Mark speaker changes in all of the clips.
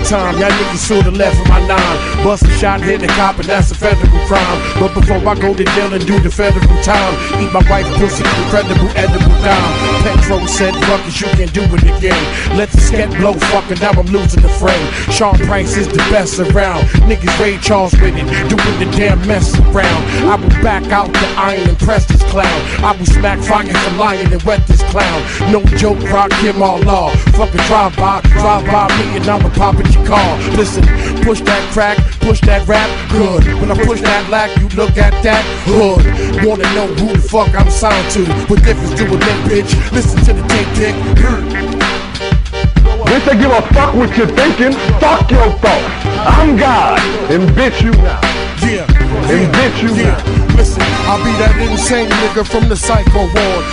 Speaker 1: time, y'all niggas should've left with my 9. Bust a shot, hit the cop, and that's a federal crime. But before I go to jail and do the federal time, eat my wife pussy, incredible edible dime. Petro said, fuck it, you can do it again. Let the sket blow, fucking now I'm losing the frame. Sean Price is the best around. Niggas Ray Charles with it, doing the damn mess around. I will back out the iron and press this clown. I will smack fire for lion and wet this clown. No joke, rock him all law. Fucking drive by me and I'ma pop at your car. Listen, push that crack, push that rap, good. When I push that lack, you look at that hood. Wanna know who the fuck I'm signed to? What difference do it make, bitch? Listen to the tape dick.
Speaker 2: Bitch, I give a fuck what you're thinking. Fuck your thoughts. I'm God, and bitch you now.
Speaker 1: Yeah,
Speaker 2: and bitch you now.
Speaker 1: Listen, I'll be that insane nigga from the psycho ward.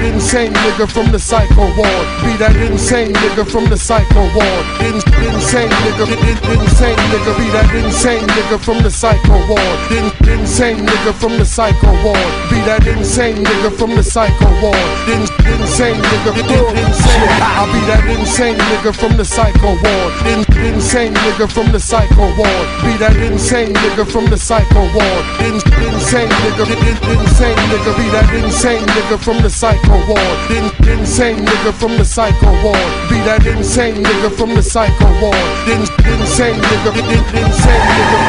Speaker 1: Insane nigga from the psycho ward. Be that insane nigga from the psycho ward. Insane nigga, insane nigga. Be that insane nigga from the psycho ward. Insane nigga from the psycho ward. Be that insane nigga from the psycho ward. Insane nigga, insane. I'll be that insane nigga from the psycho ward. Insane nigga from the psycho ward. Be that insane nigga from the psycho ward. Insane nigga, insane nigga. Be that insane nigga from the psycho ward. Insane nigga from the psycho ward. Be that insane nigga from the psycho ward. Insane nigga, insane nigga.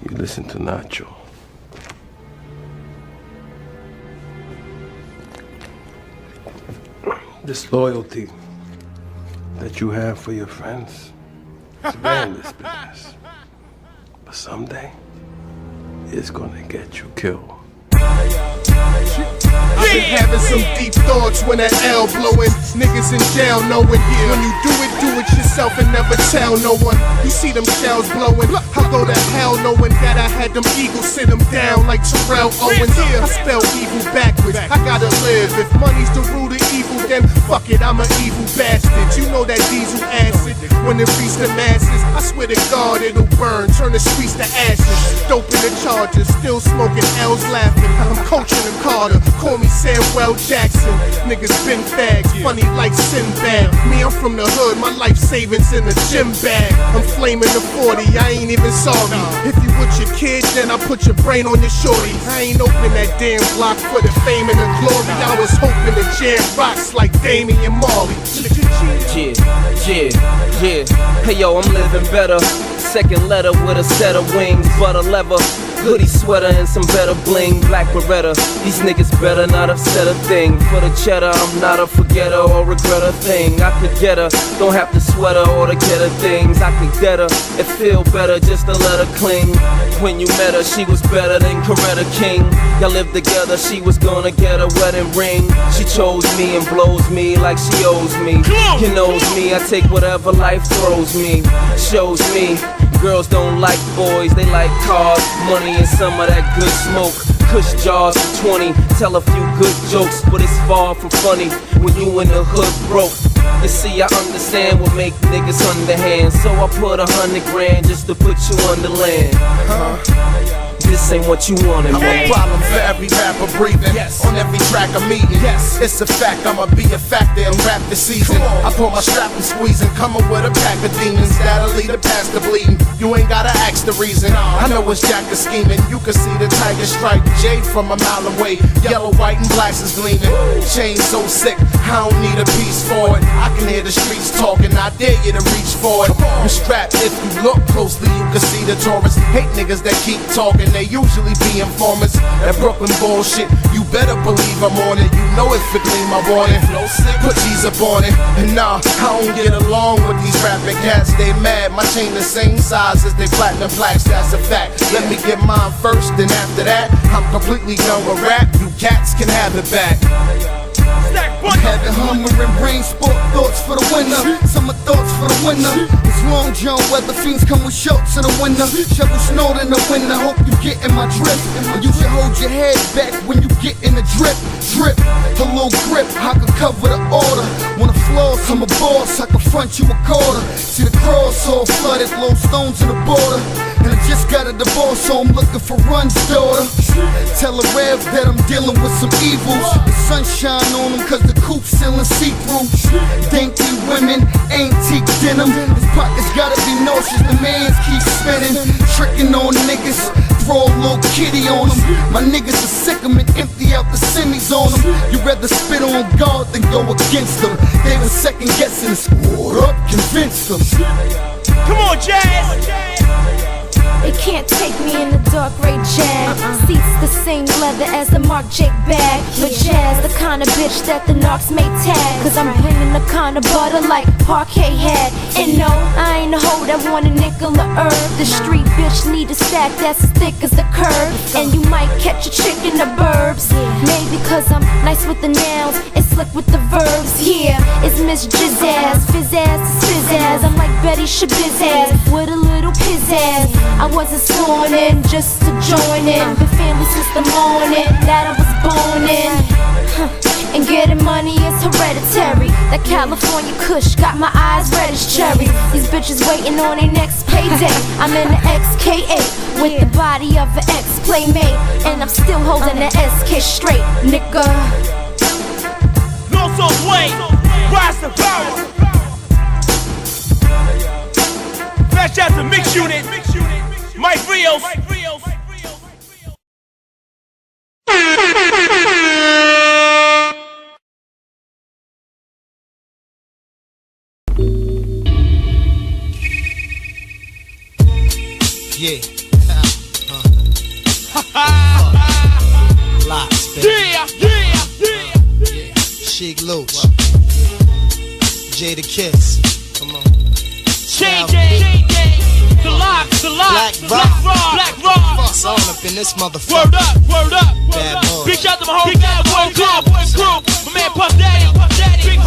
Speaker 3: You listen to Nacho. This loyalty that you have for your friends is bad in this business. But someday, it's gonna get you killed.
Speaker 4: I've been having some deep thoughts when that L blowing. Niggas in jail knowing when you do it yourself and never tell no one. You see them shells blowing, I go to hell knowing that I had them eagles sit them down like Terrell Owens. I spell evil backwards, I gotta live. If money's the root of evil, then fuck it, I'm an evil bastard. You know that diesel acid, when it reaches the masses, I swear to God it'll burn, turn the streets to ashes. Dope in the Chargers, still smoking L's laughing. I'm coaching them Carter, call me Samuel Jackson. Niggas been fags, funny like Sinbad. Me, I'm from the hood, my life savings in a gym bag. I'm flaming the 40, I ain't even sorry. If you with your kid, then I put your brain on your shorty. I ain't open that damn block for the fame and the glory. I was hoping to jam rocks like Damian Marley.
Speaker 5: Yeah. Hey yo, I'm living better. Second letter with a set of wings, butter leather, hoodie sweater and some better bling. Black Beretta, these niggas better not have said a thing. For the cheddar, I'm not a forgetter or regret a thing. I could get her, don't have to sweat her or to get her things. I could get her, it feel better just to let her cling. When you met her, she was better than Coretta King. Y'all lived together, she was gonna get a wedding ring. She chose me and blows me like she owes me. You knows me, I take whatever life throws me. Shows me, girls don't like boys, they like cars, money and some of that good smoke. Kush jars for 20, tell a few good jokes, but it's far from funny when you in the hood broke. You see, I understand what make niggas underhand, so I put 100 grand just to put you on the land. This ain't what you wanted, man.
Speaker 4: I'm a problem for every rapper breathing. On every track I'm eating. It's a fact, I'ma be a factor in rap this season. I pull my strap and squeeze and come up with a pack of demons that'll lead the past the bleeding. You ain't gotta ask the reason. I know it's Jack is scheming. You can see the tiger stripe J from a mile away. Yellow, white, and blacks is gleaming. Chain so sick, I don't need a piece for it. I can hear the streets talking, I dare you to reach for it. I'm strapped, if you look closely, you can see the Taurus. Hate niggas that keep talking, they usually be informants. That Brooklyn bullshit, you better believe I'm on it. You know it's for clean, my boy. Put G's up on it. And nah, I don't get along with these rapping cats. They mad, my chain the same size as they platinum plaques, that's a fact. Let me get mine first, then after that, I'm completely done with rap. You cats can have it back.
Speaker 6: Had the hummer and brain sport thoughts for the winner. Summer thoughts for the winner. It's Long John weather fiends come with shorts in the winter. Shovel snow in the winter. Hope you get in my drip. You should hold your head back when you get in the drip. A little grip, I could cover the order. Wanna floss, I'm a boss, I can front you a quarter. See the cross all flooded, low stones in the border. And I just got a divorce, so I'm looking for Run's daughter. Tell a Rev that I'm dealing with some evils. The sunshine on them cause the coop's sealing see-through. Dainty women, antique denim. His pockets gotta be nauseous, the mans keep spinning. Tricking on niggas, throw a little kitty on them. My niggas are sick 'em and empty out the semis on them. You rather spit on God than go against them. They were second guessing, scored up, convinced them.
Speaker 7: Come on, Jazz!
Speaker 8: They can't take me in the dark gray Jag. Seats the same leather as the Mark Jake bag. But Jazz, the kind of bitch that the narcs may tag. Cause I'm bringing the kind of butter like Parquet had. And no, I ain't a hoe that want a nickel or herb. The street bitch need a stack that's as thick as the curb. And you might catch a chick in the burbs. Maybe cause I'm nice with the nouns and slick with the verbs. Yeah, it's Miss Jizzazz, fizz-ass to fizz-ass. I'm like Betty Shabiz-ass with a little pizzazz. I wasn't sworn in just to join in. Been family since the morning that I was born in. And getting money is hereditary. That California kush got my eyes red as cherry. These bitches waiting on their next payday. I'm in the XyayX with the body of an ex-playmate. And I'm still holding the SK straight, nigga.
Speaker 7: North South Way, rise to power. Flash out to Mix Unit, Mike Rios.
Speaker 9: Yeah. Lots, baby. Yeah. Sheik Loach. Jada Kiss. Come on.
Speaker 7: The lock, Black Rock.
Speaker 9: Fuck's all up in this motherfucker.
Speaker 7: Word up.
Speaker 9: Bad boy.
Speaker 7: Big shout to my whole bad boy crew. My man Puff Daddy, Big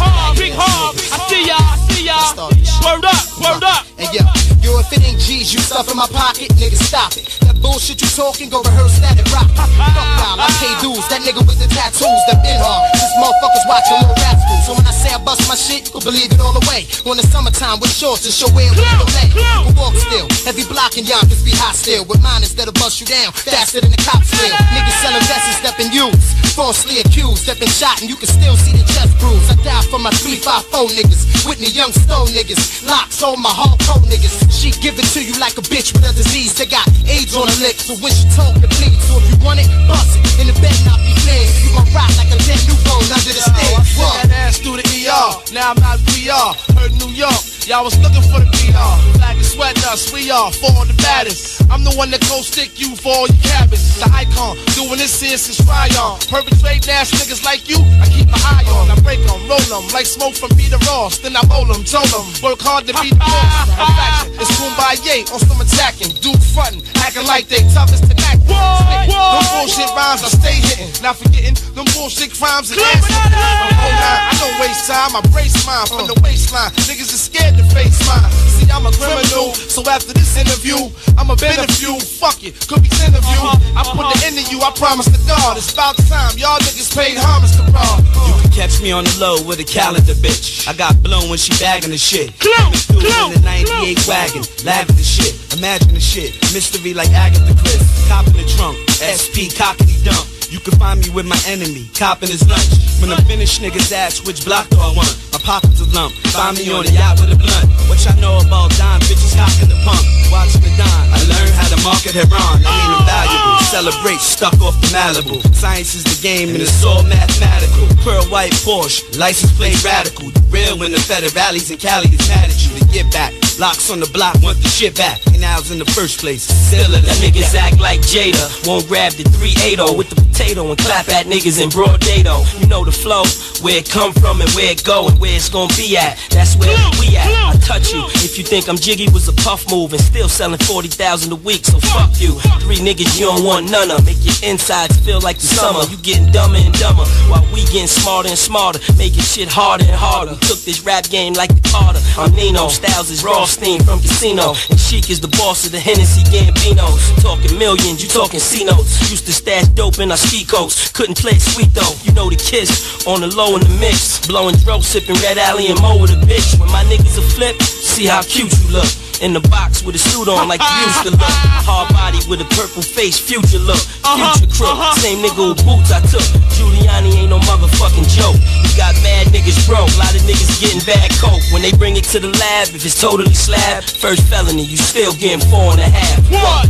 Speaker 7: Harm. I see y'all. Word up.
Speaker 9: And yo, if it ain't G's, you stuff in my pocket, nigga, stop it. That bullshit you talking, go rehearse that and rock. Fuck y'all, I pay dues. That nigga with the tattoos, that been hard. This motherfuckers watching little rap school. So when I say I bust my shit, you can believe it all the way. On the summertime with shorts and show where we don't lay. You can walk still, heavy blocking yonkers be hot still. With mine instead of bust you down, faster than the cops will. Niggas selling vests and stepping used. Falsely accused, that been shot and you can still see the chest bruise. I die for my 354 niggas. Whitney Young Stone niggas. Locks on my hardcore niggas. She give it to you like a bitch with a disease. They got AIDS on her lips, so when she talk, it bleeds. So if you want it, bust it. In the bed, not be flared. You gon' rock like a dead newborn under the stairs.
Speaker 10: That ass through the ER. Now I'm out VR. Heard New York. Y'all was looking for the PR. Flag and sweat us, we are for the baddest. I'm the one that gon' stick you for all your cabbage. The icon, doing this since Ryan. Perpetrate ass niggas like you, I keep my eye on. I break them, roll them, like smoke from Peter Ross. Then I roll them, told them, work hard to be the boss. In fact, it's Kumbaya on some attacking. Dude frontin', acting like they tough as tonight. Them bullshit rhymes, I stay hitting. Not forgetting them bullshit crimes and ass. I don't waste time, I brace mine from the waistline. Niggas is scared to face mine. See, I'm a criminal, so after this interview, I'ma benefit you. Fuck it, could be 10 of you. I put the end of you, I promise to God. It's about time, y'all niggas paid homage to Raw.
Speaker 11: You can catch me on the low with a calendar, bitch. I got blown when she bagging the shit. Coming through in the 98 wagon, laughing the shit. Imagine the shit, mystery like Agatha Christie. Cop in the trunk, SP cockety dump. You can find me with my enemy, copping his lunch. When I'm finished, niggas ask which block do I want. My pockets a lump, find me on the yacht with a blunt. What y'all know about dime, bitches cocking the pump. Watching the dime, I learned how to market Heron. I mean I'm valuable, celebrate, stuck off the Malibu. Science is the game and it's all mathematical. Pearl white Porsche, license plate radical. The real when the federales in Cali is mad at you to get back. Locks on the block, want the shit back. And I was in the first place, still of that niggas act like Jada. Won't grab the 380 with the potato and clap at niggas in broad day though. You know the flow, where it come from and where it go and where it's gonna be at. That's where we at. I touch you. If you think I'm jiggy, was a puff move and still selling 40,000 a week. So fuck you. 3 niggas you don't want none of. Make your insides feel like the summer. You getting dumber and dumber while we getting smarter and smarter, making shit harder and harder. We took this rap game like the Carter. I'm Nino,
Speaker 12: Styles is Rothstein from Casino, and Sheik is the boss of the Hennessy Gambinos. Talking millions, you talking C-notes. Used to stash dope in our ski coats. Couldn't play it sweet though, you know the kiss. On the low in the mix, blowing dro, sipping Red Alley and Mo with a bitch. When my niggas are flip, see how cute you look. In the box with a suit on like you used to look. Hard body with a purple face, future look. Future crook, same nigga who boots I took. Giuliani ain't no motherfucking joke. We got mad niggas broke, lot of niggas getting bad coke. When they bring it to the lab, if it's totally slab, first felony, you still getting 4.5.
Speaker 7: What?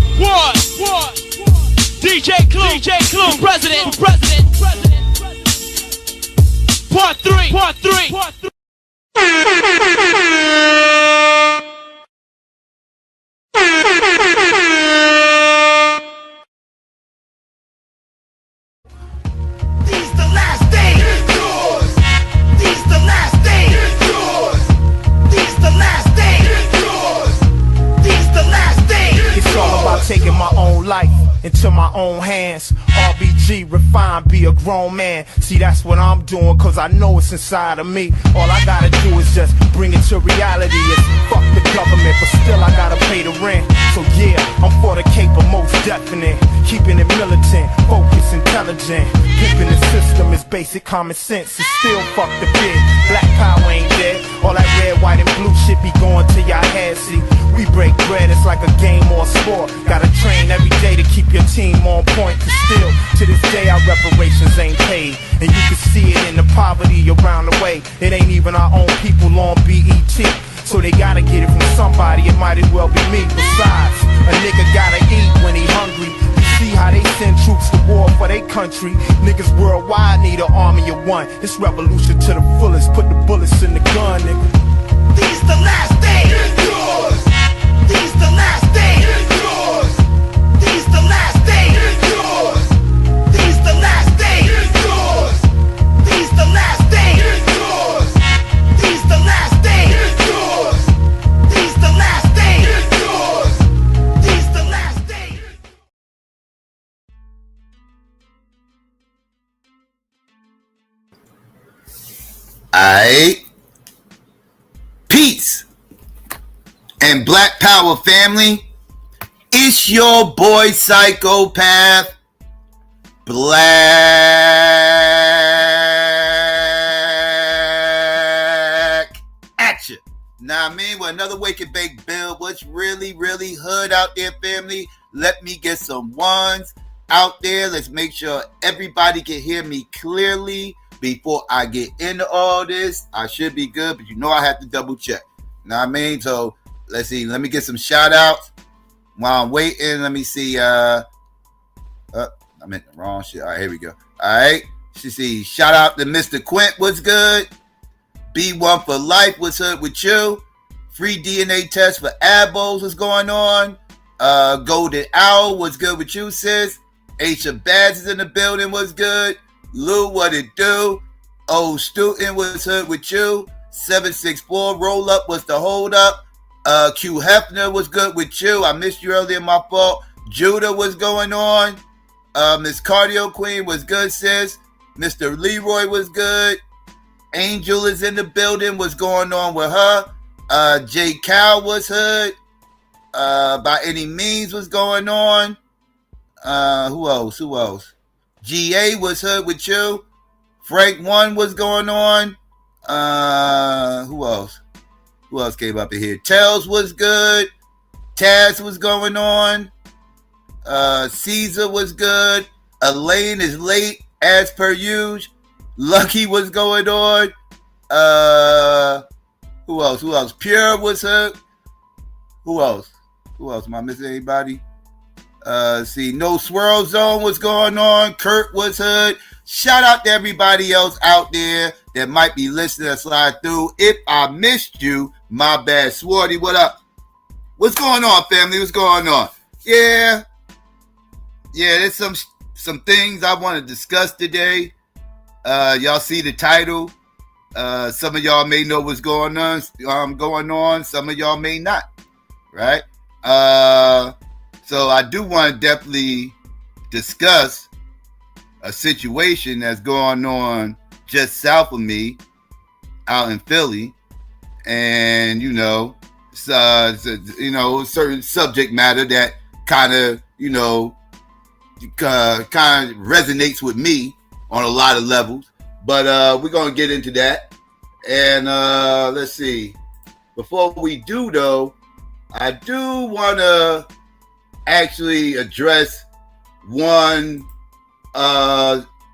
Speaker 7: DJ Clue, president. Part 3.
Speaker 9: These the last days. These the last days. These the last days. These the last days.
Speaker 13: It's all about taking my own life into my own hands. RBG, refine, be a grown man. See, that's what I'm doing, cause I know it's inside of me. All I gotta do is just bring it to reality. It's fuck the government, but still I gotta pay the rent. So yeah, I'm for the caper, most definite. Keeping it militant, focused, intelligent. Pimping the system is basic common sense. It's still fuck the bid. Black power ain't dead. All that red, white, and blue shit be going to your head. See, we break bread, it's like a game or a sport. Gotta train every day to keep your team on point. Cause still, to this day, our reparations ain't paid. And you can see it in the poverty around the way. It ain't even our own people on BET. So they gotta get it from somebody, it might as well be me. Besides, a nigga gotta eat when he hungry. You see how they send troops to war for their country. Niggas worldwide need an army of one. It's revolution to the fullest, put the bullets in the gun, nigga.
Speaker 9: These the last days. These the last days. These the last days. These the last days. These the last days. These the last days. These the last days. These the last days.
Speaker 14: Aight. Peace and Black Power family. It's your boy Psychopath Black at you. Nah, I mean, with another Wake and Bake Bill. What's really hood out there, family? Let me get some ones out there. Let's make sure everybody can hear me clearly before I get into all this. I should be good, but you know I have to double check. Know what I mean? So let's see. Let me get some shout outs while I'm waiting. Let me see. I'm in the wrong shit. All right, here we go. All right. See, shout out to Mr. Quint. What's good? B1 for life. What's up with you? Free DNA test for ABOs. What's going on? Golden Owl. What's good with you, sis? Aisha Bads is in the building. What's good? Lou, what it do? Old student, what's up with you? 764 roll up, what's the hold up? Q Hefner, what's good with you? I missed you earlier, my fault. Judah, what's going on? Miss Cardio Queen, what's good, sis? Mr. Leroy, was good? Angel is in the building, what's going on with her? J Cal, what's hood? By any means, what's going on? Who else? GA, what's hood with you? Frank 1, what's going on? Who else? Who else came up in here? Tells was good. Taz was going on. Caesar was good. Elaine is late as per usual. Lucky was going on. Who else? Pure was hood. Who else? Am I missing anybody? See, No Swirl Zone was going on. Kurt was hood. Shout out to everybody else out there that might be listening to slide through. If I missed you, my bad. Swarty, what up? What's going on, family? What's going on? Yeah, there's some things I want to discuss today. Y'all see the title. Some of y'all may know what's going on. Some of y'all may not. Right? So I do want to definitely discuss a situation that's going on just south of me out in Philly. And, certain subject matter that kind of resonates with me on a lot of levels. But we're gonna get into that. And let's see. Before we do, though, I do want to actually address one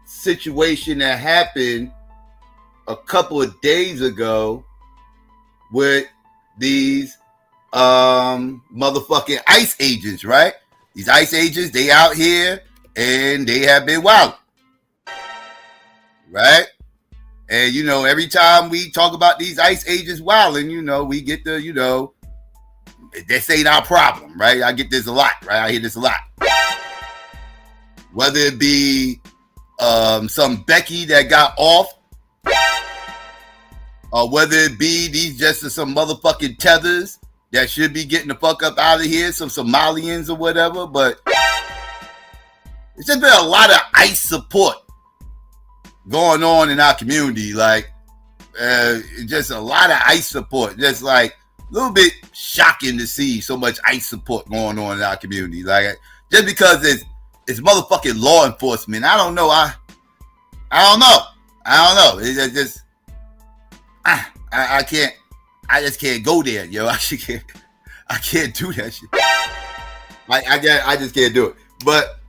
Speaker 14: situation that happened a couple of days ago with these motherfucking ICE agents, right? These ICE agents, they out here and they have been wild, right? And every time we talk about these ICE agents wilding, we get the this ain't our problem, right? I get this a lot, right? I hear this a lot. Whether it be some Becky that got off, or whether it be these just some motherfucking tethers that should be getting the fuck up out of here, some Somalians or whatever. But it's just been a lot of ICE support going on in our community. Like, just a lot of ICE support. Just like a little bit shocking to see so much ICE support going on in our community. Like, just because it's motherfucking law enforcement. I don't know. I don't know. It's just I can't. I just can't go there, yo. I can't do that shit. I just can't do it. But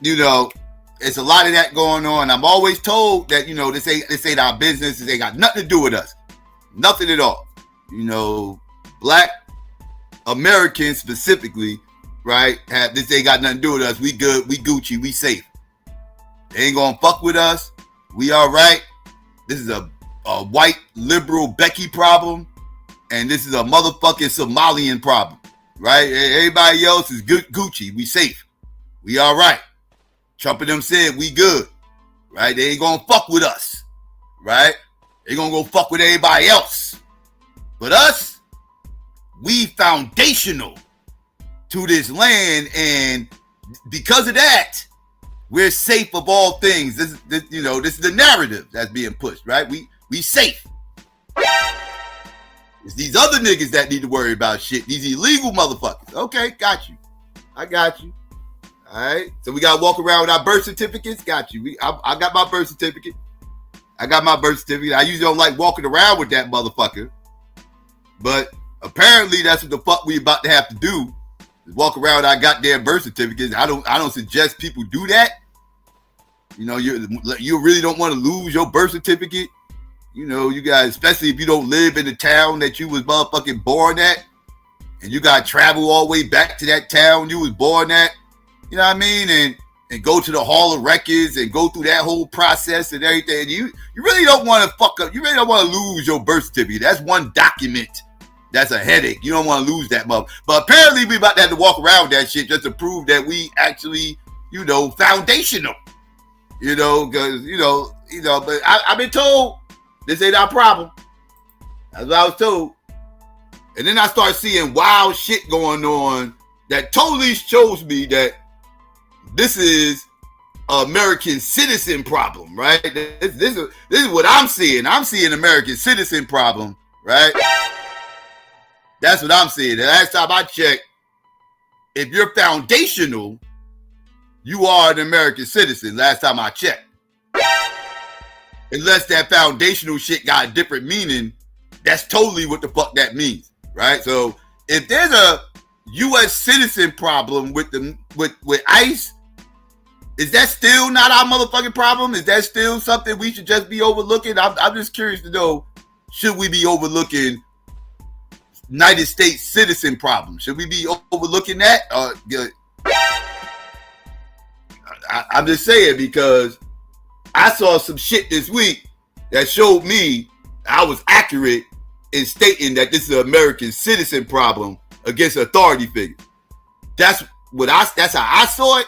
Speaker 14: it's a lot of that going on. I'm always told that this ain't our business. This ain't got nothing to do with us. Nothing at all. Black Americans specifically, right? This ain't got nothing to do with us. We good. We Gucci. We safe. They ain't gonna fuck with us. We all right. This is a white liberal Becky problem, and this is a motherfucking Somalian problem, right? Everybody else is good Gucci. We safe. We all right. Trump and them said we good, right? They ain't gonna fuck with us, right? They gonna go fuck with everybody else. But us, we foundational to this land, and because of that, we're safe of all things. This is the narrative that's being pushed, right? We safe. It's these other niggas that need to worry about shit. These illegal motherfuckers. Okay, got you. I got you. All right. So we gotta walk around with our birth certificates. Got you. I got my birth certificate. I usually don't like walking around with that motherfucker, but apparently that's what the fuck we about to have to do. Is walk around with our goddamn birth certificates. I don't suggest people do that. You really don't want to lose your birth certificate. You guys, especially if you don't live in the town that you was motherfucking born at, and you got to travel all the way back to that town you was born at. You know what I mean? And go to the Hall of Records and go through that whole process and everything. You really don't want to fuck up. You really don't want to lose your birth certificate. That's one document. That's a headache. You don't want to lose that mother. But apparently we about to have to walk around with that shit just to prove that we actually, foundational. Because, but I've been told this ain't our problem. That's what I was told. And then I start seeing wild shit going on that totally shows me that this is an American citizen problem, right? This is what I'm seeing. I'm seeing American citizen problem, right? That's what I'm seeing. The last time I checked, if you're foundational, you are an American citizen. Last time I checked. Unless that foundational shit got a different meaning, that's totally what the fuck that means, right? So if there's a U.S. citizen problem with ICE, is that still not our motherfucking problem? Is that still something we should just be overlooking? I'm just curious to know, should we be overlooking United States citizen problem? Should we be overlooking that? I'm just saying, because I saw some shit this week that showed me I was accurate in stating that this is an American citizen problem against authority figures. That's how I saw it.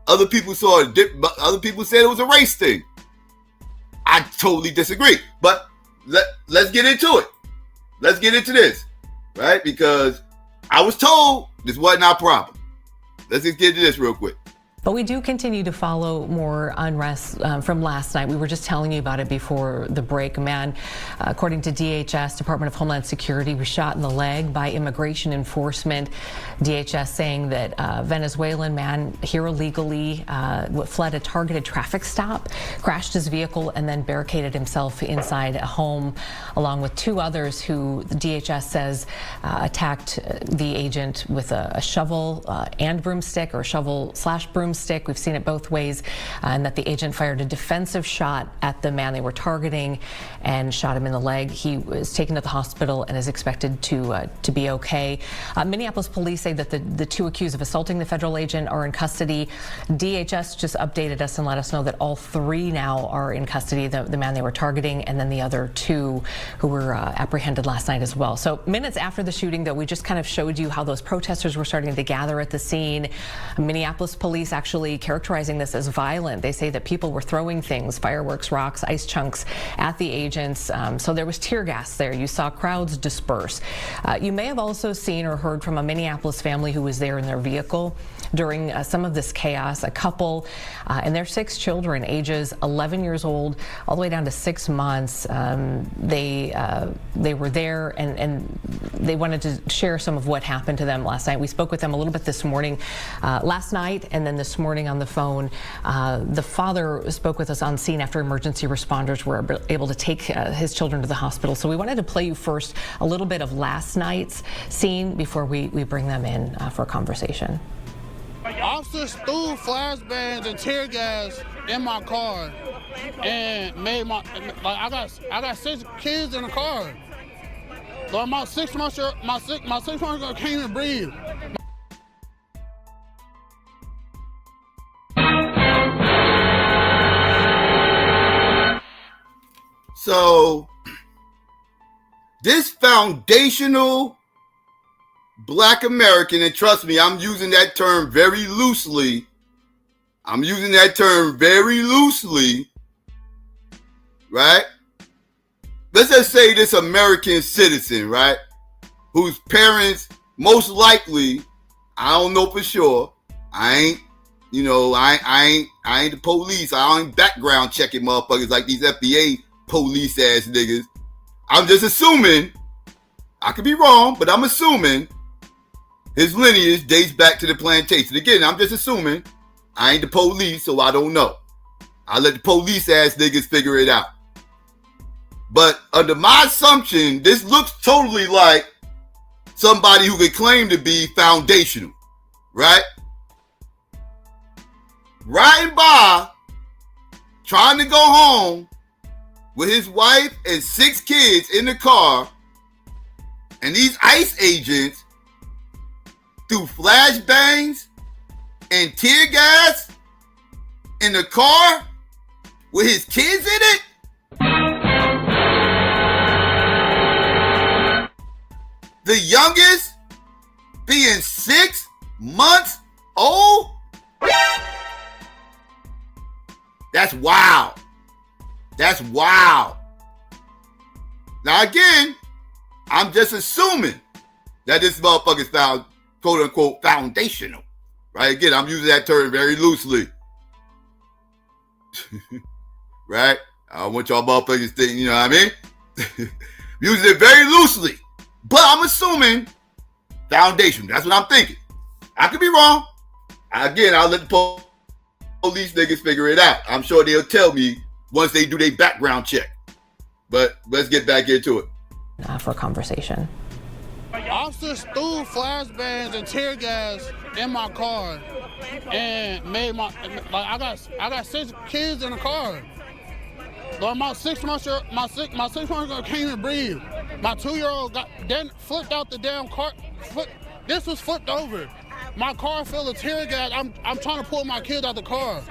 Speaker 14: Other people saw it. Other people said it was a race thing. I totally disagree. But let's get into it. Let's get into this, right? Because I was told this wasn't our problem. Let's just get into this real quick.
Speaker 15: But we do continue to follow more unrest from last night. We were just telling you about it before the break. A man, according to DHS, Department of Homeland Security, was shot in the leg by immigration enforcement. DHS saying that Venezuelan man here illegally fled a targeted traffic stop, crashed his vehicle, and then barricaded himself inside a home, along with two others who the DHS says attacked the agent with a shovel and broomstick, or shovel/broomstick. We've seen it both ways, and that the agent fired a defensive shot at the man they were targeting and shot him in the leg. He was taken to the hospital and is expected to be okay. Minneapolis police say that the two accused of assaulting the federal agent are in custody. DHS just updated us and let us know that all three now are in custody, the man they were targeting and then the other two who were apprehended last night as well. So minutes after the shooting, though, we just kind of showed you how those protesters were starting to gather at the scene. Minneapolis police actually characterizing this as violent. They say that people were throwing things, fireworks, rocks, ice chunks at the agents. So there was tear gas there. You saw crowds disperse. You may have also seen or heard from a Minneapolis family who was there in their vehicle during some of this chaos. A couple and their 6 children, ages 11 years old all the way down to 6 months. They were there and they wanted to share some of what happened to them last night. We spoke with them a little bit this morning, last night, and then this morning on the phone. The father spoke with us on scene after emergency responders were able to take his children to the hospital. So we wanted to play you first a little bit of last night's scene before we bring them in for a conversation.
Speaker 16: Officers threw flashbangs and tear gas in my car and made I got 6 kids in the car. So my 6 months old can't even breathe.
Speaker 14: So this foundational Black American, and trust me, I'm using that term very loosely. Right? Let's just say this American citizen, right? Whose parents, most likely, I don't know for sure. I ain't the police. I ain't background checking motherfuckers like these FBA police ass niggas. I'm just assuming, I could be wrong, but I'm assuming his lineage dates back to the plantation. Again, I'm just assuming. I ain't the police, so I don't know. I'll let the police ass niggas figure it out. But under my assumption, this looks totally like somebody who could claim to be foundational, right? Riding by, trying to go home with his wife and 6 kids in the car, and these ICE agents threw flashbangs and tear gas in the car with his kids in it? The youngest being 6 months old? That's wild. That's wild. Now again, I'm just assuming that this motherfucker's found, quote unquote, foundational. Right? Again, I'm using that term very loosely. Right? I don't want y'all motherfuckers think, you know what I mean? Using it very loosely. But I'm assuming foundation. That's what I'm thinking. I could be wrong. Again, I'll let the police niggas figure it out. I'm sure they'll tell me once they do their background check. But let's get back into it.
Speaker 15: For a conversation.
Speaker 16: Officers threw flashbangs and tear gas in my car and made I got 6 kids in the car. So my 6 months old can't even breathe. My 2-year-old flipped out the damn car. This was flipped over. My car filled with tear gas. I'm trying to pull my kid out the car.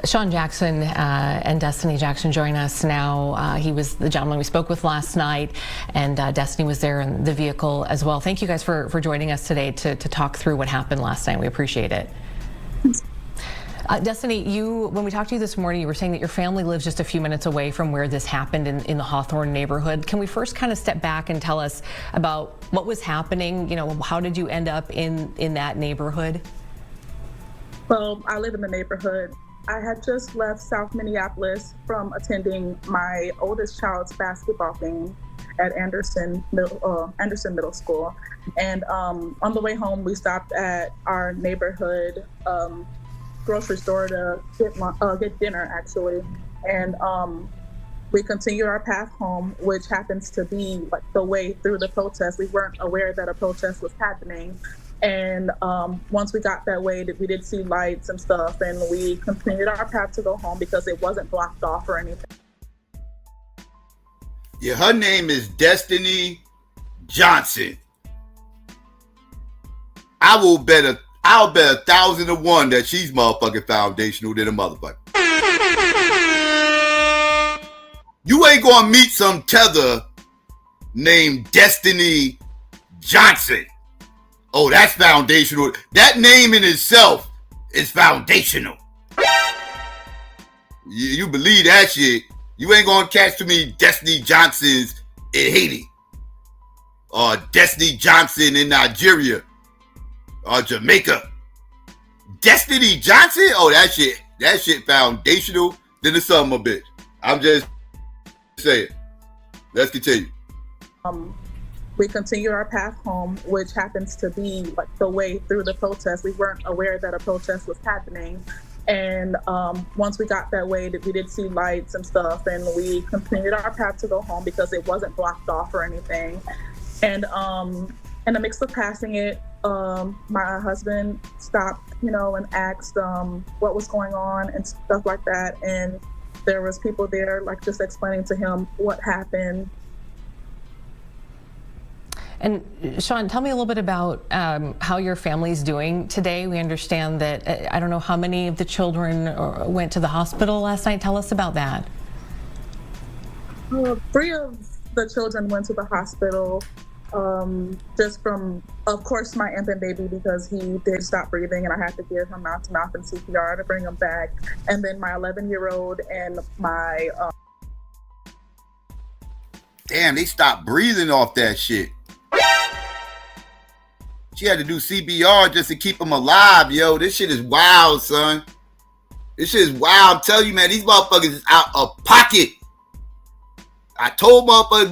Speaker 15: Sean Jackson and Destiny Jackson join us now. He was the gentleman we spoke with last night, and Destiny was there in the vehicle as well. Thank you guys for joining us today to talk through what happened last night. We appreciate it. Destiny, when we talked to you this morning, you were saying that your family lives just a few minutes away from where this happened in the Hawthorne neighborhood. Can we first kind of step back and tell us about what was happening? How did you end up in that neighborhood?
Speaker 17: Well, I live in the neighborhood. I had just left South Minneapolis from attending my oldest child's basketball game at Anderson Middle School. And on the way home, we stopped at our neighborhood grocery store to get dinner, actually. And we continued our path home, which happens to be like the way through the protest. We weren't aware that a protest was happening. And once we got that way, we did see lights and stuff, and we continued our path to go home because it wasn't blocked off or anything.
Speaker 14: Yeah, her name is Destiny Johnson. I'll bet 1,000 to 1 that she's motherfucking foundational than a motherfucker. You ain't gonna meet some tether named Destiny Johnson. Oh, that's foundational. That name in itself is foundational. You believe that shit? You ain't gonna catch too many Destiny Johnsons in Haiti, or Destiny Johnson in Nigeria, or Jamaica. Destiny Johnson? Oh, that shit foundational than the son of a bitch. I'm just saying. Let's continue.
Speaker 17: We continued our path home, which happens to be like the way through the protest. We weren't aware that a protest was happening. And once we got that way, we did see lights and stuff, and we continued our path to go home because it wasn't blocked off or anything. And in the mix of passing it, my husband stopped, and asked what was going on and stuff like that. And there was people there, like, just explaining to him what happened.
Speaker 15: And Sean, tell me a little bit about how your family's doing today. We understand that, I don't know how many of the children went to the hospital last night. Tell us about that.
Speaker 17: 3 of the children went to the hospital, just from, of course, my infant baby, because he did stop breathing and I had to give him mouth-to-mouth and CPR to bring him back. And then my 11-year-old and my...
Speaker 14: Damn, they stopped breathing off that shit. She had to do CPR just to keep him alive, yo. This shit is wild, son. This shit is wild. I'm telling you, man, these motherfuckers is out of pocket. I told motherfuckers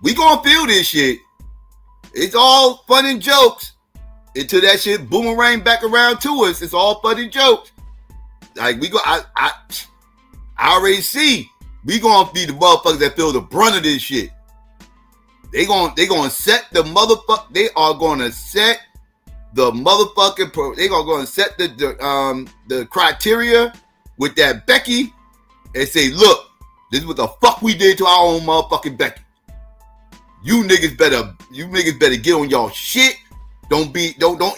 Speaker 14: we gonna feel this shit. It's all fun and jokes until that shit boomerang back around to us. It's all fun and jokes. Like, I already see. We gonna be the motherfuckers that feel the brunt of this shit. They gonna set the motherfucker. They are gonna set the motherfucking. They gonna set the criteria with that Becky and say, look, this is what the fuck we did to our own motherfucking Becky. You niggas better get on y'all shit. Don't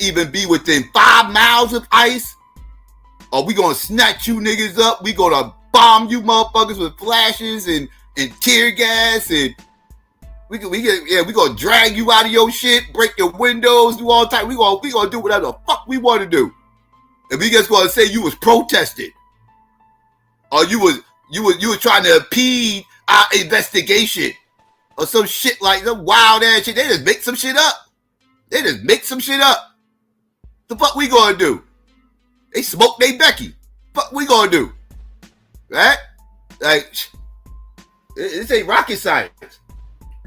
Speaker 14: even be within 5 miles of ICE, or we gonna snatch you niggas up. We gonna bomb you motherfuckers with flashes and tear gas, and we gonna drag you out of your shit, break your windows, do all type. We gonna do whatever the fuck we want to do. And we just gonna say you was protested, or you was trying to impede our investigation, or some shit like some wild ass shit. They just make some shit up. The fuck we gonna do? They smoked they Becky. Fuck we gonna do? Right? Like, this ain't rocket science.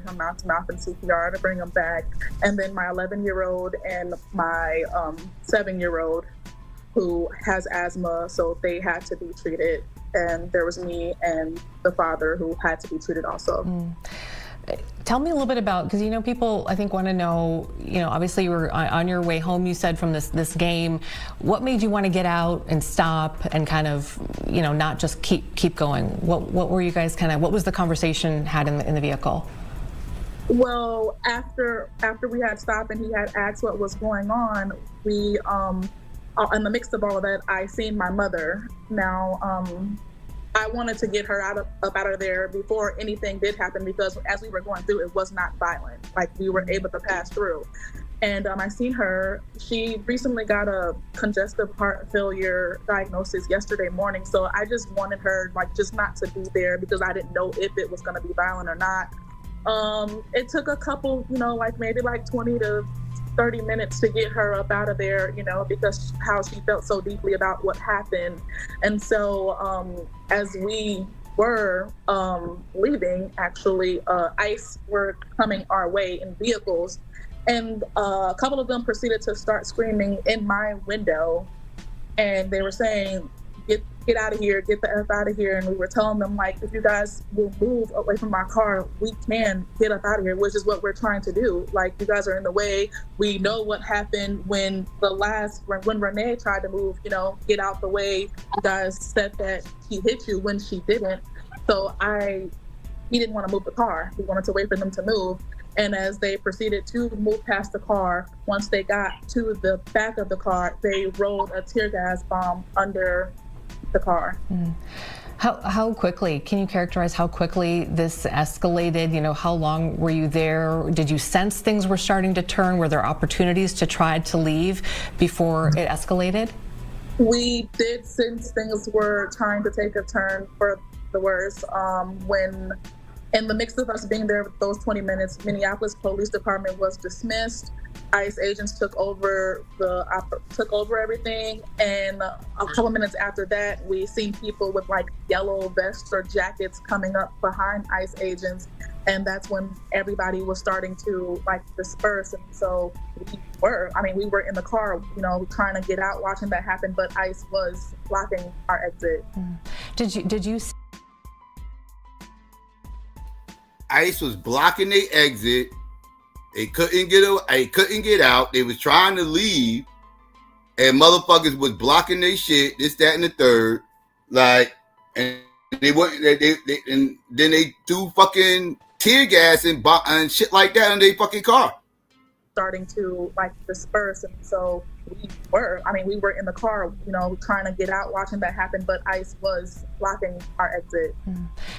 Speaker 17: Him mouth-to-mouth and CPR to bring him back. And then my 11-year-old and my 7-year-old, who has asthma, so they had to be treated. And there was me and the father who had to be treated also.
Speaker 15: Tell me a little bit about, because people I think want to know, obviously you were on your way home, you said, from this game. What made you want to get out and stop and kind of, not just keep going? What were you guys what was the conversation had in the vehicle?
Speaker 17: Well, after we had stopped and he had asked what was going on, we in the mix of all of that, I seen my mother. Now, I wanted to get her out of there before anything did happen, because as we were going through, it was not violent. Like, we were able to pass through. And I seen her. She recently got a congestive heart failure diagnosis yesterday morning. So I just wanted her, like, just not to be there because I didn't know if it was going to be violent or not. It took a couple, like maybe like 20 to 30 minutes to get her up out of there, because how she felt so deeply about what happened. And so as we were leaving, actually, ICE were coming our way in vehicles. And a couple of them proceeded to start screaming in my window. And they were saying, get out of here, get the F out of here. And we were telling them, like, if you guys will move away from my car, we can get up out of here, which is what we're trying to do. Like, you guys are in the way. We know what happened when when Renee tried to move, get out the way. You guys said that he hit you when she didn't. So he didn't want to move the car. He wanted to wait for them to move. And as they proceeded to move past the car, once they got to the back of the car, they rolled a tear gas bomb under the car.
Speaker 15: How quickly, can you characterize how quickly this escalated? How long were you there? Did you sense things were starting to turn? Were there opportunities to try to leave before it escalated?
Speaker 17: We did sense things were trying to take a turn for the worse. When in the mix of us being there with those 20 minutes, Minneapolis Police Department was dismissed. ICE agents took over everything, and a couple minutes after that, we seen people with like yellow vests or jackets coming up behind ICE agents, and that's when everybody was starting to like disperse. And so we were in the car, trying to get out, watching that happen, but ICE was blocking our exit.
Speaker 15: Did you see
Speaker 14: ICE was blocking their exit? They couldn't get out. They was trying to leave, and motherfuckers was blocking their shit. This, that, and the third. Like, and they went. And then they threw fucking tear gas and shit like that in their fucking car.
Speaker 17: Starting to like disperse, and so we were in the car, trying to get out, watching that happen, but ICE was blocking our exit.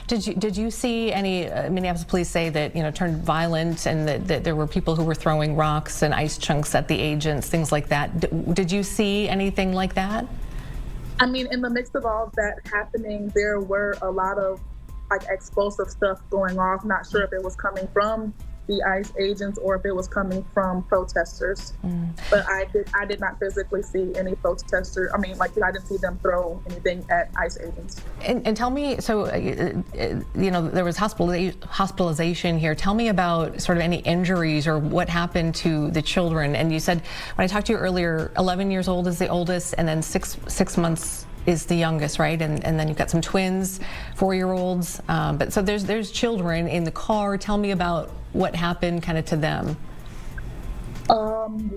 Speaker 15: Did you see any Minneapolis police say that turned violent, and that there were people who were throwing rocks and ice chunks at the agents, things like that? Did you see anything like that?
Speaker 17: In the mix of all of that happening, there were a lot of like explosive stuff going off. Not sure if it was coming from the ICE agents or if it was coming from protesters. But I did not physically see any protesters. I didn't see them throw anything at ICE agents.
Speaker 15: And tell me, so there was hospitalization here. Tell me about sort of any injuries or what happened to the children. And you said, when I talked to you earlier, 11 years old is the oldest, and then six months is the youngest, right? And then you've got some twins, 4-year-olds. But so there's children in the car. Tell me about what happened kind of to them.
Speaker 17: When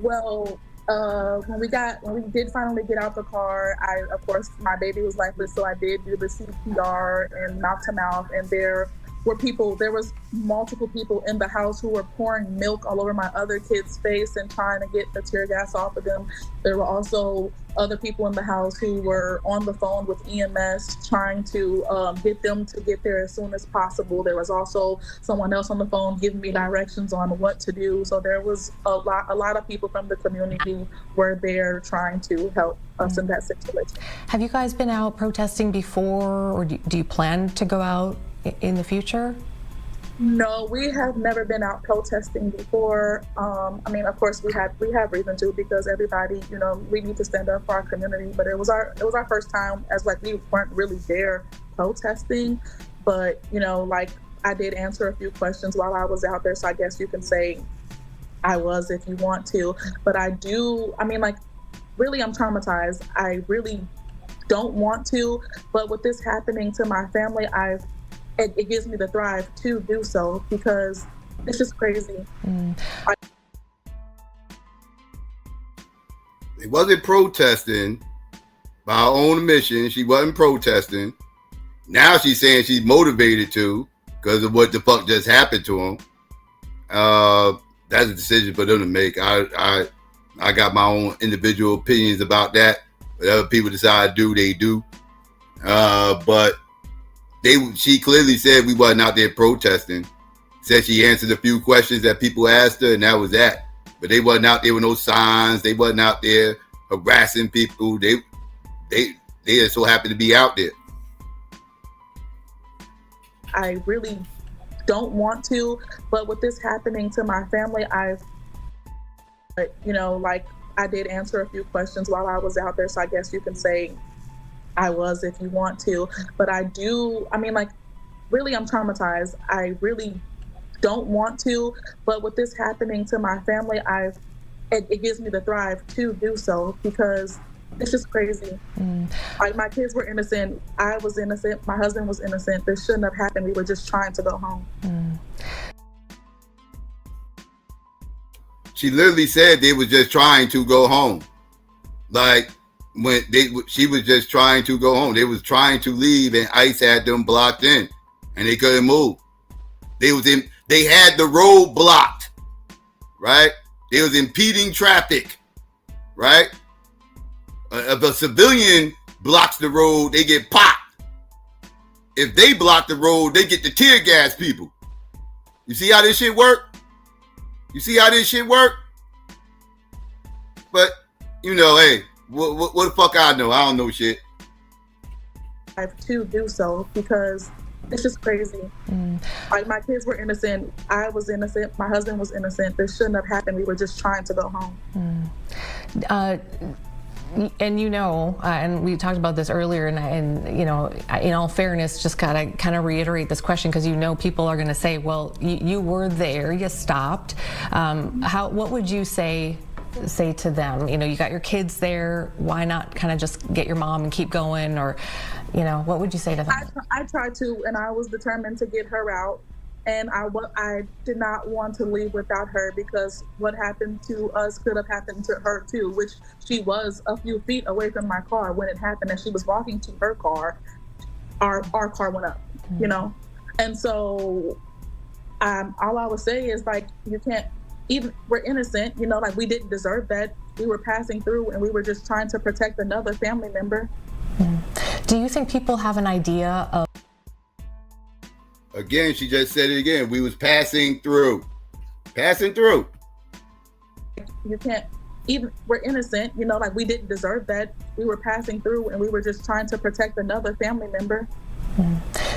Speaker 17: we did finally get out the car, of course, my baby was lifeless, so I did do the CPR and mouth to mouth, and there was multiple people in the house who were pouring milk all over my other kid's face and trying to get the tear gas off of them. There were also other people in the house who were on the phone with EMS trying to get them to get there as soon as possible. There was also someone else on the phone giving me directions on what to do. So there was a lot of people from the community were there trying to help us in that situation.
Speaker 15: Have you guys been out protesting before, or do you plan to go out in the future?
Speaker 17: No, we have never been out protesting before. Of course, we have reason to, because everybody, we need to stand up for our community. But it was our first time, as like we weren't really there protesting. But I did answer a few questions while I was out there, so I guess you can say I was if you want to. But really, I'm traumatized. I really don't want to. But with this happening to my family, it gives me the drive to do so, because it's just crazy.
Speaker 14: They wasn't protesting by her own admission. She wasn't protesting. Now she's saying she's motivated to because of what the fuck just happened to him. That's a decision for them to make. I got my own individual opinions about that. Whatever people decide to do, they do. But she clearly said we wasn't out there protesting. Said she answered a few questions that people asked her, and that was that. But they wasn't out there with no signs. They wasn't out there harassing people. They are so happy to be out there.
Speaker 17: I really don't want to, but with this happening to my family, like I did answer a few questions while I was out there, so I guess you can say I was if you want to. But really I'm traumatized. I really don't want to, but with this happening to my family, it gives me the drive to do so because it's just crazy. Like, my kids were innocent. I was innocent. My husband was innocent. This shouldn't have happened. We were just trying to go home.
Speaker 14: She literally said they was just trying to go home. Like, she was just trying to go home. They was trying to leave, and ICE had them blocked in, and they couldn't move. They had the road blocked, right? They was impeding traffic, right? If a civilian blocks the road, they get popped. If they block the road, they get the tear gas people. You see how this shit work? But, hey, what the fuck I know? I don't know shit.
Speaker 17: I have to do so because it's just crazy. Like, my kids were innocent. I was innocent. My husband was innocent. This shouldn't have happened. We were just trying to go home.
Speaker 15: And and we talked about this earlier, and in all fairness, just gotta kind of reiterate this question because people are going to say, well, you were there, you stopped. What would you say to them? You got your kids there. Why not kind of just get your mom and keep going? Or, what would you say to them?
Speaker 17: I tried to, and I was determined to get her out. And I did not want to leave without her because what happened to us could have happened to her too, which she was a few feet away from my car when it happened, and she was walking to her car. Our car went up, And so all I would say is, like, you can't, even, we're innocent, like, we didn't deserve that. We were passing through and we were just trying to protect another family member.
Speaker 15: Do you think people have an idea of...
Speaker 14: Again, she just said it again. We was passing through.
Speaker 17: You can't, even, we're innocent, like, we didn't deserve that. We were passing through and we were just trying to protect another family member.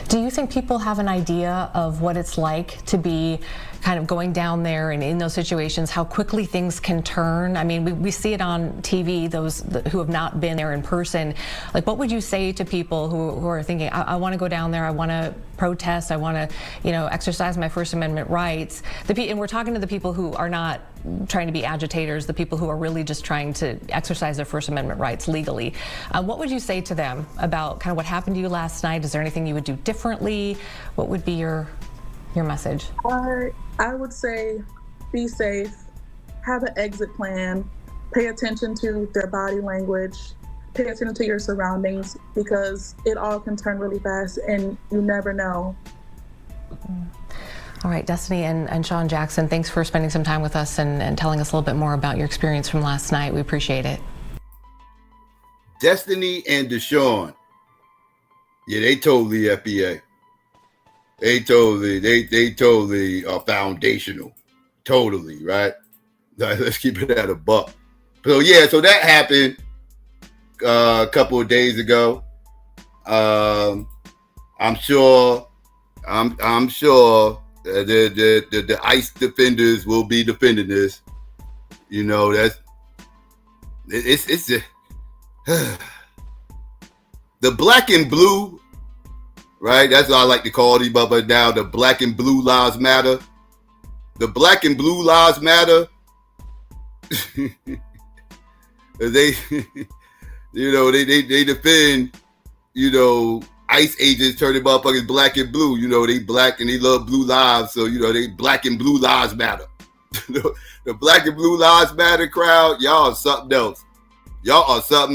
Speaker 15: Do you think people have an idea of what it's like to be kind of going down there and in those situations, how quickly things can turn? I mean, we see it on TV, those who have not been there in person. Like, what would you say to people who are thinking, I want to go down there, I want to protest, I want to, exercise my First Amendment rights? And we're talking to the people who are not trying to be agitators, the people who are really just trying to exercise their First Amendment rights legally. What would you say to them about kind of what happened to you last night? Is there anything you would do differently? What would be your message?
Speaker 17: I would say be safe, have an exit plan, pay attention to their body language, pay attention to your surroundings, because it all can turn really fast and you never know.
Speaker 15: All right, Destiny and Sean Jackson, thanks for spending some time with us and telling us a little bit more about your experience from last night. We appreciate it.
Speaker 14: Destiny and Deshaun, yeah, they totally FBA. They totally are foundational. Totally, right? Let's keep it at a buck. So that happened a couple of days ago. I'm sure the ICE defenders will be defending this. It's the black and blue, right? That's what I like to call these but now. The black and blue lives matter. The black and blue lives matter. They defend, ICE agents turning motherfuckers black and blue. They black and they love blue lives, so they black and blue lives matter. The black and blue lives matter crowd, y'all are something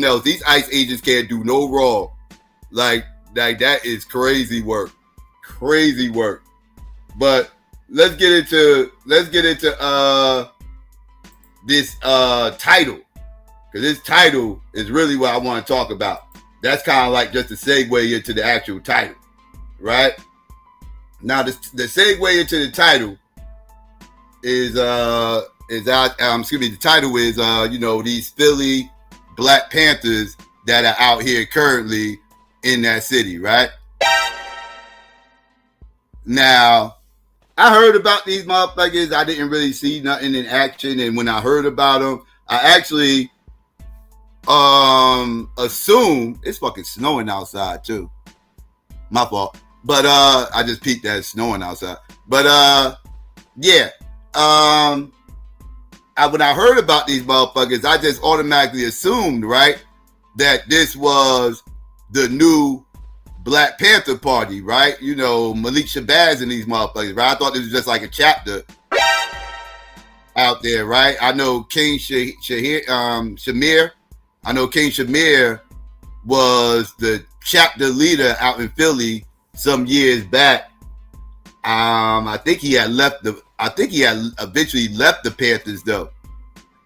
Speaker 14: else. These ICE agents can't do no wrong. Like that is crazy work. But let's get into this title, because this title is really what I want to talk about. That's kind of like just a segue into the actual title, right? Now the segue into the title is The title is, these Philly Black Panthers that are out here currently in that city, right? Now, I heard about these motherfuckers. I didn't really see nothing in action. And when I heard about them, I actually assumed it's fucking snowing outside too. My fault. But I just peeked that it's snowing outside. But yeah. When I heard about these motherfuckers, I just automatically assumed, right, that this was the new Black Panther Party, right? You know, Malik Shabazz and these motherfuckers, right? I thought this was just like a chapter out there, right? I know King Shamir. I know King Shamir was the chapter leader out in Philly some years back. I think he had eventually left the Panthers though,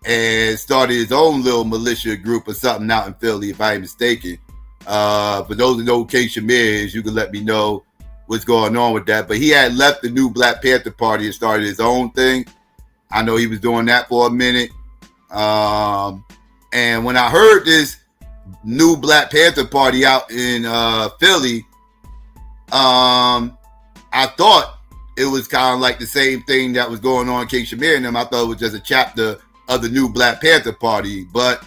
Speaker 14: and started his own little militia group or something out in Philly, if I ain't mistaken. For those who know who King Shamir is, you can let me know what's going on with that. But he had left the new Black Panther Party and started his own thing. I know he was doing that for a minute. And when I heard this new Black Panther Party out in Philly, I thought it was kind of like the same thing that was going on in King Shamir and them. I thought it was just a chapter of the new Black Panther Party, but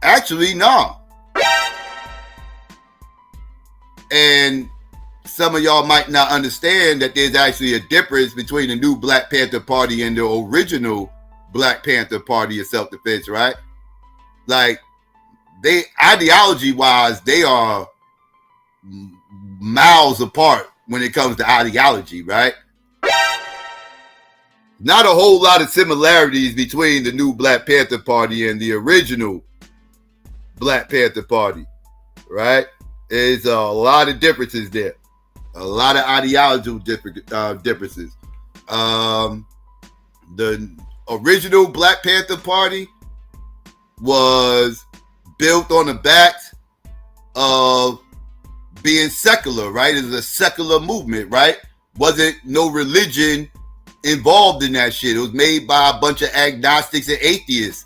Speaker 14: actually, no. And some of y'all might not understand that there's actually a difference between the new Black Panther Party and the original Black Panther Party of self-defense, right? Like, they, ideology-wise, they are miles apart when it comes to ideology, right? Not a whole lot of similarities between the new Black Panther Party and the original Black Panther Party, right? There's a lot of differences there. A lot of ideological differences. The original Black Panther Party was built on the backs of being secular, right? It was a secular movement, right? Wasn't no religion involved in that shit. It was made by a bunch of agnostics and atheists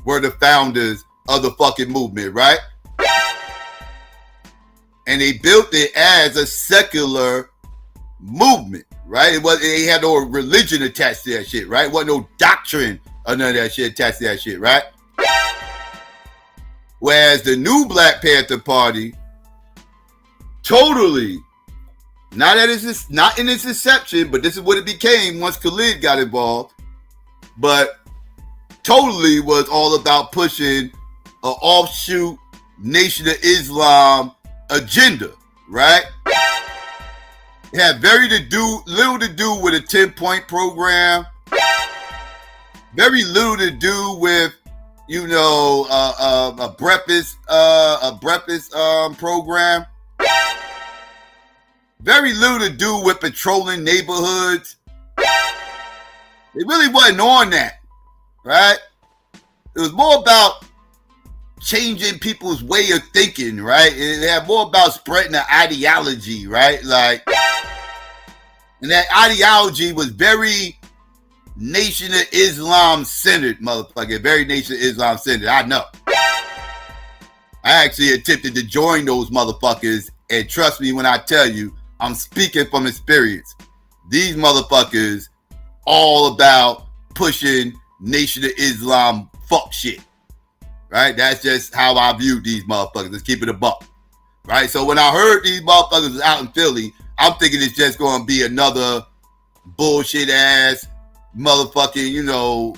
Speaker 14: were the founders of the fucking movement, right? And they built it as a secular movement, right? It had no religion attached to that shit, right? Wasn't no doctrine or none of that shit attached to that shit, right? Whereas the new Black Panther Party, totally, not in its inception, but this is what it became once Khalid got involved, but totally was all about pushing an offshoot Nation of Islam agenda, right? It had little to do with a 10-point program, very little to do with, you know, a breakfast program. Very little to do with patrolling neighborhoods. It really wasn't on that, right? It was more about changing people's way of thinking, right? It had more about spreading the ideology, right? Like, and that ideology was very Nation of Islam centered, motherfucker. Very Nation of Islam centered. I know. I actually attempted to join those motherfuckers, and trust me when I tell you, I'm speaking from experience. These motherfuckers all about pushing Nation of Islam fuck shit. Right? That's just how I view these motherfuckers. Let's keep it a buck. Right? So when I heard these motherfuckers was out in Philly, I'm thinking it's just going to be another bullshit ass motherfucking, you know,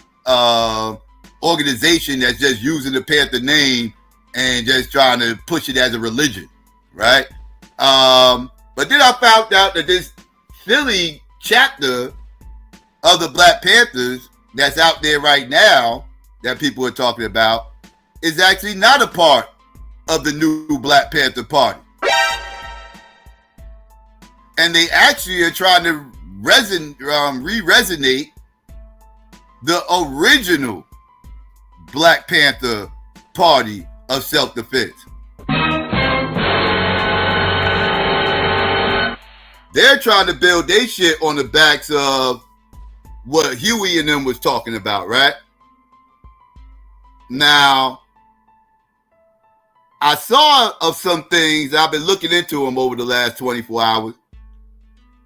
Speaker 14: organization that's just using the Panther name and just trying to push it as a religion. Right? But then I found out that this Philly chapter of the Black Panthers that's out there right now that people are talking about is actually not a part of the new Black Panther Party. And they actually are trying to re-resonate the original Black Panther Party of self-defense. They're trying to build their shit on the backs of what Huey and them was talking about, right? Now, I saw of some things. I've been looking into them over the last 24 hours.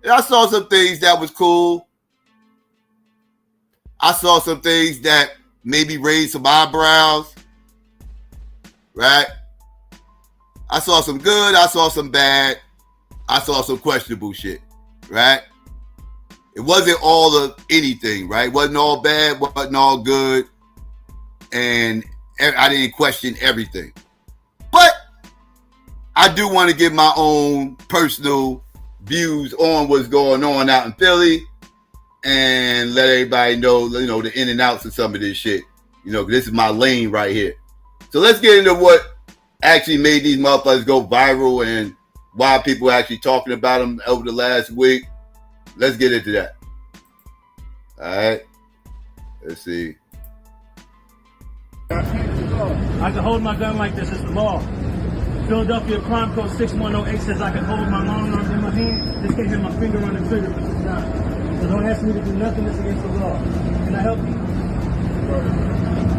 Speaker 14: And I saw some things that was cool. I saw some things that maybe raised some eyebrows, right? I saw some good. I saw some bad. I saw some questionable shit, right? It wasn't all of anything, right? It wasn't all bad, wasn't all good. And I didn't question everything. But I do want to give my own personal views on what's going on out in Philly and let everybody know, the in and outs of some of this shit. This is my lane right here. So let's get into what actually made these motherfuckers go viral and why people are actually talking about them over the last week. Let's get into that. All right. Let's see.
Speaker 18: I can hold my gun like this. It's the law. Philadelphia Crime Code 6108 says I can hold my long arm in my hand. Just can't hit my finger on the trigger, but it's not. So don't ask me to do nothing that's against the law. Can I help you?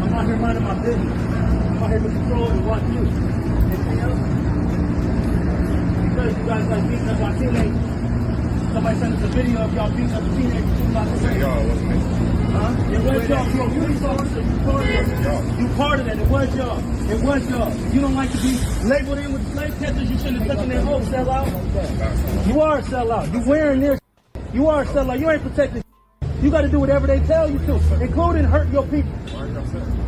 Speaker 18: I'm out here minding my business. I'm out here to control and watch you. Anything else? Because you guys like beating up our teenagers. Somebody sent us a video of y'all beating up teenagers. Y'all, wasn't it? It was y'all. You part of that. It was y'all. It was y'all. If you don't like to be labeled in with slave catchers, you shouldn't have taken their home, sellout. You are a sellout. You wearing this. You are a sellout. You ain't protecting. You got to do whatever they tell you to, including hurt your people.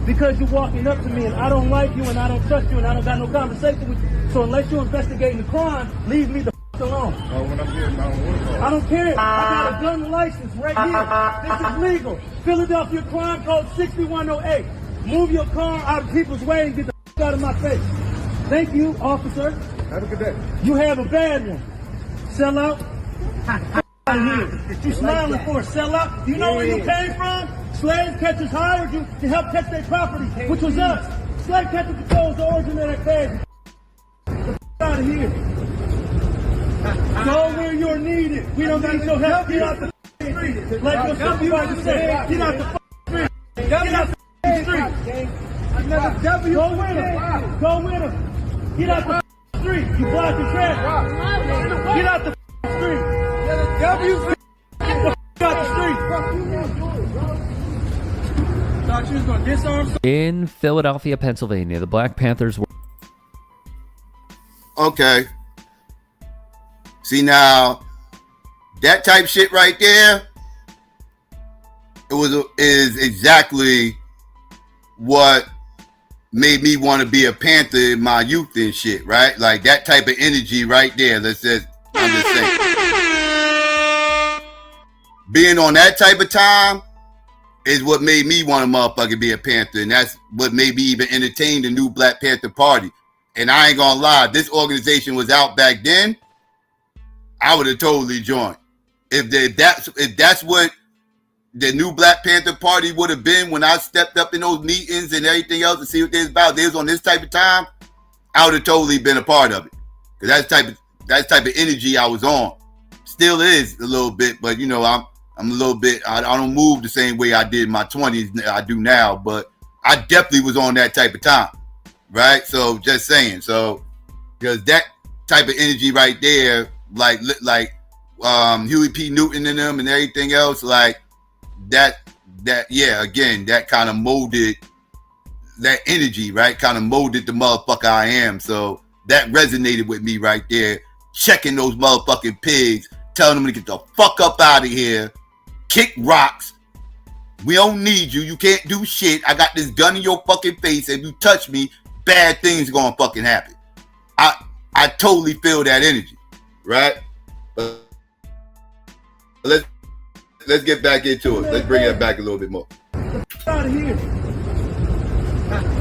Speaker 18: Because you're walking up to me and I don't like you and I don't trust you and I don't got no conversation with you. So unless you're investigating the crime, leave me the alone. I don't care. I got a gun license right here. This is legal. Philadelphia Crime Code 6108. Move your car out of people's way and get the out of my face. Thank you, officer. Have a good day. You have a bad one. Sell out. Out of here. You smiling for a sellout? You know where you came from? Slave catchers hired you to help catch their property, which was us. Slave catcher controls the origin of that cash. Out of here. Go where you're needed. We don't need your help. Get out the street. Like your supervisor said, get out the street. Get out the street. Another W. Go with him. Go with him. Get out the street. You blocking traffic. Get out the street. W. Get out the street. Thought you was gonna disarm.
Speaker 19: In Philadelphia, Pennsylvania, the Black Panthers were.
Speaker 14: Okay. See now, that type shit right there, is exactly what made me want to be a Panther in my youth and shit, right? Like that type of energy right there. I'm just saying. Being on that type of time is what made me want to motherfucking be a Panther, and that's what made me even entertain the new Black Panther Party. And I ain't gonna lie, this organization was out back then, I would have totally joined. If that's what the new Black Panther Party would have been when I stepped up in those meetings and everything else to see what they was about, they was on this type of time, I would have totally been a part of it. Because that's type of energy I was on. Still is a little bit, but I'm a little bit, I don't move the same way I did in my 20s I do now, but I definitely was on that type of time. Right? So just saying. So because that type of energy right there, like Huey P. Newton and them and everything else, like that again, that kind of molded that energy, right? Kind of molded the motherfucker I am. So that resonated with me right there. Checking those motherfucking pigs, telling them to get the fuck up out of here, kick rocks. We don't need you. You can't do shit. I got this gun in your fucking face. If you touch me, bad things gonna fucking happen. I totally feel that energy, right? But let's get back into it. Let's bring it back a little bit more.
Speaker 18: Out of here.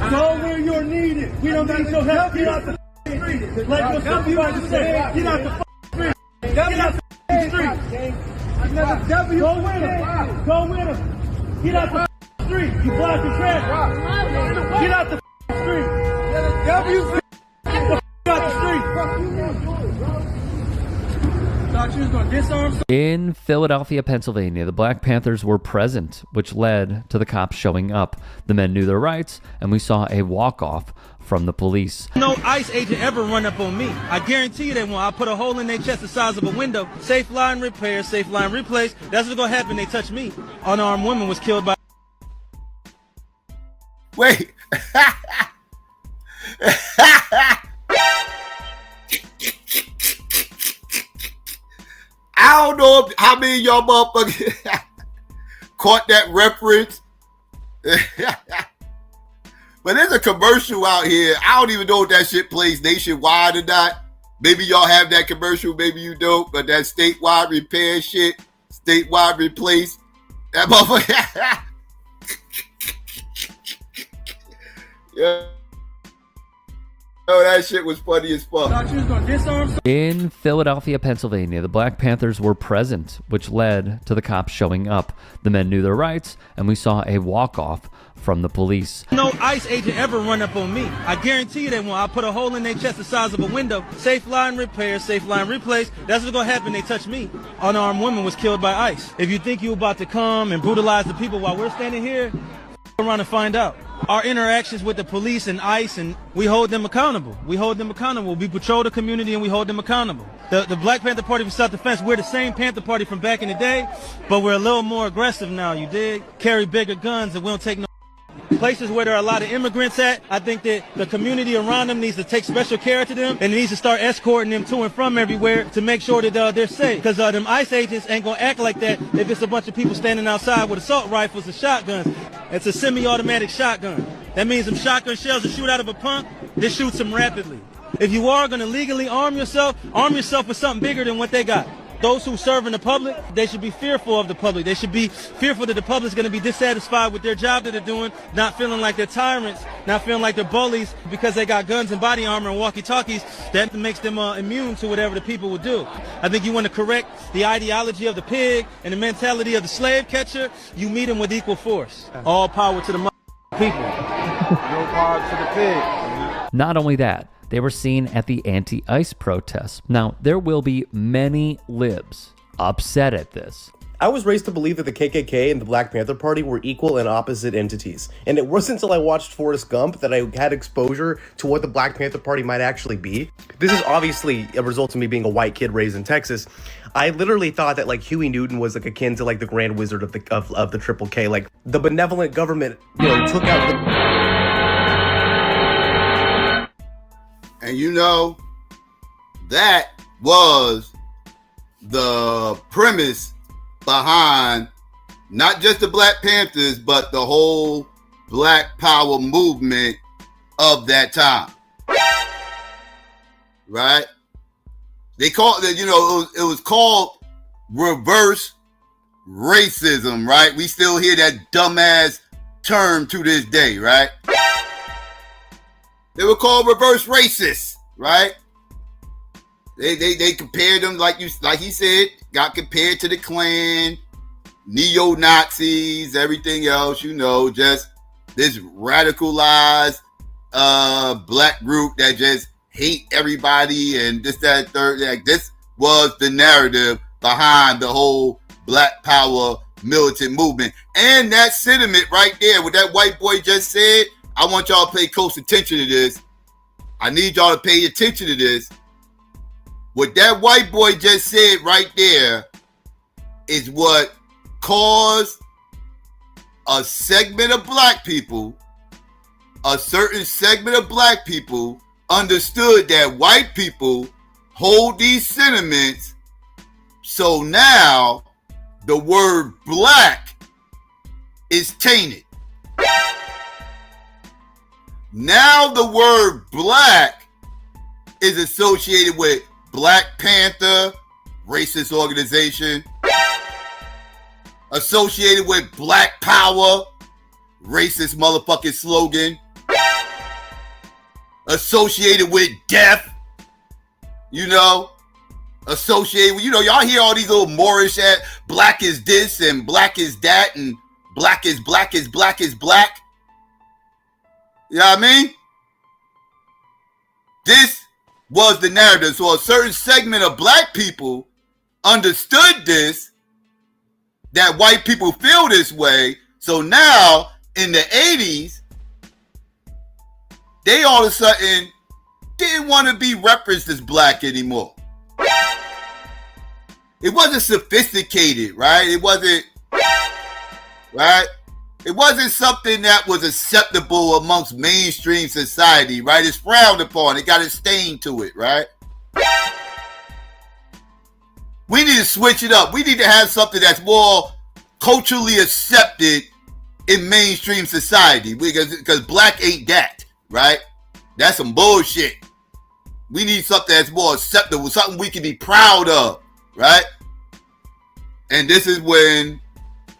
Speaker 18: Go where you're needed. We don't need your help. Get out the street. Like your supervisor said, get out the street. Get out the street. Another W. Go with him. Go with him. Get out the street. You blocking traffic. Get out the street. W. Get the out the street. Thought you was gonna disarm.
Speaker 19: In Philadelphia, Pennsylvania, the Black Panthers were present, which led to the cops showing up. The men knew their rights, and we saw a walk-off from the police.
Speaker 18: No ICE agent ever run up on me. I guarantee you they won't. I put a hole in their chest the size of a window. Safe line repair, safe line replace. That's what's gonna happen. They touch me. Unarmed woman was killed by.
Speaker 14: Wait. I don't know how many of y'all motherfuckers caught that reference. But there's a commercial out here. I don't even know if that shit plays nationwide or not. Maybe y'all have that commercial, maybe you don't. But that statewide repair shit, statewide replace, that motherfucker. Yeah. Oh, that shit was funny as fuck.
Speaker 18: Thought you was gonna disarm.
Speaker 19: In Philadelphia, Pennsylvania, the Black Panthers were present, which led to the cops showing up. The men knew their rights, and we saw a walk-off from the police.
Speaker 18: No ICE agent ever run up on me. I guarantee you they won't. I put a hole in their chest the size of a window. Safe line repair, safe line replace. That's what's gonna happen. They touch me. Unarmed woman was killed by ICE. If you think you about to come and brutalize the people while we're standing here, around and find out. Our interactions with the police and ICE, and we hold them accountable. We hold them accountable. We patrol the community and we hold them accountable. The Black Panther Party for Self-Defense, we're the same Panther Party from back in the day, but we're a little more aggressive now, you dig? Carry bigger guns and we don't take no places where there are a lot of immigrants at. I think that the community around them needs to take special care to them and needs to start escorting them to and from everywhere to make sure that they're safe. Because them ICE agents ain't gonna act like that if it's a bunch of people standing outside with assault rifles and shotguns. It's a semi-automatic shotgun. That means them shotgun shells that shoot out of a pump, they shoot them rapidly. If you are gonna legally arm yourself with something bigger than what they got. Those who serve in the public, they should be fearful of the public. They should be fearful that the public's going to be dissatisfied with their job that they're doing, not feeling like they're tyrants, not feeling like they're bullies because they got guns and body armor and walkie-talkies. That makes them immune to whatever the people will do. I think you want to correct the ideology of the pig and the mentality of the slave catcher. You meet them with equal force. All power to the people.
Speaker 20: No power to the pig.
Speaker 19: Not only that, they were seen at the anti-ICE protests. Now, there will be many libs upset at this.
Speaker 21: I was raised to believe that the KKK and the Black Panther Party were equal and opposite entities. And it wasn't until I watched Forrest Gump that I had exposure to what the Black Panther Party might actually be. This is obviously a result of me being a white kid raised in Texas. I literally thought that like Huey Newton was like akin to like the Grand Wizard of the Triple K. Like the benevolent government, took out the...
Speaker 14: And that was the premise behind not just the Black Panthers, but the whole Black Power movement of that time. Right? They called it, it was called reverse racism, right? We still hear that dumbass term to this day, right? They were called reverse racists, right? They compared them like he said, got compared to the Klan, neo-Nazis, everything else, just this radicalized black group that just hate everybody and this, that, third. Like, this was the narrative behind the whole Black Power militant movement. And that sentiment right there, what that white boy just said, I want y'all to pay close attention to this. I need y'all to pay attention to this. What that white boy just said right there is what caused a segment of black people, a certain segment of black people understood that white people hold these sentiments. So now the word black is tainted. Now the word black is associated with Black Panther, racist organization. Associated with Black Power, racist motherfucking slogan. Associated with death, associated with, y'all hear all these little Moorish at black is this and black is that and black is black is black is black. You know what I mean? This was the narrative. So a certain segment of black people understood this, that white people feel this way. So now in the 80s, they all of a sudden didn't want to be referenced as black anymore. It wasn't sophisticated, right? It wasn't, right? It wasn't something that was acceptable amongst mainstream society, right? It's frowned upon. It got a stain to it, right? We need to switch it up. We need to have something that's more culturally accepted in mainstream society, because black ain't that, right? That's some bullshit. We need something that's more acceptable, something we can be proud of, right? And this is when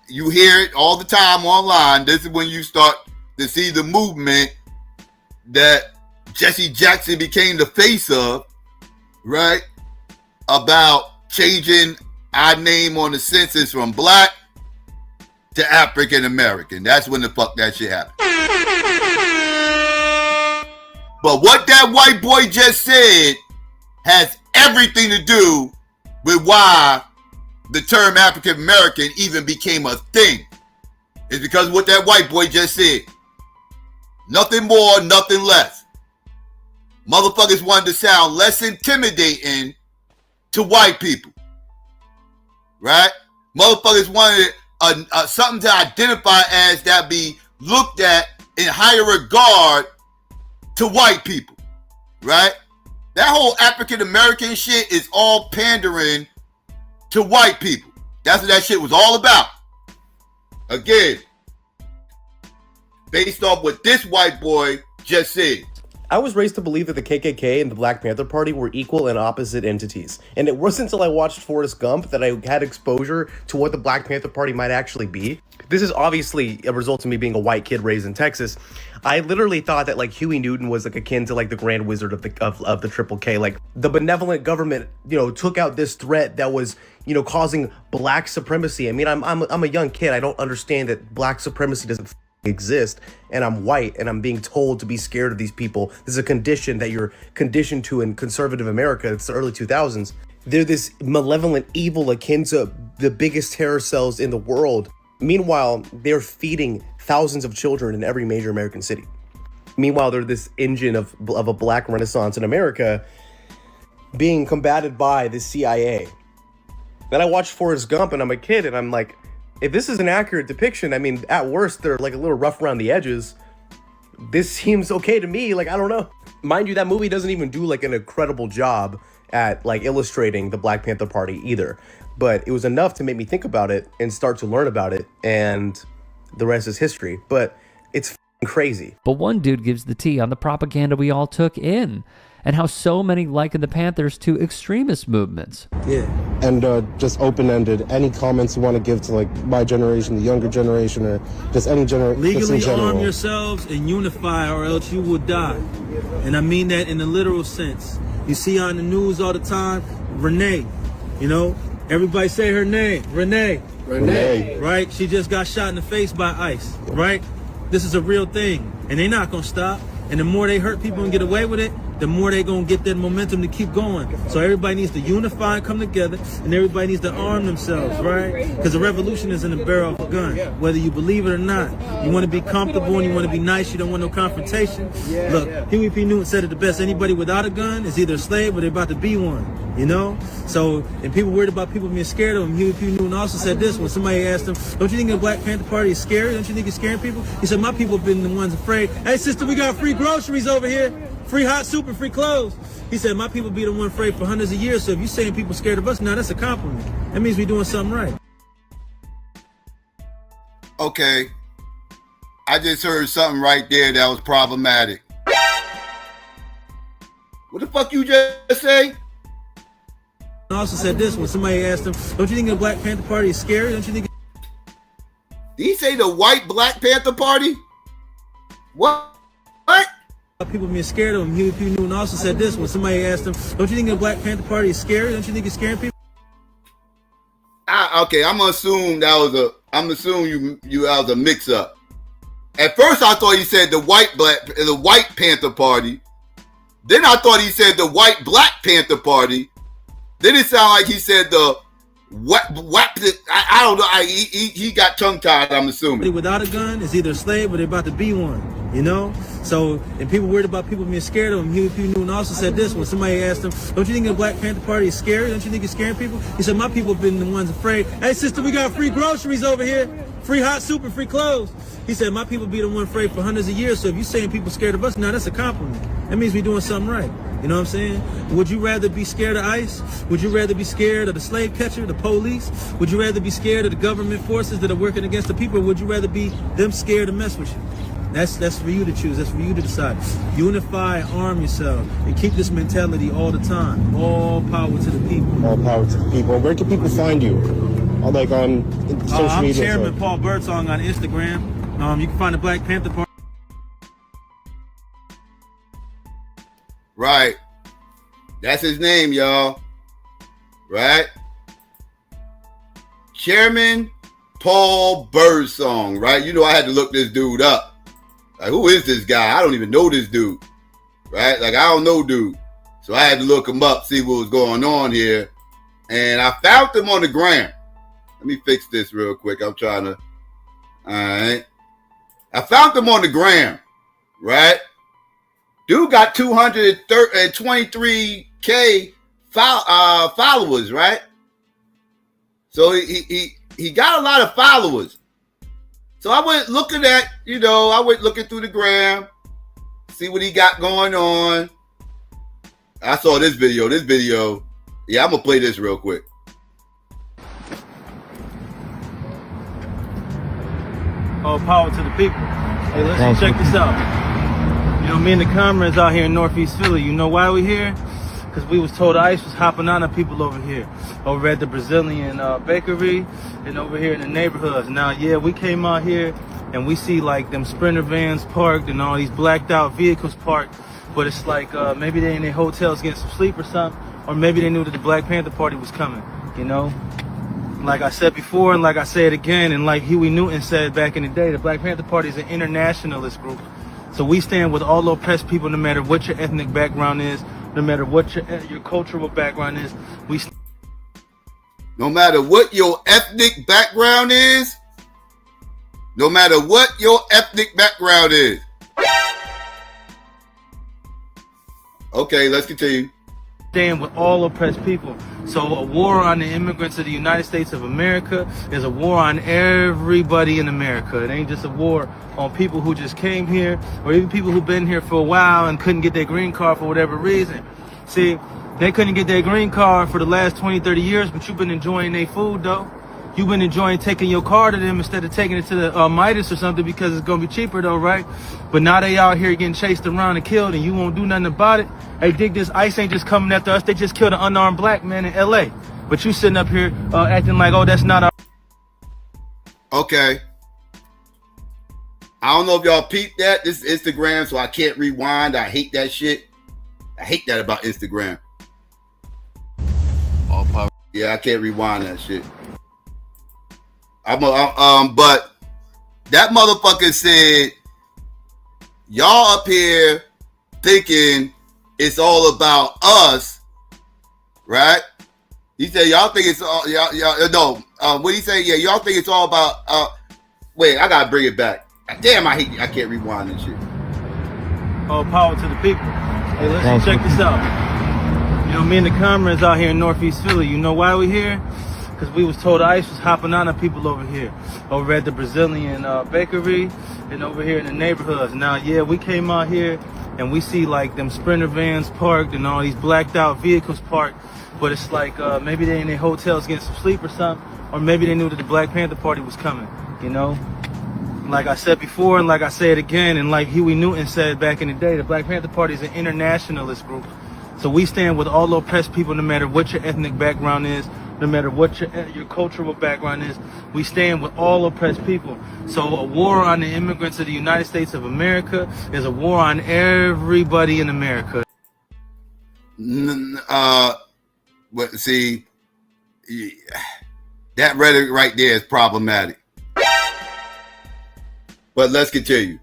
Speaker 14: you hear it all the time online. This is when you start to see the movement that Jesse Jackson became the face of, right? About changing our name on the census from black to African American. That's when the fuck that shit happened. But what that white boy just said has everything to do with why the term African American even became a thing. It's because of what that white boy just said. Nothing more, nothing less. Motherfuckers wanted to sound less intimidating to white people. Right? Motherfuckers wanted something to identify as that be looked at in higher regard to white people. Right? That whole African American shit is all pandering to white people. That's what that shit was all about. Again, based off what this white boy just said.
Speaker 21: I was raised to believe that the KKK and the Black Panther Party were equal and opposite entities. And it wasn't until I watched Forrest Gump that I had exposure to what the Black Panther Party might actually be. This is obviously a result of me being a white kid raised in Texas. I literally thought that like Huey Newton was like akin to like the Grand Wizard of the Triple K. Like the benevolent government, took out this threat that was, causing black supremacy. I mean, I'm a young kid. I don't understand that black supremacy doesn't exist, and I'm white and I'm being told to be scared of these people. This is a condition that you're conditioned to in conservative America. It's the early 2000s. They're this malevolent evil akin to the biggest terror cells in the world. Meanwhile, they're feeding thousands of children in every major American city. Meanwhile, they're this engine of a black renaissance in America being combated by the CIA. Then I watched Forrest Gump and I'm a kid and I'm like, if this is an accurate depiction, I mean, at worst, they're like a little rough around the edges. This seems okay to me. Like, I don't know. Mind you, that movie doesn't even do like an incredible job at like illustrating the Black Panther Party either. But it was enough to make me think about it and start to learn about it. And the rest is history. But it's f***ing crazy.
Speaker 19: But one dude gives the tea on the propaganda we all took in, and how so many liken the Panthers to extremist movements.
Speaker 2: Yeah. And just open-ended, any comments you want to give to like my generation, the younger generation, or just any generation.
Speaker 18: Legally arm yourselves and unify, or else you will die. And I mean that in the literal sense. You see on the news all the time, Renee, everybody say her name, Renee. Right? She just got shot in the face by ICE, right? This is a real thing, and they're not gonna stop. And the more they hurt people and get away with it, the more they're going to get that momentum to keep going. So everybody needs to unify and come together, and everybody needs to arm themselves, right? Because the revolution is in the barrel of a gun, whether you believe it or not. You want to be comfortable and you want to be nice. You don't want no confrontation. Look, Huey P. Newton said it the best. Anybody without a gun is either a slave or they're about to be one, So, and people worried about people being scared of them. Huey P. Newton also said this when somebody asked him, don't you think the Black Panther Party is scary? Don't you think it's scaring people? He said, my people have been the ones afraid. Hey, sister, we got free groceries over here. Free hot soup and free clothes. He said, my people be the one afraid for hundreds of years. So if you're saying people scared of us, now that's a compliment. That means we're doing something right.
Speaker 14: Okay. I just heard something right there that was problematic. What the fuck you just say?
Speaker 18: I also said this when somebody asked him, don't you think the Black Panther Party is scary? Don't you think?
Speaker 14: Did he say the white Black Panther Party? What? What?
Speaker 18: People being scared of him. Huey P. Newton also said this when somebody asked him, don't you think the Black Panther Party is scary? Don't you think it's scaring people?
Speaker 14: Okay, I'm gonna assume that was a mix up. At first I thought he said the white Panther Party. Then I thought he said the white Black Panther Party. Then it sounded like he said the I don't know. He got tongue tied, I'm assuming.
Speaker 18: Without a gun is either a slave or they're about to be one, you know? So, and people worried about people being scared of him. Huey P. Newton also said this when somebody asked him, don't you think the Black Panther Party is scary? Don't you think it's scaring people? He said, my people have been the ones afraid. Hey, sister, we got free groceries over here. Free hot soup and free clothes. He said, my people be the one afraid for hundreds of years. So if you're saying people scared of us, now that's a compliment. That means we're doing something right. You know what I'm saying? Would you rather be scared of ICE? Would you rather be scared of the slave catcher, the police? Would you rather be scared of the government forces that are working against the people? Or would you rather be them scared to mess with you? That's for you to choose. That's for you to decide. Unify, arm yourself, and keep this mentality all the time. All power to the people.
Speaker 2: All power to the people. Where can people find you? Like on social
Speaker 18: I'm
Speaker 2: media?
Speaker 18: Chairman Paul Birdsong on Instagram. You can find the Black Panther Party.
Speaker 14: Right. That's his name, y'all. Right? Chairman Paul Birdsong, right? You know I had to look this dude up. Like, who is this guy? I don't even know this dude. Right? Like, I don't know dude. So I had to look him up, see what was going on here. And I found him on the gram. Let me fix this real quick. I'm trying to. All right. I found him on the gram. Right? Dude got 223K followers, right? So he got a lot of followers. So I went looking at, I went looking through the gram, see what he got going on. I saw this video. Yeah, I'm going to play this real quick.
Speaker 18: All power to the people. Hey, listen, check this out. Me and the comrades out here in Northeast Philly, you know why we here? Because we was told ICE was hopping on the people over here. Over at the Brazilian bakery and over here in the neighborhoods. Now, yeah, we came out here and we see like them Sprinter vans parked and all these blacked out vehicles parked. But it's like maybe they in their hotels getting some sleep or something. Or maybe they knew that the Black Panther Party was coming, Like I said before and like I say it again and like Huey Newton said back in the day, the Black Panther Party is an internationalist group. So we stand with all oppressed people, no matter what your ethnic background is, no matter what your cultural background is.
Speaker 14: No matter what your ethnic background is. No matter what your ethnic background is. Okay, let's continue.
Speaker 18: Stand with all oppressed people. So a war on the immigrants of the United States of America is a war on everybody in America. It ain't just a war on people who just came here or even people who've been here for a while and couldn't get their green card for whatever reason. See, they couldn't get their green card for the last 20, 30 years, but you've been enjoying their food though. You've been enjoying taking your car to them instead of taking it to the Midas or something because it's going to be cheaper though, right? But now they out here getting chased around and killed and you won't do nothing about it. Hey, dig this, ICE ain't just coming after us. They just killed an unarmed black man in LA. But you sitting up here acting like, oh, that's not our...
Speaker 14: Okay. I don't know if y'all peeped that. This is Instagram, so I can't rewind. I hate that shit. I hate that about Instagram. Yeah, I can't rewind that shit. But that motherfucker said, y'all up here thinking it's all about us, right? He said, y'all think it's all, what he say? Yeah, y'all think it's all about, wait, I gotta bring it back. Damn, I can't rewind this shit.
Speaker 18: All power to the people. Hey, listen, check this out. Me and the comrades out here in Northeast Philly, you know why we here? Because we was told ICE was hopping on the people over here. Over at the Brazilian bakery and over here in the neighborhoods. Now, yeah, we came out here and we see like them Sprinter vans parked and all these blacked out vehicles parked. But it's like maybe they in their hotels getting some sleep or something. Or maybe they knew that the Black Panther Party was coming, Like I said before and like I say it again and like Huey Newton said back in the day, the Black Panther Party is an internationalist group. So we stand with all oppressed people no matter what your ethnic background is, no matter what your cultural background is. We stand with all oppressed people. So a war on the immigrants of the United States of America is a war on everybody in America.
Speaker 14: But see, that rhetoric right there is problematic. But let's continue.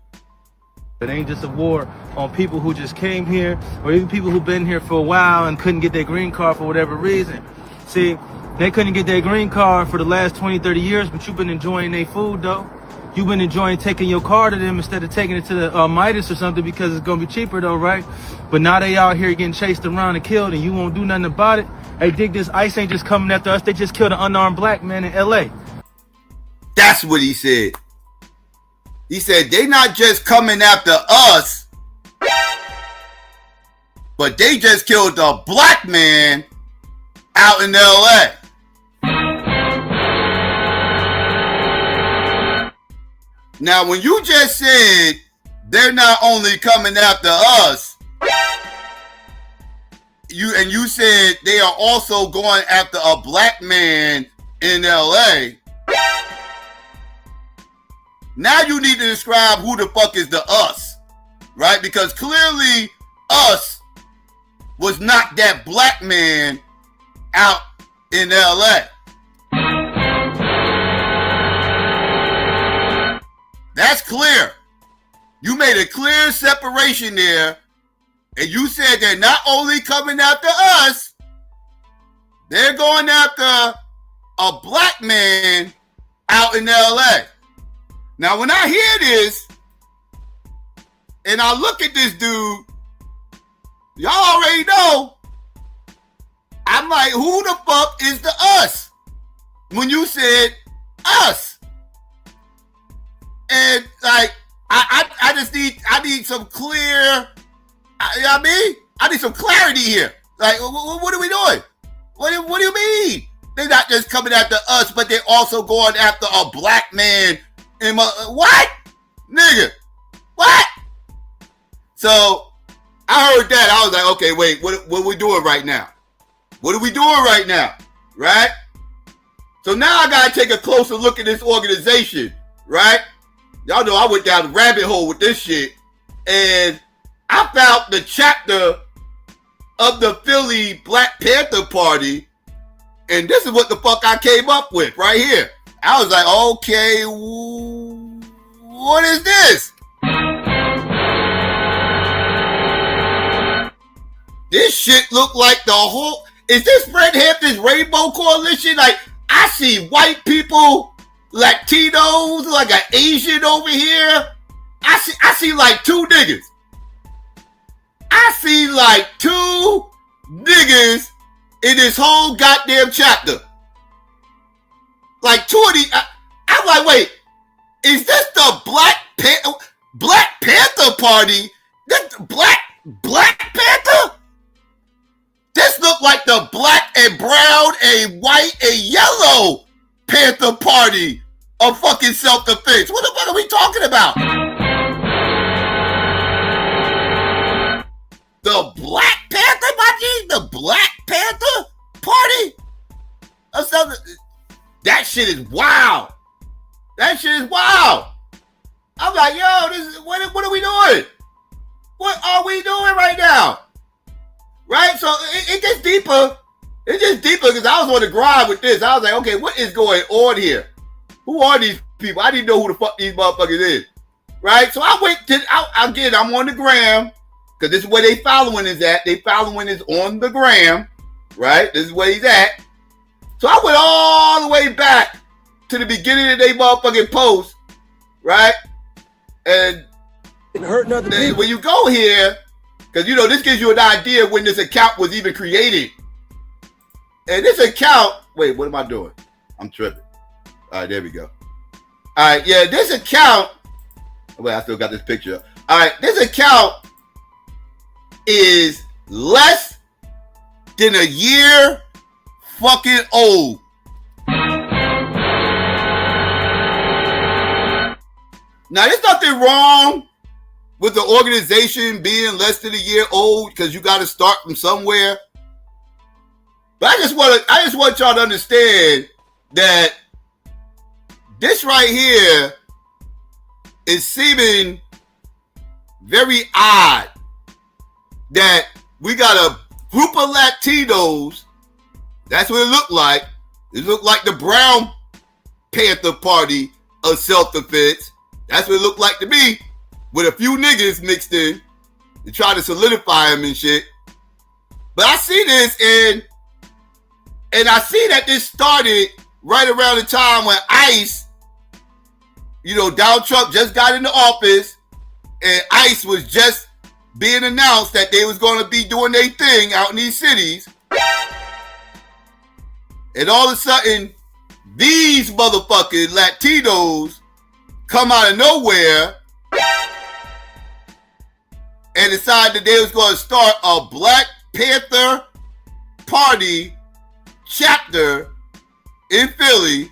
Speaker 18: It ain't just a war on people who just came here or even people who've been here for a while and couldn't get their green card for whatever reason. See, They couldn't get their green card for the last 20, 30 years, but you've been enjoying their food, though. You've been enjoying taking your car to them instead of taking it to the Midas or something because it's going to be cheaper, though, right? But now they out here getting chased around and killed, and you won't do nothing about it. Hey, dig this. ICE ain't just coming after us. They just killed an unarmed black man in L.A.
Speaker 14: That's what he said. He said they not just coming after us, but they just killed a black man out in L.A. Now, when you just said they're not only coming after us, you said they are also going after a black man in LA. Now you need to describe who the fuck is the us, right? Because clearly us was not that black man out in LA. That's clear. You made a clear separation there, and you said they're not only coming after us, they're going after a black man out in LA. Now, when I hear this, and I look at this dude, y'all already know, I'm like, who the fuck is the us? When you said us. And like, I need some clear, I need some clarity here. Like, what are we doing? What do you mean? They're not just coming after us, but they're also going after a black man. What? Nigga, what? So, I heard that. I was like, okay, wait, what are we doing right now? What are we doing right now? Right? So now I gotta take a closer look at this organization, right? Y'all know I went down the rabbit hole with this shit, and I found the chapter of the Philly Black Panther Party, and this is what the fuck I came up with right here. I was like, okay, what is this? This shit look like the whole, is this Fred Hampton's Rainbow Coalition? Like, I see white people, Latinos, like an Asian over here. I see like two niggas. I see like two niggas in this whole goddamn chapter. Like two of these. I'm like, wait, is this the Black Panther Party? This Black Panther? This look like the black and brown and white and yellow Panther Party of fucking self-defense. What the fuck are we talking about? The Black Panther Party? The Black Panther Party? That shit is wild. That shit is wild. I'm like, yo, what are we doing? What are we doing right now? Right? So it gets deeper. It gets deeper because I was on the grind with this. I was like, okay, what is going on here? Who are these people? I didn't know who the fuck these motherfuckers is. Right? So I went to, again, I'm on the gram because this is where they following is at. They following is on the gram. Right? This is where he's at. So I went all the way back to the beginning of their motherfucking post. Right? And when you go here, because, you know, this gives you an idea when this account was even created. And this account, wait, what am I doing? I'm tripping. All right, there we go. All right, yeah, this account, wait, I still got this picture up. All right, this account is less than a year fucking old. Now, there's nothing wrong with the organization being less than a year old because you got to start from somewhere. But I just want y'all to understand that this right here is seeming very odd that we got a group of Latinos. That's what it looked like. It looked like the Brown Panther Party of self-defense. That's what it looked like to me, with a few niggas mixed in to try to solidify them and shit. But I see this and And I see that this started right around the time when ICE, Donald Trump just got into office, and ICE was just being announced that they was going to be doing their thing out in these cities. And all of a sudden, these motherfucking Latinos come out of nowhere and decide that they was going to start a Black Panther Party chapter in Philly.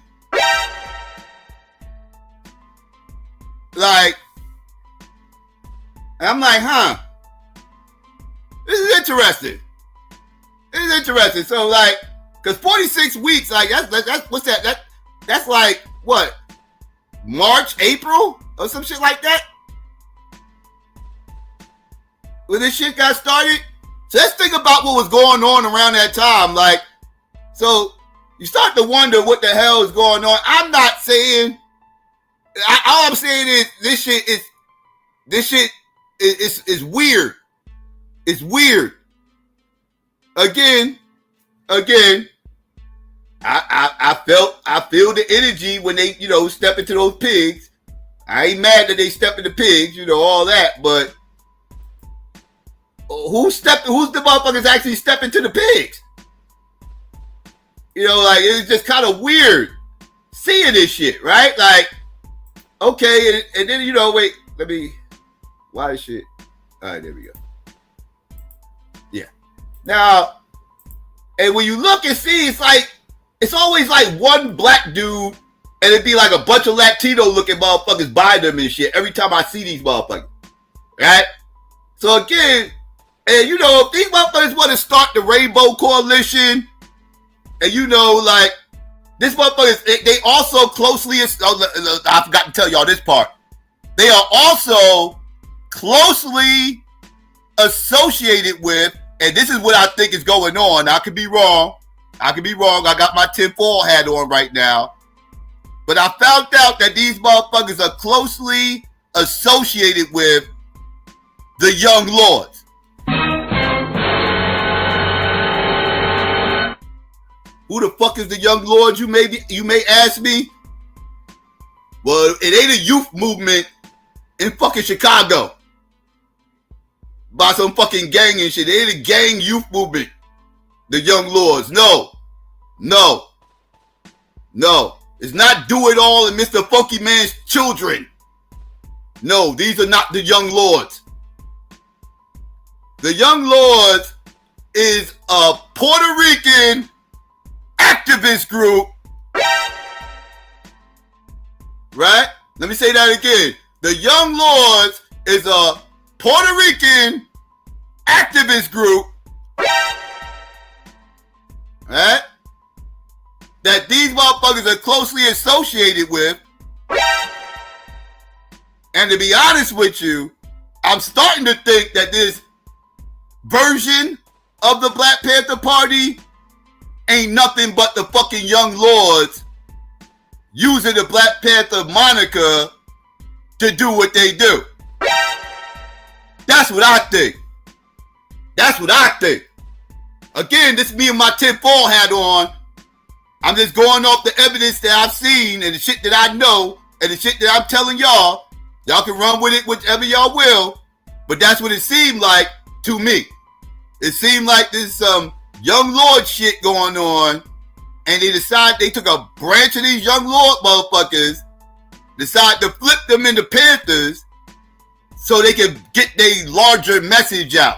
Speaker 14: Like, I'm like, this is interesting. This is interesting. So, like, because 46 weeks, like, that's what's that? That's like, what? March, April? Or some shit like that? When this shit got started? So let's think about what was going on around that time. Like, so you start to wonder what the hell is going on. I'm not saying, all I'm saying is this shit is weird. It's weird. Again, I feel the energy when they, step into those pigs. I ain't mad that they step into pigs, all that, but who's the motherfuckers actually stepping to the pigs? Like, it's just kind of weird seeing this shit, right? Like, okay, and then, wait, why this shit? All right, there we go. Yeah. Now, and when you look and see, it's always like one black dude, and it'd be like a bunch of Latino looking motherfuckers by them and shit every time I see these motherfuckers. Right? So again, and if these motherfuckers want to start the Rainbow Coalition, and like, this motherfuckers, they also closely, I forgot to tell y'all this part. They are also closely associated with, and this is what I think is going on. I could be wrong. I got my tinfoil hat on right now. But I found out that these motherfuckers are closely associated with the Young Lords. Who the fuck is the Young Lords, you may ask me? Well, it ain't a youth movement in fucking Chicago by some fucking gang and shit. It ain't a gang youth movement. The Young Lords. No. It's not Do It All and Mr. Funky Man's children. No, these are not the Young Lords. The Young Lords is a Puerto Rican activist group. Right? Let me say that again. The Young Lords is a Puerto Rican activist group. Right? That these motherfuckers are closely associated with. And to be honest with you, I'm starting to think that this version of the Black Panther Party ain't nothing but the fucking Young Lords using the Black Panther moniker to do what they do. That's what I think. Again, this is me with my tinfoil hat on. I'm just going off the evidence that I've seen and the shit that I know and the shit that I'm telling y'all. Y'all can run with it whichever y'all will, but that's what it seemed like to me. It seemed like there's some Young Lord shit going on, and they took a branch of these Young Lord motherfuckers, decided to flip them into Panthers so they can get their larger message out.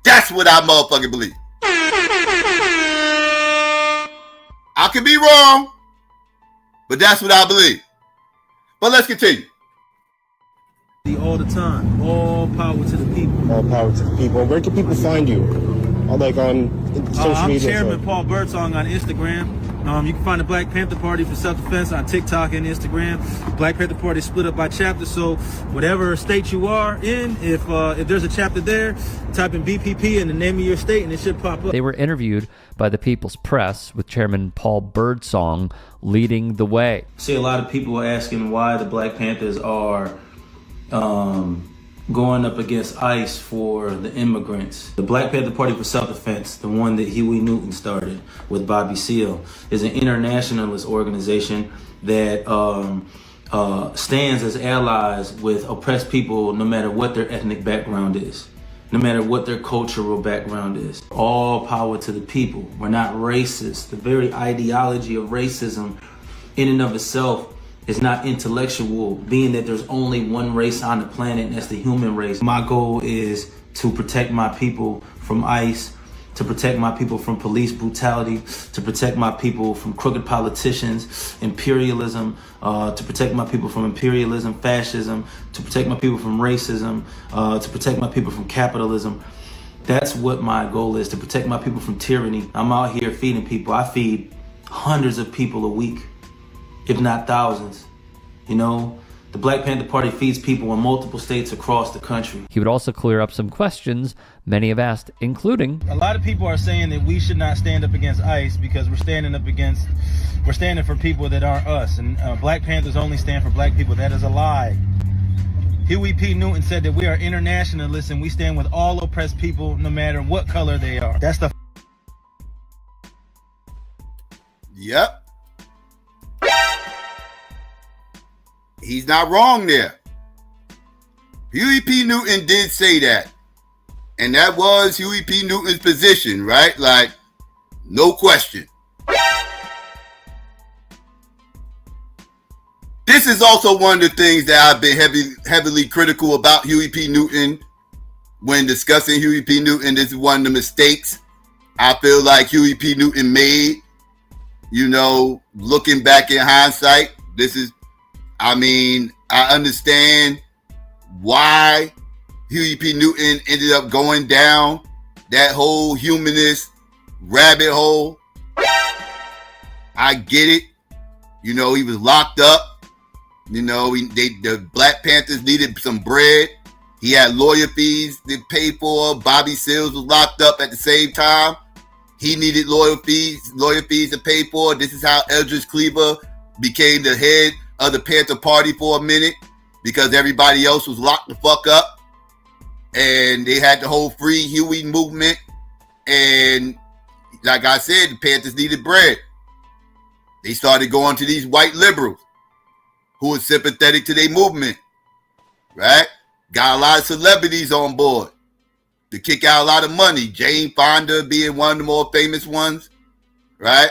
Speaker 14: That's what I motherfucking believe. I could be wrong, but that's what I believe. But let's continue.
Speaker 1: All the time. All power to the people.
Speaker 2: All power to the people. Where can people find you? Like on social media?
Speaker 1: I'm Chairman Paul Birdsong on Instagram. You can find the Black Panther Party for self-defense on TikTok and Instagram. Black Panther Party is split up by chapter, so whatever state you are in, if there's a chapter there, type in BPP in the name of your state and it should pop up.
Speaker 19: They were interviewed by the People's Press with Chairman Paul Birdsong leading the way.
Speaker 22: See, a lot of people are asking why the Black Panthers are
Speaker 1: going up against ICE for the immigrants. The Black Panther Party for Self-Defense, the one that Huey Newton started with Bobby Seale, is an internationalist organization that stands as allies with oppressed people no matter what their ethnic background is, no matter what their cultural background is. All power to the people. We're not racist. The very ideology of racism in and of itself is not intellectual, being that there's only one race on the planet, and that's the human race. My goal is to protect my people from ICE, to protect my people from police brutality, to protect my people from crooked politicians, imperialism, to protect my people from imperialism, fascism, to protect my people from racism, to protect my people from capitalism. That's what my goal is, to protect my people from tyranny. I'm out here feeding people. I feed hundreds of people a week, if not thousands. You know, the Black Panther Party feeds people in multiple states across the country.
Speaker 19: He would also clear up some questions many have asked, including...
Speaker 1: A lot of people are saying that we should not stand up against ICE because we're standing for people that aren't us. And Black Panthers only stand for black people. That is a lie. Huey P. Newton said that we are internationalists and we stand with all oppressed people no matter what color they are. That's the...
Speaker 14: Yep. He's not wrong there. Huey P. Newton did say that. And that was Huey P. Newton's position, right? Like, no question. This is also one of the things that I've been heavily critical about Huey P. Newton. When discussing Huey P. Newton, this is one of the mistakes I feel like Huey P. Newton made. You know, looking back in hindsight, I understand why Huey P. Newton ended up going down that whole humanist rabbit hole. I get it. You know, he was locked up. You know, the Black Panthers needed some bread. He had lawyer fees to pay for. Bobby Seale was locked up at the same time. He needed lawyer fees to pay for. This is how Eldridge Cleaver became the head of the Panther Party for a minute, because everybody else was locked the fuck up. And they had the whole Free Huey movement. And like I said, the Panthers needed bread. They started going to these white liberals who were sympathetic to their movement, right? Got a lot of celebrities on board to kick out a lot of money. Jane Fonda being one of the more famous ones, right?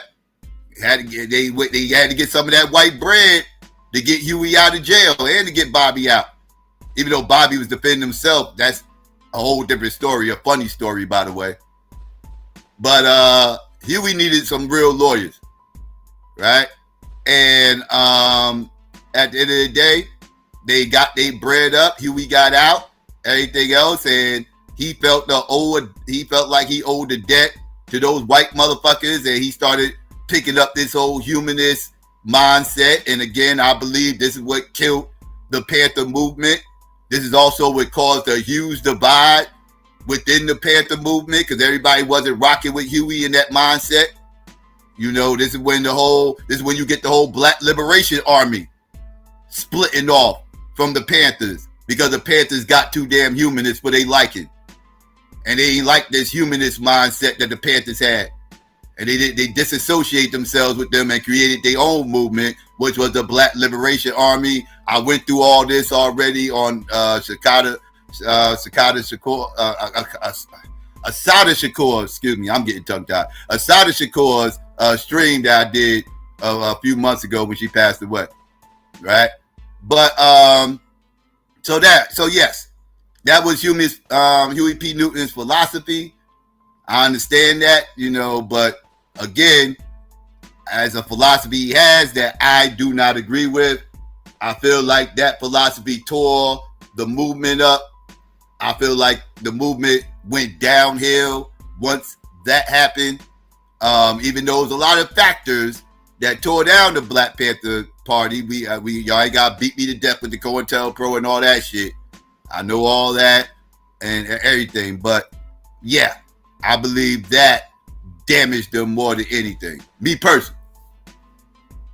Speaker 14: They had to get some of that white bread to get Huey out of jail and to get Bobby out. Even though Bobby was defending himself, that's a whole different story, a funny story, by the way. But Huey needed some real lawyers, right? And at the end of the day, they got their bread up. Huey got out, everything else, and he felt like he owed a debt to those white motherfuckers, and he started picking up this whole humanist mindset. And again, I believe this is what killed the Panther movement. This is also what caused a huge divide within the Panther movement, because everybody wasn't rocking with Huey in that mindset. You know, this is when you get the whole Black Liberation Army splitting off from the Panthers, because the Panthers got too damn humanist for they liking. And they ain't like this humanist mindset that the Panthers had. And they disassociate themselves with them and created their own movement, which was the Black Liberation Army. I went through all this already on Assata Shakur, excuse me, I'm getting tongue-tied. Assata Shakur's stream that I did a few months ago when she passed away, right? But so yes, that was Huey P. Newton's philosophy. I understand that, you know, but again, as a philosophy he has that I do not agree with, I feel like that philosophy tore the movement up. I feel like the movement went downhill once that happened. Even though there's a lot of factors that tore down the Black Panther Party. Y'all ain't got beat me to death with the COINTELPRO and all that shit. I know all that and everything, but yeah, I believe that damaged them more than anything. Me personally.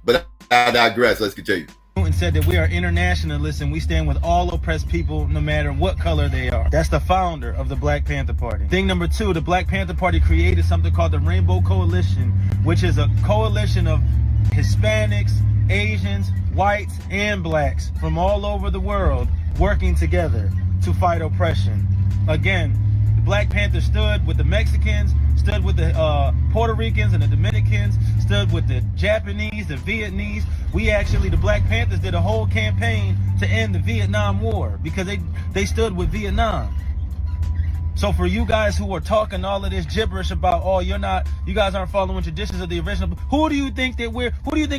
Speaker 14: But I digress. Let's continue.
Speaker 1: Newton said that we are internationalists and we stand with all oppressed people no matter what color they are. That's the founder of the Black Panther Party. Thing number two, the Black Panther Party created something called the Rainbow Coalition, which is a coalition of Hispanics, Asians, whites, and blacks from all over the world working together to fight oppression. Again, the Black Panthers stood with the Mexicans, stood with the Puerto Ricans and the Dominicans, stood with the Japanese, the Vietnamese. The Black Panthers did a whole campaign to end the Vietnam War because they stood with Vietnam. So for you guys who are talking all of this gibberish about, oh, you guys aren't following traditions of the original, who do you think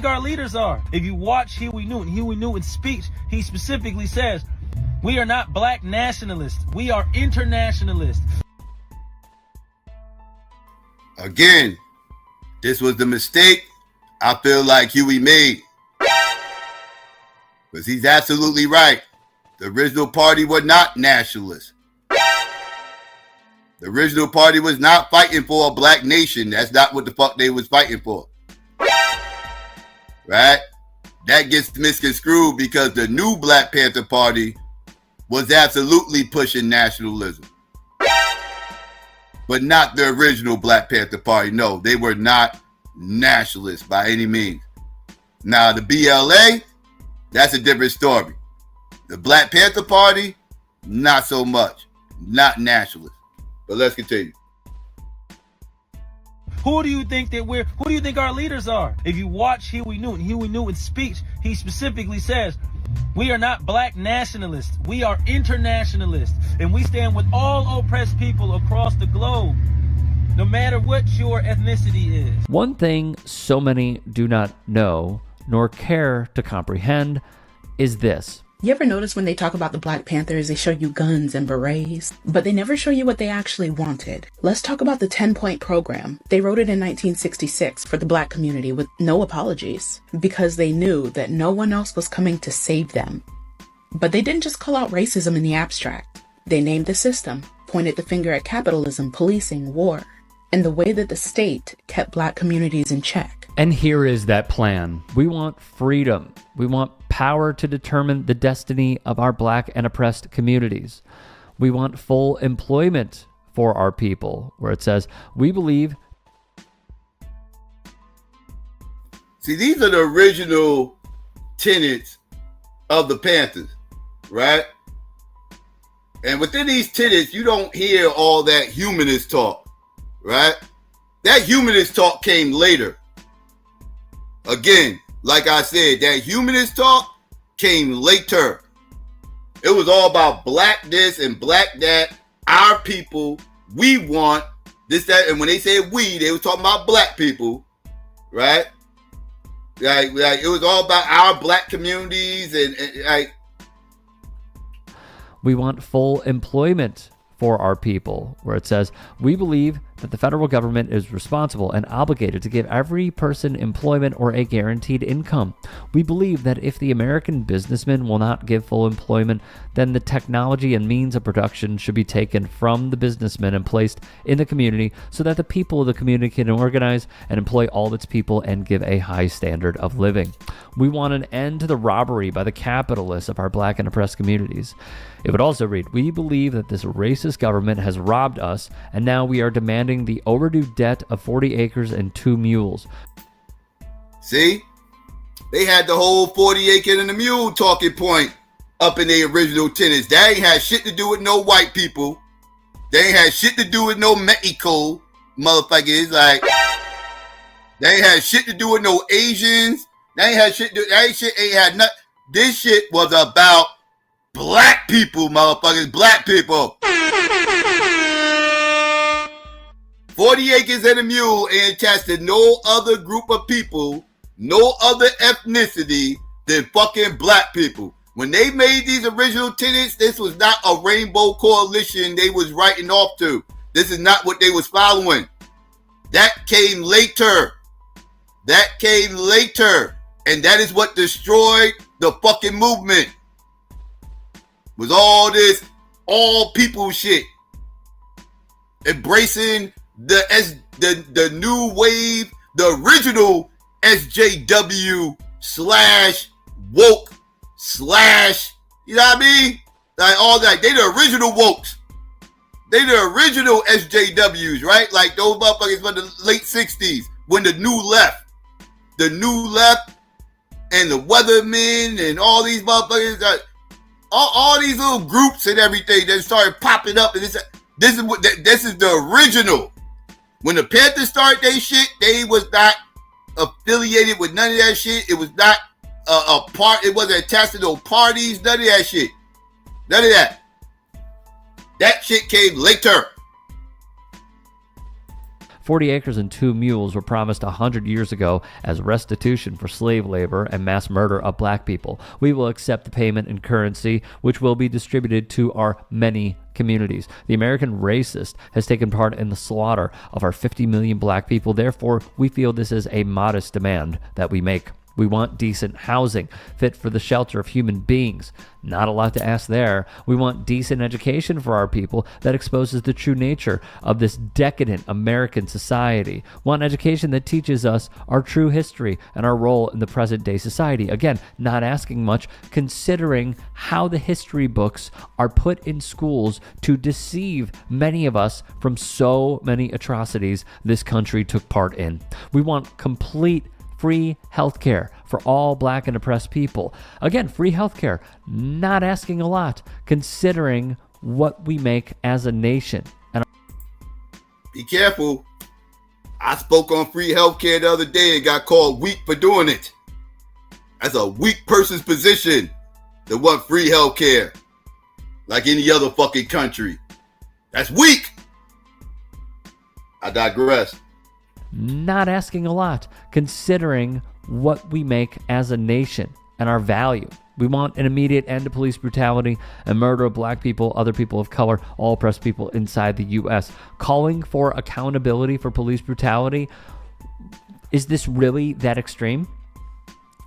Speaker 1: our leaders are? If you watch Huey Newton's speech, he specifically says, we are not black nationalists, we are internationalists.
Speaker 14: Again, this was the mistake I feel like Huey made. Because he's absolutely right. The original party was not nationalist. The original party was not fighting for a black nation. That's not what the fuck they was fighting for. Right? That gets misconstrued because the new Black Panther Party was absolutely pushing nationalism. But not the original Black Panther Party. No, they were not nationalists by any means. Now, the BLA, that's a different story. The Black Panther Party, not so much. Not nationalist. But let's continue.
Speaker 1: Who do you think our leaders are? If you watch Huey Newton's speech, he specifically says, we are not black nationalists, we are internationalists, and we stand with all oppressed people across the globe, no matter what your ethnicity is.
Speaker 19: One thing so many do not know nor care to comprehend is this.
Speaker 3: You ever notice when they talk about the Black Panthers, they show you guns and berets, but they never show you what they actually wanted. Let's talk about the 10-point program. They wrote it in 1966 for the black community with no apologies, because they knew that no one else was coming to save them. But they didn't just call out racism in the abstract. They named the system, pointed the finger at capitalism, policing, war, and the way that the state kept black communities in check.
Speaker 19: And here is that plan. We want freedom. We want power to determine the destiny of our black and oppressed communities. We want full employment for our people, where it says, we believe.
Speaker 14: See, these are the original tenets of the Panthers, right? And within these tenets, you don't hear all that humanist talk, right? That humanist talk came later. Again, like I said, that humanist talk came later. It was all about black this and black that. Our people, we want this, that. And when they said we, they were talking about black people, right? Like it was all about our black communities and like.
Speaker 19: We want full employment for our people, where it says, we believe that the federal government is responsible and obligated to give every person employment or a guaranteed income. We believe that if the American businessman will not give full employment, then the technology and means of production should be taken from the businessman and placed in the community so that the people of the community can organize and employ all of its people and give a high standard of living. We want an end to the robbery by the capitalists of our black and oppressed communities. It would also read, we believe that this racist government has robbed us, and now we are demanding the overdue debt of 40 acres and 2 mules.
Speaker 14: See? They had the whole 40 acre and a mule talking point up in their original tenets. That ain't had shit to do with no white people. They ain't had shit to do with no Mexico motherfuckers. Like, they ain't had shit to do with no Asians. They ain't had shit to do, that shit ain't had nothing. This shit was about black people, motherfuckers. Black people. 40 acres and a mule ain't attached to no other group of people, no other ethnicity than fucking black people. When they made these original tenets, this was not a rainbow coalition they was writing off to. This is not what they was following. That came later. That came later. And that is what destroyed the fucking movement. Was all this all people shit. Embracing the new wave, the original SJW / woke Slash, you know what I mean? Like all that. They the original wokes. They the original SJWs, right? Like those motherfuckers from the late 60s when the new left. The new left and the Weathermen and all these motherfuckers, all these little groups and everything that started popping up. And this is the original. When the Panthers started their shit, they was not affiliated with none of that shit. It was not a part. It wasn't attached to no parties. None of that shit. None of that. That shit came later.
Speaker 19: 40 acres and 2 mules were promised 100 years ago as restitution for slave labor and mass murder of black people. We will accept the payment in currency, which will be distributed to our many communities. The American racist has taken part in the slaughter of our 50 million black people. Therefore, we feel this is a modest demand that we make. We want decent housing, fit for the shelter of human beings. Not a lot to ask there. We want decent education for our people that exposes the true nature of this decadent American society. Want education that teaches us our true history and our role in the present day society. Again, not asking much, considering how the history books are put in schools to deceive many of us from so many atrocities this country took part in. We want complete free healthcare for all black and oppressed people. Again, free healthcare, not asking a lot, considering what we make as a nation. And
Speaker 14: be careful. I spoke on free healthcare the other day and got called weak for doing it. That's a weak person's position to want free healthcare like any other fucking country. That's weak. I digress.
Speaker 19: Not asking a lot, considering what we make as a nation and our value. We want an immediate end to police brutality and murder of black people, other people of color, all oppressed people inside the U.S. Calling for accountability for police brutality, is this really that extreme?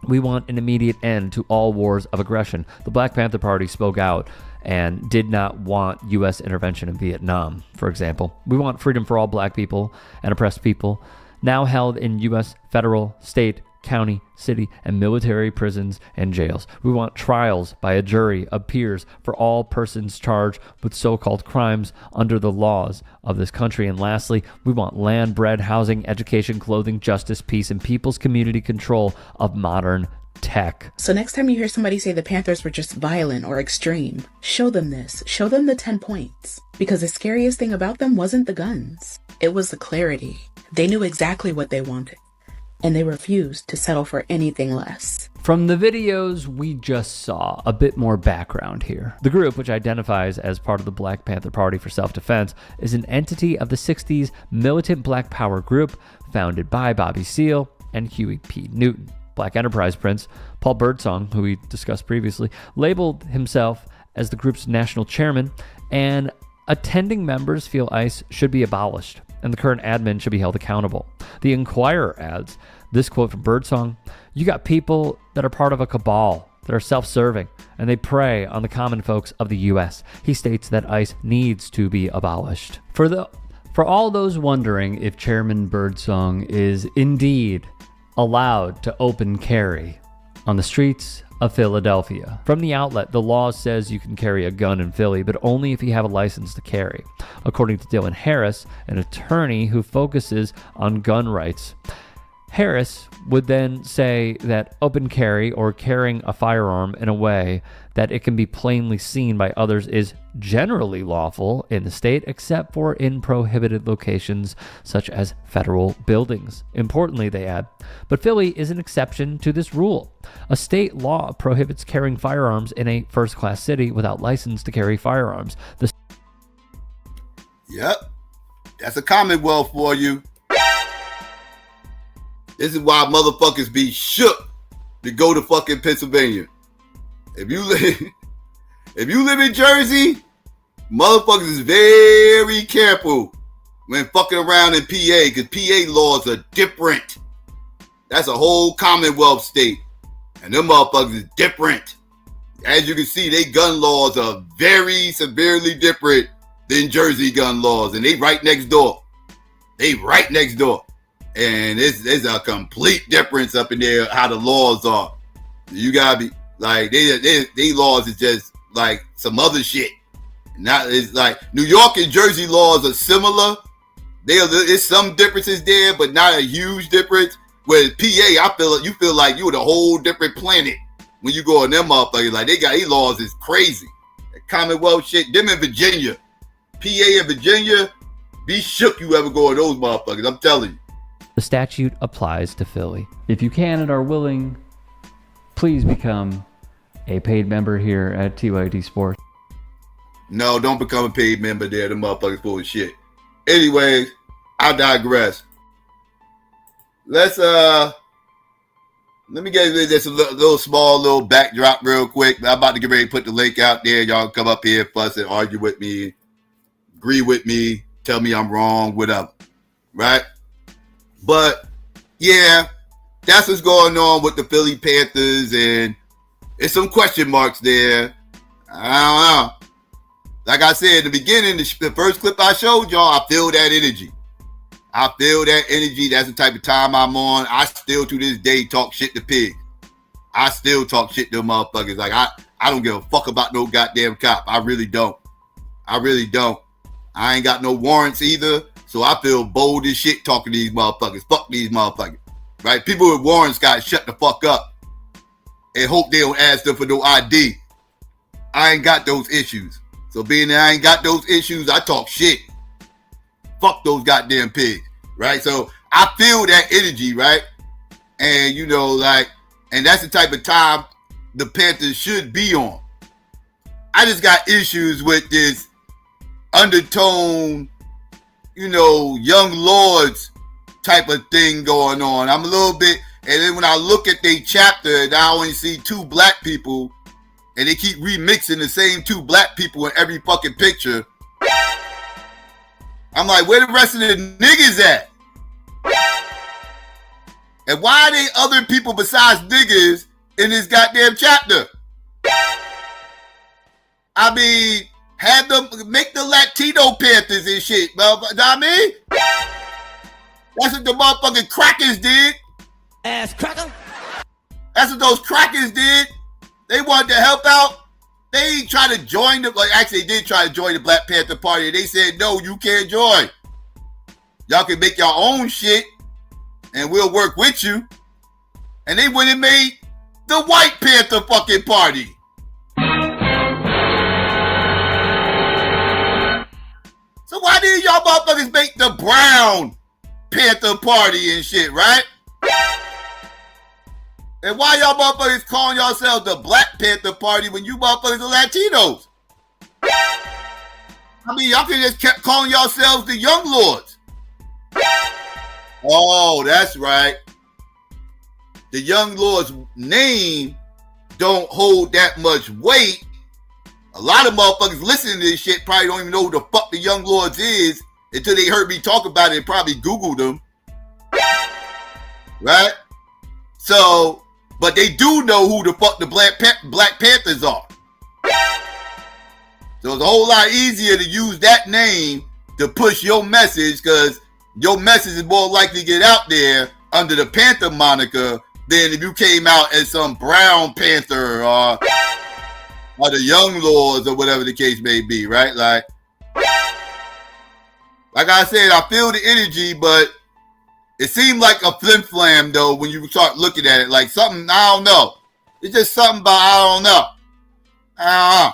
Speaker 19: We want an immediate end to all wars of aggression. The Black Panther Party spoke out and did not want U.S. intervention in Vietnam, for example. We want freedom for all black people and oppressed people, now held in U.S. federal, state, county, city, and military prisons and jails. We want trials by a jury of peers for all persons charged with so-called crimes under the laws of this country. And lastly, we want land, bread, housing, education, clothing, justice, peace, and people's community control of modern tech.
Speaker 3: So next time you hear somebody say the Panthers were just violent or extreme, show them this. Show them the 10 points. Because the scariest thing about them wasn't the guns. It was the clarity. They knew exactly what they wanted, and they refused to settle for anything less.
Speaker 19: From the videos we just saw, a bit more background here. The group, which identifies as part of the Black Panther Party for Self-Defense, is an entity of the 60s militant Black Power group founded by Bobby Seale and Huey P. Newton. Black Enterprise Prince Paul Birdsong, who we discussed previously, labeled himself as the group's national chairman, and attending members feel ICE should be abolished and the current admin should be held accountable. The Inquirer adds this quote from Birdsong: "You got people that are part of a cabal that are self-serving, and they prey on the common folks of the U.S. He states that ICE needs to be abolished." For all those wondering if Chairman Birdsong is indeed allowed to open carry on the streets of Philadelphia. From the outlet, the law says you can carry a gun in Philly, but only if you have a license to carry. According to Dylan Harris, an attorney who focuses on gun rights, Harris would then say that open carry, or carrying a firearm in a way that it can be plainly seen by others, is generally lawful in the state, except for in prohibited locations such as federal buildings. Importantly, they add, but Philly is an exception to this rule. A state law prohibits carrying firearms in a first-class city without license to carry firearms.
Speaker 14: Yep, that's a Commonwealth for you. This is why motherfuckers be shook to go to fucking Pennsylvania. If you live in Jersey, motherfuckers is very careful when fucking around in PA, because PA laws are different. That's a whole Commonwealth state, and them motherfuckers is different. As you can see, they gun laws are very severely different than Jersey gun laws, and they right next door. And it's a complete difference up in there how the laws are. You gotta be, Like they laws is just like some other shit. Not it's like New York and Jersey laws are similar. There's some differences there, but not a huge difference. Whereas PA, you feel like you're a whole different planet when you go on them motherfuckers. Like they got these laws is crazy. Commonwealth shit. Them in Virginia, PA and Virginia, be shook you ever go on those motherfuckers. I'm telling you.
Speaker 19: The statute applies to Philly. If you can and are willing, please become a paid member here at TYT Sports.
Speaker 14: No, don't become a paid member there. The motherfuckers full of shit. Anyways, I digress. Let me get this a little small little backdrop real quick. I'm about to get ready to put the link out there. Y'all come up here, fuss and argue with me, agree with me, tell me I'm wrong, whatever. Right? But yeah, that's what's going on with the Philly Panthers, and there's some question marks there. I don't know. Like I said in the beginning, the first clip I showed y'all, I feel that energy. I feel that energy. That's the type of time I'm on. I still to this day talk shit to pigs. I still talk shit to motherfuckers. Like I don't give a fuck about no goddamn cop. I really don't. I really don't. I ain't got no warrants either. So I feel bold as shit talking to these motherfuckers. Fuck these motherfuckers. Right? People with warrants got to shut the fuck up and hope they don't ask them for no ID. I ain't got those issues. So being that I ain't got those issues, I talk shit. Fuck those goddamn pigs. Right? So I feel that energy, right? And you know, like, and that's the type of time the Panthers should be on. I just got issues with this undertone, you know, young lords type of thing going on. I'm a little bit, and then when I look at their chapter and I only see 2 black people and they keep remixing the same 2 black people in every fucking picture, I'm like, where the rest of the niggas at? And why are they other people besides niggas in this goddamn chapter? I mean, have them make the Latino Panthers and shit, know what I mean? That's what the motherfucking crackers did. Ass cracker. That's what those crackers did. They wanted to help out. They tried to join the, like, actually they did try to join the Black Panther Party. They said, no, you can't join. Y'all can make your own shit and we'll work with you. And they went and made the White Panther fucking party. So why didn't y'all motherfuckers make the Brown Panther Party and shit, right? And why y'all motherfuckers calling yourselves the Black Panther Party when you motherfuckers are Latinos? I mean, y'all could just kept calling yourselves the Young Lords. Oh, that's right. The Young Lords name don't hold that much weight. A lot of motherfuckers listening to this shit probably don't even know who the fuck the Young Lords is until they heard me talk about it and probably Googled them. Right? So, but they do know who the fuck the Black Panthers are. So it's a whole lot easier to use that name to push your message, because your message is more likely to get out there under the Panther moniker than if you came out as some Brown Panther or the Young Lords or whatever the case may be, right? Like I said, I feel the energy, but it seemed like a flim-flam, though, when you start looking at it. Like something, I don't know. It's just something about, I don't know. I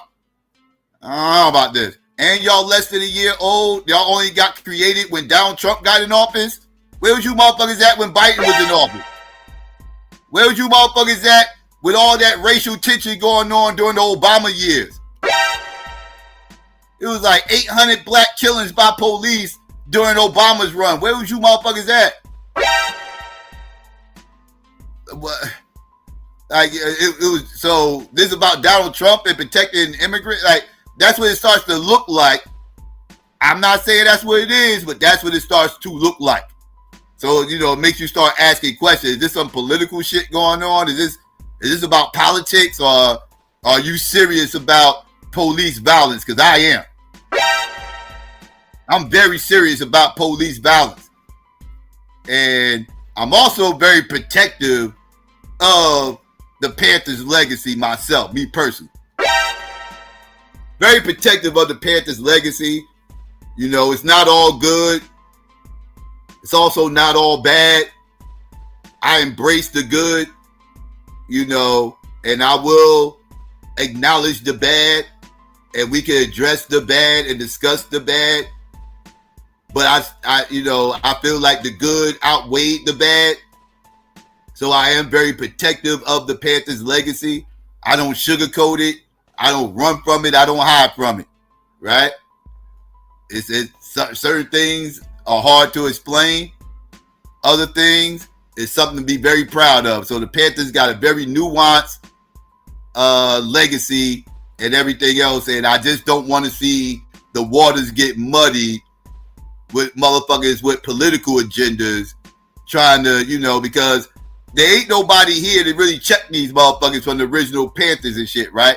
Speaker 14: don't know about this. And y'all less than a year old. Y'all only got created when Donald Trump got in office. Where was you motherfuckers at when Biden was in office? Where was you motherfuckers at with all that racial tension going on during the Obama years? It was like 800 black killings by police during Obama's run. Where was you motherfuckers at? What? Like it was, so this is about Donald Trump and protecting immigrants. Like that's what it starts to look like. I'm not saying that's what it is, but that's what it starts to look like. So, you know, it makes you start asking questions. Is this some political shit going on? Is this about politics, or are you serious about police violence? Because I am. I'm very serious about police violence. And I'm also very protective of the Panthers legacy myself, me personally. Very protective of the Panthers legacy. You know, it's not all good. It's also not all bad. I embrace the good, you know, and I will acknowledge the bad, and we can address the bad and discuss the bad. But I feel like the good outweighed the bad. So I am very protective of the Panthers legacy. I don't sugarcoat it. I don't run from it. I don't hide from it. Right? It's certain things are hard to explain. Other things is something to be very proud of. So the Panthers got a very nuanced legacy and everything else. And I just don't want to see the waters get muddy with motherfuckers with political agendas trying to, you know, because there ain't nobody here to really check these motherfuckers from the original Panthers and shit, right?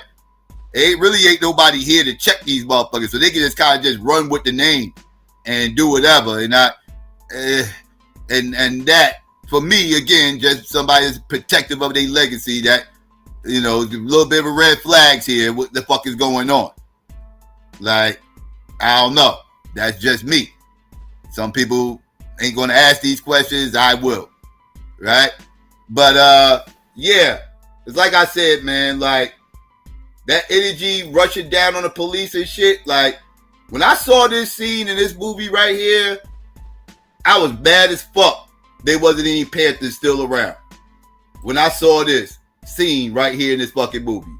Speaker 14: There really ain't nobody here to check these motherfuckers, so they can just kind of just run with the name and do whatever. And and that, for me, again, just somebody that's protective of their legacy, that, you know, a little bit of a red flags here. What the fuck is going on? Like, I don't know. That's just me. Some people ain't going to ask these questions. I will. Right? But, yeah. It's like I said, man, like, that energy rushing down on the police and shit, like, when I saw this scene in this movie right here, I was mad as fuck there wasn't any Panthers still around. When I saw this scene right here in this fucking movie.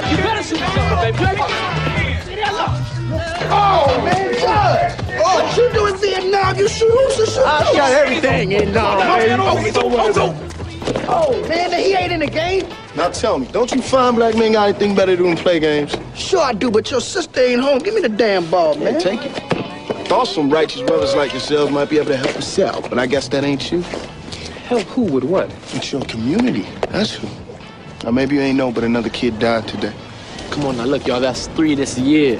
Speaker 18: You better shoot something, baby. Oh, man, Judge. What you do in Vietnam, you shoot. I shot everything in Vietnam. Oh, man, he ain't in the game.
Speaker 5: Now tell me, don't you find black men got anything better to do than play games?
Speaker 18: Sure I do, but your sister ain't home. Give me the damn ball, man.
Speaker 5: Yeah, take it. Thought some righteous brothers like yourselves might be able to help us out, but I guess that ain't you.
Speaker 18: Help who with what?
Speaker 5: It's your community. That's who. Now maybe you ain't know, but another kid died today.
Speaker 18: Come on now, look, y'all, that's 3 this year.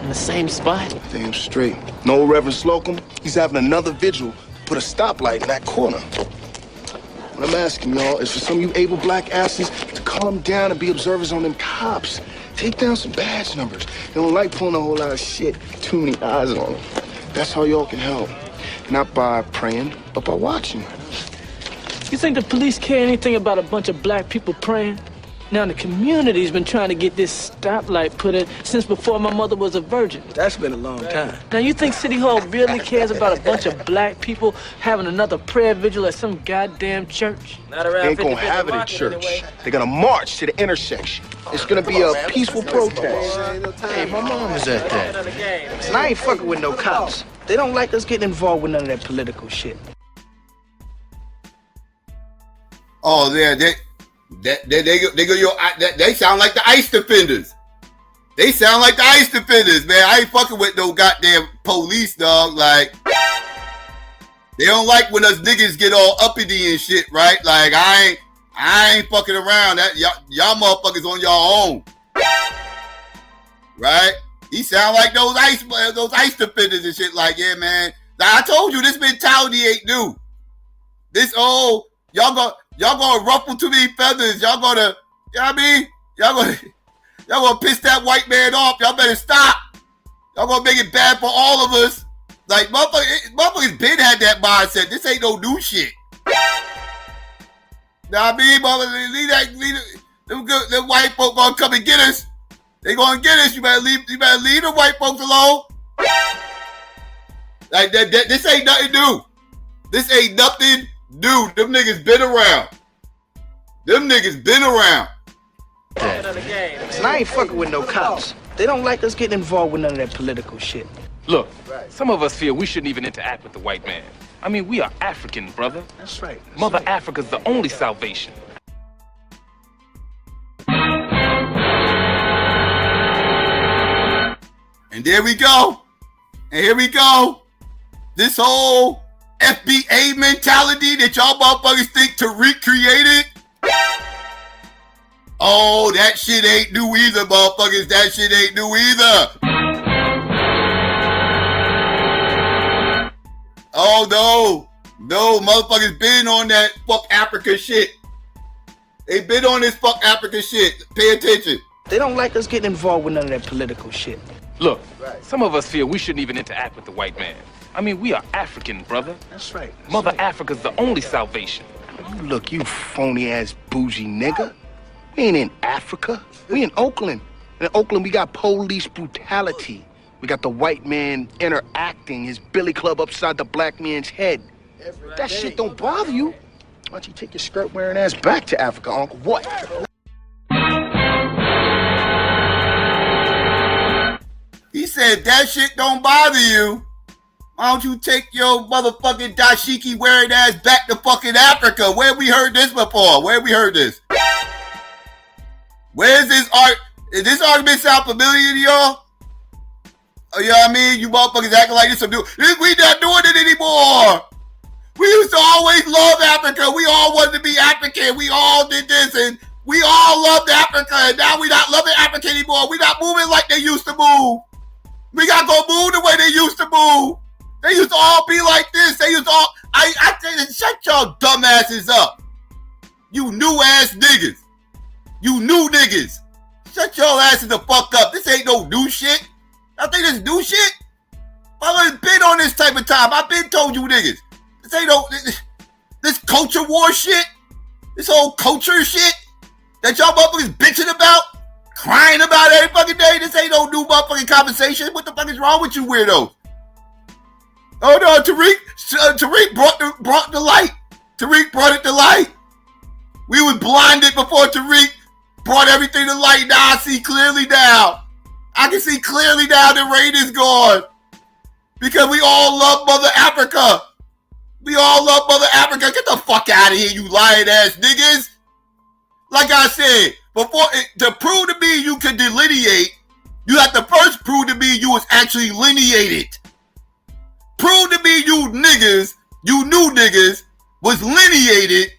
Speaker 18: In the same spot?
Speaker 5: Damn straight. No Reverend Slocum, he's having another vigil to put a stoplight in that corner. What I'm asking y'all is for some of you able black asses to calm down and be observers on them cops. Take down some badge numbers. They don't like pulling a whole lot of shit. Too many eyes on them. That's how y'all can help. Not by praying, but by watching.
Speaker 18: You think the police care anything about a bunch of black people praying? Now, the community's been trying to get this stoplight put in since before my mother was a virgin.
Speaker 5: That's been a long time.
Speaker 18: Now, you think City Hall really cares about a bunch of black people having another prayer vigil at some goddamn church?
Speaker 5: They ain't gonna have it at church. They're gonna march to the intersection. It's gonna be a peaceful protest.
Speaker 18: Hey, my mom is at that. And I ain't fucking with no cops. They don't like us getting involved with none of that political shit.
Speaker 14: Oh, yeah, they sound like the ICE defenders. They sound like the ICE defenders, man. I ain't fucking with no goddamn police, dog. Like, they don't like when us niggas get all uppity and shit, right? Like, I ain't fucking around. That y'all motherfuckers on your own, right? He sound like those ICE defenders and shit. Like, yeah, man. Like, I told you, this mentality ain't new. This old, y'all gonna ruffle too many feathers. Y'all gonna, you know what I mean? Y'all gonna piss that white man off. Y'all better stop. Y'all gonna make it bad for all of us. Like, motherfuckers been had that mindset. This ain't no new shit. Know what I mean? Them white folk gonna come and get us. They gonna get us. You better leave the white folks alone. Like, this ain't nothing new. This ain't nothing new. Them niggas been around. And
Speaker 18: I ain't fucking with no cops. They don't like us getting involved with none of that political shit.
Speaker 22: Look, some of us feel we shouldn't even interact with the white man. I mean, we are African, brother.
Speaker 18: That's right.
Speaker 22: Mother Africa's the only salvation.
Speaker 14: And there we go. And here we go. This whole FBA mentality that y'all motherfuckers think Tariq created. Oh, that shit ain't new either, motherfuckers. That shit ain't new either. Oh, no. No, motherfuckers been on that fuck Africa shit. They been on this fuck Africa shit. Pay attention.
Speaker 4: They don't like us getting involved with none of that political shit.
Speaker 22: Look, some of us feel we shouldn't even interact with the white man. I mean, we are African, brother.
Speaker 4: That's right.
Speaker 22: Mother Africa's the only salvation.
Speaker 4: Look, you phony-ass bougie nigga. We ain't in Africa. We in Oakland. In Oakland, we got police brutality. We got the white man interacting his billy club upside the black man's head. That shit don't bother you. Why don't you take your skirt-wearing ass back to Africa, Uncle? What?
Speaker 14: He said that shit don't bother you. Why don't you take your motherfucking dashiki wearing ass back to fucking Africa? Where we heard this before? Where we heard this? Where's this art? Is this argument sound familiar to y'all? Oh, you know what I mean? You motherfuckers acting like this. We not doing it anymore. We used to always love Africa. We all wanted to be African. We all did this and we all loved Africa. And now we not loving Africa anymore. We not moving like they used to move. We got to go move the way they used to move. They used to all be like this. They used to all, I think, shut y'all dumbasses up. You new ass niggas. You new niggas. Shut your asses the fuck up. This ain't no new shit. I think this new shit. I've been on this type of time. I've been told you niggas. This ain't no, this culture war shit. This whole culture shit that y'all motherfuckers bitching about, crying about every fucking day. This ain't no new motherfucking conversation. What the fuck is wrong with you weirdos? Oh no, Tariq brought the light. Tariq brought it to light. We was blinded before Tariq brought everything to light. Now I see clearly now. I can see clearly now the rain is gone. Because we all love Mother Africa. We all love Mother Africa. Get the fuck out of here, you lying ass niggas. Like I said, to prove to me you can delineate, you have to first prove to me you was actually lineated. Prove to me you niggas, you new niggas, was lineated,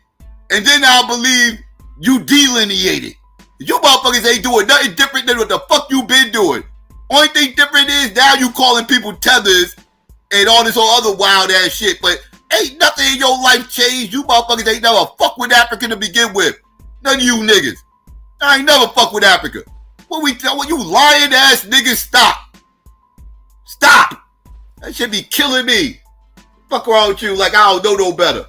Speaker 14: and then I'll believe you delineated. You motherfuckers ain't doing nothing different than what the fuck you been doing. Only thing different is now you calling people tethers and all this whole other wild ass shit, but ain't nothing in your life changed. You motherfuckers ain't never fuck with Africa to begin with. None of you niggas. I ain't never fuck with Africa. What you lying ass niggas, stop. Stop. That should be killing me. Fuck around with you like I don't know no better.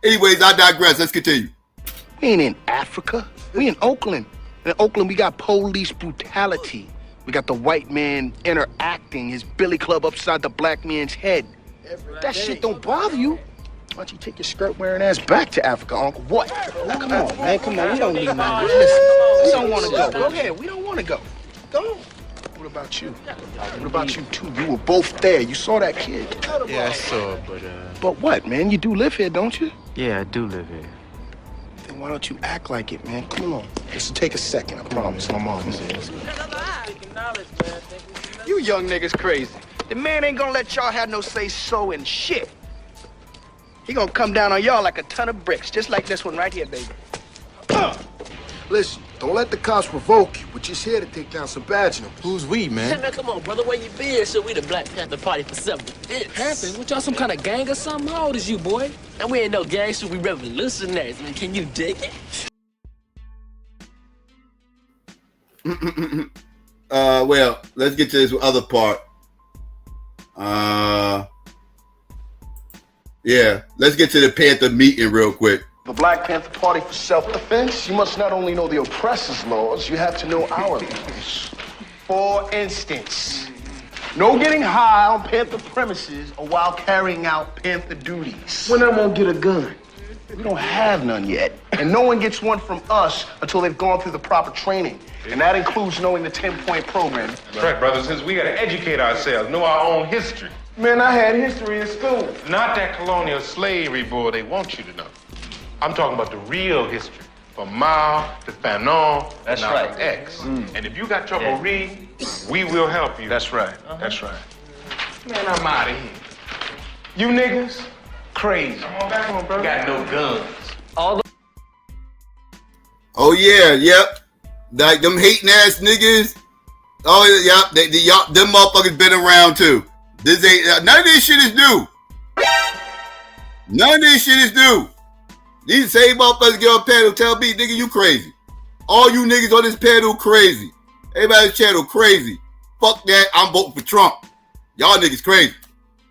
Speaker 14: Anyways, I digress. Let's continue.
Speaker 4: We ain't in Africa. We in Oakland. In Oakland, we got police brutality. We got the white man interacting his billy club upside the black man's head. That shit don't bother you. Why don't you take your skirt-wearing ass back to Africa, Uncle? What? Now, come on, man. Come on. We don't need none of this. Listen, we don't want to go. Go ahead. We don't want to go. Go. What about you? What about you, too? You were both there. You saw that kid.
Speaker 6: Yeah, I saw it, but...
Speaker 4: But what, man? You do live here, don't you?
Speaker 6: Yeah, I do live here.
Speaker 4: Then why don't you act like it, man? Come on. Just take a second, I promise. My mom is here. You young niggas crazy. The man ain't gonna let y'all have no say-so in shit. He gonna come down on y'all like a ton of bricks, just like this one right here, baby.
Speaker 5: Listen, don't let the cops provoke you. We're just here to take down some badge numbers.
Speaker 6: Who's we, man?
Speaker 23: Man, come on, brother. Where you been? So we the Black Panther Party for 7 years.
Speaker 24: Panthers? What y'all, some kind of gang or something? How old is you, boy?
Speaker 23: And we ain't no gangsters, we revolutionaries. Man, can you dig it?
Speaker 14: Well, let's get to this other part. Yeah, let's get to the Panther meeting real quick.
Speaker 5: The Black Panther Party for self-defense, you must not only know the oppressor's laws, you have to know our laws.
Speaker 4: For instance, no getting high on Panther premises or while carrying out Panther duties.
Speaker 5: When I'm gonna get a gun?
Speaker 4: We don't have none yet. And no one gets one from us until they've gone through the proper training. And that includes knowing the 10-point program.
Speaker 6: That's right, brother, since we gotta educate ourselves, know our own history.
Speaker 5: Man, I had history in school.
Speaker 6: Not that colonial slavery, boy, they want you to know. I'm talking about the real history, from Mao to Fanon and now
Speaker 4: right.
Speaker 6: from X. And if you got trouble reading, we will help you.
Speaker 4: That's right. That's right.
Speaker 6: Man, I'm out of here. You niggas, crazy. Come on, bro. Got no guns.
Speaker 14: Oh yeah, yep. Like them hating ass niggas. Oh yeah, yep. Them motherfuckers been around too. This ain't none of this shit is new. None of this shit is new. These same motherfuckers get on panel tell me, nigga, you crazy. All you niggas on this panel crazy. Everybody's channel crazy. Fuck that, I'm voting for Trump. Y'all niggas crazy.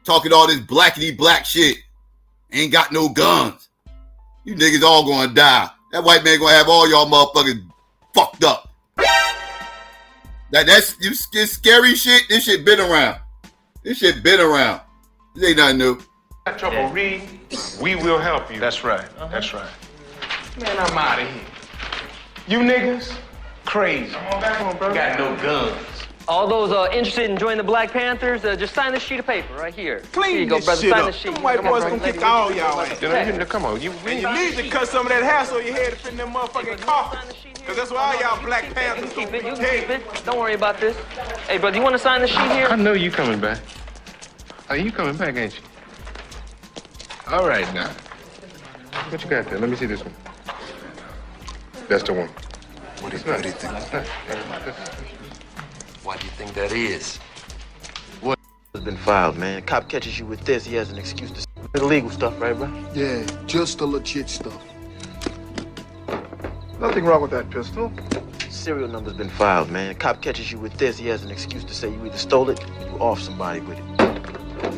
Speaker 14: Talking all this blackity black shit. Ain't got no guns. You niggas all gonna die. That white man gonna have all y'all motherfuckers fucked up. That's scary shit. This shit been around. This ain't nothing new.
Speaker 6: Got trouble, Reed. We will help you. That's right. That's right. Man, I'm out of here. You niggas, crazy. Come on, bro. Got no guns.
Speaker 8: All those interested in joining the Black Panthers, just sign this sheet of paper right here.
Speaker 6: Clean
Speaker 8: here you go,
Speaker 6: this
Speaker 8: brother.
Speaker 6: shit
Speaker 8: Sign
Speaker 6: up.
Speaker 8: the sheet.
Speaker 6: Them white boys
Speaker 8: on,
Speaker 6: gonna
Speaker 8: lady.
Speaker 6: kick all y'all ass. Come on, you
Speaker 20: need to cut some of that hassle on your head to fit in them motherfucking coffins. Because that's why all y'all Black Panthers
Speaker 8: keep it. You can keep it. Don't worry about this. Hey, brother, you want to sign the sheet here?
Speaker 6: I know you coming back. Oh, you coming back, ain't you? All right, now. What you got there? Let me see this one. That's the one.
Speaker 5: What do you think?
Speaker 10: Why do you think that is? What has been filed, man? Cop catches you with this, he has an excuse to illegal stuff, right, bro?
Speaker 5: Yeah, just the legit stuff.
Speaker 10: Nothing wrong with that pistol. Serial number's been filed, man. Cop catches you with this, he has an excuse to say you either stole it or you off somebody with it.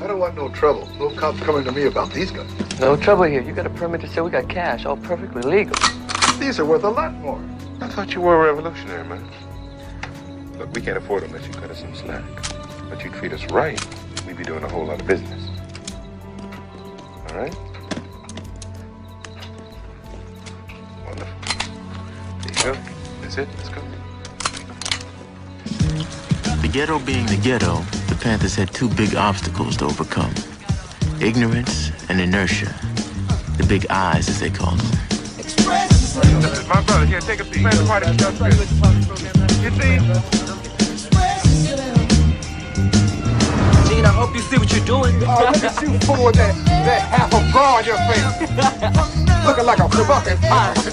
Speaker 5: I don't want no trouble. No cops coming to me about these guns.
Speaker 8: No trouble here. You got a permit to say we got cash, all perfectly legal.
Speaker 5: These are worth a lot more.
Speaker 6: I thought you were a revolutionary, man. Look, we can't afford to let you cut us some slack. But you treat us right, we'd be doing a whole lot of business. All right? Wonderful. There you go. That's it. Let's go.
Speaker 10: The ghetto being the ghetto, the Panthers had two big obstacles to overcome. Ignorance and inertia. The big eyes, as they call them.
Speaker 6: My brother, here, take a seat. Man, the party stuff. You see?
Speaker 23: Gene, I hope you see what you're doing.
Speaker 20: Look at you fool with that half a bra on your face. Looking like a fucking pirate.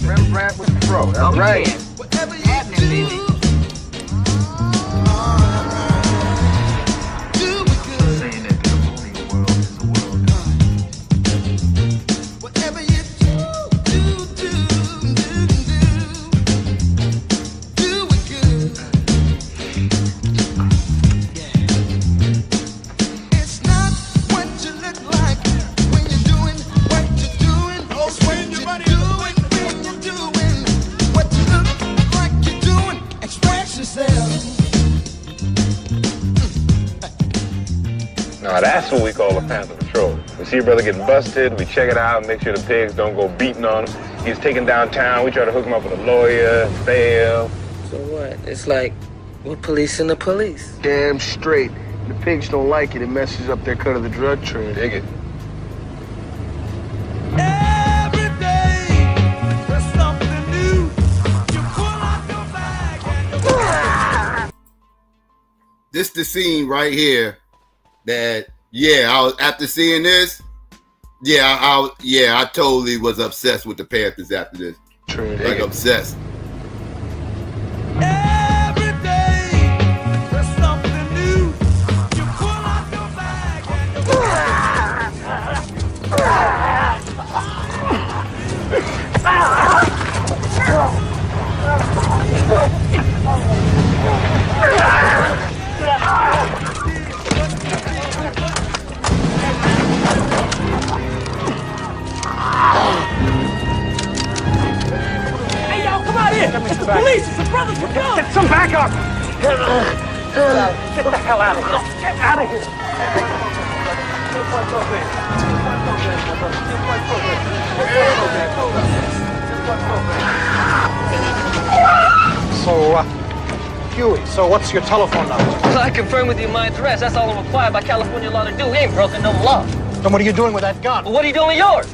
Speaker 20: Rembrandt was the pro. That's right.
Speaker 23: Whatever you happening, baby.
Speaker 6: Now that's what we call a Panther Patrol. We see your brother getting busted, we check it out, make sure the pigs don't go beating on him. He's taken downtown, we try to hook him up with a lawyer, bail.
Speaker 23: So what? It's like we're policing the police.
Speaker 5: Damn straight. The pigs don't like it. It messes up their cut of the drug trade.
Speaker 6: Dig it.
Speaker 14: This the scene right here that, I was, after seeing this, I totally was obsessed with the Panthers after this.
Speaker 5: True.
Speaker 14: Like obsessed.
Speaker 23: Hey, y'all, come out here! It's the police! It's the brothers with guns!
Speaker 20: Get some backup! Get the hell out of here! Get out of here! So, Huey, so what's your telephone number?
Speaker 8: Well, I confirm with you my address. That's all I'm required by California law to do. We ain't broken no law.
Speaker 20: Then what are you doing with that gun?
Speaker 8: Well, what are you doing with yours?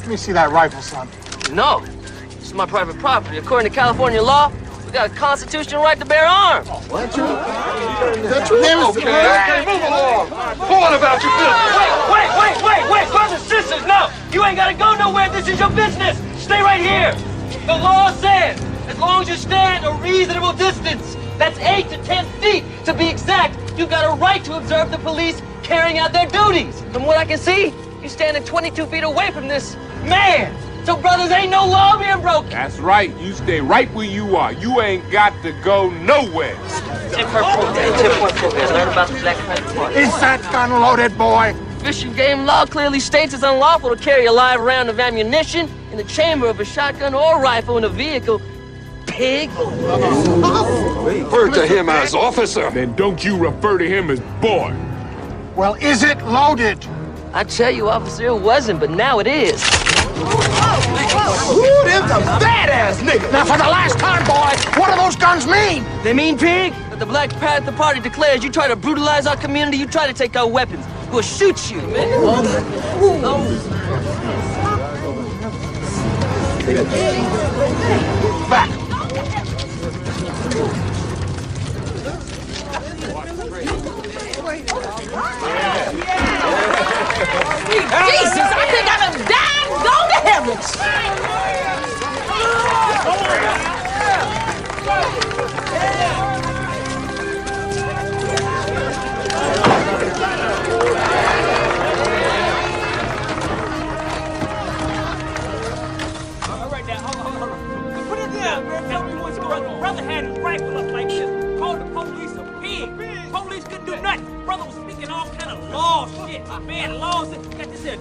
Speaker 20: Let me see that rifle, son.
Speaker 8: No. This is my private property. According to California law, we got a constitutional right to bear arms.
Speaker 20: What?
Speaker 8: Okay,
Speaker 20: move along. Go on about your business.
Speaker 8: Wait, brothers and sisters, no. You ain't got to go nowhere. This is your business. Stay right here. The law says As long as you stand a reasonable distance. That's 8 to 10 feet. To be exact, you've got a right to observe the police carrying out their duties. From what I can see, you're standing 22 feet away from this man. So, brothers, ain't no law being broken.
Speaker 22: That's right. You stay right where you are. You ain't got to go nowhere.
Speaker 8: Tip point program. Learn about the Black Panther Party.
Speaker 20: Is that gun loaded, boy?
Speaker 8: Fish and game law clearly states it's unlawful to carry a live round of ammunition in the chamber of a shotgun or rifle in a vehicle. Pig.
Speaker 22: Refer to him as officer. Then don't you refer to him as boy.
Speaker 20: Well, is it loaded?
Speaker 8: I tell you, officer, it wasn't, but now it is.
Speaker 20: Ooh, them's a badass nigga. Now, for the last time, boy, what do those guns mean?
Speaker 8: They mean, pig, that the Black Panther Party declares you try to brutalize our community, you try to take our weapons. We'll shoot you, man.
Speaker 20: Back.
Speaker 23: Jesus, I think I done died and gone to heaven. All right, now, hold on. Put it down, man. Tell me what's going on. Brother had his rifle up like this. Called the police a pig. Police couldn't do nothing. Brother was speaking all kind of law shit. Man, laws that got this here.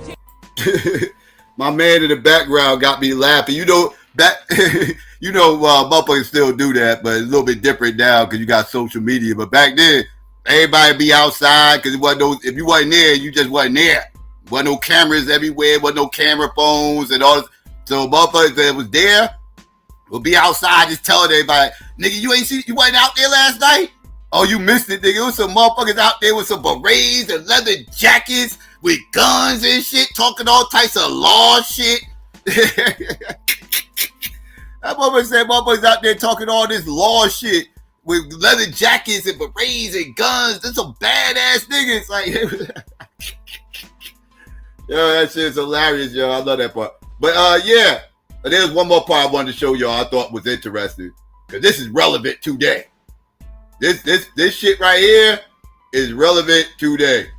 Speaker 14: My man in the background got me laughing. You know that motherfuckers still do that, but it's a little bit different now because you got social media. But back then, everybody be outside because it wasn't no. If you wasn't there, you just wasn't there. Wasn't no cameras everywhere. Wasn't no camera phones and all. So motherfuckers that was there will be outside just telling everybody, nigga, you wasn't out there last night. Oh, you missed it, nigga. It was some motherfuckers out there with some berets and leather jackets with guns and shit, talking all types of law shit. That motherfucker said motherfuckers out there talking all this law shit with leather jackets and berets and guns. There's some badass niggas. Like, yo, that shit's hilarious, yo. I love that part. But yeah, there's one more part I wanted to show y'all I thought was interesting. Because this is relevant today. This shit right here is relevant today.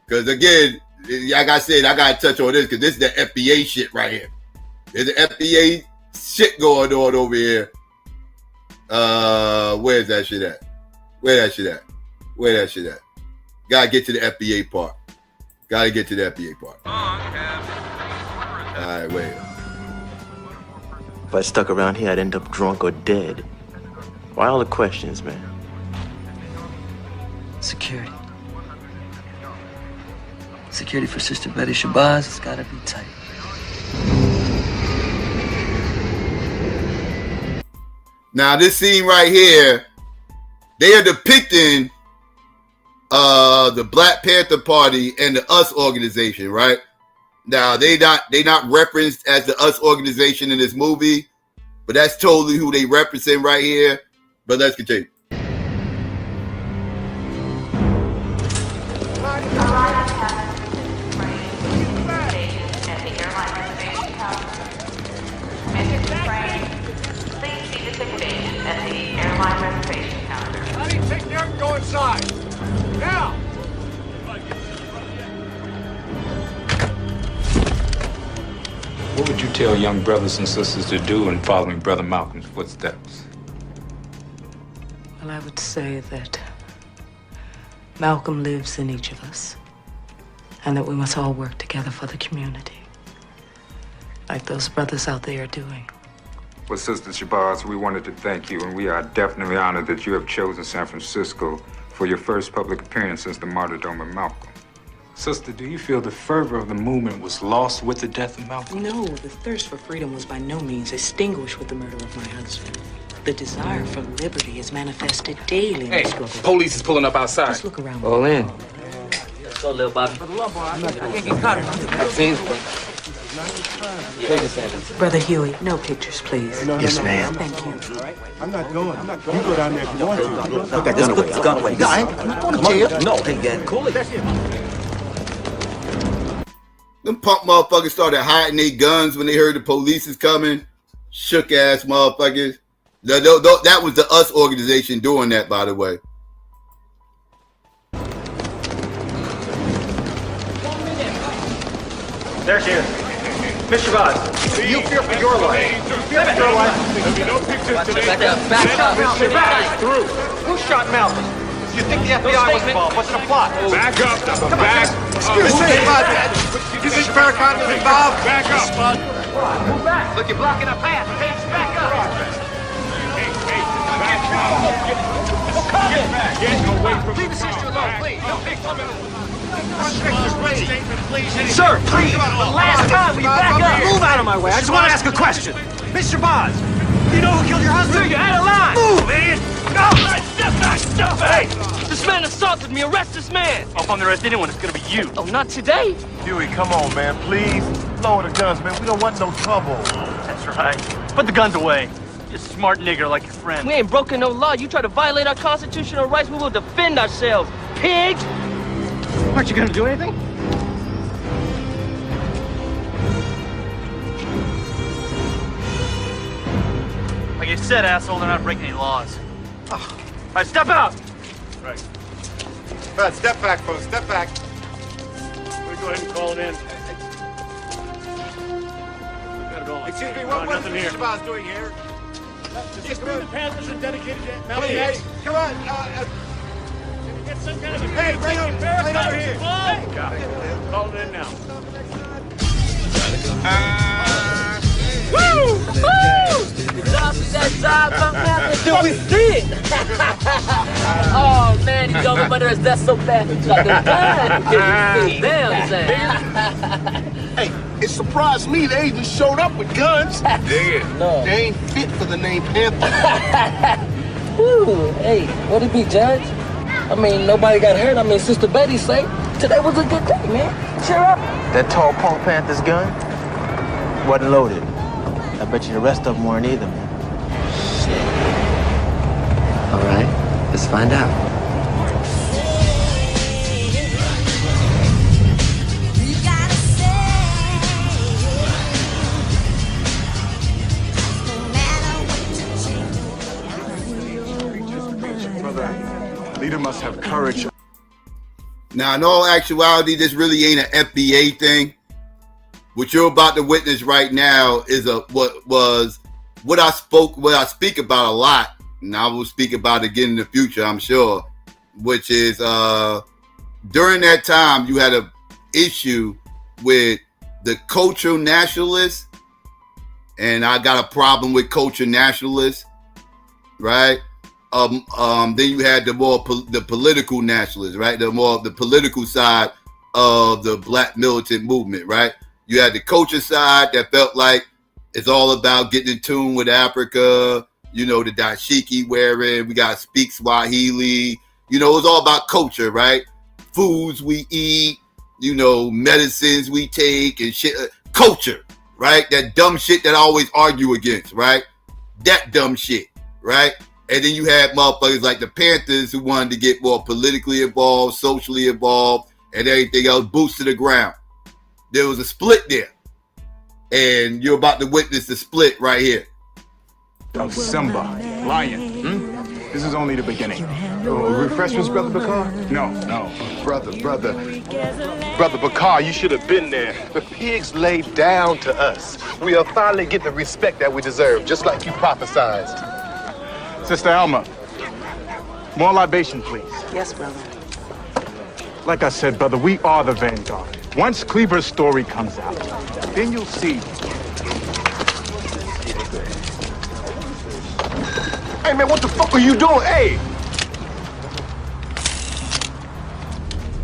Speaker 14: Because again, like I said, I gotta touch on this because this is the FBA shit right here. There's the FBA shit going on over here. Where's that shit at? Where that shit at? Gotta get to the FBA part. Alright, wait.
Speaker 10: If I stuck around here, I'd end up drunk or dead. Why all the questions, man?
Speaker 8: Security. Security for Sister Betty Shabazz has got to be tight.
Speaker 14: Now, this scene right here, they are depicting the Black Panther Party and the US organization, right? Now, they not referenced as the US organization in this movie, but that's totally who they represent right here. But let's continue.
Speaker 20: Take care and go inside. Now!
Speaker 7: What would you tell young brothers and sisters to do in following Brother Malcolm's footsteps?
Speaker 11: Well, I would say that Malcolm lives in each of us, and that we must all work together for the community, like those brothers out there are doing.
Speaker 7: Well, Sister Shabazz, we wanted to thank you, and we are definitely honored that you have chosen San Francisco for your first public appearance since the martyrdom of Malcolm. Sister, do you feel the fervor of the movement was lost with the death of Malcolm?
Speaker 11: No, the thirst for freedom was by no means extinguished with the murder of my husband. The desire for liberty is manifested daily in the struggle.
Speaker 22: Police is pulling up outside.
Speaker 11: Just look around.
Speaker 8: All in. Let's go, little Bobby.
Speaker 23: I can't get caught in
Speaker 11: Brother Huey, no pictures, please.
Speaker 10: Yes, ma'am.
Speaker 11: Thank you.
Speaker 18: I'm not going. You go down there if you want to.
Speaker 10: Put that gun away. Gun away.
Speaker 18: I'm not going to jail.
Speaker 10: No, hey, man, cool it.
Speaker 14: Them punk motherfuckers started hiding their guns when they heard the police is coming. Shook ass motherfuckers. That was the US organization doing that, by the way.
Speaker 9: There she is. Mr. Boz, you fear for your life. You fear for your life. There'll be no pictures today. Back up. Mr. Boz. Through. Who shot Malcolm? You think the FBI was involved? What's the plot?
Speaker 22: Back up. Back up.
Speaker 9: Excuse me, you think Farrakhan was involved?
Speaker 22: Back up.
Speaker 9: Move back. Look, you're blocking our path. Hey, back up.
Speaker 22: Get away from
Speaker 9: Leave the sister alone, please. No big
Speaker 23: Sir, please, the last time, will you back up? Move out of my way. I just want to ask a question. Mr. Boz, you know who killed your husband? Sir, you're out of line. Move, idiot. No, step back, step back.
Speaker 8: This man assaulted me. Arrest this man.
Speaker 9: Oh, if I'm to arrest anyone, it's gonna be you.
Speaker 8: Oh, not today.
Speaker 12: Huey, come on, man, please. Lower the guns, man. We don't want no trouble.
Speaker 9: That's right. Put the guns away. You're a smart nigger like your friend.
Speaker 8: We ain't broken no law. You try to violate our constitutional rights, we will defend ourselves. Pig!
Speaker 9: Aren't you gonna do anything? Like you said, asshole, they're not breaking any laws. All right, step out!
Speaker 12: Right. All right, step back, folks. Step back.
Speaker 9: We'll go ahead and call it in.
Speaker 12: Excuse me, what's Mr. Boz doing here?
Speaker 9: Just the Panthers are dedicated to Malcolm
Speaker 12: Hey,
Speaker 9: X.
Speaker 12: come on.
Speaker 9: Get some kind of a
Speaker 12: Hey, bring him over here.
Speaker 9: Hey, call it in now.
Speaker 8: Woo! Woo! Y'all see that job I'm having? Dude, we did! Oh, man, he's over under his desk so fast. He's like a gun. Damn, Sam.
Speaker 5: Hey, it surprised me they even showed up with guns.
Speaker 22: Dig it.
Speaker 8: No.
Speaker 5: They ain't fit for the name Panther.
Speaker 8: Woo! Hey, what it be, Judge? I mean, nobody got hurt. I mean, Sister Betty say today was a good day, man. Cheer up.
Speaker 10: That tall Punk Panther's gun wasn't loaded. I bet you the rest of them weren't either, man. Shit. All right, let's find out.
Speaker 12: Leader must have courage.
Speaker 14: Now, in all actuality, this really ain't an FBA thing. What you're about to witness right now is what I speak about a lot, and I will speak about again in the future, I'm sure, which is during that time you had an issue with the cultural nationalists, and I got a problem with cultural nationalists, right? Then you had the political nationalists, right? The political side of the black militant movement, right? You had the culture side that felt like it's all about getting in tune with Africa, you know, the dashiki wearing, we got to speak Swahili, you know, it's all about culture, right? Foods we eat, you know, medicines we take and shit, culture, right? That dumb shit that I always argue against, right? That dumb shit, right? And then you had motherfuckers like the Panthers who wanted to get more politically involved, socially involved, and everything else, boots to the ground. There was a split there. And you're about to witness the split right here.
Speaker 12: Of Simba, Lion. This is only the beginning. Refreshments, Brother Bakar? No.
Speaker 22: Brother Bakar, you should have been there. The pigs laid down to us. We are finally getting the respect that we deserve, just like you prophesized.
Speaker 12: Sister Alma, more libation, please.
Speaker 11: Yes, brother.
Speaker 12: Like I said, brother, we are the vanguard. Once Cleaver's story comes out, then you'll see.
Speaker 22: Hey, man, what the fuck are you doing? Hey!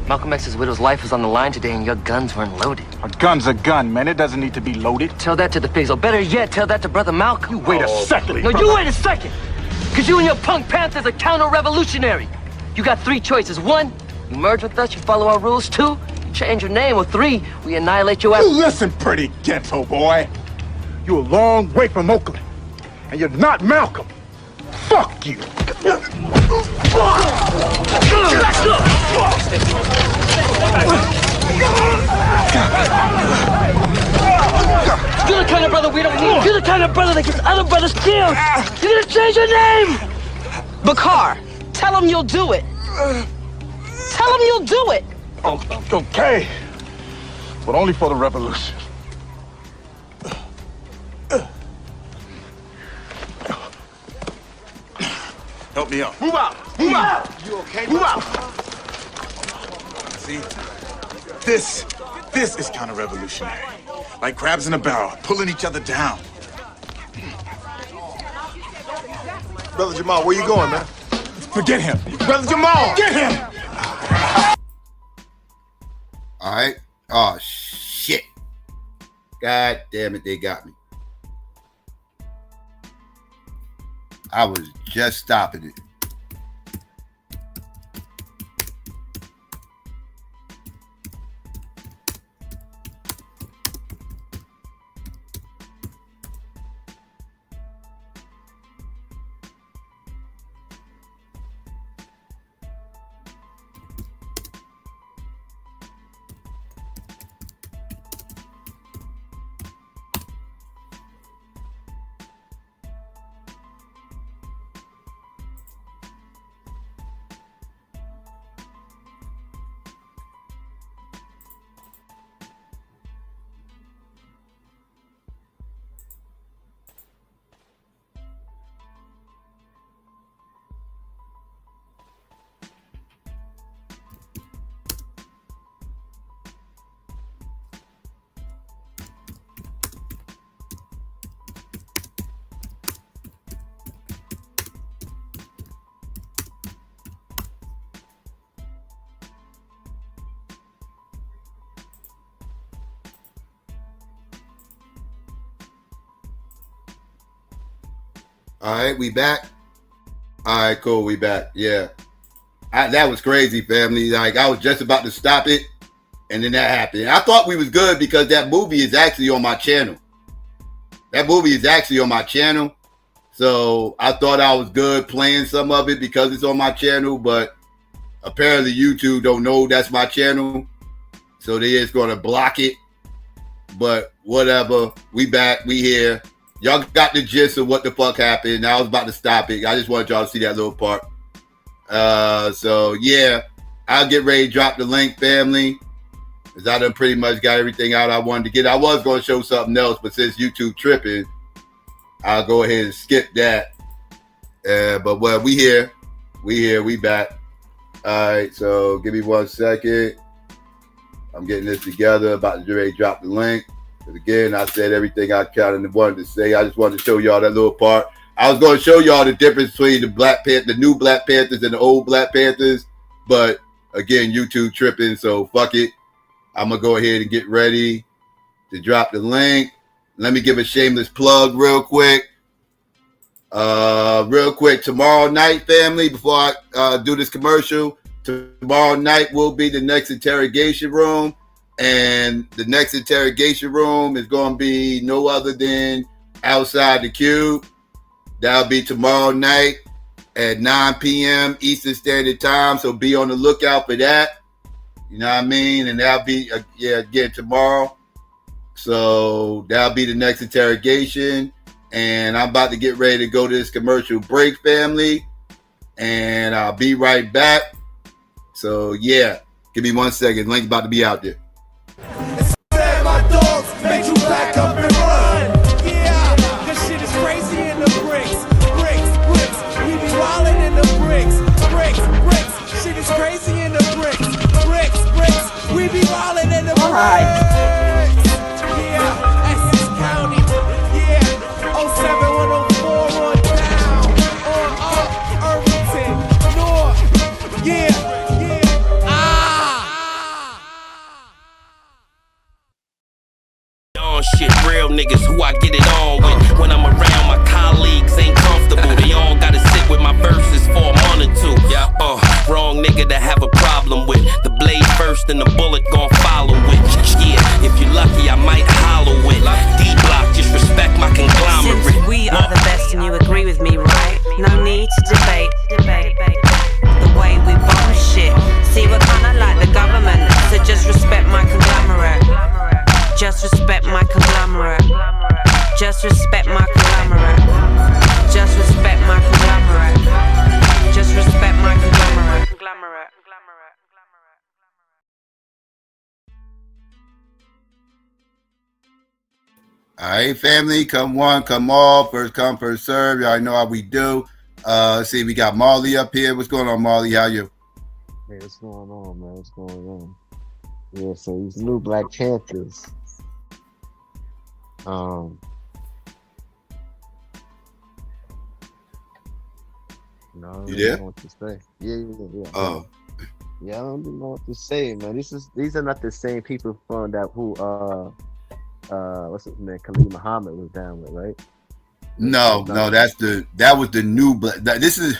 Speaker 8: Malcolm X's widow's life was on the line today and your guns weren't loaded.
Speaker 12: A gun's a gun, man. It doesn't need to be loaded.
Speaker 8: Tell that to the pigs, or better yet, tell that to Brother Malcolm.
Speaker 12: You wait a second.
Speaker 8: No, you wait a second! Because you and your punk Panthers are counter-revolutionary. You got three choices. One, you merge with us, you follow our rules. Two, you change your name. Or three, we annihilate your ass.
Speaker 12: You listen, pretty ghetto boy. You're a long way from Oakland, and you're not Malcolm. Fuck you.
Speaker 8: You're the kind of brother we don't need. You're the kind of brother that gets other brothers killed. You're gonna change your name.
Speaker 13: Bakar, tell him you'll do it. Tell him you'll do it.
Speaker 12: Oh, okay. But only for the revolution. Help me out. Move out! Move out! You okay? Move out! See? This is counter-revolutionary. Like crabs in a barrel, pulling each other down. Brother Jamal, where you going, man? Forget him. Brother Jamal, get him!
Speaker 14: All right. Oh, shit. God damn it, they got me. I was just stopping it. All right, we back. All right, cool, we back. Yeah. That was crazy, family. Like, I was just about to stop it, and then that happened. I thought we was good because that movie is actually on my channel. That movie is actually on my channel. So I thought I was good playing some of it because it's on my channel, but apparently YouTube don't know that's my channel. So they just going to block it. But whatever. We back. We here. Y'all got the gist of what the fuck happened. I was about to stop it. I just wanted y'all to see that little part. So yeah, I'll get ready to drop the link, family. Because I done pretty much got everything out I wanted to get. I was going to show something else, but since YouTube tripping, I'll go ahead and skip that. But well, we here. We back. All right, so give me 1 second. I'm getting this together. About to ready to drop the link. But again, I said everything I kind of wanted to say. I just wanted to show y'all that little part. I was going to show y'all the difference between the new Black Panthers and the old Black Panthers. But again, YouTube tripping, so fuck it. I'm going to go ahead and get ready to drop the link. Let me give a shameless plug real quick. Tomorrow night, family, before I do this commercial, tomorrow night will be the next interrogation room. And the next interrogation room is going to be no other than Outside the Cube. That'll be tomorrow night at 9 p.m. Eastern Standard Time. So be on the lookout for that. You know what I mean? And that'll be, again, tomorrow. So that'll be the next interrogation. And I'm about to get ready to go to this commercial break, family. And I'll be right back. So, yeah. Give me 1 second. Link's about to be out there.
Speaker 15: My dogs make you back up and run. Yeah, this shit is crazy in the bricks. We be wildin' in the bricks. Shit is crazy in the bricks. We be wildin' in the bricks. Yeah, Essex County. Yeah, 07104 on down. On up, Irvington, North. Yeah.
Speaker 2: Just respect my conglomerate. Just respect my conglomerate.
Speaker 14: All right, family, come one, come all, first come, first serve. Y'all know how we do. Let's see, we got Marley up here. What's going on, Marley? How you?
Speaker 16: Hey, what's going on, man? What's going on? Yeah, so these new Black Panthers. No,
Speaker 14: You there?
Speaker 16: know what to say. Yeah.
Speaker 14: Oh.
Speaker 16: Yeah, I don't even know what to say, man. These are not the same people from that who what's his name, Khalid Muhammad was down with, right?
Speaker 14: No, that was the new this is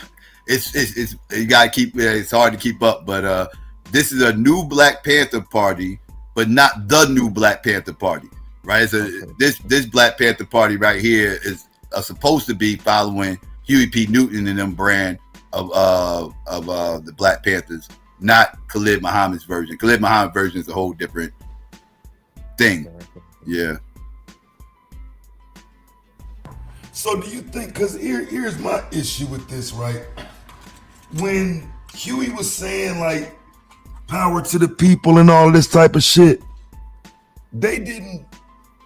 Speaker 14: it's you gotta keep it's hard to keep up, but this is a new Black Panther Party, but not the new Black Panther Party, right? So this Black Panther Party right here is supposed to be following Huey P. Newton and them brand of the Black Panthers, not Khalid Muhammad's version. Khalid Muhammad's version is a whole different thing. Yeah.
Speaker 17: So do you think, because here's my issue with this, right? When Huey was saying like power to the people and all this type of shit, they didn't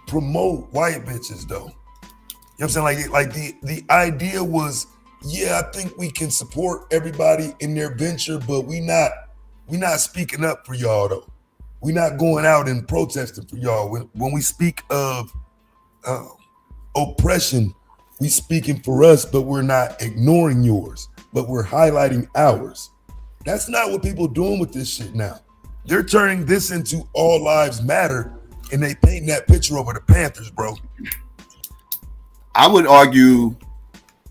Speaker 17: promote white bitches though. You know what I'm saying? Like the idea was, yeah, I think we can support everybody in their venture, but we not speaking up for y'all though. We not going out and protesting for y'all. When we speak of oppression, we speaking for us, but we're not ignoring yours, but we're highlighting ours. That's not what people are doing with this shit now. They're turning this into all lives matter, and they painting that picture over the Panthers, bro.
Speaker 14: I would argue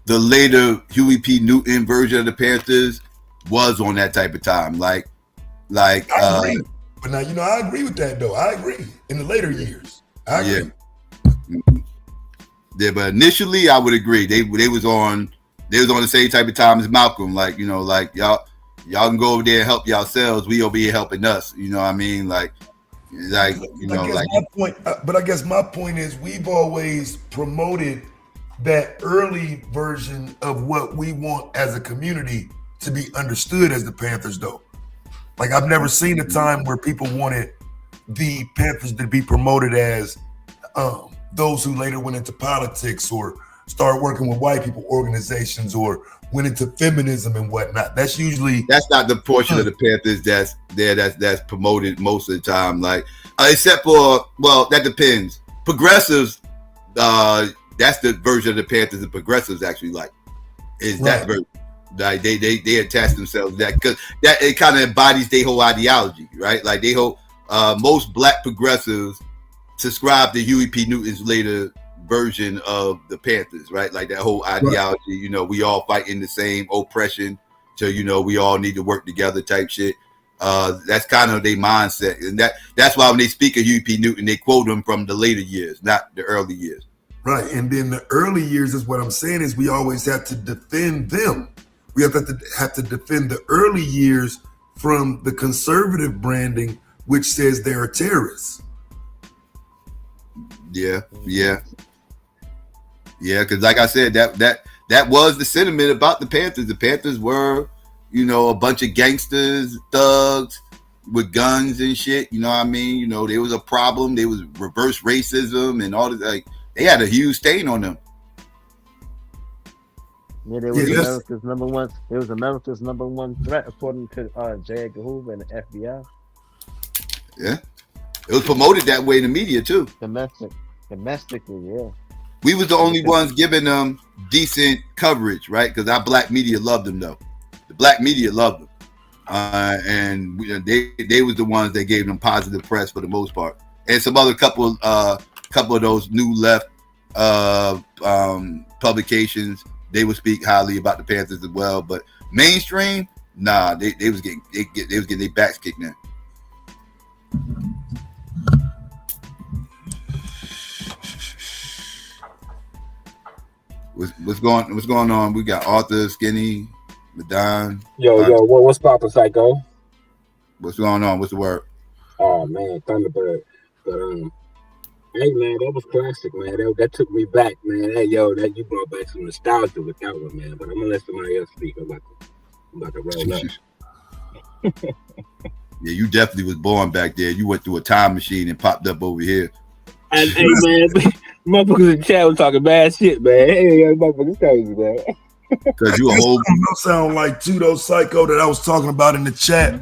Speaker 14: the later Huey P. Newton version of the Panthers was on that type of time. I agree.
Speaker 17: But now, I agree with that though. I agree. In the later years, I agree.
Speaker 14: Yeah, but initially I would agree. They was on the same type of time as Malcolm. Like y'all can go over there and help yourselves. We over here helping us. You know what I mean? My
Speaker 17: point, but I guess my point is we've always promoted that early version of what we want as a community to be understood as the Panthers though. Like I've never seen a time where people wanted the Panthers to be promoted as those who later went into politics or started working with white people organizations or went into feminism and whatnot. That's
Speaker 14: not the portion of the Panthers that's promoted most of the time. Like except for, well, that depends. Progressives, that's the version of the Panthers that progressives actually like. Is that version? Like they attach themselves to that because that it kind of embodies their whole ideology, right? Like they whole most Black progressives subscribe to Huey P. Newton's later version of the Panthers, right? Like that whole ideology, we all fighting the same oppression, so we all need to work together type shit. That's kind of their mindset, and that's why when they speak of Huey P. Newton, they quote him from the later years, not the early years.
Speaker 17: Right, and then the early years is what I'm saying is we always have to defend them. We have to defend the early years from the conservative branding, which says they're terrorists.
Speaker 14: Yeah. Because like I said, that was the sentiment about the Panthers. The Panthers were, a bunch of gangsters, thugs with guns and shit. You know what I mean? There was a problem. There was reverse racism and all this. Like they had a huge stain on them.
Speaker 16: Yeah, they was America's number one. It was America's number one threat, according to J. Edgar Hoover and the FBI.
Speaker 14: Yeah, it was promoted that way in the media too.
Speaker 16: Domestically, yeah.
Speaker 14: We was the only ones giving them decent coverage, right? Because our Black media loved them, though. The Black media loved them, and they was the ones that gave them positive press for the most part. And some other couple of those new left publications, they would speak highly about the Panthers as well. But mainstream, nah, they was getting their backs kicked in. What's going on? We got Arthur, Skinny, Madon.
Speaker 21: Yo, what's poppin', Psycho?
Speaker 14: What's going on? What's the word?
Speaker 21: Oh man, Thunderbird. But Hey man, that was classic, man. That took me back, man. Hey yo, that you brought back some nostalgia with that one, man. But I'm gonna let somebody else speak. I'm about to roll up.
Speaker 14: Yeah, you definitely was born back there. You went through a time machine and popped up over here.
Speaker 21: And hey man, motherfuckers in the chat was talking bad shit, man. Hey, yo, motherfuckers crazy, man.
Speaker 14: Because you a whole
Speaker 17: sound like too, though, Psycho, that I was talking about in the chat.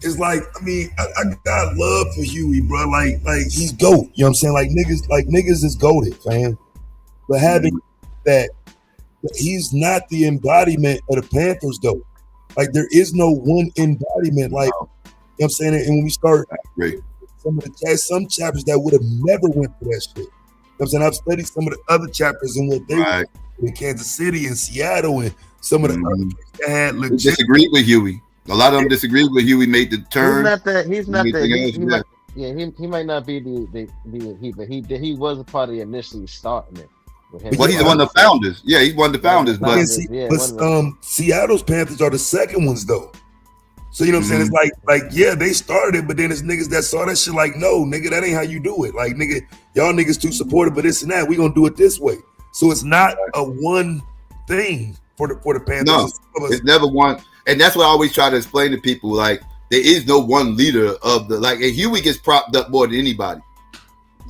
Speaker 17: It's like, I mean, I got love for Huey, bro. Like he's GOAT. You know what I'm saying? Like niggas is goated, man. But having that, he's not the embodiment of the Panthers, though. Like there is no one embodiment. Like, you know what I'm saying? And when we start some chapters that would have never went for that shit. You know what I'm saying? I've studied some of the other chapters and what they were in Kansas City and Seattle and some of the other that had legit.
Speaker 14: Disagreed with Huey. A lot of them disagreed with Huey made the turn.
Speaker 16: He might not be but he was a part of the initially starting it.
Speaker 14: Well, he's one of the founders. Yeah, he's one of the founders. But
Speaker 17: Seattle's Panthers are the second ones, though. So you know what I'm saying? It's like yeah, they started it, but then it's niggas that saw that shit like, no, nigga, that ain't how you do it. Like, nigga, y'all niggas too supportive, but this and that, we gonna do it this way. So it's not a one thing for the Panthers.
Speaker 14: No, it's never one. And that's what I always try to explain to people. Like, there is no one leader of the, like, and Huey gets propped up more than anybody.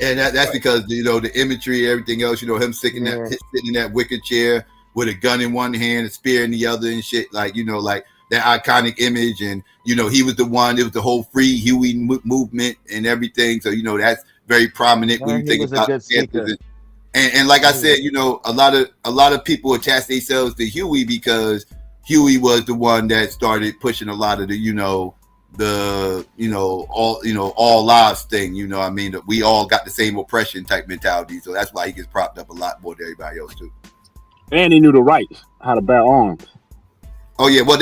Speaker 14: And that's because, you know, the imagery, everything else, you know, him sitting in that wicker chair with a gun in one hand, a spear in the other and shit. Like, you know, like that iconic image. And, you know, he was the one, it was the whole free Huey movement and everything. So, you know, that's very prominent when you think about Panthers. And like I said, you know, a lot of people attach themselves to Huey because Huey was the one that started pushing a lot of the, all lives thing, you know what I mean? That we all got the same oppression type mentality. So that's why he gets propped up a lot more than everybody else too.
Speaker 21: And he knew the rights, how to bear arms.
Speaker 14: Oh yeah, well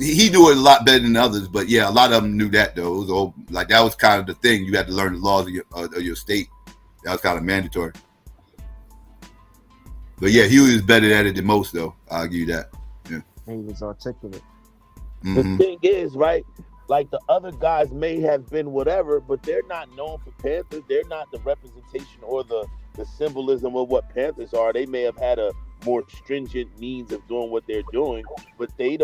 Speaker 14: he knew it a lot better than others, but yeah, a lot of them knew that though. It was all, like, that was kind of the thing. You had to learn the laws of your state. That was kind of mandatory. But yeah, Huey was better at it than most though. I'll give you that. Yeah.
Speaker 16: He was articulate.
Speaker 1: The thing is, right, like the other guys may have been whatever, but they're not known for Panthers. They're not the representation or the symbolism of what Panthers are. They may have had a more stringent means of doing what they're doing, but they're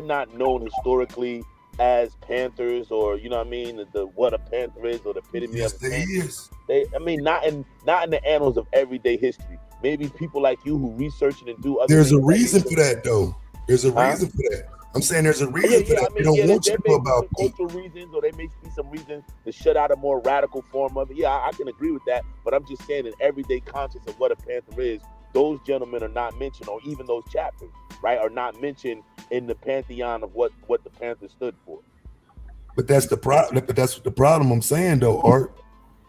Speaker 1: not known historically as Panthers, or you know what I mean, the what a Panther is, or the epitome of a Panther. Not in the annals of everyday history. Maybe people like you who research it and do other
Speaker 17: There's
Speaker 1: things.
Speaker 17: a reason for that, though. There's a reason for that. I'm saying there's a reason for that. They don't want you to know about
Speaker 1: cultural reasons, or there may be some reasons to shut out a more radical form of it. Yeah, I can agree with that, but I'm just saying in everyday conscience of what a Panther is, those gentlemen are not mentioned, or even those chapters, right, are not mentioned in the pantheon of what the Panthers stood for.
Speaker 17: But that's the problem. But that's the problem I'm saying, though, Art.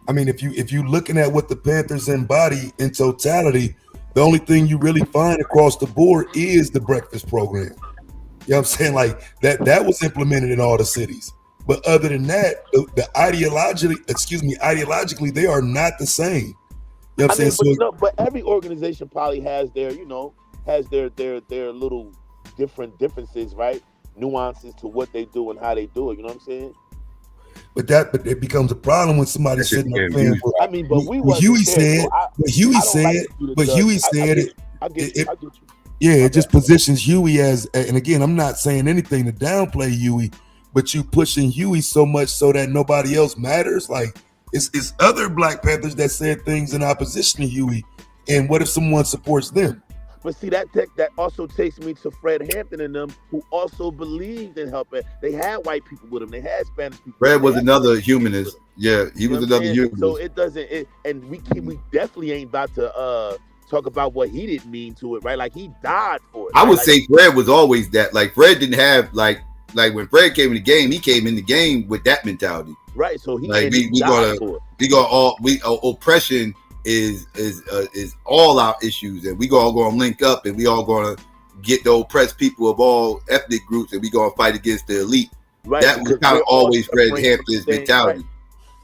Speaker 17: I mean, if you looking at what the Panthers embody in totality, the only thing you really find across the board is the breakfast program. You know what I'm saying? Like that was implemented in all the cities. But other than that, ideologically, they are not the same. You know what I'm saying?
Speaker 1: But every organization probably has their, their little differences, right? Nuances to what they do and how they do it. You know what I'm saying?
Speaker 17: But it becomes a problem when somebody's sitting up saying,
Speaker 1: I mean, but
Speaker 17: Huey said it.
Speaker 1: I get you.
Speaker 17: Yeah, it just positions Huey as, and again, I'm not saying anything to downplay Huey, but you pushing Huey so much so that nobody else matters. Like it's other Black Panthers that said things in opposition to Huey, and what if someone supports them?
Speaker 1: But see, that also takes me to Fred Hampton and them, who also believed in helping. They had white people with them. They had Spanish people.
Speaker 14: Fred was another humanist. Yeah, he was another humanist.
Speaker 1: So it doesn't. And we definitely ain't about to talk about what he didn't mean to it, right? Like he died for it.
Speaker 14: I would say Fred was always that. Like Fred didn't have like when Fred came in the game, he came in the game with that mentality.
Speaker 1: Right. So he
Speaker 14: like oppression is all our issues, and we all gonna link up, and we all gonna get the oppressed people of all ethnic groups, and we gonna fight against the elite. Right. That was kind of always Fred Hampton's mentality.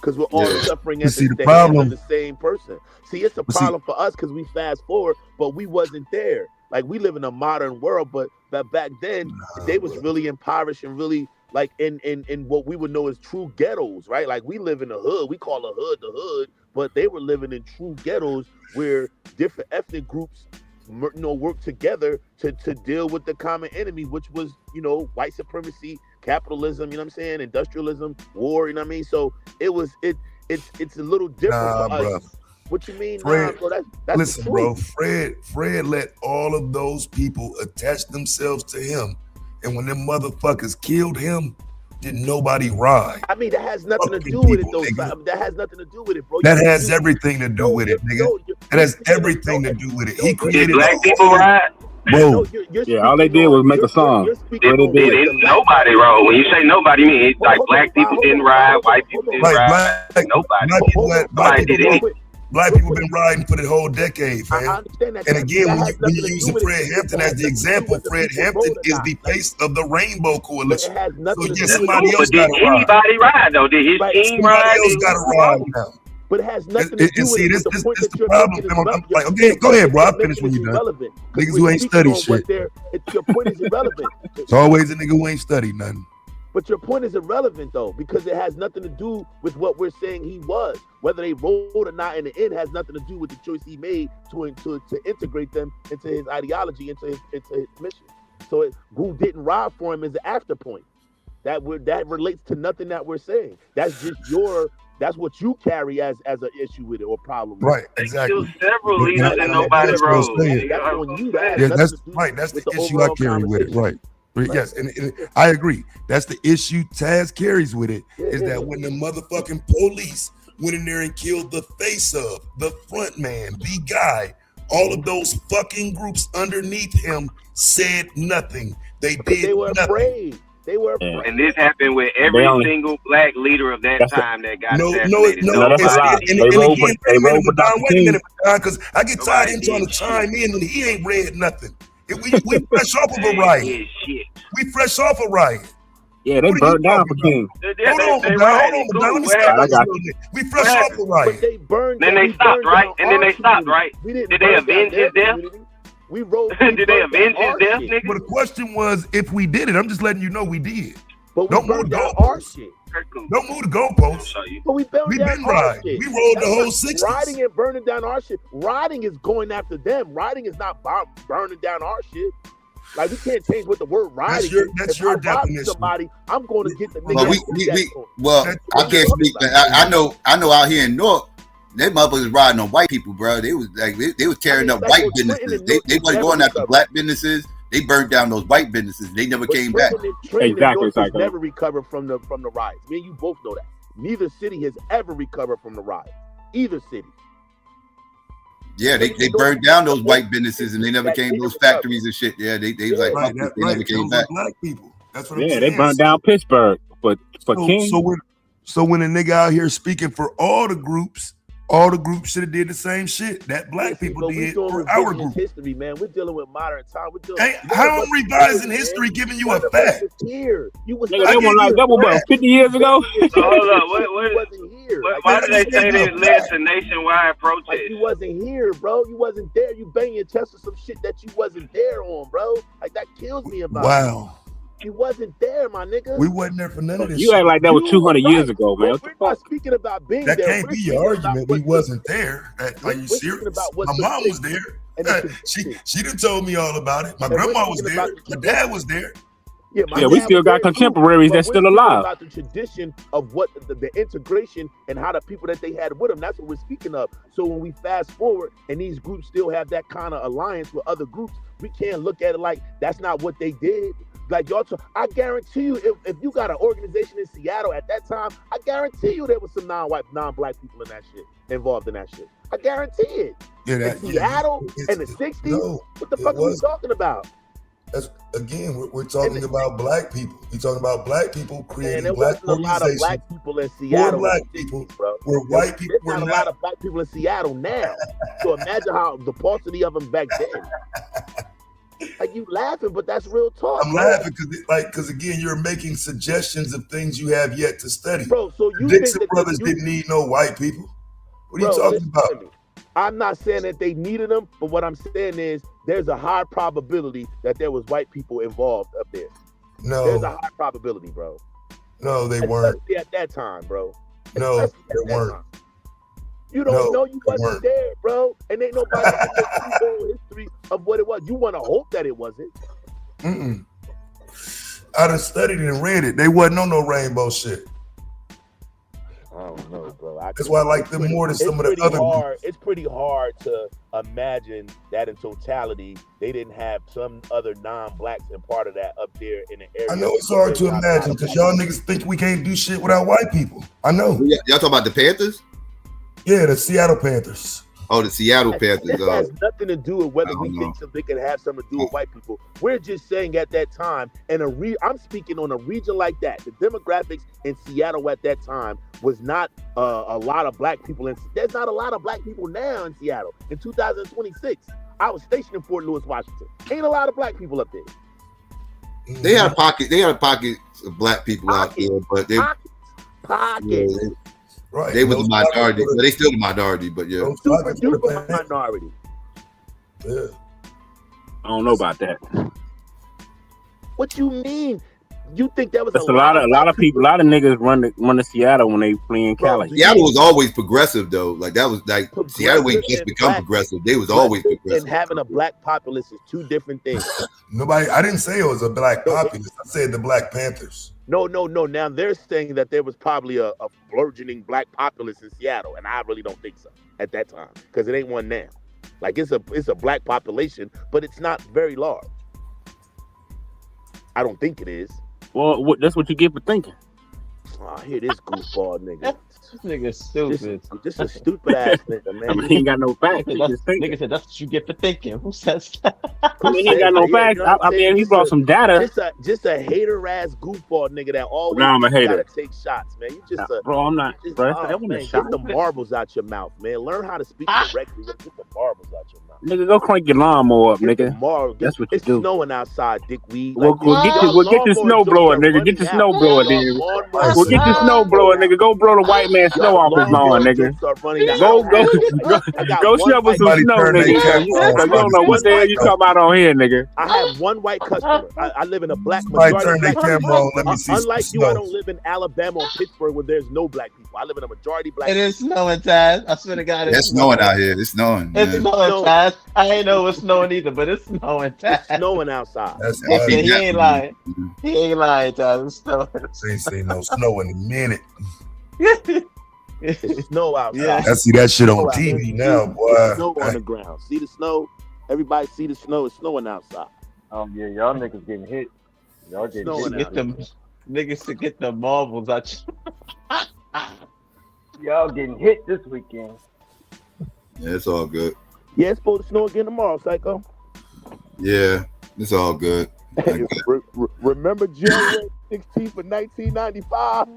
Speaker 1: Because we're all suffering at the hands of the same person. See, it's a problem for us because we fast forward, but we wasn't there. Like we live in a modern world, but back then they was really impoverished and really like in what we would know as true ghettos, right? Like we live in the hood. We call the hood, but they were living in true ghettos where different ethnic groups, work together to deal with the common enemy, which was, white supremacy, capitalism, you know what I'm saying, industrialism, war, you know what I mean? So it's a little different for us.
Speaker 17: Bro.
Speaker 1: What you mean,
Speaker 17: Fred,
Speaker 1: bro? That's
Speaker 17: listen,
Speaker 1: the
Speaker 17: bro.
Speaker 1: truth.
Speaker 17: Fred let all of those people attach themselves to him, and when them motherfuckers killed him, didn't nobody ride.
Speaker 1: I mean, that has nothing to do with it, though. That has nothing to do with it, bro.
Speaker 17: That has everything to do with it, nigga. That has everything to do with it. He created
Speaker 6: Did black people ride?
Speaker 17: Bro.
Speaker 21: Yeah, all they did was make a song.
Speaker 6: Nobody rode. When you say nobody, you mean like black people didn't ride, white people didn't ride. Nobody.
Speaker 17: Black people been riding for the whole decade, man.
Speaker 1: I understand that.
Speaker 17: And again, when you use Fred Hampton as the example, Fred Hampton is the face of the Rainbow Coalition. So yes, somebody else got to ride.
Speaker 6: Anybody ride though? Did his team ride?
Speaker 17: Somebody else got to ride now.
Speaker 1: But it has nothing to do with it.
Speaker 17: This the problem. I'm like, okay, go ahead, bro. I'll finish when you're done. Niggas who ain't studied shit.
Speaker 1: Your point is irrelevant.
Speaker 17: It's always a nigga who ain't studied nothing.
Speaker 1: But your point is irrelevant, though, because it has nothing to do with what we're saying he was. Whether they rolled or not in the end has nothing to do with the choice he made to integrate them into his ideology, into his mission. So who didn't ride for him is the after point. That relates to nothing that we're saying. That's just that's what you carry as an issue with it or problem.
Speaker 17: Right, exactly.
Speaker 6: Several leaders and nobody rode.
Speaker 1: That's on you.
Speaker 17: That's right. That's the issue I carry with it. Right. Yes, and I agree. That's the issue Taz carries with it, is that when the motherfucking police went in there and killed the face of, the front man, the guy, all of those fucking groups underneath him said nothing. They were
Speaker 1: afraid. They were afraid.
Speaker 6: And this happened with every single black leader of that time that got assassinated.
Speaker 17: Wait a minute, because I get tired of him trying to chime in and he ain't read nothing. We fresh off of a riot. We fresh off a riot.
Speaker 21: Yeah, they burned down for King.
Speaker 17: Hold on, let me stop. We fresh off a riot.
Speaker 1: They burned.
Speaker 6: Then they stopped, right? And then they stopped, right? Did they avenge his death?
Speaker 1: We rolled.
Speaker 6: Did they avenge his death, nigga?
Speaker 17: But the question was if we did it. I'm just letting you know we did.
Speaker 1: But we burned down our shit.
Speaker 17: Don't move the goalposts.
Speaker 1: But we burned down our shit.
Speaker 17: We rolled the whole 60s.
Speaker 1: Riding and burning down our shit. Riding is going after them. Riding is not burning down our shit. Like, we can't change what the word riding is.
Speaker 17: That's your definition.
Speaker 1: Somebody, I'm going to get the nigga.
Speaker 14: I can't speak, but I know out here in North, they motherfuckers riding on white people, bro. They was like they was tearing up white businesses. They wasn't going after black businesses. They burned down those white businesses. They never came back.
Speaker 21: Exactly.
Speaker 1: Never recovered from the riots. Me and you both know that. Neither city has ever recovered from the riot. Either city.
Speaker 14: Yeah, they burned down those white businesses and they never came. Those factories and shit. Yeah, they like they never came back.
Speaker 17: Black people. That's what I'm saying.
Speaker 21: They burned down Pittsburgh, but for King.
Speaker 17: So when a nigga out here speaking for all the groups should have did the same shit that black people did for our group.
Speaker 1: History, man. We're dealing with modern time.
Speaker 17: How I'm revising history, giving you a fact.
Speaker 1: Here, you was
Speaker 21: nigga, they were like that was 50 years ago.
Speaker 6: Hold up, why did they say they led to nationwide protest?
Speaker 1: Like, you wasn't here, bro. You wasn't there. You banging your chest with some shit that you wasn't there on, bro. Like, that kills me about.
Speaker 17: Wow.
Speaker 1: You wasn't there, my nigga.
Speaker 17: We wasn't there for none of this.
Speaker 21: You act like that was 200 years ago, man.
Speaker 1: We're not speaking about being
Speaker 17: that
Speaker 1: there.
Speaker 17: That can't be your argument. We wasn't there. Are you serious? My mom was there. She done told me all about it. My grandma was there. My dad was there.
Speaker 21: Yeah, we still got contemporaries that's still alive.
Speaker 1: About the tradition of what the integration and how the people that they had with them. That's what we're speaking of. So when we fast forward and these groups still have that kind of alliance with other groups, we can't look at it like that's not what they did. Like y'all, I guarantee you, if you got an organization in Seattle at that time, I guarantee you there was some non-black people in that shit, involved in that shit. I guarantee it. In Seattle in the 60s, what the fuck are we talking about?
Speaker 17: That's, again, we're talking about black people. We're talking about black people creating black
Speaker 1: organizations. A lot of black people in Seattle.
Speaker 17: Black people, bro. Where white people were
Speaker 1: not. A lot of black people in Seattle now. So imagine how the paucity of them back then. Like, you laughing, but that's real talk.
Speaker 17: I'm laughing because again, you're making suggestions of things you have yet to study.
Speaker 1: Bro, so you
Speaker 17: Dixon brothers didn't need no white people. What are you talking about?
Speaker 1: I'm not saying that they needed them, but what I'm saying is there's a high probability that there was white people involved up there.
Speaker 17: No.
Speaker 1: There's a high probability, bro.
Speaker 17: No, they weren't.
Speaker 1: Especially at that time, bro.
Speaker 17: No, they weren't.
Speaker 1: You don't know, you wasn't there, bro. And ain't nobody in the football history of what it was. You want to hope that it wasn't.
Speaker 17: I done studied it and read it. They wasn't on no rainbow shit.
Speaker 1: I don't know, bro.
Speaker 17: That's why I like them more than some of the other groups.
Speaker 1: It's pretty hard to imagine that in totality they didn't have some other non-blacks and part of that up there in the area.
Speaker 17: I know it's hard to imagine because y'all niggas think we can't do shit without white people. I know.
Speaker 14: Y'all talking about the Panthers?
Speaker 17: Yeah, the Seattle Panthers.
Speaker 14: Oh, the Seattle Panthers.
Speaker 1: It has nothing to do with whether we think something could have something to do with white people. We're just saying at that time, and I'm speaking on a region like that. The demographics in Seattle at that time was not a lot of black people. There's not a lot of black people now in Seattle. In 2026, I was stationed in Fort Lewis, Washington. Ain't a lot of black people up there.
Speaker 14: They had a pocket. They had a pocket of black people out there, but they
Speaker 1: pockets.
Speaker 14: Yeah, right. They was a minority. But they still a minority, but yeah.
Speaker 1: Super duper minority.
Speaker 17: Yeah.
Speaker 21: I don't know about that.
Speaker 1: What you mean? You think that was
Speaker 21: a lot of people, a lot of niggas run to Seattle when they flee in Cali.
Speaker 14: Seattle was always progressive though. Like that was like Seattle ain't just become progressive. They was always progressive.
Speaker 1: And having a black populace is two different things.
Speaker 17: I didn't say it was a black populace. I said the Black Panthers.
Speaker 1: No. Now they're saying that there was probably a burgeoning black populace in Seattle, and I really don't think so at that time because it ain't one now. Like it's a black population, but it's not very large. I don't think it is.
Speaker 21: Well, that's what you get for thinking.
Speaker 1: Oh, I hear this goofball nigga.
Speaker 16: This nigga's stupid.
Speaker 1: Just a stupid ass nigga, man.
Speaker 21: I mean, he ain't got no facts.
Speaker 16: Nigga said that's what you get for thinking. Who says that?
Speaker 21: He ain't got no facts. I mean, he brought some data.
Speaker 1: Just a hater ass goofball nigga that always
Speaker 21: I'm a hater.
Speaker 1: Gotta take shots, man. You just
Speaker 21: bro, I'm not. Bro,
Speaker 1: man, get the marbles out your mouth, man. Learn how to speak correctly. Get the marbles out your mouth.
Speaker 21: Nigga, go crank your lawnmower up, nigga. That's what you do.
Speaker 1: It's snowing outside, dickweed.
Speaker 21: We'll get your snowblower, nigga. Get your snowblower, then. We'll get your snowblower, nigga. Go blow the white man snow off his lawn, nigga. Go shovel some snow, nigga. You don't know what the hell you talking about on here, nigga.
Speaker 1: I have one white customer. I live in a black majority. Unlike you, I don't live in Alabama or Pittsburgh where there's no black people. I live in a majority black.
Speaker 16: It is snowing, Taz. I swear to God,
Speaker 14: it's snowing out here. It's snowing.
Speaker 16: It's snowing, Taz. I ain't know it's snowing either, but it's snowing, Taz.
Speaker 1: It's snowing outside.
Speaker 16: He ain't lying. He ain't lying, Taz. It's snowing.
Speaker 17: They say no snow in a minute.
Speaker 1: It's snow outside.
Speaker 17: Yeah. I see that shit on TV now, boy.
Speaker 1: Snow on the ground. See the snow? Everybody see the snow. It's snowing outside.
Speaker 3: Oh yeah, y'all niggas getting hit. Y'all getting
Speaker 16: hit. Niggas to get the marbles out.
Speaker 3: Y'all getting hit this weekend.
Speaker 14: Yeah, it's all good.
Speaker 1: Yeah, it's supposed to snow again tomorrow, Psycho.
Speaker 14: Yeah, it's all good.
Speaker 1: Remember January 16th of 1995?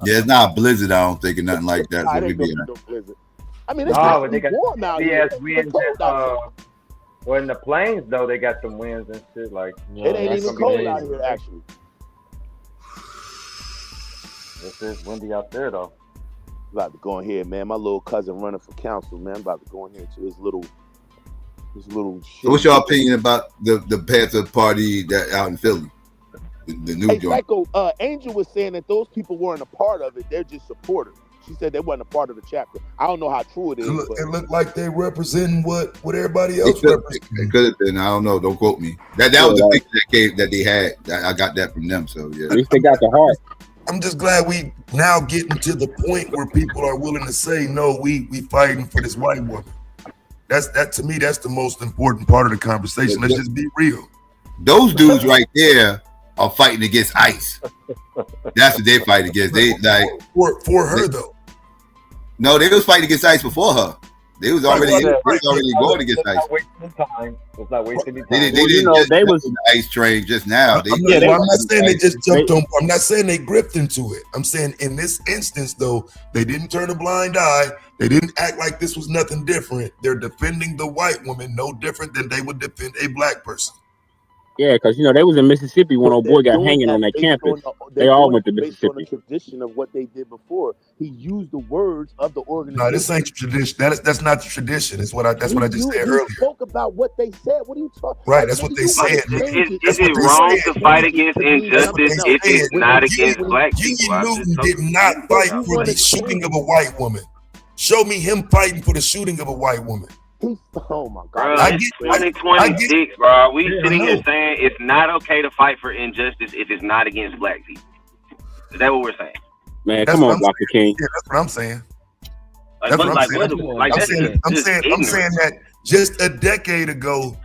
Speaker 14: Yeah, it's not a blizzard. I don't think, or nothing like that.
Speaker 1: I didn't know no blizzard. I mean, it's warm now.
Speaker 3: Yeah, winds. Well, in the plains though, they got some winds and shit. Like
Speaker 1: it ain't even cold out here, actually.
Speaker 3: It's windy out there though.
Speaker 1: About to go in here, man. My little cousin running for council, man. I'm about to go in here to his little shit.
Speaker 14: So what's your opinion about the Panther party that out in Philly? The new joint.
Speaker 1: Psycho, Angel was saying that those people weren't a part of it. They're just supporters. She said they wasn't a part of the chapter. I don't know how true it is.
Speaker 17: It looked like they representing what everybody else represents.
Speaker 14: It could have been. I don't know. Don't quote me. That was the picture that they had. I got that from them. So yeah.
Speaker 21: At least they got the heart.
Speaker 17: I'm just glad we now getting to the point where people are willing to say, no, we fighting for this white woman. That to me, that's the most important part of the conversation. Let's just be real.
Speaker 14: Those dudes right there are fighting against ICE. That's what they fight against. They like
Speaker 17: for her though.
Speaker 14: No, they was fighting against ICE before her. They was already going against ICE.
Speaker 3: It's not wasting any time.
Speaker 14: They didn't just jump on the ICE train just now.
Speaker 17: I'm not saying they just jumped on. I'm not saying they gripped into it. I'm saying in this instance, though, they didn't turn a blind eye. They didn't act like this was nothing different. They're defending the white woman no different than they would defend a black person.
Speaker 21: Yeah, because they was in Mississippi when old boy got hanging on that campus. They all went to Mississippi.
Speaker 1: Based on the tradition of what they did before, he used the words of the organization.
Speaker 17: No, this ain't tradition. That's not the tradition. That's what I just said earlier.
Speaker 1: You spoke about what they said. What are you talking?
Speaker 17: Right, that's what they said.
Speaker 4: Is it wrong to fight against injustice if it's not against black people?
Speaker 17: Newton did not fight for the shooting of a white woman. show me him fighting for the shooting of a white woman.
Speaker 1: Oh my
Speaker 4: Bro,
Speaker 1: God!
Speaker 4: it's 2026, bro. We sitting here saying it's not okay to fight for injustice if it's not against black people. Is that what we're saying?
Speaker 21: Man, come on, Dr. King.
Speaker 17: Yeah, that's what I'm saying.
Speaker 4: Like,
Speaker 17: That's what I'm saying. I'm saying that just a decade ago,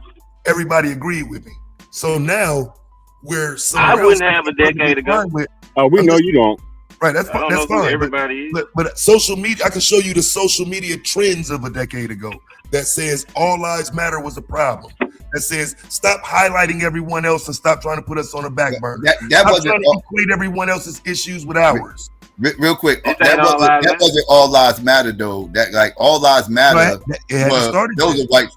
Speaker 17: everybody agreed with me. So now we're
Speaker 4: I wouldn't have a decade ago.
Speaker 21: Oh, we know you don't.
Speaker 17: Right, that's fine. That's fine.
Speaker 4: Everybody
Speaker 17: but social media, I can show you the social media trends of a decade ago that says all lives matter was a problem. That says stop highlighting everyone else and stop trying to put us on a back burner.
Speaker 14: That
Speaker 17: stop
Speaker 14: wasn't
Speaker 17: trying to equate everyone else's issues with ours.
Speaker 14: Real quick, that wasn't all lives matter though. That like all lives matter.
Speaker 17: Right.
Speaker 14: Those are white.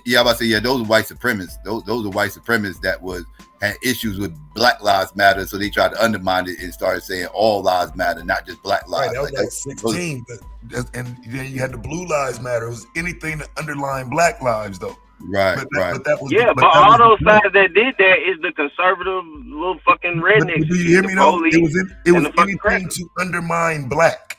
Speaker 14: Yeah, I'm about to say those are white supremacists. Those are white supremacists that had issues with Black Lives Matter, so they tried to undermine it and started saying all lives matter, not just Black lives.
Speaker 17: Right, that was like 16, and then you had the Blue Lives Matter. It was anything that underlined Black lives, though.
Speaker 14: Right,
Speaker 17: But that was,
Speaker 4: but all those sides that did that is the conservative little fucking rednecks.
Speaker 17: Do you hear me though? It was anything to undermine Black.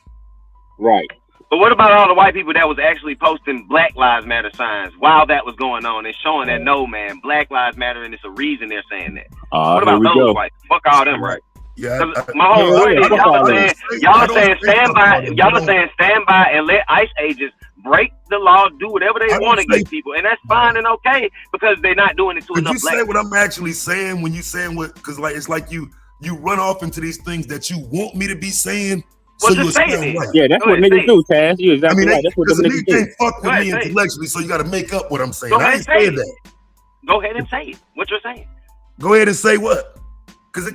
Speaker 21: Right.
Speaker 4: But what about all the white people that was actually posting Black Lives Matter signs while that was going on and showing that no, man, Black Lives Matter and it's a reason they're saying that? What about those whites? Fuck all them, right?
Speaker 17: Yeah.
Speaker 4: My whole point is y'all saying stand by and let ICE agents break the law, do whatever they want against people, and that's fine and okay because they're not doing it to enough black people.
Speaker 17: You say what I'm actually saying when you saying what? Because like it's like you run off into these things that you want me to be saying.
Speaker 21: Well, just say it. Right. Yeah, that's what niggas do, Taz. You exactly right. That's what the
Speaker 17: niggas do. Can't fuck with me intellectually, so you got to make up what I'm saying. I ain't saying that.
Speaker 4: Go ahead and say it. What you're saying.
Speaker 17: Go ahead and say what?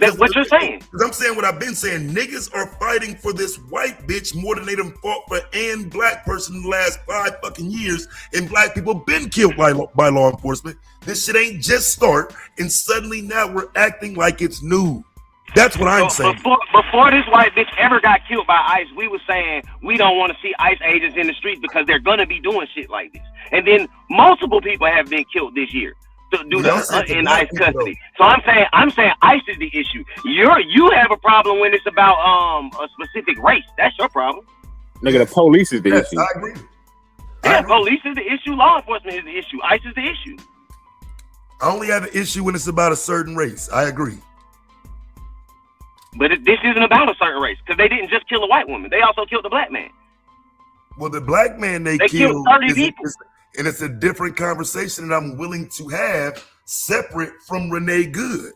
Speaker 4: That's what you're saying.
Speaker 17: Because I'm saying what I've been saying. Niggas are fighting for this white bitch more than they done fought for any black person in the last 5 fucking years. And black people been killed by law enforcement. This shit ain't just start. And suddenly now we're acting like it's new. That's what I'm saying.
Speaker 4: Before this white bitch ever got killed by ICE, we were saying we don't want to see ICE agents in the streets because they're gonna be doing shit like this. And then multiple people have been killed this year due to in ICE custody. So I'm saying ICE is the issue. You have a problem when it's about a specific race. That's your problem.
Speaker 21: Nigga, the police is the issue.
Speaker 17: I agree.
Speaker 4: Yeah, police is the issue. Law enforcement is the issue. ICE is the issue.
Speaker 17: I only have an issue when it's about a certain race. I agree.
Speaker 4: But this isn't about a certain race because they didn't just kill a white woman. They also killed the black man.
Speaker 17: Well, the black man they
Speaker 4: killed 30 people.
Speaker 17: And it's a different conversation that I'm willing to have separate from Renee Good.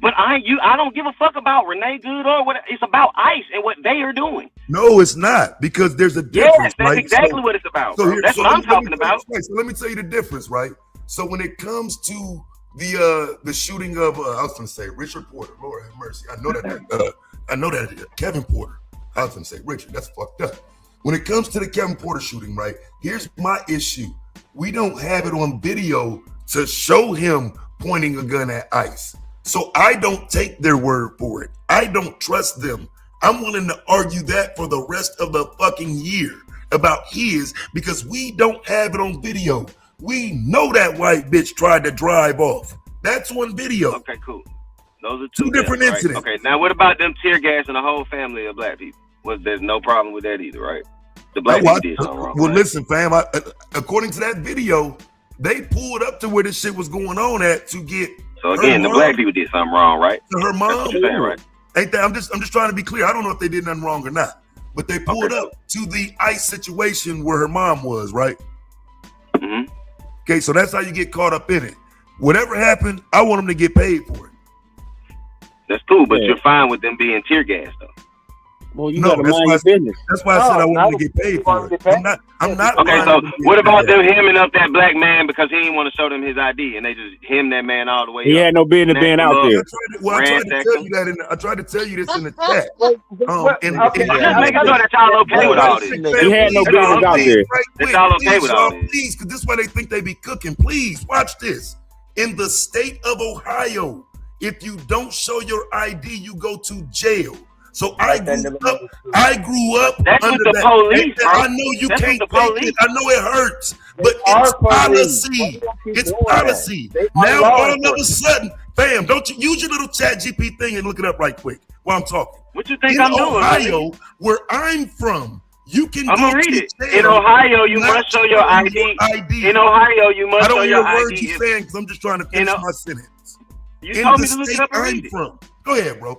Speaker 4: But I don't give a fuck about Renee Good or what. It's about ICE and what they are doing.
Speaker 17: No, it's not, because there's a difference.
Speaker 4: Yes, that's exactly what it's about. That's what I'm talking about.
Speaker 17: So let me tell you the difference, right? So when it comes to the shooting of I was gonna say Richard Porter, Lord have mercy. I know that Kevin Porter. I was gonna say Richard, that's fucked up. When it comes to the Kevin Porter shooting, right? Here's my issue. We don't have it on video to show him pointing a gun at ICE. So I don't take their word for it. I don't trust them. I'm willing to argue that for the rest of the fucking year about his, because we don't have it on video. We know that white bitch tried to drive off. That's on video.
Speaker 4: Okay, cool. Those are
Speaker 17: two different incidents.
Speaker 4: Okay, now what about them tear gas and a whole family of black people? There's no problem with that either, right? The black people did something wrong.
Speaker 17: Well, listen, fam, according to that video, they pulled up to where this shit was going on at to get.
Speaker 4: So again, the black people did something wrong, right?
Speaker 17: To her mom,
Speaker 4: that's what you're saying, right?
Speaker 17: Ain't that? I'm just trying to be clear. I don't know if they did nothing wrong or not, but they pulled up to the ICE situation where her mom was, right?
Speaker 4: Mm-hmm.
Speaker 17: Okay, so that's how you get caught up in it. Whatever happened, I want them to get paid for it.
Speaker 4: That's cool, but you're fine with them being tear gas, though.
Speaker 21: Well, you gotta mind your business.
Speaker 17: That's why I said I want to get paid for it. I'm not.
Speaker 4: Okay, so what about them hemming up that black man because he didn't want to show them his ID and they just hemmed that man all the way up?
Speaker 21: He had no business being out there.
Speaker 17: I tried to tell you that I tried to tell you this in the chat.
Speaker 4: Just making sure that y'all okay with all this.
Speaker 21: He had no business out there.
Speaker 4: That y'all okay with all this.
Speaker 17: Please, because this is why they think they be cooking. Please watch this. In the state of Ohio, if you don't show your ID, you go to jail. So I grew up
Speaker 4: That's
Speaker 17: under
Speaker 4: with the police, bro.
Speaker 17: I know you
Speaker 4: That's
Speaker 17: can't
Speaker 4: take
Speaker 17: it. I know it hurts, but it's policy. It's policy. Now all of a sudden, fam, don't you use your little chat GP thing and look it up right quick while I'm talking.
Speaker 4: What you think
Speaker 17: in
Speaker 4: I'm doing?
Speaker 17: Ohio, where I'm from, You can.
Speaker 4: I'm gonna read it. In Ohio, you must show your ID. In Ohio, you must show your ID.
Speaker 17: I don't hear a word you're saying because I'm just trying to finish my sentence.
Speaker 4: You told me to look it up and read it.
Speaker 17: Go ahead, bro.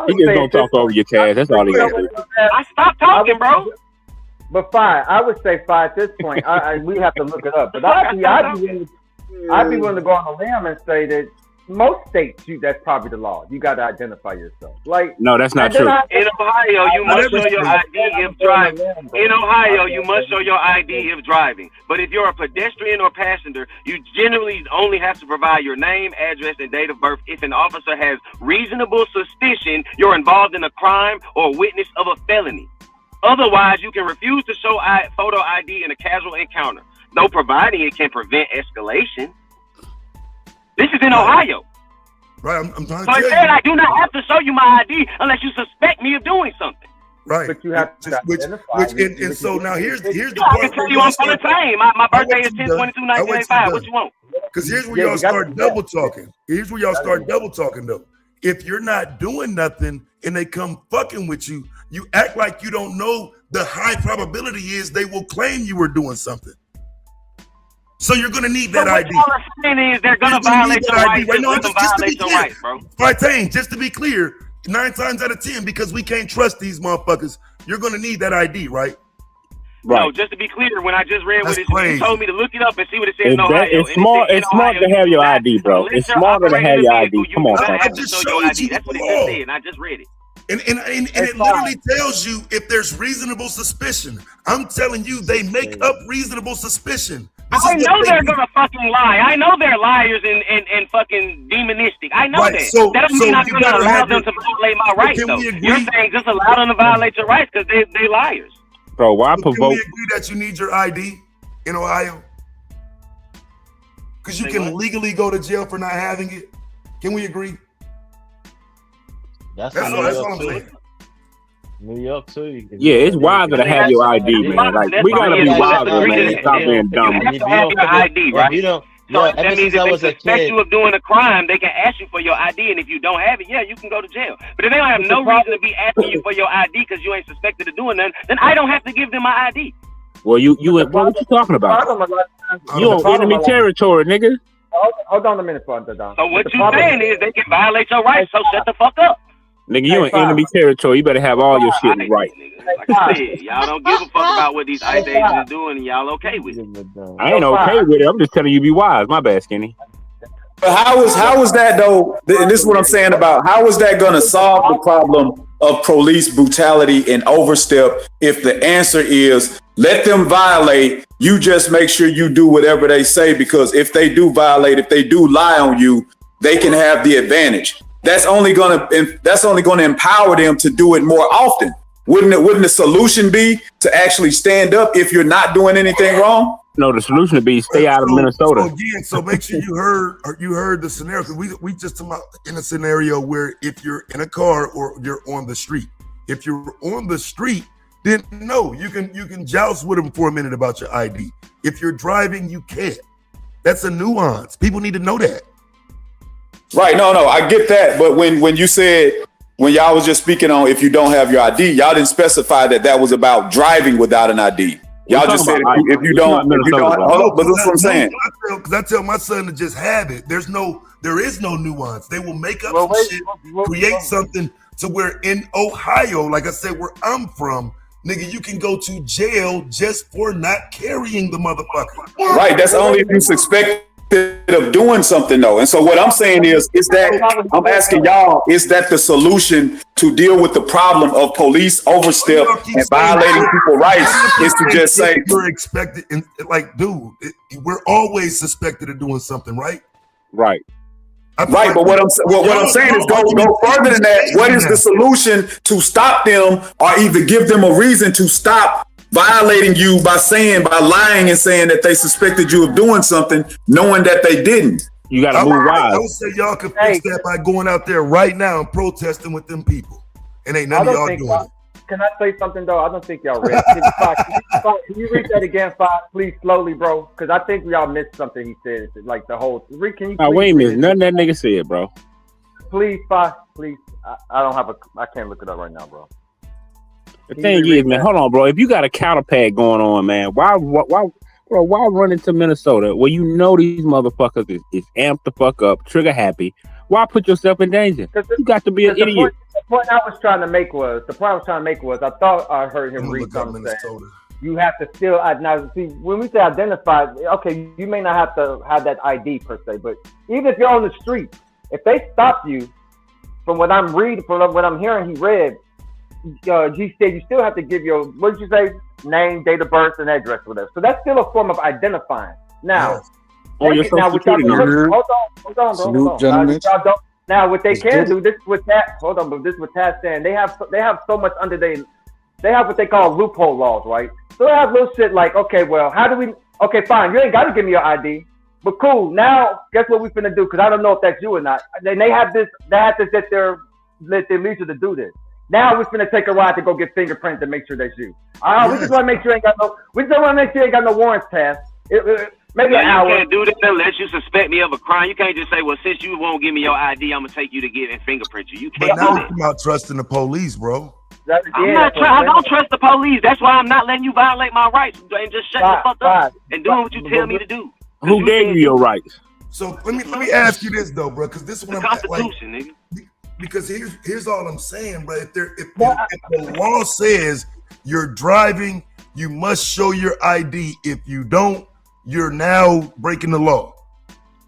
Speaker 3: He
Speaker 21: just gonna talk over your Chaz. That's all he got to do.
Speaker 4: I stopped talking, bro.
Speaker 3: But fine, I would say fine at this point. We have to look it up. But I'd be willing to go on a limb and say that most states, that's probably the law. You got to identify yourself.
Speaker 21: No, that's not true.
Speaker 4: In Ohio, you must show your ID if driving. In Ohio, you must show your ID if driving. But if you're a pedestrian or passenger, you generally only have to provide your name, address, and date of birth if an officer has reasonable suspicion you're involved in a crime or witness of a felony. Otherwise, you can refuse to show photo ID in a casual encounter. Though providing it can prevent escalation. This is in Ohio.
Speaker 17: Right, I'm trying to
Speaker 4: so
Speaker 17: tell
Speaker 4: it said I do not have to show you my ID unless you suspect me of doing something.
Speaker 17: Right.
Speaker 3: But you have to identify.
Speaker 17: And so now here's the
Speaker 4: I
Speaker 17: part.
Speaker 4: can tell you I'm on the same. My birthday is 10/22/1985. What you want?
Speaker 17: Because here's where y'all start double talking. Here's where y'all start double talking though. If you're not doing nothing and they come fucking with you, you act like you don't know the high probability is they will claim you were doing something. So you're gonna need that ID.
Speaker 4: What y'all are saying is they're gonna violate your rights.
Speaker 17: Right now, just to be clear,
Speaker 4: rights, bro.
Speaker 17: Partain, just to be clear, 9 times out of 10, because we can't trust these motherfuckers, you're gonna need that ID, right?
Speaker 21: Right.
Speaker 4: No, just to be clear, when I just read what it
Speaker 17: crazy.
Speaker 4: you told me to look it up and see what it says in Ohio.
Speaker 21: It's smart. It's smart to have your ID, bro. It's smarter to have your ID. Come on,
Speaker 17: I just showed you.
Speaker 4: That's what it just said, and I just read it.
Speaker 17: And it literally tells you if there's reasonable suspicion. I'm telling you, they make up reasonable suspicion.
Speaker 4: I know they're gonna fucking lie. I know they're liars and fucking demonistic. I know that. That doesn't mean I'm gonna allow them to violate my rights, though. You're saying just allow them to violate your rights because they liars.
Speaker 21: Bro, why provoke?
Speaker 17: Can we agree that you need your ID in Ohio? Because you can legally go to jail for not having it. Can we agree?
Speaker 16: That's
Speaker 17: all I'm saying.
Speaker 16: New York too.
Speaker 21: Yeah, it's wiser to have your ID, man. Like we gotta be wiser, man. Stop being dumb.
Speaker 4: You have to have your ID, right?
Speaker 16: You don't.
Speaker 4: So
Speaker 16: Yeah,
Speaker 4: that means if they suspect you of doing a crime, they can ask you for your ID, and if you don't have it, yeah, you can go to jail. But if they don't have no reason to be asking you for your ID because you ain't suspected of doing nothing, then I don't have to give them my ID.
Speaker 21: Well, what you talking about? You on enemy territory, nigga.
Speaker 3: Hold on a minute, Father Don.
Speaker 4: So what you saying is they can violate your rights, so shut the fuck up.
Speaker 21: Nigga, you in enemy territory. You better have all your shit right.
Speaker 4: Like I said, y'all don't give a fuck about what these ICE agents are doing, and y'all okay with it.
Speaker 21: I ain't okay with it. I'm just telling you, be wise. My bad, Skinny.
Speaker 7: But how is that though? And this is what I'm saying about how is that going to solve the problem of police brutality and overstep if the answer is let them violate, you just make sure you do whatever they say, because if they do violate, if they do lie on you, they can have the advantage. That's only going to empower them to do it more often. Wouldn't the solution be to actually stand up if you're not doing anything wrong?
Speaker 21: No, the solution would be stay out of Minnesota.
Speaker 17: So make sure you heard the scenario, because we just talking about in a scenario where if you're in a car or you're on the street. If you're on the street, then no, you can joust with them for a minute about your ID. If you're driving, you can't. That's a nuance. People need to know that.
Speaker 7: Right, no, I get that. But when you said, when y'all was just speaking on if you don't have your ID, y'all didn't specify that was about driving without an ID. Y'all just said if you don't, hold up, but that's what I'm saying.
Speaker 17: Because I tell my son to just have it. There is no nuance. They will make up shit, create something to where in Ohio, like I said, where I'm from, nigga, you can go to jail just for not carrying the motherfucker.
Speaker 7: Right, that's only if you suspect of doing something though. And so what I'm saying is that I'm asking y'all, is that the solution to deal with the problem of police overstep and violating people's rights is to just say
Speaker 17: you're expected, like, dude, we're always suspected of doing something, right?
Speaker 7: Right. Right, but what I'm saying is go further than that. What is the solution to stop them, or either give them a reason to stop violating you by lying and saying that they suspected you of doing something, knowing that they didn't?
Speaker 21: You got to move wise.
Speaker 17: I would say y'all can fix that by going out there right now and protesting with them people. And ain't none of y'all doing it.
Speaker 3: Can I say something though? I don't think y'all read. Can you read that again, please, slowly, bro? Because I think y'all missed something he said. Like the whole. Can you?
Speaker 21: We ain't missed nothing that nigga said, bro.
Speaker 3: Please, please. I don't have I can't look it up right now, bro.
Speaker 21: The thing is, man, hold on, bro. If you got a counterpart going on, man, why run into Minnesota where you know these motherfuckers is amped the fuck up, trigger happy? Why put yourself in danger? You got to be an idiot.
Speaker 3: The point I was trying to make was, I thought I heard him read something saying, you have to still, now see, when we say identify, okay, you may not have to have that ID per se, but even if you're on the street, if they stop you, from what I'm reading, from what I'm hearing, he read, he said you still have to give your, what did you say, name, date of birth, and address, whatever. So that's still a form of identifying. Now,
Speaker 21: your social security number.
Speaker 3: Hold on. Now, what they can do, this is what Tad's saying. They have so much under they have what they call loophole laws, right? So they have little shit like, okay, well, okay, fine, you ain't got to give me your ID, but cool. Now, guess what we finna do? Because I don't know if that's you or not. Then they have this at their leisure to do this. Now we're finna take a ride to go get fingerprints and make sure that's you. We just want to make sure you ain't got no warrants passed. Maybe an hour.
Speaker 4: You can't do that unless you suspect me of a crime. You can't just say, well, since you won't give me your ID, I'm gonna take you to get and fingerprint you. You can't.
Speaker 17: But now you're not trusting the police, bro.
Speaker 4: I don't trust the police. That's why I'm not letting you violate my rights and just shut the fuck up and doing what you tell me to do.
Speaker 21: Who gave you your rights?
Speaker 17: So let me ask you this though, bro, because this is what
Speaker 4: the Constitution, nigga.
Speaker 17: Because here's all I'm saying, bro. If the law says you're driving, you must show your ID. If you don't, you're now breaking the law.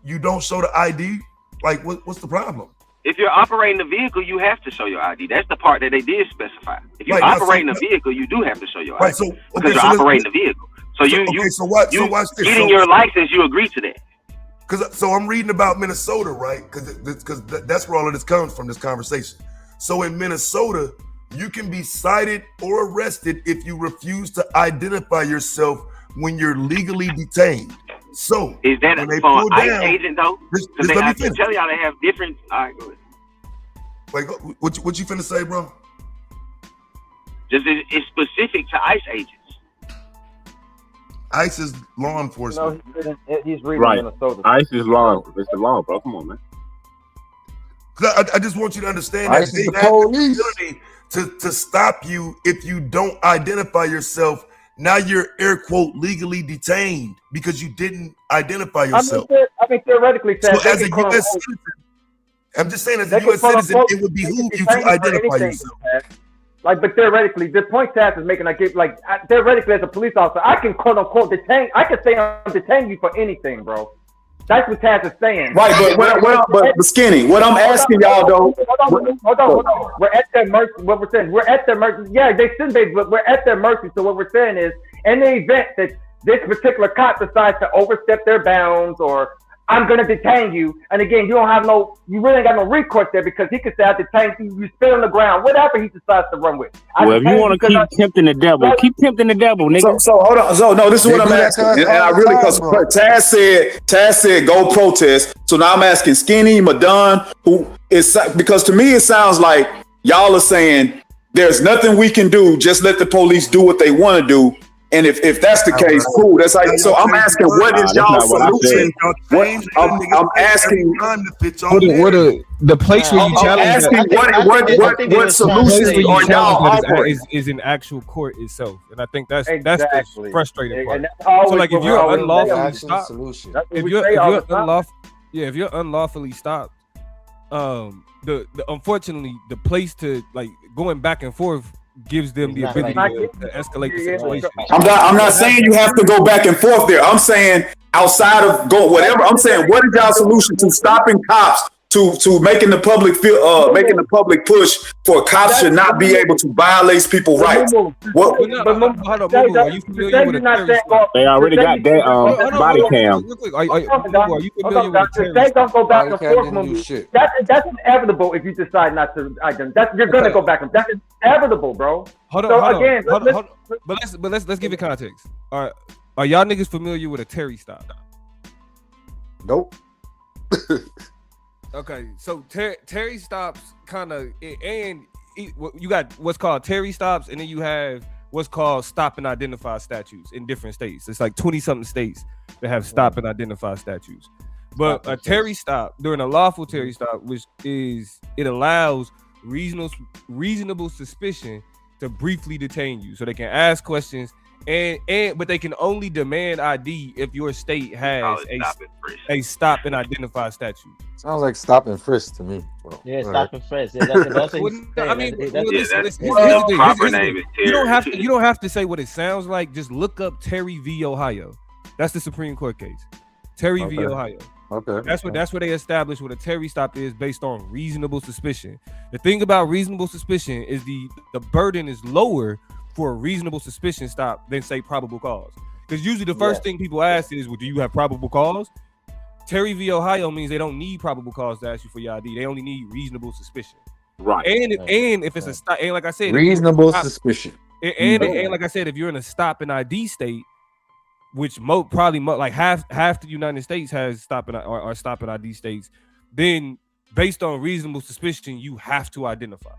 Speaker 17: You don't show the ID, like what's the problem?
Speaker 4: If you're operating the vehicle, you have to show your ID. That's the part that they did specify. If you're operating a vehicle, you do have to show your ID.
Speaker 17: Right,
Speaker 4: because you're operating the vehicle. So watch this. Getting your license, you agree to that.
Speaker 17: So I'm reading about Minnesota, right? Because that's where all of this comes from, this conversation. So in Minnesota, you can be cited or arrested if you refuse to identify yourself when you're legally detained. So
Speaker 4: is that an ICE agent though? Because I can tell y'all they have different. All right, go ahead.
Speaker 17: Like what you finna say, bro?
Speaker 4: Just it's specific to ICE agents.
Speaker 17: ICE is law enforcement.
Speaker 3: No, he's reading
Speaker 21: right.
Speaker 3: Minnesota.
Speaker 21: ICE is law. It's the law, bro. Come on, man.
Speaker 17: I just want you to understand that they have the ability to stop you if you don't identify yourself. Now you're air quote legally detained because you didn't identify yourself.
Speaker 3: I mean theoretically,
Speaker 17: so as a U.S. citizen, I'm just saying as a U.S. citizen, it would behoove you to identify yourself.
Speaker 3: Like, but theoretically, the point Taz is making, theoretically, as a police officer, I can quote unquote detain. I can say I'm detaining you for anything, bro. That's what Taz is saying.
Speaker 7: Right, but Skinny, what I'm asking y'all though.
Speaker 3: Hold on. We're at their mercy. What we're saying, we're at their mercy. Yeah, they shouldn't be, but we're at their mercy. So what we're saying is, in the event that this particular cop decides to overstep their bounds, or I'm gonna detain you, and again, you really ain't got no recourse there because he could say I detained you, you spit on the ground, whatever he decides to run with.
Speaker 21: Well, if you want to keep tempting the devil, keep tempting the devil, nigga.
Speaker 7: So hold on. So no, this is what I'm asking, and I really because Taz said go protest. So now I'm asking Skinny, Madon, who is because to me it sounds like y'all are saying there's nothing we can do. Just let the police do what they want to do. And if that's the case, cool. That's how. So I'm asking, what is y'all solution? I'm asking.
Speaker 18: The place where you challenge
Speaker 7: what solution are y'all offering?
Speaker 18: Is in actual court itself, and I think that's the frustrating part.
Speaker 3: So
Speaker 18: like if you're unlawfully stopped, if you're unlawfully stopped, the unfortunately the place to like going back and forth gives them the ability to escalate the situation.
Speaker 7: I'm not saying you have to go back and forth there. I'm saying outside of whatever. I'm saying what is y'all solution to stopping cops to making the public feel making the public push for cops should not be able to violate people's rights. What?
Speaker 18: Are you familiar with a Terry stop?
Speaker 21: They already got that body cam.
Speaker 18: Are you familiar with a Terry
Speaker 3: stop? Don't go back and forth. That's inevitable if you decide not to identify. You're gonna go back and that's inevitable, bro.
Speaker 18: Hold on. But let's give it context. All right, are y'all niggas familiar with a Terry stop?
Speaker 19: Nope.
Speaker 18: Okay, so Terry stops kind of, and you got what's called Terry stops, and then you have what's called stop and identify statutes in different states. It's like 20-something states that have stop and identify statutes. But a Terry stop, during a lawful Terry stop, which is, it allows reasonable suspicion to briefly detain you, so they can ask questions, but they can only demand ID if your state has a stop and identify statute.
Speaker 19: Sounds like stop and frisk to me. Bro.
Speaker 16: Yeah, stop and frisk. Yeah, that's what he's saying.
Speaker 18: I mean,
Speaker 16: That's
Speaker 18: here's the thing.
Speaker 4: proper name is
Speaker 18: You don't have to say what it sounds like. Just look up Terry v. Ohio. That's the Supreme Court case. Terry v. Ohio.
Speaker 19: Okay.
Speaker 18: That's what they established what a Terry stop is based on reasonable suspicion. The thing about reasonable suspicion is the burden is lower for a reasonable suspicion stop than say probable cause. Because usually the first thing people ask is, well, do you have probable cause? Terry v. Ohio means they don't need probable cause to ask you for your ID. They only need reasonable suspicition.
Speaker 21: Right.
Speaker 18: And if it's a stop, and like I said,
Speaker 19: reasonable suspicion.
Speaker 18: And like I said, if you're in a stop and ID state, which probably like half the United States has stop and ID states, then based on reasonable suspicion, you have to identify.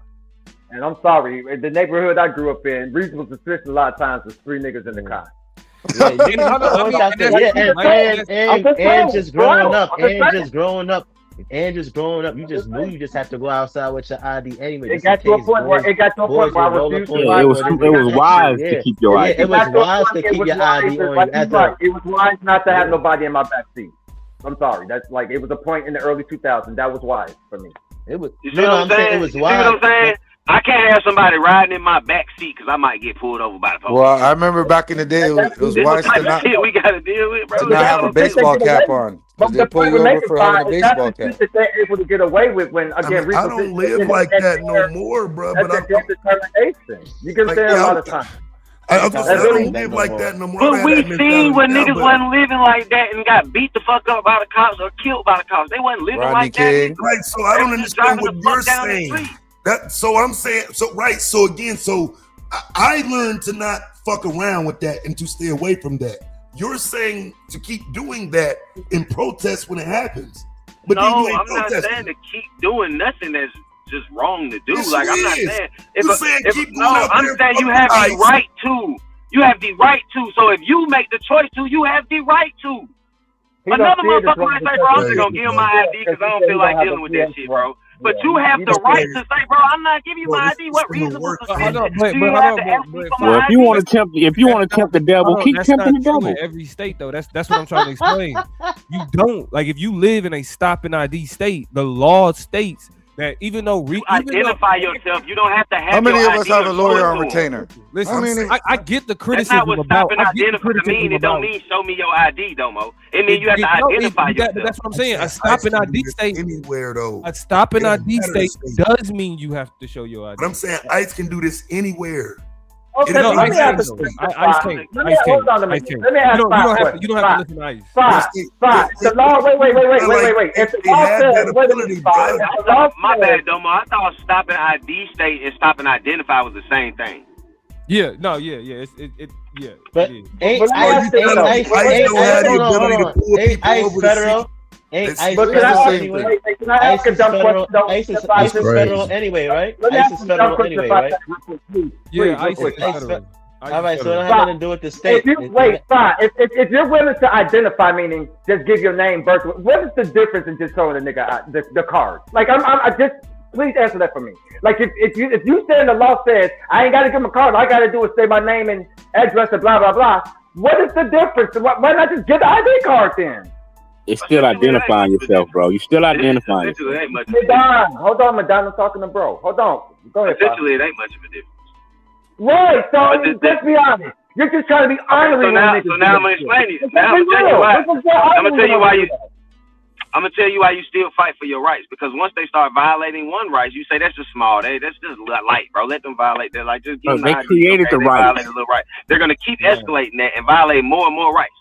Speaker 3: And I'm sorry, in the neighborhood I grew up in, reasonable suspicion a lot of times was 3 niggas in the car.
Speaker 16: And just growing up, you just knew you just have to go outside with your ID anyway.
Speaker 3: It got to a point where I refused to.
Speaker 21: It was wise to keep your ID.
Speaker 16: It was wise to keep your ID on you.
Speaker 3: It was wise not to have nobody in my backseat. I'm sorry. That's like, it was a point in the early 2000s. That was wise for me.
Speaker 16: It was.
Speaker 4: You see what I'm saying? It was wise. You see what I'm saying? I can't have somebody riding in my back seat because I might get pulled over by the police.
Speaker 19: Well, I remember back in the day, it was wise to not,
Speaker 4: shit we got to deal with, bro.
Speaker 19: to not have a baseball cap on. They pull you over for having a baseball cap.
Speaker 3: That they're able to get away with when, again,
Speaker 17: I don't live like that no more, bro. But
Speaker 3: that's a determination. You can say a lot of times.
Speaker 17: I don't live like that no more.
Speaker 4: But we seen when niggas wasn't living like that and got beat the fuck up by the cops or killed by the cops. They wasn't living like that.
Speaker 17: Right, so I don't understand what you're saying. So I'm saying, so again, I learned to not fuck around with that and to stay away from that. You're saying to keep doing that in protest when it happens. But
Speaker 4: no, I'm not saying to keep doing nothing that's just wrong to do.
Speaker 17: Yes,
Speaker 4: like I'm not saying
Speaker 17: I'm
Speaker 4: saying you have the right to. You have the right to. So if you make the choice to, you have the right to. Another motherfucker might say, bro, I'm just gonna give him my ID because I don't feel like dealing with that shit, bro. But you have the right to say, bro, I'm not giving you my ID. What reasonable suspicion do you have to ask me for my
Speaker 21: Well,
Speaker 4: ID?
Speaker 21: if you want to tempt the devil, keep tempting the devil.
Speaker 18: In every state, though, that's what I'm trying to explain. You don't, like, if you live in a stop and ID state, the law states that even though
Speaker 4: identify yourself, you don't have to have.
Speaker 19: How many
Speaker 4: your
Speaker 19: of us
Speaker 4: ID
Speaker 19: have a lawyer on retainer?
Speaker 18: Listen, I get the
Speaker 4: That's
Speaker 18: criticism
Speaker 4: not what
Speaker 18: about.
Speaker 4: stopping identify mean. It don't mean show me your ID, Domo. It means you have to identify yourself.
Speaker 18: That's what I'm saying. A stop and ID state
Speaker 17: anywhere though.
Speaker 18: A stop and ID state does mean you have to show your ID.
Speaker 17: But I'm saying ICE can do this anywhere.
Speaker 3: Okay, let me ask you.
Speaker 18: ICE can't.
Speaker 3: Let me ask
Speaker 18: You don't have to listen to ICE.
Speaker 3: Fine. The law. Wait. If the law says,
Speaker 4: my bad, Domo. I thought stopping ID state and stopping identify was the same thing.
Speaker 18: Yeah. No. Yeah. Yeah.
Speaker 16: But ain't ICE federal? Ain't ICE federal anyway, right? ICE is federal anyway, right?
Speaker 18: Yeah, ICE is federal.
Speaker 16: All right, so it has nothing to do with the state.
Speaker 3: If you're willing to identify, meaning just give your name, birth, what is the difference in just showing a nigga the card? Like, I just please answer that for me. Like, if you say the law says I ain't got to give him a card, all I got to do is say my name and address and blah blah blah. What is the difference? Why not just get the ID card then?
Speaker 21: It's still identifying yourself, bro. You're still identifying yourself.
Speaker 3: Hold on, Madonna, I'm talking to bro. Hold on. Go ahead.
Speaker 4: Essentially, it ain't much of a difference.
Speaker 3: Right, so let's be honest. You're just trying to be honoring.
Speaker 4: So now I'm gonna explain it. Now I'm gonna tell you why. I'm gonna tell you why you still fight for your rights. Because once they start violating one rights, you say that's just small. That's just light, bro. Let them violate that. Like, just give them
Speaker 21: they created the right.
Speaker 4: Violate a little right. They're gonna keep escalating that and violate more and more rights.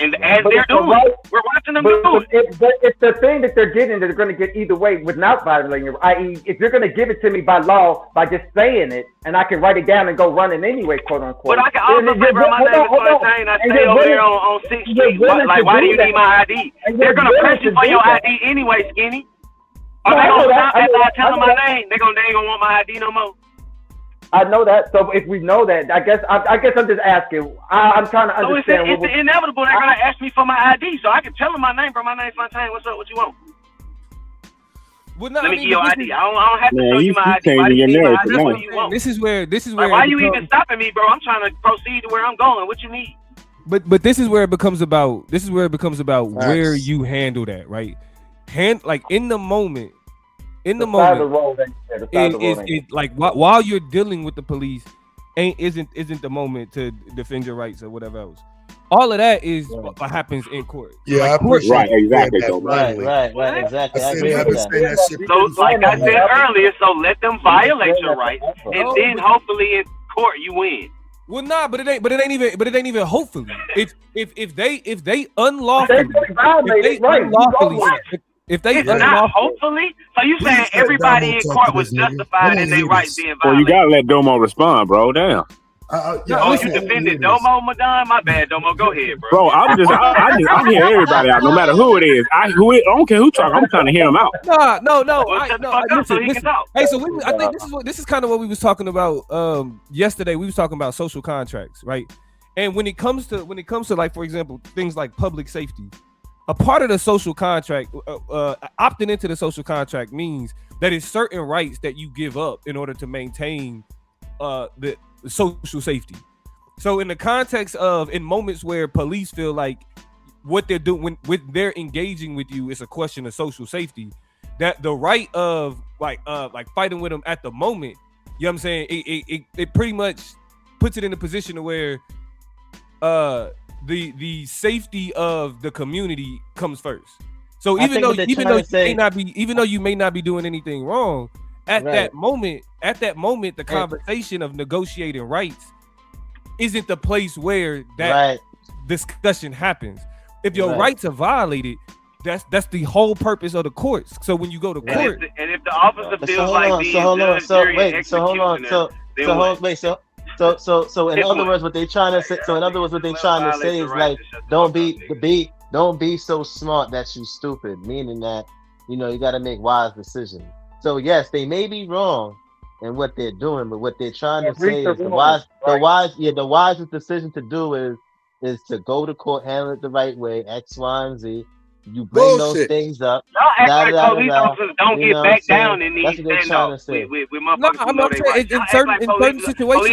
Speaker 4: And as they're doing, we're watching them do it.
Speaker 3: It's the thing that they're getting that they're going to get either way without violating it. I.e., if you're going to give it to me by law, by just saying it, and I can write it down and go running anyway, quote unquote.
Speaker 4: But I can also say, bro, my name is Fontaine. I stay over there on 6th Street. Like, why do you need my ID? They're going to press you for your ID anyway, Skinny. Are they going to stop after I tell them my name? They ain't going to want my ID no more.
Speaker 3: I know that. So if we know that, I guess I'm just asking. I'm trying to understand.
Speaker 4: So it's inevitable. They're gonna ask me for my ID, so I can tell them my name, bro. My name's Fontaine. What's up? What you want?
Speaker 18: Well, no,
Speaker 4: Let
Speaker 18: I
Speaker 4: me
Speaker 18: mean,
Speaker 4: give your
Speaker 18: but
Speaker 4: ID. I don't have to
Speaker 21: Man,
Speaker 4: show
Speaker 21: you
Speaker 4: you my ID.
Speaker 21: changing
Speaker 4: Why do you
Speaker 21: your
Speaker 4: need my
Speaker 21: narrative
Speaker 4: ID?
Speaker 21: now.
Speaker 4: What do you want?
Speaker 18: this is where
Speaker 4: Like, why you even stopping me, bro? I'm trying to proceed to where I'm going. What you need?
Speaker 18: But this is where it becomes about. This is where it becomes about where
Speaker 16: Facts.
Speaker 18: you handle that, right? Like in the moment. In the
Speaker 3: side of the
Speaker 18: moment,
Speaker 3: road ain't there. The side of the road ain't
Speaker 18: it like while you're dealing with the police, isn't the moment to defend your rights or whatever else. All of that is what happens in court.
Speaker 17: Yeah,
Speaker 18: Like,
Speaker 17: I appreciate
Speaker 21: Right, exactly,
Speaker 17: that
Speaker 21: though.
Speaker 17: finally.
Speaker 16: Right, exactly. I
Speaker 17: I
Speaker 16: agree
Speaker 17: said, I've
Speaker 16: with
Speaker 17: been
Speaker 16: that.
Speaker 17: saying that shit.
Speaker 4: So, like I said earlier, so let them violate your rights, and then hopefully in court you win.
Speaker 18: Well, nah, but it ain't even hopefully. If they unlawfully, if they
Speaker 4: It's not hopefully. So you saying everybody in court was justified in their rights being
Speaker 21: Well, you
Speaker 4: violated?
Speaker 21: gotta let Domo respond, bro. Damn.
Speaker 4: Oh, you defended Domo, Madon? My bad, Domo. Go ahead, bro.
Speaker 21: Bro, I hear everybody out, no matter who it is. I don't care who talk. I'm trying to hear them out.
Speaker 18: No.
Speaker 4: Well, shut the fuck up so he can talk.
Speaker 18: Hey, so I think this is kind of what we was talking about yesterday. We was talking about social contracts, right? And when it comes to like, for example, things like public safety, a part of the social contract, opting into the social contract means that it's certain rights that you give up in order to maintain the social safety. So in the context of in moments where police feel like what they're doing when they're engaging with you is a question of social safety, that the right of like fighting with them at the moment, you know what I'm saying, it pretty much puts it in a position where the safety of the community comes first. So even though you may not be doing anything wrong, at that moment, the conversation of negotiating rights isn't the place where that discussion happens. If your rights are violated, that's the whole purpose of the courts. So when you go to court,
Speaker 4: and if the officer feels like being judge, jury, and executioner, then what?
Speaker 16: So in other words, what they trying to say. So in other words, what they trying to say is like, don't be so smart that you stupid. Meaning that you got to make wise decisions. So yes, they may be wrong in what they're doing, but what they're trying to say is the wisest decision to do is to go to court, handle it the right way, X, Y, and Z. You bring those things up.
Speaker 4: Y'all act like police officers don't get back down in these standoffs with motherfuckers who know they right. Y'all act like police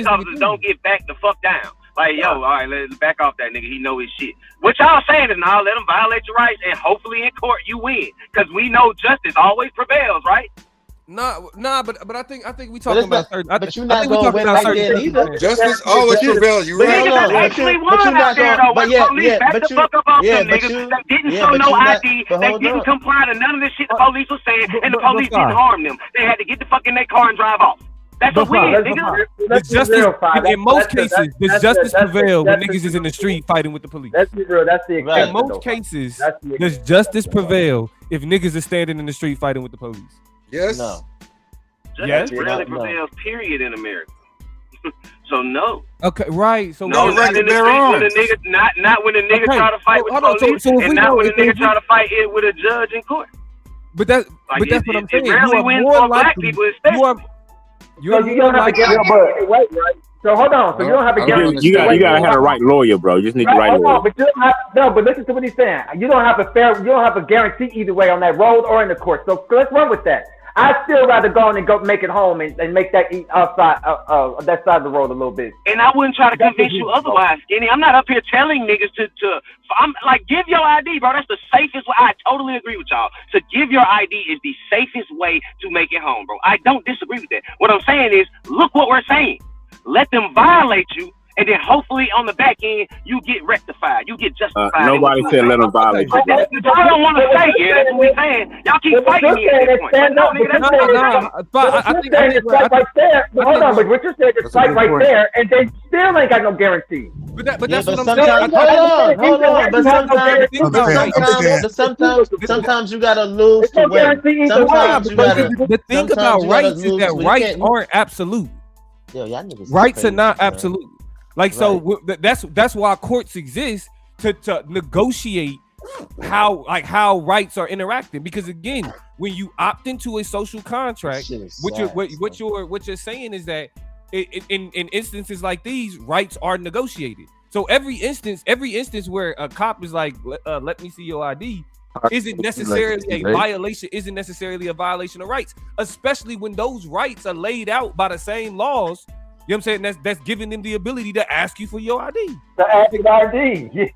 Speaker 4: officers don't get back the fuck down. Like, yo, all right, let's back off that nigga. He know his shit. What y'all saying is, now let him violate your rights, and hopefully in court you win, because we know justice always prevails, right?
Speaker 18: Nah, but I think we talking about certain.
Speaker 16: But you're not going to win right there either.
Speaker 19: Justice always prevails. You right?
Speaker 4: Niggas actually won out there though. When police backed the fuck up on them niggas that didn't show no ID, they didn't comply to none of the shit the police was saying, and the police didn't harm them. They had to get the fuck in their car and drive off. That's a win, nigga.
Speaker 18: In most cases, does justice prevail when niggas is in the street fighting with the police?
Speaker 3: Let's be real. That's the exception.
Speaker 18: In most cases, does justice prevail if niggas are standing in the street fighting with the police?
Speaker 19: Yes.
Speaker 16: No.
Speaker 4: Justice rarely prevails, period, in America. So no.
Speaker 18: Okay, right. So
Speaker 4: no, not in the streets when the nigga, not when the nigga try to fight with police, and not when the nigga try to fight it with a judge in court.
Speaker 18: But that's what I'm saying.
Speaker 4: It rarely wins for black people, especially.
Speaker 3: You don't have to get right? So hold on. So you don't have to guarantee.
Speaker 21: You gotta have the right lawyer, bro. You just need the right lawyer.
Speaker 3: But you don't have but listen to what he's saying. You don't have a guarantee either way on that road or in the court. So let's run with that. I'd still rather go on and go make it home and make that eat outside that side of the road a little bit.
Speaker 4: And I wouldn't try to convince you otherwise, Skinny. I'm not up here telling niggas to I'm like, give your ID, bro. That's the safest way. I totally agree with y'all. To give your ID is the safest way to make it home, bro. I don't disagree with that. What I'm saying is, look what we're saying. Let them violate you, and then hopefully on the back end you get rectified, you get justified.
Speaker 21: Nobody said let them violate you.
Speaker 4: Y'all don't want to say it. That's what we're saying. Y'all keep fighting me at this point.
Speaker 3: I think right there. Hold on, but what you're saying is like right there, and they still ain't got no guarantee.
Speaker 18: But that's what I'm
Speaker 16: saying. Hold on. But sometimes you gotta lose to win. Sometimes you gotta.
Speaker 18: The thing about rights is that rights aren't absolute. Rights are not absolute. Like, so that's why courts exist to negotiate how rights are interacting. Because again, when you opt into a social contract, what you're saying is that in instances like these, rights are negotiated. So every instance where a cop is like, let me see your ID, isn't necessarily a violation. Isn't necessarily a violation of rights, especially when those rights are laid out by the same laws. You know what I'm saying? That's giving them the ability to ask you for your ID.
Speaker 3: The active ID. Yeah.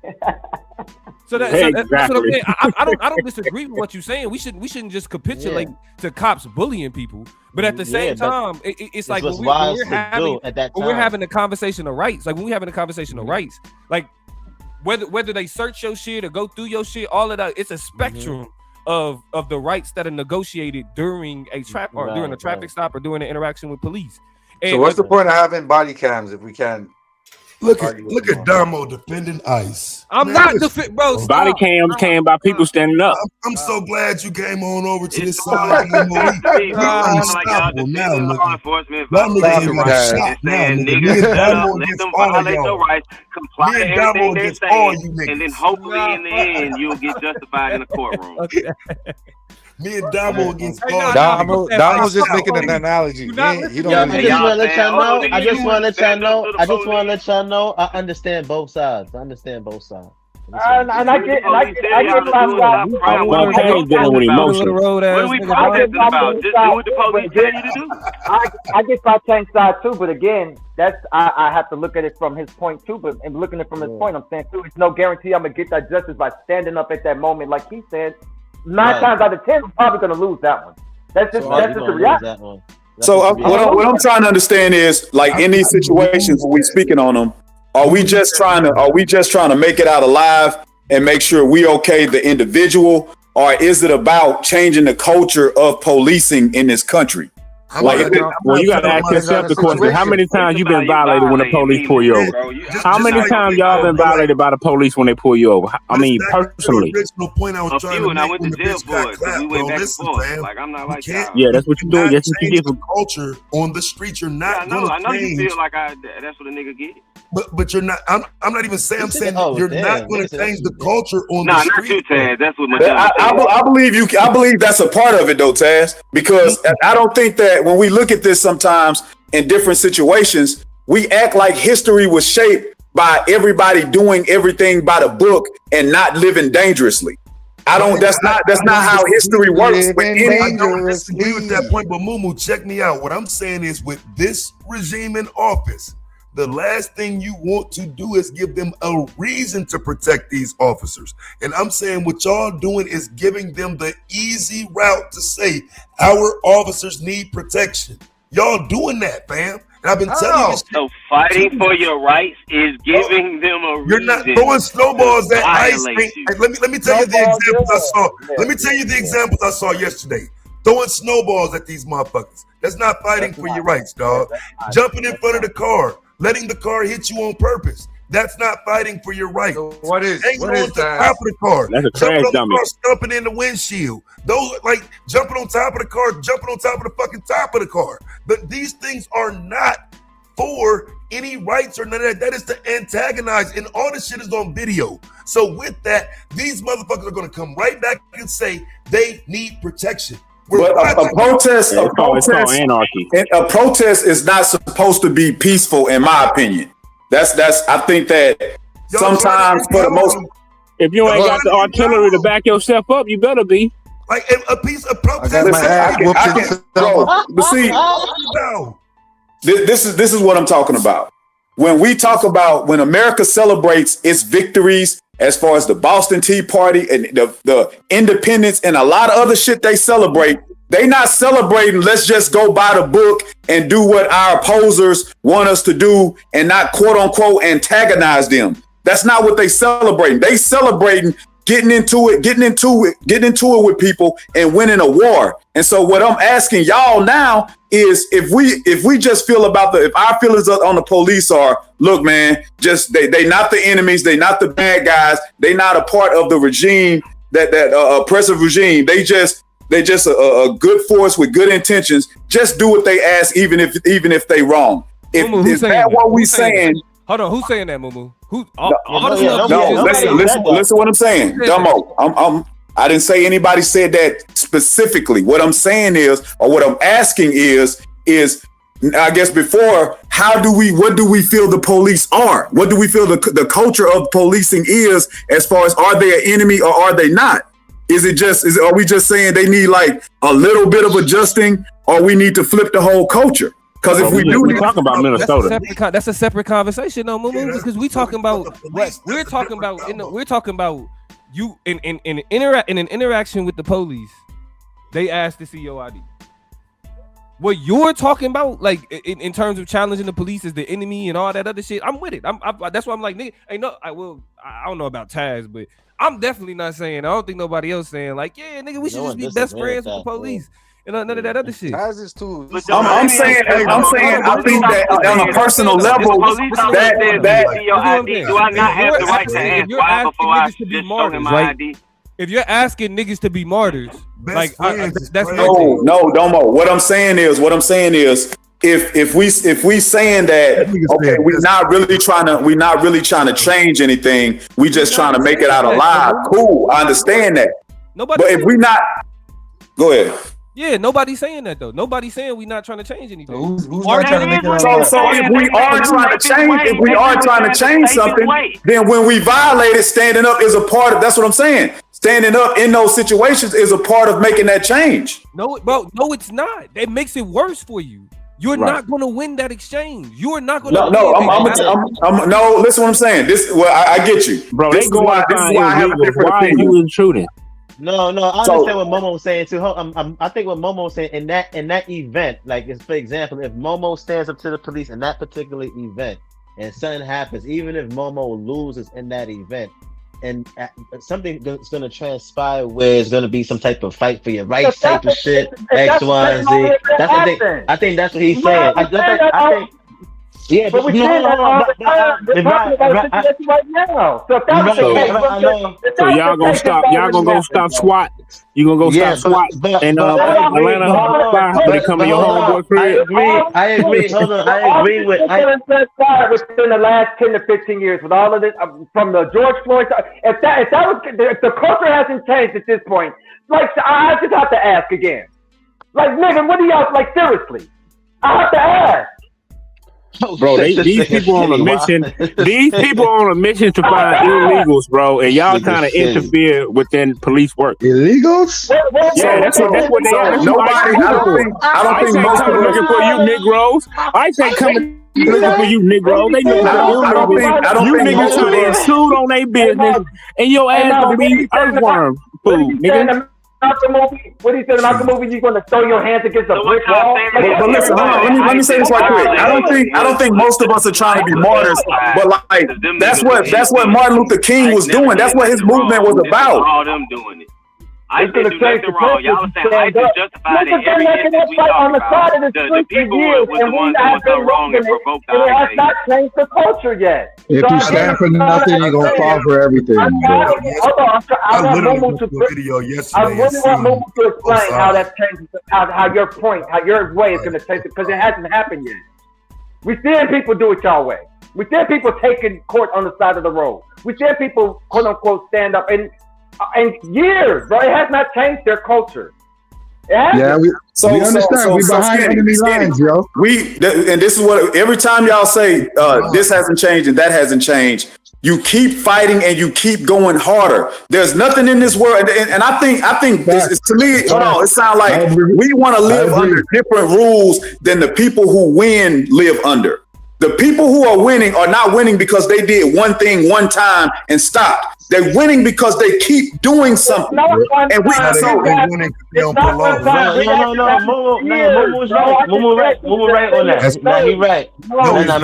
Speaker 18: So that's what I'm saying. I don't disagree with what you're saying. We shouldn't just capitulate to cops bullying people. But at the same time, it's like when we're having a conversation of rights, like when we're having a conversation of rights, like whether they search your shit or go through your shit, all of that, it's a spectrum of the rights that are negotiated during a traffic stop or during an interaction with police.
Speaker 19: So what's the point of having body cams if we can't?
Speaker 17: Look at Damo defending ICE.
Speaker 18: I'm not defending, bro. Stop.
Speaker 21: Body cams came by people standing up.
Speaker 17: I'm so glad you came on over to this side. We're unstoppable now, nigga. Y'all niggas ain't got shot now, nigga. Me and Damo against all of y'all. Me and Damo against all you niggas.
Speaker 4: And then hopefully in the end you'll get justified in the courtroom.
Speaker 17: Me and Damo against all.
Speaker 19: Damo's just making an analogy. He don't.
Speaker 16: I just want to let y'all know. I just want to let y'all know. I understand both sides. And
Speaker 3: I get
Speaker 4: What are we protesting about? Just do what the police tell you to do.
Speaker 3: I get SYKOPATHeist side too, but again, that's I have to look at it from his point too. But and looking at it from his point, I'm saying too, it's no guarantee I'm gonna get that justice by standing up at that moment, like he said. 9 times out of 10, I'm probably gonna lose that one. That's just the reality.
Speaker 7: So what I'm trying to understand is, like, in these situations when we speaking on them, are we just trying to make it out alive and make sure we okay the individual, or is it about changing the culture of policing in this country?
Speaker 21: You got to ask yourself the question: how many times you been violated when the police pull you over? How many times y'all been violated by the police when they pull you over? I mean, personally.
Speaker 4: A few, and I went to jail for it. We went back and forth. Like, I'm not like that.
Speaker 21: Yeah, that's what you do. That's what you get for
Speaker 17: culture on the street. You're not.
Speaker 4: I know you feel like that's what a nigga get.
Speaker 17: But you're not. I'm not even saying. I'm saying you're not going to change the culture on the street.
Speaker 4: Not you, Taz. That's what my
Speaker 7: I believe you. I believe that's a part of it, though, Taz. Because I don't think that when we look at this sometimes in different situations, we act like history was shaped by everybody doing everything by the book and not living dangerously. That's not how history works.
Speaker 17: I don't disagree with that point, but Mumu, check me out. What I'm saying is, with this regime in office, the last thing you want to do is give them a reason to protect these officers. And I'm saying what y'all doing is giving them the easy route to say our officers need protection. Y'all doing that, fam. And I've been telling you.
Speaker 4: So fighting for your rights is giving them a reason.
Speaker 17: You're not throwing snowballs at ICE. Let me tell you the examples I saw. Let me tell you the examples I saw yesterday. Throwing snowballs at these motherfuckers. That's not fighting for your rights, dog. Jumping in front of the car. Letting the car hit you on purpose. That's not fighting for your rights.
Speaker 19: So what is
Speaker 17: on the top of the car?
Speaker 21: That's a trash dummy.
Speaker 17: Stumping in the windshield. Those like jumping on top of the car, jumping on top of the fucking top of the car. But these things are not for any rights or none of that. That is to antagonize, and all this shit is on video. So with that, these motherfuckers are going to come right back and say they need protection.
Speaker 7: But a protest is not supposed to be peaceful, in my opinion. That's. I think that sometimes, for the most,
Speaker 21: if you ain't got the artillery to back yourself up, you better be.
Speaker 17: Like a piece of protest.
Speaker 7: But see, this is what I'm talking about. When we talk about when America celebrates its victories, as far as the Boston Tea Party and the independence and a lot of other shit they celebrate, they not celebrating, let's just go by the book and do what our opposers want us to do and not quote unquote antagonize them. That's not what they celebrating. They celebrating getting into it with people and winning a war. And so what I'm asking y'all now is if we just feel about if our feelings on the police are, look, man, just they not the enemies, they not the bad guys, they not a part of the regime, that oppressive regime. They just a good force with good intentions. Just do what they ask, even if they wrong. Is that what we saying?
Speaker 18: Hold on, who's saying that, Mumu?
Speaker 7: Listen what I'm saying. Dumbo, I didn't say anybody said that specifically. What I'm saying is, or what I'm asking is I guess before, what do we feel the police are? What do we feel the culture of policing is, as far as are they an enemy or are they not? Are we just saying they need like a little bit of adjusting, or we need to flip the whole culture? Because if we do,
Speaker 21: we're talking about Minnesota.
Speaker 18: That's a separate conversation, though, because we talking about we're talking about you in an interaction with the police. They asked to see your ID. What you're talking about, like in terms of challenging the police as the enemy and all that other shit, I'm with it. That's why I'm like, nigga, I don't know about Taz, but I'm definitely not saying. I don't think nobody else saying like, yeah, nigga, we should just be best friends with the police. And none of that other shit.
Speaker 19: Taz is too.
Speaker 7: I'm saying, I think that on a personal level,
Speaker 4: do I not have the right to ask why before I just show him my ID?
Speaker 18: If you're asking niggas to be martyrs, that's
Speaker 7: no, Domo. What I'm saying is, if we saying that, okay, we're not really trying to change anything. We just trying to make it out alive. Cool, I understand that. But if we not, go ahead.
Speaker 18: Yeah, nobody's saying that though. Nobody's saying we're not trying to change anything.
Speaker 7: Who's not trying to make it so if we are trying to change something, then when we violate it, standing up is a part of. That's what I'm saying. Standing up in those situations is a part of making that change.
Speaker 18: No, bro, no, it's not. It makes it worse for you. You're not going to win that exchange. You are not going to.
Speaker 7: No, listen, what I'm saying. I get you,
Speaker 21: bro. This is why I have a different opinion. You intruding?
Speaker 16: No, I understand what Momo was saying too. I think what Momo was saying in that event, like for example, if Momo stands up to the police in that particular event and something happens, even if Momo loses in that event, and something that's going to transpire where it's going to be some type of fight for your rights type of shit, X, Y, and Z. That's the thing. I think that's what he's saying. I think. Yeah,
Speaker 3: but we're saying that all the time. We're talking about a situation right now. So if that was the case,
Speaker 21: so y'all gonna stop? Y'all gonna go stop SWAT? You gonna go stop SWAT in Atlanta? When they come to your homeboy crib?
Speaker 16: I agree. Hold on. I agree with.
Speaker 3: Within the last 10 to 15 years, with all of this, from the George Floyd, if the culture hasn't changed at this point, like I just have to ask again. Like, nigga, what do y'all like? Seriously, I have to ask.
Speaker 21: Bro, these people on a mission. These people on a mission to find illegals, bro, and y'all trying to interfere within police work.
Speaker 9: Illegals?
Speaker 21: Yeah, that's what they are. Nobody. I don't think most people looking for you, Negroes. I say coming looking for you, Negro. They know how you niggas trying to intrude on their business, and your ass gonna be earthworm food, nigga.
Speaker 3: What he said about the movie, you're going to throw your hands against a brick wall.
Speaker 7: But listen, hold on. Let me say this right quick. I don't think most of us are trying to be martyrs, but like that's what Martin Luther King was doing. That's what his movement was about.
Speaker 4: All them doing it. I didn't do nothing wrong. Y'all are saying I just justified in every instance we talk about. The people was the ones that was done wrong and provoked the
Speaker 3: it has not changed the culture yet.
Speaker 9: If you stand for nothing, you're gonna fall for everything.
Speaker 3: I want Momo to explain how that changes, how your point, how your way is gonna change it, because it hasn't happened yet. We're seeing people do it y'all way. We're seeing people taking court on the side of the road. We're seeing people quote unquote stand up and years, bro. It has not changed their culture.
Speaker 9: Yeah, we understand. We behind enemy lines, yo.
Speaker 7: And this is what every time y'all say this hasn't changed and that hasn't changed, you keep fighting and you keep going harder. There's nothing in this world, and I think this is, to me. Hold on, it sounds like we want to live under different rules than the people who win live under. The people who are winning are not winning because they did one thing one time and stopped. They're winning because they keep doing something. And we
Speaker 16: Momo right on that. Nah, he right.
Speaker 21: No, he's not.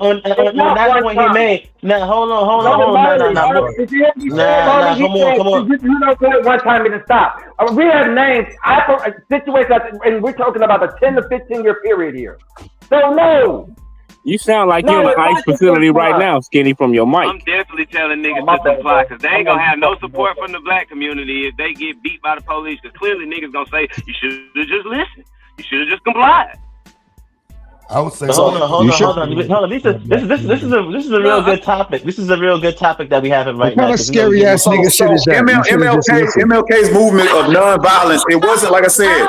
Speaker 16: On that point he made. Now hold on. Come on.
Speaker 3: You don't do it one time and stop. We have names. Situations, and we're talking about a 10 to 15 year period here. So no.
Speaker 21: You sound like you're in an ICE facility right now, Skinny, from your mic.
Speaker 4: I'm definitely telling niggas to comply, because they ain't gonna have no support from the black community if they get beat by the police, because clearly niggas gonna say, you should have just listened. You should have just complied.
Speaker 17: I would say
Speaker 16: hold on. This is a real good topic. This is a real good topic that we have right now.
Speaker 9: What kind of scary ass nigga shit is that?
Speaker 7: MLK's movement of nonviolence. It wasn't, like I said,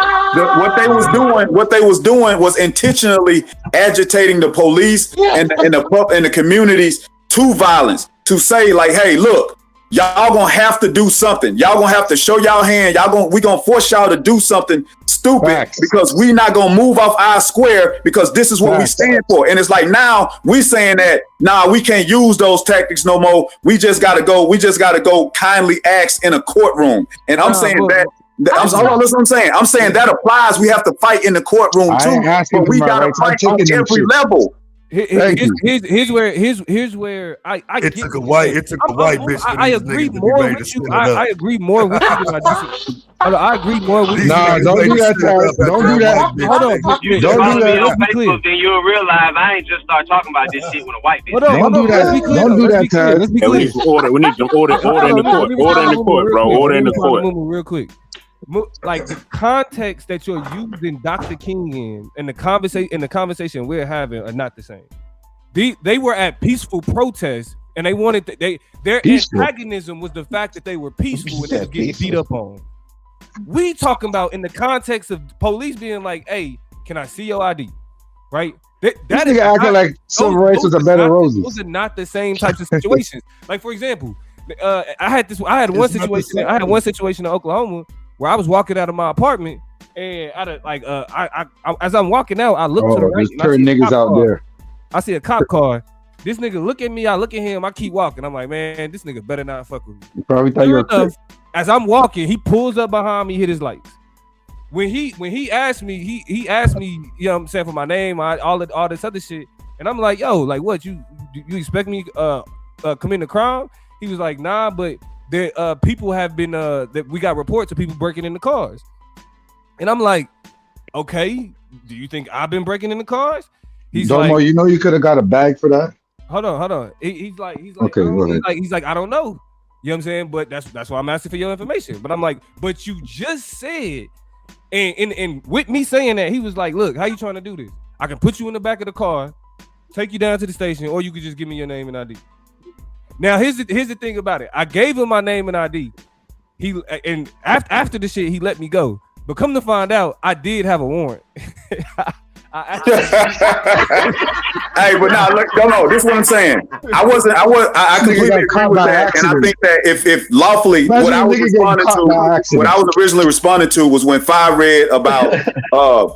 Speaker 7: what they was doing was intentionally agitating the police and the communities to violence. to say like, hey, look, y'all gonna have to do something. Y'all gonna have to show y'all hand. We gonna force y'all to do something stupid because we not gonna move off our square because this is what we stand for. And it's like now we saying that we can't use those tactics no more. We just gotta go kindly ask in a courtroom. And I'm saying that. Hold on, listen what I'm saying. I'm saying that applies. We have to fight in the courtroom too, but we gotta fight on every level.
Speaker 18: Here's where I
Speaker 17: it took a white bitch.
Speaker 18: I agree more with you. I agree more with you than I disagree. I agree more with you.
Speaker 9: Nah, don't do that, Taz. Don't do that.
Speaker 18: Hold on.
Speaker 4: You just follow me on Facebook, then you'll realize I ain't just start talking about this shit with a white bitch.
Speaker 9: Don't do that. Don't do that, Taz.
Speaker 21: We need some order in the court. Order in the court, bro. Order in the court.
Speaker 18: Real quick. Like the context that you're using Dr. King in the conversation we're having are not the same. They were at peaceful protests and they wanted their antagonism was the fact that they were peaceful and they were getting beat up on. We talking about in the context of police being like, hey, can I see your ID? Right? That is
Speaker 9: acting like civil rights was a bed of roses.
Speaker 18: Those are not the same types of situations. Like for example, I had one situation in Oklahoma where I was walking out of my apartment and as I'm walking out, I look to the right.
Speaker 9: There's niggas out there.
Speaker 18: I see a cop car. This nigga look at me. I look at him. I keep walking. I'm like, man, this nigga better not fuck with me.
Speaker 9: You probably thought you were.
Speaker 18: As I'm walking, he pulls up behind me, hit his lights. When he asked me, he asked me, you know what I'm saying, for my name, all this other shit, and I'm like, yo, like what you expect me committing a crime? He was like, nah, but there people have been that we got reports of people breaking into cars, and I'm like, okay, do you think I've been breaking into cars? He's
Speaker 9: Domo,
Speaker 18: like,
Speaker 9: you know you could have got a bag for that.
Speaker 18: Hold on. He's like,
Speaker 9: okay,
Speaker 18: he's like, I don't know. You know what I'm saying? But that's why I'm asking for your information. But I'm like, but you just said, and with me saying that, he was like, look, how you trying to do this? I can put you in the back of the car, take you down to the station, or you could just give me your name and ID. Now here's the thing about it. I gave him my name and ID. After the shit, he let me go. But come to find out, I did have a warrant.
Speaker 7: Hey, but now look, no, this is what I'm saying. I completely agree with that, and I think that if lawfully, what I was originally responding to was when Fi read about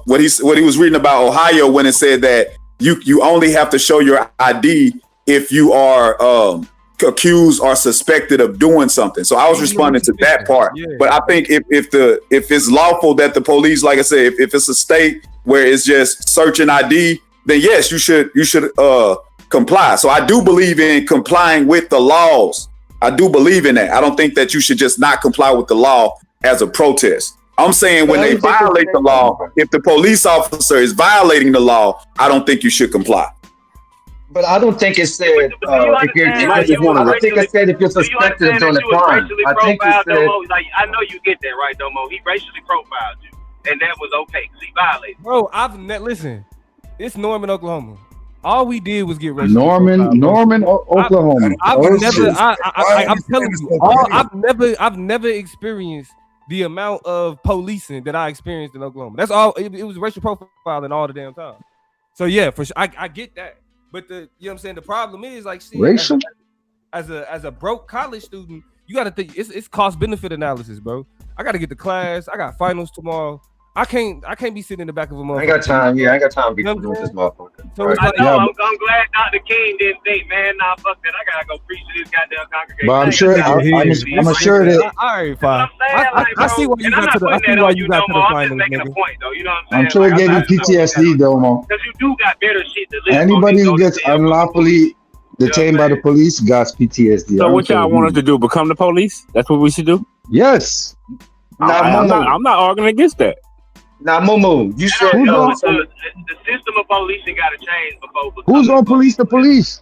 Speaker 7: what he was reading about Ohio when it said that you only have to show your ID if you are accused or suspected of doing something. So I was responding to that part. Yeah. But I think if it's lawful that the police, like I said, if it's a state where it's just searching ID, then yes, you should comply. So I do believe in complying with the laws. I do believe in that. I don't think that you should just not comply with the law as a protest. I'm saying when they violate the law, if the police officer is violating the law, I don't think you should comply.
Speaker 3: But I don't think it said if you're suspected of doing a crime. I think it said,
Speaker 4: like, I know you get that, right, Domo? He racially profiled you, and that was okay because he violated.
Speaker 18: Bro, listen. It's Norman, Oklahoma. All we did was get racially
Speaker 9: Norman, Oklahoma.
Speaker 18: I'm telling you, I've never experienced the amount of policing that I experienced in Oklahoma. That's all. It was racial profiling all the damn time. So yeah, for sure, I get that. But you know what I'm saying? The problem is like shit,
Speaker 9: racial.
Speaker 18: As a broke college student, you got to think it's cost benefit analysis, bro. I got to get to class. I got finals tomorrow. I can't be sitting in the back of a motherfucker.
Speaker 3: I ain't got time. Yeah, I ain't got time to be doing this motherfucker.
Speaker 18: So
Speaker 3: right.
Speaker 4: I know. I'm glad Dr. King didn't think, man, nah, fuck that. I gotta go preach to this goddamn congregation.
Speaker 9: But I'm sure that.
Speaker 18: All right, fine. I see what you got to the. I see why you got to the finals.
Speaker 4: I'm just making a point, though. You know what I'm saying?
Speaker 9: I'm sure it gave you PTSD, though, Mo.
Speaker 4: Because you do got better shit to live.
Speaker 9: Anybody who gets unlawfully detained by the police got PTSD.
Speaker 21: So what y'all want us to do? Become the police? That's what we should do?
Speaker 9: Yes.
Speaker 21: I'm not arguing against that.
Speaker 3: Now, Momo, you said
Speaker 4: the system of policing got to change before.
Speaker 9: Who's gonna police the police?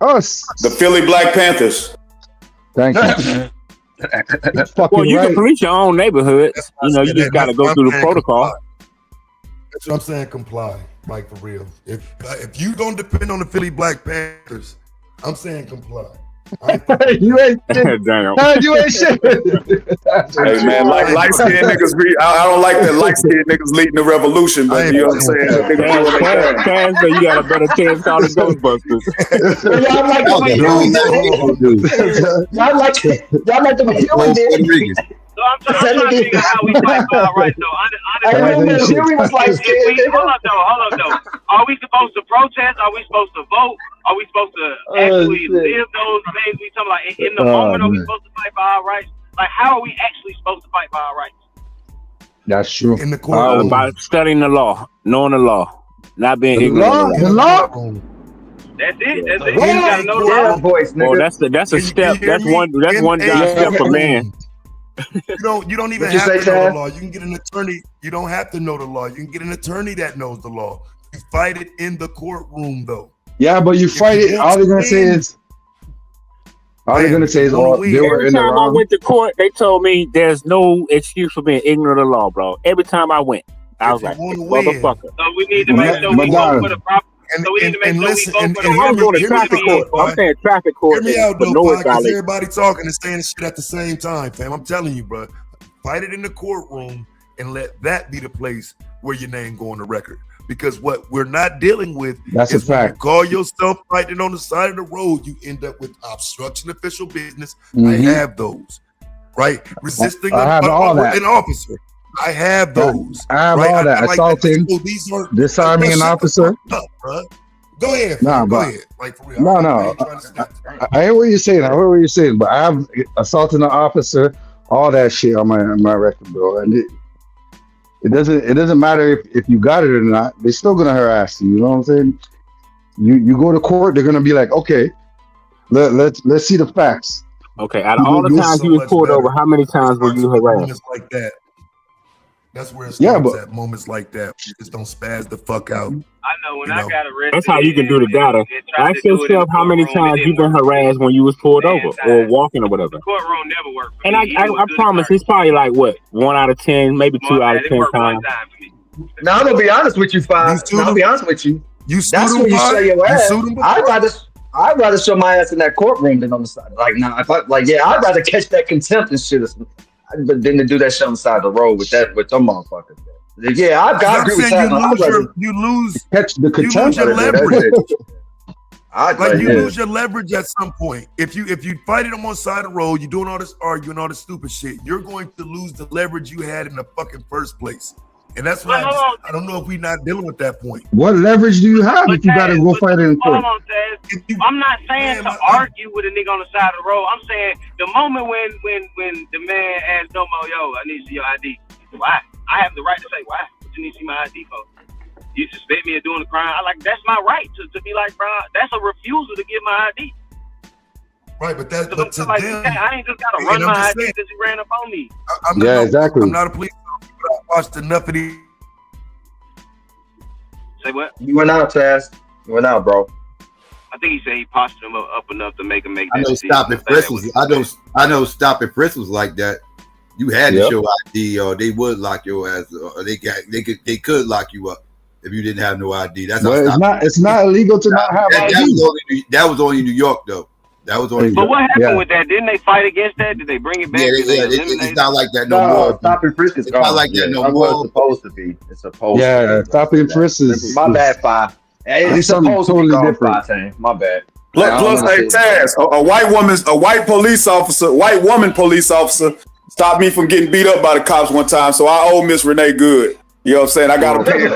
Speaker 9: Us.
Speaker 7: The Philly Black Panthers.
Speaker 9: Thank you.
Speaker 21: Well, you can police your own neighborhood. You just got to go through the protocol.
Speaker 17: That's what I'm saying. Comply, Mike, for real. If you don't depend on the Philly Black Panthers, I'm saying comply.
Speaker 9: You ain't shit.
Speaker 21: Damn.
Speaker 9: You ain't shit.
Speaker 7: Hey man, light skinned niggas be. I don't like that light skinned niggas leading the revolution, but you know what I'm saying.
Speaker 21: Taz said you got a better chance calling Ghostbusters.
Speaker 3: Y'all like the way y'all like the way Huey did.
Speaker 4: So I'm trying to figure out how we fight for our rights, though.
Speaker 3: Huey was like,
Speaker 4: hold up, though. Are we supposed to protest? Are we supposed to vote? Are we supposed to actually live those things we talking about in the moment? Are we supposed to fight for our rights? Like, how are we actually supposed to fight for our rights?
Speaker 9: That's true.
Speaker 17: In the court,
Speaker 21: by studying the law, knowing the law, not being ignorant.
Speaker 9: The law.
Speaker 4: That's it. You gotta know the law.
Speaker 3: Voice, nigga.
Speaker 21: Oh, that's a step. That's one giant step for man.
Speaker 17: You don't even have to know the law. You can get an attorney. You don't have to know the law. You can get an attorney that knows the law. You fight it in the courtroom, though.
Speaker 9: Yeah, but you fight it. All they're gonna say is, they were in
Speaker 21: Every
Speaker 9: the
Speaker 21: time I
Speaker 9: wrong.
Speaker 21: went to court, they told me there's no excuse for being ignorant of the law, bro. Every time I went, I was like, motherfucker.
Speaker 4: So we need to make sure we vote for the proper. So we need to make sure we vote for the
Speaker 21: I'm going to traffic court. I'm saying traffic court.
Speaker 17: Hear me out, though,
Speaker 21: no
Speaker 17: because everybody talking and saying shit at the same time, fam. I'm telling you, bro. Fight it in the courtroom and let that be the place where your name go on the record. Because what we're not dealing with
Speaker 9: That's
Speaker 17: is
Speaker 9: a fact.
Speaker 17: when you call yourself fighting on the side of the road, you end up with obstruction of official business.
Speaker 9: Mhm.
Speaker 17: I have those, right? Resisting
Speaker 9: I have all that.
Speaker 17: an officer. I have those.
Speaker 9: I have
Speaker 17: right?
Speaker 9: all that. Assaulting,
Speaker 17: these are
Speaker 9: disarming an officer.
Speaker 17: Up, bro. Go ahead.
Speaker 9: Nah,
Speaker 17: go
Speaker 9: but
Speaker 17: ahead. Like for real.
Speaker 9: no. I hear what you're saying. I hear what you're saying. But I have assaulting an officer, all that shit on my record, bro. And it doesn't matter if you got it or not. They're still gonna harass you. You know what I'm saying? You go to court, they're gonna be like, okay, let's see the facts.
Speaker 21: Okay, out of all the times you was pulled over, how many times were you harassed?
Speaker 17: Moments like that. That's where it starts at. Moments like that. You just don't spaz the fuck out.
Speaker 4: I know when I got arrested.
Speaker 21: That's how you can do the data. Ask yourself how many times you've been harassed when you was pulled over or walking or whatever.
Speaker 4: The courtroom never worked for
Speaker 21: And
Speaker 4: me.
Speaker 21: I promise it's probably like what 1 out of 10, maybe 2 out of 10 times.
Speaker 3: Now I'm gonna be honest with you, Five. I'll be honest with you. That's when you show your ass. I'd rather show my ass in that courtroom than on the side. Like, nah, I'd rather catch that contempt and shit than to do that shit on the side of the road with them motherfuckers. Yeah, I agree with that.
Speaker 17: You lose
Speaker 9: catch the contempt.
Speaker 17: You lose your leverage. You
Speaker 9: Yeah.
Speaker 17: lose your leverage at some point. If you fight it on one side of the road, you're doing all this arguing, all this stupid shit, you're going to lose the leverage you had in the fucking first place. And that's why I don't know if we're not dealing with that point.
Speaker 9: What leverage do you have if you gotta go fight it in court?
Speaker 4: Hold on, Taz. I'm not saying to argue with a nigga on the side of the road. I'm saying the moment when the man asks Domo, yo, I need to see your ID. Why? I have the right to say, why? What you need to see my ID for? You suspect me of doing a crime? That's my right to be like, bro, that's a refusal to give my ID.
Speaker 17: Right, but to them,
Speaker 4: I ain't just gotta run my ID because he ran up on me.
Speaker 9: Exactly.
Speaker 17: I'm not a police officer, but I watched enough of these.
Speaker 4: Say what?
Speaker 3: You went out, Taz. You went out, bro.
Speaker 4: I think he said he postured him up enough to make him make that
Speaker 14: I know
Speaker 4: decision.
Speaker 14: Stop and Frisk was. I know Stop and Frisk was like that. You had to show ID, or they would lock your ass, or they could lock you up if you didn't have no ID. That's
Speaker 9: it's not illegal to not have ID.
Speaker 14: That was only New York though. That was only.
Speaker 4: But what happened with that? Didn't they fight against that? Did they bring it back?
Speaker 14: It's not like that no more.
Speaker 3: Stop and Frisk is
Speaker 14: It's not like that no more.
Speaker 3: It's supposed to be. It's supposed.
Speaker 9: Yeah, Stop and Frisk is.
Speaker 3: My bad, Five. It's supposed to be different. My bad.
Speaker 7: Plus, hey Taz, a white police officer, white woman police officer, stopped me from getting beat up by the cops one time. So I owe Miss Renee good. You know what I'm saying? I got to pay.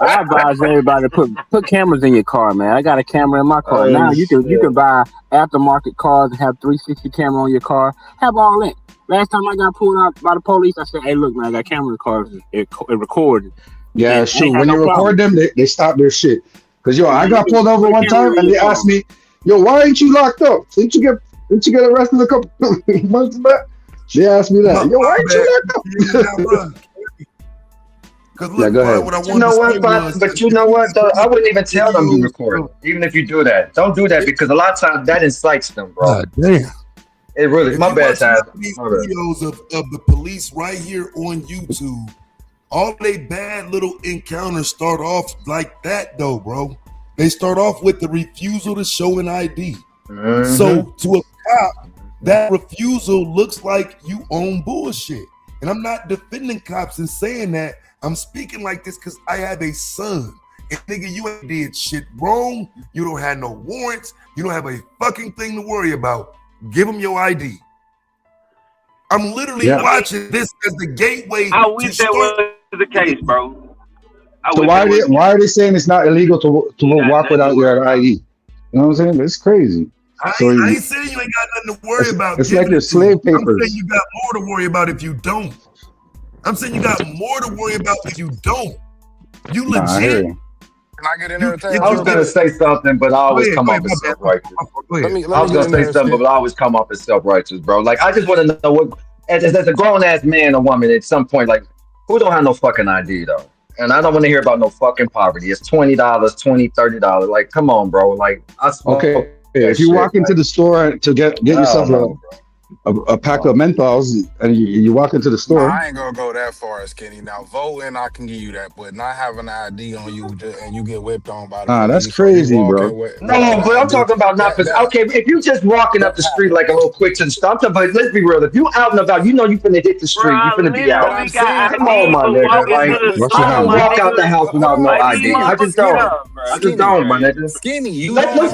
Speaker 21: I advise everybody to put cameras in your car, man. I got a camera in my car. Now you can buy aftermarket cars and have 360 camera on your car. Have all that. Last time I got pulled out by the police, I said, "Hey, look, man, I got camera in the car. It recorded."
Speaker 9: Yeah, sure. When you record them, they stop their shit. Cause I got pulled over one time and they asked me, "Yo, why ain't you locked up? Didn't you get arrested a couple months back?" They asked me that. "Yo, why ain't you locked up?"
Speaker 17: Yeah,
Speaker 9: go ahead.
Speaker 3: You know what, but you know what, though? I wouldn't even tell them you record, even if you do that. Don't do that because a lot of times that incites them, bro.
Speaker 17: God damn.
Speaker 3: It really, my bad, Taz.
Speaker 17: These videos of the police right here on YouTube, all they bad little encounters start off like that, though, bro. They start off with the refusal to show an ID. So to a cop, that refusal looks like you own bullshit. And I'm not defending cops and saying that. I'm speaking like this because I have a son. And nigga, you ain't did shit wrong. You don't have no warrants. You don't have a fucking thing to worry about. Give him your ID. I'm literally watching this as the gateway.
Speaker 4: I wish that was the case, bro.
Speaker 9: So why are they saying it's not illegal to walk without your ID? You know what I'm saying? It's crazy.
Speaker 17: I ain't saying you ain't got nothing to worry about.
Speaker 9: It's like your slave papers.
Speaker 17: I'm saying you got more to worry about if you don't. I'm saying you got more to worry about if you don't. You legit.
Speaker 5: Can I get in there?
Speaker 3: I was gonna say something, but I always come off as self-righteous. I was gonna say something, but I always come off as self-righteous, bro. Like I just want to know what, as a grown-ass man or woman, at some point, like who don't have no fucking ID though. And I don't want to hear about no fucking poverty. It's $20, $20, $30. Like, come on, bro. Like,
Speaker 9: okay. If you walk into the store to get yourself a pack of menthols, and you walk into the store.
Speaker 5: I ain't gonna go that far, Skinny. Now, voting, I can give you that, but not having an ID on you and you get whipped on by the police.
Speaker 9: That's crazy, bro.
Speaker 3: No, but I'm talking about not. Okay, if you just walking up the street like a little quick to the stop, but let's be real. If you out and about, you know you finna hit the street. You finna be out. Come on, my nigga. Like, I don't walk out the house without no ID. I just don't. I just don't, my nigga.
Speaker 5: Skinny, you
Speaker 3: hold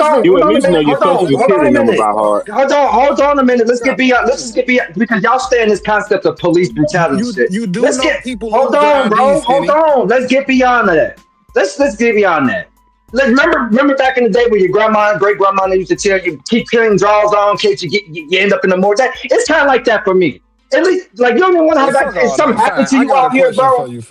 Speaker 3: on. You at least know your social security number by heart. Hold on a minute. Let's just get beyond because y'all stay in this concept of police brutality shit.
Speaker 5: You do
Speaker 3: let's
Speaker 5: know
Speaker 3: get
Speaker 5: people.
Speaker 3: Hold on, bro. Hold on. Let's get beyond that. Let's get beyond that. Remember back in the day when your grandma and great grandma used to tell you keep cleaning drawers on in case you end up in the morgue. It's kind of like that for me. At least, like, you don't even want to have that. If something happened to you out here, bro. If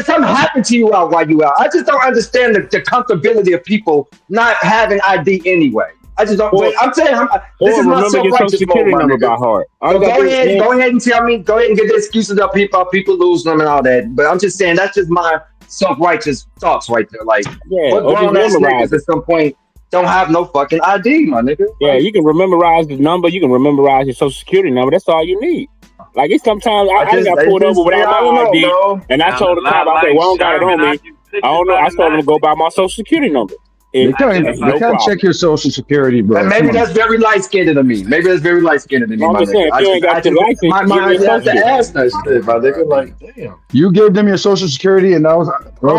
Speaker 3: something happened to you out while you out, I just don't understand the comfortability of people not having ID anyway. I just don't. I'm saying, this is my self-righteous mode, by heart. Go ahead and tell me. Go ahead and get the excuses of people losing them and all that. But I'm just saying that's just my self-righteous thoughts right there. Like, what grown-ass niggas at some point don't have no fucking ID, my nigga.
Speaker 21: Yeah, you can memorize the number. You can memorize your social security number. That's all you need. Like, it's sometimes I got pulled over without my ID, and I told the cop, I said, well, I don't got it on me. I don't know. I told him to go by my social security number.
Speaker 9: You can't check your social security, bro.
Speaker 3: And maybe that's very light-skinned of me. I'm just saying, if you ain't got your license, my mind has to ask that shit, my nigga. Like, damn.
Speaker 9: You gave them your social security, and that was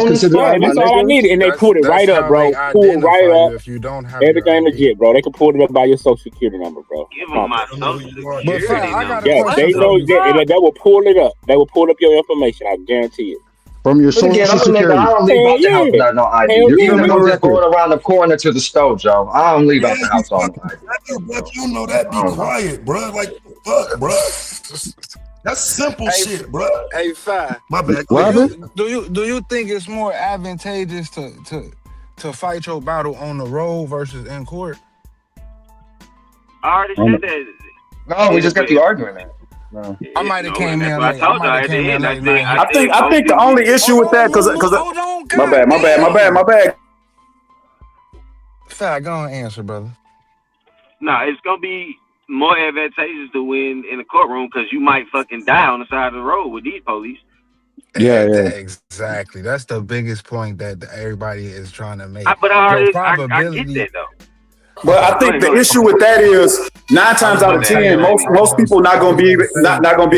Speaker 9: considered.
Speaker 21: That's all I needed, and they pulled it right up, bro. Pull it right up. If you don't have everything legit, bro. They can pull it up by your social security number, bro.
Speaker 4: Give them my social security number.
Speaker 21: Yeah, they know that. They will pull it up. They will pull up your information. I guarantee it.
Speaker 9: From your social security.
Speaker 3: I don't leave out the house without no ID. Even if I'm just going around the corner to the store, Joe. I don't leave out the house on no ID.
Speaker 17: But you know that. Be quiet, bro. Like, fuck, bro. That's simple shit, bro.
Speaker 5: Hey, Fi.
Speaker 17: My bad.
Speaker 5: Do you think it's more advantageous to fight your battle on the road versus in court?
Speaker 4: I already said that.
Speaker 3: No, we just got to arguing that.
Speaker 5: No. I might have came in late.
Speaker 21: I think the only issue with that because my bad.
Speaker 5: Fat, go and answer, brother.
Speaker 4: Nah, it's gonna be more advantageous to win in the courtroom because you might fucking die on the side of the road with these police.
Speaker 9: Yeah.
Speaker 5: Exactly. That's the biggest point that everybody is trying to make.
Speaker 4: But I get that though.
Speaker 7: Well, I think the issue with that is 9 times out of 10, most people not gonna be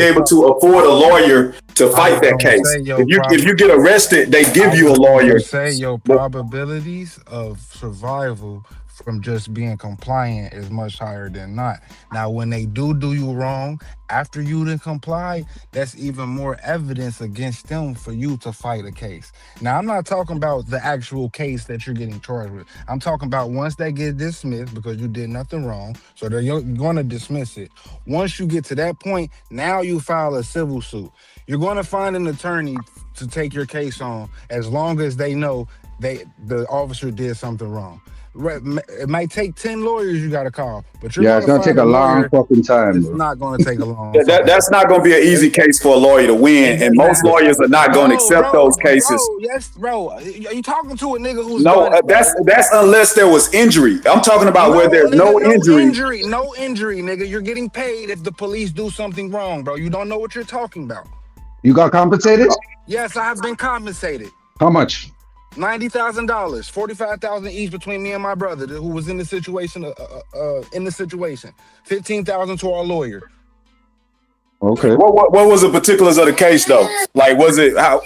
Speaker 7: able to afford a lawyer to fight that case. If you get arrested, they give you a lawyer.
Speaker 5: Say your probabilities of survival from just being compliant is much higher than not. Now, when they do you wrong after you didn't comply, that's even more evidence against them for you to fight a case. Now, I'm not talking about the actual case that you're getting charged with. I'm talking about once they get dismissed because you did nothing wrong, so they're going to dismiss it. Once you get to that point, now you file a civil suit. You're going to find an attorney to take your case on as long as they know the officer did something wrong. It might take 10 lawyers you got to call, but
Speaker 9: it's gonna take a long fucking time.
Speaker 5: It's not gonna take a long.
Speaker 7: That's not gonna be an easy case for a lawyer to win, and most lawyers are not gonna accept those cases.
Speaker 5: Bro. Are you talking to a nigga who's
Speaker 7: that's unless there was injury. I'm talking about where there's no injury.
Speaker 5: No injury, nigga. You're getting paid if the police do something wrong, bro. You don't know what you're talking about.
Speaker 9: You got compensated?
Speaker 5: Yes, I have been compensated.
Speaker 9: How much?
Speaker 5: $90,000, $45,000 each between me and my brother who was in the situation. $15,000 to our lawyer.
Speaker 7: Okay. What was the particulars of the case though? Like, was it how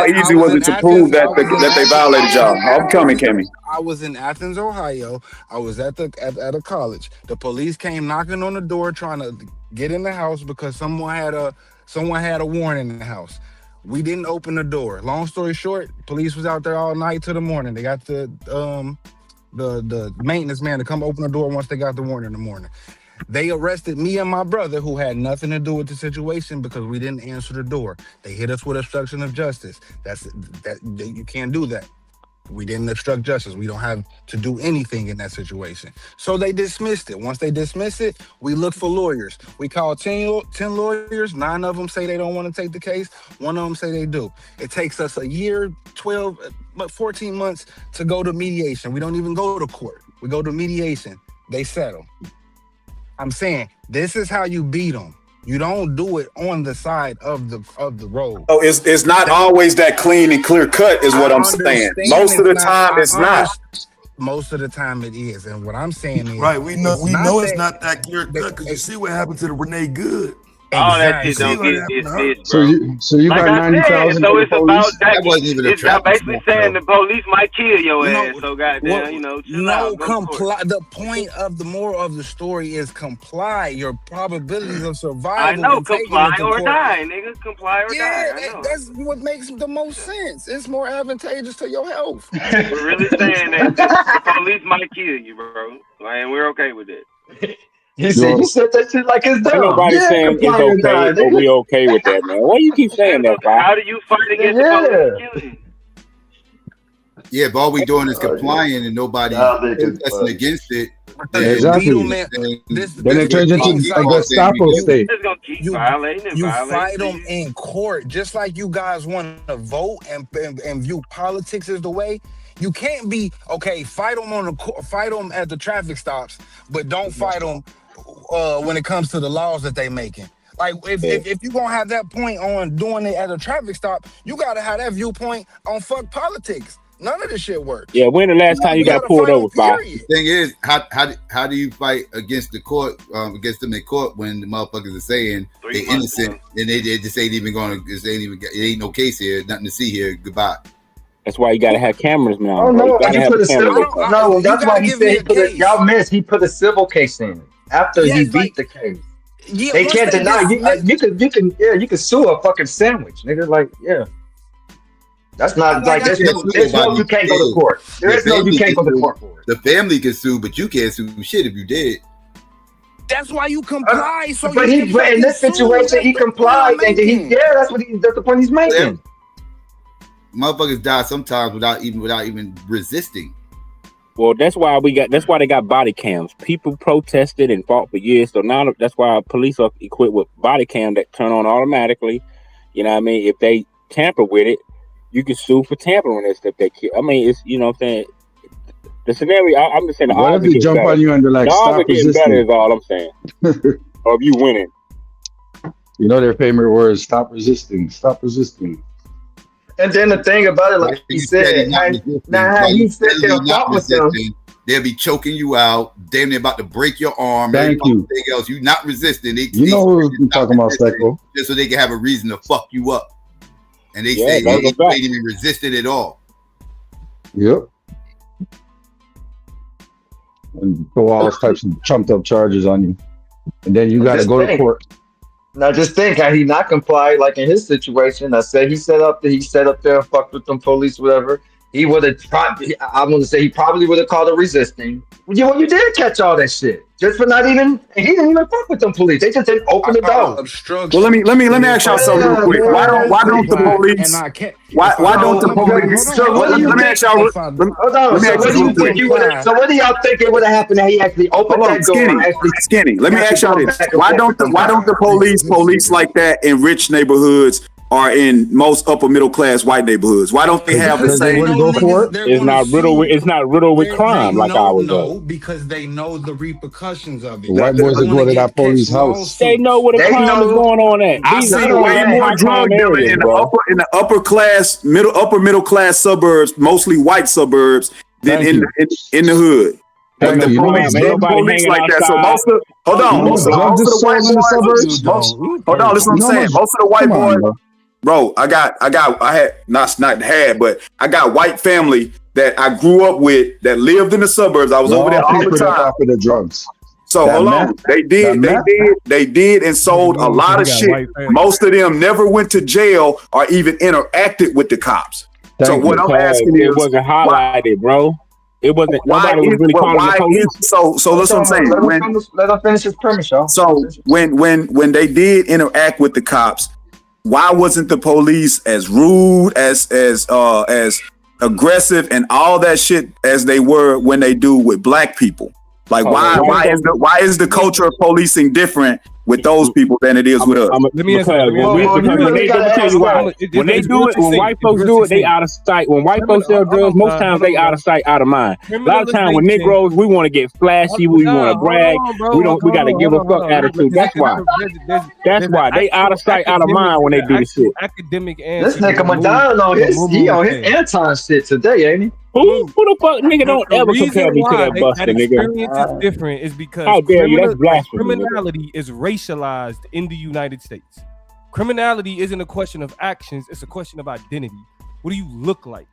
Speaker 7: easy was it to prove that they violated y'all? I'm coming, Kimmy.
Speaker 5: I was in Athens, Ohio. I was at a college. The police came knocking on the door trying to get in the house because someone had a warrant in the house. We didn't open the door. Long story short, police was out there all night till the morning. They got the maintenance man to come open the door once they got the warrant in the morning. They arrested me and my brother, who had nothing to do with the situation, because we didn't answer the door. They hit us with obstruction of justice. You can't do that. We didn't obstruct justice. We don't have to do anything in that situation. So they dismissed it. Once they dismissed it, we looked for lawyers. We called 10 lawyers. 9 of them say they don't want to take the case. 1 of them say they do. It takes us a year, 14 months to go to mediation. We don't even go to court. We go to mediation. They settle. I'm saying this is how you beat them. You don't do it on the side of the road.
Speaker 7: Oh, it's not always that clean and clear cut, is what I'm saying. Most of the time, it's not.
Speaker 5: Most of the time, it is. And what I'm saying is,
Speaker 17: right? We know it's not that clear cut because you see what happened to the Renee Good.
Speaker 4: All that shit don't get dismissed, bro.
Speaker 9: So you got 90,000.
Speaker 4: So it's about that.
Speaker 14: Wasn't even a
Speaker 4: It's basically saying the police might kill your ass. So goddamn, chill out.
Speaker 5: Comply. The point of the moral of the story is comply. Your probabilities of survival.
Speaker 4: I know, comply or die, nigga. Comply or die. I know.
Speaker 5: That's what makes the most sense. It's more advantageous to your health.
Speaker 4: We're really saying that the police might kill you, bro. And we're okay with it.
Speaker 3: He said that shit like it's dumb.
Speaker 21: Nobody saying it's okay or we okay with that, man. Why you keep saying that, bro?
Speaker 4: How do you fight against the police killing?
Speaker 14: Yeah, but all we doing is complying and nobody protesting against it.
Speaker 9: Exactly. Then it turns into a Gestapo state.
Speaker 5: You fight them in court, just like you guys want to vote and view politics as the way. You can't be fight them fight them at the traffic stops, but don't fight them when it comes to the laws that they making. Like if you gonna have that point on doing it at a traffic stop, you gotta have that viewpoint on fuck politics. None of this shit works.
Speaker 21: Yeah, when the last time you got pulled over, Bob?
Speaker 14: The thing is, how do you fight against the court, against them in court when the motherfuckers are saying they're innocent and they just ain't even gonna, it ain't no case here, nothing to see here, goodbye.
Speaker 21: That's why you gotta have cameras now.
Speaker 3: Oh no, you put a civil. No, that's why he said y'all missed. He put a civil case in after he beat the case.
Speaker 5: Yeah,
Speaker 3: they can't deny you can sue a fucking sandwich, nigga. Like, yeah. That's not like there's no you can't go to court. There's no you can't go to court for it.
Speaker 14: The family can sue, but you can't sue shit if you did.
Speaker 5: That's why you comply.
Speaker 3: But in this situation he complied and that's the point he's making.
Speaker 14: Motherfuckers die sometimes without even resisting.
Speaker 21: Well, that's why they got body cams. People protested and fought for years, so now that's why police are equipped with body cam that turn on automatically. You know what I mean? If they tamper with it, you can sue for tampering and stuff. I mean, it's, you know what I'm saying? The scenario, I'm just saying, the
Speaker 9: what
Speaker 21: odds
Speaker 9: if they jump on you under like stop resisting?
Speaker 21: Better is all I'm saying. Or if you winning.
Speaker 9: You know their favorite words, stop resisting, stop resisting.
Speaker 3: And then the thing about it, like he said, now he said they'll fought with them.
Speaker 14: They'll be choking you out, damn near about to break your arm.
Speaker 9: Thank you.
Speaker 14: Else. You're not resisting.
Speaker 9: You know what we're talking about, Psycho.
Speaker 14: Just so they can have a reason to fuck you up. And they say they ain't even resisted at all.
Speaker 9: Yep. And throw all types of trumped up charges on you. And then you got to go to court.
Speaker 3: Now just think, had he not complied, like in his situation, I said he set up there and fucked with them police, whatever. He would have probably, I'm going to say he probably would have called it resisting. You did catch all that shit. Just for not even, he didn't even fuck with them police. They just didn't open the door.
Speaker 7: Well, let me ask y'all something real quick. Why don't the police? Why don't the police?
Speaker 3: So what do you think? So what do y'all think it would have happened that he actually opened that door?
Speaker 7: Skinny. Let me ask y'all this. Why don't the police like that in rich neighborhoods are in most upper middle class white neighborhoods? Why don't they have the
Speaker 5: Because they
Speaker 7: same?
Speaker 5: wouldn't go for it.
Speaker 21: It's not riddled with crime like ours does.
Speaker 5: No, because they know the repercussions of it.
Speaker 9: White boys that go to that police house.
Speaker 21: They know what the crime is going on at.
Speaker 7: I
Speaker 21: These
Speaker 7: see
Speaker 21: are
Speaker 7: way more
Speaker 21: high
Speaker 7: drug
Speaker 21: crime
Speaker 7: dealing
Speaker 21: areas,
Speaker 7: in
Speaker 21: bro.
Speaker 7: the upper class, upper middle class suburbs, mostly white suburbs, than in the hood.
Speaker 9: Thank
Speaker 7: The
Speaker 9: you.
Speaker 7: police,
Speaker 21: Everybody
Speaker 7: police
Speaker 21: hanging
Speaker 7: like that. So
Speaker 21: outside.
Speaker 7: most of most of the white boys. Hold on, listen what I'm saying. Most of the white boys, bro. I got white family that I grew up with that lived in the suburbs. I was over there all the time.
Speaker 9: After the drugs.
Speaker 7: So
Speaker 9: That
Speaker 7: hold
Speaker 9: meth?
Speaker 7: on, they did and sold a lot of shit. Most of them never went to jail or even interacted with the cops. So what I'm asking is,
Speaker 21: it wasn't highlighted, bro. It wasn't. Nobody was really calling the police.
Speaker 7: So that's what I'm saying.
Speaker 3: Let him finish his premise, y'all.
Speaker 7: So when they did interact with the cops, why wasn't the police as rude, as aggressive, and all that shit as they were when they do with black people? Like why is the culture of policing different with those people than it is with us?
Speaker 21: Let me answer that. When they do it, when white folks do it, they out of sight. When white folks sell drugs, most times they out of sight, out of mind. A lot of times when Negroes, we want to get flashy, we want to brag, we got to give a fuck attitude. That's why. That's why they out of sight, out of mind when they do this shit.
Speaker 18: Academic answer.
Speaker 3: This nigga Madonna on his Anton shit today, ain't he?
Speaker 21: Who the fuck, nigga? Don't ever compare me to that buster, nigga.
Speaker 18: Experience is different is because
Speaker 21: how dare you? That's blasphemy.
Speaker 18: Criminality is racialized in the United States. Criminality isn't a question of actions; it's a question of identity. What do you look like,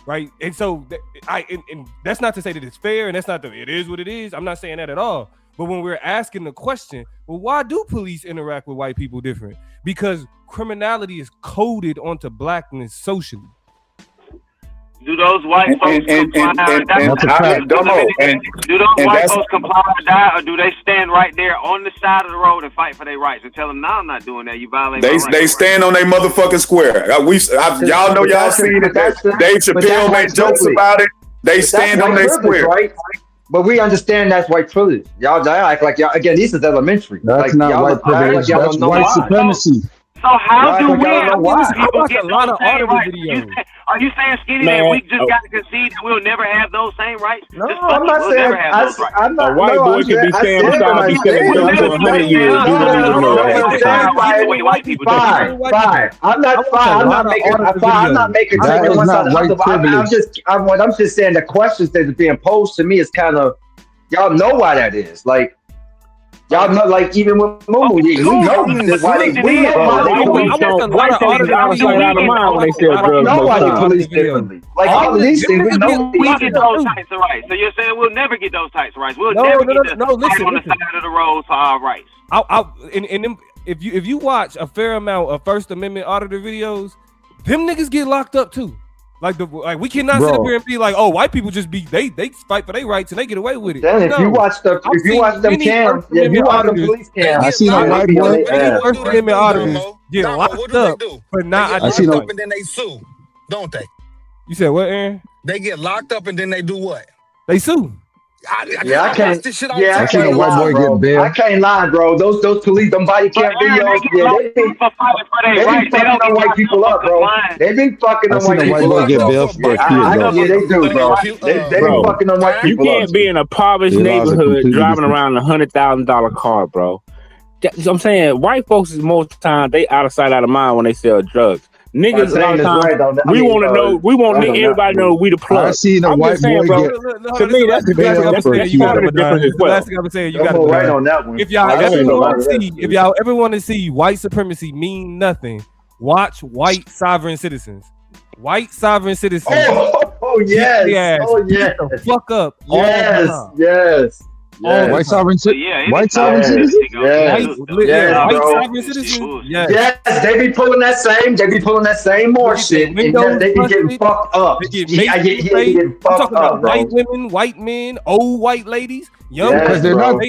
Speaker 18: right? And so, and that's not to say that it's fair, and that's not that it is what it is. I'm not saying that at all. But when we're asking the question, well, why do police interact with white people different? Because criminality is coded onto blackness socially.
Speaker 4: Do those white folks comply or die? Do those white folks comply or die, or do they stand right there on the side of the road and fight for their rights and tell them, "No, I'm not doing that. You violate my rights."
Speaker 7: They stand on their motherfucking square. Y'all know y'all seen it. Dave Chappelle made jokes about it. They stand on their square,
Speaker 3: right? But we understand that's white privilege. Y'all act like y'all again. This is elementary.
Speaker 9: That's not white privilege. That's white supremacy.
Speaker 4: So how do we
Speaker 18: I watch a lot of audible
Speaker 4: rights?
Speaker 18: videos.
Speaker 4: Are you saying, Skinny, that we just got to concede that we'll never have those same rights?
Speaker 3: No, I'm not saying. I'm not.
Speaker 21: A white boy can be saying for 100 years.
Speaker 3: Fine. I'm not making.
Speaker 9: That is not white privilege.
Speaker 3: I'm just saying the questions that are being posed to me is kind of, y'all know why that is. Like, y'all know, like, even with Mumu, we know why they police differently. Like, all of these things, we know
Speaker 4: we get those types of rights. So you're saying we'll never get those types of rights. We'll never get to fight on the side of the road for our rights.
Speaker 18: If you watch a fair amount of First Amendment auditor videos, them niggas get locked up too. Like we cannot sit up here and be like, oh, white people just be they fight for their rights and they get away with it.
Speaker 3: Then if you watch them cams, if you watch them police cams,
Speaker 9: I seen a white boy.
Speaker 18: First Amendment auditors get locked up for not.
Speaker 5: I seen up and then they sue, don't they?
Speaker 18: You said what, Aaron?
Speaker 5: They get locked up and then they do what?
Speaker 18: They sue.
Speaker 3: I can't.
Speaker 9: I seen a white boy get bailed.
Speaker 3: I can't lie, bro. Those police, them body cam videos, they be fucking on white people up, bro. They be fucking on white people up.
Speaker 9: I seen a white boy get bailed for a kid, though.
Speaker 3: Yeah, they do, bro. They be fucking on white people up.
Speaker 21: You can't be in a impoverished neighborhood driving around a $100,000 car, bro. I'm saying white folks is most times they out of sight, out of mind when they sell drugs. Niggas, a lot of times, we want to know. We want everybody to know we the plug.
Speaker 9: I seen a white boy get.
Speaker 21: To me, that's the difference. That's part of the difference as well.
Speaker 18: Last thing I'm saying, you got to
Speaker 3: right on that one.
Speaker 18: If y'all ever want to see white supremacy mean nothing, watch White Sovereign Citizens. White Sovereign Citizens.
Speaker 3: Oh yes. Oh yes.
Speaker 18: The fuck up.
Speaker 3: Yes.
Speaker 9: White sovereign citizens. White sovereign citizens.
Speaker 18: White sovereign citizens.
Speaker 3: Yes, they be pulling that same more shit. And they be getting fucked up.
Speaker 18: I'm talking about white women, white men, old white ladies, young
Speaker 9: because they're not.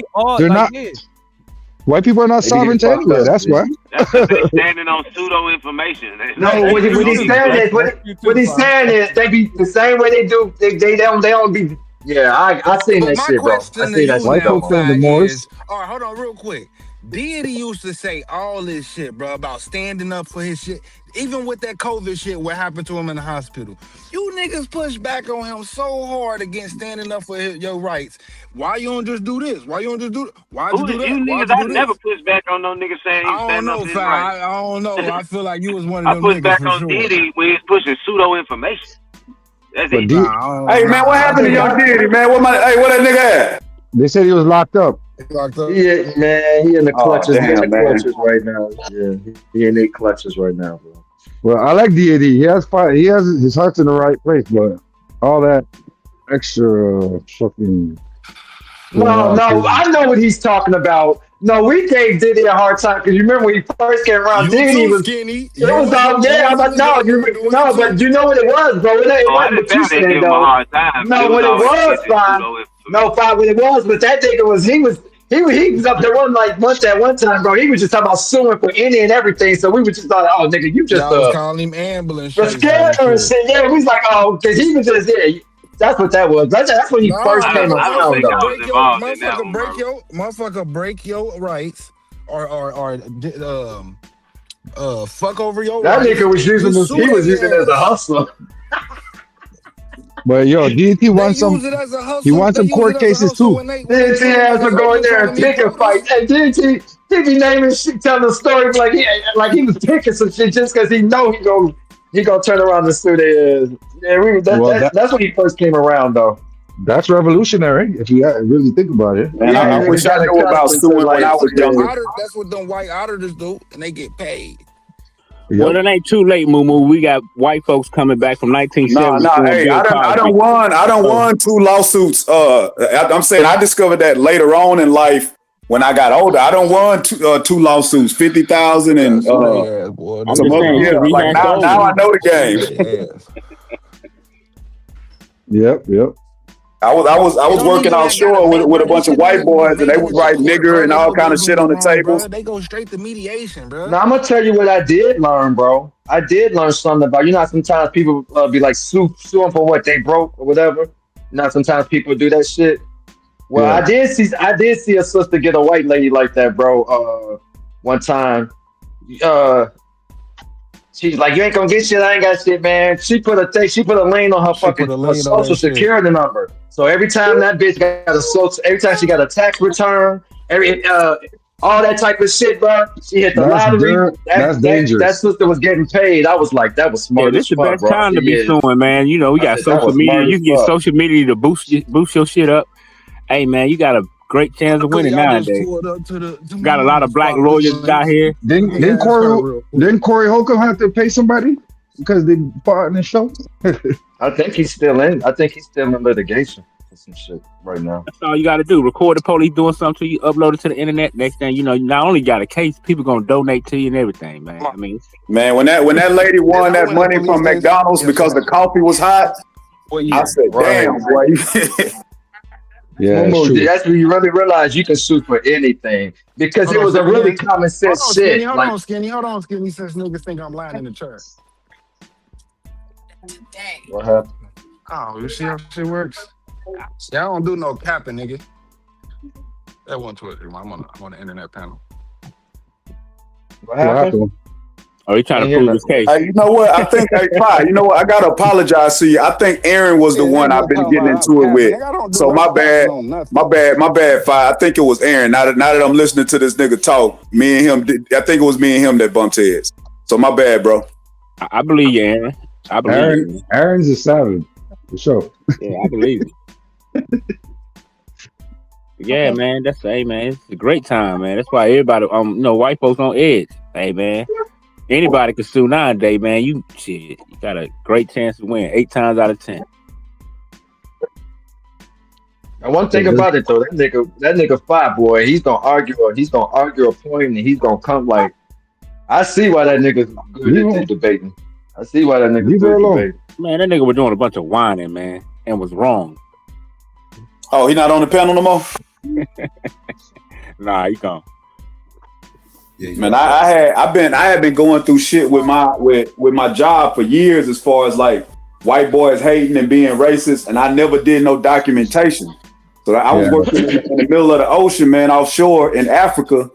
Speaker 9: White people are not sovereign to anywhere. That's why.
Speaker 4: That's because they're standing on pseudo information.
Speaker 3: No, what he's saying is they be the same way they do. They don't be. Yeah, I seen that shit, bro. I seen that shit.
Speaker 5: White folks in the Morris. All right, hold on real quick. D.A.B.A.T.E used to say all this shit, bro, about standing up for his shit. Even with that COVID shit, what happened to him in the hospital. You niggas push back on him so hard against standing up for your rights. Why you don't just do this? Why you don't just do that? Why'd you do that?
Speaker 4: You
Speaker 5: Why'd
Speaker 4: niggas,
Speaker 5: you
Speaker 4: I
Speaker 5: do this?
Speaker 4: never push back on no nigga saying he's
Speaker 5: I don't
Speaker 4: standing up
Speaker 5: know,
Speaker 4: for his
Speaker 5: fam.
Speaker 4: rights.
Speaker 5: I don't know. I feel like you was one of
Speaker 4: I
Speaker 5: them
Speaker 4: push
Speaker 5: niggas
Speaker 4: back
Speaker 5: for
Speaker 4: on
Speaker 5: sure.
Speaker 4: D.A.B.A.T.E when he's pushing pseudo information. That's it.
Speaker 7: Hey man, what happened to young D.A.B.A.T.E, man? What that nigga at?
Speaker 9: They said he was locked up.
Speaker 5: Locked up.
Speaker 3: Yeah, man, he in the
Speaker 7: Oh,
Speaker 3: clutches. He in the
Speaker 7: damn, man.
Speaker 3: clutches right now. Yeah, he in the clutches right now, bro.
Speaker 9: Well, I like D.A.B.A.T.E. He has his heart's in the right place, but all that extra fucking.
Speaker 3: No, I know what he's talking about. No, we gave Diddy a hard time because you remember when he first came around,
Speaker 5: You
Speaker 3: Diddy
Speaker 5: too,
Speaker 3: was
Speaker 5: Skinny.
Speaker 3: It was all I'm like, no, but you know what it was, bro. It
Speaker 4: I
Speaker 3: wasn't
Speaker 4: didn't
Speaker 3: what you
Speaker 4: say they
Speaker 3: said
Speaker 4: give him a
Speaker 3: though.
Speaker 4: hard time.
Speaker 3: No,
Speaker 4: It
Speaker 3: what
Speaker 4: was
Speaker 3: it
Speaker 4: always
Speaker 3: was,
Speaker 4: pushing
Speaker 3: fine.
Speaker 4: pseudo information.
Speaker 3: No, fine. What it was, but that nigga was he was up there one time, bro. He was just talking about suing for any and everything. So we were just like, oh, nigga, you just
Speaker 5: Y'all was calling him ambulance
Speaker 3: a
Speaker 5: chaser
Speaker 3: scammer and
Speaker 5: shit.
Speaker 3: shit. Yeah, we was like, oh, because he was just that's what that was. That's when he first came around, though.
Speaker 5: Motherfucker break your rights or fuck over your
Speaker 3: That
Speaker 5: rights.
Speaker 3: nigga was using
Speaker 5: You
Speaker 3: this.
Speaker 5: sue
Speaker 3: He was
Speaker 5: their
Speaker 3: using it as a
Speaker 5: ass.
Speaker 3: hustler.
Speaker 9: But yo, D.A.T.E wants some.
Speaker 5: Use it as a hustle.
Speaker 9: He wants some court cases too.
Speaker 3: D.A.T. has to go in there and pick a fight. And D.A.T. he be naming shit, telling the story like he was picking some shit just because he know he gonna turn around and sue their ass. Yeah, that's when he first came around though.
Speaker 9: That's revolutionary if you really think about it.
Speaker 7: Man, I wish I knew about suing when I was younger.
Speaker 5: That's what them white auditors do, and they get paid.
Speaker 9: Yep.
Speaker 21: Well, it ain't too late, Moo Moo. We got white folks coming back from 1970.
Speaker 7: No, hey, I done won 2 lawsuits. I'm saying I discovered that later on in life when I got older. I done won 2 lawsuits, 50,000 and some other. Yeah, like now I know the game.
Speaker 9: Yep.
Speaker 7: I was working offshore with a bunch of white boys, and they would write nigger and all kind of shit on the tables.
Speaker 5: They go straight to mediation, bro.
Speaker 3: Now I'm gonna tell you what I did learn, bro. I did learn something about how sometimes people be like suing for what they broke or whatever. Sometimes people do that shit. Well, yeah. I did see a sister get a white lady like that, bro. One time, she's like, "You ain't gonna get shit. I ain't got shit, man." She put a lien on her fucking social security number. So every time that bitch every time she got a tax return, all that type of shit, bro. She hit the lottery.
Speaker 9: That's dangerous.
Speaker 3: That sister was getting paid. I was like, that was smart.
Speaker 21: Yeah, this is the best time to be suing, man. You know, we got social media. You can get social media to boost your shit up. Hey, man, you got a great chance of winning nowadays. Got a lot of black lawyers out here.
Speaker 9: Didn't Corey Holcomb have to pay somebody because they fought in the show?
Speaker 3: I think he's still in litigation for some shit right now.
Speaker 21: That's all you got to do. Record the police doing something to you, upload it to the internet. Next thing you know, you not only got a case, people gonna donate to you and everything, man. I mean,
Speaker 7: man, when that lady won that money from McDonald's because the coffee was hot, I said, "Damn, boy."
Speaker 9: Yeah,
Speaker 3: that's when you really realize you can sue for anything because it was a really common sense shit.
Speaker 5: Hold on, Skinny. Since niggas think I'm lying in the church.
Speaker 3: What happened?
Speaker 5: Oh, you see how shit works? Yeah, I don't do no capping, nigga. That one Twitter. I'm on the internet panel.
Speaker 3: What happened?
Speaker 21: Oh, he trying to prove his case.
Speaker 7: You know what? I think, you know what? I gotta apologize to you. I think Aaron was the one I've been getting into it with. So my bad, Fi. I think it was Aaron. Now that I'm listening to this nigga talk, me and him. I think it was me and him that bumped heads. So my bad, bro.
Speaker 21: I believe you, Aaron. I believe you.
Speaker 9: Aaron's a savage for sure.
Speaker 21: Yeah, I believe it. Yeah, man. It's a great time, man. That's why everybody, white folks on edge. Hey, man. Anybody can sue nowadays, man. You got a great chance to win 8 times out of 10.
Speaker 3: And one thing about it though, that nigga Five boy, he's gonna argue a point and he's gonna come like, I see why that nigga's good at debating. I see why that nigga's good at debating.
Speaker 21: Man, that nigga was doing a bunch of whining, man, and was wrong.
Speaker 7: Oh, he not on the panel no more?
Speaker 21: Nah, he gone.
Speaker 7: Yeah, man, I had been going through shit with my job for years as far as like white boys hating and being racist, and I never did no documentation. So I was working in the middle of the ocean, man, offshore in Africa,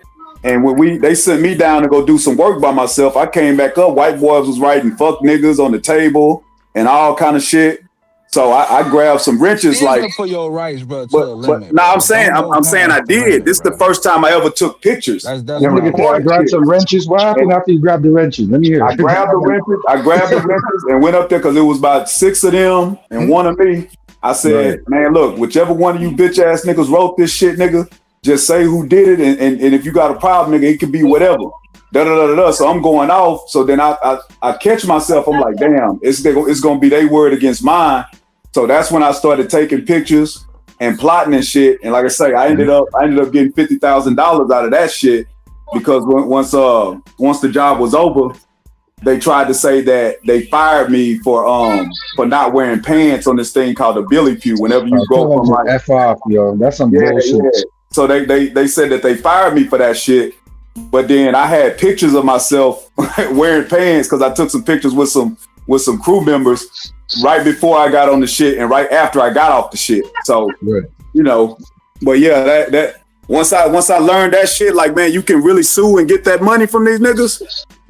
Speaker 7: And when they sent me down to go do some work by myself, I came back up. White boys was writing "fuck niggas" on the table and all kind of shit. So I grabbed some wrenches,
Speaker 5: Stand
Speaker 7: like.
Speaker 5: up for your rights, bro.
Speaker 7: But no, I'm saying I did. This is the first time I ever took pictures.
Speaker 9: That nigga grabbed some wrenches. What happened after you grabbed the wrenches? Let me hear.
Speaker 7: I grabbed the wrenches and went up there because it was about 6 of them and one of me. I said, man, look, whichever one of you bitch ass niggas wrote this shit, nigga, just say who did it, and if you got a problem, nigga, it could be whatever. So I'm going off. So then I catch myself. I'm like, damn, it's gonna be their word against mine. So that's when I started taking pictures and plotting and shit. And like I say, I ended up getting $50,000 out of that shit because once the job was over, they tried to say that they fired me for not wearing pants on this thing called a billy pew. Whenever you go from like
Speaker 9: F off, yo, that's some bullshit.
Speaker 7: Yeah. So they said that they fired me for that shit. But then I had pictures of myself wearing pants because I took some pictures with some crew members right before I got on the shit and right after I got off the shit. So you know, but yeah, that once I learned that shit, like, man, you can really sue and get that money from these niggas.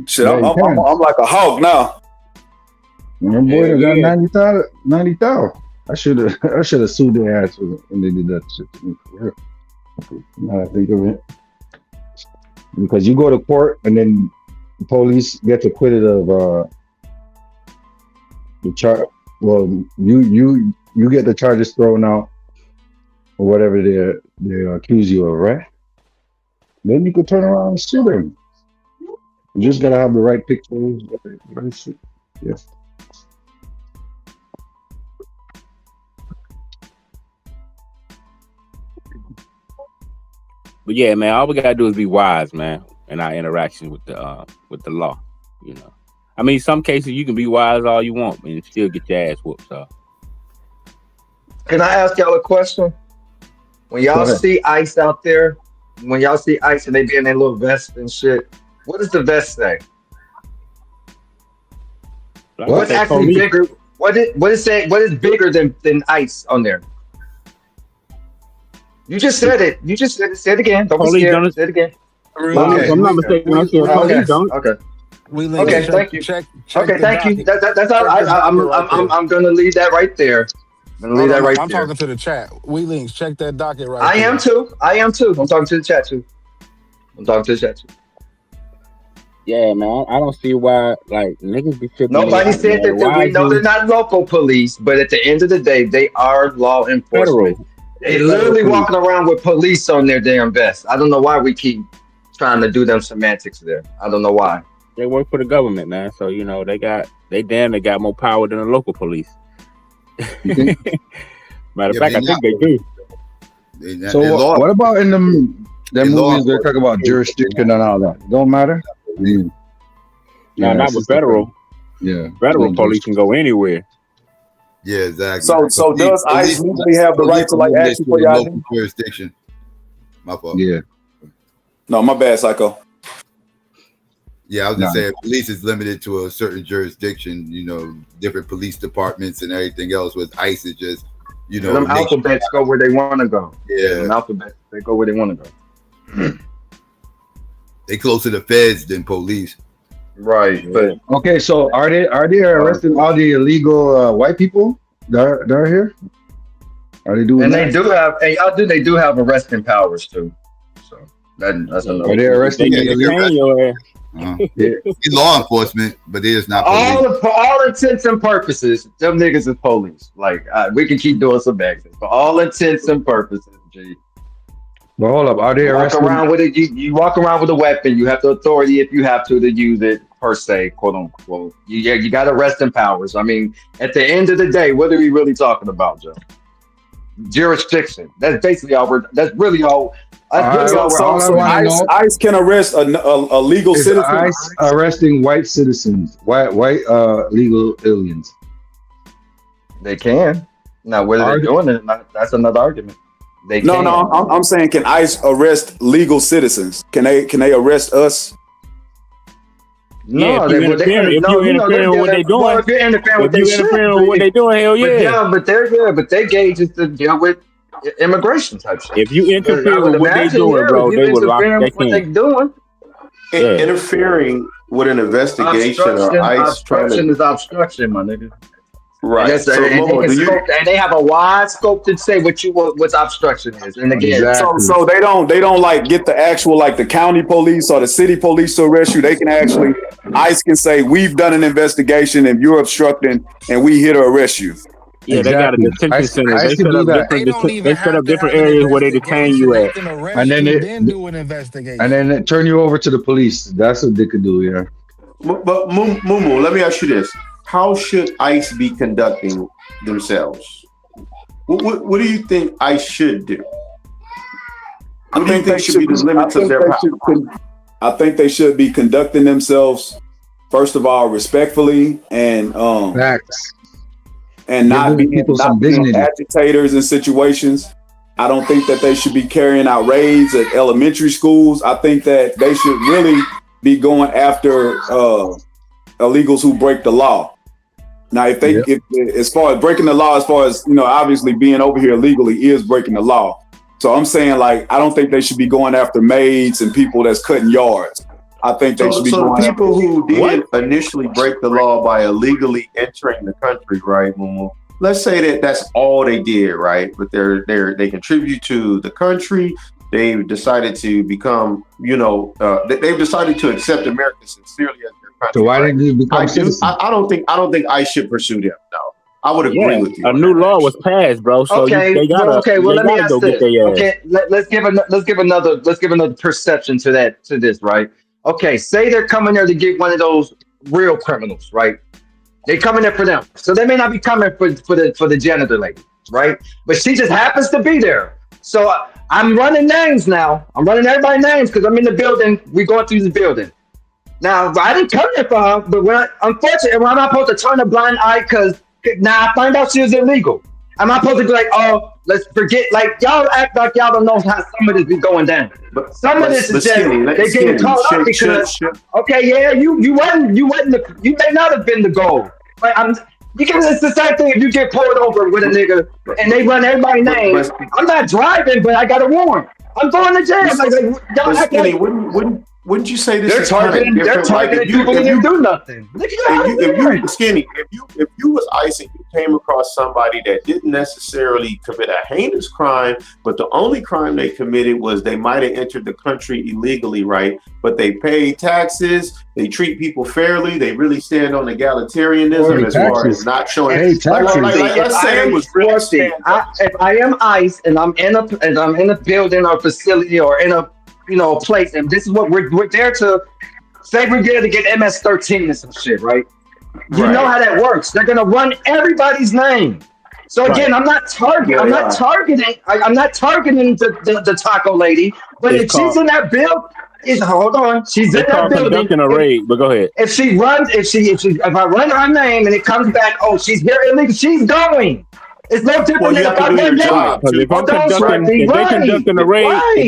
Speaker 7: Shit,
Speaker 9: Yeah,
Speaker 7: I'm like a hog now.
Speaker 9: My boy got 90,000. I should have sued their ass when they did that shit to me, for real. Now I think of it, because you go to court and then the police get acquitted of the charge. Well, you get the charges thrown out or whatever they accuse you of, right? Then you could turn around and sue them. You just gotta have the right pictures. Right shit. Yeah.
Speaker 21: But yeah, man, all we gotta do is be wise, man, in our interaction with the law. You know, I mean, some cases you can be wise all you want and still get your ass whooped. So,
Speaker 3: can I ask y'all a question? When y'all see ICE out there, when y'all see ICE and they be in their little vest and shit, what does the vest say? What's actually bigger? What is bigger than ICE on there? You just said it. Say it again. Don't be scared. Say it again.
Speaker 21: Okay. I'm not mistaken.
Speaker 3: Okay. Okay. Thank you. Okay. Thank you. That's all. I'm gonna leave that right there.
Speaker 5: I'm talking to the chat. Links, check that docket right.
Speaker 3: I am too. I'm talking to the chat too.
Speaker 21: Yeah, man. I don't see why, like, niggas be tripping.
Speaker 3: Nobody said that we know they're not local police, but at the end of the day, they are law enforcement. They literally walking around with police on their damn vest. I don't know why we keep trying to do them semantics there. I don't know why.
Speaker 21: They work for the government, man. So, you know, they got more power than the local police. Matter of fact, I think they do.
Speaker 9: So what about in them movies they're talking about jurisdiction and all that? Don't matter?
Speaker 21: No, not with federal.
Speaker 9: Yeah.
Speaker 21: Federal police can go anywhere.
Speaker 14: Yeah, exactly.
Speaker 7: So does ICE legally have the right to like ask you for your ID?
Speaker 14: Jurisdiction. My fault.
Speaker 9: Yeah.
Speaker 7: No, my bad, Psycho.
Speaker 14: Yeah, I was just saying, police is limited to a certain jurisdiction. You know, different police departments and everything else. With ICE, is just, you know,
Speaker 3: them alphabets go where they want to go.
Speaker 14: Yeah,
Speaker 3: them alphabets, they go where they want to go.
Speaker 14: They closer to feds than police.
Speaker 3: Right, but
Speaker 9: okay. So are they arresting all the illegal white people that are here? Are they doing?
Speaker 3: And
Speaker 9: that?
Speaker 3: they do have arresting powers too. So that's another.
Speaker 9: Are they arresting the illegal?
Speaker 14: He's law enforcement, but they is not
Speaker 3: police. For all intents and purposes, them niggas is police. Like we can keep doing some accents. For all intents and purposes, G.
Speaker 9: But hold up, are they arresting?
Speaker 3: You walk around with a weapon. You have the authority if you have to use it, per se, quote unquote. You got arresting powers. I mean, at the end of the day, what are we really talking about, Joe? Jurisdiction. That's basically all. That's really all.
Speaker 7: ICE can arrest a legal citizen.
Speaker 9: ICE arresting white citizens, white legal aliens.
Speaker 3: They can. Now, whether they're doing it, that's another argument.
Speaker 7: I'm saying, can ICE arrest legal citizens? Can they arrest us?
Speaker 21: No, if you're interfering with what they're doing,
Speaker 3: if you're interfering with what they're doing,
Speaker 21: hell yeah.
Speaker 3: But their gauge is to deal with immigration type shit.
Speaker 21: If you interfere with what they doing, bro, they would lock that
Speaker 3: what they doing.
Speaker 10: Interfering with an investigation or ICE
Speaker 3: obstruction is obstruction, my nigga.
Speaker 10: Right.
Speaker 3: And, and they have a wide scope to say what obstruction is. And again,
Speaker 7: so they don't like get the actual like the county police or the city police to arrest you. They can actually ICE can say we've done an investigation and you're obstructing and we here to arrest you.
Speaker 21: Yeah, they got a detention center. They set up different areas where they detain you at.
Speaker 9: And then
Speaker 5: do an investigation.
Speaker 9: And then turn you over to the police. That's what they could do, yeah.
Speaker 10: But Mumu, let me ask you this. How should ICE be conducting themselves? What do you think ICE should do? What do you think should be the limits of their power?
Speaker 7: I think they should be conducting themselves, first of all, respectfully and not being agitators in situations. I don't think that they should be carrying out raids at elementary schools. I think that they should really be going after illegals who break the law. Now, if as far as breaking the law, as far as, obviously being over here illegally is breaking the law. So I'm saying, like, I don't think they should be going after maids and people that's cutting yards. I think they should be going
Speaker 10: after people who did initially break the law by illegally entering the country, right, Mumu? Let's say that's all they did, right? But they contribute to the country. They've decided to become, they've decided to accept America sincerely as their country.
Speaker 9: So why didn't you become citizens?
Speaker 10: I don't think I should pursue them. No, I would agree with you.
Speaker 21: A new law was passed, bro. So they gotta.
Speaker 3: Well, let me ask this. Okay, let's give another perception to this, right? Okay, say they're coming there to get one of those real criminals, right? They coming there for them, so they may not be coming for the janitor lady, right? But she just happens to be there. So I'm running names now. I'm running everybody's names because I'm in the building. We're going through the building. Now, I didn't come there for her, but unfortunately, I'm not supposed to turn a blind eye because now I find out she was illegal. I'm not supposed to be like, oh, let's forget. Like, y'all act like y'all don't know how some of this be going down. But some of this is just they getting caught up because okay, yeah, you may not have been the goal. Like it's the same thing if you get pulled over with a nigga and they run everybody's name. I'm not driving, but I got a warrant. I'm going to jail. Y'all act like,
Speaker 10: wouldn't you say this?
Speaker 3: They're targeting people and you do nothing.
Speaker 10: If you was ICE and you came across somebody that didn't necessarily commit a heinous crime, but the only crime they committed was they might have entered the country illegally, right? But they pay taxes, they treat people fairly, they really stand on egalitarianism as far as not showing.
Speaker 3: Let's say it was if I am ICE and I'm in a building or facility or in a place, and this is what we're there to say. We're there to get MS-13 and some shit, right? You know how that works. They're gonna run everybody's name. So again, I'm not targeting. I'm not targeting the taco lady. But if she's in that build, hold on, she's in that building.
Speaker 21: Conducting a raid, but go ahead.
Speaker 3: If I run her name and it comes back, oh, she's here illegal. She's going. It's no different than if I run job.
Speaker 21: If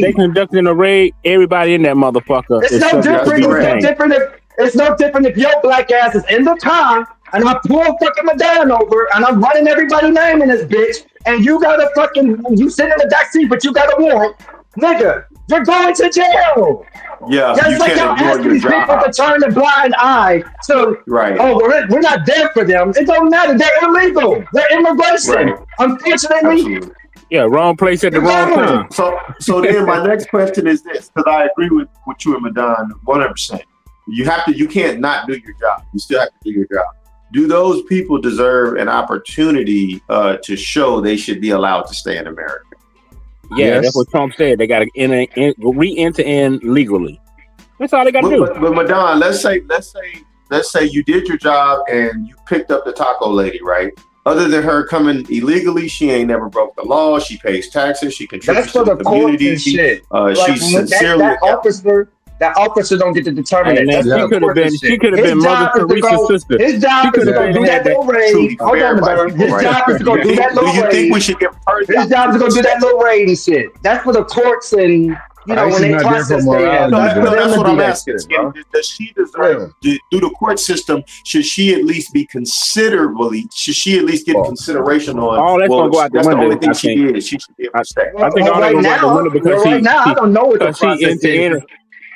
Speaker 21: they conducting a raid, everybody in that motherfucker.
Speaker 3: It's no different. It's no different if your black ass is in the car and I pull fucking Madonna over and I'm running everybody's name in this bitch, and you sit in the back seat, but you got a warrant, nigga. You're going to jail.
Speaker 10: Yeah,
Speaker 3: just like y'all asking these people to turn a blind eye. So, we're not there for them. It don't matter. They're illegal. They're immigration. Right. Unfortunately.
Speaker 10: Absolutely.
Speaker 21: Yeah, wrong place at the wrong time.
Speaker 10: So then my next question is this, because I agree with you and Madon 100%. You can't not do your job. You still have to do your job. Do those people deserve an opportunity to show they should be allowed to stay in America?
Speaker 21: Yeah, that's what Trump said. They got to re-enter in legally. That's all they got to do.
Speaker 10: But Madon, let's say you did your job and you picked up the taco lady, right? Other than her coming illegally, she ain't never broke the law. She pays taxes. She contributes to the community. She's sincerely.
Speaker 3: That officer don't get to determine it.
Speaker 21: She could have been Mother Teresa's sister.
Speaker 3: His job is to go do that little raid. Hold on, his job is to go do that little raid.
Speaker 10: Do you think we should get
Speaker 3: His job is to go do that little raid and shit. That's for the courts and You know,
Speaker 9: ICE
Speaker 3: when
Speaker 9: is
Speaker 3: they
Speaker 9: not there for
Speaker 3: process their
Speaker 9: morality,
Speaker 3: that's
Speaker 9: bro.
Speaker 3: for them
Speaker 10: That's
Speaker 3: to
Speaker 10: what
Speaker 3: do
Speaker 10: I'm
Speaker 3: that
Speaker 10: asking.
Speaker 3: shit, bro.
Speaker 10: Does she deserve through the court system? Should she at least be considerably? Should she at least get consideration on?
Speaker 21: All that's
Speaker 10: Well,
Speaker 21: gonna go out the
Speaker 10: that's the only
Speaker 21: window.
Speaker 10: thing
Speaker 21: I
Speaker 10: she
Speaker 21: think.
Speaker 10: did. She should be able to stay.
Speaker 21: I think all that gonna go out the window because
Speaker 3: right now, I don't know what the process is.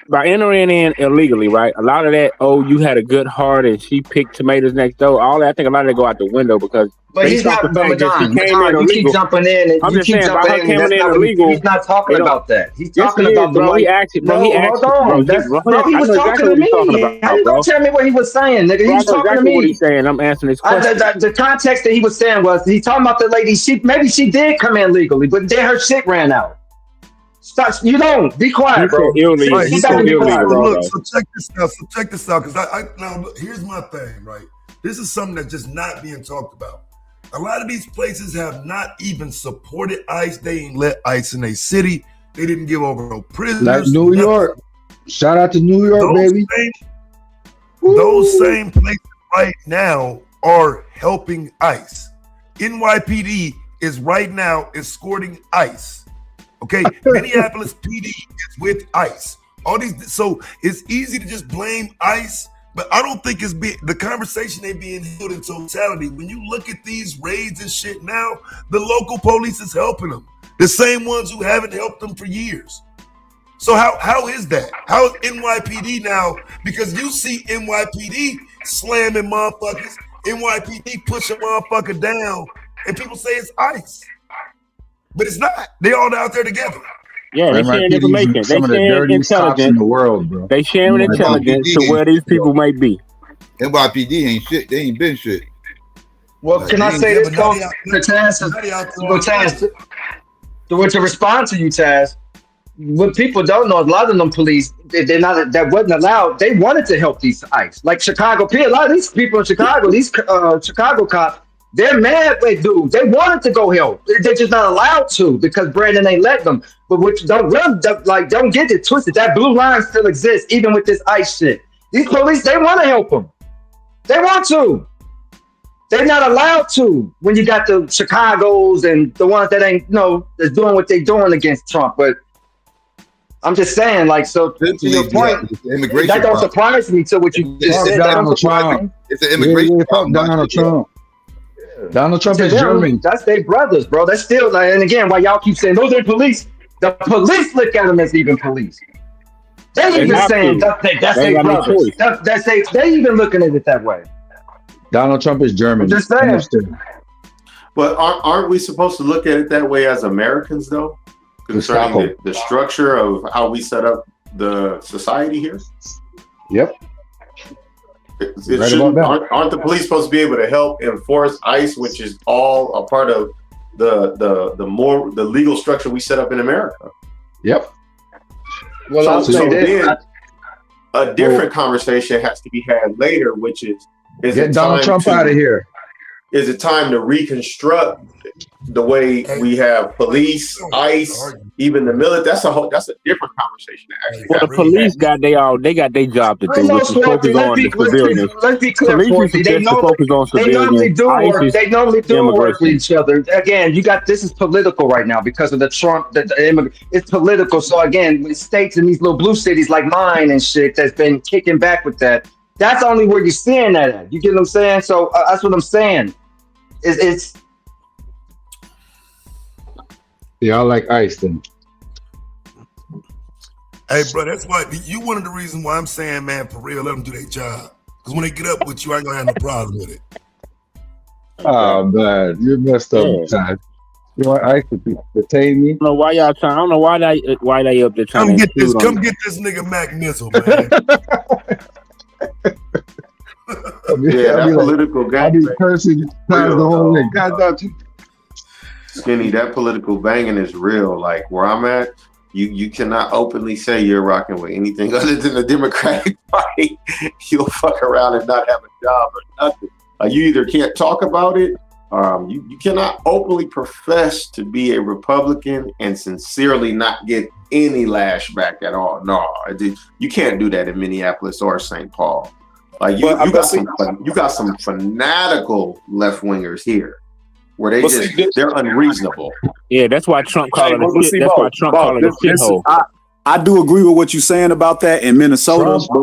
Speaker 21: By entering in illegally, right? A lot of that, you had a good heart and she picked tomatoes next door. All that, I think a lot of that go out the window because
Speaker 3: But he's
Speaker 21: based off
Speaker 3: not,
Speaker 21: the fact that she came in
Speaker 3: you keep
Speaker 21: illegal.
Speaker 3: jumping in and
Speaker 21: I'm
Speaker 3: you
Speaker 21: just
Speaker 3: keep
Speaker 21: saying, by
Speaker 3: jumping
Speaker 21: her
Speaker 3: in, and
Speaker 21: coming
Speaker 3: that's
Speaker 21: in
Speaker 3: not what
Speaker 21: illegal,
Speaker 3: he's not talking about that. He's
Speaker 21: yes,
Speaker 3: talking
Speaker 21: he is,
Speaker 3: about the
Speaker 21: bro.
Speaker 3: white.
Speaker 21: He actually, bro.
Speaker 3: No,
Speaker 21: He
Speaker 3: hold
Speaker 21: actually,
Speaker 3: on. Bro, he
Speaker 21: I
Speaker 3: was
Speaker 21: know
Speaker 3: talking
Speaker 21: exactly
Speaker 3: to
Speaker 21: what he's talking
Speaker 3: me. How
Speaker 21: about,
Speaker 3: you
Speaker 21: bro.
Speaker 3: gonna tell me what he was saying, nigga? He
Speaker 21: Bro, I
Speaker 3: was
Speaker 21: know
Speaker 3: talking to
Speaker 21: exactly what
Speaker 3: me.
Speaker 21: he's saying. I'm answering his question.
Speaker 3: The context that he was saying was he talking about the lady. Maybe she did come in legally, but then her shit ran out. Stop. You don't be quiet, bro.
Speaker 17: Right,
Speaker 3: You got to be quiet, bro.
Speaker 17: Look, so check this out, because I now look, here's my thing, right? This is something that's just not being talked about. A lot of these places have not even supported ICE. They ain't let ICE in their city. They didn't give over no prisoners.
Speaker 9: Like New York. Shout out to New York, baby.
Speaker 17: Those same places right now are helping ICE. NYPD is right now escorting ICE. Okay, Minneapolis PD is with ICE. All these, so it's easy to just blame ICE, but I don't think the conversation ain't being held in totality. When you look at these raids and shit now, the local police is helping them. The same ones who haven't helped them for years. So how is that? How is NYPD now? Because you see NYPD slamming motherfuckers, NYPD pushing motherfucker down, and people say it's ICE. But it's not. They all out there together.
Speaker 21: Yeah, they sharing
Speaker 9: NYPD
Speaker 21: information.
Speaker 9: is some
Speaker 21: They
Speaker 9: of the
Speaker 21: sharing
Speaker 9: dirtiest cops in
Speaker 21: intelligence.
Speaker 9: the world, bro.
Speaker 21: They sharing intelligence to where these people may be.
Speaker 14: NYPD ain't shit. They ain't been shit.
Speaker 3: Well, can I say this, though? To respond to you, Taz, what people don't know, a lot of them police, they're not, that wasn't allowed. They wanted to help these ICE. Like Chicago, a lot of these people in Chicago, these Chicago cops, they're mad with dudes. They wanted to go help. They're just not allowed to because Brandon ain't let them. But which don't get it twisted. That blue line still exists, even with this ICE shit. These police, they want to help them. They want to. They're not allowed to when you got the Chicagos and the ones that ain't, that's doing what they're doing against Trump. But I'm just saying, like, so to your point, that don't surprise me to what you just said. That don't surprise me.
Speaker 14: It's an immigration problem.
Speaker 9: Donald Trump. Donald Trump is German.
Speaker 3: That's their brothers, bro. That's still like, and again, why y'all keep saying those are police? The police look at them as even police. They even saying that's their brothers. They even looking at it that way.
Speaker 9: Donald Trump is German.
Speaker 3: I'm just saying.
Speaker 10: But aren't we supposed to look at it that way as Americans, though? Concerning the structure of how we set up the society here?
Speaker 9: Yep.
Speaker 10: Aren't the police supposed to be able to help enforce ICE, which is all a part of the legal structure we set up in America?
Speaker 9: Yep.
Speaker 3: Well,
Speaker 10: then a different conversation has to be had later, which is
Speaker 9: get Donald Trump out of here.
Speaker 10: Is it time to reconstruct the way we have police, ICE, even the military? That's a different conversation to actually
Speaker 21: have. The police got their job to do, which is focus on the civilians.
Speaker 3: Let's be clear, they normally do work. They normally do work with each other. Again, this is political right now because of the Trump. It's political. So again, with states in these little blue cities like mine and shit that's been kicking back with that. That's only where you're seeing that at. You get what I'm saying? So that's what I'm saying. It's
Speaker 9: y'all like ICE then.
Speaker 17: Hey, bro, that's why you one of the reasons why I'm saying, man, for real, let them do their job. Because when they get up with you, I ain't gonna have no problem with it.
Speaker 9: Oh man, you messed up, time. You want ICE to detain me?
Speaker 21: I don't know why y'all trying. I don't know why they up there trying
Speaker 17: come
Speaker 21: to
Speaker 17: get this nigga Mac Missile, man.
Speaker 10: That political gang.
Speaker 9: I be cursing the whole thing.
Speaker 10: Skinny, that political banging is real. Like where I'm at, you cannot openly say you're rocking with anything other than the Democratic Party. You'll fuck around and not have a job or nothing. You either can't talk about it, you cannot openly profess to be a Republican and sincerely not get any lashback at all. No, you can't do that in Minneapolis or St. Paul. Like you got some fanatical left wingers here, where they're unreasonable.
Speaker 21: Yeah, that's why Trump called it a shit. That's why Trump called it a shithole.
Speaker 7: I do agree with what you're saying about that in Minnesota. But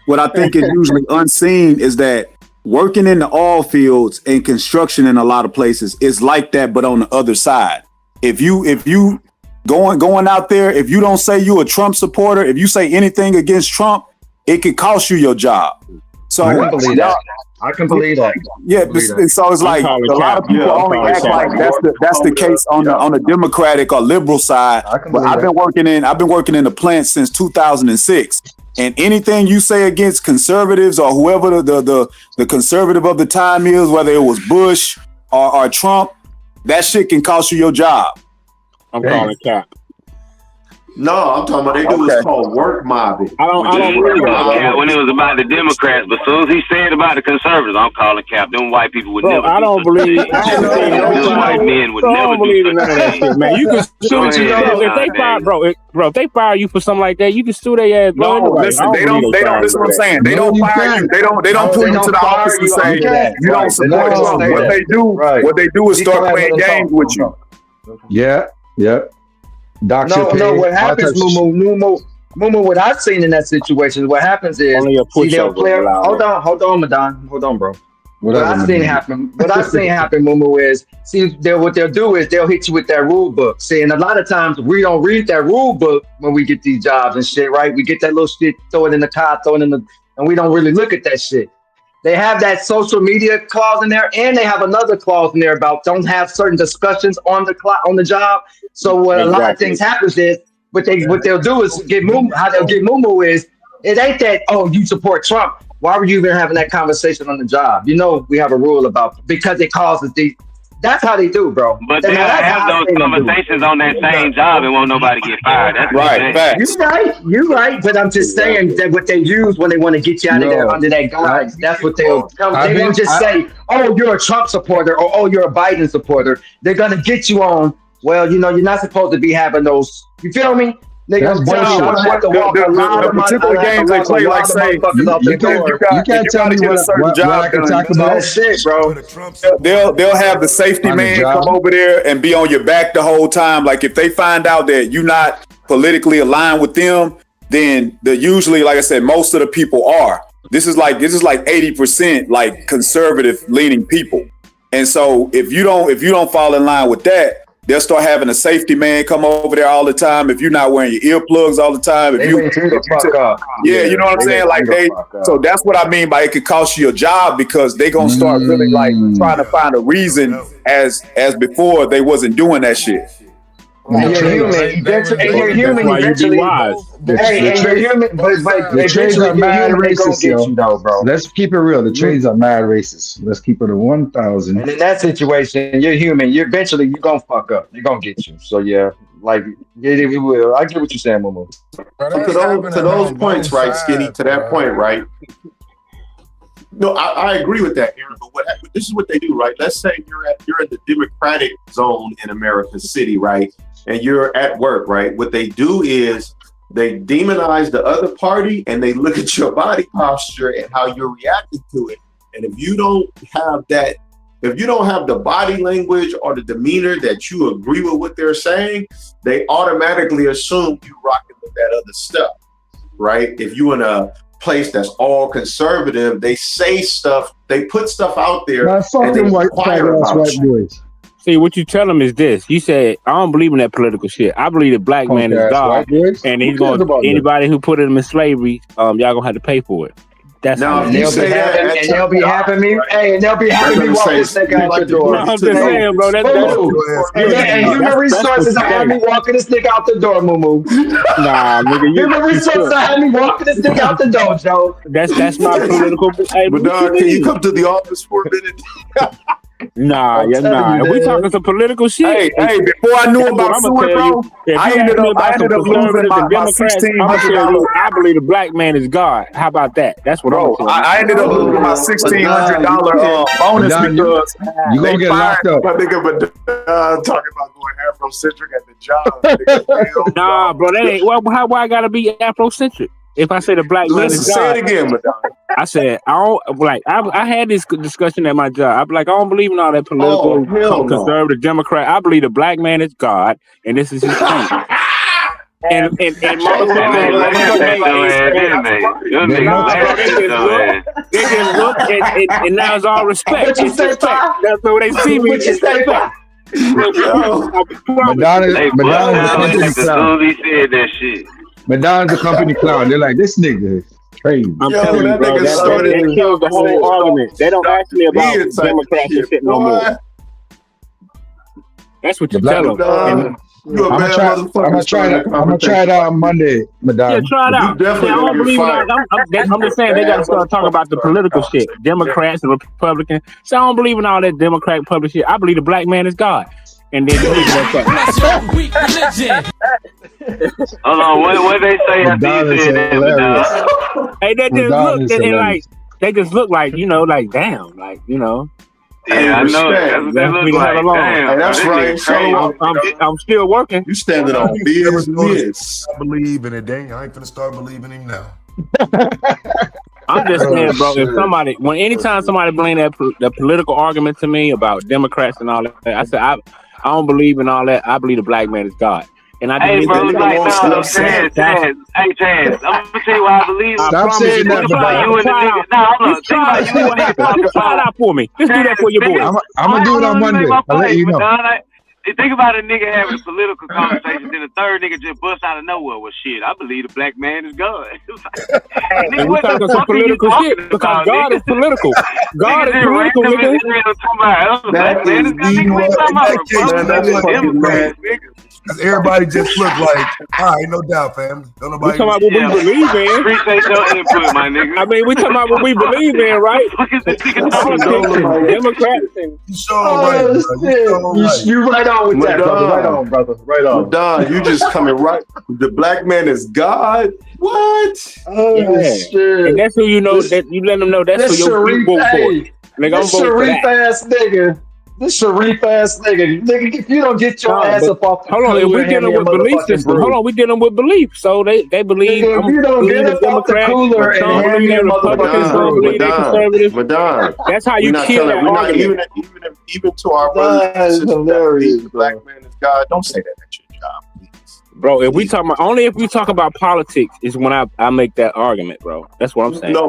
Speaker 7: what I think is usually unseen is that working in the oil fields and construction in a lot of places is like that, but on the other side. If you going out there, if you don't say you a Trump supporter, if you say anything against Trump, it could cost you your job. So
Speaker 3: I can believe that. I can believe that.
Speaker 7: Yeah, and so it's like a lot of people only act like that's the case on the Democratic or liberal side. But I've been working in the plant since 2006, and anything you say against conservatives or whoever the conservative of the time is, whether it was Bush or Trump, that shit can cost you your job.
Speaker 21: I'm calling cap.
Speaker 10: No, I'm talking about they do what's called work mobbing.
Speaker 21: I don't
Speaker 4: when it was about the Democrats, but as soon as he said about the conservatives, I'm calling cap. Them white people would never.
Speaker 21: I don't believe.
Speaker 4: Them white men would never
Speaker 21: believe in none of that shit, man. You can sue if they fire, bro. If they fire you for something like that, you can sue their ass.
Speaker 7: No, listen, they don't. This is what I'm saying. They don't fire you. They don't put you to the office and say you don't support Trump. What they do is start playing games with you.
Speaker 9: Yeah.
Speaker 11: No, what happens, Mumu, what I've seen in that situation, what happens is, they'll play. Hold on, Madon. Hold on, bro. What I've seen happen, Mumu, is, what they'll do is they'll hit you with that rule book. See, and a lot of times we don't read that rule book when we get these jobs and shit, right? We get that little shit, throw it in the car, and we don't really look at that shit. They have that social media clause in there, and they have another clause in there about don't have certain discussions on the job. So what a lot of things happens is what they'll do is how they'll get Mumu is it ain't that you support Trump. Why were you even having that conversation on the job? You know we have a rule about because it causes these. That's how they do, bro.
Speaker 4: But they'll have those conversations on that same job and won't nobody get fired. That's
Speaker 7: right.
Speaker 11: You're right. But I'm just saying that what they use when they want to get you out of there under that guise, that's what they'll come. They won't just say, "Oh, you're a Trump supporter," or "Oh, you're a Biden supporter." They're gonna get you on. Well, you're not supposed to be having those. You feel me?
Speaker 7: The particular games they play, like say, you can't tell me what I can talk about. Shit, bro. They'll have the safety man come over there and be on your back the whole time. Like if they find out that you're not politically aligned with them, then usually, like I said, most of the people are. This is like 80% like conservative leaning people. And so if you don't fall in line with that, they'll start having a safety man come over there all the time. If you're not wearing your earplugs all the time, you know what I'm saying? Like so that's what I mean by it could cost you a job because they're gonna start really like trying to find a reason as before they wasn't doing that shit.
Speaker 11: You're human eventually.
Speaker 9: The trades are mad racist, bro. Let's keep it real. The trades are mad racist. Let's keep it at 1,000.
Speaker 11: And in that situation, you're human. You're gonna fuck up. They're gonna get you. So yeah, it will. I get what you're saying, Momo.
Speaker 10: To those points, right, Skinny. To that point, right. No, I agree with that, Aaron. But this is what they do, right? Let's say you're in the Democratic zone in America's city, right? And you're at work, right? What they do is they demonize the other party and they look at your body posture and how you're reacting to it. And if you don't have the body language or the demeanor that you agree with what they're saying, they automatically assume you rocking with that other stuff, right? If you in a place that's all conservative, they say stuff, they put stuff out there. And they inquire about you.
Speaker 21: See, what you tell them is this. You said, I don't believe in that political shit. I believe the black man is God. And he's going to anybody who put him in slavery, y'all going to have to pay for it. That's
Speaker 11: and they'll be having me walk this nigga out the door.
Speaker 21: No, I'm just saying, bro.
Speaker 11: And human resources are having me walking this nigga out the door, Mumu.
Speaker 21: Nah, nigga.
Speaker 11: Human resources are having me walking this nigga out the door, Joe.
Speaker 21: That's not political. Hey,
Speaker 10: but dog, can you come to the office for a minute?
Speaker 21: Nah. We talking some political shit.
Speaker 7: Hey, before I knew about suing, bro, I ended up losing my $1,600.
Speaker 21: I believe the black man is God. How about that? That's what I'm saying.
Speaker 7: I ended up losing my $1,600 bonus because
Speaker 9: you gonna get locked up.
Speaker 10: Talking about going Afrocentric at the job.
Speaker 21: Nah, bro, that ain't. Well, how I gotta be Afrocentric? If I say the black man is God,
Speaker 10: say it again, Madonna.
Speaker 21: I said I don't like. I had this discussion at my job. I'm like, I don't believe in all that political, conservative, Democrat. I believe the black man is God, and this is his thing. And they just look and now it's all respect.
Speaker 11: What you say, Pa?
Speaker 21: That's the way they see me.
Speaker 11: What you say, Pa?
Speaker 9: Madonna's the company clown.
Speaker 4: He said that shit.
Speaker 9: Madonna's the company clown. They're like, this nigga is crazy.
Speaker 21: I'm telling you, bro, that kills the whole argument. They don't ask me about Democrats and shit no more. That's what you tell them.
Speaker 9: I'm gonna try it out on Monday, Madonna.
Speaker 21: Yeah, try it out. I don't believe I'm just saying they gotta start talking about the political shit. Democrats and Republicans. So I don't believe in all that Democrat public shit. I believe the black man is God. And then
Speaker 4: hold on, what they say after you said that?
Speaker 21: Hey, they just look and like they just look like, you know, like damn, like, you know.
Speaker 4: Yeah, I know. That's look like. Damn,
Speaker 10: hey, that's right. So
Speaker 21: I'm still working.
Speaker 10: You standing on business.
Speaker 17: I believe in it, dang. I ain't finna start believing him now.
Speaker 21: I'm just saying, bro. If anytime somebody bring the political argument to me about Democrats and all that, I said I don't believe in all that. I believe the black man is God. And I
Speaker 4: hey, bro, like, no, Chaz, I'm gonna tell you why I believe.
Speaker 21: Stop saying that, try it out for me. Just do that for your boy.
Speaker 9: I'm gonna do it on Monday. I'll let you know.
Speaker 4: Think about a nigga having a political conversation, then a third nigga just bust out of nowhere. Well, shit, I believe the black man is God.
Speaker 21: And we talking some political shit because God is political. God is political, nigga.
Speaker 4: That is
Speaker 17: the because everybody just look like, all right, no doubt, family. Don't nobody.
Speaker 21: We talking about what we believe in.
Speaker 4: Appreciate your input, my nigga.
Speaker 21: I mean, we talking about what we believe in, right? Democrats and
Speaker 11: you right on with that, brother. Right on, brother. Right on.
Speaker 10: Don, you just coming right. The black man is God. What?
Speaker 11: Oh shit!
Speaker 21: And that's who you know. That you let them know that's who your people vote for. Nigga, I'm voting for that.
Speaker 11: Ass nigga. This Sharif ass nigga, if you don't get your ass up off the
Speaker 21: hold on, if we dealing with belief system, hold on, we dealing with belief. So they believe.
Speaker 11: Nigga, if you don't get up off the cooler and hand me a
Speaker 21: motherfucking conservative, that's how you kill that argument.
Speaker 10: Even to our brothers, hilarious. The black man is God. Don't say that at your job, please,
Speaker 21: bro. If we talk about only if we talk about politics is when I make that argument, bro. That's what I'm saying.
Speaker 10: No,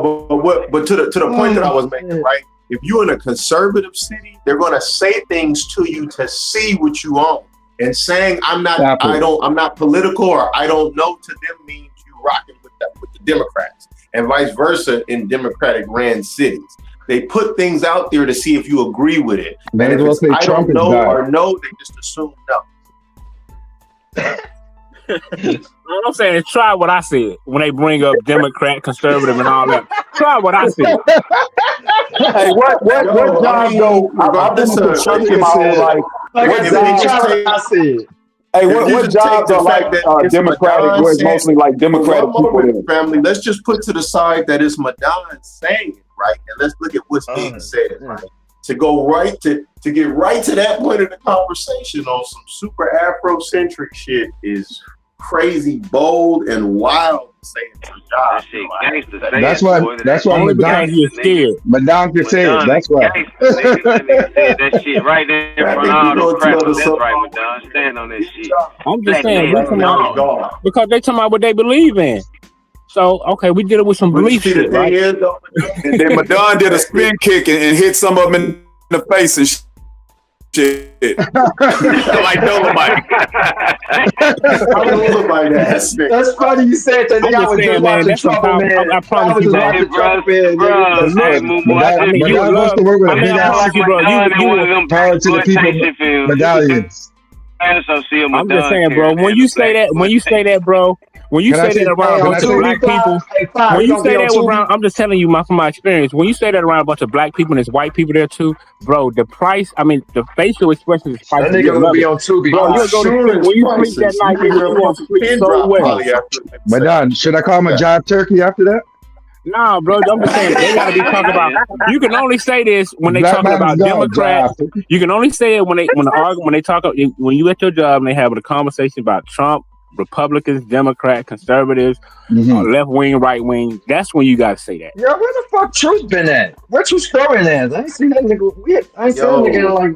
Speaker 10: but to the point that I was making, right? If you're in a conservative city, they're going to say things to you to see what you own. And saying I'm not political or I don't know to them means you rocking with the Democrats, and vice versa in Democratic ran cities. They put things out there to see if you agree with it. And if it's I don't know or no, they just assume no.
Speaker 21: All I'm saying is try what I said when they bring up Democrat, conservative, and all that. Try what I said.
Speaker 7: Hey, what job though? I've been to church in my whole life. What job though? Like Democratic, where it's mostly like Democratic people in it.
Speaker 10: Family, let's just put to the side that it's Madonna saying, right? And let's look at what's being said, right? To go right to get right to that point of the conversation on some super Afrocentric shit is crazy, bold, and wild to say it to job.
Speaker 9: That's why Madonna
Speaker 21: is scared.
Speaker 9: Madonna can say it. That's why.
Speaker 4: That shit right there in front of all the crap. That's right, Madonna. Stand on that shit.
Speaker 21: I'm just saying, because they talking about what they believe in. So, okay, we did it with some belief shit, right?
Speaker 7: And then Madonna did a spin kick and hit some of them in the face and shit. Like Dolomite.
Speaker 11: That's funny you said that. I was just watching Trouble, man.
Speaker 21: I promise you,
Speaker 9: medallions.
Speaker 21: I'm just saying, bro. When you say that, bro. When you say that around a bunch of black people, when you say that around, I'm just telling you from my experience. When you say that around a bunch of black people and there's white people there too, bro, the facial expression is priceless.
Speaker 11: That nigga gonna be on Tubi.
Speaker 21: Bro, you'll go to sleep. When you sleep that night, you're gonna sleep so well.
Speaker 9: Madonna, should I call him a jive turkey after that?
Speaker 21: Nah, bro, I'm just saying they gotta be talking about. You can only say this when they talking about Democrats. You can only say it when they talk when you at your job and they have a conversation about Trump, Republicans, Democrats, conservatives, left wing, right wing. That's when you gotta say that.
Speaker 11: Yo, where the fuck Truth been at? Where Truth going at? I ain't seen that nigga. I ain't seen that nigga in like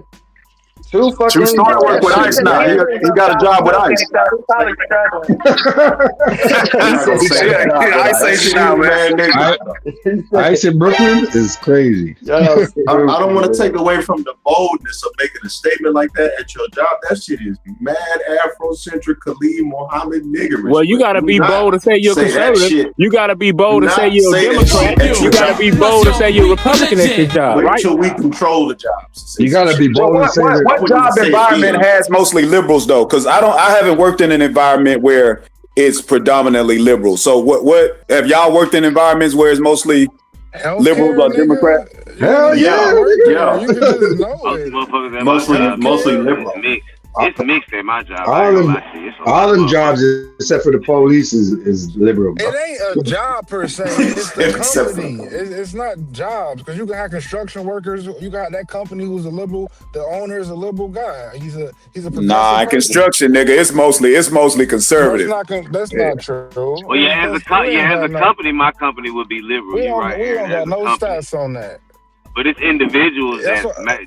Speaker 11: True
Speaker 7: started work with ICE now. He got a job with ICE. ICE ain't now, man.
Speaker 9: ICE in Brooklyn is crazy.
Speaker 10: I don't want to take away from the boldness of making a statement like that at your job. That shit is mad Afrocentric, Khalid Muhammad niggerish.
Speaker 21: Well, you gotta be bold to say you're conservative. You gotta be bold to say you're a Democrat. You gotta be bold to say you're a Republican at your job, right?
Speaker 10: Wait till we control the jobs.
Speaker 9: You gotta be bold to say that.
Speaker 7: What job environment has mostly liberals though? Because I haven't worked in an environment where it's predominantly liberal. So what have y'all worked in environments where it's mostly liberals or Democrats?
Speaker 9: Hell yeah.
Speaker 21: You can just know
Speaker 4: it.
Speaker 10: Mostly liberal.
Speaker 4: It's mixed at my job.
Speaker 9: All them jobs, except for the police, is liberal. Bro.
Speaker 5: It ain't a job per se. It's the company. It's not jobs, because you can have construction workers. You got that company who's a liberal. The owner is a liberal guy. He's a
Speaker 7: nah, construction nigga. It's mostly conservative.
Speaker 5: That's not true.
Speaker 4: Well, as a company, my company would be liberal.
Speaker 5: We don't got no stats on that.
Speaker 4: But it's individuals that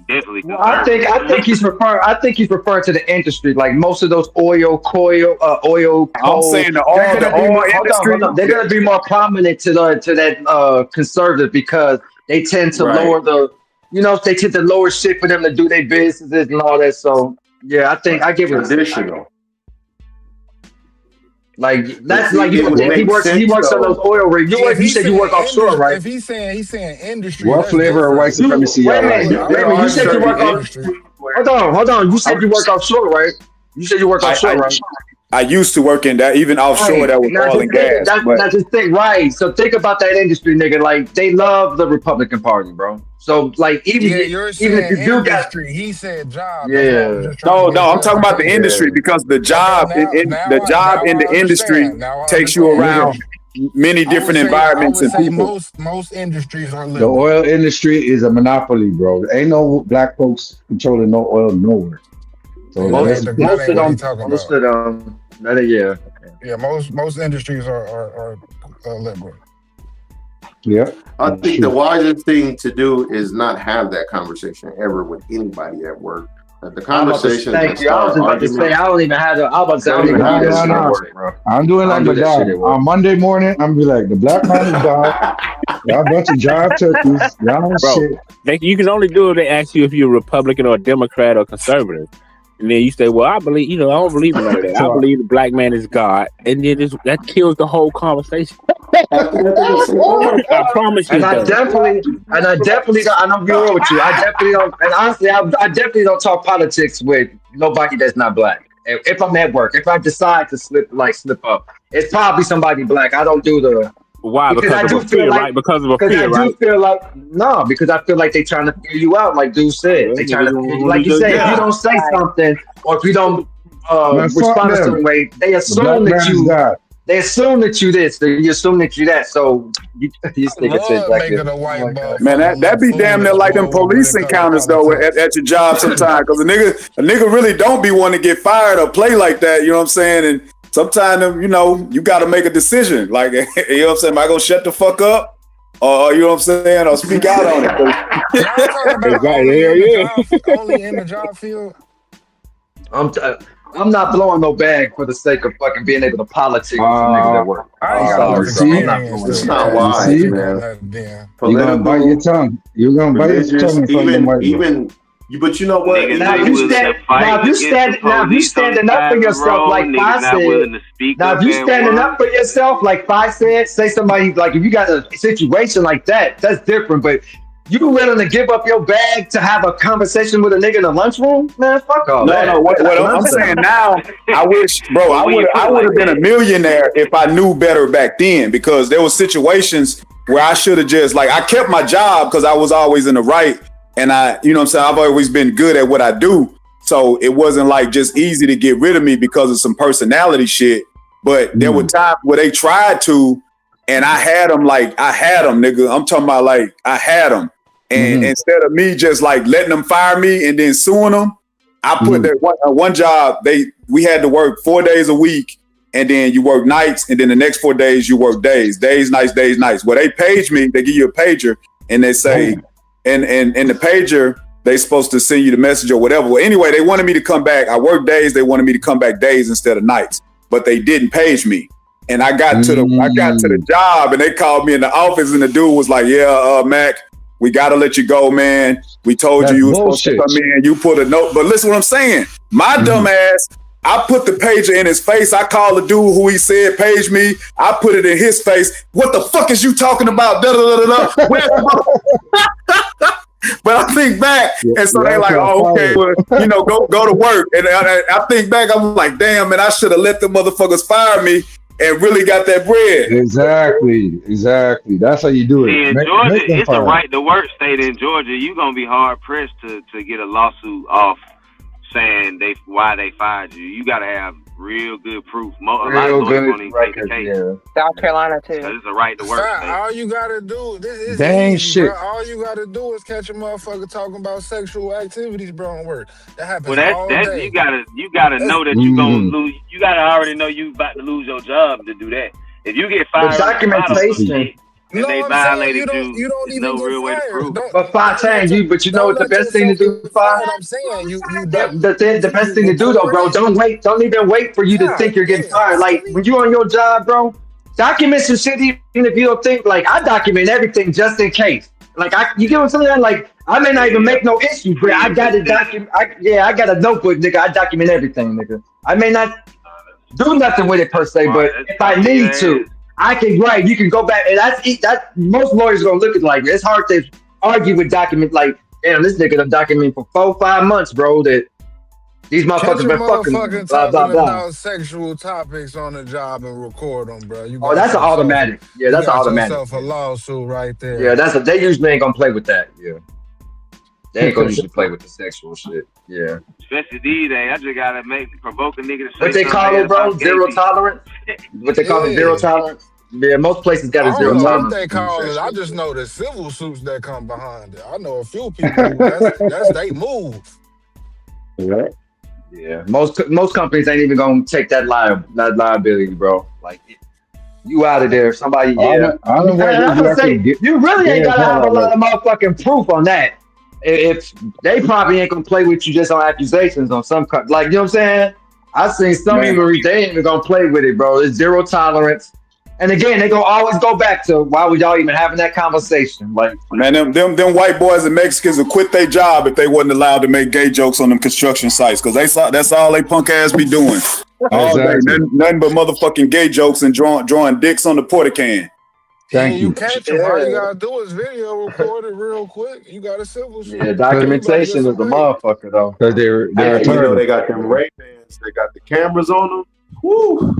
Speaker 4: definitely.
Speaker 11: Well, I think he's referring to the industry, like most of those oil, coal.
Speaker 7: I'm saying the oil industry.
Speaker 11: They're gonna be more prominent to that conservative, because they tend to lower they tend to lower shit for them to do their businesses and all that. So yeah, I think I give it
Speaker 10: traditional.
Speaker 11: Like that's like he works on those oil rigs. You said you work offshore, right?
Speaker 5: If he's saying industry,
Speaker 9: what flavor of white supremacy?
Speaker 11: Wait a minute. You said you work offshore. Hold on. You said you work offshore, right? You said you work offshore, right?
Speaker 7: I used to work in that, even offshore. That was oil and gas.
Speaker 11: That's the thing, right? So think about that industry, nigga. Like they love the Republican Party, bro. So like even if you do
Speaker 5: industry, he said job.
Speaker 7: Yeah. No, I'm talking about the industry, because the job in the industry takes you around many different environments and people.
Speaker 5: Most industries are
Speaker 9: liberal. The oil industry is a monopoly, bro. There ain't no black folks controlling no oil nowhere. So
Speaker 11: most of them.
Speaker 5: Yeah, most industries are liberal.
Speaker 9: Yeah,
Speaker 10: I think the wisest thing to do is not have that conversation ever with anybody at work. The conversation.
Speaker 11: Thank you. I was about to say I don't even have to. I was about to say I don't even have this work, bro.
Speaker 9: I'm doing like my dog. On Monday morning, I'm be like, the black man is dog. Y'all bunch of jive turkeys. Y'all shit.
Speaker 21: You can only do it. They ask you if you're a Republican or a Democrat or conservative. And then you say, well, I believe, I don't believe in that. I believe the black man is God. And then that kills the whole conversation. I promise you.
Speaker 11: And I definitely don't, and I'm being real with you. I definitely don't, and honestly, I definitely don't talk politics with nobody that's not black. If I'm at work, if I decide to slip up, it's probably somebody black. I don't do the.
Speaker 21: Why? Because of a fear, right? Because of a fear, right?
Speaker 11: I do feel like because I feel like they trying to figure you out, like dude said. They trying to, like you said, if you don't say something or if you don't respond a certain way, they assume that you. They assume that you this, they assume that you that. So you think it's like
Speaker 7: man, that be damn near like them police encounters though at your job sometimes, because a nigga really don't be wanting to get fired or play like that. You know what I'm saying? And sometimes, you got to make a decision. Like, you know what I'm saying? Am I going to shut the fuck up? Or, you know what I'm saying? Or speak out on it.
Speaker 5: Only in the job field?
Speaker 11: I'm not blowing no bag for the sake of fucking being able to politic with niggas at work.
Speaker 10: It's not wise, man.
Speaker 9: You're going to bite your tongue. You're going to bite your tongue.
Speaker 10: But you know what?
Speaker 11: Now if you standing up for yourself, like Fi said. Now if you standing up for yourself, like Fi said, say somebody like if you got a situation like that, that's different. But you willing to give up your bag to have a conversation with a nigga in the lunchroom? Man, fuck off.
Speaker 7: No. What I'm saying now, I wish, bro, I would have been a millionaire if I knew better back then, because there were situations where I should have just I kept my job because I was always in the right. And you know what I'm saying? I've always been good at what I do. So it wasn't just easy to get rid of me because of some personality shit. But there were times where they tried to, and I had them, nigga. I'm talking about I had them. And instead of me just letting them fire me and then suing them, I put that one job, we had to work 4 days a week, and then you work nights, and then the next 4 days you work days, nights, days, nights. Well, they page me, they give you a pager, and they say, and the pager, they supposed to send you the message or whatever. Well, anyway, they wanted me to come back. I worked days. They wanted me to come back days instead of nights, but they didn't page me. And I got to the job, and they called me in the office, and the dude was like, "Yeah, Mac, we got to let you go, man. We told you were supposed to come in. You put a note." But listen what I'm saying. My dumb ass, I put the pager in his face. I called the dude who he said page me. I put it in his face. What the fuck is you talking about? Da, da, da, da. But I think back, and so they like, "Oh, okay, well, go to work." And I think back, I'm like, "Damn, man, I should have let the motherfuckers fire me and really got that bread."
Speaker 9: Exactly. That's how you do it.
Speaker 4: See, in Georgia, it's a right to work state in Georgia. You're gonna be hard pressed to get a lawsuit off saying why they fired you. You gotta have real good proof. A lot of lawyers won't even take the case.
Speaker 20: Yeah. South Carolina too.
Speaker 4: It's a right to work state.
Speaker 5: All you gotta do, this is
Speaker 9: Dang
Speaker 5: easy,
Speaker 9: shit.
Speaker 5: bro. All you gotta do is catch a motherfucker talking about sexual activities, bro, and work. That happens all day.
Speaker 4: You gotta know that you gonna lose. You gotta already know you about to lose your job to do that. If you get fired,
Speaker 11: documentation.
Speaker 4: and they violated
Speaker 5: you don't even
Speaker 4: no
Speaker 5: get
Speaker 4: real way to prove it.
Speaker 11: But but you know what the best thing to do, Five?
Speaker 5: I'm saying
Speaker 11: the best thing to do though, bro. Don't even wait for you to think you're getting fired. Like when you on your job, bro, document some shit even if you don't think. Like I document everything just in case. Like you get what I'm saying? Like I may not even make no issue, but I got to document. I got a notebook, nigga. I document everything, nigga. I may not do nothing with it per se, but if I need to, I can write. You can go back, and that's most lawyers gonna look at like it's hard to argue with document. Like, damn, this nigga done document for 4-5 months, bro. That these motherfuckers been fucking blah blah blah.
Speaker 5: About sexual topics on the job and record them, bro.
Speaker 11: That's an automatic. Yeah, that's an automatic.
Speaker 5: Yourself a lawsuit right there.
Speaker 11: Yeah, they usually ain't gonna play with that. Yeah, they ain't gonna usually play with the sexual shit. Yeah.
Speaker 4: Especially these days, I just gotta provoke a nigga to say
Speaker 11: what they call it, bro? Zero tolerance. What they call it, zero tolerance. Yeah, most places got a zero tolerance.
Speaker 5: What they call it. I just know the civil suits that come behind it. I know a few people who that's they move.
Speaker 11: Right. Yeah. Most companies ain't even gonna take that liability, bro. Like you out of there. Somebody. Yeah. You really ain't gotta have a lot of motherfucking proof on that. If they probably ain't gonna play with you just on accusations on some like you know what I'm saying. I've seen some people they ain't even gonna play with it, bro. It's zero tolerance. And again, they gonna always go back to why was y'all even having that conversation? Like,
Speaker 7: man, them white boys and Mexicans would quit their job if they wasn't allowed to make gay jokes on them construction sites because that's all they punk ass be doing. All day, nothing but motherfucking gay jokes and drawing dicks on the porta can.
Speaker 5: Thank you. You catch them. All you gotta do is video record it real quick. You got a civil suit.
Speaker 11: Yeah, documentation is a motherfucker though.
Speaker 9: Because they're
Speaker 10: they got them Ray-Bans. They got the cameras on them. Woo.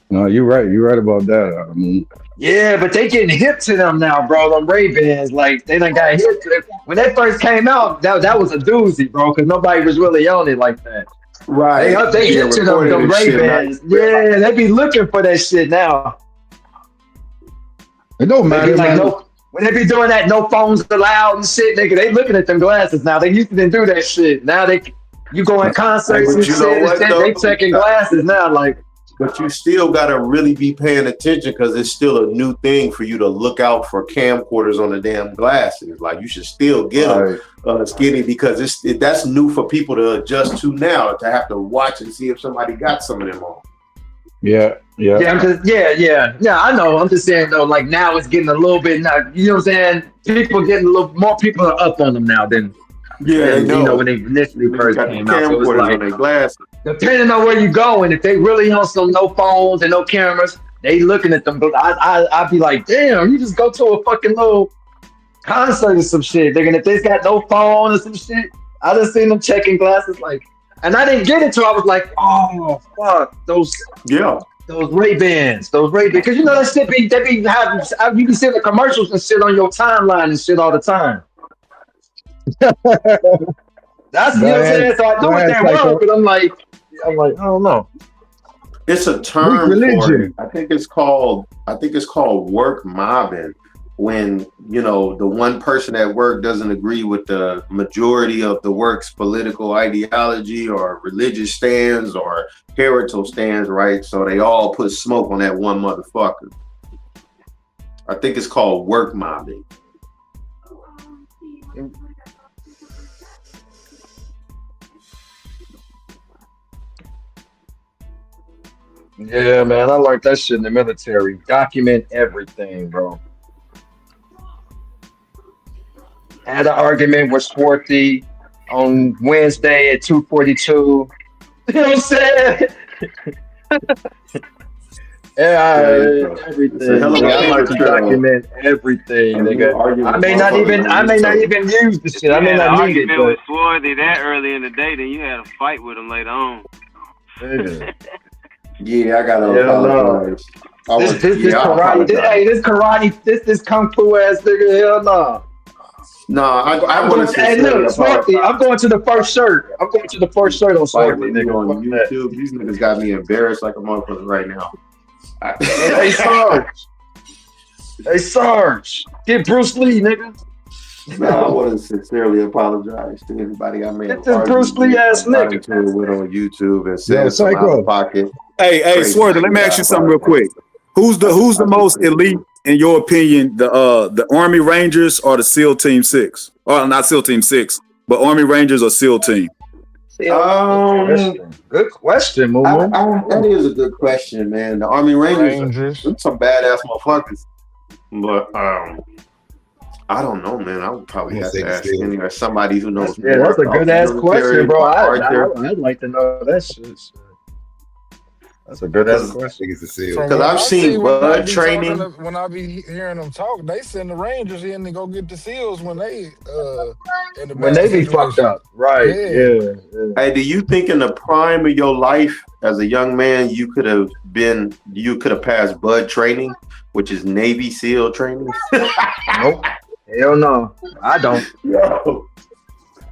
Speaker 9: No, you're right. You're right about that. I mean,
Speaker 11: yeah, but they getting hip to them now, bro. Them Ray-Bans, like they done got hip to them. When they first came out, that was a doozy, bro, because nobody was really on it like that.
Speaker 10: Right.
Speaker 11: They hip to them Ray-Bans. Yeah, they be looking for that shit now.
Speaker 9: It don't matter.
Speaker 11: Like, when they be doing that, no phones allowed and shit, nigga, they looking at them glasses now. They used to didn't do that shit. Now you go in concerts and shit, they checking glasses now, like.
Speaker 10: But you still gotta really be paying attention because it's still a new thing for you to look out for camcorders on the damn glasses. Like you should still get them skinny because that's new for people to adjust to now to have to watch and see if somebody got some of them on.
Speaker 9: Yeah.
Speaker 11: I know. I'm just saying though, like now it's getting a little bit now. You know what I'm saying? People getting a little more people are up on them now than you know when they initially first came out. So it's like,
Speaker 10: on their glasses.
Speaker 11: Depending on where you go, and if they really on some no phones and no cameras, they looking at them. But I'd be like, damn, you just go to a fucking little concert or some shit. They're gonna if they got no phone or some shit. I just seen them checking glasses like, and I didn't get it till I was like, oh fuck those Ray-Bans, because you know that shit they be having. You can see the commercials and shit on your timeline and shit all the time. That's you know what I'm saying. So I do it that work, but I'm like, I don't know.
Speaker 10: It's a term for it. I think it's called work mobbing. When you know the one person at work doesn't agree with the majority of the work's political ideology or religious stands or heritage stands, right? So they all put smoke on that one motherfucker. I think it's called work mobbing.
Speaker 11: Yeah, man, I learned that shit in the military. Document everything, bro. Had an argument with Swarthy on Wednesday at 2:42. You know what I'm saying? Yeah, everything. Nigga. I like to document everything, nigga. I may not even use the shit. I may not need it,
Speaker 4: argument
Speaker 11: but
Speaker 4: with Swarthy that early in the day, then you had a fight with him later on.
Speaker 10: Yeah, I gotta
Speaker 11: apologize. This karate, this kung fu ass nigga, hell no.
Speaker 10: No, I want to
Speaker 11: say, hey, look, Swarthy, I'm going to the first shirt. I'm going to the first shirt on Swarthy, nigga.
Speaker 10: On YouTube, these niggas got me embarrassed like a motherfucker right now.
Speaker 11: Hey, Sarge. Hey, Sarge. Get Bruce Lee, nigga.
Speaker 10: No, I want to sincerely apologize to anybody I may have
Speaker 11: this Bruce Lee ass nigga
Speaker 10: with on YouTube and said some out of pocket.
Speaker 7: Hey, Swarthy, let me ask you something real quick. Who's the most elite in your opinion? The Army Rangers or the SEAL Team 6? Or not SEAL Team 6, but Army Rangers or SEAL Team?
Speaker 11: Good question, Moo.
Speaker 10: That is a good question, man. The Army Rangers are some badass motherfuckers. But I don't know, man. I would probably have to ask anyway somebody who knows.
Speaker 11: Yeah, that's a good ass question, bro. I'd like to know that shit. That's a good ass question.
Speaker 10: Because I've seen Bud training.
Speaker 5: When I be hearing them talk, they send the Rangers in to go get the SEALs when they
Speaker 11: be fucked up, right? Yeah.
Speaker 10: Hey, do you think in the prime of your life as a young man you could have passed Bud training, which is Navy SEAL training?
Speaker 11: Nope. Hell no. I don't.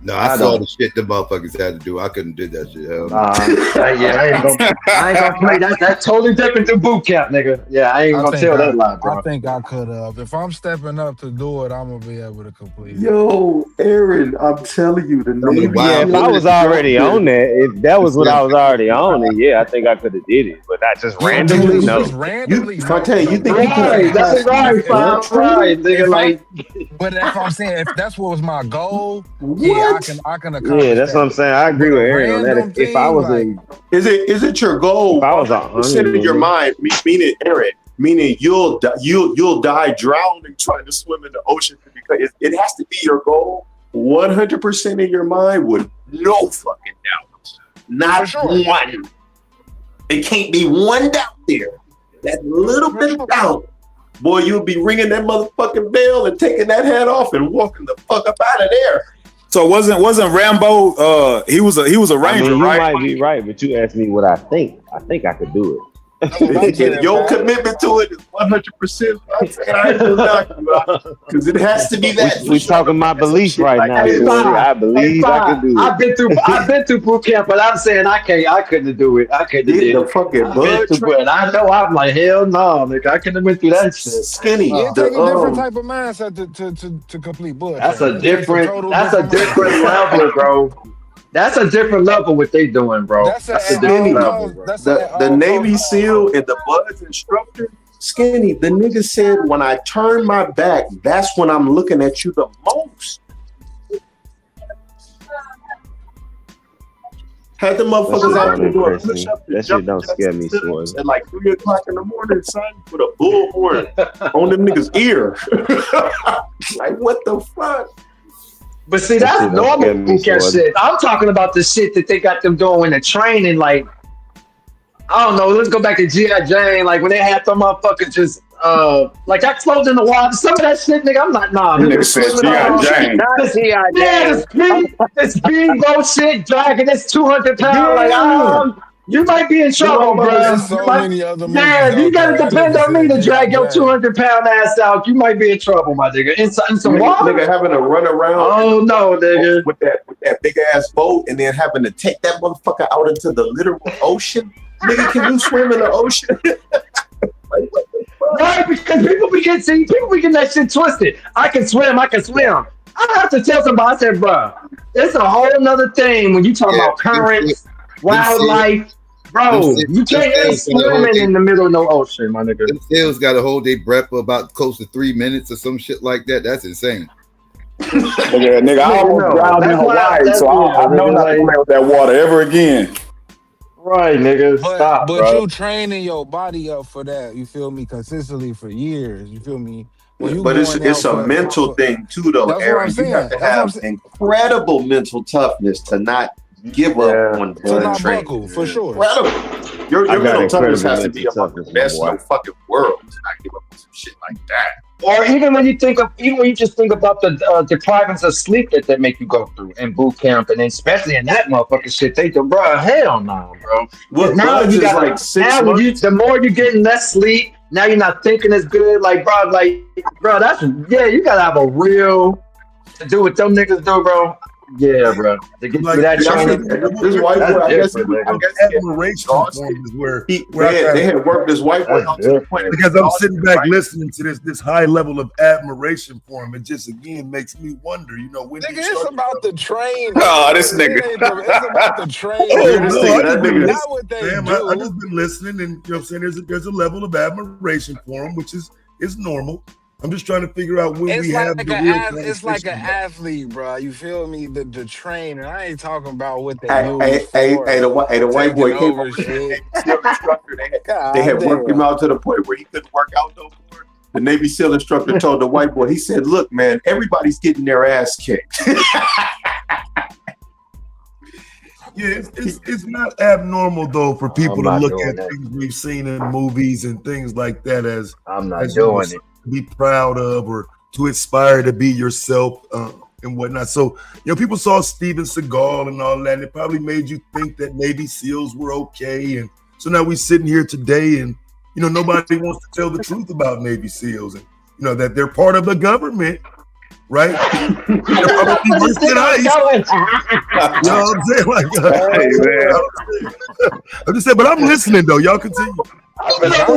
Speaker 20: No, I saw the shit the motherfuckers had to do. I couldn't do that shit. Hell no.
Speaker 11: I ain't gonna play that. That's totally different than boot camp, nigga. Yeah, I ain't gonna tell that lie, bro.
Speaker 5: I think I could have. If I'm stepping up to do it, I'm gonna be able to complete it.
Speaker 10: Yo, Aaron, I'm telling you, the Navy.
Speaker 22: Yeah, if I was already on that, if that was what I was already on, then yeah, I think I could have did it. But not just randomly, no.
Speaker 10: I tell you, you think you
Speaker 11: could? That's right, nigga. Like,
Speaker 5: but that's what I'm saying. If that's what was my goal, yeah. I can accomplish.
Speaker 22: Yeah, that's what I'm saying. I agree with Aaron on that. If I was in,
Speaker 10: is it your goal?
Speaker 22: If I was
Speaker 10: 100% in your mind, meaning you'll die drowning trying to swim in the ocean, because it has to be your goal 100% in your mind with no fucking doubt, not one. It can't be one doubt there. That little bit of doubt, boy, you'll be ringing that motherfucking bell and taking that hat off and walking the fuck up out of there.
Speaker 7: So wasn't Rambo? He was a Ranger,
Speaker 22: you
Speaker 7: right?
Speaker 22: might be right, but you asked me what I think. I think I could do it.
Speaker 10: Your commitment to it is 100%. Because it has to be that.
Speaker 22: We talking my beliefs right now. I believe I can do it.
Speaker 11: I've been through boot camp, but I'm saying I couldn't do it. I couldn't do it.
Speaker 10: The fucking Bud.
Speaker 11: I know I'm like, hell no, nigga. I couldn't have went through that shit.
Speaker 10: Skinny.
Speaker 5: It takes a different type of mindset to complete Bud.
Speaker 11: That's a different level, bro. That's a different level what they doing, bro.
Speaker 10: That's a different level, bro. The Navy SEAL and the Bud's instructor, Skinny, the nigga said, when I turn my back, that's when I'm looking at you the most. Had the motherfuckers out there doing push-ups.
Speaker 22: That shit don't scare me, Swords.
Speaker 10: At like 3 o'clock in the morning, son, with a bullhorn on them niggas' ear. Like, what the fuck?
Speaker 11: But see, that's normal boot camp shit. I'm talking about the shit that they got them doing in the training. Like, I don't know. Let's go back to G.I. Jane. Like when they had some motherfuckers just like got clothes in the water. Some of that shit, nigga. I'm not
Speaker 7: Nigga said G.I. Jane.
Speaker 22: Not G.I. Jane.
Speaker 11: Yeah, this speedboat shit dragging this 200 pounds. Like, you might be in trouble, bro. You gotta depend on me to drag your 200-pound ass out. You might be in trouble, my nigga. In some water,
Speaker 10: nigga, having to run around.
Speaker 11: Oh no, nigga,
Speaker 10: with that big ass boat, and then having to take that motherfucker out into the literal ocean. Nigga, can you swim in the ocean?
Speaker 11: Right, because people be getting that shit twisted. I can swim. I have to tell somebody. I said, bro, it's a whole nother thing when you talk about currents. Wildlife, bro, you can't be swimming in the middle of no ocean, my nigga.
Speaker 20: Them SEALs got to hold their breath for about close to 3 minutes or some shit like that. That's insane.
Speaker 7: Nigga, I almost drowned in Hawaii, so I know not to play with that water ever again.
Speaker 3: Right, nigga, stop,
Speaker 5: But
Speaker 3: bro.
Speaker 5: you training your body up for that, you feel me, consistently for years, you feel me? When you
Speaker 10: But
Speaker 5: going
Speaker 10: it's
Speaker 5: out
Speaker 10: a mental thing too, though,
Speaker 5: that's what I'm
Speaker 10: Aaron. You
Speaker 5: saying.
Speaker 10: have to
Speaker 5: That's what I'm
Speaker 10: have
Speaker 5: saying.
Speaker 10: incredible mental toughness to not give up on
Speaker 5: To not
Speaker 10: training.
Speaker 5: buckle, for sure.
Speaker 10: Incredible. Your
Speaker 22: I got
Speaker 10: mental toughness
Speaker 22: incredible
Speaker 10: has to be
Speaker 22: mental
Speaker 10: among the
Speaker 22: toughness, my
Speaker 10: best in
Speaker 22: boy.
Speaker 10: the fucking world to not give up on some shit like that.
Speaker 11: Or even when you just think about the deprivings of sleep that they make you go through in boot camp, and especially in that motherfucking shit, they do, bro. Hell no, bro.
Speaker 10: What
Speaker 11: Now
Speaker 10: Buds
Speaker 11: you
Speaker 10: is
Speaker 11: got
Speaker 10: like 6
Speaker 11: now
Speaker 10: months?
Speaker 11: the more you're getting less sleep, now you're not thinking as good. Like, bro, that's you gotta have a real to do what them niggas do, bro. Yeah, bro. To get through that training,
Speaker 10: This white boy, I guess
Speaker 17: admiration form is where
Speaker 10: they had worked this white boy out to the point
Speaker 17: because I'm sitting back listening to this high level of admiration for him. It just again makes me wonder, you know, when
Speaker 5: Nigga, it's about the training.
Speaker 7: Oh, this nigga.
Speaker 5: It's about the training.
Speaker 17: Oh, no,
Speaker 5: Not what they
Speaker 17: I
Speaker 5: do.
Speaker 17: just been listening, and you know what I'm saying. There's a level of admiration for him, which is normal. I'm just trying to figure out when
Speaker 5: It's
Speaker 17: we have
Speaker 5: like
Speaker 17: the real
Speaker 5: it's like an
Speaker 17: conversation.
Speaker 5: athlete, bro. You feel me? The train, and I ain't talking about what they
Speaker 10: Hey, the white boy came over
Speaker 5: shit.
Speaker 10: SEAL instructor. They had worked him out to the point where he couldn't work out no more. The Navy SEAL instructor told the white boy, he said, "Look, man, everybody's getting their ass kicked."
Speaker 17: Yeah, it's not abnormal though for people to
Speaker 11: not
Speaker 17: look
Speaker 11: doing
Speaker 17: at
Speaker 11: that.
Speaker 17: things we've seen in movies and things like that as
Speaker 11: I'm not
Speaker 17: as
Speaker 11: doing it.
Speaker 17: to be proud of or to aspire to be yourself and whatnot. So people saw Steven Seagal and all that, and it probably made you think that Navy SEALs were okay. And so now we're sitting here today, and nobody wants to tell the truth about Navy SEAls, and that they're part of the government. Right? They're probably worse than ICE. You know what I'm saying? Like,
Speaker 7: hey, man.
Speaker 17: I'm just saying, but I'm listening though. Y'all continue.
Speaker 11: Too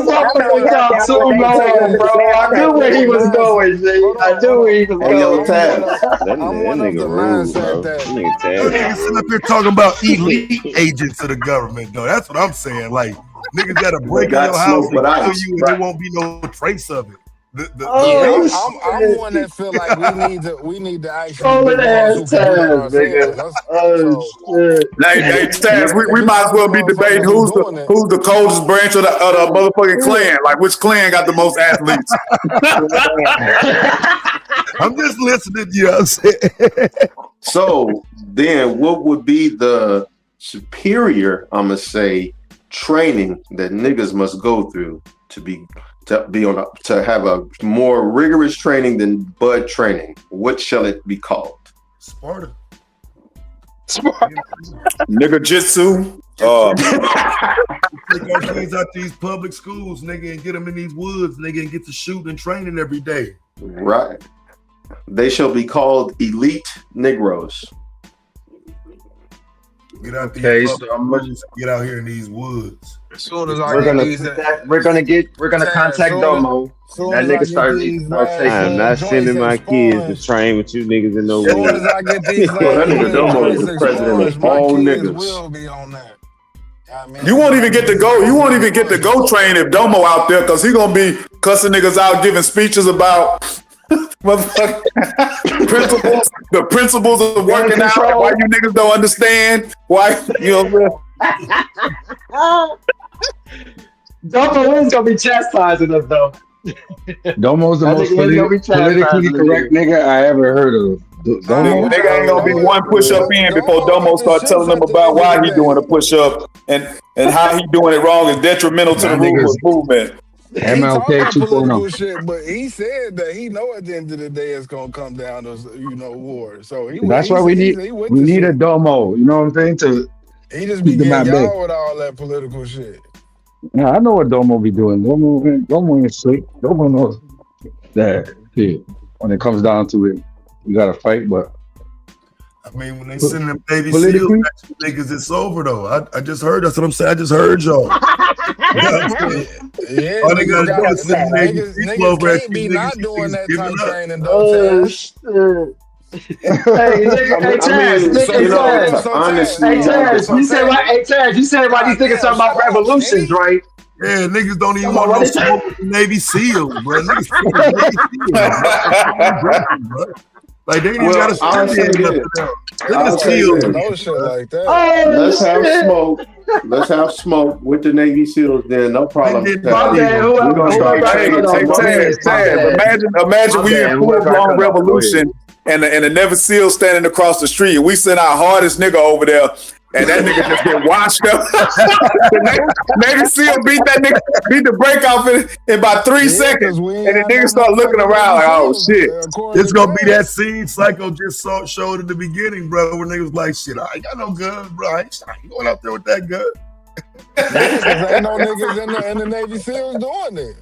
Speaker 11: long, bro. I knew where he was going, G. I knew where he was
Speaker 10: Hey, yo,
Speaker 11: going.
Speaker 10: Tab.
Speaker 22: That nigga rude, bro. That nigga
Speaker 17: Y'all niggas sitting up here talking about elite agents of the government, though. That's what I'm saying. Like, niggas got to break in your house and kill you, and there won't be no trace of it.
Speaker 5: I'm one that feel like we need to actually be ones who can do it ourselves.
Speaker 7: Hey, Taz, we might as well be debating who's the coldest branch of the motherfucking clan. Like, which clan got the most athletes?
Speaker 17: I'm just listening. You know what I'm saying?
Speaker 10: So then, what would be the superior, I'm gonna say, training that niggas must go through to have a more rigorous training than bud training? What shall it be called?
Speaker 17: Sparta.
Speaker 7: Nigga jitsu.
Speaker 17: Take our kids out these public schools, nigga, and get them in these woods, nigga, and get to shooting and training every day.
Speaker 10: Right. They shall be called elite Negroes.
Speaker 17: Get out these
Speaker 11: Okay,
Speaker 17: public schools, get out here in these woods.
Speaker 5: As soon as I
Speaker 11: We're
Speaker 5: get
Speaker 11: gonna
Speaker 5: these,
Speaker 11: contact Domo. That nigga start taking.
Speaker 22: I am not sending my kids to train with you niggas in no
Speaker 5: as soon as I get these,
Speaker 10: That nigga Domo is the president of all niggas.
Speaker 5: Will be on that.
Speaker 7: You won't even get to go. You won't even get to go train if Domo out there, because he gonna be cussing niggas out, giving speeches about principles, the principles of working out. Why you niggas don't understand? Why
Speaker 11: Domo is gonna be chastising us though.
Speaker 9: Domo's the most politically correct nigga I ever heard of. Domo?
Speaker 7: Nigga ain't gonna be one push up in before Domo start telling them about why he doing a push up and how he doing it wrong is detrimental to the rules of movement.
Speaker 9: MLK 2.0.
Speaker 5: Shit, but he said that he know at the end of the day it's gonna come down to war. So
Speaker 9: That's why we need a Domo. You know what I'm saying? To
Speaker 5: he just be getting y'all with all that political shit.
Speaker 9: Yeah, I know what Domo be doing. Domo ain't slick. Domo knows that shit. When it comes down to it, you gotta fight. But
Speaker 17: I mean, when they send them Navy SEAls, niggas, it's over though. I just heard. That's what I'm saying. I just heard y'all.
Speaker 5: Yeah,
Speaker 17: all they gotta do is send Navy SEAls over at
Speaker 5: can't be not doing that type
Speaker 17: up.
Speaker 5: training though.
Speaker 11: Taz, you said why these niggas talking about revolutions, right?
Speaker 17: Yeah, niggas don't even want no smoke with the Navy SEAls, bro. Niggas Navy SEAls, bro. Like they ain't even got a
Speaker 10: I'll say
Speaker 17: civilian
Speaker 10: this.
Speaker 17: up to them. Look at
Speaker 10: I'll
Speaker 17: the
Speaker 10: say
Speaker 17: SEALs.
Speaker 10: this.
Speaker 5: No shit like that.
Speaker 10: Let's have smoke. Let's have smoke with the Navy SEAls. Then no problem.
Speaker 11: My bad.
Speaker 10: We're gonna start
Speaker 7: Hey,
Speaker 10: training tomorrow.
Speaker 7: imagine we in full blown revolution and the Navy SEAL standing across the street. We send our hardest nigga over there, and that nigga just get washed up. The Navy SEAL beat the break off in about 3 seconds, and the nigga start looking around like, oh shit.
Speaker 17: It's gonna be that scene Psycho just showed at the beginning, bro, where niggas like, shit, I ain't got no gun, bro. I ain't going out there with that gun.
Speaker 5: Because ain't no niggas in the Navy SEALs doing it.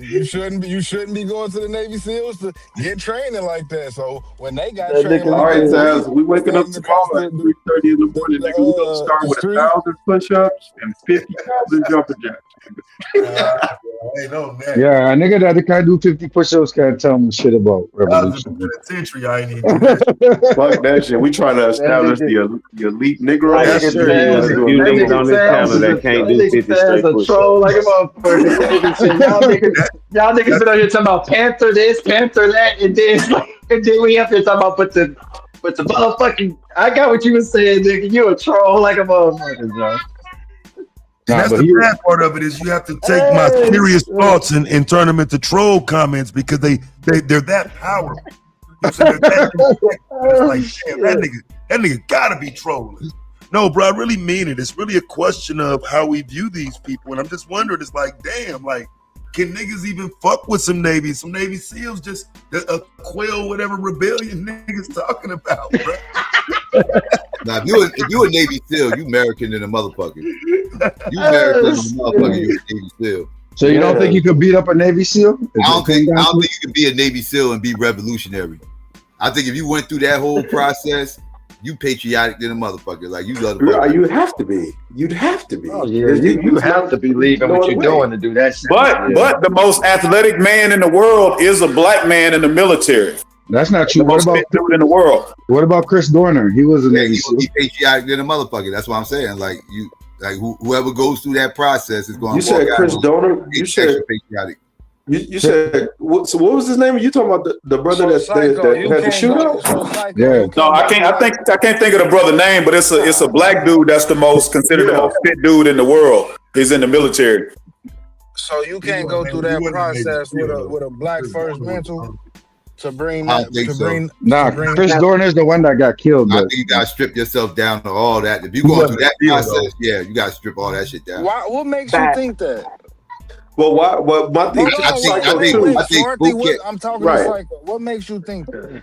Speaker 5: You shouldn't be going to the Navy SEAls to get training like that. So when they got training,
Speaker 10: All right, Taz, we waking up tomorrow at 3:30 in the morning. Nigga, we gonna start with 1,000 push-ups and 50,000 jumping jacks.
Speaker 9: Yeah, a nigga that can't do 50 push-ups can't tell me shit about revolution.
Speaker 17: Penitentiary, I ain't even.
Speaker 10: Fuck that shit. We trying to establish the elite Negro.
Speaker 22: That's true. There's a few niggas on this channel that can't do 50 straight
Speaker 11: a
Speaker 22: push-ups.
Speaker 11: troll like a motherfucker. Y'all niggas been out here talking about Panther this, Panther that, and then we have to talk about put the motherfucking. I got what you was saying, nigga. You a troll like a motherfucker, bro.
Speaker 17: And that's the bad part of it is you have to take my serious thoughts and turn them into troll comments because they're that powerful. You know what I'm saying? It's like, damn, that nigga gotta be trolling. No, bro, I really mean it. It's really a question of how we view these people. And I'm just wondering, it's like, damn, like, can niggas even fuck with some Navy SEALs just a quail whatever rebellion niggas talking about, bro?
Speaker 20: Now, if you a Navy SEAL, you American than a motherfucker. You American than a motherfucker. You a Navy SEAL.
Speaker 9: So you don't think you could beat up a Navy SEAL?
Speaker 20: I don't think you can be a Navy SEAL and be revolutionary. I think if you went through that whole process, you patriotic than a motherfucker. Like you love the
Speaker 10: You have to be. You'd have to be.
Speaker 11: Oh, yeah, you have to be leaving what you're doing to do that shit.
Speaker 7: But the most athletic man in the world is a black man in the military.
Speaker 9: That's not true.
Speaker 7: The most fit dude in the world.
Speaker 9: What about Chris Dorner? He was a Navy SEAL.
Speaker 20: He patriotic than a motherfucker. That's what I'm saying. Like you, like whoever goes through that process is going.
Speaker 10: You said Chris Dorner. You said
Speaker 20: patriotic.
Speaker 10: You said so. What was his name? You talking about the brother that had the shootout?
Speaker 7: Yeah. No, I can't think of the brother name, but it's a black dude that's considered the most fit dude in the world. He's in the military.
Speaker 5: So you can't go through that process with a black first mental to bring that.
Speaker 9: Chris Dorner is the one that got killed.
Speaker 20: I think you gotta strip yourself down to all that. If you go through that process, yeah, you gotta strip all that shit down.
Speaker 5: What makes you think that?
Speaker 10: Well, why? Well, my thing.
Speaker 5: I'm talking to Psycho. What makes you think that?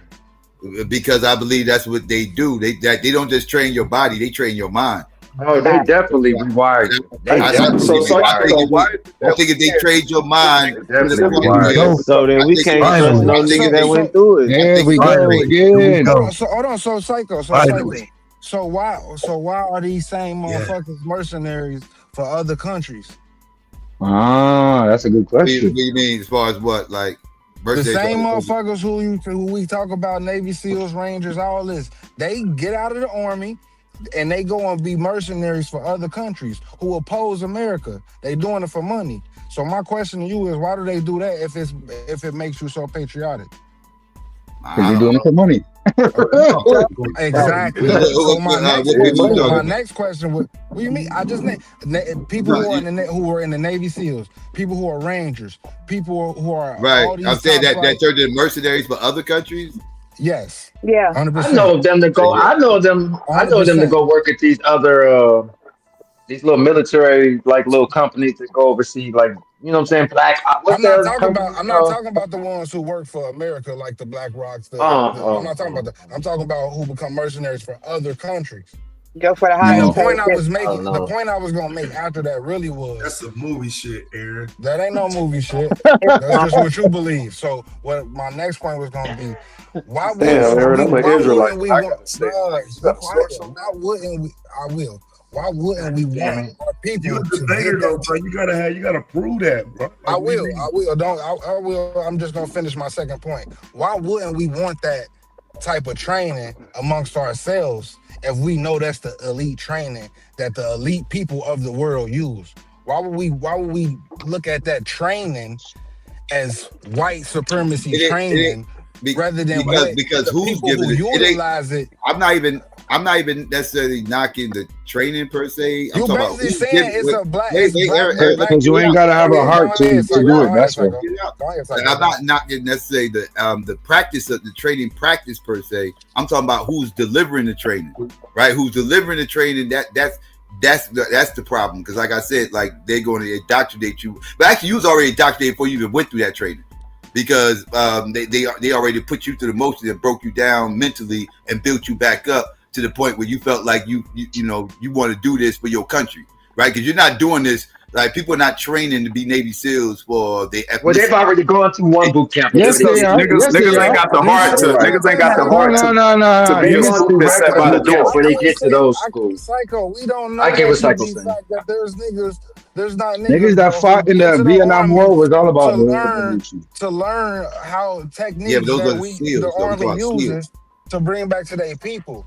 Speaker 20: Because I believe that's what they do. They don't just train your body; they train your mind.
Speaker 11: Oh, they definitely rewired you.
Speaker 20: I think if they trade your mind,
Speaker 22: so then we can't trust no nigga that went through it.
Speaker 9: There we go again.
Speaker 5: So hold on, so Psycho. So why are these same motherfuckers mercenaries for other countries?
Speaker 9: Ah, that's a good question.
Speaker 20: What do you mean as far as what? Like
Speaker 5: the same motherfuckers who we talk about, Navy SEALs, Rangers, all this, they get out of the army and they go and be mercenaries for other countries who oppose America. They doing it for money. So my question to you is, why do they do that if it makes you so patriotic?
Speaker 9: Because you're doing it for money.
Speaker 5: Exactly. So my next question would, what do you mean? I just people who are in the Navy SEALs, people who are Rangers, people who are
Speaker 20: right.
Speaker 5: All these
Speaker 20: I'm saying that turned into mercenaries for other countries.
Speaker 5: Yes.
Speaker 11: Yeah.
Speaker 5: 100%.
Speaker 11: I know them to go. I know them to go work at these other these little military little companies that go overseas, like, you know what I'm saying? I'm not
Speaker 5: talking about the ones who work for America, like the Black Rocks. I'm not talking about that. I'm talking about who become mercenaries for other countries.
Speaker 8: Go for the high.
Speaker 5: The point I was making, the point I was gonna make after that really was
Speaker 17: that's some movie shit, Aaron.
Speaker 5: That ain't no movie shit. That's just what you believe. So what my next point was gonna be, why wouldn't we want our people
Speaker 17: you debater though, bro? You gotta prove that, bro.
Speaker 5: I will. I'm just gonna finish my second point. Why wouldn't we want that type of training amongst ourselves if we know that's the elite training that the elite people of the world use? Why would we look at that training as white supremacy training
Speaker 18: rather than
Speaker 20: because
Speaker 18: the
Speaker 20: who's
Speaker 18: people
Speaker 20: giving
Speaker 18: who
Speaker 20: it?
Speaker 18: utilize it.
Speaker 20: I'm not even necessarily knocking the training per se. I'm
Speaker 18: You
Speaker 20: talking about
Speaker 18: basically
Speaker 20: who's
Speaker 18: saying
Speaker 20: giving.
Speaker 18: it's a black,
Speaker 20: Wait,
Speaker 18: black,
Speaker 20: Eric,
Speaker 9: Because you ain't gotta have a heart to do it. That's right.
Speaker 20: And I'm not knocking necessarily the practice of the training practice per se. I'm talking about who's delivering the training, right? Who's delivering the training? That's the problem. Because like I said, like they're going to indoctrinate you. But actually, you was already indoctrinated before you even went through that training. Because they already put you through the motions and broke you down mentally and built you back up to the point where you felt like you want to do this for your country, right? Because you're not doing this. Like people are not training to be Navy SEALs for the ethnicity.
Speaker 11: Well, they've already gone through one boot camp.
Speaker 9: Yes, they are.
Speaker 7: Niggas ain't got the heart to. Niggas ain't got the heart to be a
Speaker 11: Niggas
Speaker 7: group that's set by the door.
Speaker 11: before they get to those schools.
Speaker 18: Psycho, we don't know.
Speaker 11: I get what
Speaker 18: that
Speaker 11: Psycho's
Speaker 18: the
Speaker 11: saying.
Speaker 18: fact that there's not
Speaker 9: Niggas that fought in the Vietnam War was all about
Speaker 18: to learn how techniques
Speaker 20: but those are
Speaker 18: that
Speaker 20: the
Speaker 18: we
Speaker 20: SEALs,
Speaker 18: the
Speaker 20: though.
Speaker 18: army
Speaker 20: We're talking
Speaker 18: uses to bring back to their people.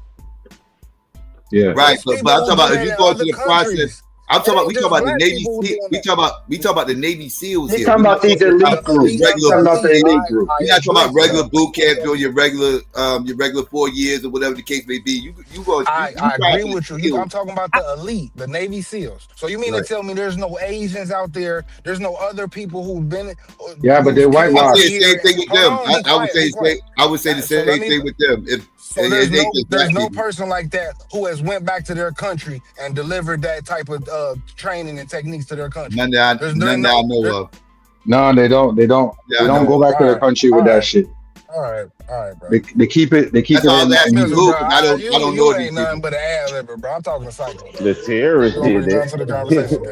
Speaker 9: Yeah.
Speaker 20: Right, but I'm talking about if you go through the process. I'm talking about we talking about the
Speaker 18: black
Speaker 20: Navy.
Speaker 18: people doing
Speaker 20: We talking about the Navy SEAls
Speaker 11: He's
Speaker 20: here.
Speaker 11: talking
Speaker 20: We're
Speaker 11: about
Speaker 20: not
Speaker 11: these
Speaker 20: talking
Speaker 11: elite
Speaker 20: about
Speaker 11: groups. He's talking about the elite group.
Speaker 20: You're not talking about regular boot camp or your regular 4 years or whatever the case may be. You go.
Speaker 18: I agree with you. I'm talking about the elite, the Navy SEAls. So you mean to tell me there's no Asians out there? There's no other people who've been?
Speaker 9: Yeah, but they're whitewashed.
Speaker 20: I say the same thing with them. I would say the same thing with them.
Speaker 18: So there's no person like that who has went back to their country and delivered that type of training and techniques to their country.
Speaker 20: None that I know of.
Speaker 9: No, they don't. They don't go back to their country with that shit.
Speaker 18: All right, bro.
Speaker 9: They keep it. They keep
Speaker 20: That's all
Speaker 9: it.
Speaker 20: that
Speaker 9: In,
Speaker 20: loop, I don't know
Speaker 18: ain't nothing but an ad-libber, bro. I'm talking to Psycho.
Speaker 22: The terrorists did it.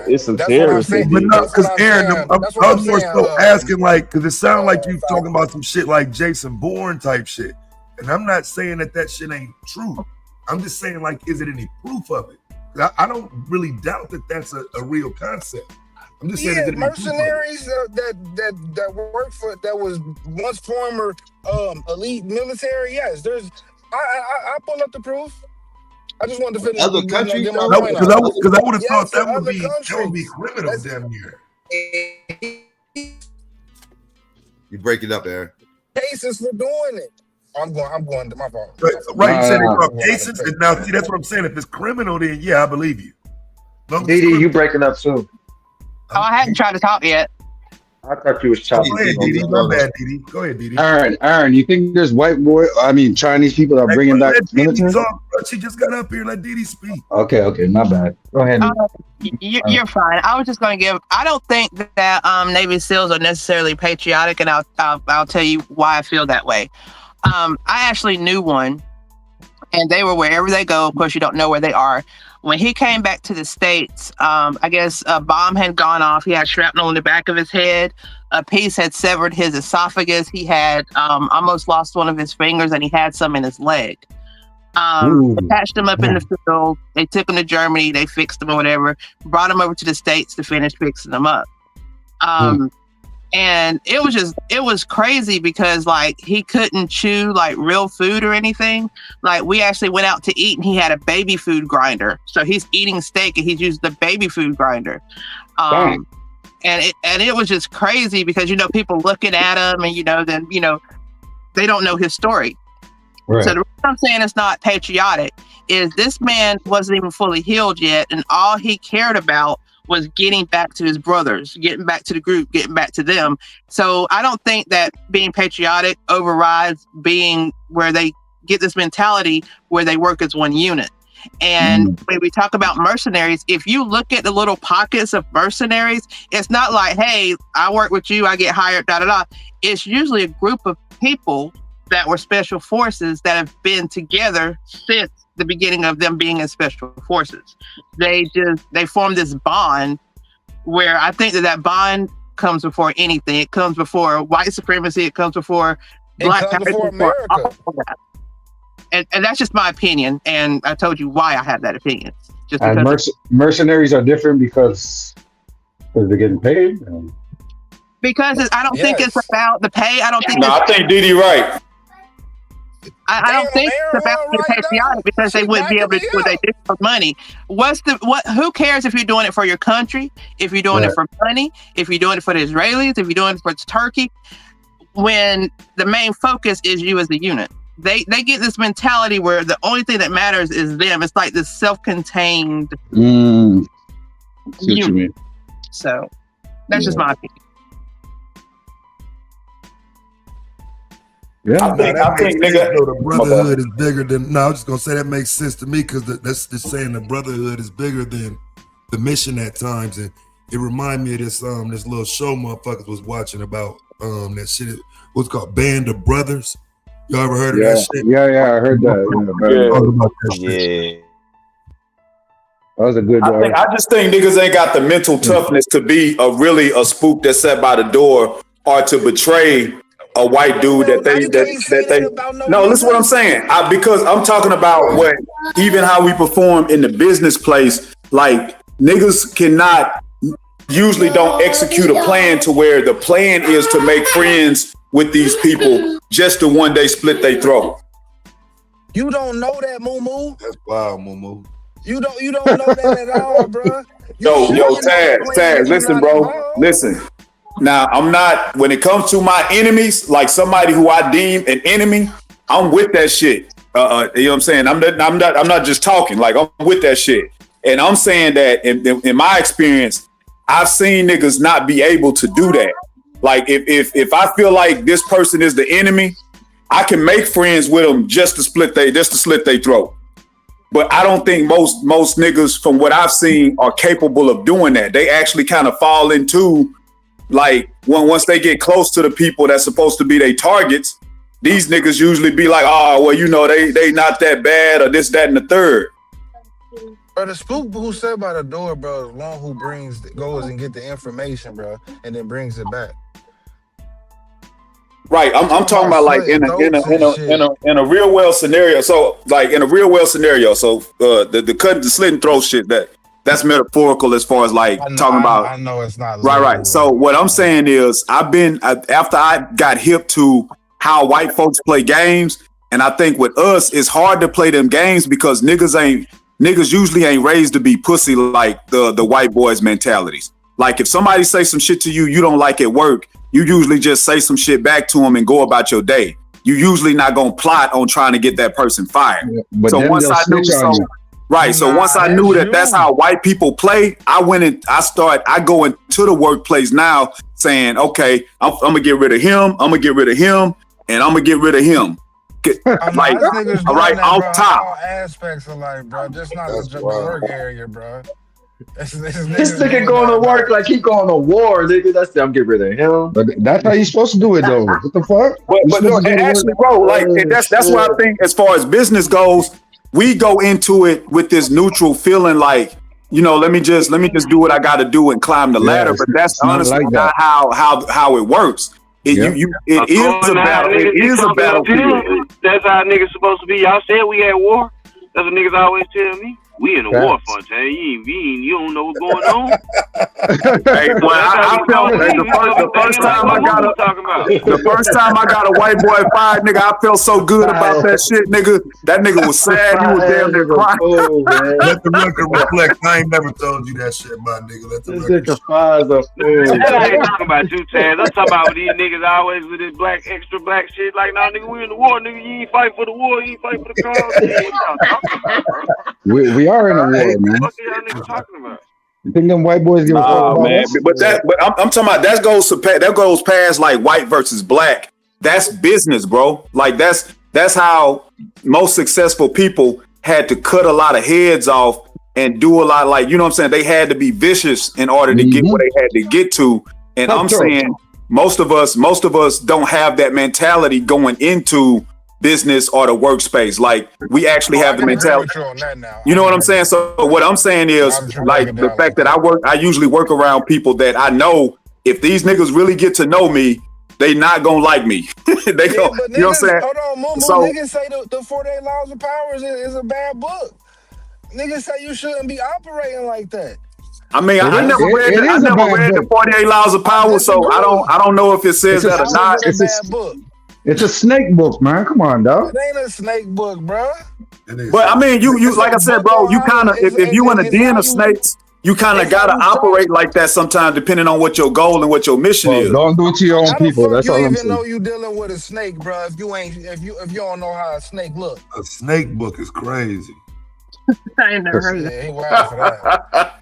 Speaker 22: It's some terrorists.
Speaker 17: But no, because Aaron, I was more so asking, like, because it sounded like you talking about some shit like Jason Bourne type shit. And I'm not saying that shit ain't true. I'm just saying, like, is it any proof of it? I don't really doubt that that's a real concept. I'm just saying,
Speaker 18: mercenaries that work for that was once former elite military. Yes, there's. I pull up the proof. I just wanted to finish.
Speaker 20: Other countries,
Speaker 17: because I would have thought that would be criminal damn near.
Speaker 20: You break it up, Aaron.
Speaker 18: Cases for doing it. I'm going to my fault.
Speaker 17: Right, you said they called cases. Now, see, that's what I'm saying. If it's criminal, then yeah, I believe you.
Speaker 11: Didi, you breaking up soon.
Speaker 8: Oh, I hadn't tried to talk yet.
Speaker 11: I thought you was chopping.
Speaker 17: Go ahead, Didi. My bad, Didi. Go ahead, Didi.
Speaker 9: Aaron, you think there's Chinese people that are bringing back military?
Speaker 17: She just got up here. Let Didi speak.
Speaker 9: Okay, my bad. Go ahead.
Speaker 8: You're fine. I was just going to give. I don't think that Navy SEALs are necessarily patriotic, and I'll tell you why I feel that way. I actually knew one, and they were wherever they go. Of course, you don't know where they are. When he came back to the States, I guess a bomb had gone off. He had shrapnel in the back of his head. A piece had severed his esophagus. He had almost lost one of his fingers, and he had some in his leg. They patched him up in the field. They took him to Germany. They fixed him or whatever. Brought him over to the States to finish fixing him up. And it was crazy because like he couldn't chew like real food or anything. Like we actually went out to eat and he had a baby food grinder. So he's eating steak and he's using the baby food grinder. And it was just crazy because, people looking at him and, then, they don't know his story. Right. So the reason I'm saying it's not patriotic is this man wasn't even fully healed yet. And all he cared about was getting back to his brothers, getting back to the group, getting back to them. So I don't think that being patriotic overrides being where they get this mentality where they work as one unit. And when we talk about mercenaries, if you look at the little pockets of mercenaries, it's not like, hey, I work with you, I get hired, It's usually a group of people that were special forces that have been together since the beginning of them being in special forces. They form this bond where I think that bond comes before anything. It comes before white supremacy. It comes before black power. Before America. And that's just my opinion. And I told you why I have that opinion. Just because
Speaker 9: mercenaries are different because they're getting paid.
Speaker 8: Because I don't think it's about the pay. I don't think.
Speaker 7: I think Didi right.
Speaker 8: I don't think it's about being patriotic because they wouldn't be able to do what they do for money. Who cares if you're doing it for your country, if you're doing it for money, if you're doing it for the Israelis, if you're doing it for Turkey? when the main focus is you as a unit. They get this mentality where the only thing that matters is them. It's like this self-contained
Speaker 9: See what you
Speaker 8: unit.
Speaker 9: mean.
Speaker 8: So that's just my opinion.
Speaker 9: Yeah,
Speaker 17: I think the brotherhood is bigger than. No, I was just gonna say that makes sense to me because that's just saying the brotherhood is bigger than the mission at times, and it reminded me of this little show motherfuckers was watching about that shit. What's called Band of Brothers. Y'all ever heard of that shit?
Speaker 9: Yeah, I heard that.
Speaker 22: Yeah.
Speaker 9: That was a good.
Speaker 7: I just think niggas ain't got the mental toughness to be really a spook that's sat by the door or to betray a white dude that they. No, listen what I'm saying. Because I'm talking about what even how we perform in the business place. Like niggas cannot usually don't execute a plan to where the plan is to make friends with these people just to one day split their throat.
Speaker 5: You don't know that, Moo.
Speaker 17: That's wild, Moo.
Speaker 5: You don't know that at all, bro.
Speaker 7: Yo, Taz, listen, bro. Listen. Now, I'm not, when it comes to my enemies, like somebody who I deem an enemy, I'm with that shit. You know what I'm saying? I'm not just talking, like I'm with that shit. And I'm saying that in my experience, I've seen niggas not be able to do that. Like if I feel like this person is the enemy, I can make friends with them just to slit their throat. But I don't think most niggas from what I've seen are capable of doing that. They actually kind of fall into like once they get close to the people that's supposed to be their targets, these niggas usually be like, oh, well, you know, they not that bad or this, that, and the third.
Speaker 5: Bro, the spook who sat by the door, bro, is one who goes and get the information, bro, and then brings it back.
Speaker 7: Right, I'm talking about like in a real world scenario. So like in a real world scenario, so the cutting, the slitting throat shit that's metaphorical as far as like talking about.
Speaker 5: I know it's not
Speaker 7: right. So what I'm saying is, after I got hip to how white folks play games, and I think with us it's hard to play them games because niggas usually ain't raised to be pussy like the white boys mentalities. Like if somebody say some shit to you you don't like at work, you usually just say some shit back to them and go about your day. You usually not gonna plot on trying to get that person fired.
Speaker 9: But
Speaker 7: so once I knew once I knew that's how white people play, I go into the workplace now saying, okay, I'm gonna get rid of him, I'm gonna get rid of him, and I'm gonna get rid of him. Like, all right, off top.
Speaker 5: All aspects of life, bro. Just not the work area, bro.
Speaker 11: This nigga going to work like he going to war, nigga. That's I'm getting rid of him.
Speaker 9: But that's how you supposed to do it, though. What the fuck?
Speaker 7: But no, actually, bro, like that's what I think. As far as business goes, we go into it with this neutral feeling, like, you know, let me just do what I got to do and climb the ladder. But that's honestly not how it works. It is a battlefield.
Speaker 4: That's how niggas supposed to be. Y'all said we at war. That's what niggas always tell me. We in the war front, you don't know what's going on.
Speaker 7: Hey, boy, I felt the first time I got a white boy fired, nigga, I felt so good about that shit, nigga. That nigga was sad. He was damn near crying.
Speaker 17: Let the record reflect. I ain't never told you that shit, my nigga. Let the record.
Speaker 4: I ain't talking about you, Taz. I'm talking about these niggas always with this extra black shit. Like, nah, nigga, we in the war, nigga. You ain't fight for the war. You ain't fight for the cause.
Speaker 9: We are in a war, man.
Speaker 4: What y'all niggas talking about?
Speaker 9: You think them white boys give a fuck about
Speaker 7: man.
Speaker 9: us?
Speaker 7: But I'm talking about that goes past like white versus black. That's business, bro. Like that's how most successful people had to cut a lot of heads off and do a lot, like, you know what I'm saying? They had to be vicious in order to get what they had to get to. And I'm saying most of us don't have that mentality going into business or the workspace. Like, we actually have the mentality. You know what I'm saying? So what I'm saying is, like, the fact that I usually work around people that I know, if these niggas really get to know me, they not gonna like me. They go, you know what I'm saying?
Speaker 5: Hold on, niggas say the 48 Laws of Power is a bad book. Niggas say you shouldn't be operating like that.
Speaker 7: I mean, I never read the 48 Laws of Power, so I don't know if it says that or not.
Speaker 5: It's a bad book.
Speaker 9: It's a snake book, man. Come on, dog.
Speaker 5: It ain't a snake book, bro.
Speaker 7: But I mean, you like I said, bro, you kind of if you in a den of snakes, you kind of gotta operate like that sometimes, depending on what your goal and what your mission is.
Speaker 9: Don't do it to your own people. That's all I'm
Speaker 5: even
Speaker 9: saying.
Speaker 5: know you dealing with a snake, bro. If you don't know how a snake look.
Speaker 17: A snake book is crazy.
Speaker 8: I ain't never heard of
Speaker 5: Yeah, he wild for that.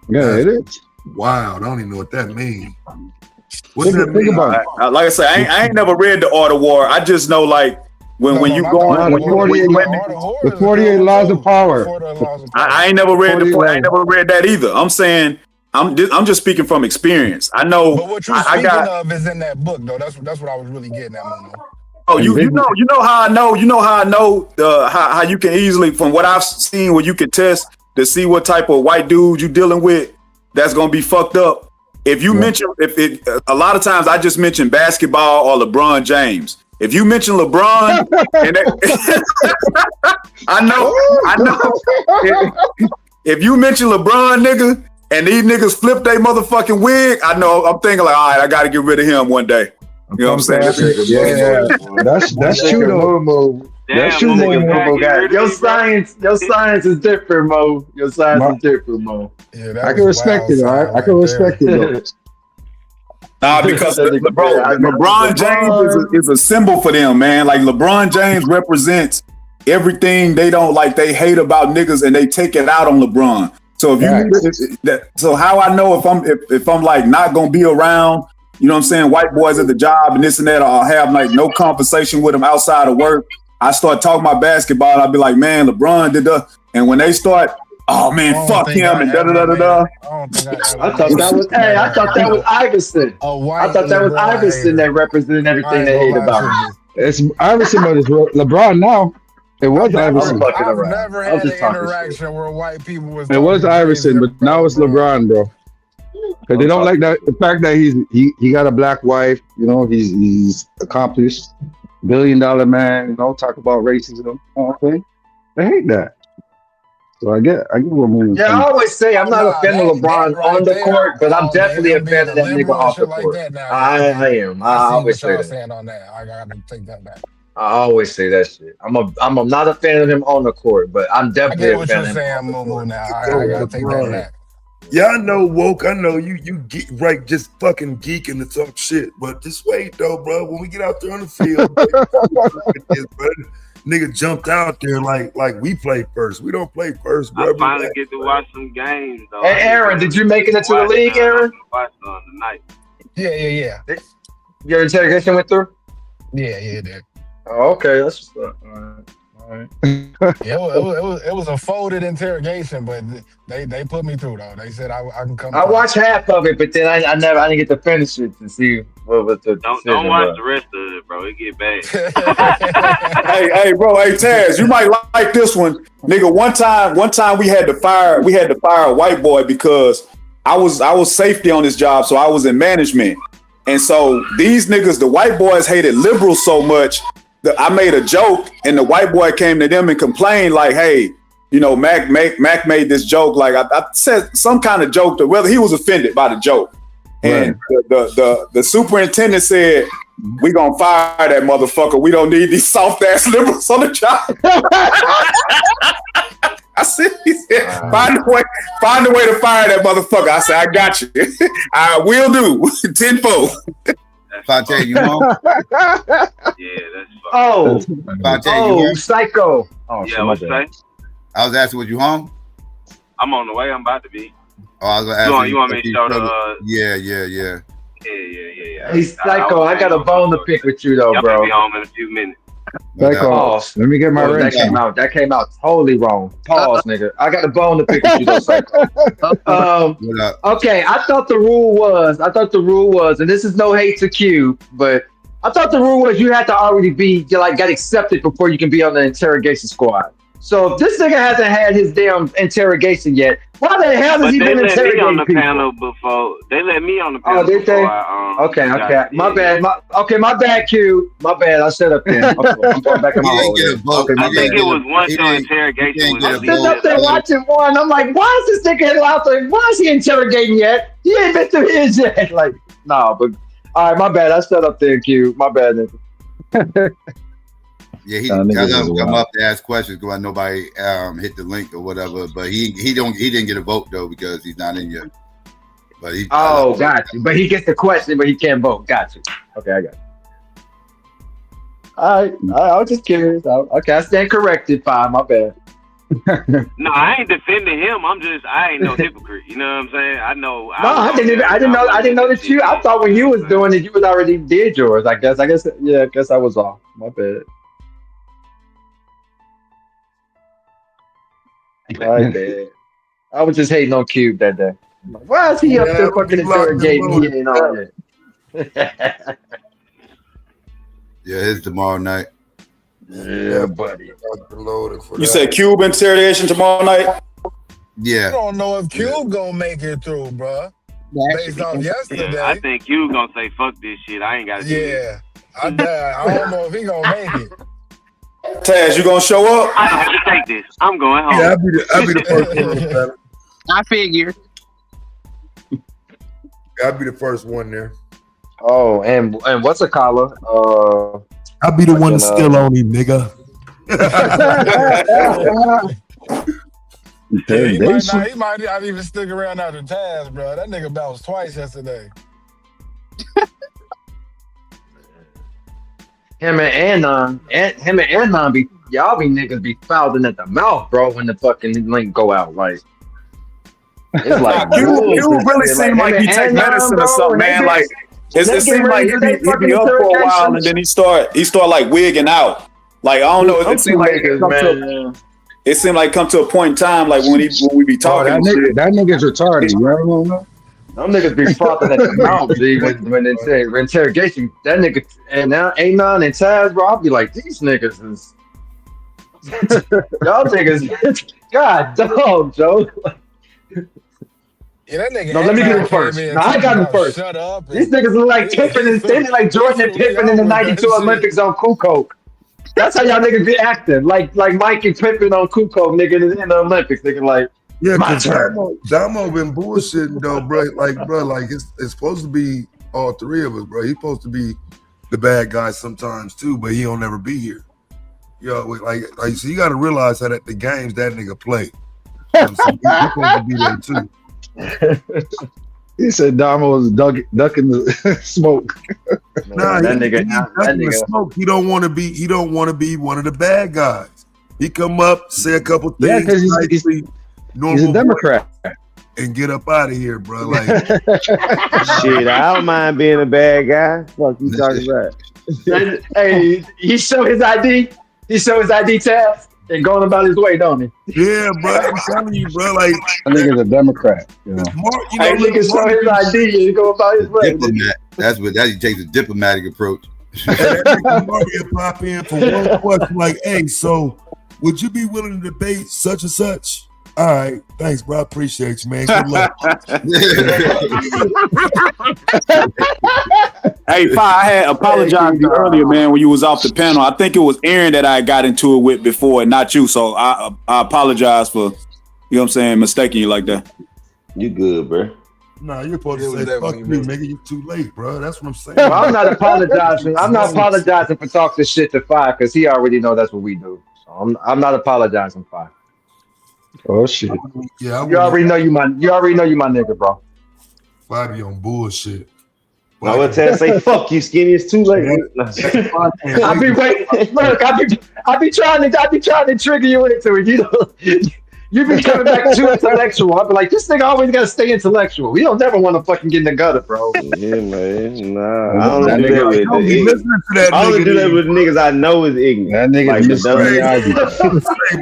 Speaker 9: Yeah, it is.
Speaker 17: Wow, I don't even know what that means.
Speaker 7: Think about it. Like I said, I ain't never read the Art of War. I just know like when you going
Speaker 9: the 48 laws of power.
Speaker 7: I ain't never read I ain't never read that either. I'm saying I'm just speaking from experience. I know.
Speaker 5: But what you're speaking of is in that book, though. That's what I was really getting at, Momo.
Speaker 7: Oh, you know how I know how you can easily, from what I've seen, where you can test to see what type of white dude you dealing with that's gonna be fucked up. If you mention, a lot of times I just mention basketball or LeBron James. If you mention LeBron, and I know. If you mention LeBron, nigga, and these niggas flip their motherfucking wig, I know. I'm thinking like, all right, I got to get rid of him one day. You know what I'm saying?
Speaker 9: Yeah, that's true though.
Speaker 11: That's true, Mo. Your science is different, Mo. Your science is different, Mo.
Speaker 5: Yeah,
Speaker 9: I can respect it. All right, I can respect it though.
Speaker 7: Because LeBron James is a symbol for them, man. Like LeBron James represents everything they don't like, they hate about niggas, and they take it out on LeBron. So if so how I know if I'm like not gonna be around, you know what I'm saying, white boys at the job and this and that, or I'll have like no conversation with them outside of work. I start talking about basketball. I'll be like, man, LeBron did the, and when they start, oh man, fuck him and da da da da da.
Speaker 11: I thought that was Iverson. I thought that was Iverson that represented everything they hate about him.
Speaker 9: It's Iverson, but it's LeBron now. It was Iverson.
Speaker 5: I've never had an interaction where white people was.
Speaker 9: It was Iverson, but now it's LeBron, bro. Because they don't like that the fact that he got a black wife. You know, he's accomplished, $1 billion man. You know, talk about racism, thing. They hate that. So I get what moving.
Speaker 11: Yeah, I always say I'm not a fan of LeBron on the court, but I'm definitely a fan of that nigga off the court. I am. I always say that.
Speaker 5: On that. I gotta take that back.
Speaker 11: I always say that shit. I'm not a fan of him on the court, but I'm definitely a fan of him.
Speaker 5: I get what you're saying, Mumu. Now I gotta take that back.
Speaker 17: Yeah, I know, woke. I know you get right, just fucking geeking to talk shit. But just wait, though, bro. When we get out there on the field, nigga jumped out there like we play first. We don't play first, bro.
Speaker 4: I finally get to watch some games, though.
Speaker 11: Hey, Aaron, did you make it into the league, Aaron?
Speaker 4: Watch on tonight.
Speaker 5: Yeah.
Speaker 11: Your interrogation went through?
Speaker 5: Yeah, it did.
Speaker 11: Oh, okay, that's what's up. All right.
Speaker 5: Yeah, it was a folded interrogation, but they put me through though. They said I can come.
Speaker 11: I watched half of it, but then I didn't get to finish it to see what was the decision.
Speaker 4: Don't watch the rest of it, bro. It get bad.
Speaker 7: hey, bro, Taz, you might like this one, nigga. One time we had to fire a white boy because I was safety on this job, so I was in management, and so these niggas, the white boys, hated liberals so much. I made a joke, and the white boy came to them and complained, like, "Hey, you know, Mac made this joke. Like, I said some kind of joke to whether he was offended by the joke." And the superintendent said, "We gonna fire that motherfucker. We don't need these soft ass liberals on the job." I said, find a way to fire that motherfucker. I said, I got you. I will do. Tenfold.
Speaker 20: Fonte, you home?
Speaker 4: Yeah, that's
Speaker 20: Fonte, you home?
Speaker 11: Psycho.
Speaker 4: Oh, yeah, what's that?
Speaker 20: I was asking, was you home?
Speaker 4: I'm on the way. I'm about to be.
Speaker 20: Oh, I was gonna ask
Speaker 4: you want me to show the?
Speaker 20: Yeah.
Speaker 4: Yeah.
Speaker 11: Hey, Psycho, I got a bone to pick with you though, bro.
Speaker 4: I'll be home in a few minutes.
Speaker 9: Pause. Let me get my
Speaker 11: wrench. That came out totally wrong. Pause, nigga. I got a bone to pick with you though, Psycho. Okay, I thought the rule was, and this is no hate to Q, but I thought the rule was you had to already got accepted before you can be on the interrogation squad. So if this nigga hasn't had his damn interrogation yet, why the hell has he been interrogating
Speaker 4: on the
Speaker 11: people?
Speaker 4: panel before. They let me on the panel.
Speaker 11: Oh, did they? Okay. My bad. My bad, Q. My bad. I set up there. I'm going back in my hole.
Speaker 4: I think it was one show interrogation.
Speaker 11: I'm sitting up there watching one. I'm like, why is this nigga out there? Why is he interrogating yet? He ain't been through his yet. Like, nah, but all right, my bad. I set up there, Q. My bad, nigga.
Speaker 20: Yeah, he
Speaker 9: Y'all
Speaker 20: I
Speaker 9: niggas
Speaker 20: let
Speaker 9: is
Speaker 20: him come
Speaker 9: wild.
Speaker 20: up to ask questions because nobody hit the link or whatever. But he didn't get a vote though because he's not in yet. But he.
Speaker 11: Oh, got you. But he gets the question, but he can't vote. Got you. Okay, I got you. All right. I was just curious. Okay, I stand corrected. Fine, my bad.
Speaker 4: No, I ain't defending him. I ain't no hypocrite. You know what I'm saying? I know.
Speaker 11: No, I didn't know that you. I thought when you was doing it, you was already did yours. I guess. Yeah. I guess I was off. My bad. My bad. I was just hating on Cube that day. Why is he up there fucking interrogating? He ain't on it.
Speaker 20: Yeah, it's tomorrow night.
Speaker 11: Yeah, buddy.
Speaker 7: You said Cube interrogation tomorrow night?
Speaker 20: Yeah.
Speaker 5: I don't know if Cube gonna make it through, bro. Based off yesterday.
Speaker 4: Yeah, I think Q gonna say fuck this shit. I ain't gotta do this.
Speaker 5: I don't know if he gonna make it.
Speaker 7: Taz, you gonna show up?
Speaker 4: I have to take this. I'm going home.
Speaker 17: Yeah, I'll be the first one there.
Speaker 8: I figure.
Speaker 17: I'll be the first one there.
Speaker 11: Oh, and what's a collar?
Speaker 17: I'll be the one that's still on him, nigga.
Speaker 5: He might not even stick around after Taz, bro. That nigga bounced twice yesterday.
Speaker 11: Him and Anon be y'all be niggas be fouling at the mouth, bro, when the fucking link go out. Like it's like
Speaker 7: you really seem like he take medicine or something, man. Like it seemed like he be up for a while and then he start like wigging out. Like I don't know. It seemed like it seemed like come to a point in time, like when we be talking.
Speaker 9: That nigga's retarded. You know?
Speaker 11: Them niggas be frothing at the mouth, G, when they say interrogation. That nigga and now Anon and Taz, bro, I'll be like, these niggas is y'all niggas. God dog, Joe.
Speaker 5: Yeah, that nigga.
Speaker 11: No, let me get him first. No, I got him first.
Speaker 5: Shut up.
Speaker 11: These niggas look like Pippen and standing like Jordan and Pippen in the '92 Olympics on Kukoc. That's how y'all niggas be acting, like Mike and Pippen on Kukoc, nigga, in the Olympics, nigga, like.
Speaker 17: Yeah,
Speaker 11: my
Speaker 17: because
Speaker 11: turn.
Speaker 17: Damo been bullshitting though, bro. Like it's supposed to be all three of us, bro. He's supposed to be the bad guy sometimes too, but he don't ever be here. Yo, like so you got to realize how that the games that nigga play. He's supposed to be there too.
Speaker 9: He said Damo was ducking the smoke.
Speaker 17: Nah,
Speaker 11: that nigga.
Speaker 17: The smoke. He don't want to be. He don't want to be one of the bad guys. He come up, say a couple things.
Speaker 9: Yeah, because he's a Democrat.
Speaker 17: And get up out of here, bro. Like
Speaker 22: shit, I don't mind being a bad guy. Fuck you talking about?
Speaker 11: Hey, he show his ID. He show his ID tab and going about his way, don't he?
Speaker 17: Yeah, bro. I'm telling you, bro. Like
Speaker 9: I think he's a Democrat. You know,
Speaker 11: Hey, nigga show his ID and go about his way.
Speaker 20: Diplomat. That's what he takes a diplomatic approach.
Speaker 17: that nigga Mario pop in for one question, like, hey, so would you be willing to debate such and such? All right, thanks, bro. I appreciate you, man. Good luck.
Speaker 7: Hey, I had apologized to you earlier, man, when you was off the panel. I think it was Aaron that I got into it with before, and not you. So I apologize for, you know what I'm saying, mistaking you like that.
Speaker 22: You good, bro?
Speaker 17: Nah, you're supposed to say fuck you, nigga. You too late, bro. That's what I'm saying.
Speaker 11: Well, I'm not apologizing. I'm not apologizing for talking shit to Five because he already know that's what we do. So I'm not apologizing, Five.
Speaker 9: Oh shit!
Speaker 17: Yeah,
Speaker 11: you already know you my nigga, bro.
Speaker 17: Five be on bullshit.
Speaker 22: I would tell say fuck you, Skinny. It's too late.
Speaker 11: I be waiting. Look, I be trying to trigger you into it. You know, you be coming back too intellectual. I be like, this nigga always gotta stay intellectual. We don't never want to fucking get in the gutter, bro.
Speaker 22: Yeah, man. Nah, I don't do that with
Speaker 17: I
Speaker 22: only do that with niggas I know is ignorant.
Speaker 9: That nigga
Speaker 22: like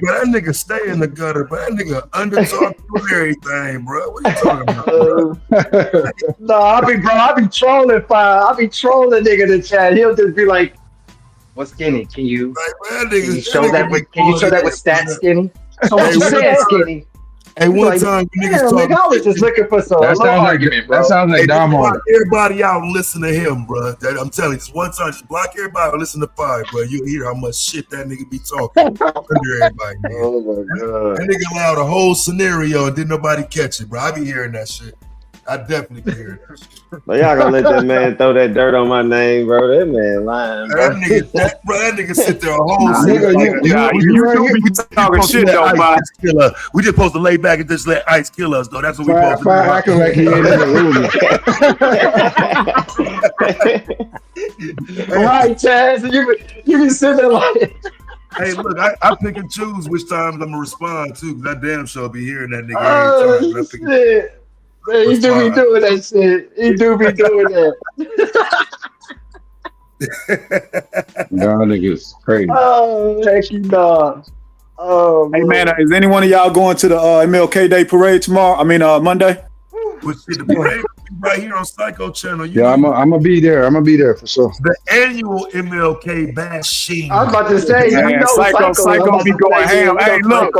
Speaker 17: that nigga stay in the gutter, but that nigga under talk through everything, bro. What you talking about?
Speaker 11: No, I be trolling Five. I be trolling nigga in the chat. He'll just be like, "What's Skinny? Can you show that with stats, Skinny? So what you saying, Skinny?"
Speaker 17: Hey, one time niggas talking.
Speaker 11: I was just looking for some argument, bro.
Speaker 9: That sounds like Damo.
Speaker 17: Block everybody out and listen to him, bro. I'm telling you, just one time, just block everybody and listen to Five, bro. You'll hear how much shit that nigga be talking under everybody, man.
Speaker 11: Oh my god,
Speaker 17: that nigga allowed a whole scenario and didn't nobody catch it, bro. I be hearing that shit. I definitely can hear it.
Speaker 22: But y'all gonna let that man throw that dirt on my name, bro? That man lying, bro.
Speaker 17: That nigga sit there a whole
Speaker 7: Nigga, you be talking shit though, man.
Speaker 17: We just supposed to lay back and just let Ice kill us, though. That's what we supposed to do.
Speaker 9: Acting like he ain't in the room.
Speaker 11: Right, Chaz. You can sit there like.
Speaker 17: Hey, look, I pick and choose which times I'm gonna respond to, because I damn sure be hearing that nigga every time.
Speaker 11: Shit. Man, he do be doing that shit. He do be doing that.
Speaker 9: Y'all niggas crazy.
Speaker 11: Oh, heck you dog. Oh,
Speaker 7: hey man, is any one of y'all going to the MLK Day parade tomorrow? I mean, Monday.
Speaker 17: Which the parade right here on Psycho Channel.
Speaker 9: Yeah, I'm gonna be there. I'm gonna be there for sure.
Speaker 17: The annual MLK bashing.
Speaker 11: I was about to say,
Speaker 7: Psycho be going ham. Hey, look,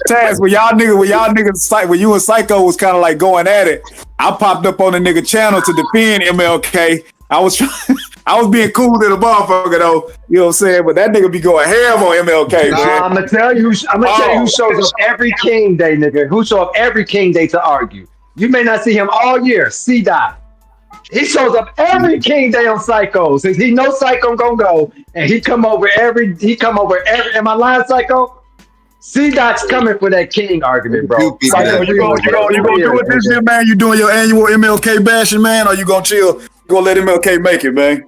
Speaker 7: Taz, when you and Psycho was kind of like going at it, I popped up on the nigga channel to defend MLK. I was being cool to the motherfucker though, you know what I'm saying? But that nigga be going ham on MLK, man.
Speaker 11: I'm gonna tell you who shows up every King Day, nigga. Who show up every King Day to argue. You may not see him all year. C-Dot. He shows up every King Day on Psycho. Since he knows Psycho gonna go, and he come over every. Am I lying, Psycho? C-Dot's coming for that King argument, bro.
Speaker 7: Psycho, you gonna do it this year, man? You doing your annual MLK bashing, man, or you gonna chill? You gonna let MLK make it, man?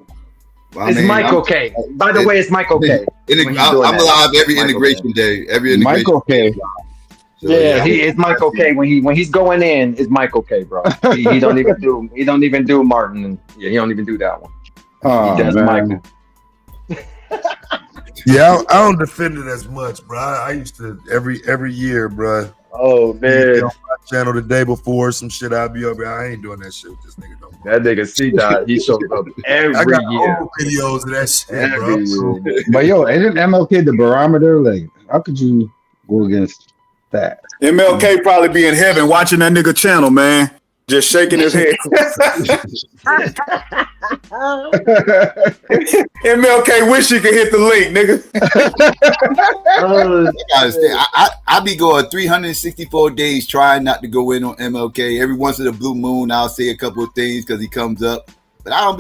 Speaker 20: Well,
Speaker 11: it's Michael K. By the way, it's Michael K.
Speaker 20: I'm alive every integration day.
Speaker 9: Michael K.
Speaker 20: So,
Speaker 11: yeah, it's Michael K. When he's going in, it's Michael K. Bro. He don't even do Martin. Yeah, he don't even do that one. He does Michael.
Speaker 17: Yeah, I don't defend it as much, bro. I used to every year, bro.
Speaker 11: Oh man,
Speaker 17: on my channel the day before some shit. I'll be over. I ain't doing that shit with this nigga.
Speaker 11: That nigga C-Dot, he shows up every
Speaker 17: I got
Speaker 11: year.
Speaker 17: old videos of that shit, bro.
Speaker 9: But yo, isn't MLK the barometer? Like, how could you go against that?
Speaker 7: MLK probably be in heaven watching that nigga channel, man. Just shaking his head. MLK wish he could hit the link, nigga.
Speaker 20: I be going 364 days trying not to go in on MLK. Every once in a blue moon, I'll say a couple of things because he comes up. But I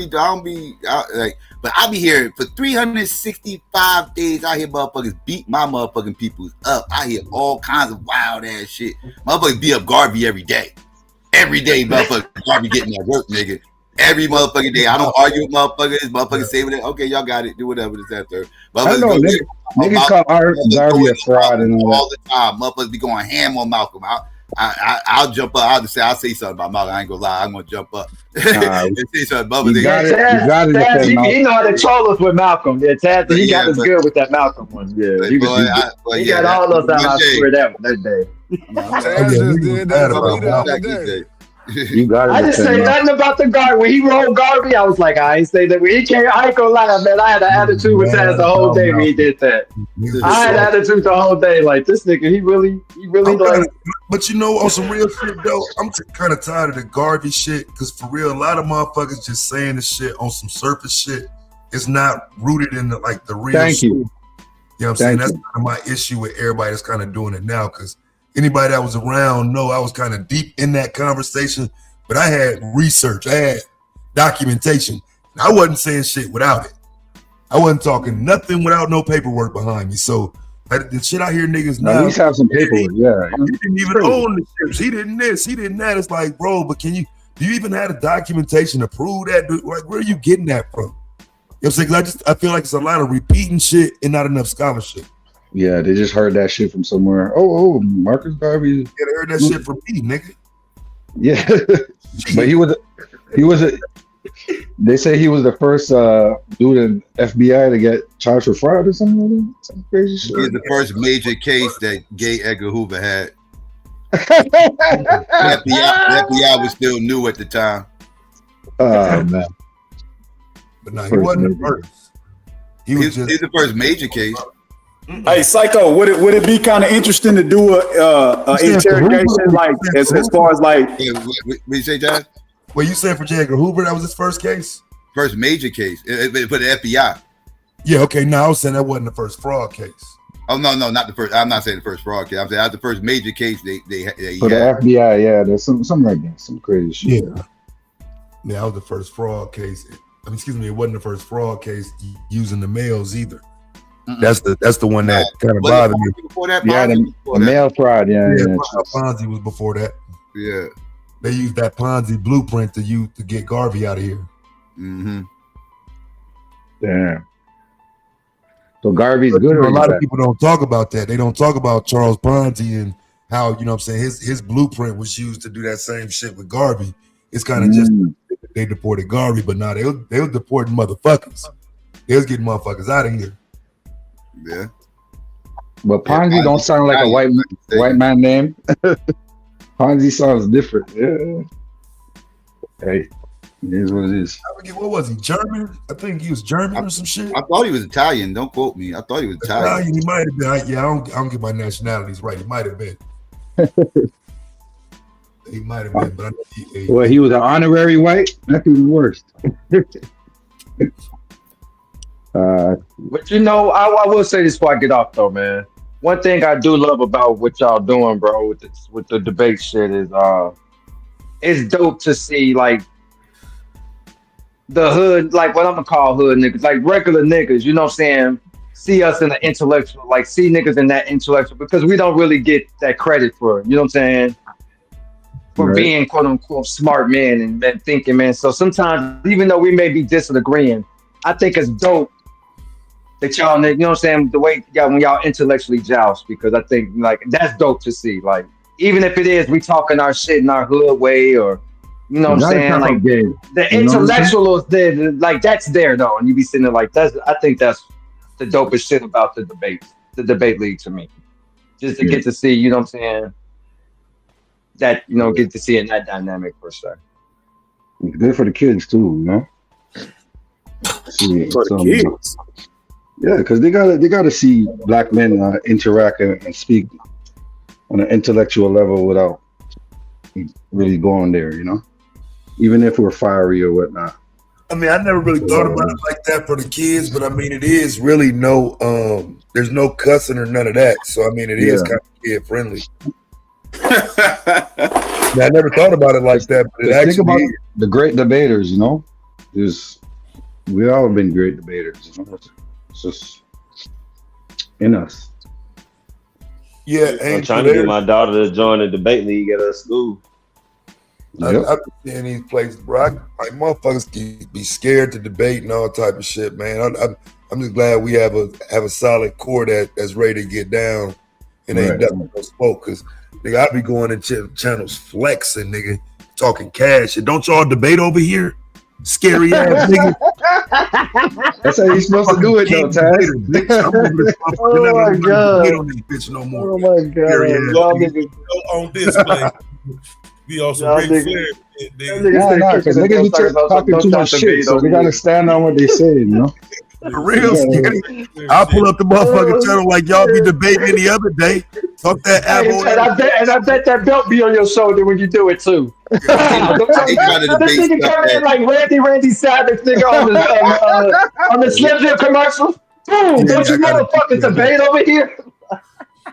Speaker 20: be hearing for 365 days. I hear motherfuckers beat my motherfucking peoples up. I hear all kinds of wild ass shit. Motherfuckers beat up Garvey every day. Every day, motherfuckers Garvey getting that work, nigga. Every motherfucking day. I don't argue with motherfuckers. Motherfuckers say with it. Okay, y'all got it. Do whatever. This, that, third.
Speaker 9: I know niggas call Garvey a fraud and
Speaker 20: all the time. Motherfuckers be going ham on Malcolm. I'll jump up. I'll say something about Malcolm. I ain't gonna lie. I'm gonna jump up. And say something.
Speaker 11: He know how to troll us with Malcolm. Yeah, Taz, he got us good with that Malcolm one. Yeah, he got all us out. I swear that day.
Speaker 5: Taz just did that to me the other day.
Speaker 11: I didn't say nothing about the guard. When he rolled Garvey, I was like, I ain't say that. When he came, I ain't gonna lie, man. I had an attitude with Taz the whole day when he did that. I had an attitude the whole day. Like, this nigga, he really like.
Speaker 17: But you know, on some real shit though, I'm kind of tired of the Garvey shit. Because for real, a lot of motherfuckers just saying this shit on some surface shit. It's not rooted in the real.
Speaker 9: Thank you.
Speaker 17: You know what I'm saying? That's kind of my issue with everybody that's kind of doing it now. Because anybody that was around know I was kind of deep in that conversation, but I had research, I had documentation. I wasn't saying shit without it. I wasn't talking nothing without no paperwork behind me. So the shit I hear niggas now.
Speaker 9: At least have some paperwork, yeah.
Speaker 17: He didn't even own the ships. He didn't this, he didn't that. It's like, bro, but do you even have the documentation to prove that? Like, where are you getting that from? You know what I'm saying? I feel like it's a lot of repeating shit and not enough scholarship.
Speaker 9: Yeah, they just heard that shit from somewhere. Oh, Marcus Garvey.
Speaker 17: Yeah, they heard that shit from me, nigga.
Speaker 9: Yeah, but he was they say he was the first dude in FBI to get charged for fraud or something like that. Some crazy shit.
Speaker 20: He's the first major case that Gay Edgar Hoover had. The FBI was still new at the time.
Speaker 9: Oh man.
Speaker 17: But no, he wasn't the first.
Speaker 20: He's the first major case.
Speaker 7: Hey, Psycho, would it be kind of interesting to do a interrogation like as far as like?
Speaker 20: What you say, John?
Speaker 17: Well, you saying for J. Edgar Hoover that was his first case?
Speaker 20: First major case for the FBI.
Speaker 17: Yeah, okay. No, I was saying that wasn't the first fraud case.
Speaker 20: Oh no, not the first. I'm not saying the first fraud case. I'm saying after the first major case they
Speaker 9: For the FBI, yeah, there's something like that, some crazy shit.
Speaker 17: Yeah, that was the first fraud case. I mean, excuse me, it wasn't the first fraud case using the mails either. That's the one that kind of bothered me.
Speaker 20: Before that,
Speaker 9: yeah, the mail fraud. Yeah.
Speaker 17: Ponzi was before that.
Speaker 20: Yeah,
Speaker 17: they used that Ponzi blueprint to get Garvey out of here.
Speaker 20: Mm-hmm.
Speaker 9: Damn. So Garvey's good.
Speaker 17: A lot of people don't talk about that. They don't talk about Charles Ponzi and how, you know what I'm saying, his blueprint was used to do that same shit with Garvey. It's kind of just they deported Garvey, but now they was deporting motherfuckers. They was getting motherfuckers out of here.
Speaker 20: Yeah.
Speaker 9: But Ponzi don't sound like a white man name. Ponzi sounds different. Yeah. Hey, it is what it is.
Speaker 17: I forget, what was he? German? I think he was German or some shit.
Speaker 20: I thought he was Italian. Don't quote me. I thought he was Italian.
Speaker 17: He might have been. Yeah, I don't get my nationalities right. He might have been. He might have been, but
Speaker 9: well, he was an honorary white. That's even worse.
Speaker 3: But you know, I will say this before I get off though, man. One thing I do love about what y'all doing, bro, with the debate shit is it's dope to see like the hood, like what I'm gonna call hood niggas, like regular niggas, you know what I'm saying? See us in the intellectual, like see niggas in that intellectual, because we don't really get that credit for it, you know what I'm saying? For being quote unquote smart men and thinking, man. So sometimes, even though we may be disagreeing, I think it's dope that y'all, you know what I'm saying, the way when y'all intellectually joust, because I think like that's dope to see. Like, even if it is we talking our shit in our hood way, or you know what I'm saying, like the intellectual is there, like that's there though, and you be sitting there like I think that's the dopest shit about the debate league to me. Just to get to see, you know what I'm saying, that, you know, get to see in that dynamic per se.
Speaker 9: It's good for the kids too, you know.
Speaker 21: For the kids.
Speaker 9: Yeah, because they gotta see black men interact and speak on an intellectual level without really going there, you know. Even if we're fiery or whatnot.
Speaker 17: I mean, I never really thought about it like that for the kids, but I mean, it is really there's no cussing or none of that. So I mean, it is kind of kid friendly. I never thought about it like that, but
Speaker 9: think about the great debaters, you know. We all have been great debaters, you know. It's just in us.
Speaker 22: Yeah, I'm trying to get my daughter to join the debate league at her school.
Speaker 17: I've been seeing these places, bro. Like motherfuckers can be scared to debate and all type of shit, man. I'm just glad we have a solid core that's ready to get down and ain't nothing no smoke. Cause nigga, I be going in channels flexing, nigga, talking cash. And don't y'all debate over here? Scary ass nigga.
Speaker 9: That's how you supposed to do it, though, Taz.
Speaker 17: Oh my god! Bitch no more.
Speaker 3: Oh my god! Y'all niggas
Speaker 12: on display. Be on some big flair.
Speaker 9: Because niggas be talking too much shit, so they gotta stand on what they say, you know.
Speaker 17: For real, I'll pull up the motherfucking channel like y'all be debating any other day. Fuck that apple.
Speaker 3: And I bet that belt be on your shoulder when you do it too. This nigga come in like Randy Savage nigga on the Slim Jim commercial. Boom! Don't you motherfuckers debate over here?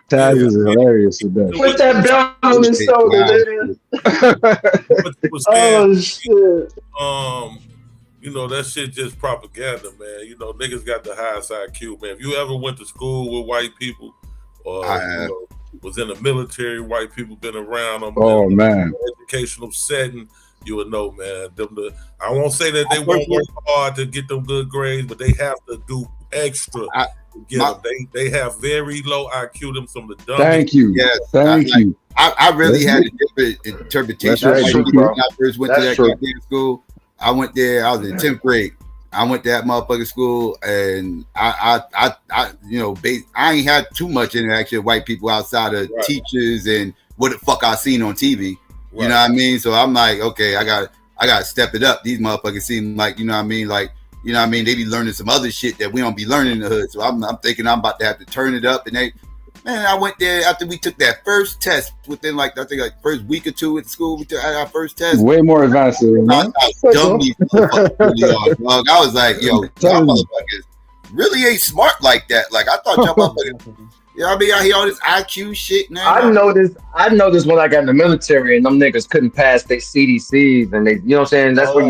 Speaker 9: Taz is hilarious with that.
Speaker 3: Put that belt on his shoulder,
Speaker 12: oh shit. You know, that shit just propaganda, man. You know, niggas got the highest IQ, man. If you ever went to school with white people or you know, was in the military, white people been around them, educational setting, you would know, man. I won't say that they won't work hard to get them good grades, but they have to do extra to get them. They have very low IQ, them some of the dumbest.
Speaker 9: Thank you.
Speaker 20: Yes,
Speaker 9: thank you.
Speaker 20: I really had a different interpretation of when I first went to that goddamn school. I went there. I was in 10th grade. I went to that motherfucking school, and I you know, I ain't had too much interaction with white people outside of teachers and what the fuck I seen on TV. You know what I mean? So I'm like, okay, I got to step it up. These motherfuckers seem like, you know what I mean, like, you know what I mean, they be learning some other shit that we don't be learning in the hood. So I'm thinking I'm about to have to turn it up, and I went there after we took that first test within like first week or two at school. We took our first test.
Speaker 9: Way more advanced than
Speaker 20: I was like, yo, y'all motherfuckers really ain't smart like that. Like I thought y'all motherfuckers
Speaker 14: Y'all be out here all this IQ shit now.
Speaker 11: I noticed when I got in the military and them niggas couldn't pass their CDCs and they, you know what I'm saying? That's where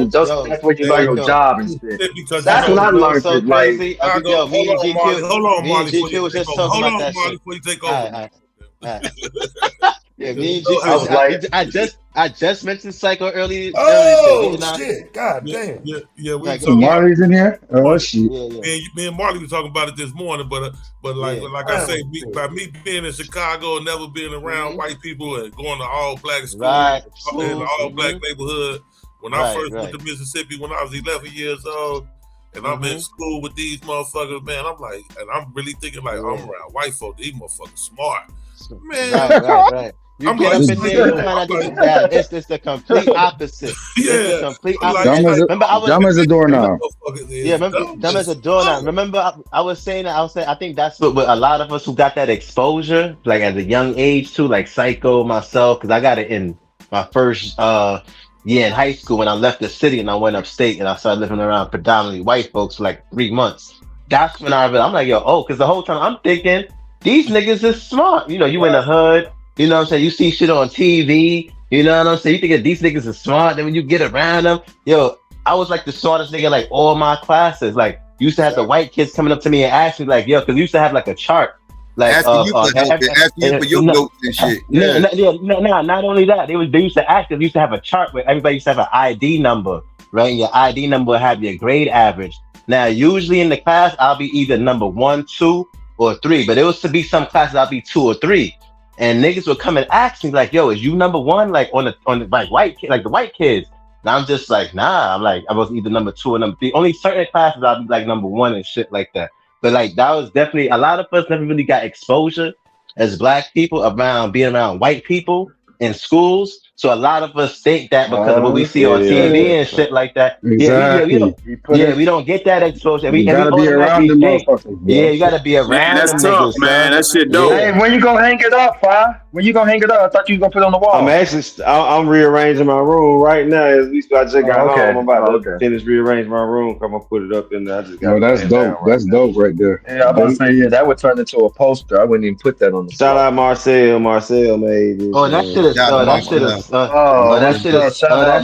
Speaker 11: you learn your job and shit. That's when I learned
Speaker 16: so
Speaker 11: it. Like,
Speaker 16: crazy. Yo, me and GQ,
Speaker 12: hold on,
Speaker 16: me and
Speaker 12: Marley.
Speaker 16: GQ was just talking about that shit.
Speaker 12: Before you take over.
Speaker 16: Yeah, me and GQ. I just mentioned Psycho earlier.
Speaker 17: Oh shit! God damn.
Speaker 12: Yeah. We
Speaker 9: Marley's in here. Oh shit.
Speaker 12: Me and Marley were talking about it this morning, but like I say, by me being in Chicago and never being around white people and going to all black school in all black neighborhood. When I first went to Mississippi when I was 11 years old, and I'm in school with these motherfuckers, man, I'm like, and I'm really thinking like I'm around white folk. These motherfuckers smart, man.
Speaker 16: Right. You get up in there, you find out this is the complete opposite. It's the complete opposite.
Speaker 9: Dumb as a doorknob.
Speaker 16: Yeah, remember, dumb as a doorknob. Remember, I was saying that. I think that's what a lot of us who got that exposure, like at a young age too, like Psycho, myself, because I got it in my first year in high school when I left the city and I went upstate and I started living around predominantly white folks for like 3 months. That's when I'm like, because the whole time I'm thinking these niggas is smart. You know, you in the hood. You know what I'm saying? You see shit on TV. You know what I'm saying? You think these niggas are smart. Then when you get around them, I was like the smartest nigga in like all my classes. Like, used to have the white kids coming up to me and asking like, because we used to have like a chart. Like,
Speaker 14: asking you for your notes and shit.
Speaker 16: Not only that, they used to ask. They used to have a chart where everybody used to have an ID number, right? And your ID number would have your grade average. Now, usually in the class, I'll be either number 1, 2, or 3. But it was to be some classes I'll be 2 or 3. And niggas would come and ask me like, "Yo, is you number 1?" Like on the like white kid, like the white kids. And I'm just like, nah. I'm like, I was either number 2 or number 3. Only certain classes I'll be like number 1 and shit like that. But like that was definitely a lot of us never really got exposure as black people around being around white people in schools. So a lot of us think that because of what we see on TV and shit like that.
Speaker 9: Exactly.
Speaker 16: We don't get that exposure.
Speaker 9: You gotta be around the motherfuckers.
Speaker 16: Yeah, you gotta be around
Speaker 7: that's
Speaker 16: them
Speaker 7: tough,
Speaker 16: niggas,
Speaker 7: man. That shit dope.
Speaker 11: Hey, when you gonna hang it up, Fi? When you gonna hang it up? I thought you was gonna put it on the wall.
Speaker 22: I'm rearranging my room right now. At least I just got home. I'm about to finish rearranging my room. I'm gonna put it up in there. I just got
Speaker 9: that's dope. That's dope right there.
Speaker 11: Yeah, I'm about to say, that would turn into a poster. I wouldn't even put that on the
Speaker 22: Shout out Marcel. Marcel made this.
Speaker 16: Oh, that shit is.
Speaker 11: Shout out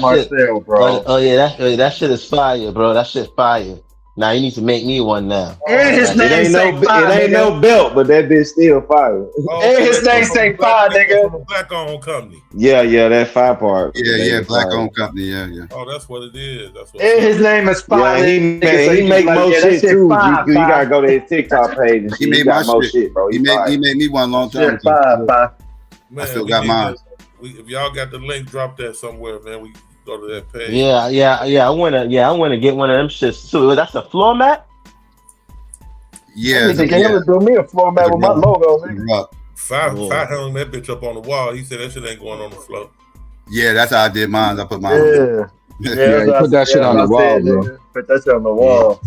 Speaker 11: Marcel, bro.
Speaker 16: That shit is fire, bro. That shit fire. Now you need to make me one now.
Speaker 11: And his name
Speaker 22: ain't no belt, but that bitch still fire.
Speaker 11: And his name say fire, nigga.
Speaker 12: Black owned company.
Speaker 22: Yeah, that fire part.
Speaker 14: Yeah, black owned company. Yeah.
Speaker 12: Oh, that's what it is.
Speaker 11: And his name is fire.
Speaker 22: Yeah, he make more shit too. You gotta go to his TikTok page and
Speaker 14: he made my shit, bro. He made me one long time.
Speaker 11: Fire.
Speaker 14: I still got mine.
Speaker 12: If y'all got the link, drop that somewhere, man. We go to that page.
Speaker 16: Yeah. I wanna get one of them shits too. That's a floor mat.
Speaker 14: Yeah.
Speaker 11: He ever do me a floor mat with my logo, nigga.
Speaker 12: Five hung that bitch up on the wall. He said that shit ain't going on the floor.
Speaker 14: Yeah, that's how I did mine. I put mine.
Speaker 11: Yeah,
Speaker 9: you put that shit on the wall, bro.
Speaker 11: Put that shit on the wall.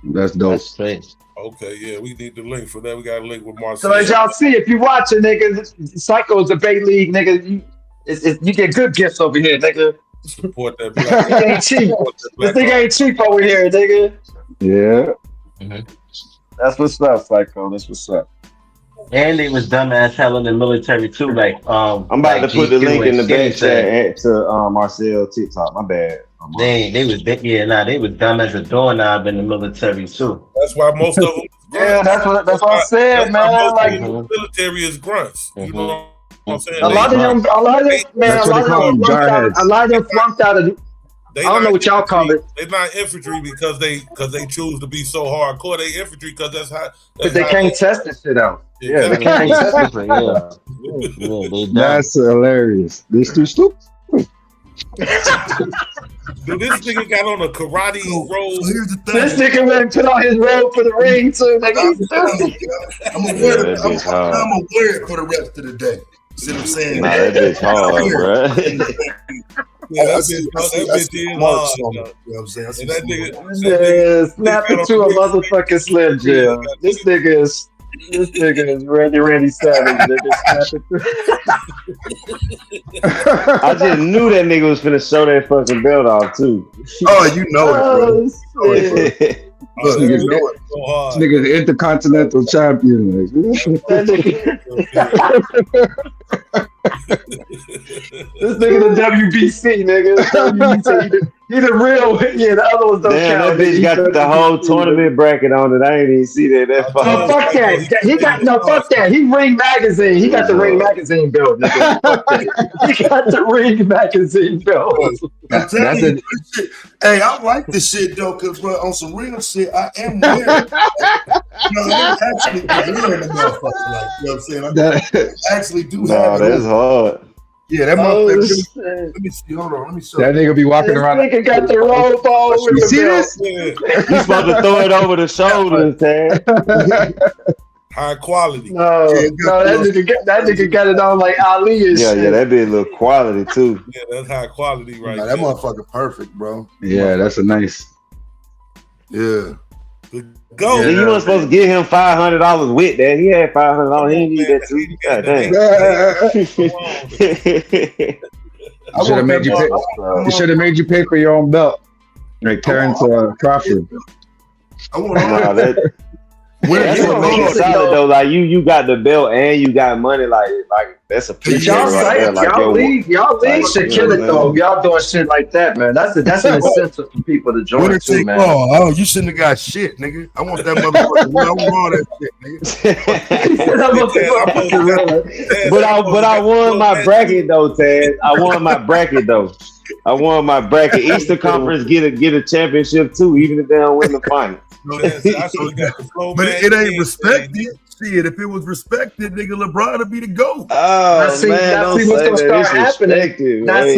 Speaker 9: That's dope.
Speaker 16: That's strange.
Speaker 12: Okay, yeah, we need the link for that. We got a link with Marcel.
Speaker 11: So as y'all see, if you watching, nigga, Psycho's a Bay League, nigga. You get good gifts over here, nigga.
Speaker 12: Support that.
Speaker 11: This nigga ain't cheap. This nigga ain't cheap over here, nigga.
Speaker 9: Yeah.
Speaker 16: Mm-hmm.
Speaker 11: That's what's up, Psycho. That's what's up.
Speaker 16: And they was dumb as hell in the military too. Like
Speaker 22: I'm about to put the link in the back chat to Marcel TikTok. My bad.
Speaker 16: They was dumb as a doorknob in the military too.
Speaker 12: That's why most of them.
Speaker 11: Yeah, that's what I said, man. Like
Speaker 12: the military is grunts. You know what I'm saying?
Speaker 11: A lot of them flunked out of. I don't know what y'all call it.
Speaker 12: They're not infantry because they choose to be so hardcore. They infantry because that's how.
Speaker 11: Because they can't test this shit out.
Speaker 12: Yeah,
Speaker 11: they can't test it.
Speaker 9: That's hilarious. This too stupid.
Speaker 12: Dude, this nigga got on a karate robe.
Speaker 17: So here's the thing.
Speaker 11: This nigga went and put on his robe for the ring too.
Speaker 17: I'm gonna wear it for the rest of the day. See what I'm saying?
Speaker 22: Nah, that bitch hard, bro.
Speaker 12: Yeah, that bitch is hard. You know what I'm saying? And that nigga
Speaker 11: snapped into a motherfucking Slim Jim. This nigga is Randy Savage.
Speaker 22: I just knew that nigga was finna show that fucking belt off too.
Speaker 17: Oh, you know it, bro. Look,
Speaker 9: Niggas know it. This nigga's intercontinental champion.
Speaker 11: This nigga the WBC, nigga. WBC. He the real. Yeah, the other ones don't
Speaker 22: Damn,
Speaker 11: count.
Speaker 22: that bitch got the whole tournament bracket on it. I ain't even see that. That's
Speaker 11: No, fuck that. He got fuck that. He Ring Magazine. He got the Ring Magazine belt, nigga. Fuck that. He got the Ring Magazine belt.
Speaker 17: I'm telling you, hey, I like this shit though, cause bro, on some real shit, I am wearing. I actually wearing the motherfucker, like, you know what I'm saying? I actually do have it.
Speaker 22: That's hard.
Speaker 17: Yeah, that motherfucker. Let me see. Hold on. Let me show.
Speaker 9: That nigga be walking around.
Speaker 11: Nigga got the roll ball with
Speaker 9: You
Speaker 11: the
Speaker 9: see
Speaker 11: belt.
Speaker 9: this?
Speaker 22: You supposed to throw it over the shoulders, Tad.
Speaker 12: High quality.
Speaker 11: No, that nigga got it on like Ali and shit.
Speaker 22: Yeah, that bitch look quality too.
Speaker 12: Yeah, that's high quality right
Speaker 17: Nah,
Speaker 12: there.
Speaker 17: that motherfucker perfect, bro.
Speaker 9: Yeah, that's a nice.
Speaker 17: Yeah.
Speaker 12: Go.
Speaker 22: Yeah, you weren't supposed to give him $500 with that. He had $500. He didn't need that too. God damn.
Speaker 9: Should have made you pay. He should have made you pay for your own belt, like Terrence Crawford.
Speaker 22: Nah, that's what makes it solid though. Like you got the belt and you got money. Like that's a piece
Speaker 11: Y'all
Speaker 22: right there. Like,
Speaker 11: y'all league should kill it though. Y'all doing shit like that, man. That's an incentive for people to join too, man.
Speaker 17: Oh, you shouldn't have got shit, nigga. I want that motherfucker. I want all that shit, nigga.
Speaker 22: but I won my bracket though, Tad. I won my bracket though. Eastern Conference get a championship too, even if they don't win the final.
Speaker 17: But it ain't respected. Shit, if it was respected, nigga, LeBron would be the GOAT.
Speaker 22: Oh,
Speaker 11: see what's gonna start happening. Now see,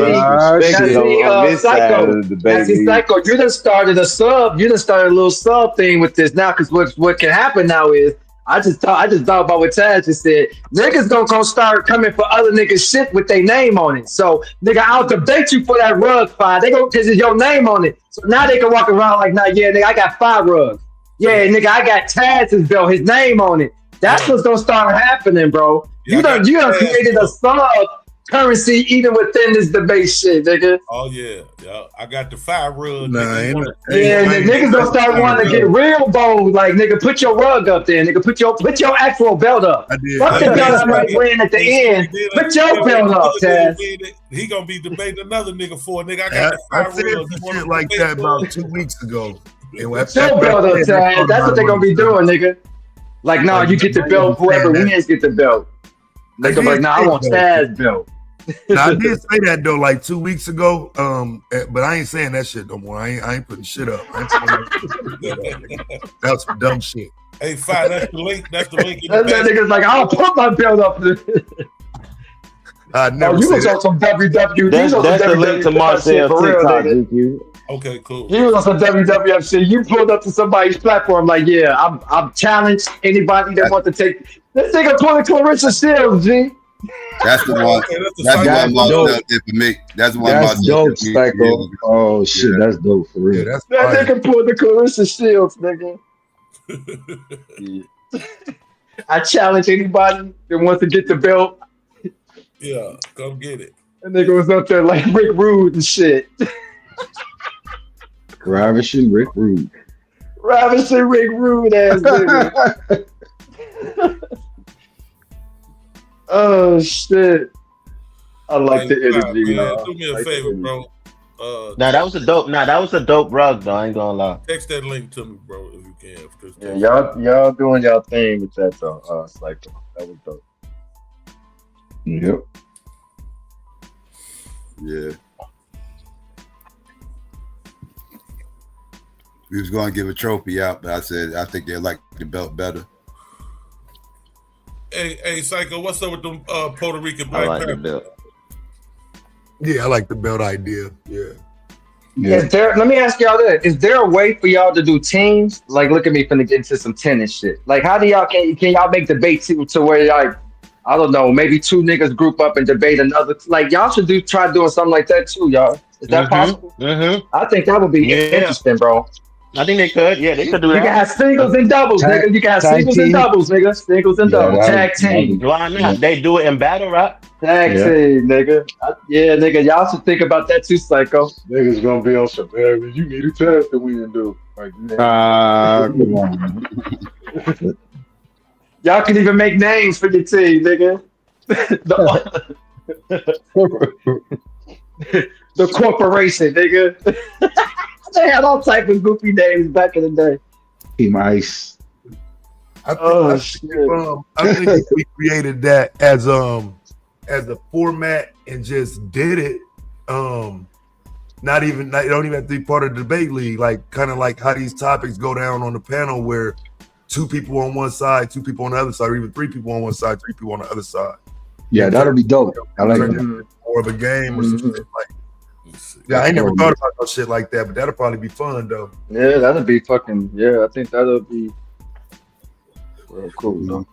Speaker 11: Psycho, you done started a sub. You done started a little sub thing with this now, because what can happen now is I just thought about what Taz just said. Niggas gonna start coming for other niggas shit with their name on it. So nigga, I'll debate you for that rug fight. They go because it's your name on it. So now they can walk around like, nah, yeah, nigga, I got 5 rugs. Yeah, nigga, I got Taz's belt, his name on it. That's what's gonna start happening, bro. You done created a sub currency even within this debate shit, nigga.
Speaker 12: Oh yeah. I got the 5 rug.
Speaker 11: Yeah, the niggas gonna start wanting to get real bold. Like, nigga, put your rug up there, nigga. Put your actual belt up. Fuck the belt I'm like wearing at the end. Put your belt up, Taz.
Speaker 12: He gonna be debating another nigga for a nigga. I got the 5
Speaker 17: said
Speaker 12: rugs.
Speaker 17: some shit like that about 2 weeks ago.
Speaker 11: Put your belt up, Taz. That's what they gonna be doing, nigga. Like, no, you get the belt. Whoever wins get the belt. They gonna be like, I want Taz's belt.
Speaker 17: Now, I did say that though, like 2 weeks ago. But I ain't saying that shit no more. I ain't putting shit up. That's some dumb shit.
Speaker 12: Hey, fine. That's the link. That's the link.
Speaker 11: That nigga's like, I'll put my belt up.
Speaker 17: I never.
Speaker 11: You was on some WWE.
Speaker 22: That's the link to Marcel TikTok.
Speaker 12: Okay, cool.
Speaker 11: He was on some WWF shit. You pulled up to somebody's platform like, yeah, I'm challenged anybody that wants to take this nigga pulling Clarissa Shields, G.
Speaker 20: That's the one. That's the one Marcel did for me. That's the one
Speaker 9: That's dope, Psycho. Oh shit, that's dope for real.
Speaker 11: That nigga pulled the Clarissa Shields, nigga. I challenge anybody that wants to get the belt.
Speaker 12: Yeah, come get it.
Speaker 11: That nigga was up there like Rick Rude and shit.
Speaker 9: Ravishing Rick Rude.
Speaker 11: Ravishing Rick Rude ass nigga. Oh shit! I like the energy.
Speaker 12: Do me a favor, bro.
Speaker 16: That was a dope rug, though. I ain't gonna lie.
Speaker 12: Text that link to me, bro, if you can.
Speaker 11: Yeah, y'all doing y'all thing with that though. Psycho. That was dope.
Speaker 9: Yep.
Speaker 20: Yeah. We was going to give a trophy out, but I said I think they like the belt better.
Speaker 12: Hey, Psycho, what's up with them Puerto Rican Black
Speaker 16: I like the
Speaker 12: Panthers?
Speaker 16: belt.
Speaker 17: Yeah, I like the belt idea. Yeah.
Speaker 11: Let me ask y'all this: is there a way for y'all to do teams? Like, look at me finna get into some tennis shit. Like, how do y'all can y'all make debates to where like, I don't know, maybe 2 niggas group up and debate another? Like, y'all should try doing something like that too, y'all. Is that possible?
Speaker 16: Mm-hmm.
Speaker 11: I think that would be interesting, bro.
Speaker 16: I think they could. Yeah, they could do that.
Speaker 11: You can have singles and doubles, nigga. You can have singles and doubles, nigga. Singles and doubles. Tag team.
Speaker 16: Why not? They do it in battle rap.
Speaker 11: Tag team, nigga. Yeah, nigga. Y'all should think about that too, Psycho.
Speaker 13: Niggas gonna be on some, man, you need a test to win, dude. Like,
Speaker 9: come on.
Speaker 11: Y'all can even make names for your team, nigga. The corporation, nigga. They had all type of goofy names back in the day.
Speaker 9: Team Ice.
Speaker 17: I think if we created that as a format and just did it, don't even have to be part of the debate league. Like kind of like how these topics go down on the panel, where 2 people on one side, 2 people on the other side, or even 3 people on one side, 3 people on the other side.
Speaker 9: Yeah, that'll be dope. I like that.
Speaker 17: Or of a game or something like. Yeah, I ain't never thought about no shit like that, but that'll probably be fun though.
Speaker 11: Yeah, that'll be fucking. Yeah, I think that'll be real cool. Though.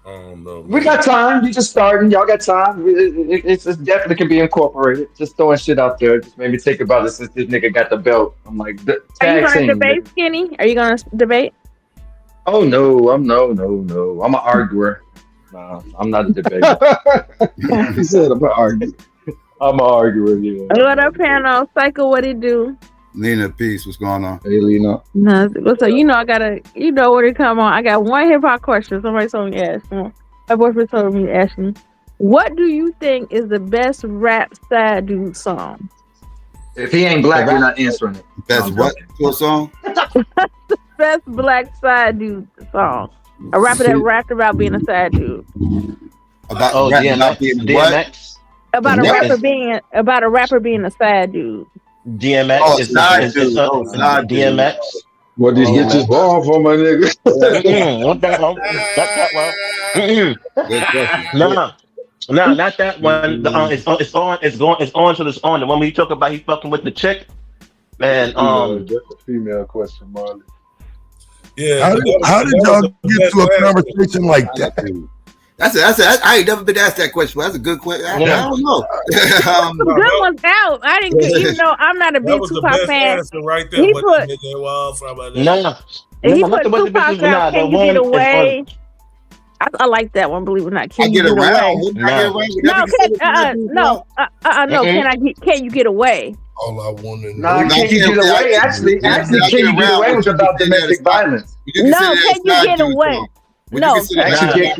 Speaker 12: I don't know.
Speaker 11: We got time. You just starting. Y'all got time. It's definitely can be incorporated. Just throwing shit out there. Just made me think about it since this nigga got the belt. I'm like,
Speaker 15: are you gonna debate, Skinny? Are you gonna debate?
Speaker 11: Oh no, I'm an arguer. No, I'm not a debater.
Speaker 9: He said I'm an arguer.
Speaker 11: I'm an arguer, yeah.
Speaker 15: What up, panel? Psycho, what it do?
Speaker 20: Lena, peace. What's going on?
Speaker 9: Hey, Lena.
Speaker 15: No, so you know where to come on. I got one hip hop question. Somebody told me to ask me. My boyfriend told me to ask me. What do you think is the best rap side dude song?
Speaker 11: If he ain't black, you're not answering it.
Speaker 20: Best what song?
Speaker 15: Best black side dude song. A rapper that rapped about being a side dude.
Speaker 20: About being what?
Speaker 15: About a rapper being a side dude.
Speaker 16: DMX is side dude. DMX.
Speaker 9: What did you get this ball for, my nigga?
Speaker 16: No, not that one. It's on till it's on. The one we talk about, he fucking with the chick. Man,
Speaker 13: that's a female question, Marley.
Speaker 12: Yeah.
Speaker 17: How did y'all get to a conversation like that?
Speaker 20: I ain't never been asked that question. That's a good question. I don't know.
Speaker 15: Some good ones out. I didn't get, even though I'm not a big Tupac fan.
Speaker 12: Right there,
Speaker 15: he put Tupac out. Can you get away? I like that one. Believe it or not, can you get away? No. Can you get away?
Speaker 17: All I want to
Speaker 11: know. Can you get away? Actually, can you get away was about domestic violence.
Speaker 15: No, can you get away? No,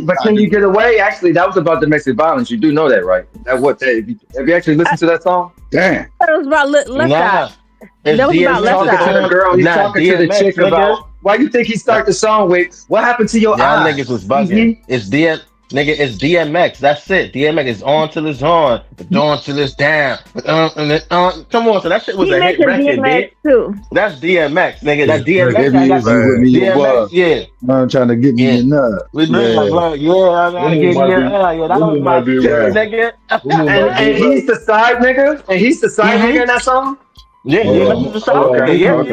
Speaker 11: but can you get away? Actually, that was about domestic violence. You do know that, right? Have you actually listened to that song?
Speaker 9: Damn.
Speaker 15: It was about left eye. That was about left eye.
Speaker 11: To the girl, he's talking to the chick about. Why you think he started the song with "What happened to your
Speaker 16: eyes"?
Speaker 11: Y'all
Speaker 16: niggas was bugging. It's DMX. That's it. DMX is on till it's on, on till it's down. Come on, so that shit was a hit record,
Speaker 15: DMX too.
Speaker 16: That's DMX, nigga. That's DMX.
Speaker 9: DMX, yeah. I'm trying to get me a nut.
Speaker 16: I gotta get you. Yeah, that was my shit, nigga.
Speaker 11: And he's the side nigga. And he's the side nigga in that song.
Speaker 16: Yeah, DMX is the side nigga. Yeah.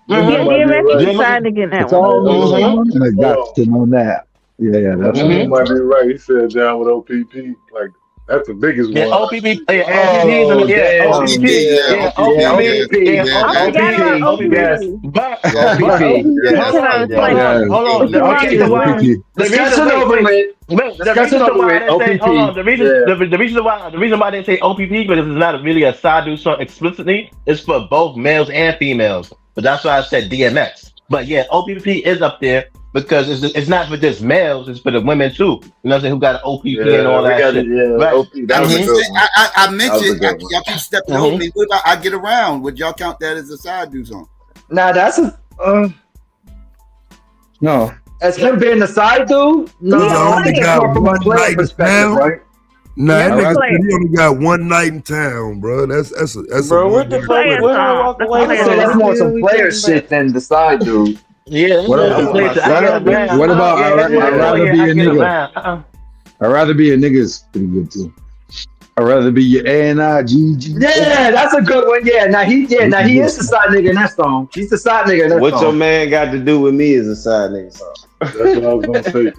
Speaker 15: DMX is the side nigga in that
Speaker 9: one. And I got to know that. Yeah, that's
Speaker 13: might be right. He said down with OPP, like that's the biggest one.
Speaker 16: OPP. The reason why I didn't say OPP because it's not really a side dude song explicitly. It's for both males and females, but that's why I said DMX. But yeah, OPP is up there. Because it's not for just males, it's for the women too. You know what I'm saying? Who got an OPP and all that shit.
Speaker 20: I mentioned, y'all keep stepping over me. What about I Get Around? Would y'all count that as a side dude song?
Speaker 11: Nah, that's a... no. As him being the side dude? No,
Speaker 17: I only got one night in town. Right? Nah, that nigga he only got one night in town, bro. That's
Speaker 16: bro, what the fuck?
Speaker 11: That's more some player shit than the side dude.
Speaker 16: Yeah.
Speaker 9: What about I'd rather be a nigga? I'd rather be a nigga is pretty good too. I'd rather be your A&I-G-G.
Speaker 11: Yeah, that's a good one. Yeah, now he is the side nigga in that song. He's the side nigga in that
Speaker 22: song.
Speaker 11: What
Speaker 22: your man got to do with me is a side nigga song.
Speaker 13: That's what I was gonna say.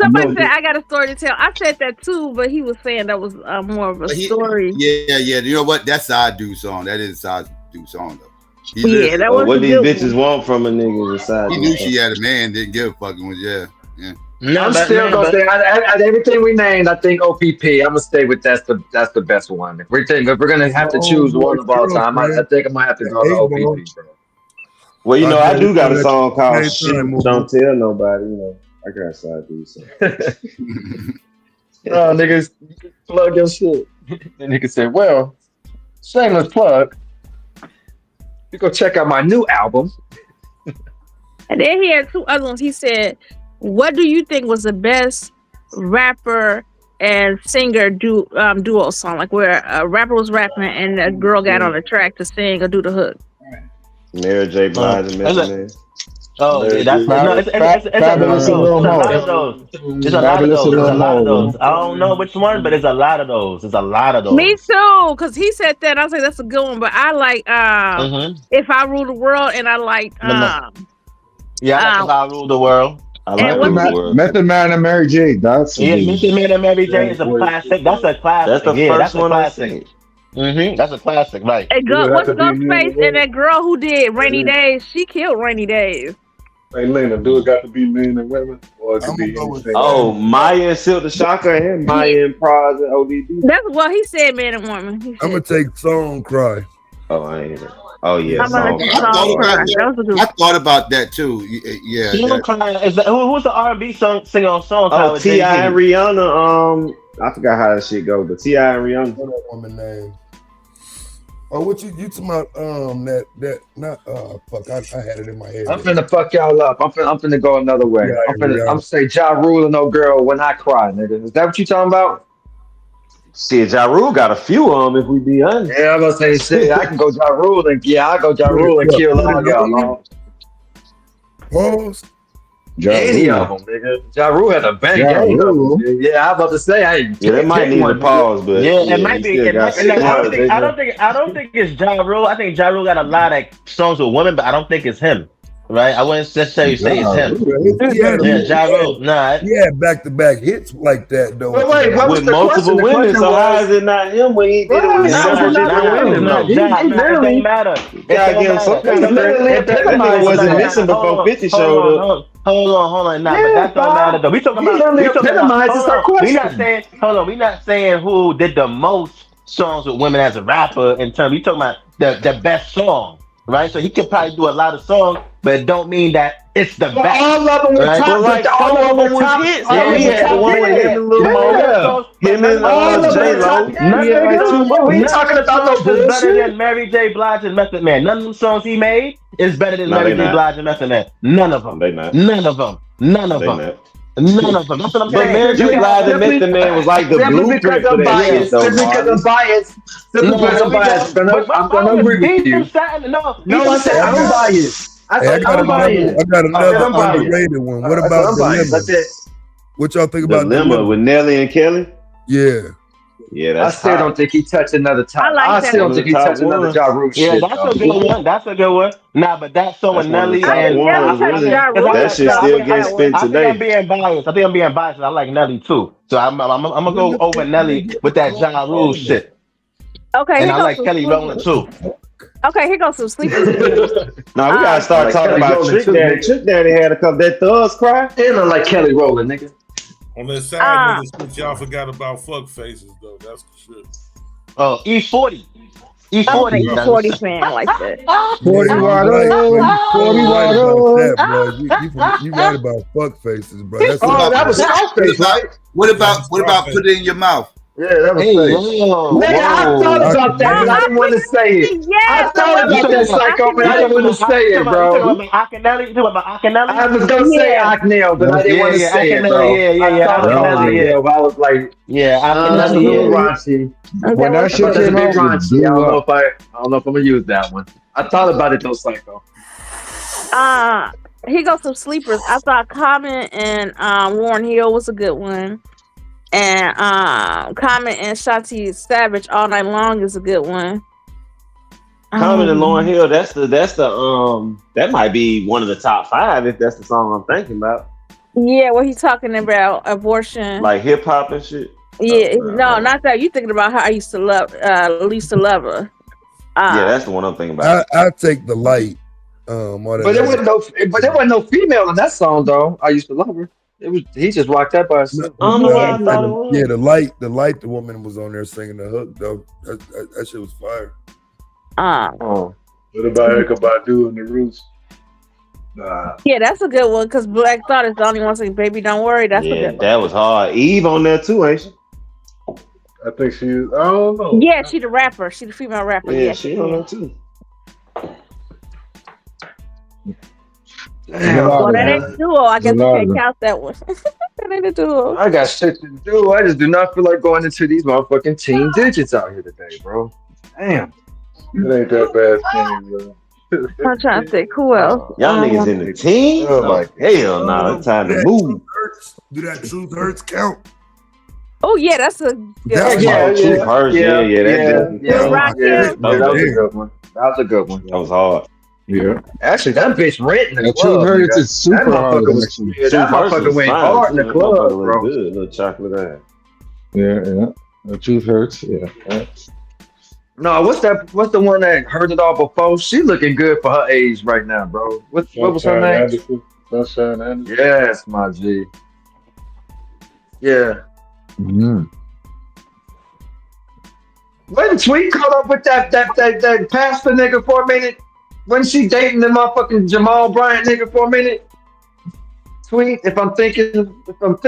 Speaker 15: Somebody said I got a story to tell. I said that too, but he was saying that was more of a story.
Speaker 20: Yeah. You know what? That's side dude song. That is a side dude song though.
Speaker 15: Yeah, that was
Speaker 22: what
Speaker 15: a
Speaker 22: these
Speaker 15: good
Speaker 22: bitches
Speaker 15: one.
Speaker 22: want from a nigga besides
Speaker 20: He knew she had a man, didn't give a fucking one. Yeah.
Speaker 11: I'm still gonna say out everything we named. I think OPP. I'm gonna stay with that's the best one. If we're gonna have to choose one of all time, I think I might have to go to OPP, bro.
Speaker 22: Well, you know, I do got a song called
Speaker 13: Same
Speaker 22: "Shit
Speaker 13: time,
Speaker 22: Don't Tell Nobody." You know, I got side dudes.
Speaker 11: Oh, niggas, plug your shit. And nigga said, "Well, shameless plug. You go check out my new album."
Speaker 15: And then he had two other ones. He said, "What do you think was the best rapper and singer duo song? Like where a rapper was rapping and a girl got on the track to sing or do the hook."
Speaker 22: Mary J. Blige and Method Man.
Speaker 16: Oh, yeah, that's it's a lot of those. It's a lot of those. It's a lot of those. I don't know which one, but it's a lot of those. It's a lot of those.
Speaker 15: Me too, because he said that. I was like, that's a good one. But I like If I Rule the World, and I like
Speaker 16: If I Rule the World.
Speaker 22: I like
Speaker 9: Method Man and Mary J. That's
Speaker 16: Method Man and Mary J is a classic. That's a classic.
Speaker 22: That's the first one I seen.
Speaker 16: That's a classic, right?
Speaker 15: Hey, what's Ghostface and that girl who did Rainy Days? She killed Rainy Days.
Speaker 13: Hey, Lena, do it got to be men and women, or it could be anything?
Speaker 22: Oh, Maya and Silk the Shocker and Maya and Praz and ODB.
Speaker 15: That's what he said, man and woman.
Speaker 13: I'm gonna take Song Cry.
Speaker 22: Oh, I ain't. Oh yeah,
Speaker 20: I thought about that too. Yeah.
Speaker 16: Who's the R&B singer on song?
Speaker 22: Oh, T.I. and Rihanna. I forgot how that shit go, but T.I. and Rihanna.
Speaker 13: What that woman name? Oh, what you talking about? Fuck, I had it in my head.
Speaker 11: I'm finna fuck y'all up. I'm finna go another way.
Speaker 13: Yeah,
Speaker 11: I'm say Ja Rule and No Girl When I Cry, nigga. Is that what you talking about?
Speaker 22: Shit, Ja Rule got a few of them, if we be honest.
Speaker 11: Yeah, I'm gonna say shit. I can go Ja Rule and I'll go Ja Rule and kill all y'all.
Speaker 13: Pause.
Speaker 11: Any of them, nigga. Ja Rule had a bang. Yeah, I'm about to say
Speaker 22: that might need a pause, but
Speaker 16: it might be. I don't think it's Ja Rule. I think Ja Rule got a lot of songs with women, but I don't think it's him. Right? I wouldn't necessarily say it's him. Ja Rule. Nah.
Speaker 13: Yeah, back-to-back hits like that though.
Speaker 11: Wait, what was
Speaker 22: with multiple women, so how is it not him when he did it with
Speaker 16: It doesn't matter.
Speaker 22: That wasn't missing before 50 showed up.
Speaker 16: Hold on. Nah, but that don't matter though. We talking about. We not saying who did the most songs with women as a rapper in terms. We talking about the best song. Right, so he could probably do a lot of songs, but it don't mean that it's the best.
Speaker 11: All of them were
Speaker 16: right?
Speaker 11: top,
Speaker 22: like all of them was hits. Yeah, he had the one with him and Lil Mo, him and J-Lo.
Speaker 11: We talking about no bullshit.
Speaker 16: Better than Mary J. Blige and Method Man. None of them songs he made is better than Mary J. Blige and Method Man. None of them. None of them. None of them. None of them. That's what I'm saying.
Speaker 22: Mary J. Blige and Method Man was like the blueprint for that shit, though.
Speaker 11: Simply because I'm biased. I'm gonna agree with you. No, I said I'm biased.
Speaker 13: I got another underrated one. What about Dilemma? What y'all think about
Speaker 22: Dilemma with Nelly and Kelly?
Speaker 13: Yeah.
Speaker 22: Yeah, that's
Speaker 11: I still don't think he touched another top. I still don't think he touched another Ja Rule shit.
Speaker 16: Yeah, that's a good one. That's a good one. Nah, but that song with Nelly and
Speaker 22: that shit still gets spent today.
Speaker 16: I think I'm being biased. I like Nelly too. So I'm gonna go over Nelly with that Ja Rule shit.
Speaker 15: Okay.
Speaker 16: And I like Kelly Rowland too.
Speaker 15: Okay, here goes some sleepers.
Speaker 22: Now we gotta start talking about Trick Daddy. Trick Daddy had a couple that Thugs Cry.
Speaker 11: It look like Kelly Rowland, nigga.
Speaker 12: On that side, niggas, y'all forgot about fuck faces though. That's the shit.
Speaker 16: Oh, E40.
Speaker 15: E40 fan like that.
Speaker 13: 40 water. You right about fuck faces, bro. That's
Speaker 11: that was Scarface, right?
Speaker 20: What about put it in your mouth?
Speaker 11: Yeah, that was nigga, I thought about that, but I didn't want to say it. I thought about that, Psycho, but I didn't want to say it, bro.
Speaker 16: You talking about Akinelli?
Speaker 11: I was gonna say Akinelli, but I didn't want to say it, bro. I thought about Akinelli, but I was like, Akinelli. When that shit came out, I don't know if I'm gonna use that one. I thought about it though, Psycho.
Speaker 15: Here goes some sleepers. I thought Common and Warren Hill was a good one. And Common and Shanti Savage All Night Long is a good one.
Speaker 22: Common and Lauryn Hill, that's the that might be one of the top 5 if that's the song I'm thinking about.
Speaker 15: Yeah, what he's talking about abortion,
Speaker 22: like hip hop and shit.
Speaker 15: Yeah, no, not that. You thinking about how I used to love Lisa Lover.
Speaker 22: Yeah, that's the one I'm thinking about.
Speaker 17: I take the light.
Speaker 11: But there wasn't no female in that song though. I used to love her. He just rocked that by himself.
Speaker 22: I thought it was.
Speaker 17: Yeah, the light. The woman was on there singing the hook though. That shit was fire.
Speaker 11: Oh.
Speaker 2: What about SYKOPATHe and the Roots?
Speaker 15: Yeah, that's a good one because Black Thought is the only one saying "Baby, don't worry." That's a good one.
Speaker 22: That was hard. Eve on there too, ain't she?
Speaker 2: I think she is. I don't know.
Speaker 15: Yeah, she the rapper. She the female rapper.
Speaker 22: Yeah, she on there too.
Speaker 15: Well, that ain't a duo. I guess we can't count that one. That ain't a duo.
Speaker 11: I got shit to do. I just do not feel like going into these motherfucking teen digits out here today, bro. Damn.
Speaker 2: It ain't that bad, bro.
Speaker 15: I'm trying to think who else.
Speaker 22: Y'all niggas in the team? Oh, hell no, it's time to move.
Speaker 17: Do that Truth Hurts count?
Speaker 15: Oh yeah, that's a good
Speaker 22: Truth Hurts. Yeah, that
Speaker 11: was a good one. That was a good one.
Speaker 22: That was hard.
Speaker 11: Yeah. Actually, that bitch renting the
Speaker 9: Truth
Speaker 11: club.
Speaker 9: Hurts is super hard.
Speaker 11: That motherfucker went hard in the club, bro.
Speaker 22: Good, little chocolate ass.
Speaker 9: Yeah. The Truth Hurts. Yeah.
Speaker 11: No, what's the one that heard it all before? She looking good for her age right now, bro. What was her name?
Speaker 2: Sunshine Anderson.
Speaker 11: Yes, my G. Yeah.
Speaker 9: Mm-hmm.
Speaker 11: Wasn't Tweet caught up with that pastor nigga for a minute? Wasn't she dating the motherfucking Jamal Bryant nigga for a minute? Tweet, if I'm thinking who I'm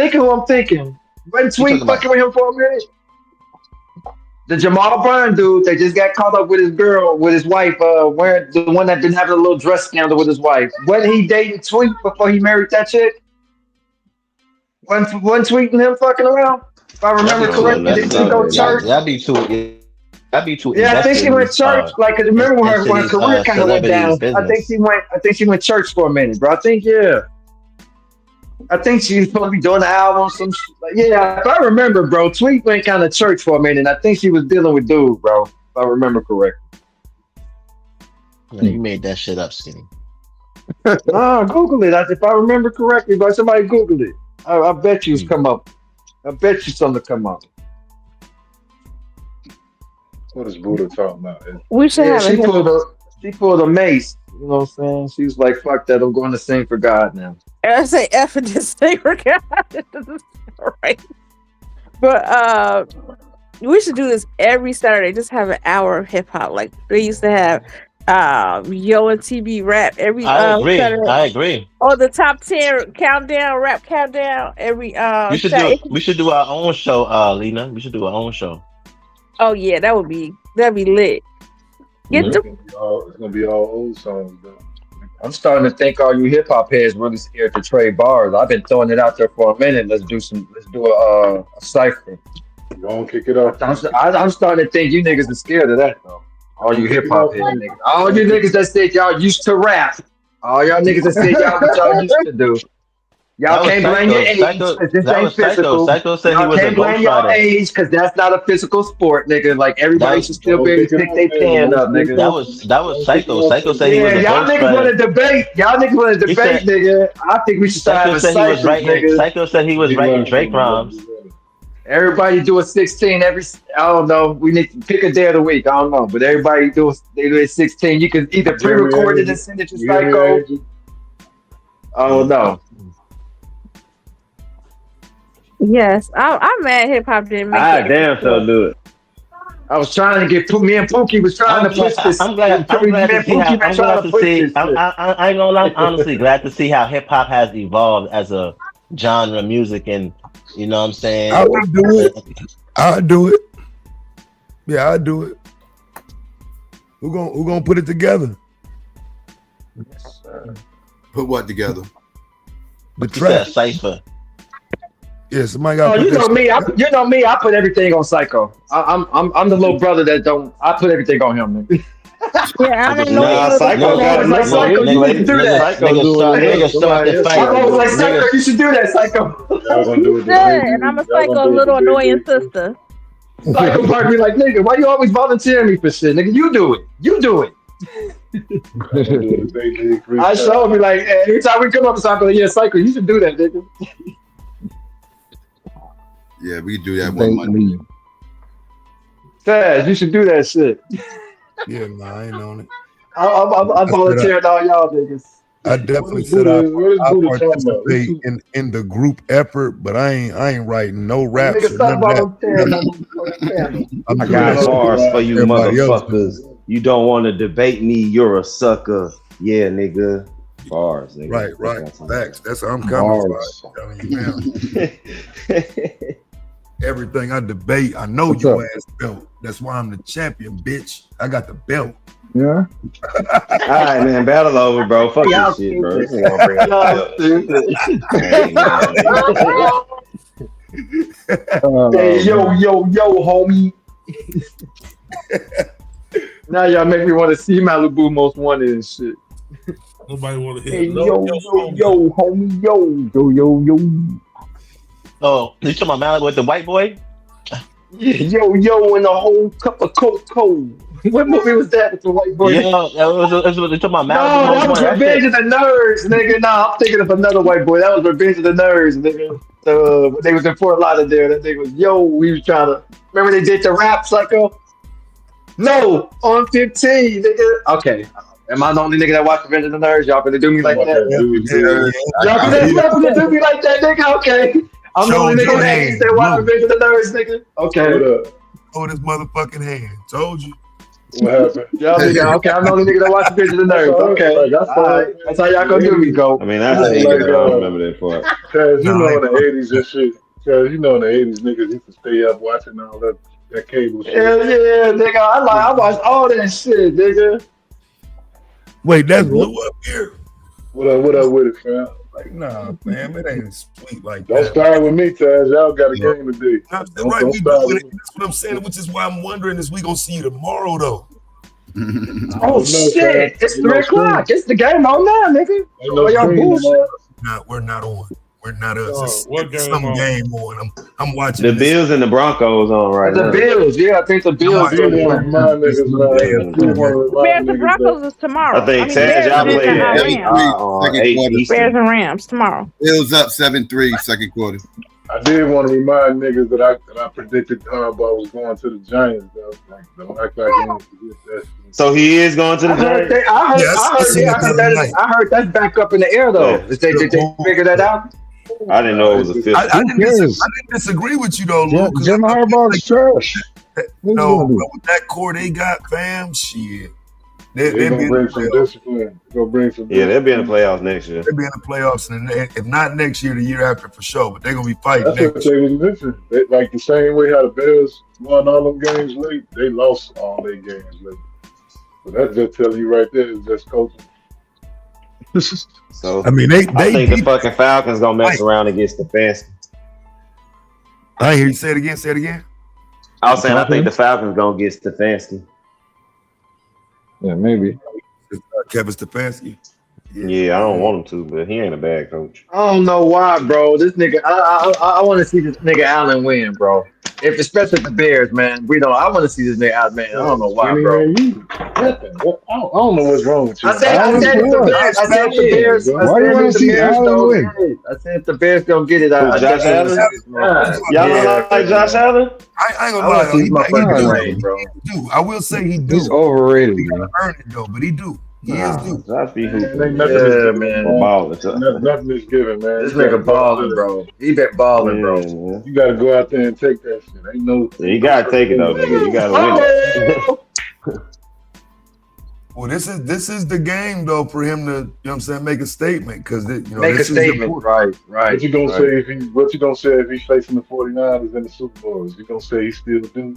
Speaker 11: thinking. Wasn't Tweet fucking with him for a minute? The Jamal Bryant dude, they just got caught up with his girl, with his wife, wearing the one that been having a little dress scandal with his wife. Wasn't he dating Tweet before he married that chick? Wasn't Tweeting him fucking around? If I remember correctly, did she go to church?
Speaker 16: That'd be too.
Speaker 11: Yeah, I think she went to church. Like, cause remember when her career kind of went down? I think she went church for a minute, bro. I think she's supposed to be doing the album. Yeah, if I remember, bro, Tweet went kind of church for a minute. I think she was dealing with dude, bro. If I remember correctly.
Speaker 16: You made that shit up, Skinny.
Speaker 11: Nah, Google it. If I remember correctly, but somebody Google it. I bet you it's come up. I bet you something come up.
Speaker 2: What is Buddha talking about?
Speaker 15: We should have
Speaker 11: she pulled a mace. You know what I'm saying? She was like, fuck that. I'm going to sing for God now.
Speaker 15: And I say F and just sing for God. Right. But we should do this every Saturday. Just have an hour of hip hop. Like they used to have Yo and TB rap every Saturday.
Speaker 16: I agree.
Speaker 15: Or the top 10 countdown, rap countdown every
Speaker 16: we should do our own show, Lena. We should do our own show.
Speaker 15: Oh yeah, that'd be lit.
Speaker 2: It's gonna be all old songs though.
Speaker 11: I'm starting to think all you hip hop heads really scared to trade bars. I've been throwing it out there for a minute. Let's do a cipher.
Speaker 2: Don't kick it off.
Speaker 11: I'm starting to think you niggas are scared of that though. All you hip hop head niggas. All you niggas that said y'all used to rap. All y'all niggas that said y'all what y'all used to do. Y'all can't blame your age because this ain't physical.
Speaker 16: Psycho said
Speaker 11: y'all can't blame your age because that's not a physical sport, nigga. Like everybody should still be able to pick their pen up, nigga.
Speaker 16: That was Psycho. Psycho said he was a
Speaker 11: y'all niggas want to debate. Y'all niggas want to debate, nigga. I think we should start having cyphers, nigga.
Speaker 16: Psycho said he was writing Drake rhymes.
Speaker 11: Everybody do a 16 every. I don't know. We need to pick a day of the week. I don't know, but everybody do a 16. You can either pre-record it and send it to Psycho. I don't know.
Speaker 15: Yes, I'm mad hip hop didn't make it.
Speaker 22: Damn, so do it.
Speaker 11: I was trying to get me and Pookie was trying to push this.
Speaker 16: I'm glad to see how. I ain't gonna lie. I'm honestly glad to see how hip hop has evolved as a genre of music, and you know what I'm saying.
Speaker 17: I would do it. I'd do it. Yeah, I'd do it. Who gonna put it together?
Speaker 20: Put what together?
Speaker 17: The track
Speaker 16: cipher.
Speaker 17: Yeah, somebody got.
Speaker 11: You know me. You know me. I put everything on Psycho. I'm the little brother that don't. I put everything on him.
Speaker 15: Yeah, I don't know.
Speaker 11: Psycho. You should do that. I was like, Psycho, you should do that, Psycho.
Speaker 15: And I'm a Psycho, little annoying sister.
Speaker 11: Psycho part be like, nigga, why you always volunteering me for shit, nigga? You do it. You do it. I show me like every time we come up with something, like, yeah, Psycho, you should do that, nigga.
Speaker 20: Yeah, we can do that one Monday.
Speaker 11: Faz, you should do that shit.
Speaker 17: Yeah, nah, I ain't on it.
Speaker 11: I'm volunteering all y'all niggas.
Speaker 17: I definitely
Speaker 2: What
Speaker 17: said
Speaker 2: is Buddha talking about?
Speaker 17: participate in the group effort, but I ain't writing no raps
Speaker 11: Nigga,
Speaker 17: or
Speaker 11: stop
Speaker 17: none of that.
Speaker 11: volunteering on the channel.
Speaker 17: I'm
Speaker 22: I
Speaker 17: doing
Speaker 22: got
Speaker 17: that
Speaker 22: bars for you
Speaker 17: everybody else
Speaker 22: motherfuckers.
Speaker 17: doing.
Speaker 22: You don't want to debate me, you're a sucker. Yeah, nigga. Bars, nigga.
Speaker 17: Right. Facts. That's how I'm coming from. I'm telling you now. Everything I debate, I know
Speaker 9: What's
Speaker 17: you
Speaker 9: up?
Speaker 17: ass belt. That's why I'm the champion, bitch. I got the belt.
Speaker 9: Yeah.
Speaker 22: All right, man. Battle over, bro. Fuck
Speaker 11: Y'all
Speaker 22: this shit, bro. This
Speaker 11: stupid.
Speaker 22: ain't gonna bring up
Speaker 11: Y'all stupid.
Speaker 22: Hey, man,
Speaker 11: Hey, yo, homie. Now y'all make me want to see Malibu Most Wanted and shit.
Speaker 12: Nobody want to hear
Speaker 11: Hey,
Speaker 12: no
Speaker 11: yo, homie, yo.
Speaker 16: Oh, you talking about Malibu with the white boy?
Speaker 11: Yeah, yo, and a whole cup of cocoa. What movie was that with the white boy?
Speaker 16: Yeah, that was talking about
Speaker 11: No,
Speaker 16: Malibu Most
Speaker 11: that was
Speaker 16: Wanted.
Speaker 11: Revenge of the Nerds, nigga. Nah, I'm thinking of another white boy. That was Revenge of the Nerds, nigga. They was in Fort Lauderdale. That nigga was, yo, we was trying to. Remember they did the rap, Psycho? No, on 15, nigga. Okay. Am I the only nigga that watched Revenge of the Nerds? Y'all gonna do me like that? Y'all gonna do me like that, nigga? Okay. I'm the only nigga that used to watch Revenge of the Nerds, nigga. Okay.
Speaker 17: Hold his motherfucking hand. Told you.
Speaker 2: What happened?
Speaker 11: Y'all nigga, okay, I'm the only nigga that watch Revenge of the Nerds. Okay. Alright. That's how y'all gonna do me, go.
Speaker 22: I mean, that's how you get. I don't remember that part.
Speaker 2: Cause you know in the 80s and shit. Cause you know in the 80s niggas used to stay up watching all that cable shit.
Speaker 11: Hell yeah, nigga. I watch all that shit, nigga.
Speaker 17: Wait, that's Lou up here.
Speaker 2: What up with it, fam?
Speaker 17: Like, nah, fam, it ain't sweet like
Speaker 2: Don't
Speaker 17: that.
Speaker 2: start with me, Taz. Y'all got a game today.
Speaker 17: Right,
Speaker 2: Don't
Speaker 17: we
Speaker 2: start
Speaker 17: doing
Speaker 2: with
Speaker 17: it. That's what I'm saying, which is why I'm wondering is we gonna see you tomorrow though.
Speaker 11: Oh shit! It's 3 o'clock. It's the game on now, nigga.
Speaker 2: no
Speaker 11: y'all bullshit.
Speaker 17: We're not on. We're not us. It's
Speaker 12: what game
Speaker 17: some
Speaker 12: on?
Speaker 17: game on. I'm watching
Speaker 22: The Bills and the Broncos on right
Speaker 11: The
Speaker 22: now.
Speaker 11: Bills, yeah, I think the Bills.
Speaker 2: Bears
Speaker 15: and Broncos is tomorrow.
Speaker 22: I think Taz,
Speaker 15: Bears
Speaker 22: y'all
Speaker 15: and
Speaker 22: play at
Speaker 15: Rams.
Speaker 22: 8 Eastern.
Speaker 15: Bears and Rams tomorrow.
Speaker 20: Bills up 7-3 second quarter.
Speaker 2: I did want to remind niggas that I predicted Harbaugh was going to the Giants though. Like, don't act like you didn't forget that.
Speaker 22: So he is going to the Giants.
Speaker 11: I heard that's back up in the air though. Did they figure that out?
Speaker 22: I didn't know it was a fifth.
Speaker 17: I didn't disagree with you though, Lou.
Speaker 9: Jim Harbaugh's trash.
Speaker 17: No, but with that core they got, fam, shit.
Speaker 2: They're gonna bring some discipline. They'll be in
Speaker 22: the playoffs next year.
Speaker 17: They'll be in the playoffs, and if not next year, the year after for sure. But they're gonna be fighting.
Speaker 2: That's what they was missing. Like the same way how the Bears won all them games late, they lost all their games late. So that just tells you right there is just coaching.
Speaker 22: So
Speaker 17: I mean,
Speaker 22: I think the fucking Falcons gonna mess around against the Stefanski.
Speaker 17: I hear you say it again. Say it again.
Speaker 22: I was saying I think the Falcons gonna get Stefanski.
Speaker 9: Yeah, maybe.
Speaker 17: Kevin Stefanski.
Speaker 22: Yeah, I don't want him to, but he ain't a bad coach.
Speaker 11: I don't know why, bro. This nigga, I want to see this nigga Allen win, bro. Especially the Bears, man. I want to see this nigga out, man. I don't know why, bro.
Speaker 2: I don't know what's wrong with you.
Speaker 11: I said if the Bears. I said if the Bears don't get it,
Speaker 22: Josh Allen? Y'all don't like Josh Allen?
Speaker 17: I ain't gonna lie. He do. I will say he do.
Speaker 9: He's overrated,
Speaker 17: He
Speaker 9: man.
Speaker 17: earned it though, but he do. He is due.
Speaker 22: Josh be hooping.
Speaker 11: man.
Speaker 2: Nothing is given, man.
Speaker 11: This nigga balling, bro. He been balling, bro.
Speaker 2: You gotta go out there and take that shit. Ain't no.
Speaker 22: You gotta take it though, nigga. You gotta win it.
Speaker 17: Well, this is the game though for him to, you know what I'm saying, make a statement because
Speaker 11: make a statement, right.
Speaker 2: What you gonna say if he's facing the 49ers in the Super Bowl? You gonna say he still do?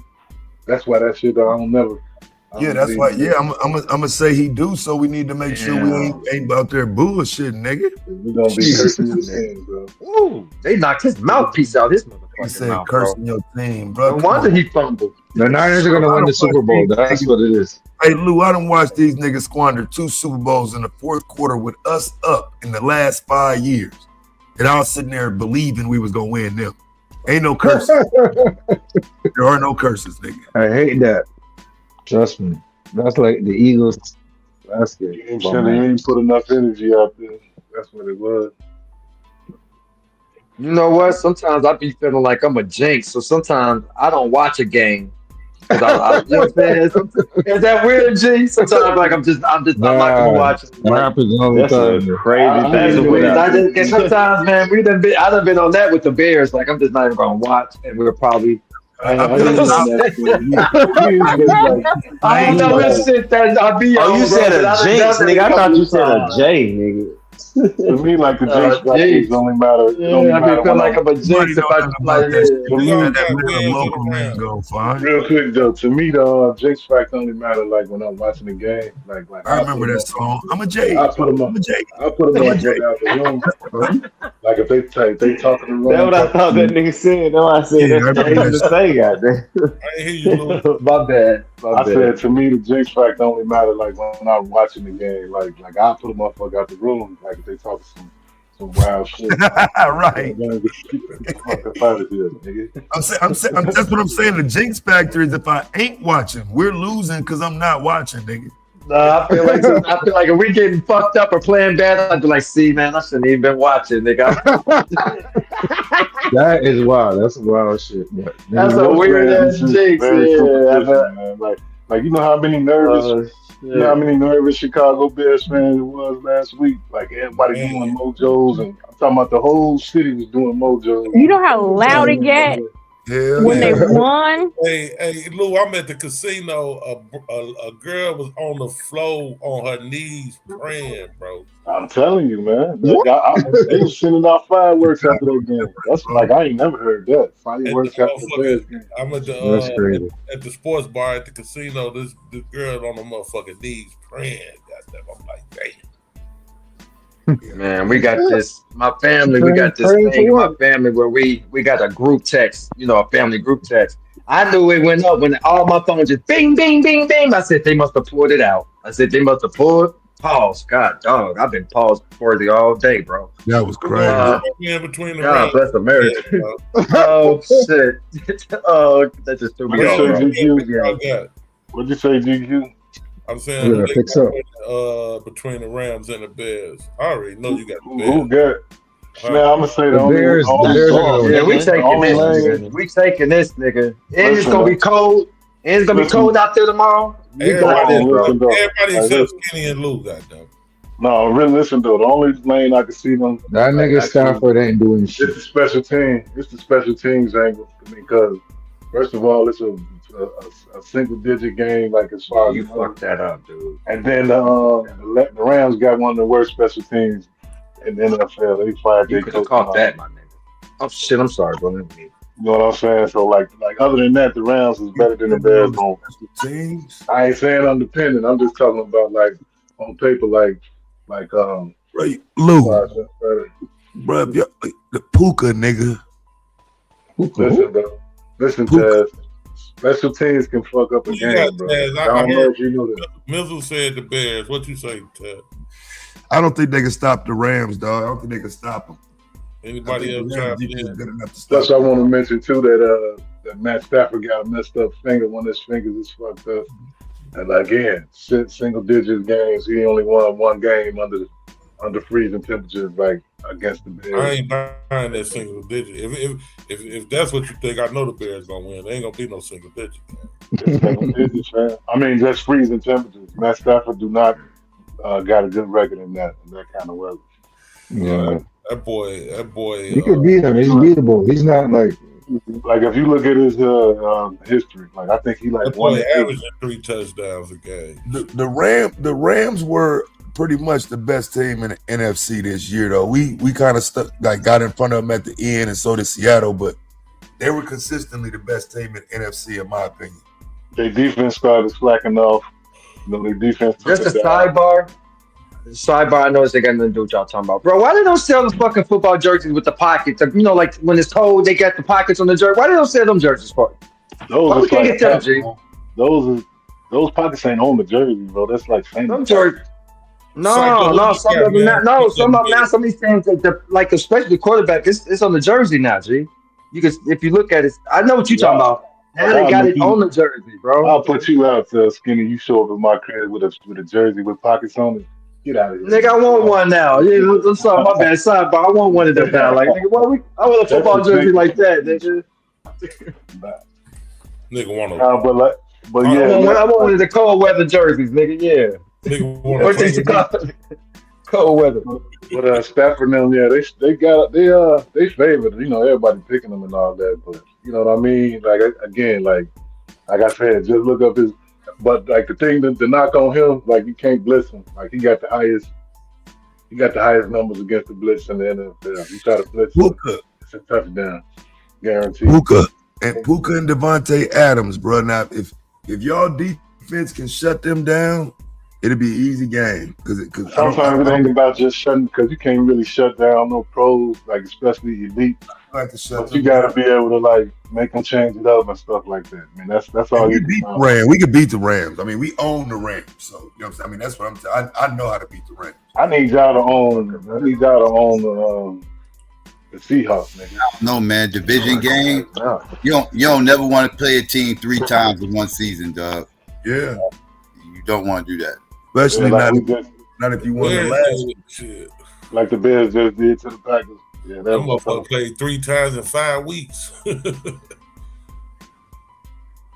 Speaker 2: That's why that shit I don't never.
Speaker 17: Yeah, that's why. Yeah, I'm gonna say he do. So we need to make sure we ain't out there bullshitting, nigga.
Speaker 2: We gonna be cursing your team, bro.
Speaker 11: Ooh, they knocked his mouthpiece out. His motherfucking
Speaker 17: He said
Speaker 11: mouth,
Speaker 17: cursing your team, bro.
Speaker 11: No wonder he fumbled.
Speaker 9: The Niners are gonna win the Super Bowl. That's what it is.
Speaker 17: Hey Lou, I done watched these niggas squander 2 Super Bowls in the fourth quarter with us up in the last 5 years, and I was sitting there believing we was gonna win them. Ain't no curses. There are no curses, nigga.
Speaker 9: I hate that. Trust me. That's like the Eagles last game.
Speaker 2: He ain't put enough energy out there. That's what it was.
Speaker 11: You know what? Sometimes I be feeling like I'm a jinx. So sometimes I don't watch a game You know what I'm saying? Is that weird, G? Sometimes like I'm like I'm watching.
Speaker 9: That
Speaker 11: Like,
Speaker 9: happens all the
Speaker 22: That's a
Speaker 9: time.
Speaker 22: crazy
Speaker 11: that's
Speaker 22: thing to
Speaker 11: weird. I
Speaker 22: do.
Speaker 11: just and sometimes, man, I done been on that with the Bears. Like I'm just not even gonna watch, and we're probably.
Speaker 2: I hear you on that shit. You just like,
Speaker 11: I don't know what shit that I be
Speaker 22: Oh,
Speaker 11: on,
Speaker 22: you
Speaker 11: bro,
Speaker 22: said
Speaker 11: but
Speaker 22: a
Speaker 11: I done
Speaker 22: jinx,
Speaker 11: done that
Speaker 22: nigga.
Speaker 11: a
Speaker 22: I
Speaker 11: couple
Speaker 22: thought you
Speaker 11: of
Speaker 22: said a
Speaker 11: times.
Speaker 22: J, nigga.
Speaker 2: to me, like the jinx factors only matter. It only
Speaker 11: Yeah, I be
Speaker 2: matter
Speaker 11: feeling
Speaker 2: when
Speaker 11: like
Speaker 2: I'm.
Speaker 11: I'm a jinx if I like.
Speaker 2: To
Speaker 12: We
Speaker 2: me,
Speaker 12: all
Speaker 17: Let that
Speaker 12: got
Speaker 17: man,
Speaker 12: Bears and
Speaker 17: local man,
Speaker 12: Rams.
Speaker 17: go fine.
Speaker 2: real quick though, to me the jinx factor only matter like when I'm watching the game. Like
Speaker 17: I
Speaker 2: I put
Speaker 17: remember
Speaker 2: them
Speaker 17: that
Speaker 2: up.
Speaker 17: song. I'm a J.
Speaker 2: I put them up.
Speaker 17: I'm a J.
Speaker 2: I put them
Speaker 17: I'm a
Speaker 2: up
Speaker 17: J.
Speaker 2: out the room. Like if they talking the
Speaker 22: That's
Speaker 2: wrong
Speaker 22: what I
Speaker 2: type of
Speaker 22: thought that
Speaker 2: shit.
Speaker 22: nigga said. That's why I said
Speaker 17: Yeah, I
Speaker 22: that's
Speaker 17: remember
Speaker 22: crazy
Speaker 17: that
Speaker 22: to
Speaker 17: song.
Speaker 22: say, goddamn.
Speaker 12: I ain't hear you, Lou.
Speaker 11: My bad. My
Speaker 2: I said
Speaker 11: bad.
Speaker 2: to me the jinx factor only matter like when I'm watching the game. Like I put a motherfucker out the room. Like if they talking some wild shit.
Speaker 17: Right.
Speaker 2: Fucking out of here, nigga.
Speaker 17: That's what I'm saying. The jinx factor is if I ain't watching, we're losing because I'm not watching, nigga.
Speaker 11: I feel like if we getting fucked up or playing bad, I'd be like, see, man, I shouldn't even been watching, nigga.
Speaker 9: That is wild. That's wild shit. But
Speaker 11: That's a
Speaker 2: Sports
Speaker 11: weird
Speaker 2: fans
Speaker 11: ass
Speaker 2: is just
Speaker 11: jinx,
Speaker 2: very
Speaker 11: yeah.
Speaker 2: superstitious, man. Like you know how many nervous,
Speaker 11: Oh
Speaker 2: you know how
Speaker 11: shit.
Speaker 2: many nervous Chicago Bears fans it was last week. Like everybody
Speaker 12: Man.
Speaker 2: doing mojos, and I'm talking about the whole city was doing mojos.
Speaker 15: You know how loud it get
Speaker 17: Hell
Speaker 15: when
Speaker 17: yeah.
Speaker 15: they won?
Speaker 12: Hey, Lou, I'm at the casino. A girl was on the floor on her knees praying, bro.
Speaker 2: I'm telling you, man. They was sending out fireworks after that game. That's like I ain't never heard that.
Speaker 12: At the
Speaker 2: Fireworks after the Bears
Speaker 12: motherfucking,
Speaker 2: game.
Speaker 12: I'm at the
Speaker 9: That's crazy.
Speaker 12: at the sports bar at the casino. This girl on the motherfucking knees praying. Goddamn, I'm like, damn.
Speaker 11: Man, we got this. My family, we got this
Speaker 9: Praying
Speaker 11: thing in
Speaker 9: for
Speaker 11: my
Speaker 9: what?
Speaker 11: family where we got a group text, a family group text. I knew it went up when all my phones just bing, bing, bing, bing. I said they must have pulled it out. I said they must have pulled. Pause. God, dog. I've been paused for the all day, bro.
Speaker 17: That was
Speaker 12: Who
Speaker 17: crazy.
Speaker 12: got in between the
Speaker 11: God
Speaker 12: rounds?
Speaker 11: bless America.
Speaker 12: Yeah,
Speaker 11: Oh shit. Oh, that just threw me
Speaker 2: What'd
Speaker 11: off,
Speaker 2: you
Speaker 11: bro.
Speaker 2: say, GQ?
Speaker 12: y'all got?
Speaker 2: What'd you say, GQ?
Speaker 12: I'm saying
Speaker 9: Yeah,
Speaker 12: who they
Speaker 9: picks
Speaker 12: got
Speaker 9: up.
Speaker 12: between the Rams and the Bears. I already know you got the
Speaker 2: Who
Speaker 12: Bears.
Speaker 2: got? Man, I'm gonna say
Speaker 9: The Bears are
Speaker 22: Soft,
Speaker 9: gonna
Speaker 11: Yeah, we
Speaker 22: nigga.
Speaker 2: the
Speaker 11: taking
Speaker 2: only
Speaker 11: this,
Speaker 2: lane.
Speaker 11: nigga. We taking this, nigga. And it's
Speaker 2: Listen,
Speaker 11: gonna be cold. And it's gonna be
Speaker 2: listen,
Speaker 11: cold out there tomorrow. We got
Speaker 12: Everybody,
Speaker 11: this, bro.
Speaker 2: listen though.
Speaker 12: everybody
Speaker 2: Like,
Speaker 12: except
Speaker 2: listen.
Speaker 12: Skinny and Lou, goddamn.
Speaker 2: No, really listen though. The only lane I can see them
Speaker 9: that
Speaker 2: like
Speaker 9: nigga
Speaker 2: actually
Speaker 9: Stafford ain't doing
Speaker 2: it's
Speaker 9: shit.
Speaker 2: the special team. It's the special teams angle because first of all, it's a single digit game like as
Speaker 11: Yeah,
Speaker 2: far as
Speaker 11: you
Speaker 2: the numbers.
Speaker 11: fucked that up, dude.
Speaker 2: And then the Rams got one of the worst special teams in the NFL. They fired
Speaker 11: You
Speaker 2: their
Speaker 11: could have
Speaker 2: coach and
Speaker 11: caught
Speaker 2: all.
Speaker 11: that, my nigga. Oh shit, I'm sorry, bro. Let me-
Speaker 2: You know what I'm saying? So like other than that, the Rams is better than the
Speaker 17: Depending
Speaker 2: Bears.
Speaker 17: on the
Speaker 2: On
Speaker 17: special teams.
Speaker 2: I ain't saying independent. I'm just talking about like on paper, like
Speaker 17: Right.
Speaker 2: as
Speaker 17: Lou,
Speaker 2: far as that's better.
Speaker 17: bruh, the Puka nigga.
Speaker 2: Listen though, listen,
Speaker 17: Puka.
Speaker 2: Taz. Special teams can fuck up a
Speaker 12: Who you got,
Speaker 2: game, bro.
Speaker 12: Taz?
Speaker 2: I
Speaker 12: I
Speaker 2: don't know
Speaker 12: heard
Speaker 2: if you know that.
Speaker 12: Mizzle said the Bears. What you say, Taz?
Speaker 17: I don't think they can stop the Rams, dog. I don't think they can stop them. I
Speaker 12: Anybody
Speaker 17: think
Speaker 12: else
Speaker 17: the Rams
Speaker 12: chime
Speaker 17: defense is
Speaker 12: in?
Speaker 17: good enough to stop
Speaker 2: Plus, I
Speaker 17: them.
Speaker 2: want to mention too that Matt Stafford got a messed up finger. One of his fingers is fucked up. And again, single digit games. He only won one game under freezing temperatures, like against the
Speaker 12: I
Speaker 2: Bears.
Speaker 12: ain't buying that single digit. If that's what you think, I know the Bears gonna win. There ain't gonna be no single digit.
Speaker 2: It's single digits, man. I mean, just freezing temperatures. Matt Stafford do not got a good record in that kind of weather.
Speaker 9: Yeah,
Speaker 12: That boy.
Speaker 9: he could beat him. He's beatable. He's not like
Speaker 2: Like if you look at his history, like I think he like
Speaker 12: That
Speaker 2: 1
Speaker 12: boy
Speaker 2: to 8.
Speaker 12: averaging 3 touchdowns a game.
Speaker 17: The Rams were pretty much the best team in the NFC this year, though. We kind of stuck, like got in front of them at the end, and so did Seattle, but they were consistently the best team in NFC, in my opinion.
Speaker 2: Their defense started slacking off. You know, their defense took
Speaker 11: Just a
Speaker 2: it down.
Speaker 11: sidebar. I noticed they got nothing to do with y'all talking about. Bro, why they don't sell the fucking football jerseys with the pockets? Like, like when it's cold, they got the pockets on the jersey. Why they don't sell them jerseys for? Why we
Speaker 2: Those are
Speaker 11: can't
Speaker 2: like
Speaker 11: get them, G?
Speaker 2: those pockets ain't on the jersey, bro. That's like famous.
Speaker 11: Some jerseys. No, some of them not. No, some of them not. Some of these things, like especially the quarterback, it's on the jersey now, G. You can, if you look at it, I know what you're talking about. Now they got it on the jersey, bro.
Speaker 2: I'll put you out, Skinny. You show up in my crib with a jersey with pockets on it. Get out of here.
Speaker 11: Nigga, I want one now. Yeah, I'm sorry, my bad. Sorry, but I want one of them now. Like, nigga, I want a football jersey like that, nigga.
Speaker 12: Nigga want to.
Speaker 2: But
Speaker 11: I
Speaker 2: yeah,
Speaker 11: want one of the cold weather jerseys, nigga. Yeah.
Speaker 12: Nigga want
Speaker 11: What's in Chicago? Cold weather.
Speaker 2: But Stafford and them, yeah, they favored. You know, everybody picking them and all that. But you know what I mean? Like again, like I said, just look up his. But like the thing that the knock on him, like you can't blitz him. Like he got the highest numbers against the blitz in the NFL. You try to blitz him, it's a touchdown, guaranteed.
Speaker 17: Puka and Devontae Adams, bro. Now if y'all defense can shut them down, it'll be an easy game. Because
Speaker 2: sometimes it ain't about just shutting, because you can't really shut down no pros, like especially elite.
Speaker 17: Like to shut
Speaker 2: but you got to be able to like make them change it up and stuff like that. I mean, that's all.
Speaker 17: We beat the Rams. We could beat the Rams. I mean, we own the Rams. So you know what I'm saying. I mean, that's what I'm saying. I know how to beat the Rams.
Speaker 2: I need y'all to own the Seahawks, nigga.
Speaker 20: No, man, division game. You don't never want to play a team 3 times in one season, dog.
Speaker 17: Yeah,
Speaker 20: you don't want to do that,
Speaker 17: especially
Speaker 2: like
Speaker 17: not if you want the last
Speaker 12: shit.
Speaker 2: Like the Bears just did to the Packers. Yeah, that
Speaker 12: motherfucker played 3 times in 5 weeks.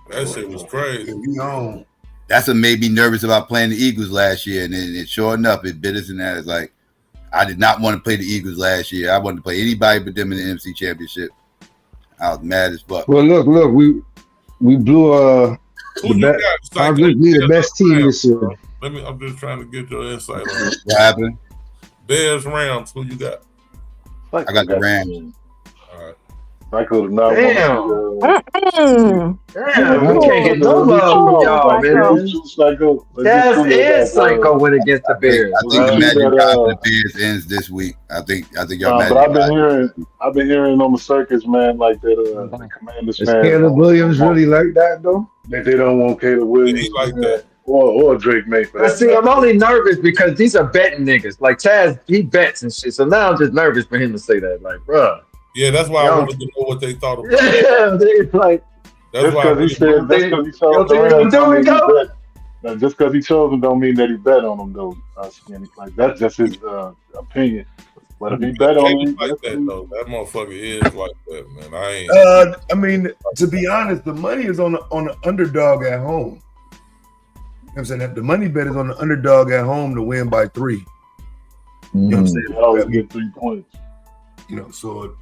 Speaker 12: That shit was crazy.
Speaker 20: That's what made me nervous about playing the Eagles last year, and then sure enough, it bit us in that. It's like I did not want to play the Eagles last year. I wanted to play anybody but them in the NFC Championship. I was mad as fuck.
Speaker 9: Well, look, we blew the best team this year.
Speaker 12: I'm just trying to get your insight on it.
Speaker 20: What happened?
Speaker 12: Bears, Rams. Who you got?
Speaker 20: I got the Rams.
Speaker 12: All right.
Speaker 2: I could have not.
Speaker 11: Damn, we can't get no love from y'all, man. Taz and Psycho went against the Bears.
Speaker 20: I think the magic time for the Bears ends this week. I think y'all.
Speaker 2: But I've been hearing on the circus, man, like that. The Commanders
Speaker 9: Is
Speaker 2: fan.
Speaker 9: Caleb Williams really like that though?
Speaker 2: They don't want Caleb Williams
Speaker 12: like that.
Speaker 2: Or Drake May for that.
Speaker 11: See, I'm only nervous because these are betting niggas. Like Taz, he bets and shit. So now I'm just nervous for him to say that. Like, bruh.
Speaker 12: Yeah, that's why I wanted to know what they thought about it.
Speaker 11: Yeah, they're like.
Speaker 12: That's why
Speaker 2: he said. Just because he chose them don't mean that he bet on them though. Like that's just his opinion. But if he bet on him,
Speaker 12: like that though, that motherfucker is like that, man.
Speaker 17: I mean, to be honest, the money is on the underdog at home. You know what I'm saying? The money bet is on the underdog at home to win by 3. You know what I'm saying?
Speaker 2: Always get 3 points.
Speaker 17: You know, so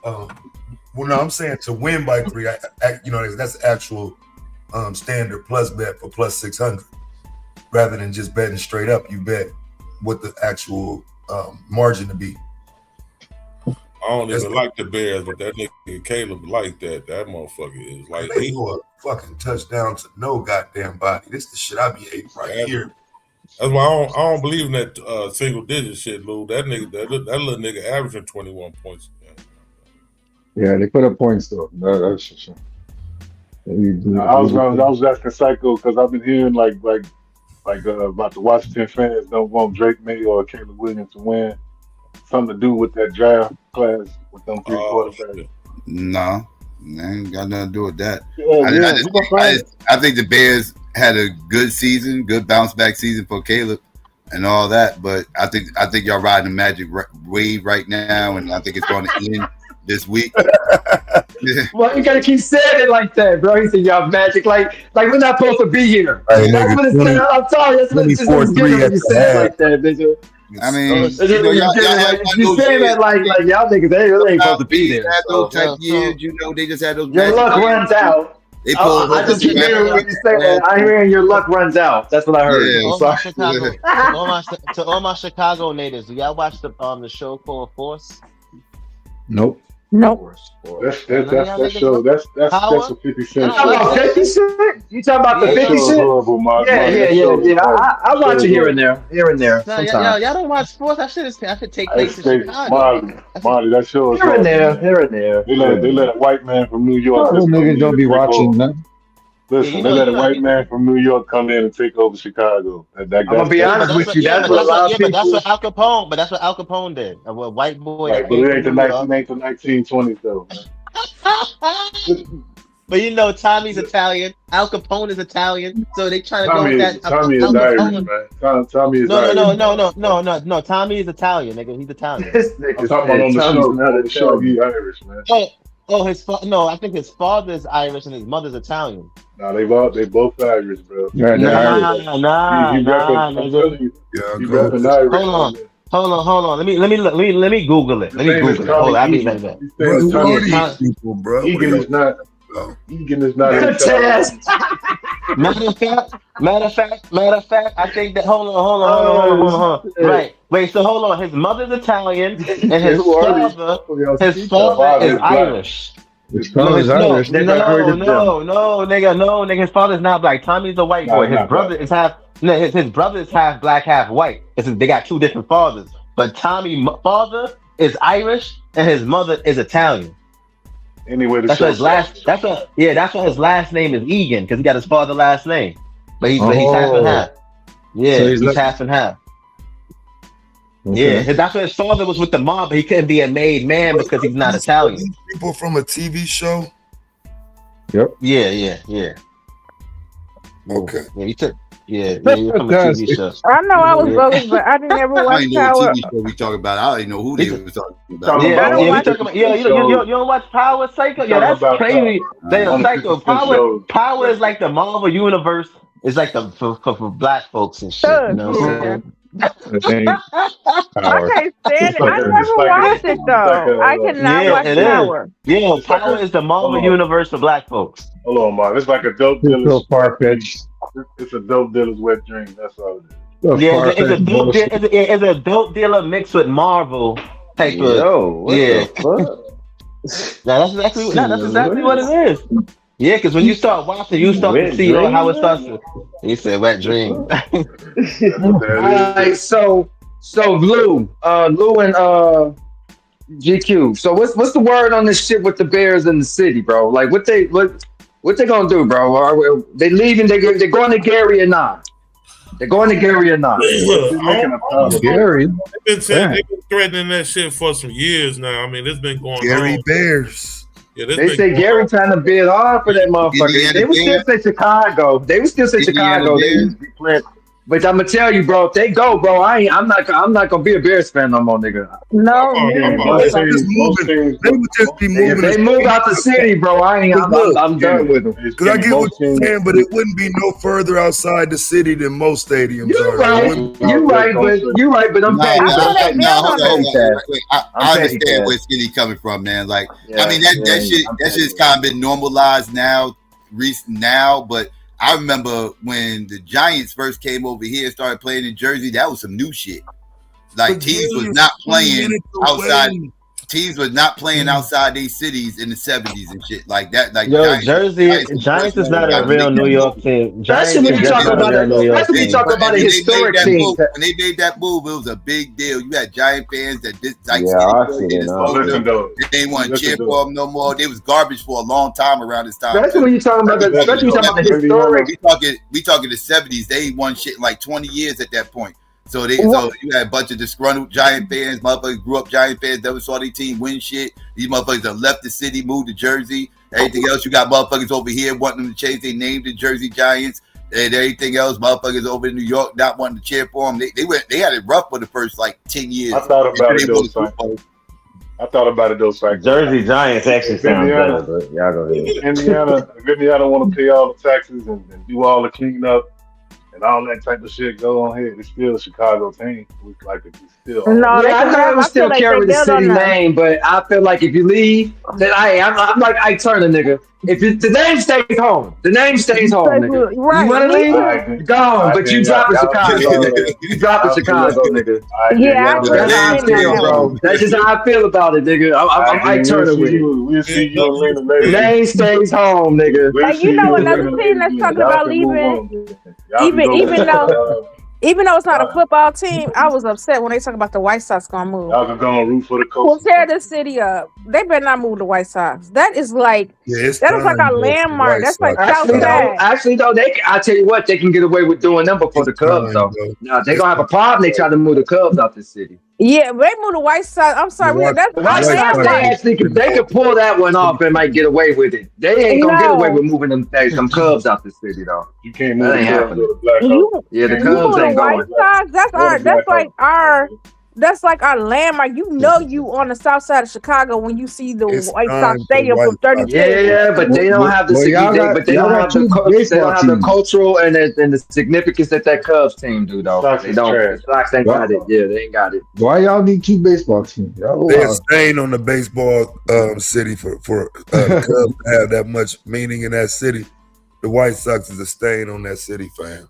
Speaker 17: well, no, I'm saying to win by 3. You know, that's actual standard plus bet for plus 600, rather than just betting straight up. You bet what the actual margin to be.
Speaker 12: I don't even like the Bears, but that nigga Caleb like that. That motherfucker is like
Speaker 17: he go a fucking touchdown to no goddamn body. This the shit I be hating right here.
Speaker 12: That's why I don't believe in that single digit shit, Lou. That nigga, that little nigga averaging 21 points.
Speaker 9: Yeah, they put up points though. That's for sure.
Speaker 2: I was asking Psycho because I've been hearing like about the Washington fans don't want Drake May or Caleb Williams to win. Something to do with that draft class with them 3 quarterbacks.
Speaker 20: No, ain't got nothing to do with that. I think the Bears had a good season, good bounce back season for Caleb and all that. But I think y'all riding the magic wave right now, and I think it's going to end this week.
Speaker 11: Well, you gotta keep saying it like that, bro. He said y'all magic, like we're not supposed to be here.
Speaker 17: Hey,
Speaker 11: that's
Speaker 17: nigga,
Speaker 11: what it's saying. I'm sorry, that's what it's saying when you say it like that, nigga.
Speaker 20: I mean,
Speaker 11: you saying that like y'all niggas they really ain't supposed to be there.
Speaker 20: Those type years, you know, they just had those.
Speaker 11: Your luck runs out. I just hear when you say that. I hear your luck runs out. That's what I heard.
Speaker 16: Yeah. To all my Chicago natives, do y'all watch the show called Force?
Speaker 9: Nope.
Speaker 2: That's that show. That's a 50 Cent show.
Speaker 11: 50 Cent? You talking about the 50 Cent? Yeah. I watch it here and there.
Speaker 16: No, y'all don't watch sports. That should take place in Chicago.
Speaker 2: Marty, that show is
Speaker 11: here and there.
Speaker 2: They let a white man from New York.
Speaker 9: Those niggas don't be watching nothing.
Speaker 2: Listen, they let a white man from New York come in and take over Chicago.
Speaker 11: I'm gonna be honest with you. That's what a lot of people.
Speaker 16: That's what Al Capone. But that's what Al Capone did. A white boy.
Speaker 2: Right, but it ain't the 1920s though.
Speaker 16: But you know, Tommy's Italian. Al Capone is Italian, so they trying to go with that.
Speaker 2: Tommy is Irish, man. Tommy is Irish.
Speaker 16: No. Tommy is Italian, nigga. He's Italian.
Speaker 2: I'm talking about on the show. He's Irish, man.
Speaker 16: Oh, no, I think his father's Irish and his mother's Italian.
Speaker 2: Nah, they both Irish, bro.
Speaker 16: Nah,
Speaker 2: I'm telling you, he repping Irish.
Speaker 16: Hold on. Let me Google it. Let me Google it. Hold on, I'll be right back.
Speaker 17: Who are these people, bro?
Speaker 2: Egan is not. Egan is not.
Speaker 16: Matter of fact, I think that. Hold on. Right. Wait. So hold on. His mother's Italian, and his father is Irish.
Speaker 9: His father's Irish.
Speaker 16: No, nigga. His father's not black. Tommy's a white boy. His brother is half. No, his brother is half black, half white. They got two different fathers. But Tommy's father is Irish, and his mother is Italian.
Speaker 2: Anyway,
Speaker 16: that's why his last name is Egan, because he got his father's last name. But he's half and half. Yeah, so he's half and half. Okay. Yeah, that's why his father was with the mob, but he couldn't be a made man because he's not Italian.
Speaker 17: People from a TV show?
Speaker 9: Yep.
Speaker 16: Yeah.
Speaker 17: Okay.
Speaker 16: Yeah, he took. Yeah, from a TV show.
Speaker 15: I know I was bogus, but I didn't ever watch Power.
Speaker 20: TV show we talking about. I don't even know who they was talking about.
Speaker 16: You don't watch Power, Psycho? Yeah, that's crazy. Psycho. Power is like the Marvel universe. It's like the for black folks and shit. You know what I'm saying?
Speaker 15: I can't stand it. I never watched it though. I cannot watch Power.
Speaker 16: Yeah, Power is the Marvel universe for black folks.
Speaker 2: Hold on, Mark. It's like a dope dealer's.
Speaker 9: So far-fetched.
Speaker 2: It's a dope dealer's wet dream. That's all it is.
Speaker 16: Yeah, it's a dope dealer mixed with Marvel type of. That's exactly what it is. Yeah, because when you start watching, you start to see how it starts to. He said wet dream.
Speaker 11: All right, so Lou and GQ. So what's the word on this shit with the Bears in the city, bro? Like what they gonna do, bro? Are they leaving? They're going to Gary or not? They're going to Gary or not?
Speaker 9: Gary.
Speaker 12: They've been threatening that shit for some years now. I mean, it's been going on.
Speaker 17: Gary Bears.
Speaker 12: Yeah,
Speaker 11: they say Gary trying to bid hard for that motherfucker. They would still say Chicago. They would still say Chicago. They used to be playing. But I'm gonna tell you, bro. If they go, bro, I'm not gonna be a Bears fan no more, nigga.
Speaker 15: No,
Speaker 17: they would just be moving.
Speaker 11: If they move out the city, bro, I'm done with them.
Speaker 17: Because I get what you're saying, but it wouldn't be no further outside the city than most stadiums.
Speaker 11: You're right, but I'm petty.
Speaker 14: I understand where Skinny coming from, man. Like, I mean, that shit's kind of been normalized now, but I remember when the Giants first came over here and started playing in Jersey, that was some new shit. Like teams was not playing outside. Teams was not playing outside these cities in the 70s and shit like that. Like
Speaker 16: Giants is not a real New York team.
Speaker 11: That's when you talk about it. That's when you talk about a historic team.
Speaker 14: When they made that move, it was a big deal. You had Giant fans that did they didn't want to cheer for them no more. They was garbage for a long time around this time.
Speaker 11: That's when you talking about the historic.
Speaker 14: We talking the 70s. They won shit in like 20 years at that point. So you had a bunch of disgruntled Giant fans, motherfuckers grew up Giant fans, never saw their team win shit. These motherfuckers have left the city, moved to Jersey. Everything else, you got motherfuckers over here wanting them to change their name to Jersey Giants. And everything else, motherfuckers over in New York not wanting to cheer for them. They had it rough for the first like 10 years.
Speaker 2: I thought about it though,
Speaker 22: Jersey Giants actually sound better, but y'all go ahead.
Speaker 2: If Indiana want to pay all the taxes and do all the cleanup and all that type of shit go on here, it's still a Chicago team. It's still.
Speaker 11: No, I know it will still carry the city name, but I feel like if you leave, then I'm like Ike Turner, nigga. If the name stays home, the name stays home, nigga.
Speaker 15: Right.
Speaker 11: You want to leave? You're gone, but you drop in Chicago, nigga. You drop in Chicago, nigga.
Speaker 15: Yeah,
Speaker 11: that's how I feel, bro. That's just how I feel about it, nigga. I'm Ike Turner with it.
Speaker 2: We'll see you on later.
Speaker 11: Name stays home, nigga.
Speaker 15: Like, you know, another team that's talking about leaving, even though it's not a football team, I was upset when they talk about the White Sox gonna move.
Speaker 2: Y'all can go on root for the coach.
Speaker 15: We'll tear the city up. They better not move the White Sox. That is like that is like a landmark. That's like
Speaker 11: actually though, I tell you what, they can get away with doing them before the Cubs though. Now they gonna have a problem. They try to move the Cubs out the city.
Speaker 15: Yeah, they move the White Sox. I'm sorry, that's
Speaker 11: they could pull that one off and might get away with it. They ain't gonna get away with moving them Cubs out the city though.
Speaker 2: You can't move
Speaker 11: the Cubs. Yeah, the Cubs ain't going.
Speaker 15: White Sox, that's like our That's like our landmark. You know you on the south side of Chicago when you see the White Sox Stadium from 32.
Speaker 11: Yeah, but they don't have the they don't have the cultural and the significance that Cubs team do though.
Speaker 2: Sox
Speaker 11: They
Speaker 2: is
Speaker 11: don't.
Speaker 2: trash.
Speaker 11: The Sox ain't got it. Yeah, they ain't got it.
Speaker 9: Why y'all need 2 baseball teams?
Speaker 17: They're staying on the baseball city for the Cubs to have that much meaning in that city. The White Sox is a stain on that city, fam.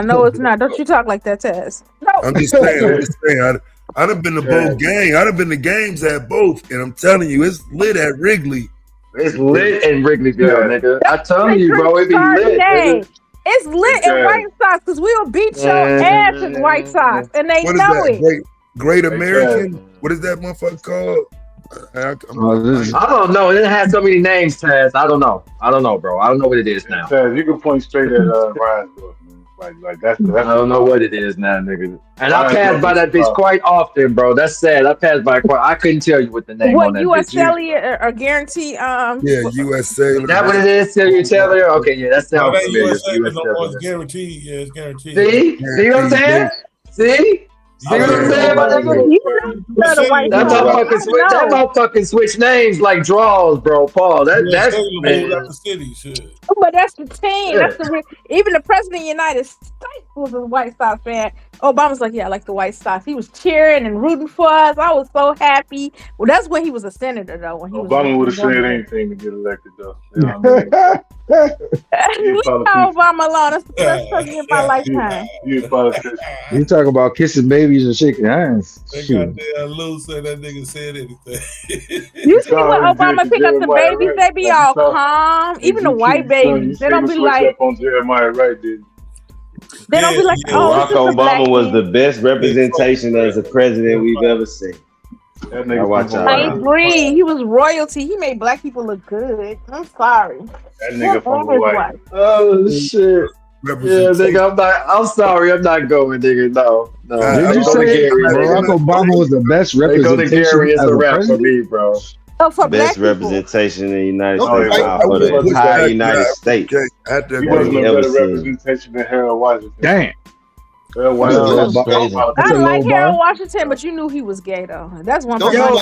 Speaker 15: No, it's not. Don't you talk like that, Taz. No.
Speaker 17: I'm just saying. I done been to both games. I done been to games at both, and I'm telling you, it's lit at Wrigley.
Speaker 11: It's lit in Wrigleyville, nigga. I'm telling you, bro, it be lit. Nigga.
Speaker 15: It's lit in White Sox because we'll beat your ass in White Sox, and they know it.
Speaker 17: Great American. What is that motherfucker called?
Speaker 11: I don't know. It has so many names, Taz. I don't know, bro. I don't know what it is now.
Speaker 2: Taz, you can point straight at Reinsdorf, man. Like that's
Speaker 11: I don't know what it is now, nigga. And I pass by that bitch quite often, bro. That's sad. I pass by it quite. I couldn't tell you what the name on that
Speaker 15: US
Speaker 11: bitch
Speaker 15: Cellular or Guarantee?
Speaker 17: Yeah, USA.
Speaker 11: Is that what it is? Cellular? Okay, yeah, that sounds familiar.
Speaker 12: USA, it's guaranteed. Yeah, it's guaranteed.
Speaker 11: See what I'm saying? See what I'm saying, my nigga? That motherfucking switch names like draws, bro. Paul, that's
Speaker 12: the city, shit.
Speaker 15: But that's the team. Yeah. Even the president of the United States was a White Sox fan. Obama's like, yeah, I like the White Sox. He was cheering and rooting for us. I was so happy. Well, that's when he was a senator, though. When
Speaker 2: Obama would have said anything to get elected, though. You know
Speaker 15: Leave Obama alone. That's the best president in my lifetime.
Speaker 9: You talk about kissing babies and shaking hands.
Speaker 12: They got there loose and that nigga said anything.
Speaker 15: You see when Obama pick up the babies, they be all calm. Even the white babies, they don't be like.
Speaker 2: On Jeremiah Wright, dude.
Speaker 15: They don't be like,
Speaker 22: Barack Obama was the best representation as a president we've ever seen.
Speaker 15: I agree. He was royalty. He made black people look good. I'm sorry.
Speaker 2: That nigga from Hawaii.
Speaker 11: Oh shit. Yeah, nigga, I'm sorry, I'm not going, nigga. No.
Speaker 9: Did you say Barack Obama was the best representation
Speaker 11: as a rep for me, bro?
Speaker 15: For
Speaker 22: best representation in the United States for the entire United States.
Speaker 2: He wasn't a better representation than Harold Washington.
Speaker 9: Damn.
Speaker 15: I like Harold Washington, but you knew he was gay though. That's one thing.
Speaker 11: Yo,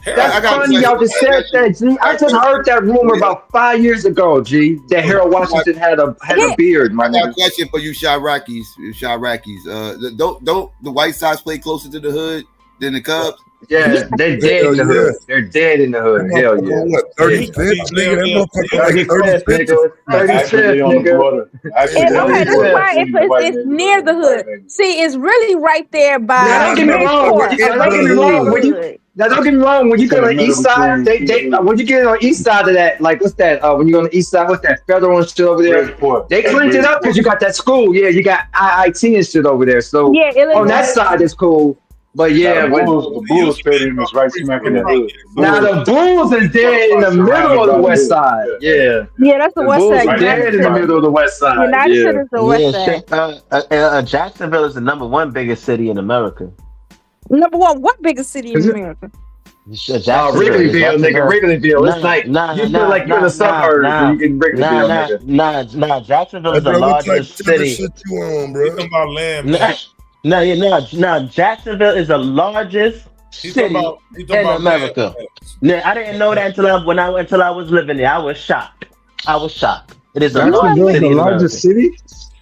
Speaker 11: that's funny. Y'all just said that, G. I just heard that rumor about 5 years ago, G. That Harold Washington had a beard.
Speaker 14: I got a question for you, XyayX. Don't the White Sox play closer to the hood than the Cubs?
Speaker 11: Yeah, they're dead in the hood. They're dead in the hood. Hell yeah.
Speaker 17: What, 35th, nigga? That motherfucker like
Speaker 11: 35th, nigga.
Speaker 15: Okay, that's fine. It's near the hood. See, it's really right there by.
Speaker 11: Now, don't get me wrong. When you go on the east side, when you get on the east side of that, like what's that? When you go on the east side, what's that federal and shit over there? They cleaned it up because you got that school. Yeah, you got IIT and shit over there. So on that side is cool. But yeah,
Speaker 2: the Bulls Stadium is right smack in the hood.
Speaker 11: Now the Bulls is dead in the middle of the west side. Yeah,
Speaker 15: that's the west side.
Speaker 11: Bulls dead in the middle of the west side.
Speaker 15: United States is the west side.
Speaker 16: Jacksonville is the #1 biggest city in America.
Speaker 15: #1, what biggest city in America?
Speaker 11: Wrigleyville, nigga. Wrigleyville. It's like you feel like you're in the suburbs. You can Wrigleyville,
Speaker 16: nigga. Jacksonville is the largest city.
Speaker 12: You talking about land,
Speaker 16: Jacksonville is the largest city in America. I didn't know that until I was living there. I was shocked. It is the largest city.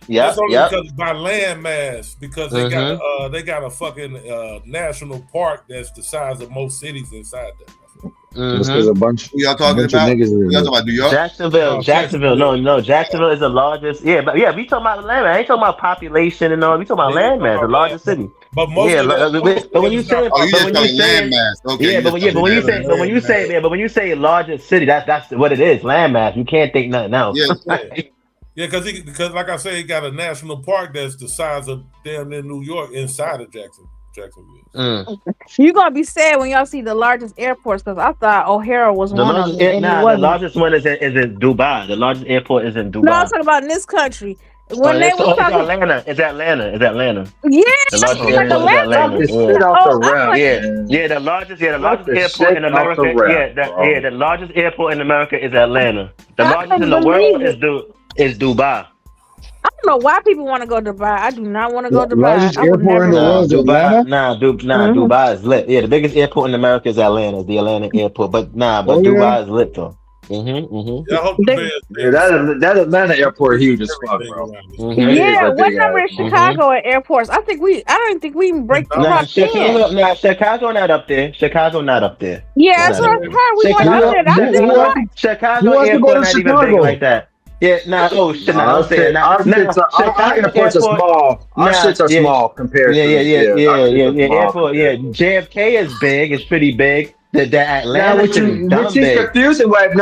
Speaker 12: Yeah, that's only because by land mass, because they got a fucking national park that's the size of most cities inside there.
Speaker 9: There's a bunch.
Speaker 14: Y'all talking about New York?
Speaker 16: Jacksonville. No. Jacksonville is the largest. We talking about land mass. I ain't talking about population and all. We talking about land mass, the largest city.
Speaker 12: But most
Speaker 16: but when you say largest city, that's what it is, land mass. You can't think nothing else.
Speaker 12: Yeah, because like I say, he got a national park that's the size of damn near New York inside of Jacksonville.
Speaker 15: You're gonna be sad when y'all see the largest airports, because I thought O'Hara was one of them.
Speaker 16: The largest one is in Dubai. The largest airport is in Dubai.
Speaker 15: No, I'm talking about in this country. When they were talking,
Speaker 16: It's Atlanta.
Speaker 15: Yeah,
Speaker 16: the largest airport is Atlanta. The largest airport in America. The largest airport in America is Atlanta. The largest in the world is Dubai.
Speaker 15: I don't know why people want to go to Dubai. I do not want to go to Dubai.
Speaker 9: Largest
Speaker 15: I would
Speaker 9: airport in
Speaker 15: never
Speaker 9: the
Speaker 15: go.
Speaker 9: world is Atlanta.
Speaker 16: Dubai is lit. Yeah, the biggest airport in America is Atlanta, the Atlanta airport. But Dubai is lit though.
Speaker 12: Yeah, I hope the Bears
Speaker 11: Yeah, that Atlanta airport huge as fuck, bro.
Speaker 15: Yeah, what number is Chicago at airports? I don't think we even break the top 10.
Speaker 16: Chicago not up there. Chicago not up there.
Speaker 15: Yeah, that's what I heard. We want to
Speaker 16: Chicago
Speaker 11: wants to go
Speaker 16: airport
Speaker 11: to
Speaker 16: not even
Speaker 11: Chicago?
Speaker 16: big like that. Yeah,
Speaker 11: Our airports are small. Our shits are small compared to
Speaker 16: airport. Yeah, JFK is big. It's pretty big. The Atlanta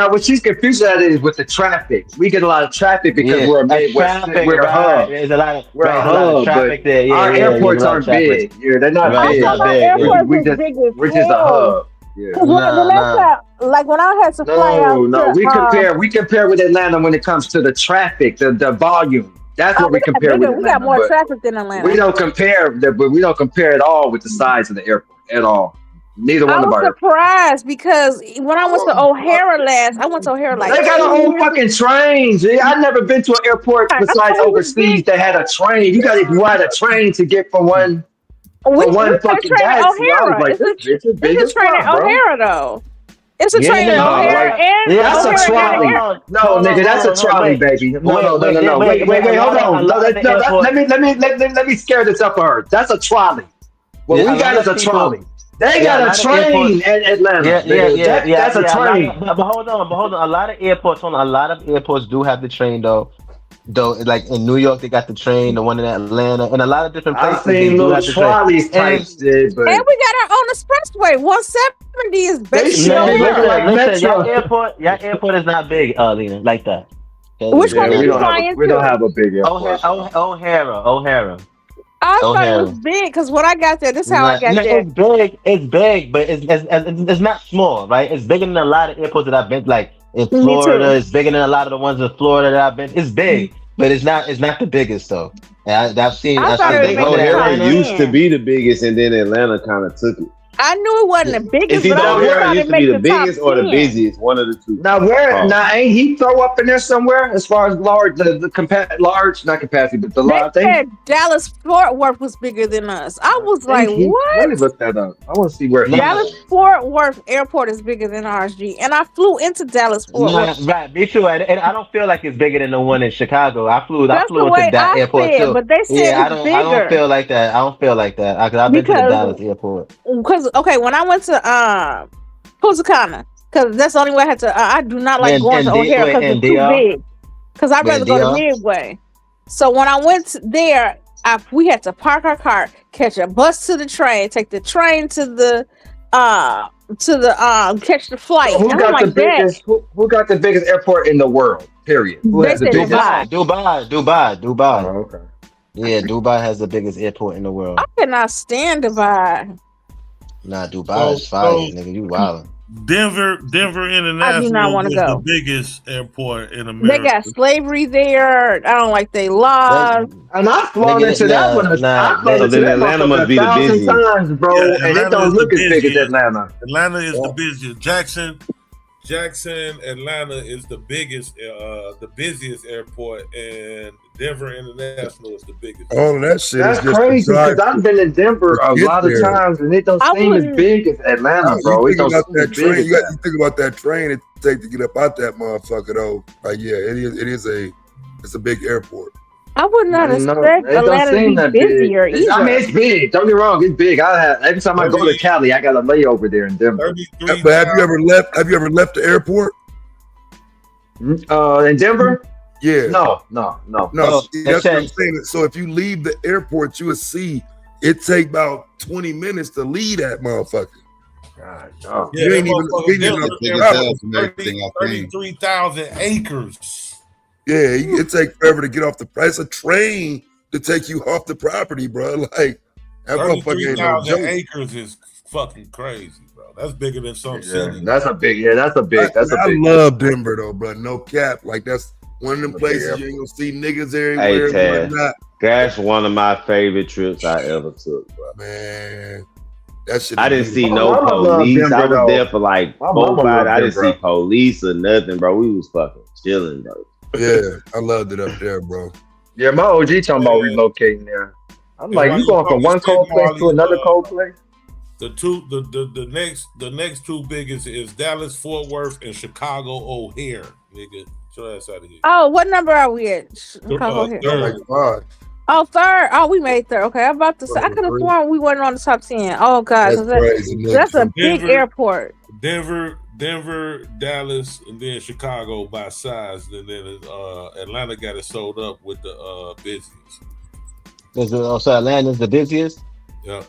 Speaker 11: what she's confused at is with the traffic. We get a lot of traffic because we're a Midwest. We're a hub.
Speaker 16: There's a lot of
Speaker 11: traffic there. Yeah, our airports aren't big. Yeah, they're not big. We're just a hub. Yeah.
Speaker 15: Like when I had to fly out.
Speaker 11: We compare with Atlanta when it comes to the traffic, the volume. That's what we compare with.
Speaker 15: We got more traffic than Atlanta.
Speaker 11: We don't compare at all with the size of the airport at all. Neither one of our.
Speaker 15: I was surprised because when I went to O'Hara like
Speaker 11: they got a whole fucking train. G. I've never been to an airport besides overseas that had a train. You got to ride a train to get from one. Fucking gas.
Speaker 15: It's a train at O'Hara though. It's a train at O'Hara and
Speaker 11: that's a trolley. No, nigga, that's a trolley, baby. No. Wait, hold on. Let me scare this up for her. That's a trolley. What we got is a trolley. They got a train at Atlanta. That's a train.
Speaker 16: But hold on. A lot of airports do have the train though. Like in New York, they got the train, the one in Atlanta, and a lot of different places.
Speaker 11: I've seen little trolleys type shit, but
Speaker 15: and we got our own expressway. 170 is basically
Speaker 16: your airport is not big, Lena, like that.
Speaker 15: Which one are you flying to?
Speaker 11: We don't have a big airport.
Speaker 16: O'Hara.
Speaker 15: I thought it was big because when I got there, this is how I got there.
Speaker 16: It's big, but it's not small, right? It's bigger than a lot of airports that I've been, like in Florida. It's bigger than a lot of the ones in Florida that I've been. It's big, but it's not the biggest though. And I've seen.
Speaker 22: O'Hara used to be the biggest, and then Atlanta kind of took it.
Speaker 15: I knew it wasn't the biggest.
Speaker 22: It's either O'Hara used to be the biggest or the busiest, one of the two.
Speaker 11: Now ain't he throw up in there somewhere as far as large, not capacity, but the large thing?
Speaker 15: They said Dallas Fort Worth was bigger than us. I was like, what?
Speaker 11: Let me look that up. I want to see where
Speaker 15: Dallas Fort Worth Airport is bigger than ours, G. And I flew into Dallas Fort Worth.
Speaker 16: Right, me too. And I don't feel like it's bigger than the one in Chicago. I flew into that airport too.
Speaker 15: But they said it's bigger.
Speaker 16: I don't feel like that. I've been to the Dallas airport.
Speaker 15: Because when I went to Punta Cana, because that's the only way I had to. I do not like going to O'Hara because it's too big. Because I'd rather go to Midway. So when I went there, we had to park our car, catch a bus to the train, take the train to the catch the flight.
Speaker 11: Who got the biggest airport in the world? Period. Who has the biggest?
Speaker 16: Dubai.
Speaker 11: Oh, okay.
Speaker 16: Yeah, Dubai has the biggest airport in the world.
Speaker 15: I cannot stand Dubai.
Speaker 16: Nah, Dubai is fire, nigga. You wildin'.
Speaker 12: Denver International is the biggest airport in America.
Speaker 15: They got slavery there. I don't like they laws.
Speaker 11: And I've flown into that one.
Speaker 22: So then Atlanta must be the busiest
Speaker 11: times, bro. And it don't look as big as Atlanta.
Speaker 12: Atlanta is the busiest. Jackson, Atlanta is the biggest, the busiest airport, and Denver International is the biggest.
Speaker 13: All of that shit
Speaker 11: That's
Speaker 13: is just
Speaker 11: crazy because I've been in Denver a lot of times, and it don't seem as big as Atlanta, bro.
Speaker 13: You think about that train. You think about that train it takes to get up out that motherfucker, though. Like, yeah, it's a big airport.
Speaker 15: I would not expect Atlanta to be busier either.
Speaker 11: I mean, it's big. Don't get me wrong, it's big. Every time I go to Cali, I got a layover there in Denver.
Speaker 13: But have you ever left the airport?
Speaker 11: In Denver?
Speaker 13: Yeah.
Speaker 11: No.
Speaker 13: That's what I'm saying. So if you leave the airport, you will see it take about 20 minutes to leave that motherfucker.
Speaker 11: God,
Speaker 13: you ain't even
Speaker 12: 33,000 acres.
Speaker 13: Yeah, it takes forever to get off the price. It's a train to take you off the property, bro. Like that motherfucker ain't no joke.
Speaker 12: 33,000 acres is fucking crazy, bro. That's bigger than some city.
Speaker 11: That's a big.
Speaker 13: I love Denver though, bro. No cap. Like that's one of them places you ain't gonna see niggas everywhere.
Speaker 22: Hey, Tad, that's one of my favorite trips I ever took, bro.
Speaker 13: Man, that shit.
Speaker 22: I didn't see no police. I was there for like 4 or 5. I didn't see police or nothing, bro. We was fucking chilling, bro.
Speaker 13: Yeah, I loved it up there, bro.
Speaker 11: Yeah, my OG talking about relocating there. I'm like, you going from one cold place to another cold place?
Speaker 12: The next two biggest is Dallas Fort Worth and Chicago O'Hare, nigga. Show ass out of here.
Speaker 15: Oh, what number are we at? Chicago here.
Speaker 12: Third.
Speaker 15: Oh, third. Oh, we made third. Okay, I'm about to say. I could have sworn we weren't on the top 10. Oh God, that's a big airport.
Speaker 12: Denver, Dallas, and then Chicago by size, and then Atlanta got it sold up with the busiest.
Speaker 16: So Atlanta's the busiest.
Speaker 12: Yeah.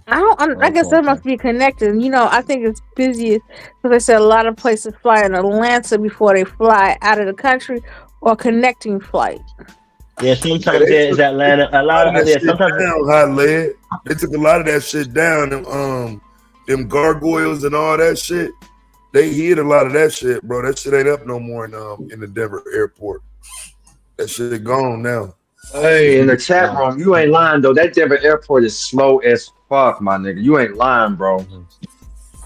Speaker 15: I guess that must be connected. You know, I think it's busiest because they said a lot of places fly in Atlanta before they fly out of the country or connecting flight.
Speaker 16: Yeah, sometimes there's Atlanta. A lot of it there. Sometimes
Speaker 13: they took a lot of that shit down. Them gargoyles and all that shit. They hid a lot of that shit, bro. That shit ain't up no more in the Denver airport. That shit gone now.
Speaker 11: Hey, in the chat room, you ain't lying though. That Denver airport is slow as fuck, my nigga. You ain't lying, bro.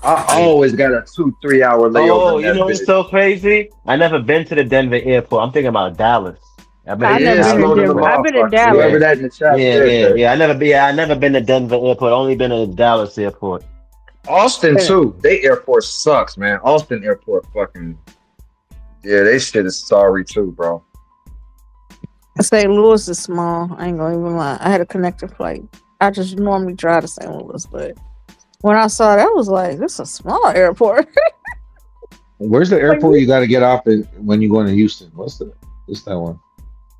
Speaker 11: I always got a 2-3 hour layover.
Speaker 16: Oh, you know what's so crazy? I never been to the Denver airport. I'm thinking about Dallas. I've been in
Speaker 15: Dallas.
Speaker 11: Whoever that in the chat.
Speaker 16: Yeah. I never been to Denver airport. Only been to Dallas airport.
Speaker 11: Austin too. They airport sucks, man. Austin airport fucking. Yeah, they shit is sorry too, bro.
Speaker 15: St. Louis is small. I ain't gonna even lie. I had a connecting flight. I just normally drive to St. Louis, but when I saw that, I was like, "This is a small airport."
Speaker 9: Where's the airport you got to get off at when you going to Houston? What's that one?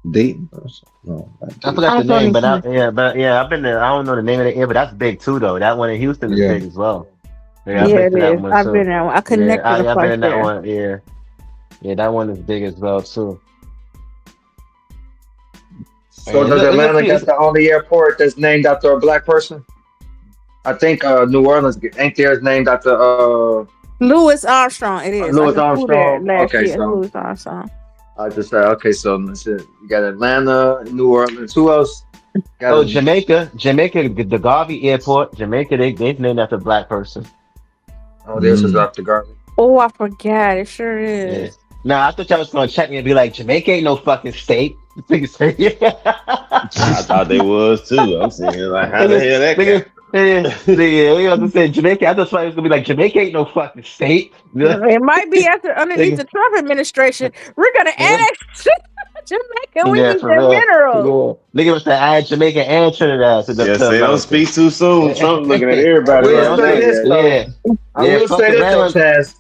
Speaker 9: Dayton? No,
Speaker 16: I forgot the name, but I've been there. I don't know the name of the airport, but that's big too, though. That one in Houston is big as well.
Speaker 15: Yeah, it is. I've been there. I connected.
Speaker 16: I've been in that one. Yeah, that one is big as well too.
Speaker 11: So does Atlanta got the only airport that's named after a black person? I think New Orleans ain't theirs named after
Speaker 15: Louis Armstrong. It is.
Speaker 11: Louis Armstrong.
Speaker 15: Okay,
Speaker 11: so
Speaker 15: Louis Armstrong.
Speaker 11: I just said so you got Atlanta, New Orleans. Who else?
Speaker 16: Jamaica, the Garvey Airport. Jamaica, they named after a black person.
Speaker 11: Oh, this is after Garvey.
Speaker 15: Oh, I forgot. It sure is.
Speaker 16: Yeah. Nah, I thought y'all was gonna check me and be like, Jamaica ain't no fucking state. I
Speaker 22: thought they was too. I'm saying, like, how the hell that got?
Speaker 16: You have to say Jamaica. I thought it was gonna be like, Jamaica ain't no fucking state.
Speaker 15: It might be underneath the Trump administration. We're gonna annex Jamaica. We need the minerals.
Speaker 16: Nigga was to add Jamaica and Trinidad to the.
Speaker 22: Yes, they don't speak too soon. Trump looking at everybody.
Speaker 11: I will say this, Chaz.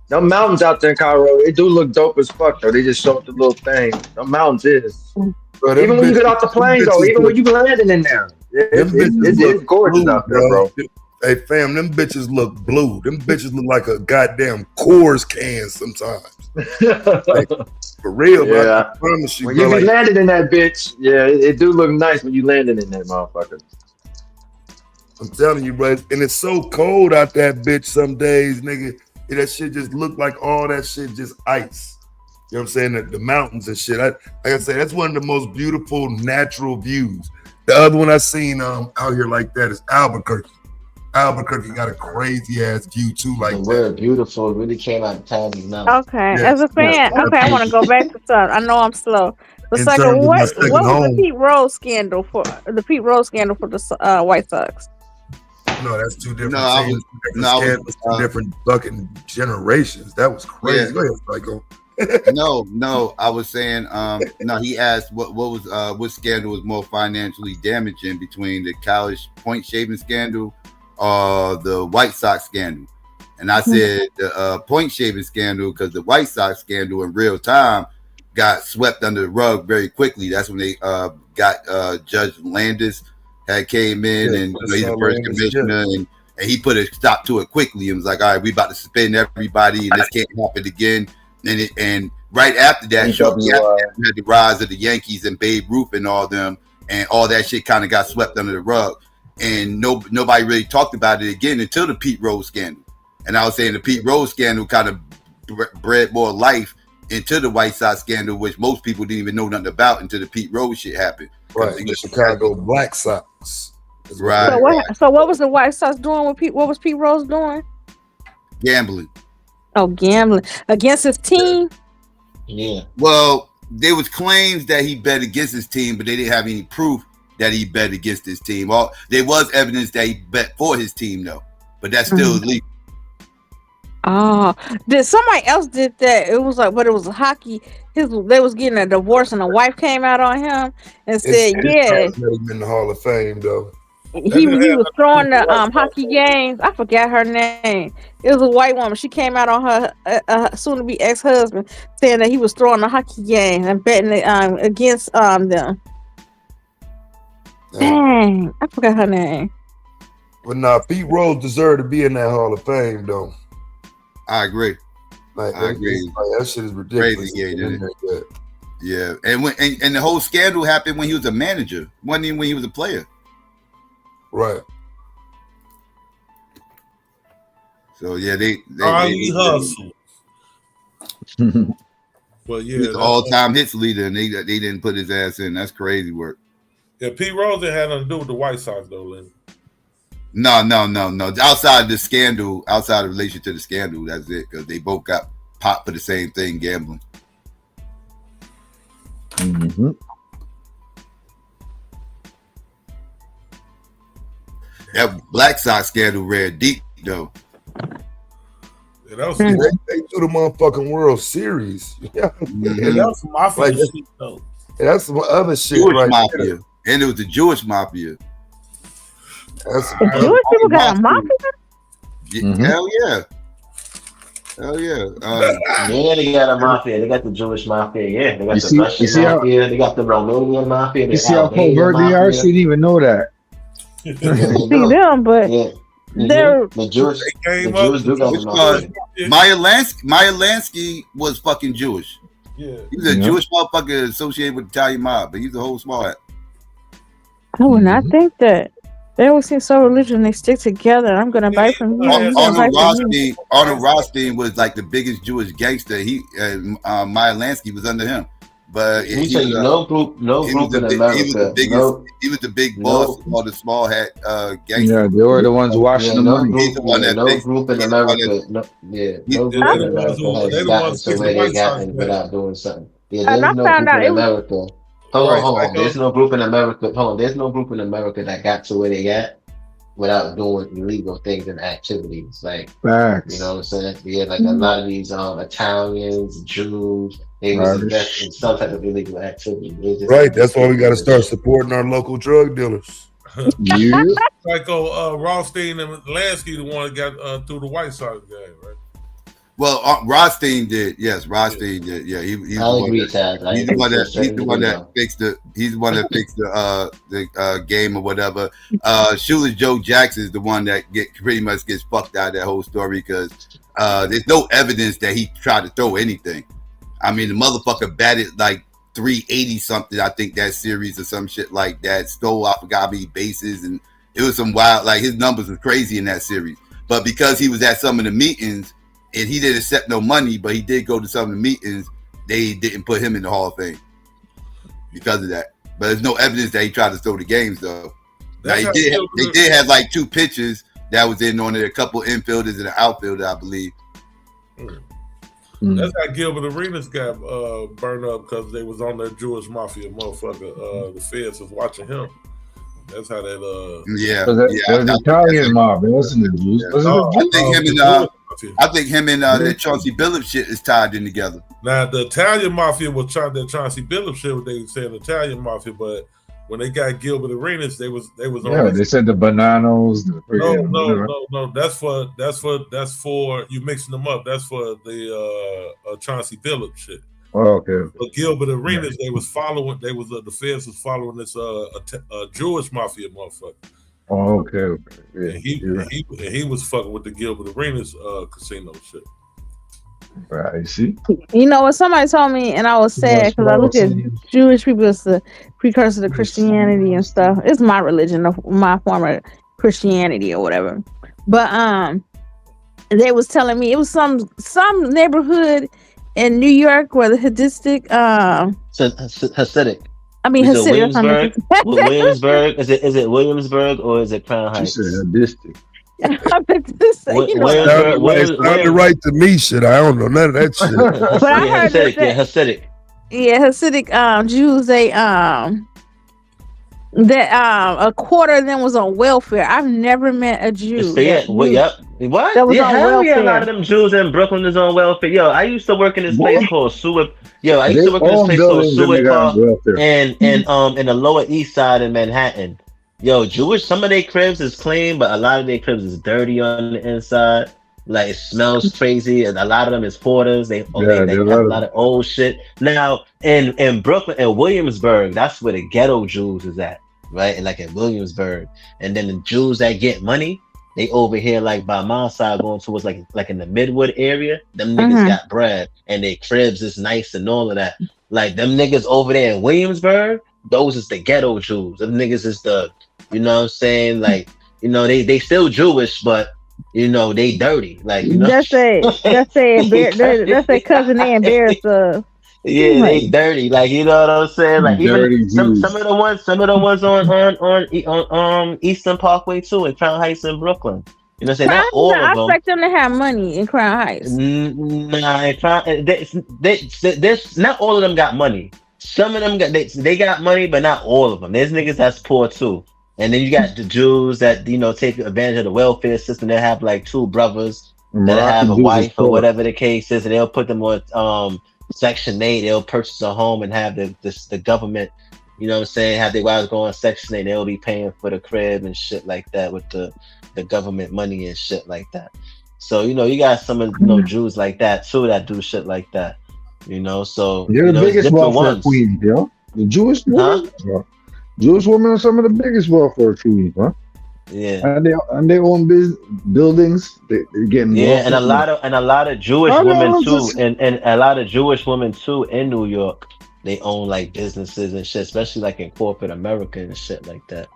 Speaker 11: Them mountains out there in Colorado, it do look dope as fuck though. They just showed the little thing. The mountains is. Even when you get off the plane though, even when you landing in there, it's gorgeous out there, bro.
Speaker 13: Hey fam, them bitches look blue. Them bitches look like a goddamn Coors can sometimes. Like, for real, man. I promise you.
Speaker 11: When you be landing in that bitch, it do look nice when you landing in that motherfucker.
Speaker 13: I'm telling you, bro. And it's so cold out that bitch some days, nigga. That shit just look like all that shit just ice. You know what I'm saying? The mountains and shit. Like I say, that's one of the most beautiful natural views. The other one I seen out here like that is Albuquerque. Albuquerque got a crazy ass view too, like that.
Speaker 16: We're beautiful. It really came out of town now.
Speaker 15: Okay, as a fan, I want to go back to something. I know I'm slow. But Psycho, what was the Pete Rose scandal for the White Sox?
Speaker 13: No, that's two different teams. Two different fucking generations. That was crazy.
Speaker 20: No, I was saying, he asked what scandal was more financially damaging between the college point shaving scandal or the White Sox scandal. And I said the point shaving scandal, because the White Sox scandal in real time got swept under the rug very quickly. That's when they got Judge Landis had came in, and he's the first commissioner, and he put a stop to it quickly and was like, all right, we about to suspend everybody, and this can't happen again. And right after that, had the rise of the Yankees and Babe Ruth and all them, and all that shit kind of got swept under the rug, and nobody really talked about it again until the Pete Rose scandal. And I was saying the Pete Rose scandal kind of bred more life into the White Sox scandal, which most people didn't even know nothing about until the Pete Rose shit happened.
Speaker 13: Right, the Chicago Black Sox.
Speaker 20: Right.
Speaker 15: So what was the White Sox doing with Pete? What was Pete Rose doing?
Speaker 20: Gambling.
Speaker 15: Oh, gambling against his team.
Speaker 16: Yeah.
Speaker 20: Well, there was claims that he bet against his team, but they didn't have any proof that he bet against his team. Well, there was evidence that he bet for his team, though, but that's still illegal.
Speaker 15: Oh, did somebody else did that? It was like, but it was hockey. They was getting a divorce, and the wife came out on him and said, "Yeah."
Speaker 13: Let him in the Hall of Fame, though.
Speaker 15: He was throwing the hockey games. I forgot her name. It was a white woman. She came out on her soon-to-be ex-husband, saying that he was throwing the hockey games and betting against them. Dang, I forgot her name.
Speaker 13: But nah, Pete Rose deserved to be in that Hall of Fame, though.
Speaker 20: I agree.
Speaker 13: Like,
Speaker 20: I agree.
Speaker 13: That shit is ridiculous.
Speaker 20: Crazy, yeah. And when and the whole scandal happened when he was a manager, wasn't even when he was a player.
Speaker 13: Right.
Speaker 20: So yeah, they
Speaker 12: hustle. Well, yeah,
Speaker 20: he's the all-time hits leader, and they didn't put his ass in. That's crazy work.
Speaker 12: Yeah, Pete Rose had nothing to do with the White Sox, though, Lynn.
Speaker 20: No. Outside the scandal, outside of relation to the scandal, that's it. Because they both got popped for the same thing, gambling.
Speaker 9: Mm-hmm.
Speaker 20: That Black Sox scandal ran deep, though.
Speaker 12: Yeah, that was
Speaker 13: they do the motherfucking World Series. Yeah,
Speaker 12: that was some mafia shit, though.
Speaker 13: That's some other shit,
Speaker 20: Jewish
Speaker 13: right
Speaker 20: mafia.
Speaker 13: there.
Speaker 20: And it was the Jewish mafia.
Speaker 13: That's
Speaker 15: Jewish people got a mafia?
Speaker 20: Hell yeah.
Speaker 16: Yeah, they got a mafia. They got the Jewish mafia. Yeah, they got
Speaker 9: You
Speaker 16: the
Speaker 9: see-
Speaker 16: Russian
Speaker 9: you see how-
Speaker 16: mafia. They got the Romanian mafia. The
Speaker 9: You see how
Speaker 16: Albanian
Speaker 9: covert they are?
Speaker 16: mafia.
Speaker 9: She didn't even know that.
Speaker 16: Yeah, they
Speaker 15: See
Speaker 16: do.
Speaker 15: them, but
Speaker 16: Yeah.
Speaker 15: they're
Speaker 16: The Jewish
Speaker 12: came
Speaker 16: Jews do got the mafia.
Speaker 20: Maya Lansky was fucking Jewish.
Speaker 12: Yeah.
Speaker 20: He was a
Speaker 9: Yeah.
Speaker 20: Jewish motherfucker associated with the Italian mob, but he's a whole smart.
Speaker 15: I would not think that. They always seem so religious and they stick together. I'm gonna buy from you. You gonna buy from me.
Speaker 20: Arnold Rothstein was like the biggest Jewish gangster. Maya Lansky was under him. But
Speaker 16: Let me tell you, no group in America.
Speaker 20: He was the big boss of all the small hat gangsters.
Speaker 9: Yeah, they were the ones washing the money.
Speaker 20: He's the one that
Speaker 16: no
Speaker 20: fixed-
Speaker 16: group in
Speaker 20: he's the one
Speaker 16: America.
Speaker 20: that-
Speaker 16: No group
Speaker 12: They're
Speaker 16: in
Speaker 12: the ones
Speaker 16: America
Speaker 12: who-
Speaker 16: has
Speaker 12: they're the
Speaker 16: gotten
Speaker 12: ones
Speaker 16: to
Speaker 12: fixing
Speaker 16: where
Speaker 12: the
Speaker 16: they
Speaker 12: White
Speaker 16: gotten
Speaker 12: Sox,
Speaker 16: without doing something. Yeah,
Speaker 15: And
Speaker 16: there's
Speaker 15: I
Speaker 16: no
Speaker 15: found
Speaker 16: group
Speaker 15: out
Speaker 16: in
Speaker 15: it was
Speaker 16: America. Hold
Speaker 12: Right,
Speaker 16: on.
Speaker 12: Psycho.
Speaker 16: There's no group in America. Hold on. There's no group in America that got to where they got without doing illegal things and activities. Like,
Speaker 9: Facts.
Speaker 16: you know what I'm saying? Yeah, like a lot of these Italians, Jews, they was
Speaker 9: Irish.
Speaker 16: invested in some type of illegal activity. They just-
Speaker 13: Right. That's why we got to start supporting our local drug dealers.
Speaker 9: Yeah.
Speaker 12: Psycho Rothstein and Lansky, the one that got through the White Sox game, right?
Speaker 20: Well, Rothstein did. Yes, Rothstein did. Yeah, he's the
Speaker 16: I'll
Speaker 20: one
Speaker 16: agree,
Speaker 20: that-
Speaker 16: Taz. I
Speaker 20: he's the
Speaker 16: agree
Speaker 20: one
Speaker 16: to a
Speaker 20: that he's
Speaker 16: certain
Speaker 20: the one
Speaker 16: degree,
Speaker 20: that fixed the he's the one that fixed the game or whatever. Shoeless Joe Jackson is the one that pretty much gets fucked out of that whole story because there's no evidence that he tried to throw anything. I mean, the motherfucker batted like 380 something. I think that series or some shit like that. Stole I forgot how many bases, and it was some wild. Like his numbers were crazy in that series. But because he was at some of the meetings and he didn't accept no money, but he did go to some of the meetings, they didn't put him in the Hall of Fame because of that. But there's no evidence that he tried to throw the games though. Now
Speaker 12: That's
Speaker 20: they
Speaker 12: how
Speaker 20: did have like 2 pitchers that was in on it, a couple infielders and an outfielder, I believe.
Speaker 12: That's how Gilbert Arenas got burned up because they was on that Jewish mafia motherfucker. The feds was watching him. That's how that
Speaker 20: Yeah,
Speaker 9: It was the Italian mob. It wasn't the Jews. Was it the Jews?
Speaker 20: I think him and that Chauncey Billups shit is tied in together.
Speaker 12: Now the Italian mafia was trying that Chauncey Billups shit. They said Italian mafia, but when they got Gilbert Arenas, they was on.
Speaker 9: Yeah, they said the bananas.
Speaker 12: No. That's for you mixing them up. That's for the Chauncey Billups shit.
Speaker 9: Oh, okay.
Speaker 12: But Gilbert Arenas, they was following. They was the feds was following this Jewish mafia motherfucker.
Speaker 9: Oh, okay. Yeah,
Speaker 12: And he was fucking with the Gilbert Arenas casino shit.
Speaker 9: Right. See.
Speaker 15: You know what? Somebody told me, and I was sad because I look at Jewish people as the precursor to Christianity and stuff. It's my religion, my form of Christianity or whatever. But they was telling me it was some neighborhood in New York where the Hadistic
Speaker 16: Hasidic.
Speaker 15: I mean
Speaker 16: Is it
Speaker 15: Hasidic.
Speaker 16: Williamsburg? Is it Williamsburg or is it Crown Heights?
Speaker 9: She said Hadistic.
Speaker 15: I meant to say, you know,
Speaker 13: It sounded right to me, shit. I don't know none of that shit.
Speaker 15: But I heard
Speaker 16: Hasidic, Hasidic.
Speaker 15: Hasidic Jews, a quarter of them was on welfare. I've never met a Jew that was
Speaker 16: Yeah,
Speaker 15: on
Speaker 16: hell yeah, a lot
Speaker 15: welfare.
Speaker 16: of them Jews in Brooklyn is on welfare. Yo, I used to work in this place called Seward. Yo, I used
Speaker 9: They
Speaker 16: to work in this
Speaker 9: own
Speaker 16: place called
Speaker 9: buildings and they
Speaker 16: Seward
Speaker 9: got
Speaker 16: Park
Speaker 9: welfare.
Speaker 16: and in the Lower East Side in Manhattan. Yo, Jewish, some of their cribs is clean, but a lot of their cribs is dirty on the inside. Like it smells crazy, and a lot of them is hoarders. They
Speaker 9: Yeah,
Speaker 16: they
Speaker 9: there's a
Speaker 16: have
Speaker 9: lot
Speaker 16: a
Speaker 9: of
Speaker 16: lot of old shit. Now in Brooklyn and Williamsburg, that's where the ghetto Jews is at, right? And like in Williamsburg, and then the Jews that get money, they over here like by my side going towards like in the Midwood area. Them niggas got bread and their cribs is nice and all of that. Like them niggas over there in Williamsburg, those is the ghetto Jews. Them niggas is the, you know what I'm saying? Like, you know, they still Jewish, but you know, they dirty. Like, you know.
Speaker 15: That's a cousin they embarrassed of.
Speaker 16: Yeah, they dirty. Like, you know what I'm saying? Like even
Speaker 9: dirty
Speaker 16: some
Speaker 9: Jews.
Speaker 16: of the ones on Eastern Parkway too, in Crown Heights in Brooklyn. You know what I'm saying? Not all
Speaker 15: I
Speaker 16: of them.
Speaker 15: expect them to have money in Crown Heights.
Speaker 16: Nah, there's not all of them got money. Some of them they got money, but not all of them. There's niggas that's poor too. And then you got the Jews that, you know, take advantage of the welfare system. They have like two brothers that have a wife or whatever the case is, and they'll put them on Section 8. They'll purchase a home and have the government, you know what I'm saying, have their wives go on Section 8. They'll be paying for the crib and shit like that with the government money and shit like that. So, you know, you got some of Jews like that too that do shit like that. You know, so
Speaker 9: they're the biggest welfare queens, yo. The Jewish women, Jewish women are some of the biggest welfare queens, huh?
Speaker 16: Yeah,
Speaker 9: and they own buildings. They're getting
Speaker 16: and a lot of Jewish women too, and a lot of Jewish women too in New York. They own like businesses and shit, especially like in corporate America and shit like that.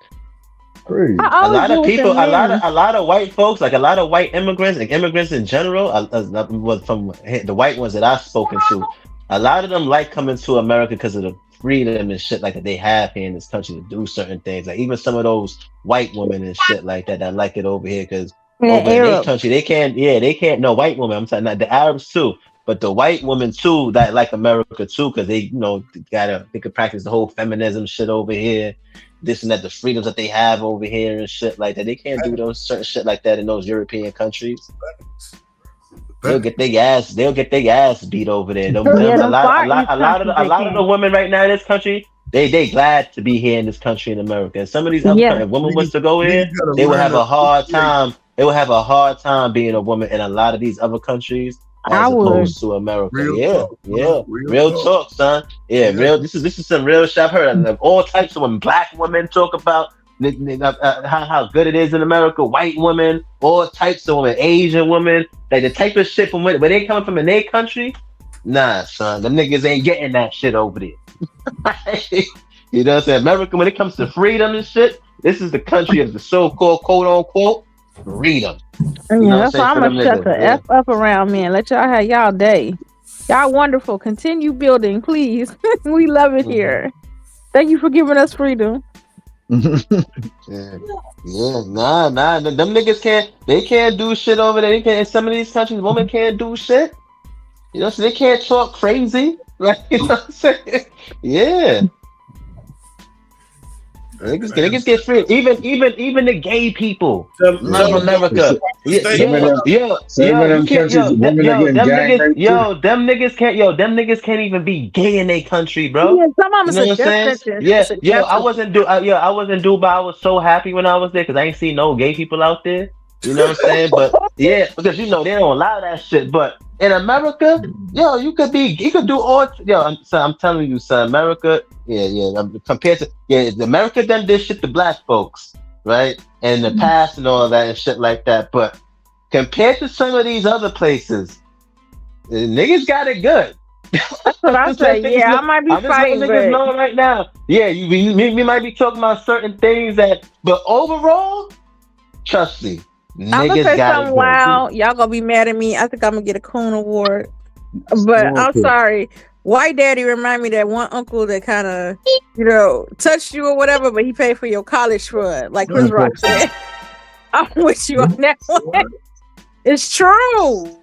Speaker 9: Crazy.
Speaker 16: A lot of people, a lot of white folks, like a lot of white immigrants, like immigrants in general, from the white ones that I've spoken to, a lot of them like coming to America because of the freedom and shit like that they have here in this country to do certain things. Like even some of those white women and shit like that like it over here because over in their country they can't. No, white women. I'm talking not the Arabs too, but the white women too that like America too because they, you know, they could practice the whole feminism shit over here. This and that, the freedoms that they have over here and shit like that. They can't do those certain shit like that in those European countries. They'll get their ass beat over there. A lot of the women right now in this country, they glad to be here in this country in America. And some of these other if women was to go here, they would have a hard time. They would have a hard time being a woman in a lot of these other countries as opposed to America. Real talk, son. Real. This is some real shit. I've heard of all types of women. Black women talk about how good it is in America. White women, all types of women. Asian women. Like the type of shit from where they coming from in their country. Nah, son. Them niggas ain't getting that shit over there. You know what I'm saying? America, when it comes to freedom and shit, this is the country of the so-called quote unquote freedom.
Speaker 15: You know that's why I'm gonna shut the F up around me and let y'all have y'all day. Y'all wonderful. Continue building, please. We love it here. Thank you for giving us freedom.
Speaker 16: Nah. Them niggas can't do shit over there. They can't, in some of these countries, women can't do shit. You know, so they can't talk crazy. Right? You know what I'm saying? Yeah. Niggas get free. Even the gay people from America. Them niggas can't even be gay in their country, bro.
Speaker 15: Yeah, some of them
Speaker 16: you know what I'm saying? I wasn't Dubai. I was so happy when I was there because I ain't seen no gay people out there. You know what I'm saying? But yeah, because you know they don't allow that shit. But in America, you could do all. I'm telling you, son, America, compared to America done this shit to black folks, right? And the past and all of that and shit like that. But compared to some of these other places, niggas got it good.
Speaker 15: That's what I say. Yeah, I might be fighting, but
Speaker 16: niggas know right now. Yeah, we might be talking about certain things but overall, trust me.
Speaker 15: I'm gonna say something wild. Y'all gonna be mad at me. I think I'm gonna get a Coon Award. But I'm sorry. White Daddy remind me that one uncle that kind of, touched you or whatever, but he paid for your college fund, like Chris Rock said. I'm with you on that one. It's true.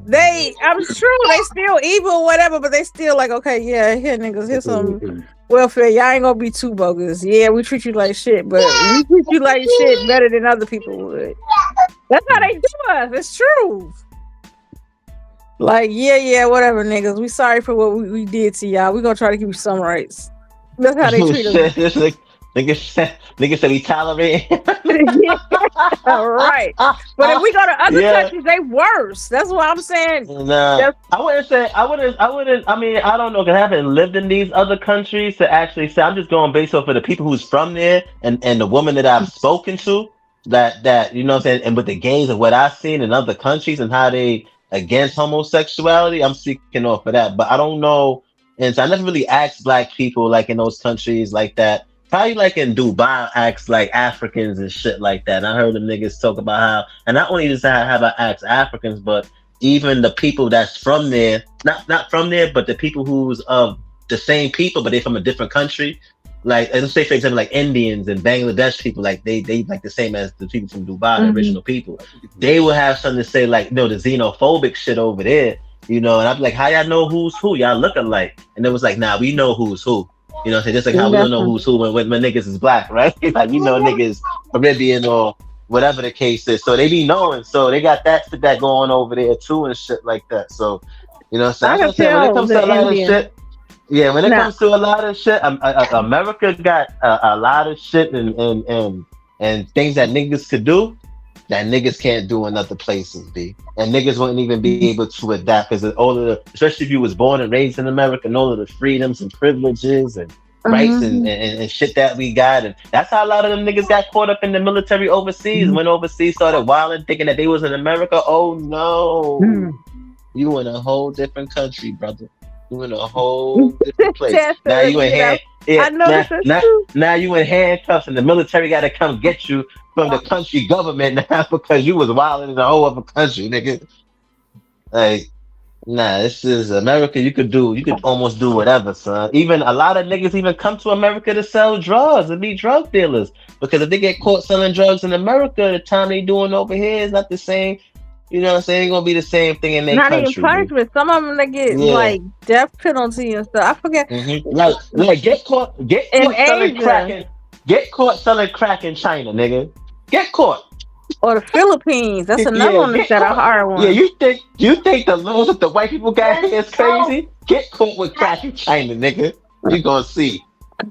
Speaker 15: I'm sure they still evil or whatever, but they still like, okay, yeah, here niggas, here's some welfare. Y'all ain't gonna be too bogus. Yeah, we treat you like shit, but we treat you like shit better than other people would. That's how they do us. It's true. Like, yeah, whatever, niggas. We sorry for what we did to y'all. We gonna try to give you some rights. That's how they treat us.
Speaker 16: Niggas say we tolerate.
Speaker 15: Right. But if we go to other countries, they worse. That's what I'm saying.
Speaker 16: Nah, I wouldn't. I mean, I don't know, because I haven't lived in these other countries to actually say. I'm just going based off of the people who's from there and the woman that I've spoken to. That you know what I'm saying, and with the gays of what I've seen in other countries and how they against homosexuality, I'm speaking off of that. But I don't know, and so I never really asked black people like in those countries like that. Probably like in Dubai, asked like Africans and shit like that. And I heard them niggas talk about how, and not only just have I asked Africans, but even the people that's from there, not from there, but the people who's of the same people, but they're from a different country. Like, let's say for example, like Indians and Bangladesh people, like they like the same as the people from Dubai, the original people. They will have something to say like, no, the xenophobic shit over there, you know. And I'm like, how y'all know who's who? Y'all look alike. And it was like, nah, we know who's who. You know what I'm saying? Just like how we don't know who's who when niggas is black, right? Like, we know niggas Caribbean or whatever the case is. So they be knowing. So they got that going over there too and shit like that. So, you know what I'm saying? When it comes to a lot of shit, when it comes to a lot of shit, America got a lot of shit and things that niggas could do that niggas can't do in other places, B. And niggas wouldn't even be able to adapt because all of the, especially if you was born and raised in America, and all of the freedoms and privileges and rights and shit that we got. And that's how a lot of them niggas got caught up in the military overseas. Went overseas, started wilding, thinking that they was in America. Oh no. You in a whole different country, brother. You in a whole different place. Now you in now you in handcuffs, and the military got to come get you from the country government now because you was wilding in a whole other country, nigga. Like, nah, this is America. You could almost do whatever, son. Even a lot of niggas even come to America to sell drugs and be drug dealers, because if they get caught selling drugs in America, the time they doing over here is not the same. You know what I'm saying? It's gonna be the same thing in their country. Not even punishment.
Speaker 15: Some of them they get like death penalty and stuff. I forget.
Speaker 16: Like get caught selling crack. Get caught selling crack in China, nigga. Get caught.
Speaker 15: Or the Philippines. That's another one that's got a hard one.
Speaker 16: Yeah, you think the laws that the white people got here is crazy? Get caught with crack in China, nigga. You gonna see.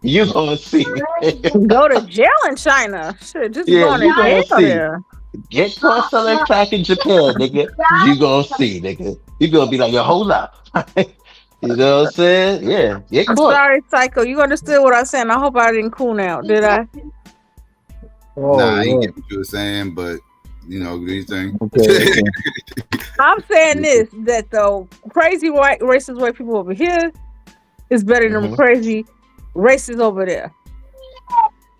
Speaker 16: You gonna see.
Speaker 15: Go to jail in China. Shit, just going to jail there.
Speaker 16: Get caught selling crack in Japan, nigga. You gonna see, nigga. You gonna be like, yo, hold up. You know what I'm saying? Yeah. Get caught.
Speaker 15: I'm sorry, Psycho. You understood what I was saying. I hope I didn't cool out, did I?
Speaker 20: I ain't get what you were saying, but you know, do you think?
Speaker 15: Okay. I'm saying this, that though crazy racist white people over here is better than crazy racists over there.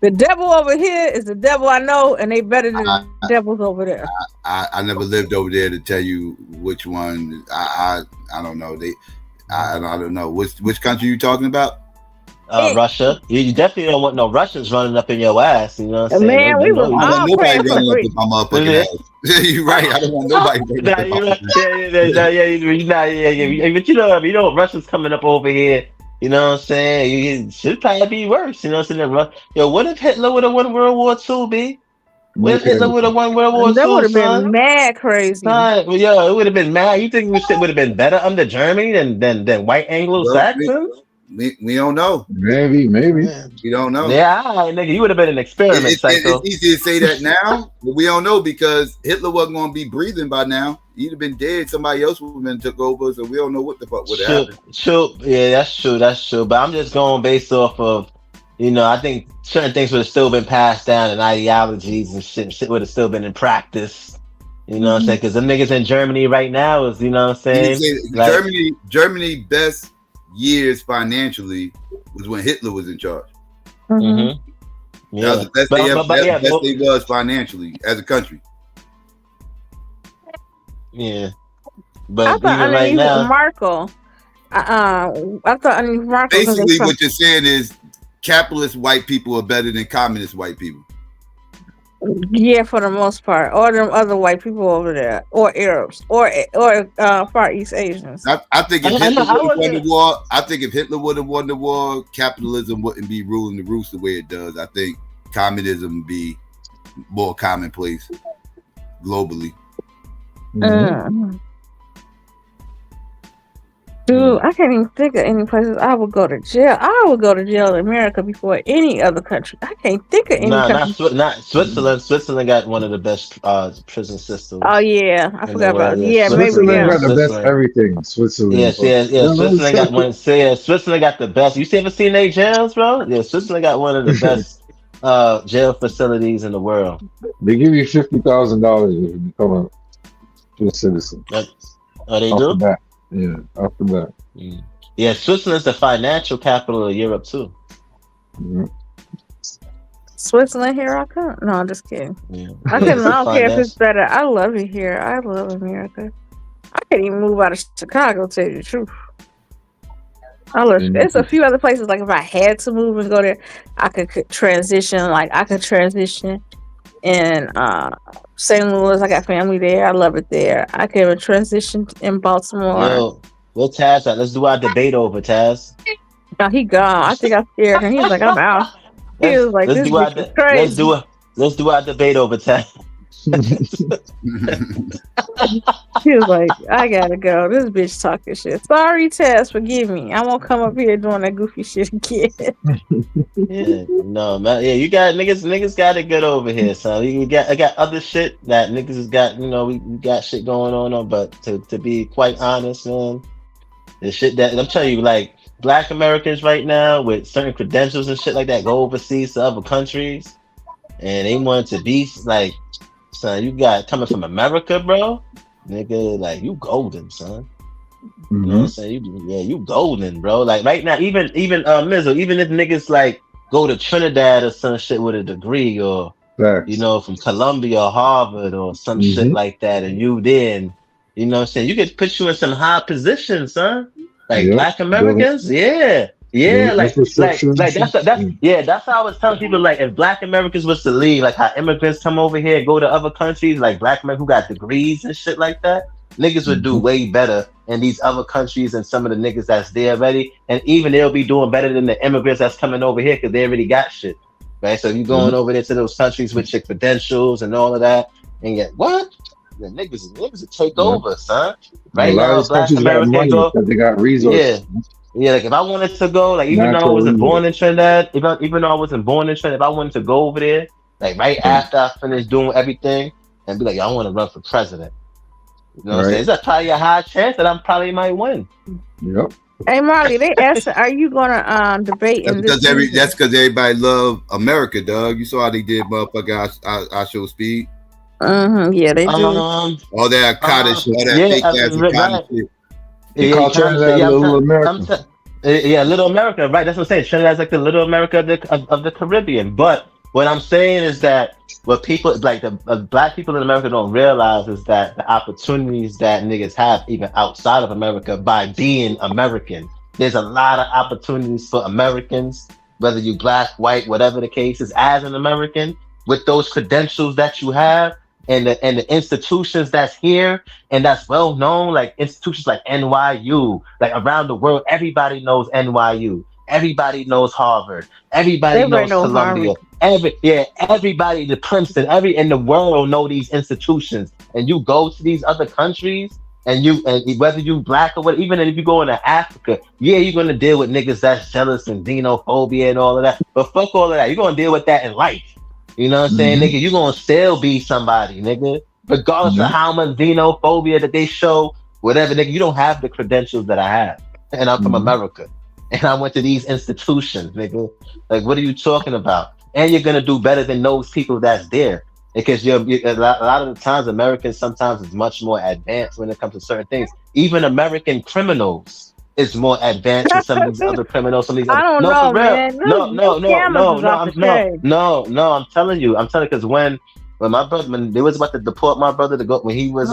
Speaker 15: The devil over here is the devil I know, and they better than the devils over there.
Speaker 20: I never lived over there to tell you which one. I don't know. I don't know which country you talking about.
Speaker 16: Russia. You definitely don't want no Russians running up in your ass. You know what I'm saying?
Speaker 15: Man, we was all
Speaker 20: nobody running up in my motherfucking ass. You're right. I don't want nobody running up in my ass.
Speaker 16: But you know, Russia's coming up over here. You know what I'm saying? It should probably be worse. You know what I'm saying? Yo, what if Hitler would have won World War II, B? What if Hitler would have won World War II?
Speaker 15: That would have been mad crazy.
Speaker 16: Yo, it would have been mad. You think shit would have been better under Germany than white Anglo-Saxons?
Speaker 20: We don't know.
Speaker 9: Maybe.
Speaker 20: We don't know.
Speaker 16: Yeah, all right, nigga. You would have been an experiment, Psycho.
Speaker 20: It's easy to say that now, but we don't know because Hitler wasn't going to be breathing by now. He'd have been dead. Somebody else would have been took over, so we don't know what the fuck would have happened.
Speaker 16: True. Yeah, that's true. But I'm just going based off of, I think certain things would have still been passed down and ideologies and shit would have still been in practice. You know what I'm saying? Because them niggas in Germany right now is, you know what I'm saying?
Speaker 20: Germany best years financially was when Hitler was in charge.
Speaker 16: Yeah.
Speaker 20: That was the best they was financially as a country.
Speaker 16: Yeah, but
Speaker 15: even right now, Markle. I thought underneath Markle.
Speaker 20: Basically, what you're saying is capitalist white people are better than communist white people.
Speaker 15: Yeah, for the most part, or them other white people over there, or Arabs, or Far East Asians.
Speaker 20: I think if
Speaker 15: I
Speaker 20: Hitler
Speaker 15: know, I
Speaker 20: would have won
Speaker 15: wasn't-
Speaker 20: the war, I think if Hitler would have won the war, capitalism wouldn't be ruling the roost the way it does. I think communism would be more commonplace globally.
Speaker 15: Dude, I can't even think of any places I would go to jail. I would go to jail in America before any other country. I can't think of any
Speaker 16: Nah,
Speaker 15: country.
Speaker 16: not Switzerland. Switzerland got one of the best prison systems.
Speaker 15: Oh yeah, I
Speaker 16: in the
Speaker 15: forgot
Speaker 16: world.
Speaker 15: about. Yeah, maybe
Speaker 9: Switzerland
Speaker 15: yeah.
Speaker 9: got the best everything. Switzerland.
Speaker 16: Yes, Switzerland got one. Switzerland got the best. You ever seen their jails, bro? Yeah, Switzerland got one of the best jail facilities in the world.
Speaker 9: They give you $50,000 if you become a Swiss citizen.
Speaker 16: Oh, they
Speaker 9: Off
Speaker 16: do?
Speaker 9: the bat. Yeah, off the bat.
Speaker 16: Yeah, Switzerland's the financial capital of Europe too.
Speaker 15: Switzerland, here I come. No, I'm just kidding.
Speaker 16: Yeah.
Speaker 15: I don't care if it's better. I love it here. I love America. I can't even move out of Chicago, to tell you the truth. I love. There's a few other places. Like if I had to move and go there, I could transition. Like I could transition in St. Louis. I got family there. I love it there. I can transition in Baltimore.
Speaker 16: Yo, what's Taz at? Let's do our debate over, Taz.
Speaker 15: No, he gone. I think I scared him. He was like, I'm out. He was like, this bitch is crazy.
Speaker 16: Let's do our debate over, Taz.
Speaker 15: He was like, I gotta go. This bitch talking shit. Sorry, Tess, forgive me. I won't come up here doing that goofy shit again.
Speaker 16: Yeah, no, man. Yeah, you got niggas got it good over here, son. I got other shit that niggas has got, we got shit going on, but to be quite honest, man, the shit that I'm telling you, like Black Americans right now with certain credentials and shit like that go overseas to other countries and they want to be like, son, you got coming from America, bro, nigga, like you golden, son. You know what I'm saying? You golden, bro. Like right now, even Mizzle, even if niggas like go to Trinidad or some shit with a degree, or from Columbia or Harvard or some shit like that, and you then, you know what I'm saying, you could put you in some high positions, son. Like Black Americans, like that's how I was telling people, like if Black Americans was to leave, like how immigrants come over here and go to other countries, like Black Americans who got degrees and shit like that, niggas would do way better in these other countries than some of the niggas that's there already, and even they'll be doing better than the immigrants that's coming over here because they already got shit, right? So you going over there to those countries with your credentials and all of that, and yet what? The niggas will take over, son. Right now, Black Americans go.
Speaker 9: They got resources.
Speaker 16: Yeah. Like if I wanted to go, like even though I wasn't born in Trinidad, if I wanted to go over there, like right after I finished doing everything, and be like, I want to run for president. You know what I'm saying? It's probably a high chance that I probably might win.
Speaker 9: Yep.
Speaker 15: Hey Marley, they asked, are you gonna debate in this?
Speaker 20: That's because everybody love America, dog. You saw how they did, motherfucker. I show speed.
Speaker 15: Yeah, they do.
Speaker 20: All that cottage, all that fake ass cottage shit.
Speaker 9: They call Trinidad Little America.
Speaker 16: Little America, right? That's what I'm saying. Trinidad's like the Little America of the Caribbean. But what I'm saying is that what people like the Black people in America don't realize is that the opportunities that niggas have even outside of America by being American. There's a lot of opportunities for Americans, whether you Black, white, whatever the case is, as an American, with those credentials that you have. And the institutions that's here and that's well known, like institutions like NYU, like around the world, everybody knows NYU, everybody knows Harvard, everybody knows Columbia, everybody, the Princeton, in the world know these institutions. And you go to these other countries, and whether you Black or what, even if you go into Africa, you're gonna deal with niggas that's jealous and xenophobia and all of that. But fuck all of that, you're gonna deal with that in life. You know what I'm saying, nigga? You're gonna still be somebody, nigga. Regardless of how much xenophobia that they show, whatever, nigga, you don't have the credentials that I have. And I'm from America. And I went to these institutions, nigga. Like, what are you talking about? And you're gonna do better than those people that's there. Because a lot of the times, Americans sometimes is much more advanced when it comes to certain things. Even American criminals is more advanced than some of these other criminals. Some of these I'm telling you, because when my brother, when they was about to deport my brother to go, when he was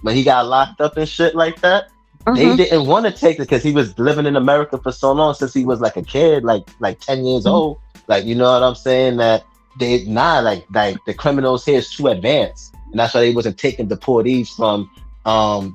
Speaker 16: when he got locked up and shit like that, they didn't want to take it because he was living in America for so long, since he was like a kid, like 10 years old. Like, you know what I'm saying? That like the criminals here is too advanced, and that's why they wasn't taking deportees from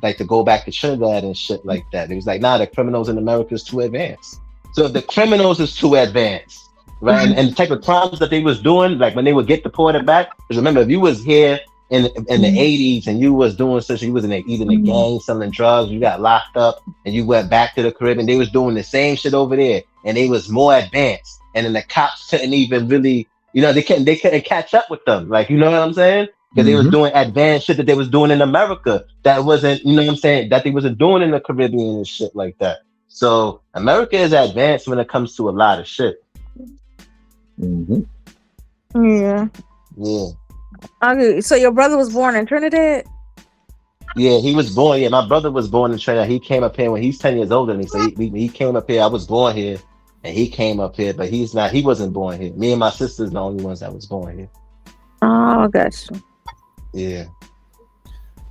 Speaker 16: like to go back to Trinidad and shit like that. It was like, nah, the criminals in America is too advanced. So if the criminals is too advanced, right, and the type of crimes that they was doing, like when they would get deported back, because remember, if you was here in the 80s and you was doing such, you was in either in a gang selling drugs, you got locked up and you went back to the Caribbean, they was doing the same shit over there, and they was more advanced, and then the cops couldn't even really, they couldn't catch up with them, like, you know what I'm saying? Because they was doing advanced shit that they was doing in America that wasn't, that they wasn't doing in the Caribbean and shit like that. So America is advanced when it comes to a lot of shit.
Speaker 15: Yeah. Okay, so your brother was born in Trinidad?
Speaker 16: Yeah, he was born. Yeah, my brother was born in Trinidad. He came up here when he's 10 years older than me. So he came up here. I was born here, and he came up here, but he's not. He wasn't born here. Me and my sister's the only ones that was born here.
Speaker 15: Oh, gotcha.
Speaker 16: Yeah.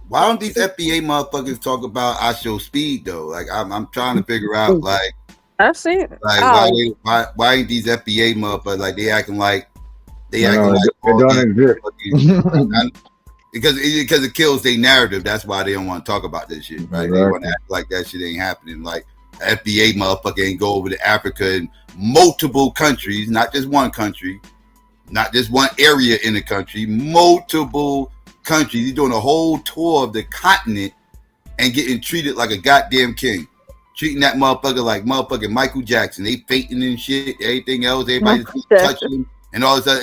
Speaker 14: Why don't these FBA motherfuckers talk about I Show Speed though? Like I'm trying to figure out like
Speaker 15: I see it.
Speaker 14: Like why ain't these FBA motherfuckers like they acting like
Speaker 9: they don't exist.
Speaker 14: because it kills their narrative. That's why they don't want to talk about this shit, right? Exactly. They want to act like that shit ain't happening. Like FBA motherfucker ain't go over to Africa in multiple countries, not just one country, not just one area in the country, multiple countries. He's doing a whole tour of the continent and getting treated like a goddamn king. Treating that motherfucker like motherfucking Michael Jackson. They fainting and shit, everything else, everybody touching him and all this other.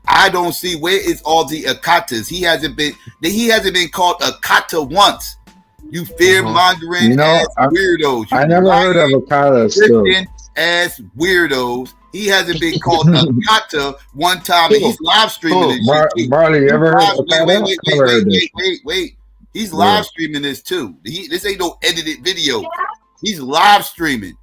Speaker 14: I don't see where is all the Akatas. He hasn't been called Akata once. You fear mongering ass weirdos.
Speaker 9: I never heard of Akata still.
Speaker 14: Ass weirdos. He hasn't been called Akata one time, and he's live streaming this shit.
Speaker 9: Barley, you ever heard of Akata?
Speaker 14: Wait. He's live streaming this too. This ain't no edited video. He's live streaming.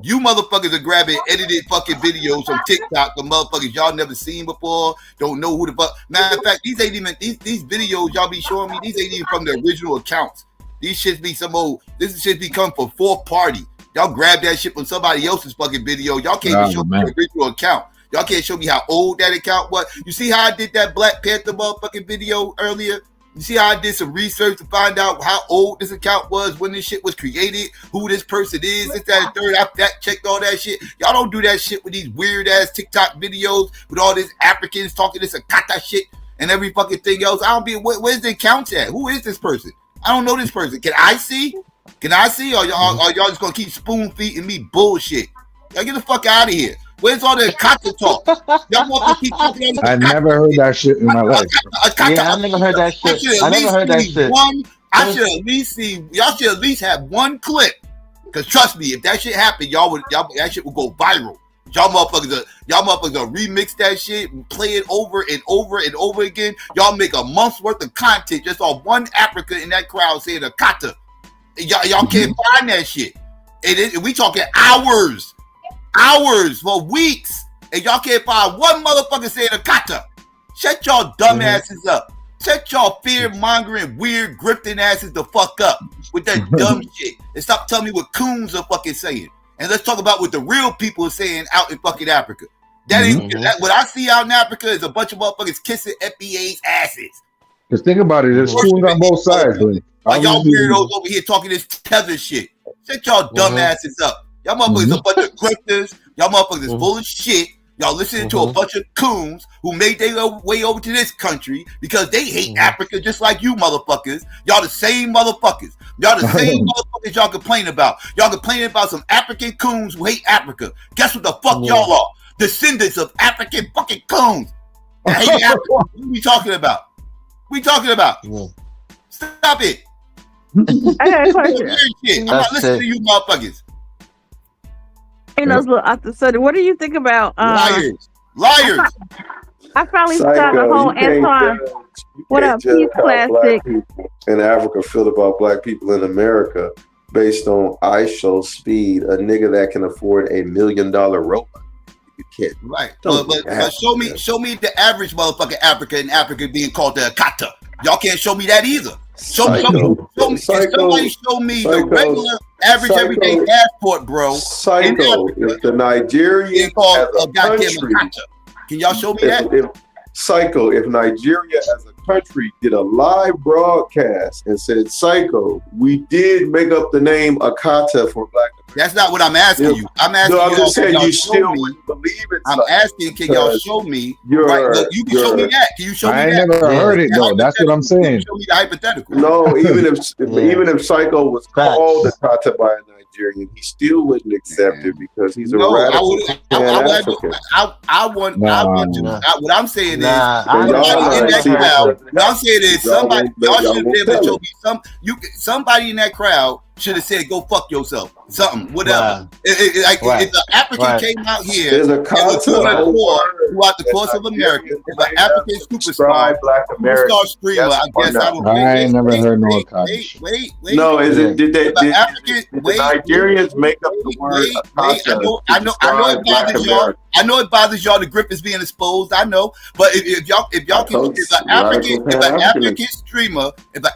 Speaker 14: You motherfuckers are grabbing edited fucking videos from TikTok from motherfuckers y'all never seen before. Don't know who the fuck. Matter of fact, these ain't even these videos y'all be showing me. These ain't even from the original accounts. These shits be some old. This shit become for fourth party. Y'all grab that shit from somebody else's fucking video. Y'all can't even show me the original account. Y'all can't show me how old that account was. You see how I did that Black Panther motherfucking video earlier? You see how I did some research to find out how old this account was when this shit was created, who this person is, this, that, and third. I fact checked all that shit. Y'all don't do that shit with these weird ass TikTok videos with all these Africans talking this Akata shit and every fucking thing else. I don't be where's the accounts at? Who is this person? I don't know this person. Can I see? Or y'all just gonna keep spoon feeding me bullshit? Y'all get the fuck out of here. Where's all the Akata talk? Y'all want to keep talking?
Speaker 9: I never heard that shit in my life.
Speaker 16: Yeah, I never heard that shit. I never heard that shit.
Speaker 14: I should at least see. Y'all should at least have one clip. Cause trust me, if that shit happened, that shit will go viral. Y'all motherfuckers will remix that shit and play it over and over and over again. Y'all make a month's worth of content just on one African in that crowd saying Akata. Y'all can't find that shit. And we talking hours for weeks, and y'all can't find one motherfucker saying Akata. Shut y'all dumb asses up. Shut y'all fear mongering, weird grifting asses the fuck up with that dumb shit, and stop telling me what coons are fucking saying. And let's talk about what the real people are saying out in fucking Africa. That ain't what I see out in Africa is a bunch of motherfuckers kissing FBA's asses.
Speaker 9: Just think about it. There's coons on both sides.
Speaker 14: Like y'all weirdos over here talking this tether shit. Shut y'all dumb asses up. Y'all motherfuckers a bunch of grifters. Y'all motherfuckers is full of shit. Y'all listening to a bunch of coons who made their way over to this country because they hate Africa just like you motherfuckers. Y'all the same motherfuckers. Y'all the same motherfuckers y'all complain about. Y'all complaining about some African coons who hate Africa. Guess what the fuck y'all are? Descendants of African fucking coons. I hate Africa. What are we talking about? Stop it.
Speaker 15: I got a question.
Speaker 14: I'm not listening to you motherfuckers.
Speaker 15: What do you think about
Speaker 14: liars?
Speaker 15: I finally saw the whole Antoine. What up, Peace Classic?
Speaker 10: In Africa feel about black people in America based on I Show Speed, a nigga that can afford $1 million robot. You can't.
Speaker 14: Right. But show me the average motherfucking Africa in Africa being called the Akata. Y'all can't show me that either. Show me. Somebody show me the regular, average, everyday passport, bro.
Speaker 10: Psycho. If the Nigerian
Speaker 14: called a goddamn Akata. Can y'all show me that?
Speaker 10: Psycho, if Nigeria as a country did a live broadcast and said, Psycho, we did make up the name Akata for Black America.
Speaker 14: That's not what I'm asking you. I'm asking
Speaker 10: I'm
Speaker 14: you.
Speaker 10: just saying you still
Speaker 14: me.
Speaker 10: wouldn't believe it.
Speaker 14: I'm asking, can y'all show me? Right, look, you can show me that. Can you show me that?
Speaker 9: I ain't never heard it though. That's what I'm saying.
Speaker 14: Show me the hypothetical.
Speaker 10: No, even if Psycho was called Akata by a Nigerian, he still wouldn't accept it because he's a radical Pan-African.
Speaker 14: What I'm saying is, somebody in that crowd. What I'm saying is, somebody y'all should be able to show me somebody in that crowd should have said, "Go fuck yourself." Something, whatever. If the African came out here and was doing a war throughout the course of America, if an African superstar, streamer, I guess
Speaker 9: I ain't never heard no
Speaker 14: Wait.
Speaker 10: No, did the Nigerians make up the word?
Speaker 14: I know it bothers y'all. I know it bothers y'all. The grip is being exposed. I know, but if an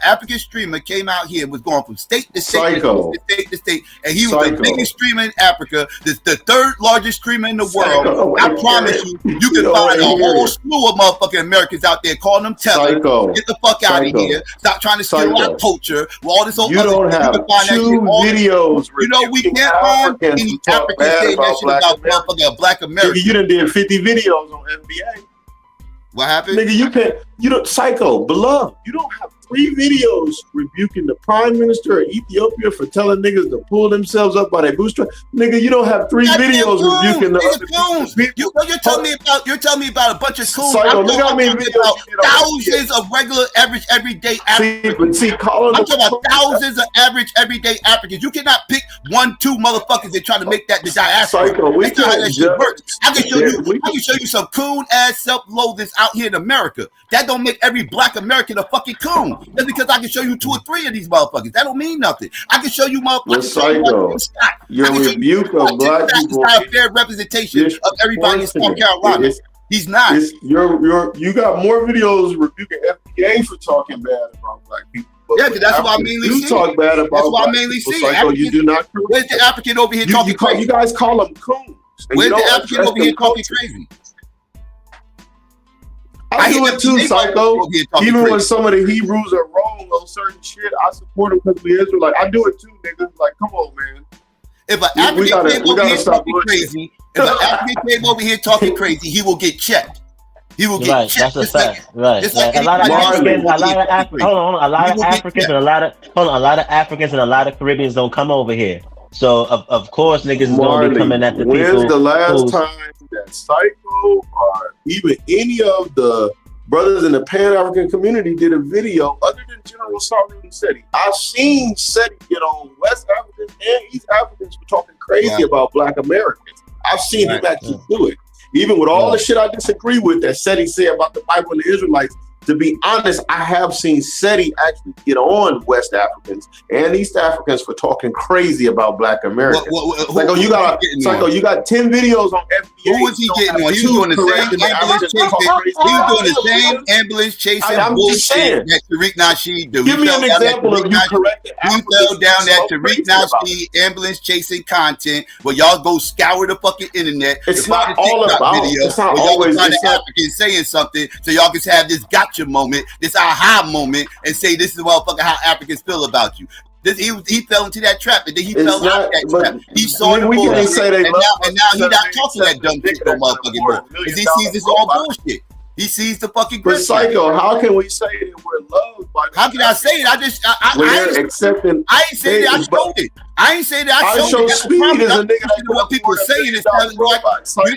Speaker 14: African streamer came out here and was going from state to state to state, and he was the biggest streamer in Africa, the third largest streamer in the world. I promise you can find a whole slew of motherfucking Americans out there calling them tellers. Get the fuck out of here! Stop trying to steal our culture. With all this old
Speaker 10: don't have two videos.
Speaker 14: You know we can't find any Africans saying that shit about motherfucking Black America.
Speaker 10: You done did 50 videos on NBA.
Speaker 14: What happened?
Speaker 10: Nigga, you don't, Psycho, beloved, you don't have 3 videos rebuking the prime minister of Ethiopia for telling niggas to pull themselves up by their bootstrap. Nigga, you don't have 3 videos rebuking the other people.
Speaker 14: You're telling me about a bunch of coons.
Speaker 10: Psycho, look how many videos
Speaker 14: thousands of regular, average, everyday Africans. I'm talking about thousands of average, everyday Africans. You cannot pick 1, 2 motherfuckers and try to make that the diaspora.
Speaker 10: Psycho,
Speaker 14: That's not how that shit works. I can show you some coon ass self-loathers out here in America. That don't make every Black American a fucking coon. Just because I can show you 2 or 3 of these motherfuckers, that don't mean nothing. I can show you motherfuckers.
Speaker 10: Psycho, your rebuke of Black people
Speaker 14: is not a fair representation of everybody in South Carolina. He's not.
Speaker 10: You got more videos rebuking FBA for talking bad about Black people.
Speaker 14: Yeah, because that's what I mainly see.
Speaker 10: You talk bad about
Speaker 14: that's what I
Speaker 10: Black
Speaker 14: mainly
Speaker 10: people,
Speaker 14: see.
Speaker 10: Psycho, you do not.
Speaker 14: Where's the African over here talking crazy?
Speaker 10: You guys call them coons.
Speaker 14: Where's the African over here talking crazy?
Speaker 10: I do it too, Psycho. Even when some of the Hebrews are wrong on certain shit, I support them because we Israelite. I do it too, nigga. Like, come on, man.
Speaker 14: If an African came over here talking crazy, he will get checked. He will get checked.
Speaker 16: That's a fact. Right. A lot of Africans and a lot of Africans and a lot of Caribbeans don't come over here. So of course niggas is gonna be coming at the people.
Speaker 10: When's the last time that Psycho or even any of the brothers in the Pan-African community did a video other than General Saru and Seti? I've seen Seti get on West Africans and East Africans for talking crazy about Black Americans. I've seen him actually do it. Even with all the shit I disagree with that Seti said about the Bible and the Israelites, to be honest, I have seen Seti actually get on West Africans and East Africans for talking crazy about Black Americans. Psycho, you got 10 videos on FBA.
Speaker 14: Who was he getting on? He was doing the same ambulance chasing. He was doing the same ambulance chasing bullshit that Tariq Nasheed do.
Speaker 10: Give me an example of you correcting.
Speaker 14: He fell down that Tariq Nasheed ambulance chasing content where y'all go scour the fucking internet.
Speaker 10: It's not all about. It's not always
Speaker 14: Africans saying something so y'all can have this gotcha moment, this aha moment, and say this is motherfucker how Africans feel about you. He fell into that trap, and then he fell out of that trap. He saw the bullshit, and now he not talking that dumb shit no motherfucking more. Because he sees this all bullshit. He sees the fucking
Speaker 10: But Psycho, how can we say that we're loved by
Speaker 14: How can I say it? I ain't say that I showed it. I ain't say that I showed it.
Speaker 10: Speed is a nigga
Speaker 14: what people are saying is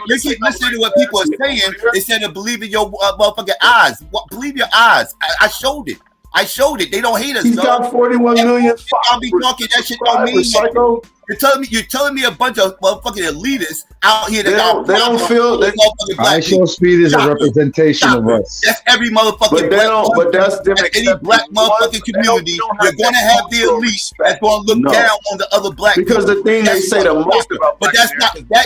Speaker 14: you keep listening to what people are saying instead of believing your motherfucking eyes. Believe your eyes. I showed it. They don't hate us.
Speaker 10: He's got 41 million.
Speaker 14: I'll be talking that shit don't mean
Speaker 10: Psycho.
Speaker 14: You're telling me a bunch of motherfucking elitists out here that
Speaker 10: they don't feel that
Speaker 9: I show speed is a representation of us.
Speaker 14: That's every motherfucking
Speaker 10: but that's different.
Speaker 14: Any Black motherfucking community, you're gonna have the elite that's gonna look down on the other Black
Speaker 10: because the thing they say the most about
Speaker 14: but that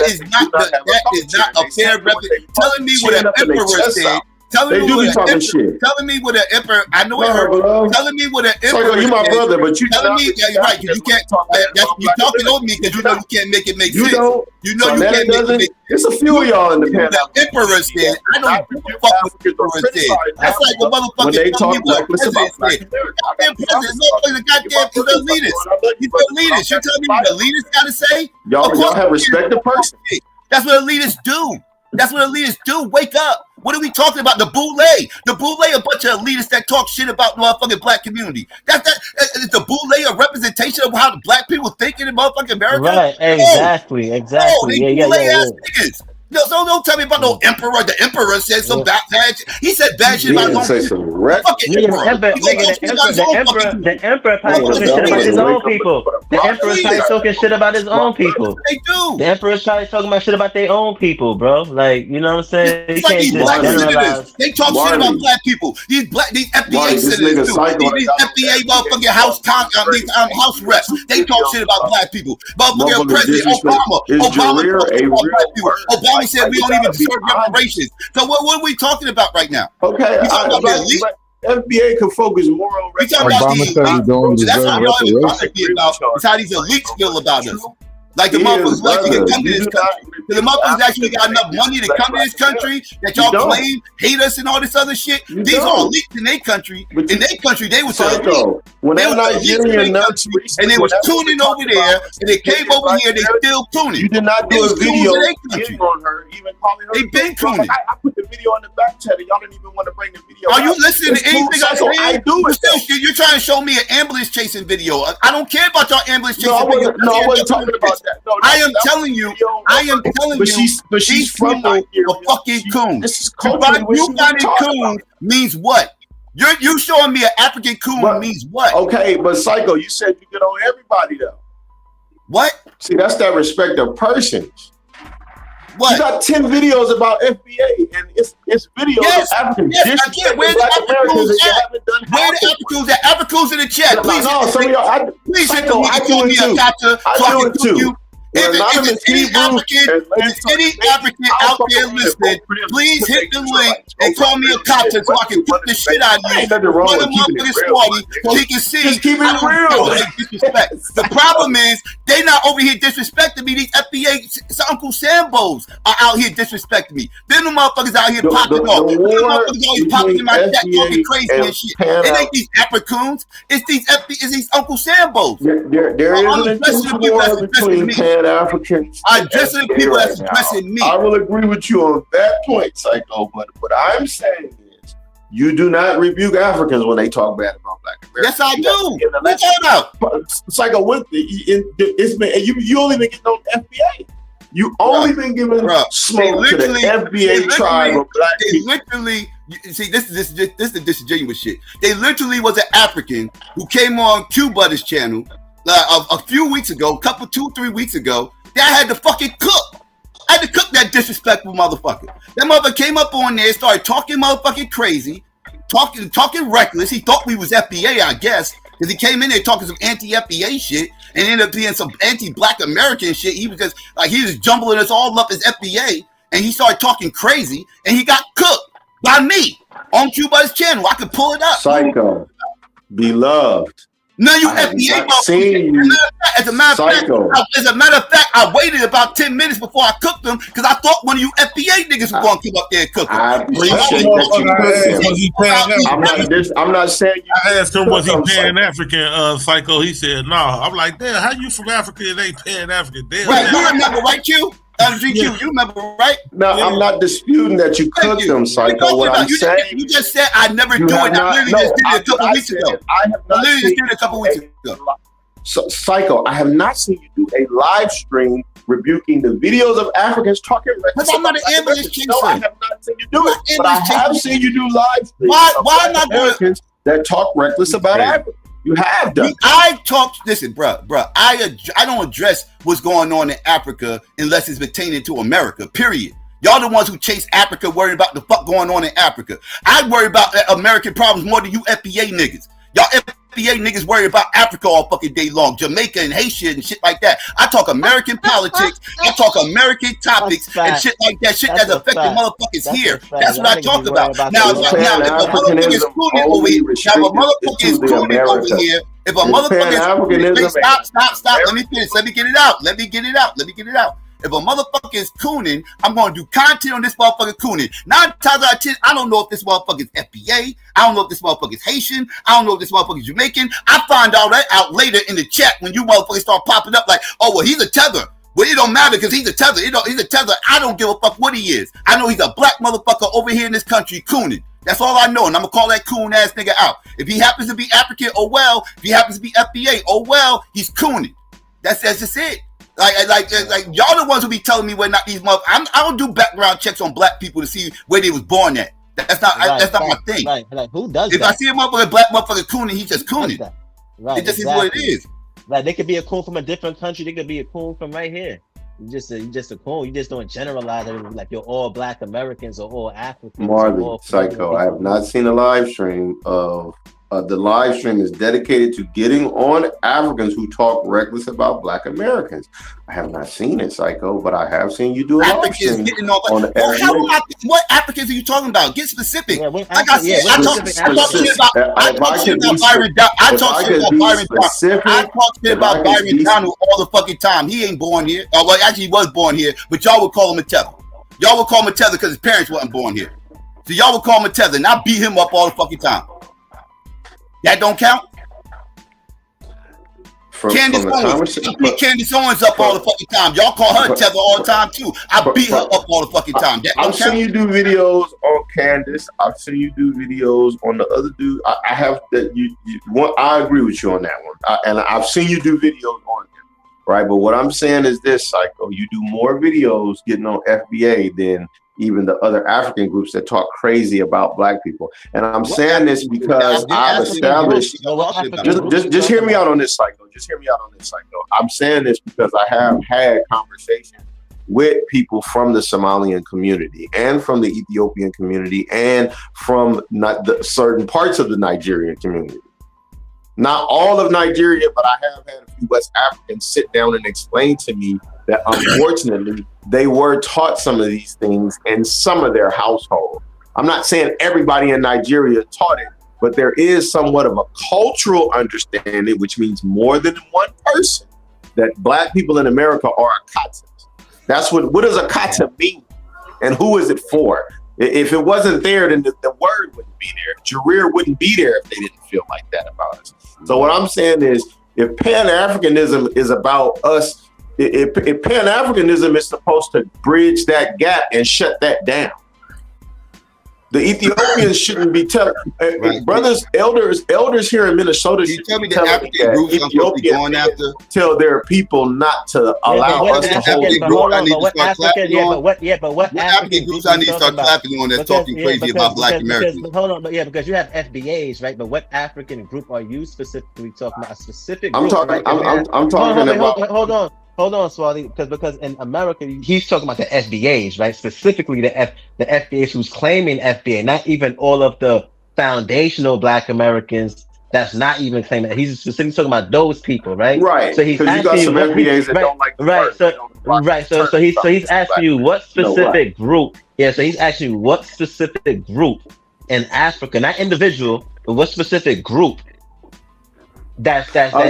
Speaker 14: is not a fair representation. Telling me what an emperor said.
Speaker 10: They do be talking shit.
Speaker 14: Telling me what an emperor. I know it hurt. Telling me what an emperor.
Speaker 10: Psycho, you my brother, but you
Speaker 14: telling me right. You can't talk. You talking over me because you know you can't make it make sense. You know you can't make it.
Speaker 10: It's a few of y'all in the panel.
Speaker 14: The emperor said, I don't give a fuck what the emperor said. That's like the motherfucker when they talk reckless about black America. Goddamn president, the goddamn elitist. He's the elitist. You're telling me what the elitist got to say?
Speaker 10: Y'all have respect the person.
Speaker 14: That's what elitists do. That's what elitists do. Wake up. What are we talking about? The boule. The boule, a bunch of elitists that talk shit about the motherfucking black community. Is the boule a representation of how the black people think in the motherfucking America?
Speaker 16: Right, exactly.
Speaker 14: They boule ass niggas. No, so don't tell me about no emperor. The emperor said some bad shit. He said bad shit about
Speaker 10: say some
Speaker 14: fucking emperor.
Speaker 16: The emperor probably talking shit about his own people. The emperor's probably talking shit about his own people.
Speaker 14: They do.
Speaker 16: The emperor's probably talking about shit about their own people, bro. Like, you know what I'm saying? You can't just generalize.
Speaker 14: They talk shit about black people. These FBI senators do. These FBI motherfucking house reps. They talk shit about black people. Motherfucking President Obama said we don't even deserve reparations. So what are we talking about right now?
Speaker 10: Okay, FBA can focus more on.
Speaker 14: We talking about these. That's what y'all even talking about. It's how these elites feel about us. Like the motherfuckers actually come to this country. The motherfuckers actually got enough money to come to this country that y'all claim hate us and all this other shit. These are elites in their country. In their country, they was
Speaker 10: Psycho. When they Nigerian nuts
Speaker 14: and they was tuning over there, and they came over here, they still tuning.
Speaker 10: You did not do a video on her, even calling her.
Speaker 14: They been tuning.
Speaker 10: I put the video on the back chat, and y'all didn't even want to bring the video.
Speaker 14: Are you listening to anything I say?
Speaker 10: I do it.
Speaker 14: You're trying to show me an ambulance chasing video. I don't care about your ambulance chasing video.
Speaker 10: No, I wasn't talking about that. No,
Speaker 14: I am telling you.
Speaker 10: But she's from
Speaker 14: a fucking coon.
Speaker 10: This is
Speaker 14: you finding coon means what? You showing me an African coon means what?
Speaker 10: Okay, but Psycho, you said you get on everybody though.
Speaker 14: What?
Speaker 10: See, that's that respect of persons.
Speaker 14: What?
Speaker 10: You got 10 videos about FBA, and it's videos of African disrespect
Speaker 14: where
Speaker 10: black Americans
Speaker 14: at? Where the Africans at? Africans in the chat. Please,
Speaker 10: some of y'all,
Speaker 14: please hit
Speaker 10: Psycho, I do it too.
Speaker 14: If there's any African out there listening, please hit the link and call me a captain so I can put the shit out of you. Put him up with his smarty so he can see.
Speaker 10: Just keep it real.
Speaker 14: Disrespect. The problem is they not over here disrespecting me. These FBA Uncle Sambos are out here disrespecting me. Then the motherfuckers out here popping off. Then the motherfuckers always popping in my chat talking crazy and shit. It ain't these Africans. It's these Uncle Sambos.
Speaker 10: There is a war between Africans.
Speaker 14: I address the people that's addressing me.
Speaker 10: I will agree with you on that point, Psycho. But what I'm saying is, you do not rebuke Africans when they talk bad about black Americans.
Speaker 14: Yes, I do. What's that about?
Speaker 10: Psycho, it's been you only been getting on FBA. You only been giving smoke to the FBA tribe of black people.
Speaker 14: Literally. See, this is the disingenuous shit. They literally was an African who came on Q-Buddy's channel a few weeks ago, 2-3 weeks ago. That I had to fucking cook. I had to cook that disrespectful motherfucker. That motherfucker came up on there, started talking motherfucking crazy, talking reckless. He thought we was FBA, I guess, because he came in there talking some anti-FBA shit and ended up being some anti-black American shit. He was just like he was jumbling us all up as FBA, and he started talking crazy, and he got cooked by me on Q-Buddy's channel. I could pull it up.
Speaker 10: Psycho, beloved.
Speaker 14: No, you FBA motherfucker. As a matter of fact, I waited about 10 minutes before I cooked them because I thought one of you FBA niggas was going to come up there and cook them.
Speaker 10: I appreciate that. I'm not saying you.
Speaker 12: I asked him, was he Pan-African, Psycho? He said, no. I'm like, damn, how you from Africa and they Pan-African?
Speaker 14: Right, you remember, right, Q? GQ, you remember, right?
Speaker 10: No, I'm not disputing that you cooked them, Psycho. What I'm saying,
Speaker 14: you just said I never do it. I literally just did it a couple weeks ago. I literally just did it a couple weeks ago.
Speaker 10: So, Psycho, I have not seen you do a live stream rebuking the videos of Africans talking reckless.
Speaker 14: But I'm not an ambulance chaser.
Speaker 10: No, I have not seen you do it. But I have seen you do live streams.
Speaker 14: Why am I doing
Speaker 10: that talk reckless about Africa? You have done.
Speaker 14: Listen, bro. I don't address what's going on in Africa unless it's pertaining to America, period. Y'all the ones who chase Africa, worried about the fuck going on in Africa. I worry about American problems more than you FBA niggas. Y'all FBA niggas worry about Africa all fucking day long, Jamaica and Haitian and shit like that. I talk American politics, I talk American topics and shit like that, shit that's affecting motherfuckers here. That's what I talk about. Now, if a motherfucker is cooning over here, if a motherfucker is cooning, stop, let me finish, let me get it out. If a motherfucker is cooning, I'm going to do content on this motherfucker cooning. 9 times out of 10, I don't know if this motherfucker is FBA. I don't know if this motherfucker is Haitian. I don't know if this motherfucker is Jamaican. I find all that out later in the chat when you motherfuckers start popping up like, oh, well, he's a tether. Well, it don't matter because he's a tether. He's a tether. I don't give a fuck what he is. I know he's a black motherfucker over here in this country cooning. That's all I know, and I'm going to call that coon ass nigga out. If he happens to be African, oh well. If he happens to be FBA, oh well, he's cooning. That's just it. Like y'all the ones who be telling me where not these motherfuckers. I don't do background checks on black people to see where they was born at. That's not my thing.
Speaker 16: Like who does
Speaker 14: if
Speaker 16: that?
Speaker 14: I see a motherfucker, black motherfucker cooning, he's just cooning.
Speaker 16: Right,
Speaker 14: it just is what it is.
Speaker 16: Like they could be a coon from a different country. They could be a coon from right here. You just a coon. You just don't generalize everything like you're all black Americans or all Africans.
Speaker 10: Marley, Psycho, I have not seen a live stream of the live stream is dedicated to getting on Africans who talk reckless about black Americans. I have not seen it, Psycho, but I have seen you do a live stream on the
Speaker 14: what Africans are you talking about? Get specific. Like I said, I talk shit about Byron Donald all the fucking time. He ain't born here. Well, actually, he was born here, but y'all would call him a tether. Y'all would call him a tether because his parents wasn't born here. So y'all would call him a tether, and I beat him up all the fucking time. That don't count? Candace Owens. I beat Candace Owens up all the fucking time. Y'all call her tether all the time too. I beat her up all the fucking time.
Speaker 10: I've seen you do videos on Candace. I've seen you do videos on the other dude. I have that. I agree with you on that one. And I've seen you do videos on him, right? But what I'm saying is this, Psycho. You do more videos getting on FBA than even the other African groups that talk crazy about black people. And I'm saying this because I've established, just hear me out on this, Psycho. Just hear me out on this, Psycho. I'm saying this because I have had conversations with people from the Somalian community and from the Ethiopian community and from certain parts of the Nigerian community. Not all of Nigeria, but I have had a few West Africans sit down and explain to me that unfortunately they were taught some of these things in some of their household. I'm not saying everybody in Nigeria taught it, but there is somewhat of a cultural understanding, which means more than one person, that black people in America are Akatas. That's what does Akata mean? And who is it for? If it wasn't there, then the word wouldn't be there. Jareer wouldn't be there if they didn't feel like that about us. So what I'm saying is, if Pan-Africanism is about us, if Pan-Africanism is supposed to bridge that gap and shut that down, the Ethiopians shouldn't be telling brothers, elders here in Minnesota. You tell me the African groups Ethiopians going after tell their people not to allow us to hold it.
Speaker 16: But what
Speaker 14: African groups I need to start clapping on that's talking crazy about black Americans?
Speaker 16: Hold on, because you have FBAs, right? But what African group are you specifically talking about? A specific group?
Speaker 10: I'm talking about.
Speaker 16: Hold on, Swally, because in America, he's talking about the FBAs, right? Specifically the FBAs who's claiming FBA, not even all of the foundational black Americans that's not even claiming that. He's specifically talking about those people, right?
Speaker 10: Right.
Speaker 16: So he's
Speaker 10: asking you got some FBAs that don't like the word.
Speaker 16: So he's asking you what specific group. Yeah, so he's asking you what specific group in Africa, not individual, but what specific group that has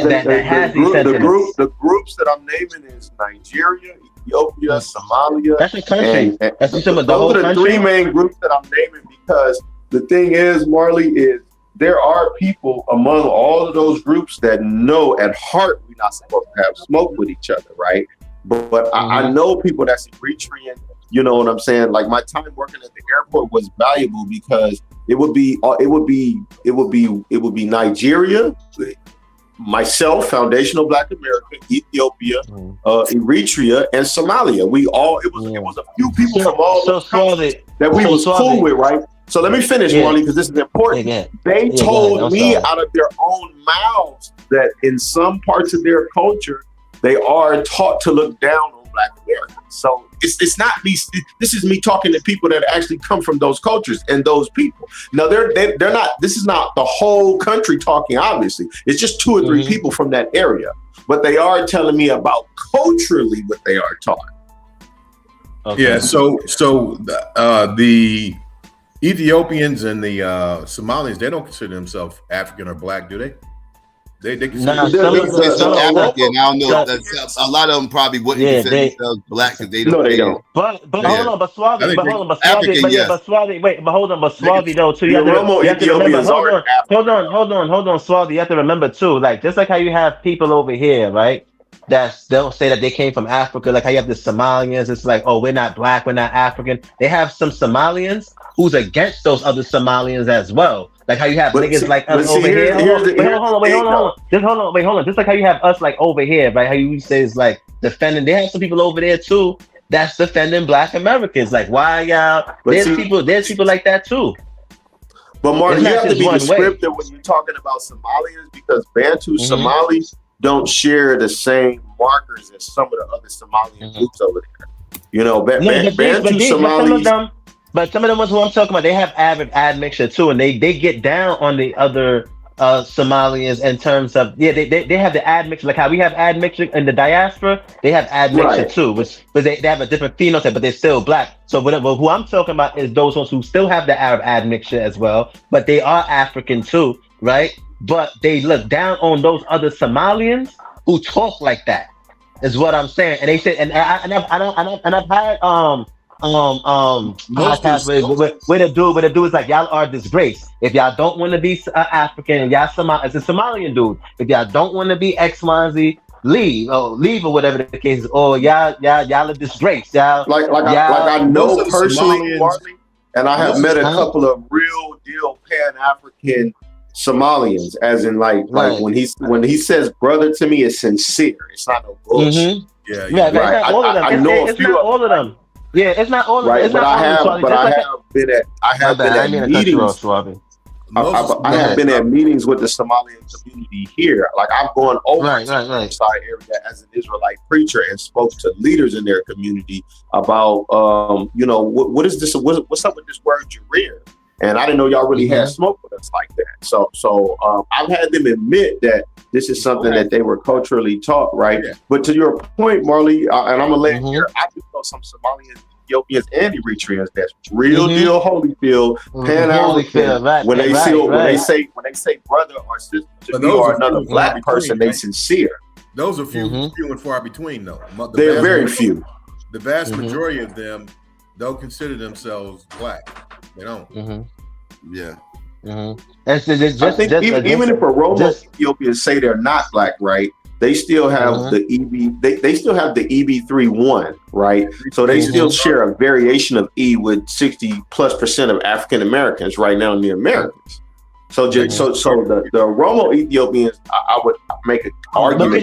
Speaker 16: these sentiments.
Speaker 10: The groups that I'm naming is Nigeria, Ethiopia, Somalia.
Speaker 16: That's a country. That's
Speaker 10: those are the three main groups that I'm naming, because the thing is, Marley, is there are people among all of those groups that know at heart we're not supposed to have smoke with each other, right? But I know people that's Eritrean. You know what I'm saying? Like, my time working at the airport was valuable because it would be Nigeria, myself, Foundational Black America, Ethiopia, Eritrea, and Somalia. It was a few people from all those countries that we was cool with, right? So let me finish, Marley, because this is important. They told me out of their own mouths that in some parts of their culture, they are taught to look down on
Speaker 1: Black Americans. So it's not me. This is me talking to people that actually come from those cultures and those people. Now they're not. This is not the whole country talking. Obviously, it's just 2 or 3 people from that area, but they are telling me about culturally what they are taught.
Speaker 6: Okay. Yeah. So the Ethiopians and the Somalians, they don't consider themselves African or Black, do they? They consider
Speaker 20: themselves African. I don't know. A lot of them probably wouldn't consider themselves Black because they don't.
Speaker 1: No, they don't.
Speaker 16: But hold on, but Swazi, though, too. You have to remember. Hold on, Swazi. You have to remember too. Like just like how you have people over here, right? They'll say that they came from Africa. Like how you have the Somalians. It's like, oh, we're not Black, we're not African. They have some Somalians who's against those other Somalians as well. Like how you have niggas like us over here. Hold on. Just like how you have us like over here, right? How you say is like defending. They have some people over there too that's defending Black Americans. Like why y'all? There's people like that too.
Speaker 1: But Martin, you have to be descriptive when you're talking about Somalians because Bantu Somalis don't share the same markers as some of the other Somalian groups over there. You know, Bantu Somalis.
Speaker 16: But some of the ones who I'm talking about, they have avid admixture too, and they get down on the other Somalians in terms of they have the admixture, like how we have admixture in the diaspora, they have admixture too, but they have a different phenotype, but they're still Black. So whatever who I'm talking about is those ones who still have the Arab admixture as well, but they are African too, right? But they look down on those other Somalians who talk like that, is what I'm saying. And they said, and I've had podcast where the dude is like, y'all are a disgrace. If y'all don't want to be African, y'all it's a Somalian dude. If y'all don't want to be X, Y, and Z, leave or whatever the case is. Or y'all a disgrace. Y'all
Speaker 1: I know personally, Marley, and I have met a couple of real deal Pan-African Somalians, as in like when he says brother to me, it's sincere. It's not no bullshit.
Speaker 16: I know a few. It's not all of them. Yeah, it's not all of them. It's not all of them.
Speaker 1: I have been at meetings. I have been at meetings with the Somalian community here. Like I've gone over to the side area as an Israelite preacher and spoke to leaders in their community about, what is this? What's up with this word Jareer? And I didn't know y'all really had smoke with us like that. So I've had them admit that this is something that they were culturally taught, right? Yeah. But to your point, Marley, and I'm gonna land here. I do know some Somalians, Ethiopians, and Eritreans that's real deal Holyfield, Pan-African. When they say brother or sister to me or another Black person, they sincere.
Speaker 6: Those are few and far between, though.
Speaker 1: They're very few.
Speaker 6: The vast majority of them don't consider themselves Black. They don't.
Speaker 20: Yeah.
Speaker 1: I think even if a Roma Ethiopians say they're not Black, right? They still have the EB. They still have the EB31, right? So they still share a variation of E with 60+% of African Americans right now in the Americas. So the Romo Ethiopians, I would make an argument
Speaker 16: would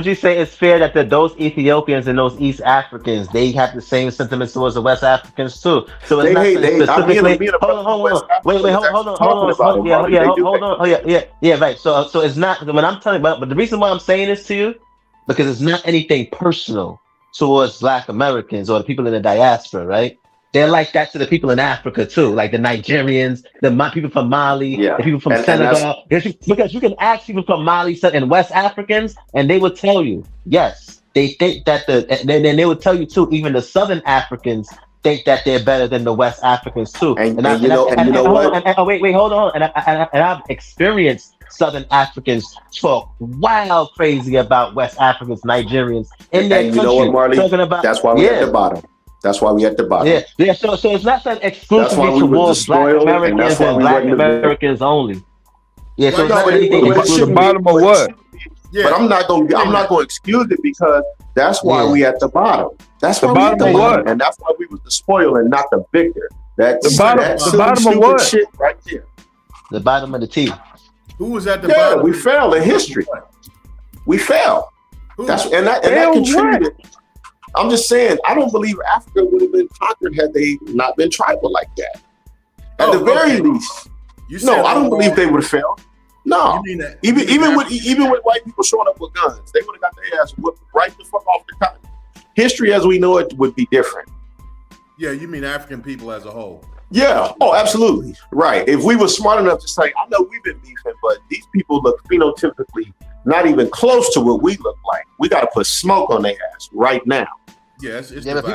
Speaker 16: you say it's fair that those Ethiopians and those East Africans, they have the same sentiments towards the West Africans too? So it's not specifically. Right. So it's not when I'm telling about, but the reason why I'm saying this to you, because it's not anything personal towards Black Americans or the people in the diaspora, right? They're like that to the people in Africa too, like the Nigerians, the people from Mali, the people from Senegal. Because you can ask people from Mali and West Africans, and they will tell you, yes, they think that and they will tell you too. Even the Southern Africans think that they're better than the West Africans too. And I've experienced Southern Africans talk wild crazy about West Africans, Nigerians in their country.
Speaker 1: You know what, Marley? That's why we're at the bottom. That's why we at the bottom.
Speaker 16: Yeah. So it's not that exclusively towards Black Americans and Black Americans only. Yeah. So it's not anything
Speaker 1: the bottom of what? Yeah. But I'm not going to excuse it because that's why we at the bottom. That's why we at the bottom, and that's why we was the spoiler and not the victor. That's the bottom of what? Shit right there.
Speaker 16: The bottom of the T.
Speaker 6: Who was at the bottom?
Speaker 1: We fell in history. We fell. That contributed. I'm just saying, I don't believe Africa would have been conquered had they not been tribal like that. At the very least. I don't believe they would have failed. No,
Speaker 6: You mean that
Speaker 1: even with white people showing up with guns, they would have got their ass whipped right the fuck off the continent. History as we know it would be different.
Speaker 6: Yeah, you mean African people as a whole?
Speaker 1: Yeah. Oh, absolutely. Right. If we were smart enough to say, I know we've been beefing, but these people look phenotypically not even close to what we look like. We got to put smoke on their ass right now.
Speaker 6: Yeah,
Speaker 16: but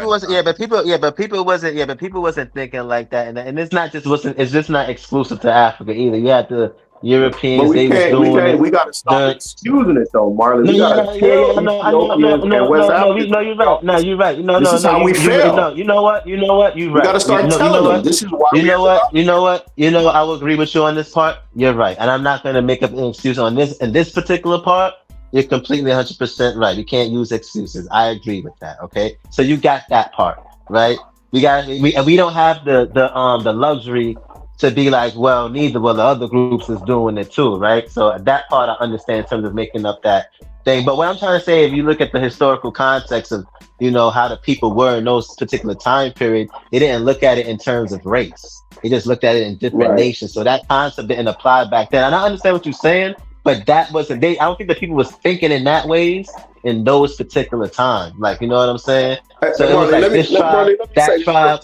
Speaker 16: people wasn't thinking like that, and it's not just it's just not exclusive to Africa either. You had the Europeans,
Speaker 1: but we got to stop excusing it though, Marlon. We got to tell Ethiopians and West Africans.
Speaker 16: No, you're right. No, you're right.
Speaker 1: This is how we fail.
Speaker 16: No, you know what? You're right.
Speaker 1: We got to start telling them. This is why.
Speaker 16: You know what? I will agree with you on this part. You're right, and I'm not going to make up an excuse on this. In this particular part, you're completely 100% right. You can't use excuses. I agree with that. Okay, so you got that part right. We don't have the luxury to be like, well, the other groups is doing it too, right? So that part I understand in terms of making up that thing. But what I'm trying to say, if you look at the historical context of, how the people were in those particular time period, they didn't look at it in terms of race. They just looked at it in different nations. So that concept didn't apply back then. And I understand what you're saying, but that wasn't, I don't think that people was thinking in that ways in those particular times. Like, you know what I'm saying? So it was like this tribe, that tribe.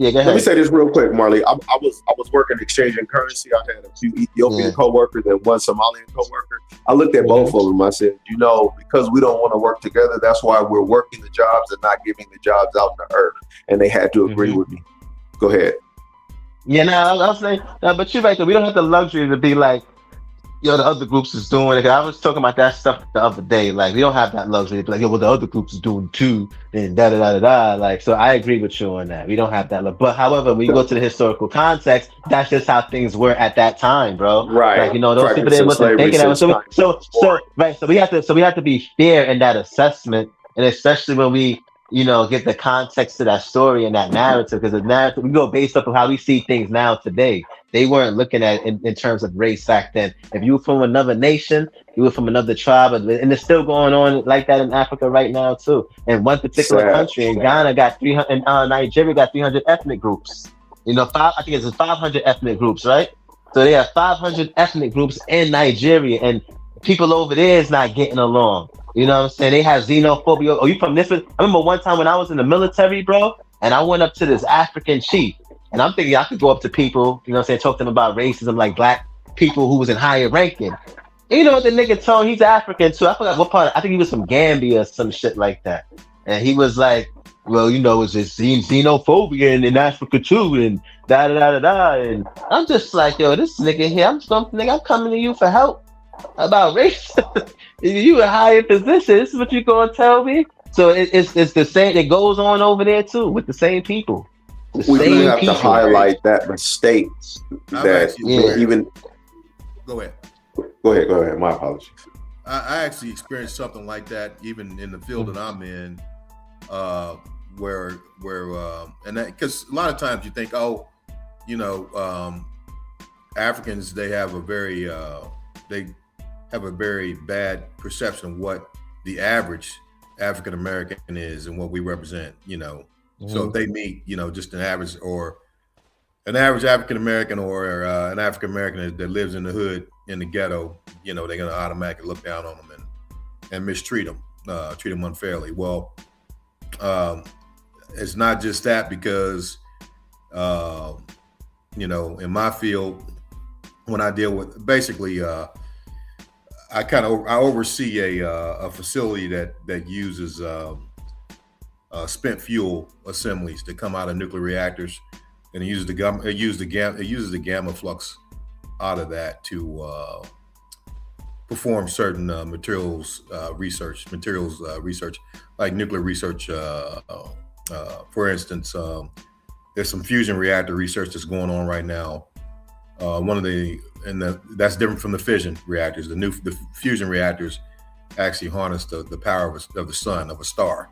Speaker 16: Yeah, go ahead.
Speaker 1: Let me say this real quick, Marley. I was working exchanging currency. I had a few Ethiopian coworkers and one Somalian coworker. I looked at both of them. I said, because we don't want to work together, that's why we're working the jobs and not giving the jobs out in the earth. And they had to agree with me. Go ahead.
Speaker 16: Yeah, I was saying, but you're right. We don't have the luxury to be like, the other groups is doing it. I was talking about that stuff the other day. Like, we don't have that luxury to be like, the other groups is doing too, and da. Like, so I agree with you on that. We don't have that. But however, when you go to the historical context, that's just how things were at that time, bro.
Speaker 1: Right.
Speaker 16: Like, those people they wasn't thinking that. So we have to be fair in that assessment, and especially when we, get the context to that story and that narrative, because the narrative we go based off of how we see things now today. They weren't looking at it in terms of race back then. If you were from another nation, you were from another tribe, and it's still going on like that in Africa right now too. And one particular country in Ghana got 300, and Nigeria got 300 ethnic groups. I think it's 500 ethnic groups, right? So they have 500 ethnic groups in Nigeria, and people over there is not getting along. You know what I'm saying? They have xenophobia. Oh, you from this? I remember one time when I was in the military, bro, and I went up to this African chief. And I'm thinking I could go up to people, talk to them about racism, like black people who was in higher ranking. And what the nigga told me? He's African too. I forgot what part. I think he was from Gambia or some shit like that. And he was like, well, it's just xenophobia in Africa too, and da. And I'm just like, yo, this nigga here, I'm coming to you for help about racism. You in higher position. This is what you gonna tell me? So it's the same. It goes on over there too with the same people.
Speaker 1: We do have to highlight that mistake that even.
Speaker 6: Go ahead.
Speaker 1: Go ahead. My apologies.
Speaker 6: I actually experienced something like that even in the field that I'm in, where and that because a lot of times you think, Africans they have a very bad perception of what the average African American is and what we represent. So if they meet, just an average African American or an African American that lives in the hood, in the ghetto, they're gonna automatically look down on them and mistreat them, treat them unfairly. Well, it's not just that because, in my field, when I deal with basically, I oversee a facility that uses spent fuel assemblies that come out of nuclear reactors, and it uses the gamma flux out of that to perform certain materials research, like nuclear research. For instance, there's some fusion reactor research that's going on right now. That's different from the fission reactors. The fusion reactors actually harness the power of the sun, of a star.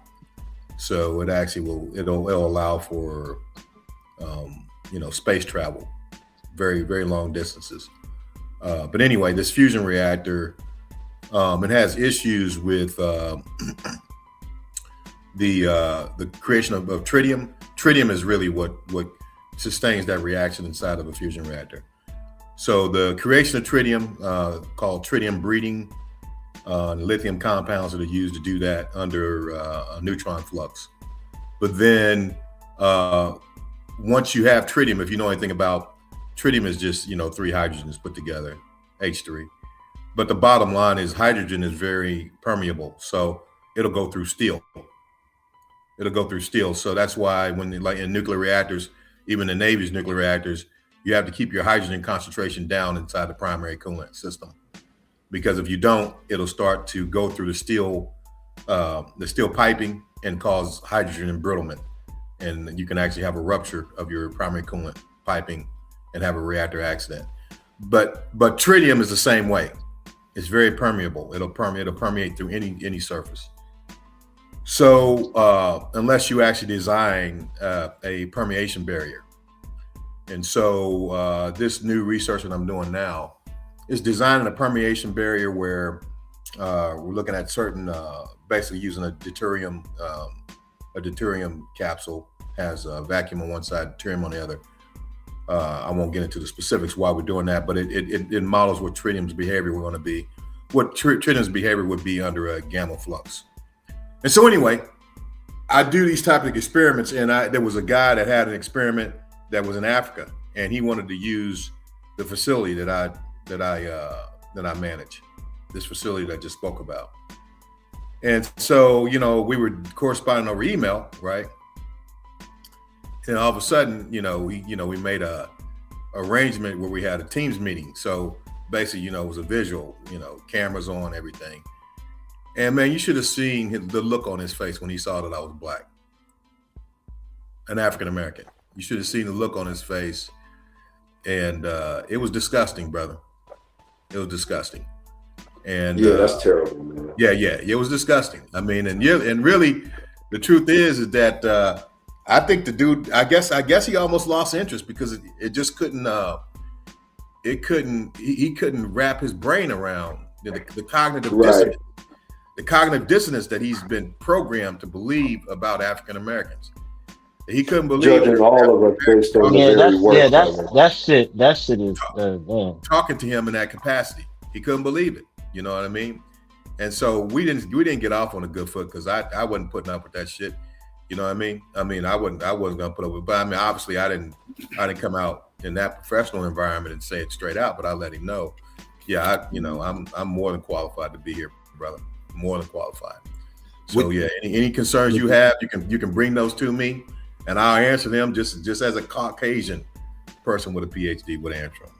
Speaker 6: So it actually it'll allow for space travel, very, very long distances. But anyway, this fusion reactor, it has issues with the creation of tritium. Tritium is really what sustains that reaction inside of a fusion reactor. So the creation of tritium, called tritium breeding, lithium compounds that are used to do that under a neutron flux. But then once you have tritium, if you know anything about tritium, is just, 3 hydrogens put together, H3. But the bottom line is hydrogen is very permeable. So it'll go through steel. So that's why when, like in nuclear reactors, even the Navy's nuclear reactors, you have to keep your hydrogen concentration down inside the primary coolant system. Because if you don't, it'll start to go through the steel piping and cause hydrogen embrittlement. And you can actually have a rupture of your primary coolant piping and have a reactor accident. But tritium is the same way. It's very permeable. It'll permeate through any surface. So unless you actually design a permeation barrier. And so this new research that I'm doing now is designing a permeation barrier where we're looking at certain, basically using a deuterium capsule, has a vacuum on one side, deuterium on the other. I won't get into the specifics why we're doing that, but it models what tritium's behavior we're going to be, what tritium's behavior would be under a gamma flux. And so anyway, I do these type of experiments, and there was a guy that had an experiment that was in Africa, and he wanted to use the facility that I manage, this facility that I just spoke about. And so, we were corresponding over email, right? And all of a sudden, we made a arrangement where we had a Teams meeting. So basically, it was a visual, cameras on, everything. And man, you should have seen the look on his face when he saw that I was black, an African American. You should have seen the look on his face, and it was disgusting, brother. It was disgusting. And
Speaker 10: that's terrible, man.
Speaker 6: Yeah, it was disgusting. I mean, and really, the truth is that I think the dude, I guess he almost lost interest because it just couldn't. He couldn't wrap his brain around the cognitive dissonance. The cognitive dissonance that he's been programmed to believe about African Americans. He couldn't believe
Speaker 10: judging all of us based on
Speaker 16: that shit is
Speaker 6: talking to him in that capacity. He couldn't believe it. You know what I mean? And so we didn't get off on a good foot because I wasn't putting up with that shit. You know what I mean? I wasn't gonna put up with it. But I mean, obviously I didn't come out in that professional environment and say it straight out, but I let him know. Yeah, I'm more than qualified to be here, brother. More than qualified. So any concerns you have, you can bring those to me, and I'll answer them just as a Caucasian person with a PhD would answer them.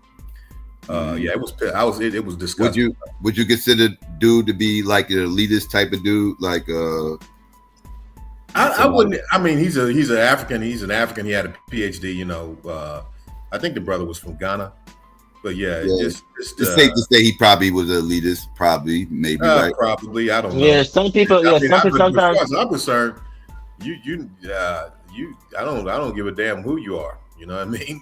Speaker 6: It was disgusting.
Speaker 20: Would you consider dude to be like an elitist type of dude, like
Speaker 6: I wouldn't. I mean, he's an African. He had a PhD. I think the brother was from Ghana. But it's
Speaker 20: safe to say he probably was an elitist. Probably, maybe. Right?
Speaker 6: Probably, I don't know.
Speaker 16: Yeah, some people. Sometimes.
Speaker 6: As I'm concerned, I don't give a damn who you are. You know what I mean?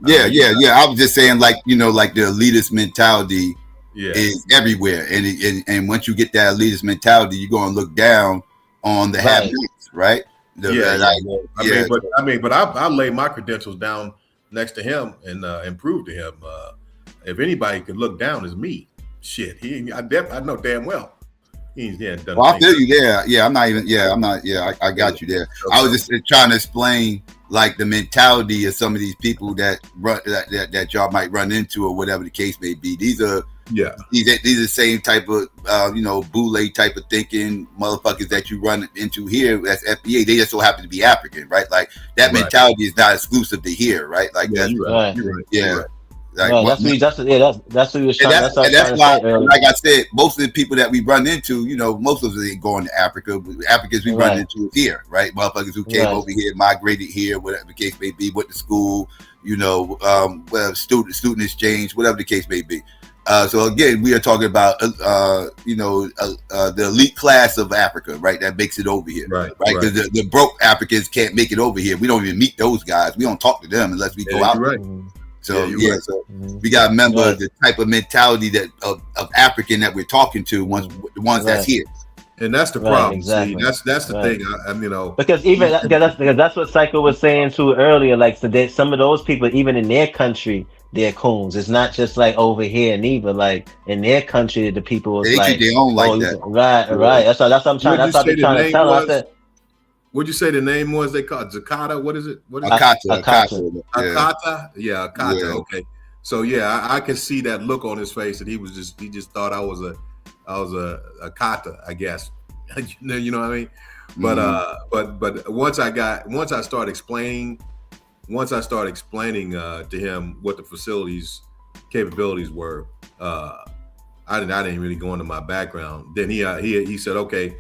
Speaker 20: I was just saying, like the elitist mentality is everywhere, and once you get that elitist mentality, you're going to look down on the have-nots, right?
Speaker 6: But I lay my credentials down next to him and prove to him if anybody could look down, it's me. Shit, I know damn well he hadn't done.
Speaker 20: Well, I feel you there. Yeah, I'm not. I got you there. I was just trying to explain like the mentality of some of these people that y'all might run into or whatever the case may be. These are the same type of boule type of thinking motherfuckers that you run into here as FBA. They just so happen to be African, right? Like that mentality is not exclusive to here, right? Like that's right. Yeah. Like,
Speaker 16: that's what you're trying.
Speaker 20: That's why, like I said, most of the people that we run into, most of us ain't going to Africa. Africans we run into is here, right? Motherfuckers who came over here, migrated here, whatever the case may be, went to school, student exchange, whatever the case may be. So again, we are talking about the elite class of Africa, right? That makes it over here, right? Because the broke Africans can't make it over here. We don't even meet those guys. We don't talk to them unless we go out.
Speaker 6: Right.
Speaker 20: So so we got to remember the type of mentality that of African that we're talking to, the ones that's here.
Speaker 6: And that's the problem. Exactly. See, that's the thing.
Speaker 16: Because even because that's what Psycho was saying too earlier. Like, so that some of those people, even in their country, they're coons. It's not just like over here, neither. Like in their country, the people is like,
Speaker 20: they own like that.
Speaker 16: Right. That's what I'm trying. That's what they're trying to tell them. I said,
Speaker 6: what'd you say the name was? They called Zakata. What is it? What is
Speaker 20: Akata.
Speaker 6: Akata. Yeah, Akata. Yeah. Okay. So yeah, I can see that look on his face that he just thought I was a kata, I guess. You know what I mean? But once I started explaining to him what the facility's capabilities were, I didn't really go into my background. Then he said, okay,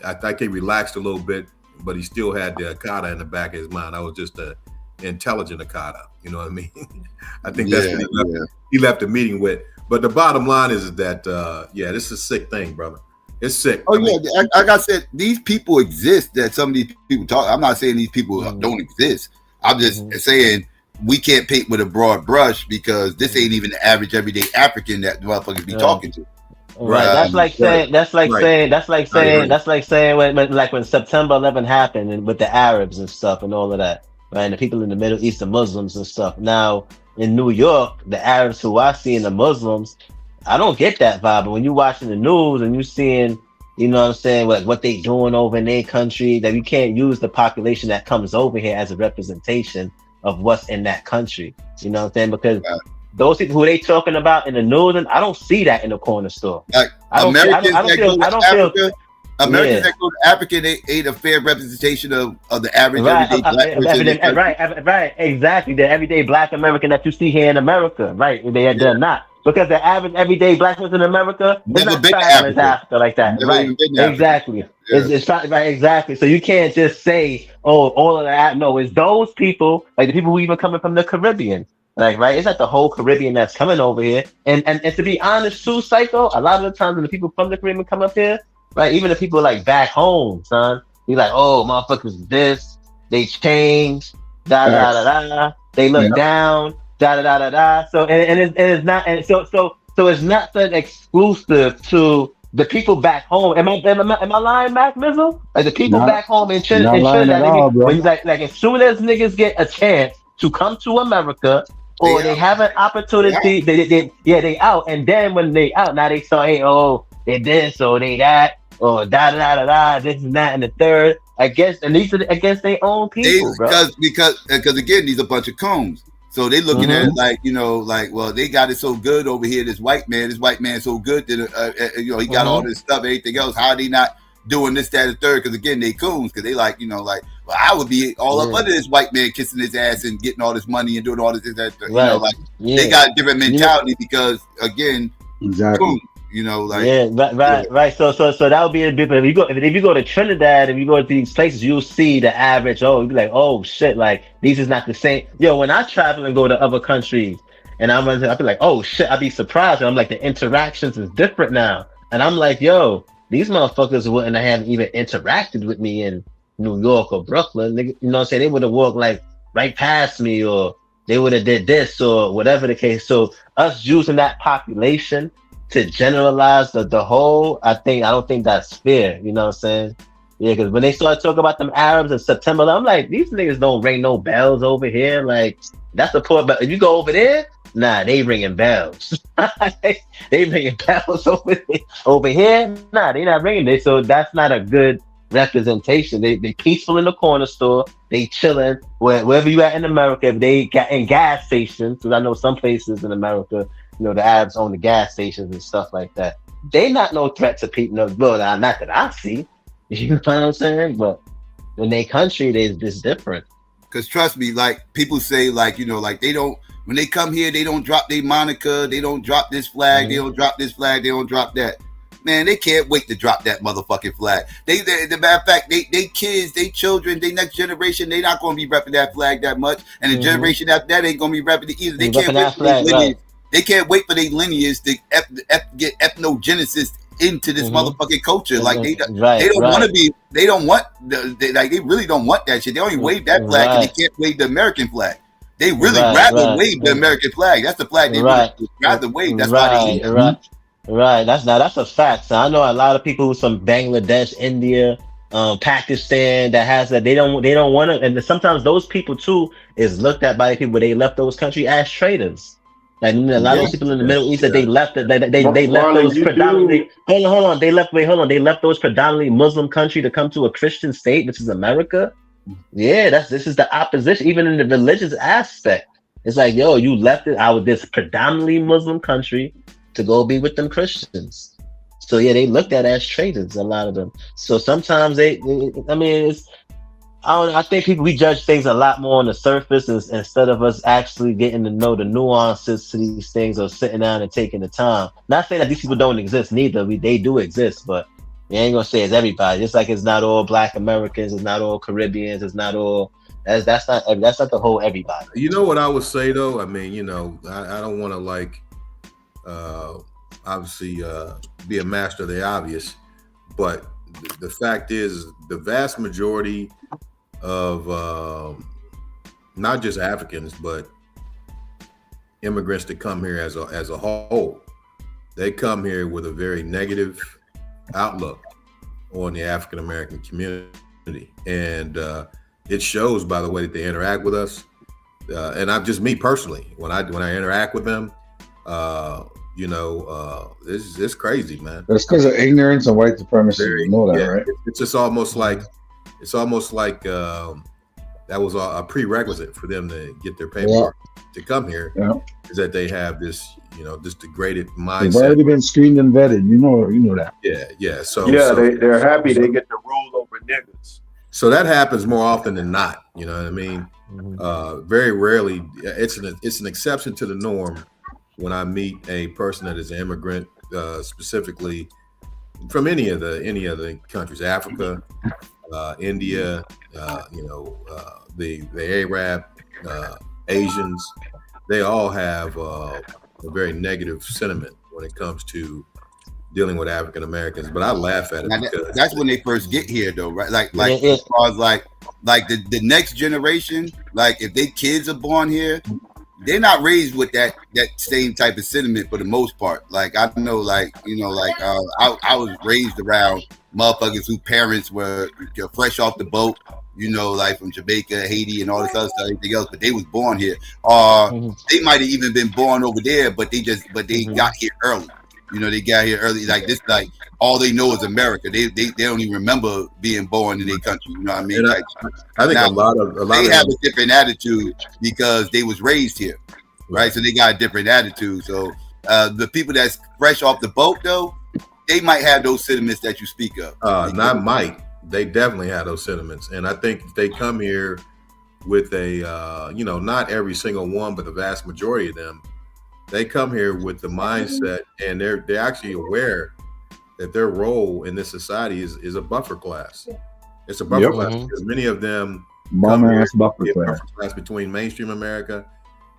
Speaker 6: I think he relaxed a little bit, but he still had the akata in the back of his mind. I was just a intelligent akata. You know what I mean? I think that's what he left the meeting with. But the bottom line is that this is a sick thing, brother. It's sick.
Speaker 20: Oh, like I said, these people exist that some of these people talk. I'm not saying these people don't exist. I'm just saying we can't paint with a broad brush because this ain't even the average everyday African that motherfuckers be talking to.
Speaker 16: Right. That's like saying when September 11 happened and with the Arabs and stuff and all of that, right? And the people in the Middle East, the Muslims and stuff. Now in New York, the Arabs who I see and the Muslims, I don't get that vibe. But when you're watching the news and you're seeing, you know what I'm saying, like what they doing over in their country, that you can't use the population that comes over here as a representation of what's in that country. You know what I'm saying? Because those people who they talking about in the news, and I don't see that in the corner store.
Speaker 20: Like Americans that go to Africa, they ain't a fair representation of the average everyday black person.
Speaker 16: Right, exactly. The everyday black American that you see here in America, right? They're not. Because the average everyday black person in America is not traveling to Africa like that. Right. Exactly. Yeah. It's right, exactly. So you can't just say, oh, all of that. No, it's those people, like the people who even coming from the Caribbean. Like, right, it's not the whole Caribbean that's coming over here. And to be honest, too, Psycho, a lot of the times when the people from the Caribbean come up here, right, even the people like back home, son, you're like, oh, motherfuckers, this, they change, they look down, So it's not, and so it's not that exclusive to the people back home. Am I lying, Mac Mizzle? Like the people back home in Trinidad, when like as soon as niggas get a chance to come to America, or they have an opportunity, they out, and then when they out, now they say, they this or they that, or this and that and the third. I guess, and these are against their own people,
Speaker 20: because again, these are a bunch of coons. So they looking at it like, well, they got it so good over here. This white man so good that he got all this stuff, everything else. How are they not doing this, that, and third? Because again, they coons. Because they like, well, I would be all up under this white man kissing his ass and getting all this money and doing all this, that. They got a different mentality because again, coons.
Speaker 16: Right. So that would be a bit. But if you go to Trinidad, if you go to these places, you'll see the average. You'll be like, oh shit, like these is not the same. When I travel and go to other countries, and I'll be like, oh shit, I'd be surprised. And I'm like, the interactions is different now, and I'm like, these motherfuckers wouldn't have even interacted with me in New York or Brooklyn. You know what I'm saying? They would have walked like right past me, or they would have did this or whatever the case. So us using that population to generalize the whole, I don't think that's fair. You know what I'm saying? Yeah, because when they start talking about them Arabs in September, I'm like, these niggas don't ring no bells over here. Like, that's the point. But if you go over there, nah, they ringing bells. They ringing bells over here. Nah, they not ringing it. So that's not a good representation. They peaceful in the corner store. They chilling wherever you at in America. If they got in gas stations, because I know some places in America, the Arabs own the gas stations and stuff like that. They not no threat to people. Well, not that I see. You know what I'm saying? But in their country, it's different.
Speaker 20: Because trust me, like people say, like they don't, when they come here, they don't drop their Monica, they don't drop this flag, they don't drop this flag, they don't drop that. Man, they can't wait to drop that motherfucking flag. The matter of fact, they kids, they children, they next generation, they not going to be repping that flag that much, and the generation after that ain't going to be repping it either. They can't wait for their lineage. They can't wait for their lineage to get ethnogenesis into this motherfucking culture. Like they don't want to be. They don't want. They really don't want that shit. They only wave that flag and they can't wave the American flag. They really rather wave the American flag. That's the flag they really rather wave. That's why they.
Speaker 16: Right. That's a fact. So I know a lot of people who's from Bangladesh, India, Pakistan that has that they don't want to, and sometimes those people too is looked at by the people they left those countries as traitors. Like a lot of those people in the Middle East that they left that they left
Speaker 10: Marlon,
Speaker 16: those
Speaker 10: you
Speaker 16: predominantly
Speaker 10: do.
Speaker 16: hold on they left those predominantly Muslim country to come to a Christian state, which is America. Yeah, this is the opposition, even in the religious aspect. It's like, yo, you left it out of this predominantly Muslim country to go be with them Christians. So yeah, they looked at as traitors, a lot of them. So sometimes I mean, I think we judge things a lot more on the surface instead of us actually getting to know the nuances to these things or sitting down and taking the time. Not saying that these people don't exist, neither. They do exist, but you ain't gonna say it's everybody. Just like it's not all Black Americans, it's not all Caribbeans, it's not all. That's not the whole everybody.
Speaker 6: You know what I would say though? I mean, I don't want to like, obviously, be a master of the obvious, but the fact is, the vast majority of not just Africans but immigrants that come here as a whole, they come here with a very negative outlook on the African American community, and it shows by the way that they interact with us. And I'm just me personally when I interact with them. It's crazy, man.
Speaker 9: That's because of ignorance and white supremacy. You know that, right?
Speaker 6: It's just almost like that was a prerequisite for them to get their paperwork to come here. Yeah. Is that they have this, this degraded mindset.
Speaker 9: They've already been screened and vetted. You know that.
Speaker 6: Yeah. So
Speaker 10: they're happy they get to rule over niggas.
Speaker 6: So that happens more often than not. You know what I mean? Very rarely. It's an exception to the norm when I meet a person that is an immigrant, specifically from any of the countries, Africa, India, the Arab, Asians. They all have a very negative sentiment when it comes to dealing with African Americans. But I laugh at it because
Speaker 20: that's when they first get here, though, right? As far as like the next generation, like if their kids are born here, they're not raised with that same type of sentiment for the most part. Like I know, I was raised around motherfuckers whose parents were fresh off the boat, like from Jamaica, Haiti, and all this other stuff, everything else, but they was born here. They might have even been born over there, but they got here early. They got here early. Like this, like all they know is America. They don't even remember being born in their country. You know what I mean?
Speaker 6: I think a lot
Speaker 20: they have a different attitude because they was raised here, right? So they got a different attitude. So the people that's fresh off the boat, though, they might have those sentiments that you speak of.
Speaker 6: Not might. They definitely have those sentiments, and I think if they come here with a, not every single one, but the vast majority of them. They come here with the mindset, and they're actually aware that their role in this society is a buffer class. It's a buffer class because many of them
Speaker 9: buffer
Speaker 6: class between mainstream America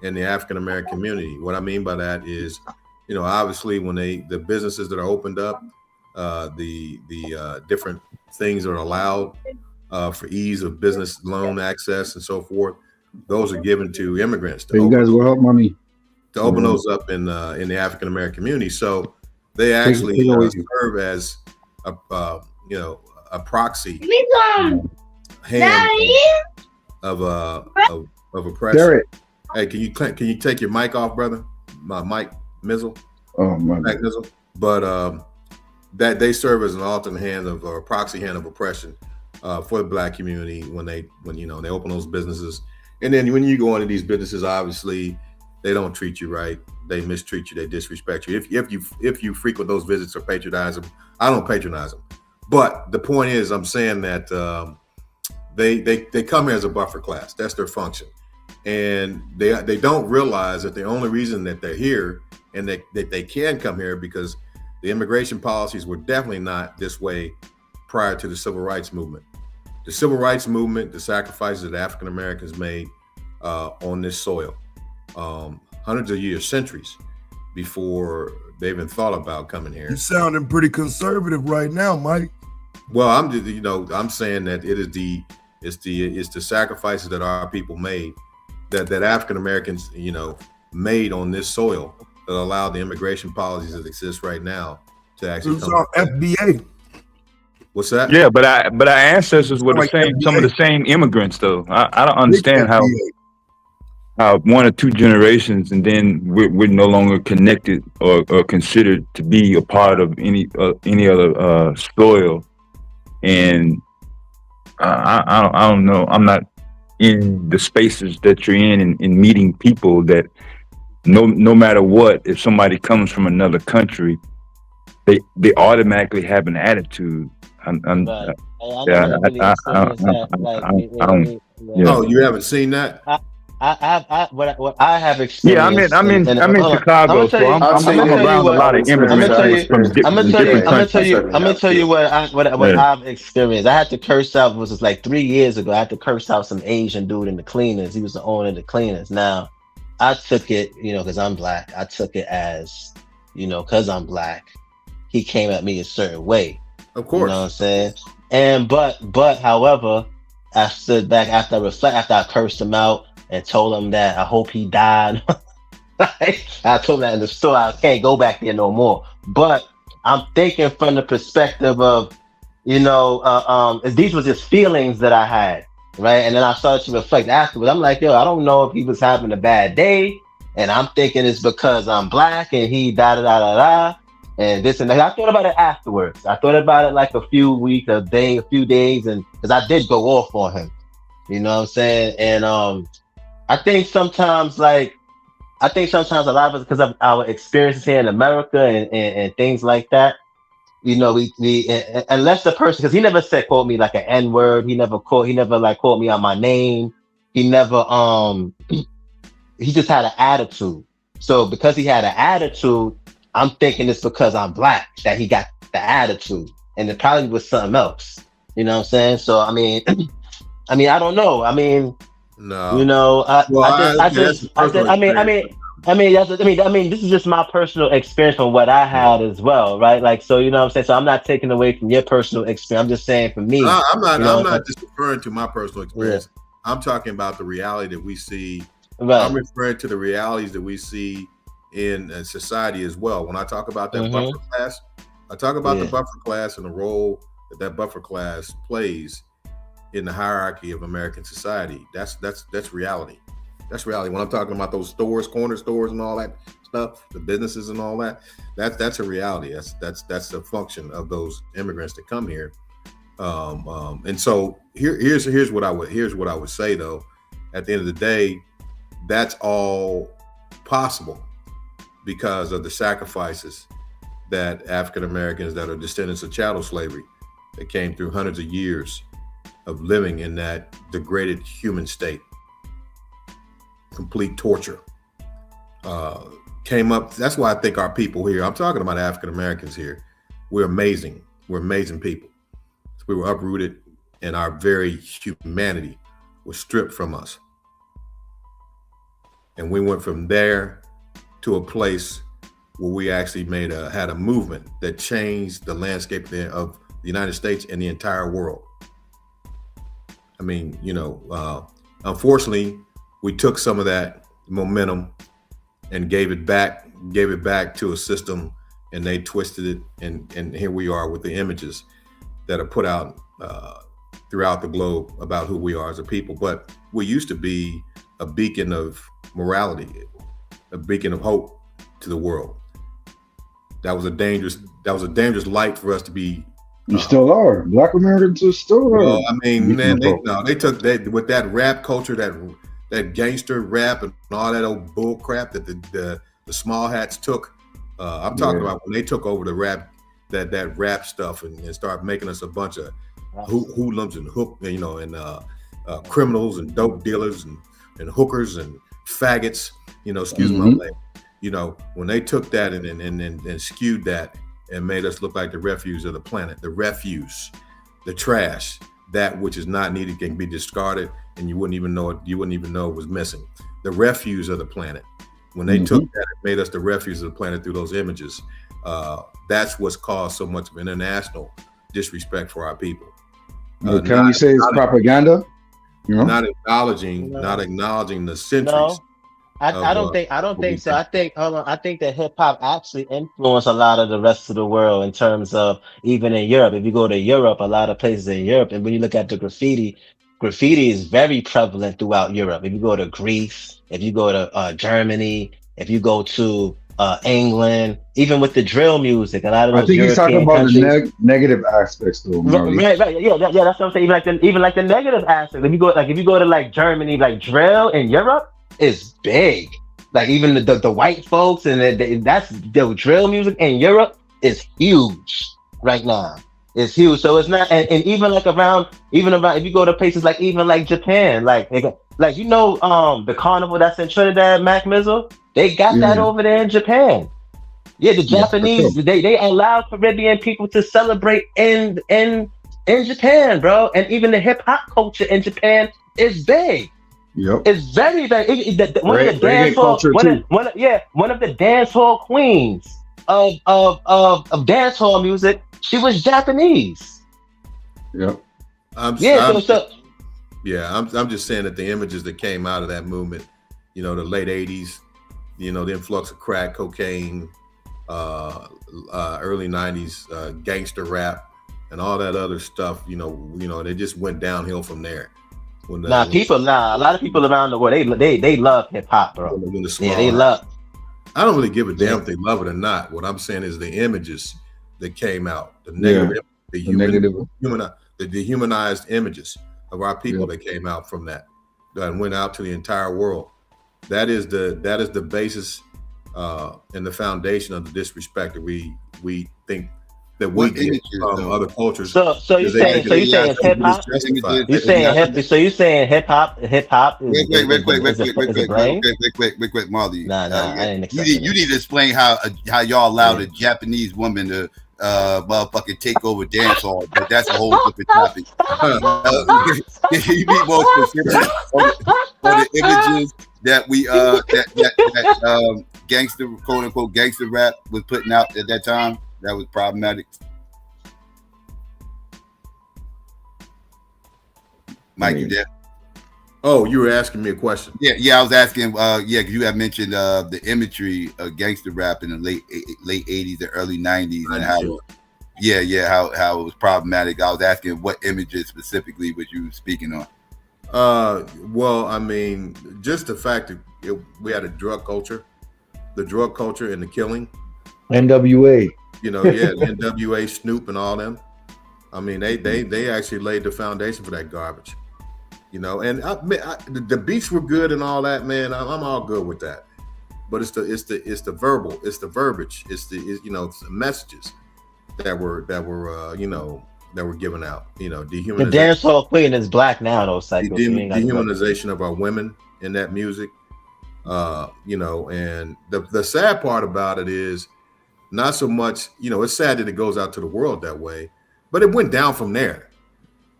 Speaker 6: and the African American community. What I mean by that is, obviously when the businesses that are opened up, the different things that are allowed for ease of business loan access and so forth, those are given to immigrants.
Speaker 9: You guys will help money.
Speaker 6: To open those up in the African American community, so they actually serve as a proxy hand of oppression. Derek. Hey, can you take your mic off, brother? My mic Mizzle.
Speaker 9: Oh my
Speaker 6: Mizzle. But that they serve as an alternate hand or proxy hand of oppression for the Black community when they open those businesses, and then when you go into these businesses, obviously. They don't treat you right. They mistreat you. They disrespect you. If you frequent those visits or patronize them, I don't patronize them. But the point is, I'm saying that they come here as a buffer class. That's their function, and they don't realize that the only reason that they're here and that they can come here because the immigration policies were definitely not this way prior to the Civil Rights Movement. The Civil Rights Movement, the sacrifices that African Americans made on this soil. Hundreds of years, centuries before they even thought about coming here.
Speaker 13: You're sounding pretty conservative right now, Mike.
Speaker 6: Well, I'm saying that it's the sacrifices that our people made, that African Americans, made on this soil that allowed the immigration policies that exist right now to actually
Speaker 13: It's all FBA.
Speaker 6: What's that?
Speaker 18: Yeah, but our ancestors were the
Speaker 13: Like
Speaker 18: same.
Speaker 13: FBA.
Speaker 18: Some of the same immigrants, though. I don't understand how one or two generations, and then we're no longer connected or considered to be a part of any other soil. And I don't know. I'm not in the spaces that you're in meeting people that no matter what, if somebody comes from another country, they automatically have an attitude.
Speaker 16: Right. I never really experienced that. Like,
Speaker 6: Oh, you haven't seen that?
Speaker 16: What I have experienced.
Speaker 18: Yeah, I'm in Chicago, so I'm around a lot of immigrants from different countries.
Speaker 16: I'm gonna tell you what I've experienced. I had to curse out. It was like 3 years ago. I had to curse out some Asian dude in the cleaners. He was the owner of the cleaners. Now, I took it, because I'm black. I took it as, because I'm black, he came at me a certain way.
Speaker 6: Of course.
Speaker 16: You know what I'm saying? And but however, I stood back after I cursed him out and told him that I hope he died. I told him that in the store. I can't go back there no more. But I'm thinking from the perspective of, these were just feelings that I had, right? And then I started to reflect afterwards. I'm like, I don't know if he was having a bad day, and I'm thinking it's because I'm black and he da and this and that. I thought about it afterwards. I thought about it like a few days, and because I did go off on him. You know what I'm saying? And I think sometimes a lot of us, because of our experiences here in America and things like that, we unless the person, because he never said quote me like an N-word, he never called me out my name. He never he just had an attitude. So because he had an attitude, I'm thinking it's because I'm black that he got the attitude, and it probably was something else. You know what I'm saying? So I mean, I don't know. I mean,
Speaker 6: no.
Speaker 16: This is just my personal experience from what I had as well, right? Like, so you know what I'm saying. So I'm not taking away from your personal experience. I'm just saying for me,
Speaker 6: I'm not just referring to my personal experience. Yeah. I'm talking about the reality that we see. Right. I'm referring to the realities that we see in society as well. When I talk about that buffer class, I talk about the buffer class and the role that buffer class plays in the hierarchy of American society. That's reality. That's reality. When I'm talking about those stores, corner stores, and all that stuff, the businesses and all that, that's a reality. That's a function of those immigrants that come here. And so here's what I would say though. At the end of the day, that's all possible because of the sacrifices that African Americans that are descendants of chattel slavery that came through hundreds of years of living in that degraded human state, complete torture, came up. That's why I think our people here, I'm talking about African Americans here, we're amazing. We're amazing people. We were uprooted and our very humanity was stripped from us. And we went from there to a place where we actually had a movement that changed the landscape of the United States and the entire world. I mean, unfortunately, we took some of that momentum and gave it back to a system, and they twisted it, and here we are with the images that are put out throughout the globe about who we are as a people. But we used to be a beacon of morality, a beacon of hope to the world. That was a dangerous light for us to be.
Speaker 9: You still are. Black Americans are still are.
Speaker 6: Well, I mean, man, they took that with that rap culture, that gangster rap and all that old bull crap that the small hats took. I'm talking about when they took over the rap, that rap stuff and started making us a bunch of hoodlums and and criminals and dope dealers and hookers and faggots. Excuse my language. When they took that and skewed that and made us look like the refuse of the planet, the refuse, the trash, that which is not needed can be discarded, and you wouldn't even know it. You wouldn't even know it was missing. The refuse of the planet. When they took that and made us the refuse of the planet through those images, that's what's caused so much of international disrespect for our people.
Speaker 9: Can we say it's propaganda?
Speaker 6: Not acknowledging the centuries
Speaker 16: I don't think so. I think that hip hop actually influenced a lot of the rest of the world in terms of even in Europe. If you go to Europe, a lot of places in Europe, and when you look at the graffiti is very prevalent throughout Europe. If you go to Greece, if you go to Germany, if you go to England, even with the drill music, a lot of those
Speaker 9: I think he's talking
Speaker 16: European
Speaker 9: about
Speaker 16: countries.
Speaker 9: the negative aspects to him.
Speaker 16: Right, yeah, that's what I'm saying. Even like the negative aspect. If you go to like Germany, like drill in Europe is big. Like even the white folks and that's the drill music in Europe is huge right now. It's huge. So it's not, and even around if you go to places like even like Japan, like the carnival that's in Trinidad, Mac Mizzle, they got that over there in Japan. Yeah, the Japanese, they allow Caribbean people to celebrate in Japan, bro. And even the hip hop culture in Japan is big.
Speaker 9: Yep.
Speaker 16: It's very big. One of the dance hall queens of dance hall music, she was Japanese.
Speaker 9: Yep.
Speaker 6: I'm just saying that the images that came out of that movement, the late 80s, the influx of crack cocaine, early 90s gangster rap and all that other stuff, they just went downhill from there. A lot
Speaker 16: of people around the world, they love hip hop, bro. They love.
Speaker 6: I don't really give a damn if they love it or not. What I'm saying is the images that came out, the negative, the dehumanized images of our people that came out from that went out to the entire world. That is the basis and the foundation of the disrespect that we think that we get from other cultures.
Speaker 16: So you saying hip hop? You saying hip hop? Hip hop?
Speaker 20: Wait, Marley.
Speaker 16: Nah, I didn't accept
Speaker 20: you need to explain how y'all allowed a Japanese woman to motherfucking take over dance hall, but that's a whole different topic. You be more specific on the images that we that gangster, quote unquote gangster rap was putting out at that time. That was problematic. Mike, you there?
Speaker 6: Oh, you were asking me a question.
Speaker 20: Yeah, I was asking. Because you had mentioned the imagery of gangster rap in the late 80s and early 90s, and how it was problematic. I was asking what images specifically was you speaking on?
Speaker 6: Well, I mean, just the fact that we had a drug culture, the drug culture and the killing.
Speaker 9: NWA.
Speaker 6: NWA, Snoop, and all them. I mean, they actually laid the foundation for that garbage. And the beats were good and all that, man. I'm all good with that. But it's the verbal, it's the verbiage, it's the messages that were given out. Dehumanization.
Speaker 16: The dance hall queen is black now, though.
Speaker 6: Dehumanization of our women in that music. And the sad part about it is not so much, it's sad that it goes out to the world that way, but it went down from there.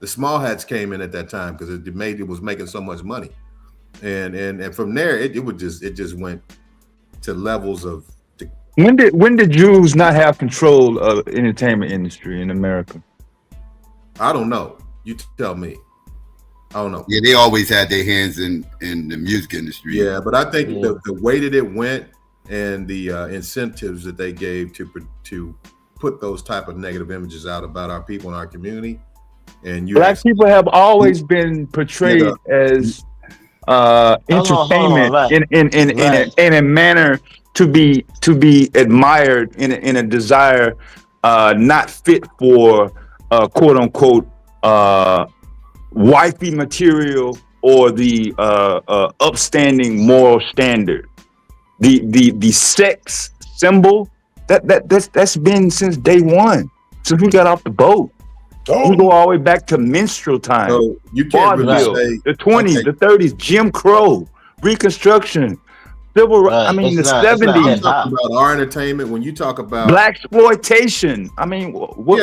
Speaker 6: The small hats came in at that time because it was making so much money, and from there it just went to levels of.
Speaker 18: When did Jews not have control of the entertainment industry in America?
Speaker 6: I don't know. You tell me. I don't know.
Speaker 20: Yeah, they always had their hands in the music industry.
Speaker 6: Yeah, but I think the way that it went and the incentives that they gave to put those type of negative images out about our people and our community, and
Speaker 18: Black people have always been portrayed as entertainment in a manner to be admired in a desire not fit for quote unquote wifey material or the upstanding moral standard. The sex symbol that's been since day one, since we got off the boat. We go all the way back to minstrel time.
Speaker 6: So you can't really say
Speaker 18: the 20s, the 30s, Jim Crow, Reconstruction, civil rights. I mean, the 70s.
Speaker 6: Talking about our entertainment. When you talk about
Speaker 18: black exploitation, I mean, what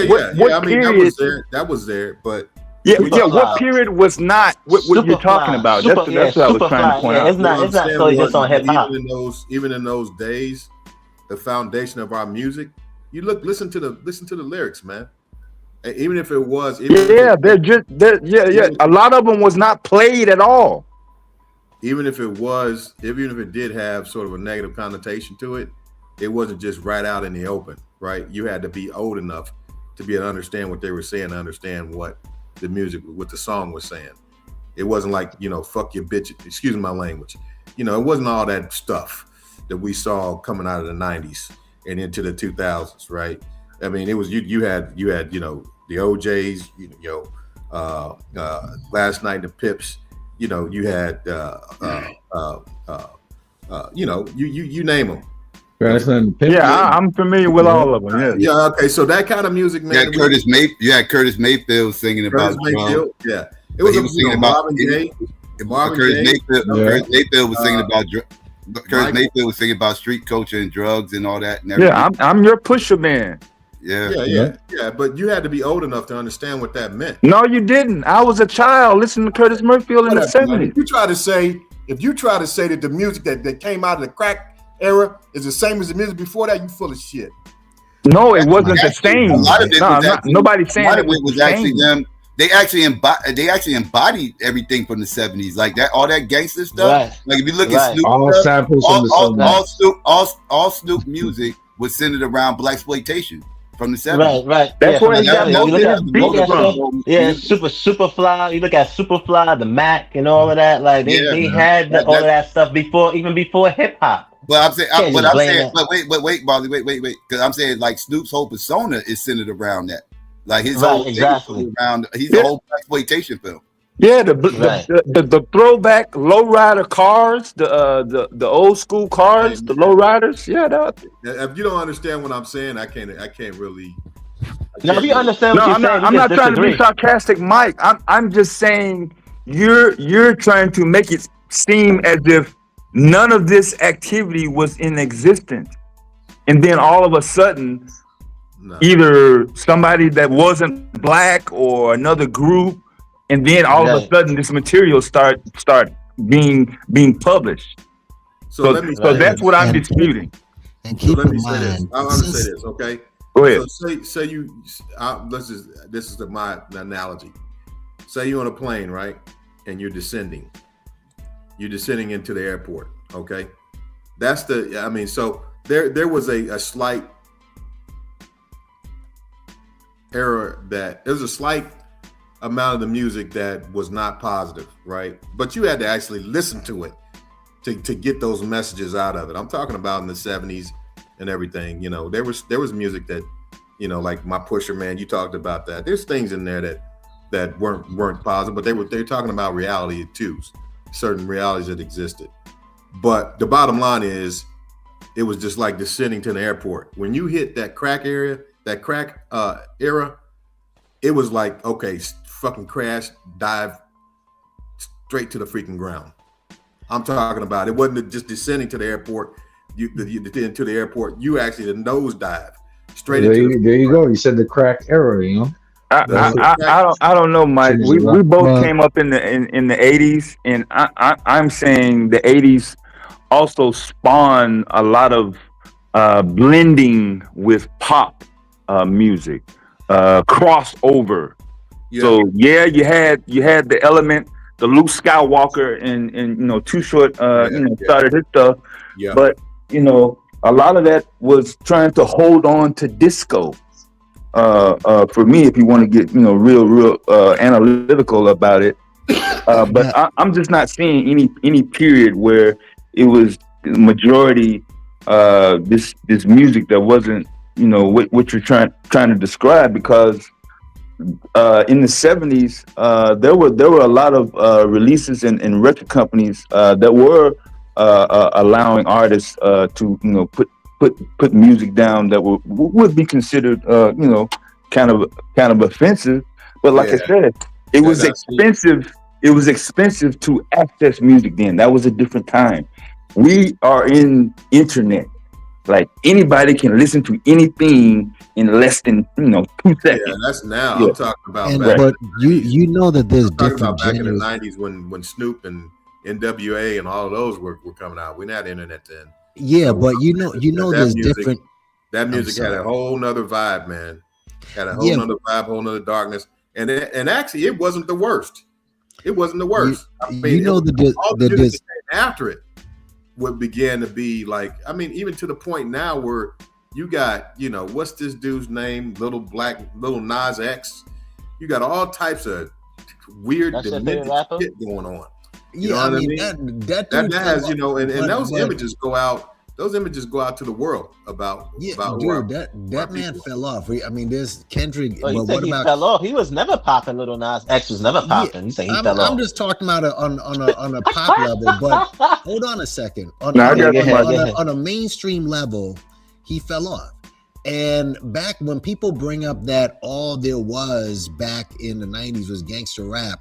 Speaker 18: period?
Speaker 6: That was there, but.
Speaker 18: What period was not what you're talking about? That's what I was trying to point out.
Speaker 16: It's not solely just on hip hop.
Speaker 6: Even in those days, the foundation of our music. You listen to the lyrics, man. Even if it was,
Speaker 18: a lot of them was not played at all.
Speaker 6: even if it did have sort of a negative connotation to it, it wasn't just right out in the open, right? You had to be old enough to be able to understand what they were saying, to understand what the song was saying. It wasn't like, fuck your bitch, excuse my language. It wasn't all that stuff that we saw coming out of the 90s and into the 2000s, right? I mean, it was you had the OJs, Last Night the Pips, you had you name them.
Speaker 18: Yeah, I'm familiar with all of them. Yeah.
Speaker 6: Yeah. Okay. So that kind of music, man.
Speaker 20: You had Curtis Mayfield singing about
Speaker 6: Mayfield. Yeah. It was singing Marvin Gaye.
Speaker 20: Curtis Mayfield was singing about Curtis Mayfield was singing about street culture and drugs and all that. And
Speaker 18: yeah, I'm your pusher man.
Speaker 6: Yeah. But you had to be old enough to understand what that meant.
Speaker 18: No, you didn't. I was a child listening to Curtis Mayfield in the 70s.
Speaker 6: If you try to say that the music that came out of the crack era is the same as the music before that, you full of shit.
Speaker 18: No, it wasn't the same. Nobody's saying
Speaker 20: it was actually them. They actually embodied everything from the 70s, like that, all that gangster stuff.
Speaker 9: Right.
Speaker 20: Like if you look at Snoop,
Speaker 9: all samples from the
Speaker 20: 70s. All Snoop music was centered around blaxploitation from the 70s.
Speaker 16: Right.
Speaker 18: That's where he got most of his beats from.
Speaker 16: Yeah, Superfly. You look at Superfly, the Mac, and all of that. Like they had all of that stuff even before hip hop.
Speaker 20: But I'm saying, wait, Barley, wait, because I'm saying like Snoop's whole persona is centered around that, like his whole around. He's a whole exploitation film.
Speaker 18: Yeah, the throwback lowrider cars, the old school cars, the lowriders. Yeah,
Speaker 6: if you don't understand what I'm saying, I can't really.
Speaker 16: No, we understand what you're saying.
Speaker 18: I'm not trying to be sarcastic, Mike. I'm just saying you're trying to make it seem as if none of this activity was in existence. And then all of a sudden, either somebody that wasn't black or another group, and then all of a sudden this material start being published. So that's what I'm disputing.
Speaker 4: And keep
Speaker 6: let me
Speaker 4: in
Speaker 6: say this.
Speaker 4: mind,
Speaker 6: I'm gonna say this, okay?
Speaker 18: Go ahead.
Speaker 6: So this is my analogy. Say you're on a plane, right? And you're descending. You're descending into the airport, okay? So there was a slight error there was a slight amount of the music that was not positive, right? But you had to actually listen to it to get those messages out of it. I'm talking about in the 70s and everything, there was music that, like My Pusher Man, you talked about that. There's things in there that weren't positive, but they're talking about reality too. Certain realities that existed. But the bottom line is it was just like descending to the airport. When you hit that crack era, it was like, okay, fucking crash, dive straight to the freaking ground. I'm talking about it wasn't just descending to the airport. You to the airport, you actually the nose dive straight
Speaker 9: there you go. You said the crack era,
Speaker 18: I don't know, Mike. We both came up in the 80s, and I'm saying the 80s also spawned a lot of blending with pop music, crossover. Yeah. So you had the element, the Luke Skywalker and Too Short started his stuff. Yeah. But a lot of that was trying to hold on to disco. For me, if you want to get real analytical about it, but I'm just not seeing any period where it was majority this music that wasn't what you're trying to describe, because in the 70s there were a lot of releases and record companies that were allowing artists to put music down that would be considered kind of offensive, but like I said, it was expensive. It was expensive to access music then. That was a different time. We are in internet. Like anybody can listen to anything in less than 2 seconds.
Speaker 6: Yeah, that's now. I'm talking about
Speaker 4: but you know that there's different
Speaker 6: about back in the 90s when Snoop and NWA and all of those were coming out. We're not internet then.
Speaker 4: Yeah, but you know there's
Speaker 6: music,
Speaker 4: different.
Speaker 6: That music had a whole nother vibe, man. Had a whole nother vibe, whole nother darkness, and actually it wasn't the worst. It wasn't the worst. After it, what began to be like, I mean, even to the point now where you got, what's this dude's name? Little Nas X. You got all types of weird, demented shit going on. You know what I mean? That has, and those images go out. Those images go out to the world about
Speaker 4: that man fell off. I mean, there's Kendrick.
Speaker 16: Well, you think he fell off? He was never popping. Little Nas X was never popping. You say he fell off? I'm
Speaker 4: just talking about on a pop level. But hold on a second. On a mainstream level, he fell off. And back when people bring up that all there was back in the 90s was gangster rap,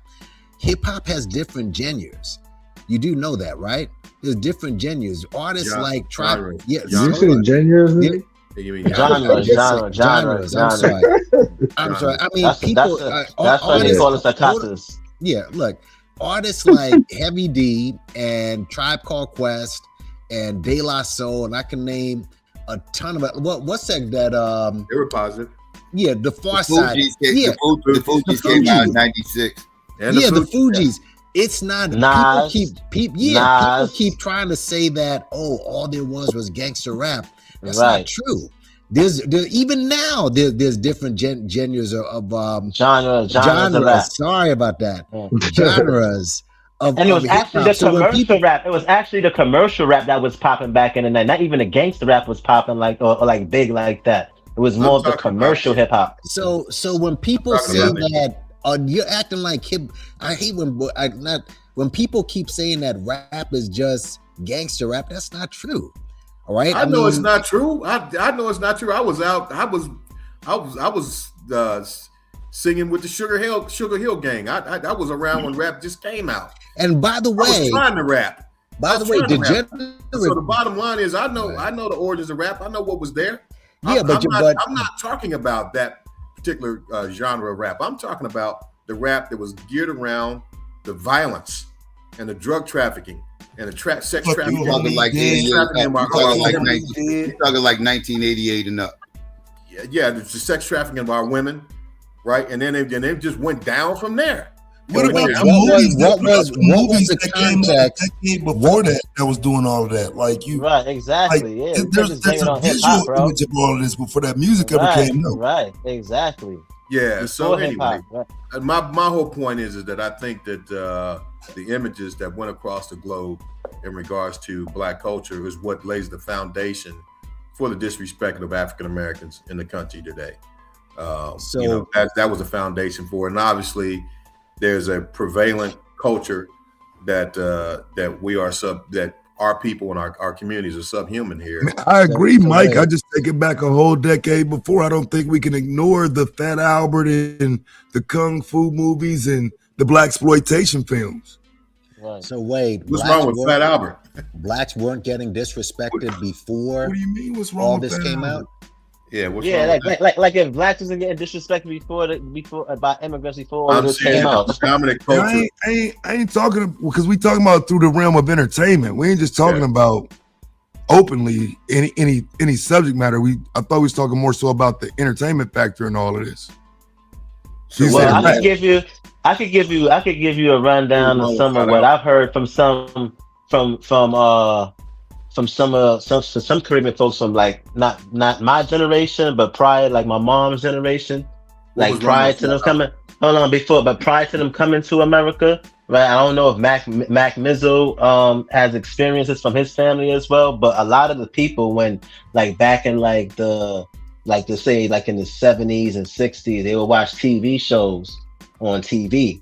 Speaker 4: hip hop has different genres. You do know that, right? There's different genres. Artists like Tribe.
Speaker 9: Yes. You saying genres?
Speaker 4: Genres. I'm sorry. I mean, people.
Speaker 16: That's why they call it psychosis.
Speaker 4: Yeah, look, artists like Heavy D and Tribe Called Quest and De La Soul, and I can name a ton of what's that?
Speaker 6: They were positive.
Speaker 4: Yeah, the Far Side.
Speaker 20: The Fugees came out in '96.
Speaker 4: The Fugees. It's not.
Speaker 16: Nas,
Speaker 4: people keep trying to say that. Oh, all there was gangster rap. That's not true. There's even now there's different genres of genres. Sorry about that. Genres.
Speaker 16: And it was actually the commercial rap. It was actually the commercial rap that was popping back in the night. Not even the gangster rap was popping or like big like that. It was more of the commercial hip hop.
Speaker 4: So when people say that. You're acting like him. I hate when people keep saying that rap is just gangster rap. That's not true. All right.
Speaker 6: I know it's not true. I know it's not true. I was singing with the Sugar Hill Gang. I was around when rap just came out.
Speaker 4: And by the way,
Speaker 6: I was trying to rap.
Speaker 4: By the way,
Speaker 6: so the bottom line is, I know the origins of rap. I know what was there.
Speaker 4: Yeah,
Speaker 6: I'm not talking about that particular genre of rap. I'm talking about the rap that was geared around the violence and the drug trafficking and the sex trafficking.
Speaker 20: You're talking like 1988 and up.
Speaker 6: Yeah, the sex trafficking of our women, right? And then they just went down from there.
Speaker 17: What was the context before that was doing all of that? Like you,
Speaker 16: right? Exactly.
Speaker 17: Like, there's a visual image of all of this before that music ever came out.
Speaker 16: Right. Exactly.
Speaker 6: Yeah.
Speaker 16: Before
Speaker 6: so anyway, my whole point is that I think that the images that went across the globe in regards to Black culture is what lays the foundation for the disrespect of African Americans in the country today. That was a foundation for it, and obviously. There's a prevalent culture that that our people and our communities are subhuman here.
Speaker 17: I agree, Mike. I just take it back a whole decade before. I don't think we can ignore the Fat Albert and the Kung Fu movies and the blaxploitation films.
Speaker 4: Right. So Wade,
Speaker 6: what's wrong with Fat Albert?
Speaker 4: Blacks weren't getting disrespected before.
Speaker 17: What do you mean? What's wrong
Speaker 4: all
Speaker 17: with
Speaker 4: this came
Speaker 17: Albert?
Speaker 4: out?
Speaker 6: Yeah,
Speaker 16: like if blacks wasn't getting disrespected before by immigrants before all this came out.
Speaker 17: I ain't talking because we talking about through the realm of entertainment. We ain't just talking about openly any subject matter. I thought we was talking more so about the entertainment factor in all of this.
Speaker 16: Well, I could give you a rundown of some of what I've heard from some Caribbean folks from like not my generation, but prior, like my mom's generation, like prior to them coming. But prior to them coming to America, right? I don't know if Mac Mizzo has experiences from his family as well, but a lot of the people when like back in like in the 70s and 60s, they would watch TV shows on TV.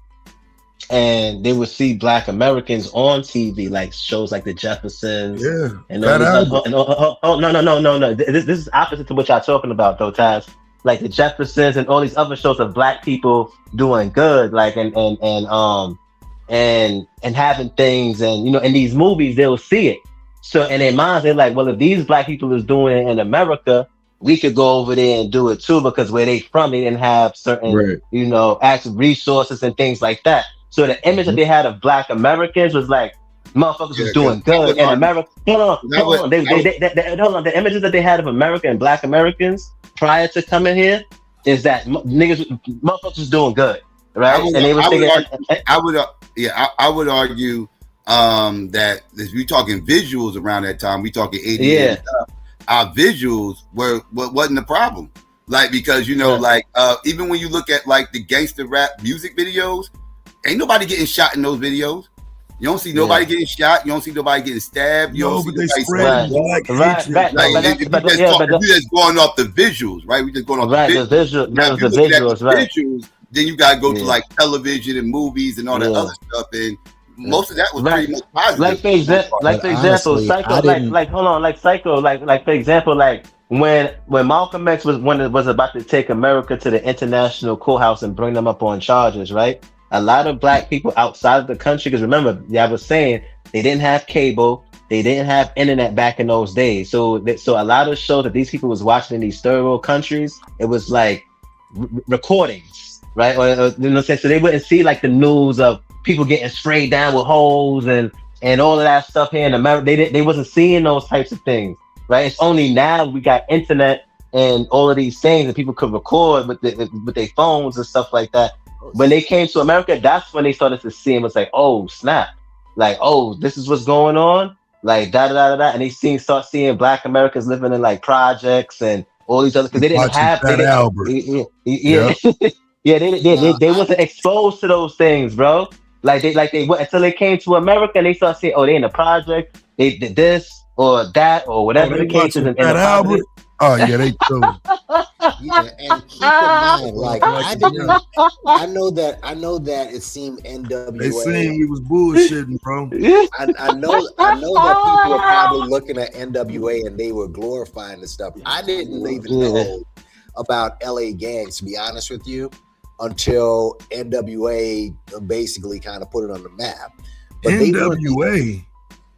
Speaker 16: And they would see Black Americans on TV, like shows like the Jeffersons.
Speaker 17: Yeah.
Speaker 16: And no. This is opposite to what y'all talking about, though, Taz. Like the Jeffersons and all these other shows of Black people doing good, like and having things, and in these movies they'll see it. So in their minds they're like, well, if these Black people is doing it in America, we could go over there and do it too, because where they from, they didn't have certain, actual resources and things like that. So the image that they had of Black Americans was like motherfuckers was doing good in America. Hold on. The images that they had of America and Black Americans prior to coming here is that motherfuckers was doing good. right? And they were thinking,
Speaker 14: I would argue that if we're talking visuals around that time, we talking 80s.
Speaker 16: Yeah.
Speaker 14: Our visuals wasn't the problem. Like, because like even when you look at like the gangster rap music videos, ain't nobody getting shot in those videos. You don't see nobody getting shot. You don't see nobody getting stabbed. You don't see nobody spreading black hatred. We just going off the visuals, right? We just going off the visuals. Visuals, then you gotta go to like television and movies and all that other stuff, and most of that was pretty much positive.
Speaker 16: Like for example, Psycho. Like for example, like when Malcolm X was about to take America to the international courthouse and bring them up on charges, right? A lot of black people outside of the country, because remember, I was saying they didn't have cable, they didn't have internet back in those days. So a lot of shows that these people was watching in these third world countries, it was like recordings, right? Or so they wouldn't see like the news of people getting sprayed down with holes and all of that stuff here in America. They wasn't seeing those types of things, right? It's only now we got internet and all of these things that people could record with their phones and stuff like that. When they came to America, that's when they started to see him. It's like, oh snap, like, oh, this is what's going on, like da da da da, and they start seeing black Americans living in like projects and all these other, because they didn't have Albert. They wasn't exposed to those things, bro. Like they went until they came to America and they started saying, oh, they in the project, they did this or that or whatever the case is in the project.
Speaker 13: Oh yeah, they too.
Speaker 4: Yeah, and keep in mind, like I know that it seemed NWA.
Speaker 13: They seen we was bullshitting, bro.
Speaker 4: I know that people were probably looking at NWA and they were glorifying the stuff. I didn't even know about LA gangs, to be honest with you, until NWA basically kind of put it on the map. But
Speaker 13: NWA,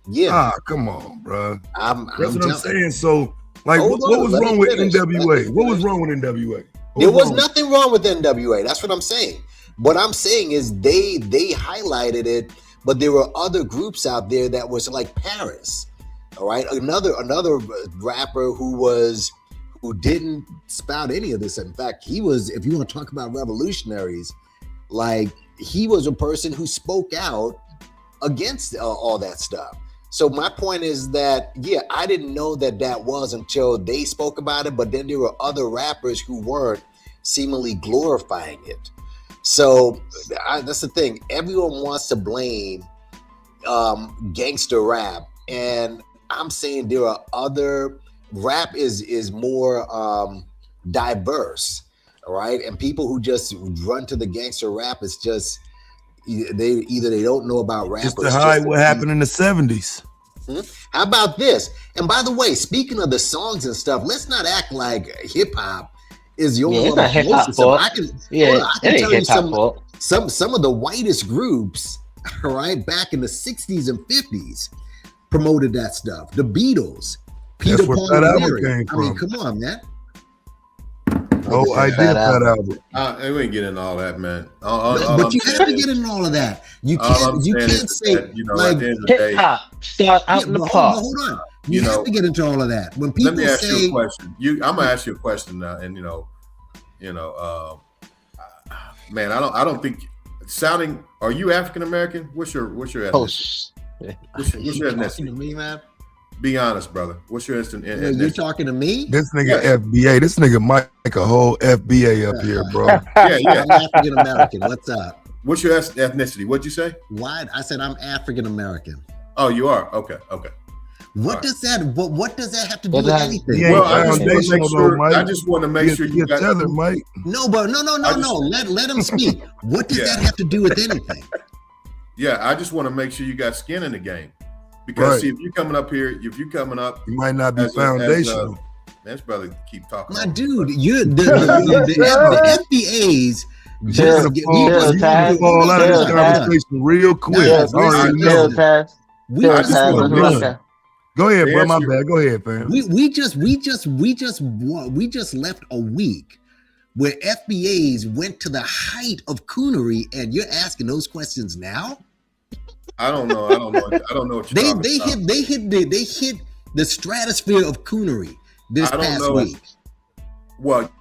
Speaker 4: yeah.
Speaker 13: Come on, bro.
Speaker 4: That's
Speaker 13: what I'm saying. So. Like, what was wrong with NWA? What was wrong with NWA?
Speaker 4: There was nothing wrong with NWA. That's what I'm saying. What I'm saying is they highlighted it, but there were other groups out there that was like Paris. All right, another rapper who didn't spout any of this. In fact, he was, if you want to talk about revolutionaries, like he was a person who spoke out against all that stuff. So my point is that, yeah, I didn't know that was until they spoke about it, but then there were other rappers who weren't seemingly glorifying it. So that's the thing. Everyone wants to blame gangster rap. And I'm saying there are other, rap is more diverse, all right? And people who just run to the gangster rap, it's just, they don't know about rap.
Speaker 13: Just to hide what happened in the 70s.
Speaker 4: How about this? And by the way, speaking of the songs and stuff, let's not act like hip hop is the only one.
Speaker 16: It's not hip hop fault. I can tell you
Speaker 4: some of the whitest groups, right, back in the 60s and 50s promoted that stuff. The Beatles, Peter, Paul, and Mary. I mean, come on, man.
Speaker 13: Oh, I did that album.
Speaker 6: We ain't get into all that, man.
Speaker 4: But you have to get into all of that. You can't say
Speaker 6: that,
Speaker 4: like
Speaker 16: hip hop start out in the park.
Speaker 4: Hold on. You have to get into all of that. When people
Speaker 6: let me ask
Speaker 4: say,
Speaker 6: you a question. I'm gonna ask you a question now, and man, I don't think sounding. Are you African American? What's your ethnicity? What's your ethnicity?
Speaker 4: To me, man.
Speaker 6: Be honest, brother. What's your ethnicity?
Speaker 4: You talking to me?
Speaker 13: This nigga FBA. This nigga might make a whole FBA up here, bro.
Speaker 6: Yeah.
Speaker 4: I'm African American. What's up?
Speaker 6: What's your ethnicity? What'd you say?
Speaker 4: Why? I said I'm African American.
Speaker 6: Oh, you are? Okay.
Speaker 4: What does that have to do with anything?
Speaker 6: Well, I just want to make sure you got
Speaker 13: tether, Mike.
Speaker 4: No, but no. Let him speak. What does that have to do with anything?
Speaker 6: Yeah, I just want to make sure you got skin in the game. Because see, if you're coming up here, you
Speaker 13: might not be foundational.
Speaker 6: This brother keep talking.
Speaker 4: My dude, you're the FBAs.
Speaker 13: Just get all out of this conversation real quick. Go ahead, bro. My bad. Go ahead, fam.
Speaker 4: We just left a week where FBAs went to the height of coonery, and you're asking those questions now?
Speaker 6: I don't know what you're talking about.
Speaker 4: They hit the stratosphere of coonery this past week.
Speaker 6: Well,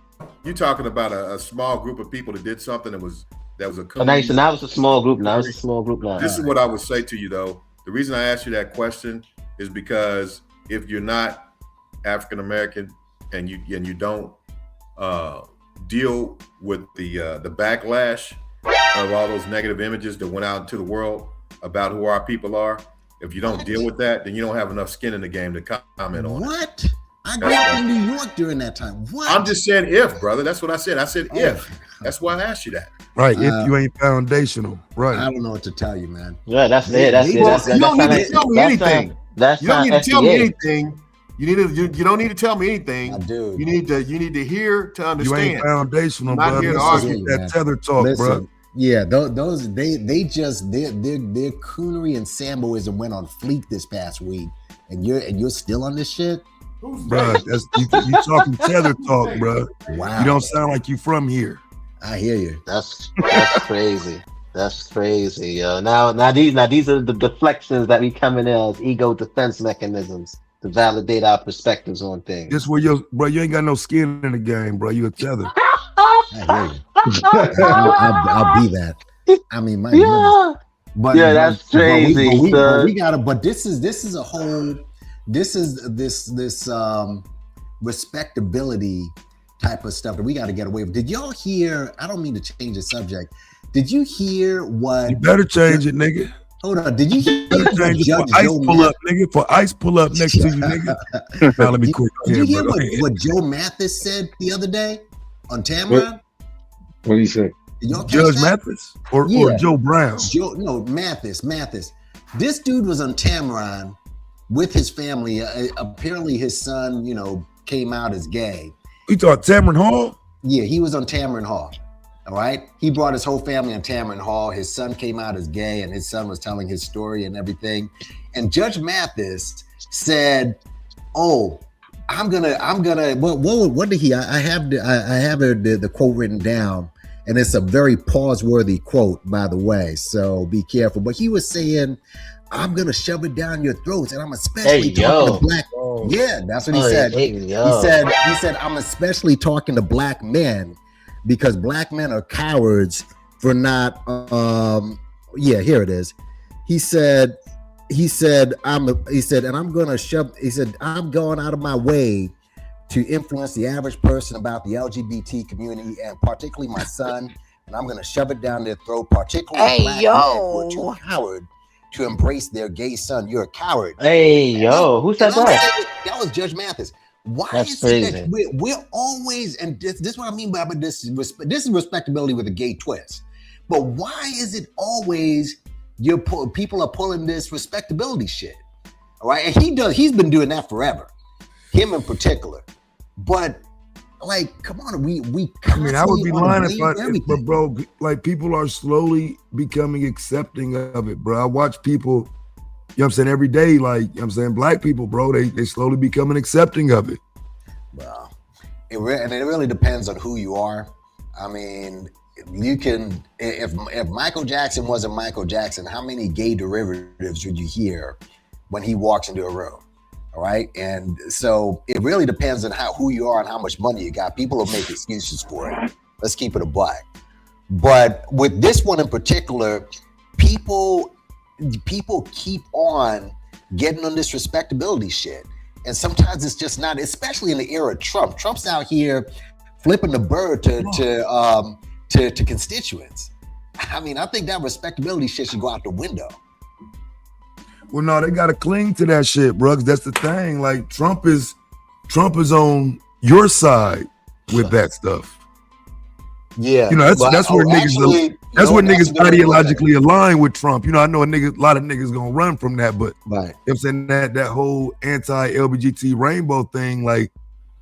Speaker 6: you're talking about a small group of people that did something that that was a
Speaker 16: Nice. So now it's a small group. Now it's a small group now.
Speaker 6: This is what I would say to you though. The reason I asked you that question is because if you're not African American and you don't deal with the backlash of all those negative images that went out into the world about who our people are, if you don't deal with that, then you don't have enough skin in the game to comment on
Speaker 4: it. I grew up in New York during that time. What?
Speaker 6: I'm just saying if, brother. That's what I said. I said if. That's why I asked you that.
Speaker 17: Right. If you ain't foundational. Right.
Speaker 4: I don't know what to tell you, man.
Speaker 16: Yeah, that's it. That's it.
Speaker 6: You don't need to tell me anything. You don't need to tell me anything. You don't need to tell me anything.
Speaker 4: I do.
Speaker 6: You need to hear to understand.
Speaker 17: You ain't foundational,
Speaker 6: not
Speaker 17: brother.
Speaker 6: Here to argue.
Speaker 17: That tether talk, bro.
Speaker 4: Yeah, those their coonery and Samboism went on fleek this past week, and you're still on this shit,
Speaker 17: bro. You talking tether talk, bro.
Speaker 4: Wow,
Speaker 17: you don't sound like you from here.
Speaker 4: I hear you.
Speaker 16: That's crazy. That's crazy, yo. Now these are the deflections that we coming in as ego defense mechanisms to validate our perspectives on things.
Speaker 17: This where you ain't got no skin in the game, bro. You a tether.
Speaker 4: I hear you. I'll be that. I mean, my goodness. But
Speaker 16: that's crazy.
Speaker 4: But we gotta. But this is a whole. This is this respectability type of stuff that we got to get away from. Did y'all hear? I don't mean to change the subject. Did you hear what?
Speaker 17: You better change it, nigga.
Speaker 4: Hold on. Did you hear
Speaker 17: what Judge Ice pull up, nigga? For Ice pull up next to you, nigga. Now let me quit.
Speaker 4: Did you hear what Joe Mathis said the other day on Tamron?
Speaker 9: What did he say?
Speaker 17: Judge Mathis or Joe Brown?
Speaker 4: Mathis. This dude was on Tamron with his family. Apparently, his son, came out as gay.
Speaker 17: You thought Tamron Hall?
Speaker 4: Yeah, he was on Tamron Hall. All right. He brought his whole family on Tamron Hall. His son came out as gay, and his son was telling his story and everything. And Judge Mathis said, "Oh, I'm gonna. What did he? I have the quote written down, and it's a very pause-worthy quote, by the way. So be careful. But he was saying, I'm gonna shove it down your throats, and I'm especially talking to black. Yeah, that's what he said. He said, I'm especially talking to black men because black men are cowards for not. Here it is. He said, I'm going out of my way to influence the average person about the LGBT community and particularly my son, and I'm gonna shove it down their throat, particularly black men who are too coward to embrace their gay son. You're a coward.
Speaker 16: Who said that?
Speaker 4: That was Judge Mathis. Why
Speaker 16: That's
Speaker 4: is
Speaker 16: crazy.
Speaker 4: it that we're always, and this is what I mean by this is respectability with a gay twist. But why is it always people are pulling this respectability shit? All right, and he's been doing that forever, him in particular. But come on, we.
Speaker 17: I mean, I would be lying but bro, people are slowly becoming accepting of it, bro. I watch people, you know what I'm saying, every day, black people, bro, they slowly becoming accepting of it.
Speaker 4: Well, it really depends on who you are. I mean, you can, if Michael Jackson wasn't Michael Jackson, how many gay derivatives would you hear when he walks into a room? All right. And so it really depends on who you are and how much money you got. People will make excuses for it. Let's keep it a buck. But with this one in particular, people keep on getting on this respectability shit. And sometimes it's just not, especially in the era of Trump. Trump's out here flipping the bird to constituents. I mean, I think that respectability shit should go out the window.
Speaker 17: Well, no, they gotta cling to that shit, bro. That's the thing. Trump is on your side with that stuff.
Speaker 4: Yeah,
Speaker 17: that's where niggas ideologically align with Trump. I know a lot of niggas gonna run from that, but
Speaker 4: right.
Speaker 17: I'm saying that whole anti-LGBT rainbow thing,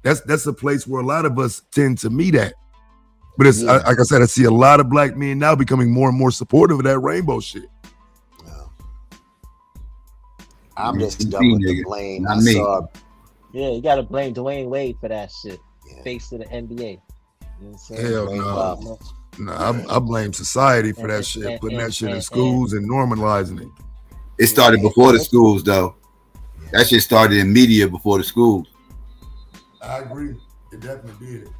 Speaker 17: that's a place where a lot of us tend to meet at. But it's like I said, I see a lot of black men now becoming more and more supportive of that rainbow shit.
Speaker 4: I'm just done with the blame.
Speaker 16: You gotta blame Dwayne Wade for that shit. Face of the NBA. You know what I'm saying?
Speaker 17: Hell no. I blame society for that shit, putting that shit in schools and normalizing it.
Speaker 20: It started before the schools, though. That shit started in media before the schools.
Speaker 17: I agree. It definitely did.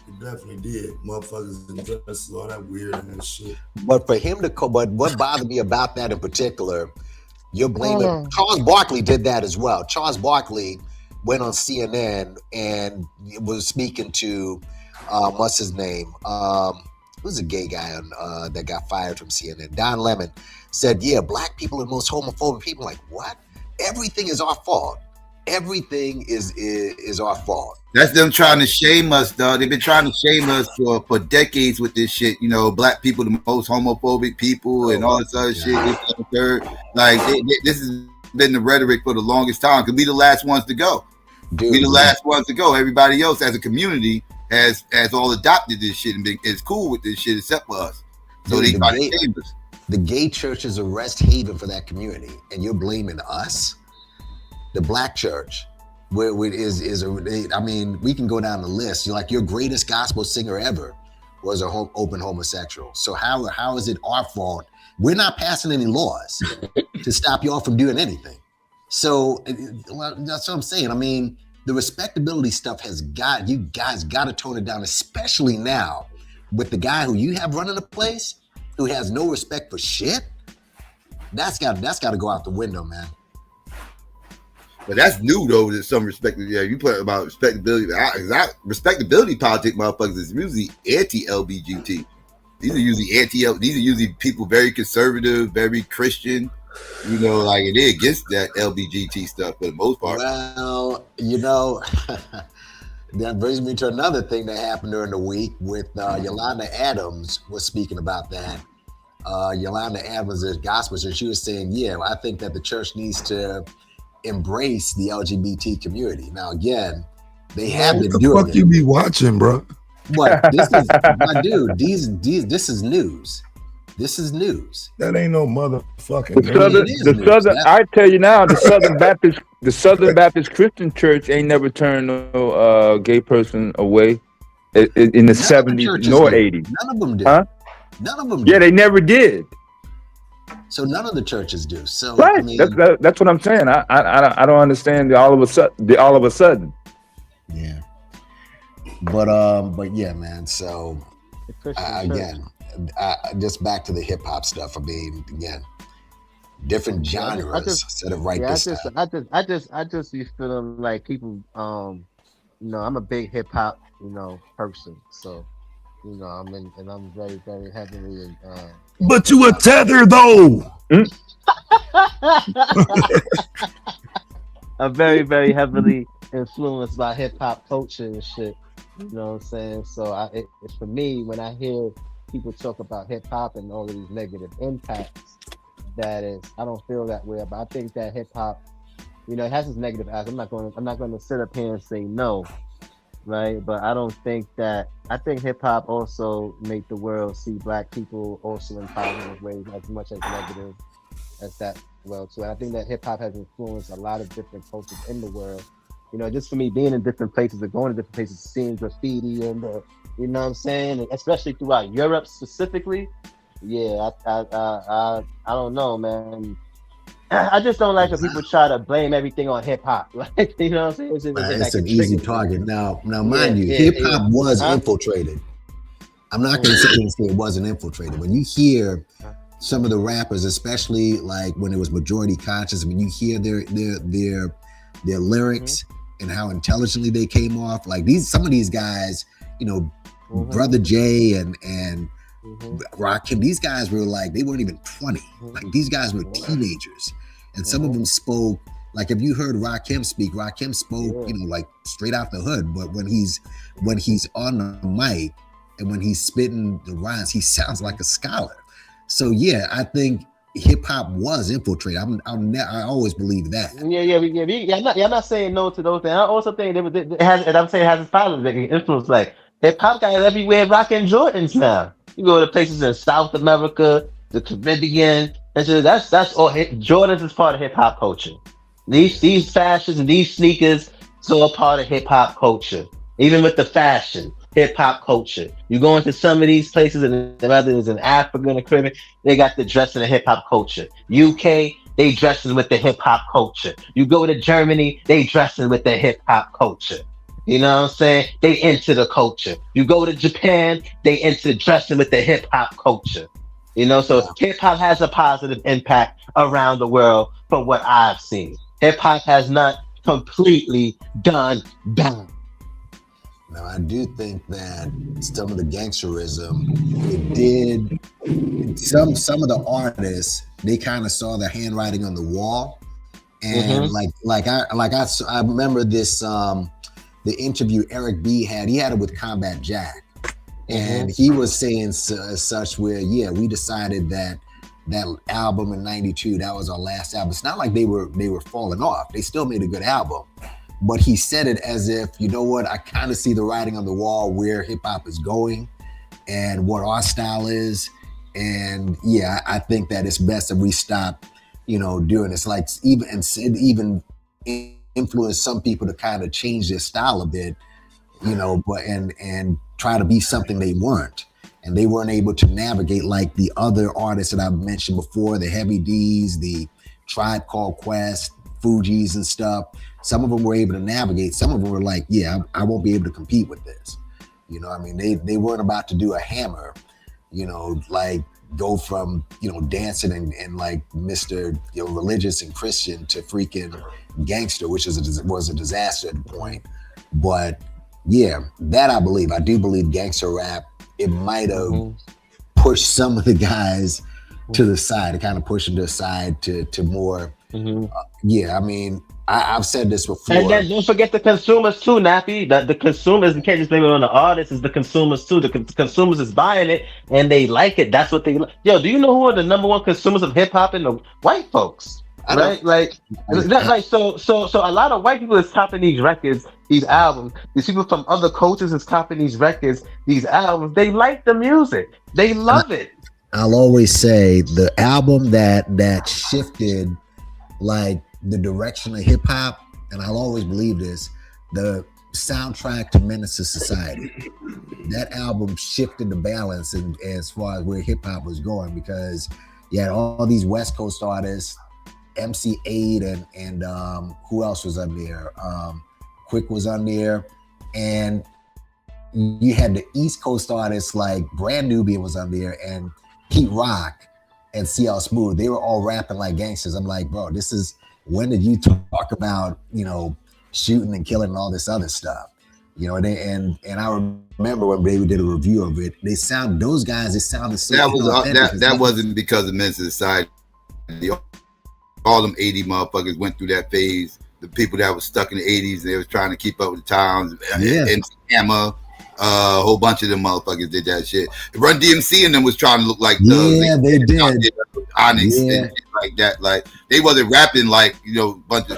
Speaker 13: It definitely did. Motherfuckers in dresses, all that weird and shit.
Speaker 4: But for him to, but what bothered me about that in particular, you're blaming Charles Barkley did that as well. Charles Barkley went on CNN and was speaking to what's his name? Who's a gay guy on, that got fired from CNN? Don Lemon said, "Yeah, black people are the most homophobic people." Like, what? Everything is our fault. Everything is our fault.
Speaker 20: That's them trying to shame us, dog. They've been trying to shame us for decades with this shit. You know, black people, the most homophobic people, and all this other shit. Like, this has been the rhetoric for the longest time. Because we the last ones to go. We the last ones to go. Everybody else, as a community, has all adopted this shit and is cool with this shit, except for us. So they try to shame us.
Speaker 4: The gay church is a rest haven for that community, and you're blaming us, the black church. Where I mean, we can go down the list. You're like, your greatest gospel singer ever was an open homosexual. So how is it our fault? We're not passing any laws to stop y'all from doing anything. So that's what I'm saying. I mean, the respectability stuff you guys got to tone it down, especially now with the guy who you have running the place who has no respect for shit. That's got to go out the window, man.
Speaker 20: But that's new though. To some respect, yeah. You put about respectability. Respectability politics, motherfuckers, is usually anti-LGBT. These are usually people very conservative, very Christian. You know, like it is against that LGBT stuff for the most part.
Speaker 4: Well, you know, that brings me to another thing that happened during the week with Yolanda Adams was speaking about that. Yolanda Adams is gospel, so she was saying, "Yeah, I think that the church needs to embrace the LGBT community." Now, again, they have been doing it.
Speaker 13: What the fuck you be watching, bro?
Speaker 4: What? This is my dude. This is news. This is news.
Speaker 13: That ain't no motherfucking.
Speaker 18: The Southern. I tell you now, the Southern Baptist Christian Church ain't never turned no gay person away in the 70s nor 80s.
Speaker 4: None of them did.
Speaker 18: Huh?
Speaker 4: None of them
Speaker 18: did. Yeah, they never did.
Speaker 4: So none of the churches do. So
Speaker 18: right,
Speaker 4: I mean,
Speaker 18: that's what I'm saying. I don't understand all of a sudden.
Speaker 4: Yeah, but yeah, man. So again, just back to the hip hop stuff. I mean, again, different genres instead of
Speaker 16: I just be feeling like people. You know, I'm a big hip hop person. So you know, I'm very very heavily.
Speaker 13: But you a tether though.
Speaker 16: I'm very, very heavily influenced by hip hop culture and shit. You know what I'm saying? So it's for me, when I hear people talk about hip hop and all of these negative impacts, I don't feel that way. But I think that hip hop, it has its negative aspects. I'm not going to sit up here and say no. Right, but I think hip hop also make the world see black people also in positive ways as much as negative as that well too. And I think that hip hop has influenced a lot of different cultures in the world. Just for me being in different places or going to different places, seeing graffiti and you know what I'm saying, and especially throughout Europe specifically. Yeah, I don't know, man. I just don't like when people try to blame everything on hip hop. Like, you know what I'm saying?
Speaker 4: It's an easy target. Now, mind you, hip hop was infiltrated. I'm not going to say it wasn't infiltrated. When you hear some of the rappers, especially like when it was majority conscious, when you hear their lyrics and how intelligently they came off, like some of these guys, Brother Jay and Rakim, these guys were like, they weren't even 20. Like these guys were teenagers. And some of them spoke, like if you heard Rakim spoke, like straight out the hood. But when he's on the mic and when he's spitting the rhymes, he sounds like a scholar. So yeah, I think hip hop was infiltrated. I always believe that.
Speaker 16: Yeah. I'm not saying no to those things. I also think it has its positive influence. Like hip hop guys everywhere rocking Jordans now. You go to places in South America, the Caribbean, and so that's all. Jordans is part of hip hop culture. These fashions and these sneakers, it's all part of hip hop culture. Even with the fashion, hip hop culture. You go into some of these places, and whether it's in Africa and the Caribbean, they got the dressing of hip hop culture. UK, they dressing with the hip hop culture. You go to Germany, they dressing with the hip hop culture. You know what I'm saying? They into the culture. You go to Japan, they into dressing with the hip hop culture. You know, so hip hop has a positive impact around the world from what I've seen. Hip hop has not completely done bad.
Speaker 4: Now, I do think that some of the gangsterism, it did. Some of the artists, they kind of saw the handwriting on the wall, and I remember this the interview Eric B had. He had it with Combat Jack, and he was saying such where we decided that album in '92, that was our last album. It's not like they were falling off. They still made a good album. But he said it as if, you know what, I kind of see the writing on the wall where hip hop is going and what our style is. And I think that it's best that we stop, doing this. Like even influence some people to kind of change their style a bit, but and try to be something they weren't. And they weren't able to navigate like the other artists that I've mentioned before, the Heavy D's, the Tribe Called Quest, Fugees and stuff. Some of them were able to navigate. Some of them were like, I won't be able to compete with this. I mean, they weren't about to do a Hammer, like go from, dancing and like Mr. Religious and Christian to freaking gangster, which was a disaster at the point. But that I do believe gangster rap, it might have pushed some of the guys to the side, to kind of push them to the side to more. I mean, I've said this before.
Speaker 16: And then don't forget the consumers too, Nappy. The consumers, you can't just blame it on the artists, it's the consumers too. The consumers is buying it and they like it. That's what they like. Yo, do you know who are the number one consumers of hip hop? And the white folks. Right? So a lot of white people is copping these records, these albums. These people from other cultures is copping these records, these albums. They like the music. They love it.
Speaker 4: I'll always say the album that shifted like the direction of hip hop, and I'll always believe this, the soundtrack to Menace to Society. That album shifted the balance as far as where hip hop was going, because you had all these West Coast artists, MC8 and who else was on there? Quick was on there, and you had the East Coast artists like Brand Nubian was on there, and Pete Rock and CL Smooth. They were all rapping like gangsters. I'm like, bro, this is, when did you talk about, shooting and killing and all this other stuff? And I remember when they did a review of it, they sounded so
Speaker 20: that wasn't because of Menace to Society. All them 80 motherfuckers went through that phase. The people that were stuck in the 80s, they was trying to keep up with the times. MC Hammer, a whole bunch of them motherfuckers did that shit. Run DMC and them was trying to look like thugs.
Speaker 4: They did.
Speaker 20: Onyx and shit like that. Like they wasn't rapping like bunch of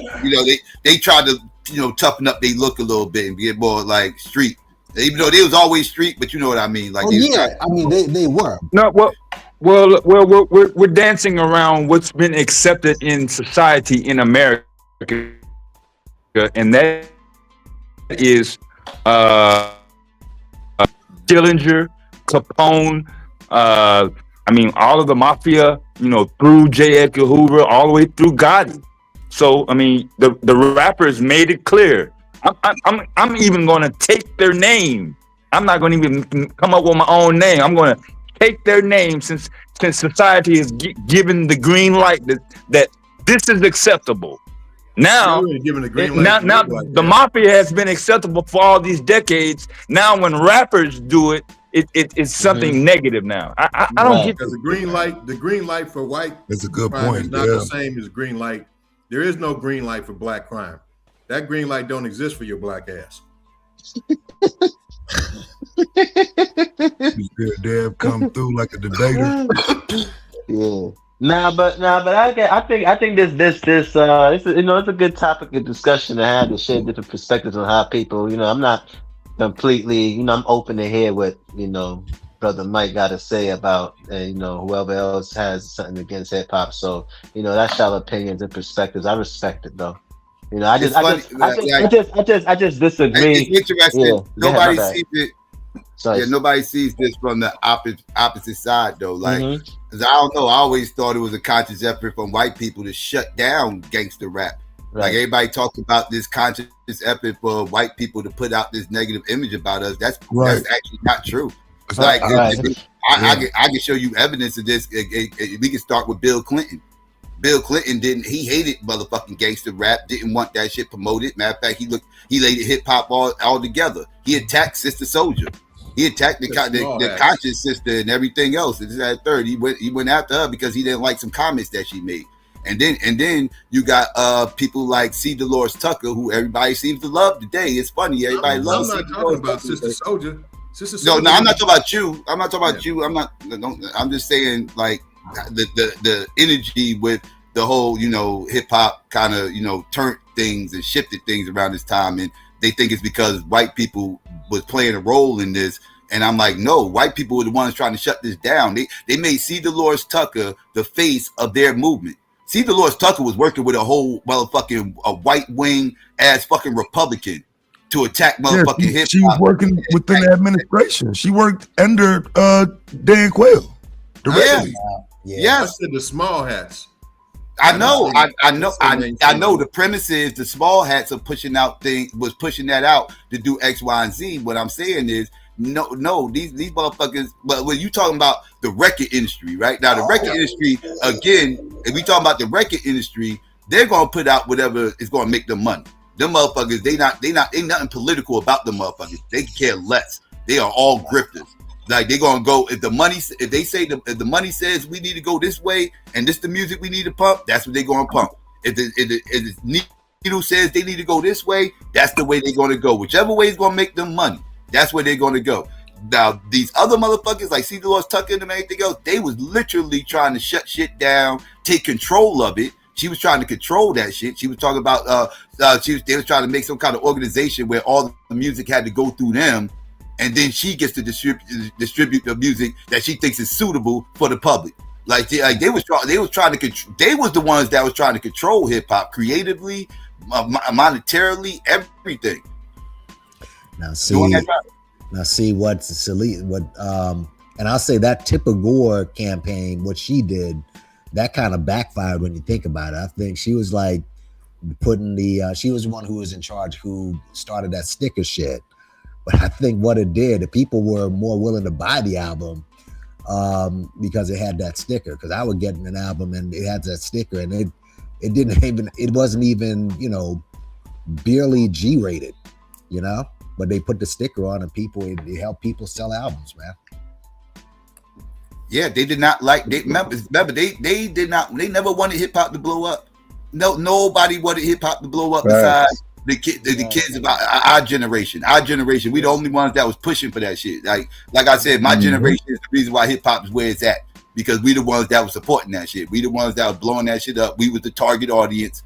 Speaker 20: they tried to toughen up their look a little bit and get more like street. Even though they was always street, but you know what I mean. Like
Speaker 4: they were.
Speaker 18: No, well, we're dancing around what's been accepted in society in America, and that is Dillinger, Capone. I mean, all of the mafia, through J. Edgar Hoover, all the way through Gotti. So, I mean, the rappers made it clear. I'm even going to take their name. I'm not going to even come up with my own name. I'm going to take their name since society is given the green light that this is acceptable. Now, the mafia has been acceptable for all these decades. Now, when rappers do it, it's something negative now. I don't get
Speaker 6: because the green light for white.
Speaker 13: That's a good
Speaker 6: crime
Speaker 13: point.
Speaker 6: is not the same as green light. There is no green light for black crime. That green light don't exist for your black ass.
Speaker 13: D.A.B.A.T.E come through like a debater.
Speaker 16: Yeah. But I think this it's a good topic of discussion to have, to share different perspectives on how people, I'm not completely, I'm open to hear what, Brother Mike got to say about, whoever else has something against hip hop. So, that's y'all opinions and perspectives. I respect it though. I just disagree.
Speaker 20: It's interesting. Nobody sees it. Nobody sees this from the opposite side though. Like, because I don't know. I always thought it was a conscious effort from white people to shut down gangster rap Like everybody talks about this conscious effort for white people to put out this negative image about us. That's actually not true. Like I can show you evidence of this. We can start with Bill Clinton. Bill Clinton he hated motherfucking gangster rap, didn't want that shit promoted. Matter of fact, he laid hip hop all together. He attacked Sister Soldier. He attacked the conscious sister and everything else. This is that third. He went after her because he didn't like some comments that she made. And then you got people like C. Dolores Tucker, who everybody seems to love today. It's funny, everybody loves.
Speaker 8: I'm not talking about Sister Soldier.
Speaker 20: No, I'm not talking about you. I'm not talking about you. I'm just saying like the energy with the whole hip hop kind of turned things and shifted things around this time, and they think it's because white people was playing a role in this. And I'm like, no, white people were the ones trying to shut this down. They made C. Dolores Tucker the face of their movement. C. Dolores Tucker was working with a whole motherfucking white wing ass fucking Republican to attack motherfucking hip hop.
Speaker 13: She was working within the administration. She worked under Dan Quayle directly.
Speaker 20: Yes.
Speaker 8: I said the small hats.
Speaker 20: I know. The premise is the small hats are pushing that out to do X, Y, and Z. What I'm saying is, no, these motherfuckers. But when you talking about the record industry, right now, the record industry again, if we talking about the record industry, they're gonna put out whatever is gonna make them money. Them motherfuckers, they nothing political about them motherfuckers. They care less. They are all grifters. Like they're gonna go if the money says we need to go this way and this the music we need to pump, that's what they're gonna pump. If the needle says they need to go this way, that's the way they're gonna go. Whichever way is gonna make them money, that's where they're gonna go. Now these other motherfuckers like C. Dolores Tucker and everything else, they was literally trying to shut shit down, take control of it. She was trying to control that shit. She was talking about they was trying to make some kind of organization where all the music had to go through them. And then she gets to distribute the music that she thinks is suitable for the public. They was trying to control. They was the ones that was trying to control hip hop creatively, monetarily, everything.
Speaker 4: Now see what and I'll say that Tipper Gore campaign, what she did, that kind of backfired when you think about it. I think she was like putting she was the one who was in charge, who started that sticker shit. But I think what it did, the people were more willing to buy the album because it had that sticker. Because I would get an album and it had that sticker, and it wasn't even barely G-rated, But they put the sticker on, and it helped people sell albums, man.
Speaker 20: Yeah, they did not like. Remember, they did not. They never wanted hip hop to blow up. No, nobody wanted hip hop to blow up besides the kids of our generation. Our generation, we the only ones that was pushing for that shit. Like I said, my generation is the reason why hip hop is where it's at, because we the ones that were supporting that shit. We the ones that were blowing that shit up. We was the target audience,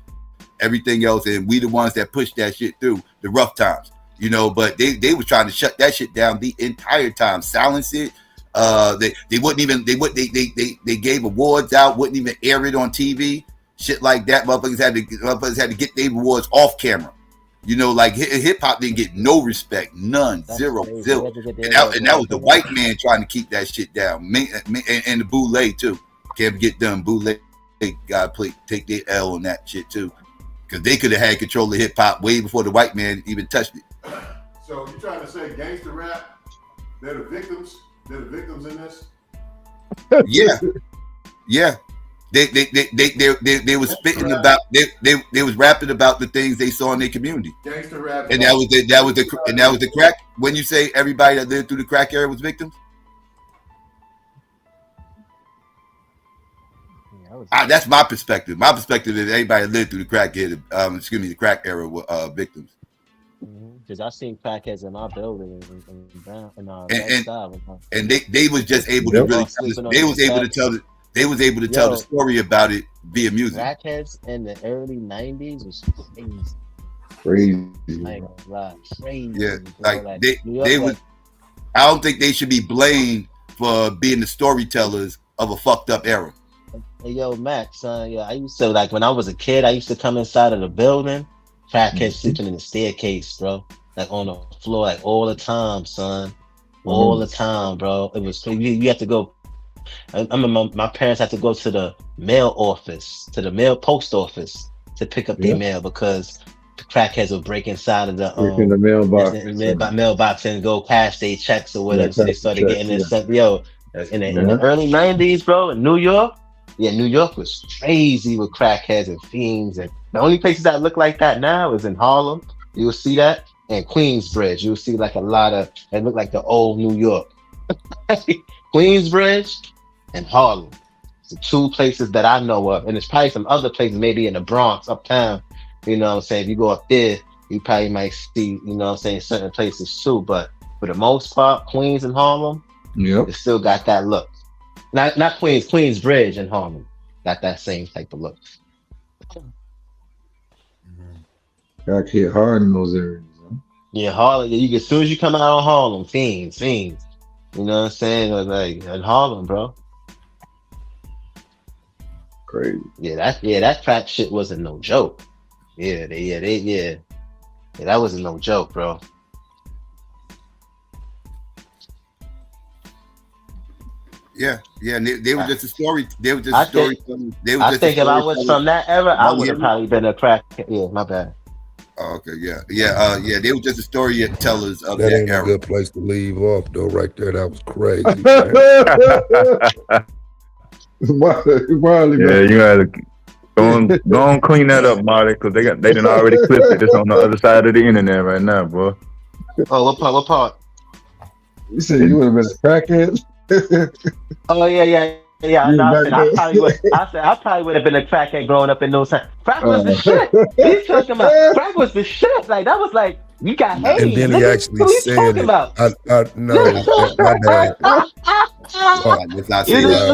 Speaker 20: everything else, and we the ones that pushed that shit through the rough times. But they were trying to shut that shit down the entire time, silence it. They wouldn't even they gave awards out, wouldn't even air it on TV, shit like that. Motherfuckers had to get their awards off camera. Like hip hop didn't get no respect, none, zero. And that was the white man trying to keep that shit down, and the Boule too. Can't get done. Boule gotta take their L on that shit too, because they could have had control of hip hop way before the white man even touched it.
Speaker 8: So you trying to say gangster rap? They're the victims. They're the victims in this.
Speaker 20: Yeah. They was spitting about they was rapping about the things they saw in their community.
Speaker 8: Gangster rap,
Speaker 20: and that was the crack. When you say everybody that lived through the crack era was victims, that's my perspective. My perspective is everybody that lived through the crack era, the crack era were victims.
Speaker 16: Because I seen crackheads in our building
Speaker 20: and they was just able to really they was able to tell the story about it via music.
Speaker 16: Crackheads in the early 90s was
Speaker 9: crazy.
Speaker 16: Crazy.
Speaker 20: Yeah, like they was. I don't think they should be blamed for being the storytellers of a fucked up era.
Speaker 16: Hey, yo, Max, son, I used to, like, when I was a kid, I used to come inside of the building, crackheads sleeping in the staircase, bro, like on the floor, like all the time, son, all the time, bro. It was you have to go. I remember my parents had to go to the mail office, to the mail post office, to pick up their mail because the crackheads would break inside of the mailbox and go cash their checks or whatever. So they started getting this stuff. Yo, in the early 90s, bro, in New York. Yeah, New York was crazy with crackheads and fiends, and the only places that look like that now is in Harlem. You will see that, and Queensbridge. You'll see like a lot of it look like the old New York. Queensbridge and Harlem. The two places that I know of, and there's probably some other places, maybe in the Bronx, uptown. You know what I'm saying? If you go up there, you probably might see, you know what I'm saying, certain places too. But for the most part, Queens and Harlem, it still got that look. Not Queens, Queensbridge and Harlem got that same type of look.
Speaker 9: Got hit hard in those areas. Huh?
Speaker 16: Yeah, Harlem. You as soon as you come out of Harlem, fiends. You know what I'm saying? Like in Harlem, bro.
Speaker 9: Crazy.
Speaker 16: Yeah, that crack shit wasn't no joke. Yeah, that wasn't no joke, bro.
Speaker 20: Yeah. And they were just a story. They were just a story.
Speaker 16: I think if I was from that era, I would have probably been a crack. Yeah, my bad.
Speaker 20: Oh, okay, yeah. They were just the storytellers of that
Speaker 13: ain't
Speaker 20: era.
Speaker 13: A good place to leave off, though. Right there, that was crazy.
Speaker 18: Yeah, you gotta go and clean that up, Marty, because they done already clipped it. It's on the other side of the internet right now, bro.
Speaker 16: Oh, what part?
Speaker 9: You said you would have been a crackhead.
Speaker 16: Oh yeah. No, I probably would have been a crackhead growing up in those times. Crack was the shit. He's talking about crack was the shit. Like that was like you got hate.
Speaker 13: And then he actually said it. I know, my bad.
Speaker 20: Let's not say that.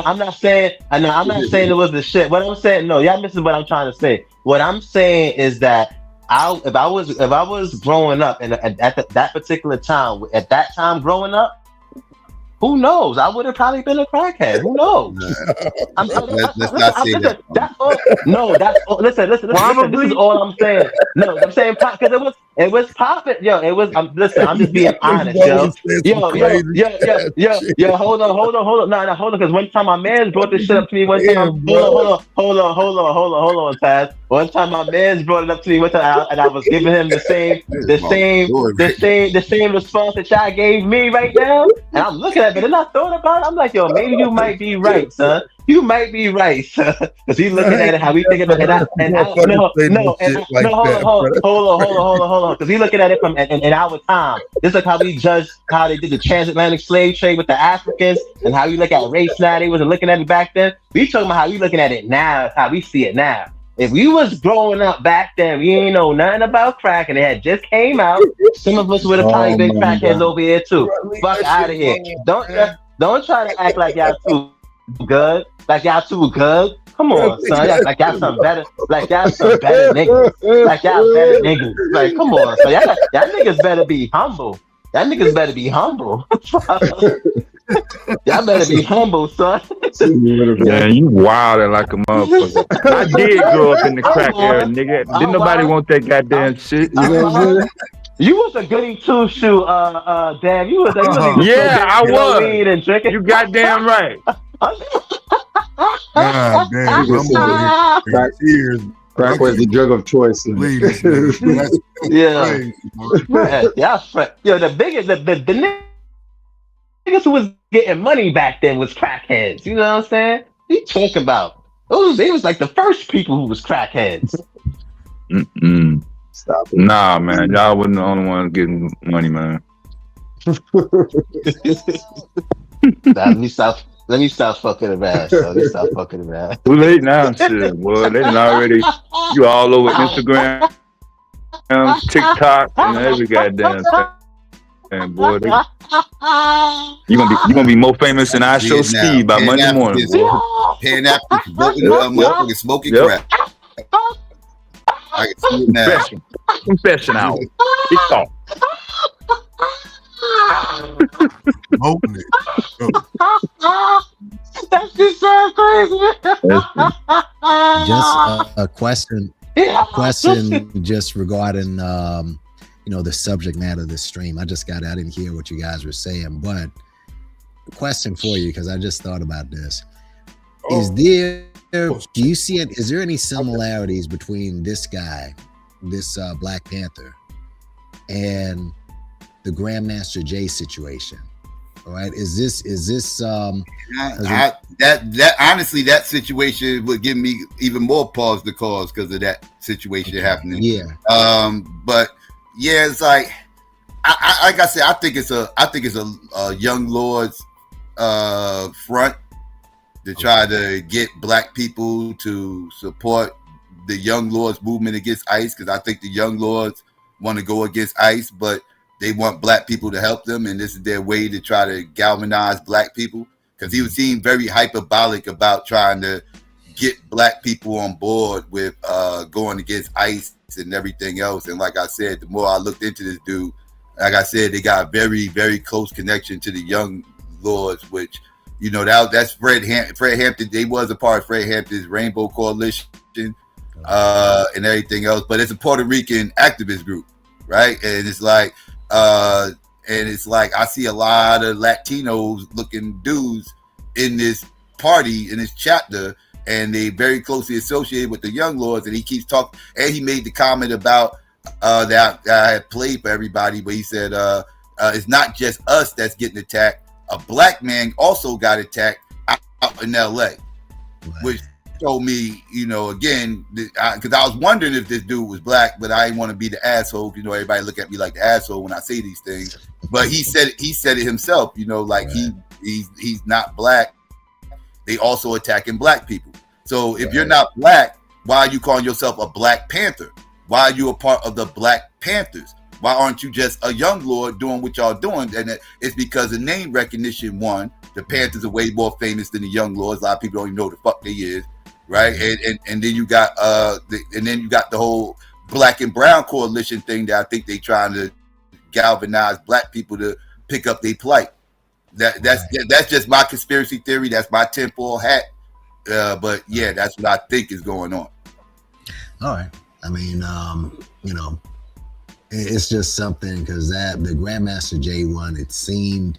Speaker 16: I'm not saying it was the shit. What I'm saying, no, y'all missing what I'm trying to say. What I'm saying is that if I was growing up and at that particular time, at that time growing up, who knows? I would have probably been a crackhead. Who knows?
Speaker 20: Let's not say that.
Speaker 16: Listen. This is all I'm saying. No, I'm saying because it was popping. Yo, it was. Listen, I'm just being honest, yo. Hold on. No, hold on. Because one time my man brought this shit up to me. One time, hold on, Taz. One time my man brought it up to me one time, and I was giving him the same response that y'all gave me right now. And I'm looking at it, and I thought about it. I'm like, yo, maybe you might be right, son. You might be right, son. Because he's looking at it how we think about it. Hold on. Because he's looking at it from in our time. This is like how we judge how they did the transatlantic slave trade with the Africans, and how we look at race now. They wasn't looking at it back then. We talking about how we looking at it now, how we see it now. If we was growing up back then, we ain't know nothing about crack, and it had just came out. Some of us would have probably been crackheads over here too. Fuck out of here! Don't try to act like y'all too good. Like y'all too good. Come on, son. Like y'all some better. Like y'all some better niggas. Like y'all better niggas. Like come on, son. Y'all niggas better be humble. Y'all niggas better be humble. Y'all better be humble, son.
Speaker 18: Yeah, you wildin' like a motherfucker. I did grow up in the crack era, nigga. Didn't nobody want that goddamn shit. You know what I'm saying?
Speaker 16: You was a goody two shoe, damn. You was
Speaker 18: I was. Weed and drinking. You goddamn right.
Speaker 13: God damn,
Speaker 9: crack was the drug of choice.
Speaker 16: Yo, the biggest, the niggas who was getting money back then was crackheads. You know what I'm saying? What you talking about? They was like the first people who was crackheads.
Speaker 18: Stop it. Nah, man, y'all wasn't the only ones getting money, man.
Speaker 16: Let me stop fucking around.
Speaker 18: Too late now, shit, boy. They done already. You all over Instagram, TikTok, and every goddamn thing. And boy, you gonna be more famous than I Show Steve by Monday morning, boy.
Speaker 20: Paying after motherfucking smoking crack. I can see it now.
Speaker 18: Confession hour. It's off.
Speaker 13: Smoking it.
Speaker 16: That's just so crazy.
Speaker 4: Just a question. Just regarding the subject matter of this stream. I didn't hear what you guys were saying, but question for you, because I just thought about this. Is there? Do you see it? Is there any similarities between this guy, this Black Panther, and the Grandmaster Jay situation? All right, is this
Speaker 20: that honestly, that situation would give me even more pause to cause because of that situation happening.
Speaker 4: Yeah.
Speaker 20: But yeah, it's like like I said, I think it's a young lord's front to try to get Black people to support the young lords movement against ICE, because I think the young lords want to go against ICE, but they want Black people to help them, and this is their way to try to galvanize Black people, because he was seen very hyperbolic about trying to get Black people on board with going against ICE and everything else. And like I said, the more I looked into this dude, like I said, they got a very, very close connection to the young lords, which, you know, that's Fred Hampton. They was a part of Fred Hampton's Rainbow Coalition and everything else, but it's a Puerto Rican activist group, right? And it's like I see a lot of Latinos looking dudes in this party, in this chapter, and they very closely associated with the young lords. And he keeps talking, and he made the comment about that I had played for everybody, but he said it's not just us that's getting attacked. A Black man also got attacked out in LA, which told me, you know, again, because I was wondering if this dude was Black, but I didn't want to be the asshole. You know, everybody look at me like the asshole when I say these things. But he said it himself. You know, like he's not Black. They also attacking Black people. So if you're not Black, why are you calling yourself a Black Panther? Why are you a part of the Black Panthers? Why aren't you just a young lord doing what y'all doing? And it's because of name recognition. One, the Panthers are way more famous than the young lords. A lot of people don't even know who the fuck they is, right? And then you got the whole Black and Brown coalition thing that I think they trying to galvanize Black people to pick up their plight. That's just my conspiracy theory. That's my tinfoil hat. But yeah, that's what I think is going on.
Speaker 4: All right. I mean, you know, it's just something, because that the Grandmaster Jay one, it seemed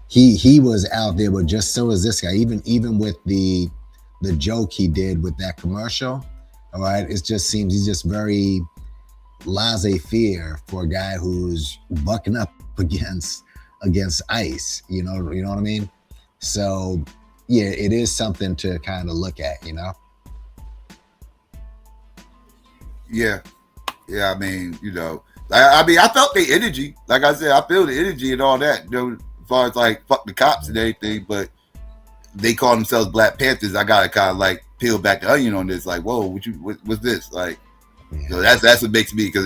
Speaker 4: he was out there, but just so is this guy. Even with the joke he did with that commercial, all right, it just seems he's just very laissez-faire for a guy who's bucking up against ICE. You know what I mean? So yeah, it is something to kind of look at, you know.
Speaker 20: Yeah. I mean, you know, I felt the energy. Like I said, I feel the energy and all that. You know, as far as like fuck the cops and everything, but they call themselves Black Panthers. I gotta kind of like peel back the onion on this. Like, whoa, what's this? Like, so that's what makes me, because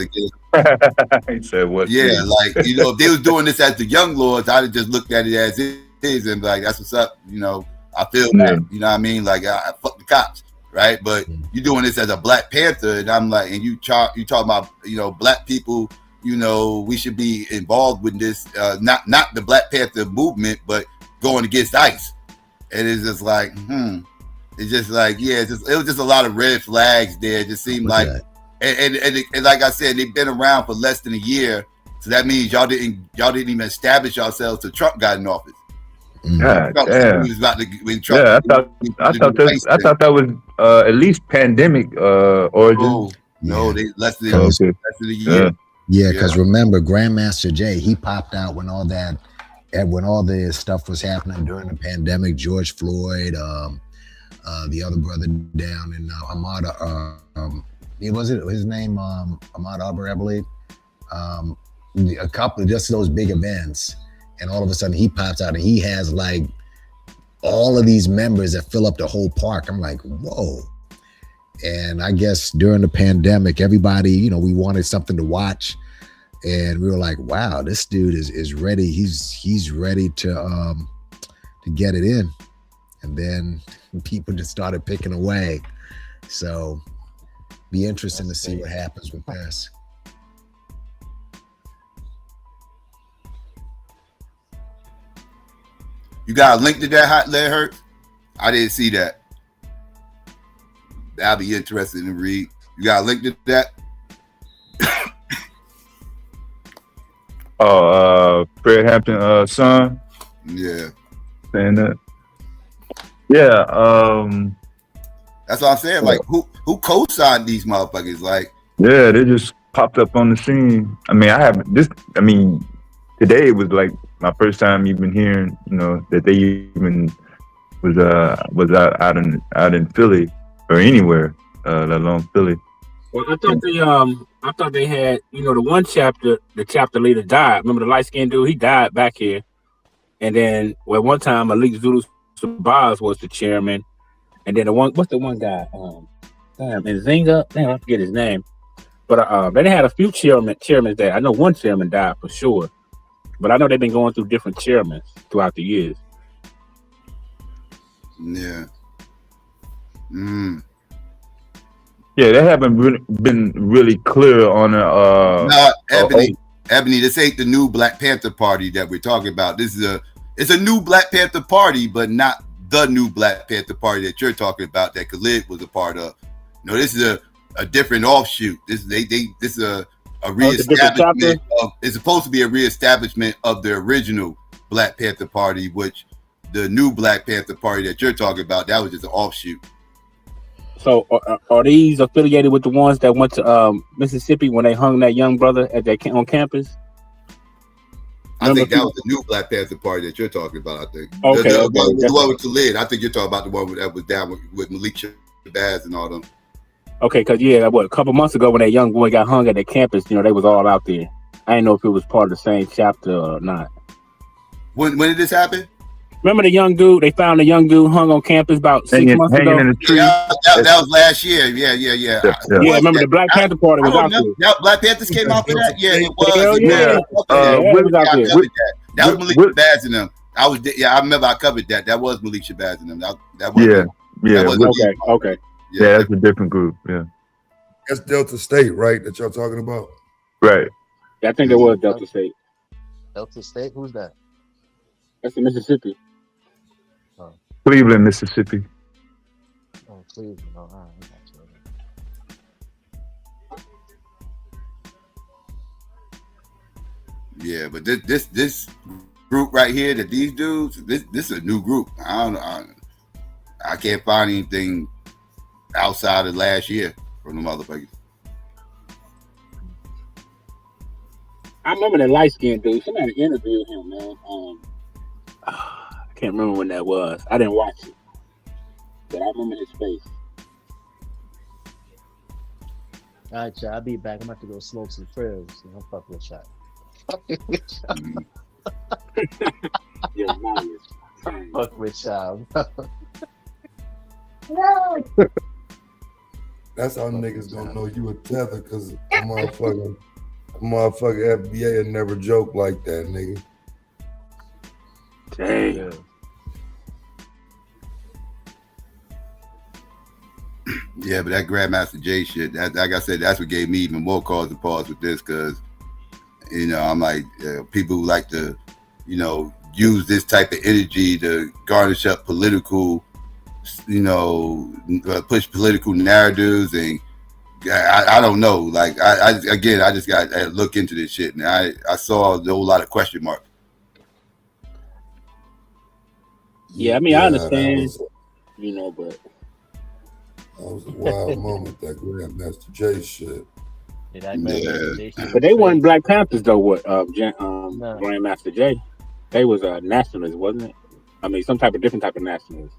Speaker 18: he said what?
Speaker 20: Yeah, like, you know, if they was doing this as the young lords, I'd have just looked at it as it is and be like, that's what's up. You know, I feel that. You know what I mean? Like, I fuck the cops. Right, but you're doing this as a Black Panther, and I'm like, and you talking about, you know, Black people, you know, we should be involved with this, not the Black Panther movement, but going against ICE. And it's just like, it's just like, yeah, it was just a lot of red flags there. It just seemed like, and like I said, they've been around for less than a year, so that means y'all didn't even establish yourselves till Trump got in office.
Speaker 18: God damn. I thought that was at least pandemic origin.
Speaker 20: No, they less than a year.
Speaker 4: Yeah, because remember, Grandmaster Jay, he popped out when all the stuff was happening during the pandemic. George Floyd, the other brother down in Ahmaud, was it his name? Ahmaud Arbery, I believe. A couple of just those big events. And all of a sudden he pops out and he has like all of these members that fill up the whole park. I'm like, whoa. And I guess during the pandemic, everybody, you know, we wanted something to watch. And we were like, wow, this dude is ready. He's ready to get it in. And then people just started picking away. So be interesting to see what happens with this.
Speaker 20: You got a link to that hot lead hurt? I didn't see that. That'll be interesting to read. You got a link to that?
Speaker 18: Fred Hampton son.
Speaker 20: Yeah.
Speaker 18: saying that. Yeah.
Speaker 20: That's what I'm saying. Like, who co-signed these motherfuckers? Like,
Speaker 18: yeah, they just popped up on the scene. I mean, today was like my first time even hearing, that they even was out in Philly or anywhere, let alone Philly.
Speaker 21: Well, I thought they had, the one chapter, the chapter leader died. Remember the light skinned dude? He died back here. And then, one time Malik Zulu Sabaz was the chairman. And then what's the one guy? Nzinga? Damn, I forget his name. But they had a few chairmen there. I know one chairman died for sure. But I know they've been going through different chairmen throughout the years.
Speaker 20: Yeah.
Speaker 18: Yeah, they haven't been really clear on
Speaker 20: Ebony, this ain't the new Black Panther Party that we're talking about. It's a new Black Panther Party, but not the new Black Panther Party that you're talking about that Khalid was a part of. No, this is a different offshoot. This is a reestablishment it's supposed to be a reestablishment of the original Black Panther Party, which the new Black Panther Party that you're talking about, that was just an offshoot.
Speaker 21: So are these affiliated with the ones that went to Mississippi when they hung that young brother on campus?
Speaker 20: I think that was the new Black Panther Party that you're talking about, I think.
Speaker 21: Okay.
Speaker 20: The one with Khalid. I think you're talking about the one that was down with Malik Shabazz and all them.
Speaker 21: Okay, because a couple months ago when that young boy got hung at the campus, they was all out there. I didn't know if it was part of the same chapter or not.
Speaker 20: When did this happen?
Speaker 21: Remember the young dude? They found a young dude hung on campus about 6 months ago.
Speaker 18: Hanging in a tree.
Speaker 20: Yeah, that was last year. Yeah.
Speaker 21: Yeah, remember the Black Panther Party was out there.
Speaker 20: Black Panthers came out for that? Yeah, it was. That was Malik Shabazz and them. I remember I covered that. That was Malik Shabazz and them. That was
Speaker 21: Okay.
Speaker 18: Yeah, that's a different group. Yeah.
Speaker 13: That's Delta State, right? That y'all talking about?
Speaker 18: Right.
Speaker 21: Yeah, I think it was Delta State.
Speaker 16: Delta State? Who's that?
Speaker 21: That's in Mississippi.
Speaker 18: Cleveland, Mississippi.
Speaker 16: Oh, Cleveland. Oh, all right.
Speaker 20: Yeah, but this group right here, that these dudes, this is a new group. I don't know. I can't find anything outside of last year from the motherfuckers.
Speaker 21: I remember that light skinned dude. Somebody interviewed him, man. I can't remember when that was. I didn't watch it, but I remember his face.
Speaker 16: All right, y'all. I'll be back. I'm about to go smoke some frills. I'm fucking with y'all. Fuck with y'all.
Speaker 13: No. That's how niggas gonna know you a tether, because a motherfucking FBA would never joke like that, nigga.
Speaker 21: Damn.
Speaker 20: Yeah, but that Grandmaster J shit, like I said, that's what gave me even more cause to pause with this, because, I'm like, people who like to, use this type of energy to garnish up political, push political narratives, and I don't know. Like, I just got to look into this shit, and I saw a whole lot of question marks.
Speaker 21: Yeah, I mean, I understand, but
Speaker 13: that was a wild moment, that Grandmaster J shit.
Speaker 21: But they weren't Black Panthers though. What Grandmaster J? They was nationalists, wasn't it? I mean, some different type of nationalists.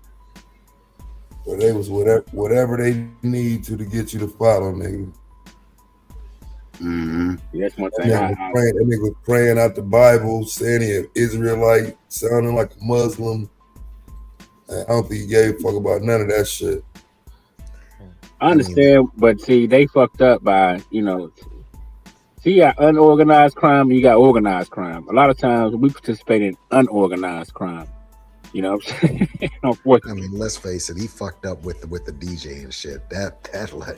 Speaker 13: But they was whatever they need to get you to follow, nigga.
Speaker 20: Mm-hmm.
Speaker 21: Yeah, that's one thing.
Speaker 13: That nigga was praying out the Bible, saying he an Israelite, sounding like a Muslim. I don't think he gave a fuck about none of that shit.
Speaker 21: I understand, but see, they fucked up by, see, you got unorganized crime and you got organized crime. A lot of times we participate in unorganized crime. You know what I'm saying?
Speaker 4: I mean, let's face it, he fucked up with the DJ and shit. That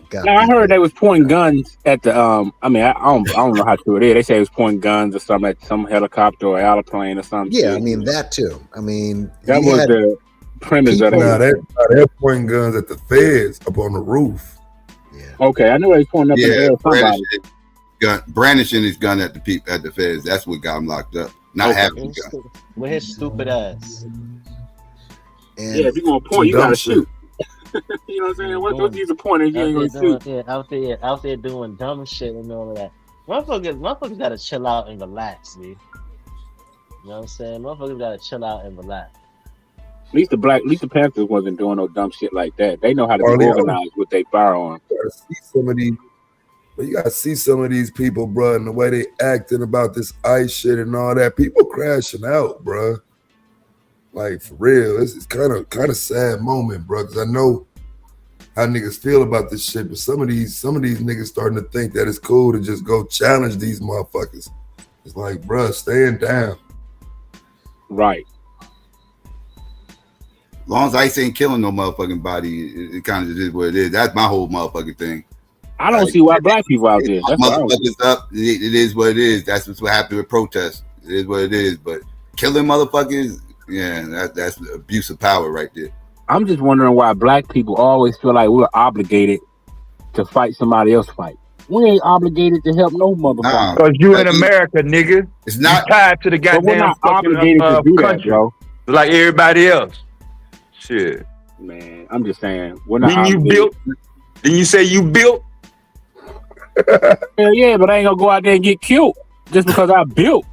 Speaker 4: got.
Speaker 21: Now I heard they was pointing guns at the I mean, I don't know how true it is. They say it was pointing guns or something at some helicopter or airplane or something.
Speaker 4: Yeah, I mean that too. I mean
Speaker 21: that was the premise of it.
Speaker 13: Nah, they're pointing guns at the feds up on the roof.
Speaker 4: Yeah.
Speaker 21: Okay, I knew they was pointing up in the air at somebody.
Speaker 20: Brandishing his gun at the feds. That's what got him locked up. Not having a gun.
Speaker 16: With his stupid ass.
Speaker 4: And
Speaker 21: if you're gonna point, you gotta shoot. You know what I'm saying? What's the point if you ain't gonna shoot?
Speaker 16: Yeah, out there doing dumb shit and all of that. Motherfuckers gotta chill out and relax, man. You know what I'm saying? Motherfuckers gotta chill out and relax.
Speaker 21: At least the Panthers wasn't doing no dumb shit like that. They know how to be organized with their firearms.
Speaker 13: You gotta see some of these people, bro, and the way they acting about this ICE shit and all that. People crashing out, bro. Like, for real, it's kind of sad moment, bro. Because I know how niggas feel about this shit, but some of these niggas starting to think that it's cool to just go challenge these motherfuckers. It's like, bro, stand down.
Speaker 21: Right.
Speaker 20: As long as ICE ain't killing no motherfucking body, it kind of just is what it is. That's my whole motherfucking thing.
Speaker 21: I don't see why black people out there. That's
Speaker 20: motherfuckers up. It is what it is. That's what happened with protests. It is what it is. But killing motherfuckers, yeah, that's abuse of power right there.
Speaker 21: I'm just wondering why black people always feel like we're obligated to fight somebody else's fight. We ain't obligated to help no motherfucker.
Speaker 18: Because you in America, nigga.
Speaker 20: It's not
Speaker 18: tied to the goddamn
Speaker 21: we're not obligated to do
Speaker 18: country,
Speaker 21: that, bro.
Speaker 18: Like everybody else. Shit.
Speaker 21: Man, I'm just saying. We're not
Speaker 18: Didn't you say you built?
Speaker 21: Hell yeah, but I ain't gonna go out there and get killed just because I built.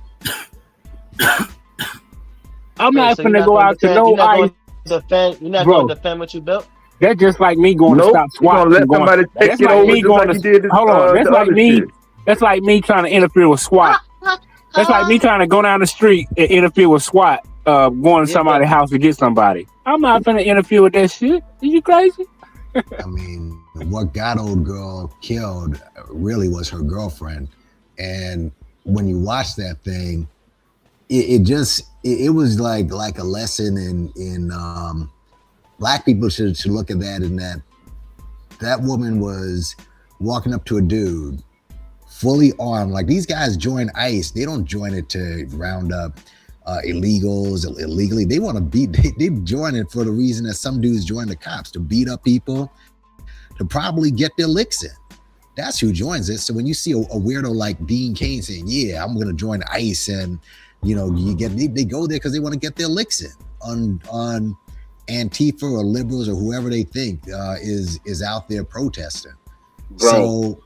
Speaker 21: I'm not gonna go out to no ICE.
Speaker 16: You're not going to defend what you built?
Speaker 21: That's just like me going to stop SWAT.
Speaker 18: Let somebody take it over just like you did this,
Speaker 21: hold on. That's like me.
Speaker 18: Shit.
Speaker 21: That's like me trying to interfere with SWAT. That's like me trying to go down the street and interfere with SWAT, going to somebody's house to get somebody. I'm not gonna interfere with that shit. Are you crazy?
Speaker 4: I mean, what got old girl killed really was her girlfriend, and when you watch that thing, it was like a lesson in black people should look at that, and that woman was walking up to a dude fully armed. Like, these guys join ICE, they don't join it to round up illegals illegally. They want to they join it for the reason that some dudes join the cops, to beat up people, to probably get their licks in. That's who joins it. So when you see a weirdo like Dean Cain saying, yeah, I'm going to join ICE, and they go there because they want to get their licks in on Antifa or liberals or whoever they think is out there protesting.
Speaker 21: Bro,
Speaker 4: so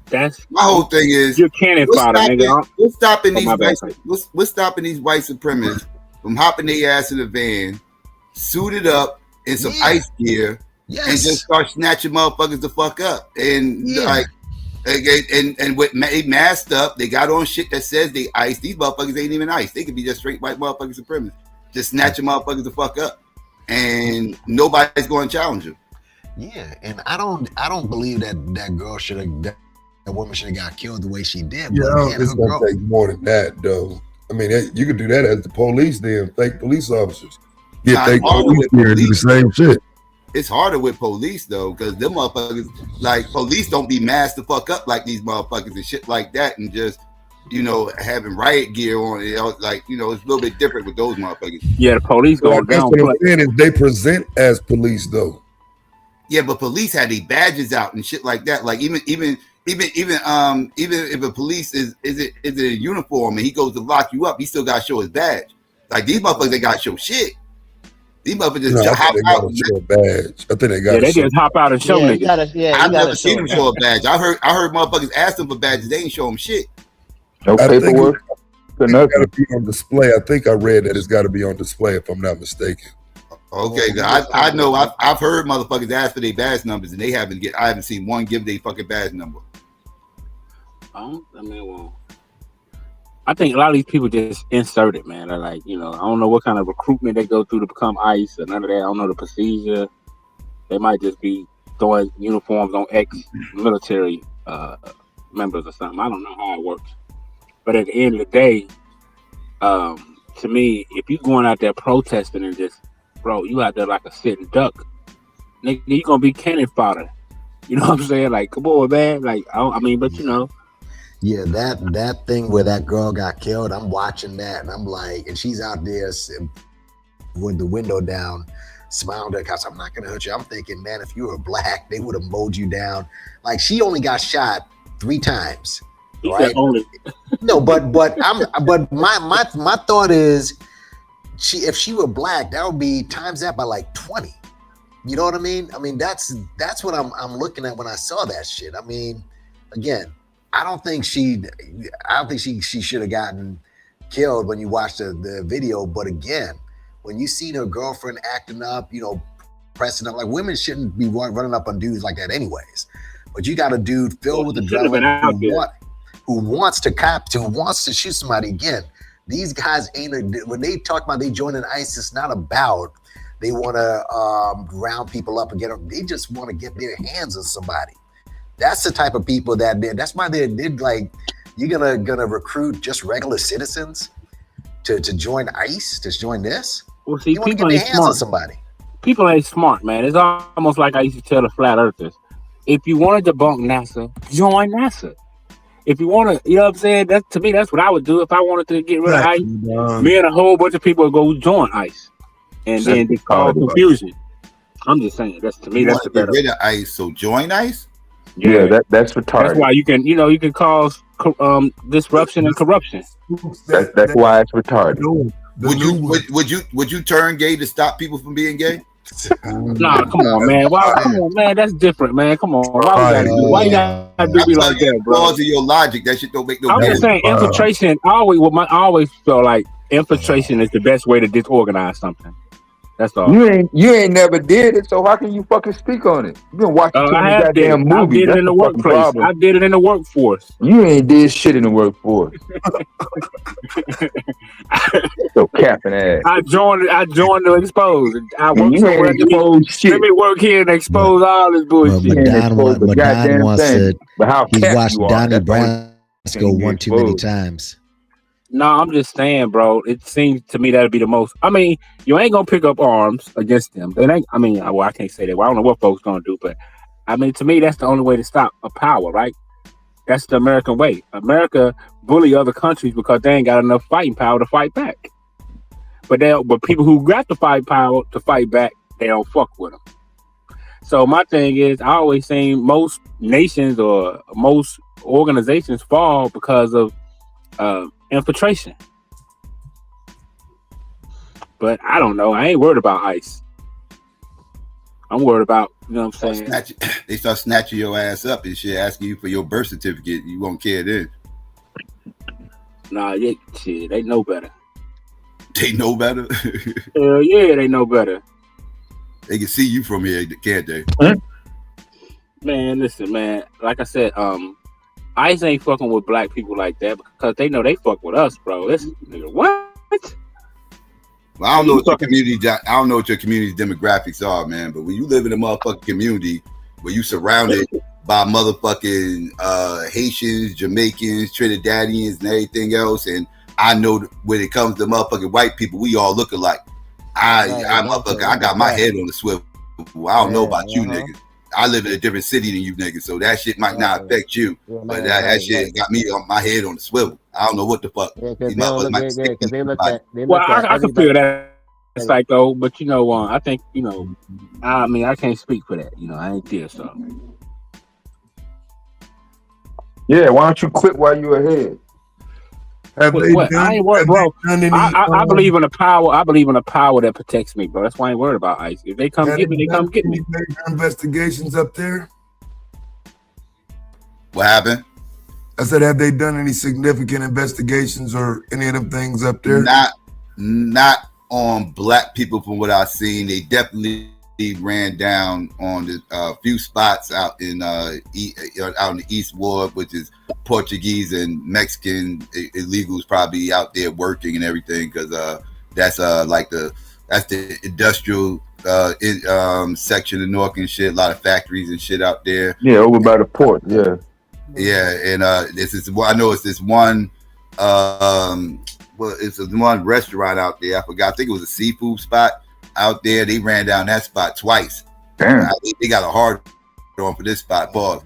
Speaker 20: that's my whole thing is
Speaker 21: you're cannon fodder, nigga.
Speaker 20: We're stopping these white supremacists from hopping their ass in the van, suited up in some ICE gear, and just start snatching motherfuckers the fuck up. And and with masked up, they got on shit that says they ICE. These motherfuckers ain't even ICE. They could be just straight white motherfucking supremacists, just snatching motherfuckers the fuck up, and nobody's going to challenge them.
Speaker 4: Yeah, and I don't believe that girl should have. That woman should have got killed the way she did.
Speaker 13: Yeah, it's gonna take more than that, though. I mean, you could do that as the police, then fake police officers. Get fake police here and do the same shit.
Speaker 20: It's harder with police though, because them motherfuckers, like, police don't be masked the fuck up like these motherfuckers and shit like that, and just having riot gear on it. Like, it's a little bit different with those motherfuckers.
Speaker 21: Yeah, the police go down.
Speaker 13: That's what I'm saying is they present as police though.
Speaker 20: Yeah, but police had these badges out and shit like that. Like even if a police is in a uniform and he goes to lock you up, he still got to show his badge. Like, these motherfuckers, they got to show shit. These motherfuckers just hop out and show a
Speaker 13: badge. I think they got.
Speaker 21: Yeah, they just hop out and show niggas.
Speaker 20: I've never seen them show a badge. I heard motherfuckers ask them for badges. They ain't show them shit.
Speaker 18: No paperwork.
Speaker 13: It's got to be on display. I think I read that it's got to be on display if I'm not mistaken.
Speaker 20: Okay, I know. I've heard motherfuckers ask for their badge numbers and I haven't seen one give their fucking badge number.
Speaker 21: I think a lot of these people just insert it, man. They're like, I don't know what kind of recruitment they go through to become ICE or none of that. I don't know the procedure. They might just be throwing uniforms on ex-military members or something. I don't know how it works. But at the end of the day, to me, if you're going out there protesting and just, bro, you out there like a sitting duck, nigga, you gonna be cannon fodder. You know what I'm saying? Like, come on, man. Like,
Speaker 4: Yeah, that thing where that girl got killed, I'm watching that and I'm like, and she's out there with the window down, smiling at us. I'm not gonna hurt you. I'm thinking, man, if you were black, they would have mowed you down. Like, she only got shot 3 times, right?
Speaker 21: Only.
Speaker 4: No, but my thought is, if she were black, that would be times that by like 20. You know what I mean? I mean, that's what I'm looking at when I saw that shit. I mean, again, I don't think she should have gotten killed when you watch the video. But again, when you see her girlfriend acting up, you know, pressing up, like women shouldn't be running up on dudes like that anyways. But you got a dude filled with adrenaline who wants to shoot somebody. Again, these guys when they talk about they joining ISIS, it's not about they want to round people up and get them. They just want to get their hands on somebody. That's the type of people that's why they're like, you're gonna recruit just regular citizens to join ICE, to join this.
Speaker 21: Well, see,
Speaker 4: you want to get their hands on somebody.
Speaker 21: People ain't smart, man. It's almost like I used to tell the flat earthers. If you want to debunk NASA, join NASA. If you want to, you know what I'm saying? To me, that's what I would do if I wanted to get rid of ICE. Me and a whole bunch of people would go join ICE. And then it's called confusion. I'm just saying, that's the better.
Speaker 20: Get rid of ICE, so join ICE?
Speaker 18: Yeah, that's retarded.
Speaker 21: That's why you can cause disruption and corruption.
Speaker 18: That's why it's retarded.
Speaker 20: Would you turn gay to stop people from being gay?
Speaker 21: Nah, come on, man. Come on, man. That's different, man. Come on. Why you gotta do me like that, bro?
Speaker 20: Because of your logic, that shit don't make no sense.
Speaker 21: I'm just saying, infiltration. I always felt like infiltration is the best way to disorganize something. That's all.
Speaker 18: You ain't never did it, so how can you fucking speak on it? You been watching too many goddamn movies.
Speaker 21: I did it in the workplace. I did it in the workforce.
Speaker 18: You ain't did shit in the workforce. So capping ass.
Speaker 21: I joined to expose. I worked somewhere. Let me work here and expose all this bullshit.
Speaker 4: Madonna wants to. He's watched Donnie Brasco one too many times.
Speaker 21: No, I'm just saying, bro. It seems to me that'd be the most. I mean, you ain't gonna pick up arms against them. It ain't. I mean, well, I can't say that. Well, I don't know what folks gonna do, but I mean, to me, that's the only way to stop a power, right? That's the American way. America bully other countries because they ain't got enough fighting power to fight back. But people who got the fight power to fight back, they don't fuck with them. So my thing is, I always seen most nations or most organizations fall because of infiltration. But I don't know. I ain't worried about ICE. I'm worried about, you know what I'm saying?
Speaker 20: They start snatching your ass up and shit, asking you for your birth certificate. You won't care then.
Speaker 21: Nah, shit, they know better.
Speaker 20: They know better?
Speaker 21: Hell yeah, they know better.
Speaker 20: They can see you from here, can't they?
Speaker 21: Man, listen, man. Like I said, ICE ain't fucking with black people like that because they know they fuck with us, bro. This nigga, what?
Speaker 20: Well, I don't know what your community. I don't know what your community's demographics are, man. But when you live in a motherfucking community where you surrounded by motherfucking Haitians, Jamaicans, Trinidadians, and everything else, and I know when it comes to motherfucking white people, we all look alike. I got my head on the swivel. I don't know about you niggas. I live in a different city than you niggas, so that shit might not affect you. But that shit got me on my head on the swivel. I don't know what the fuck.
Speaker 21: I can feel that, Psycho, but you know, I think, you know, I mean, I can't speak for that. You know, I ain't there, so.
Speaker 18: Yeah, why don't you quit while you're ahead?
Speaker 21: I ain't worried, bro. I believe in the power. I believe in the power that protects me, bro. That's why I ain't worried about ICE. If they come get me, they come get me.
Speaker 17: Investigations up there.
Speaker 20: What happened?
Speaker 17: I said, have they done any significant investigations or any of them things up there?
Speaker 20: Not on black people. From what I've seen, they definitely ran down on the few spots out in the East Ward, which is Portuguese and Mexican illegals probably out there working and everything, because that's the industrial section of Newark and shit. A lot of factories and shit out there.
Speaker 18: Yeah, over by the port. Yeah.
Speaker 20: Yeah, and this is I know it's this one. It's one restaurant out there. I forgot. I think it was a seafood spot out there. They ran down that spot twice.
Speaker 18: Damn.
Speaker 20: They got a hard on for this spot, pause.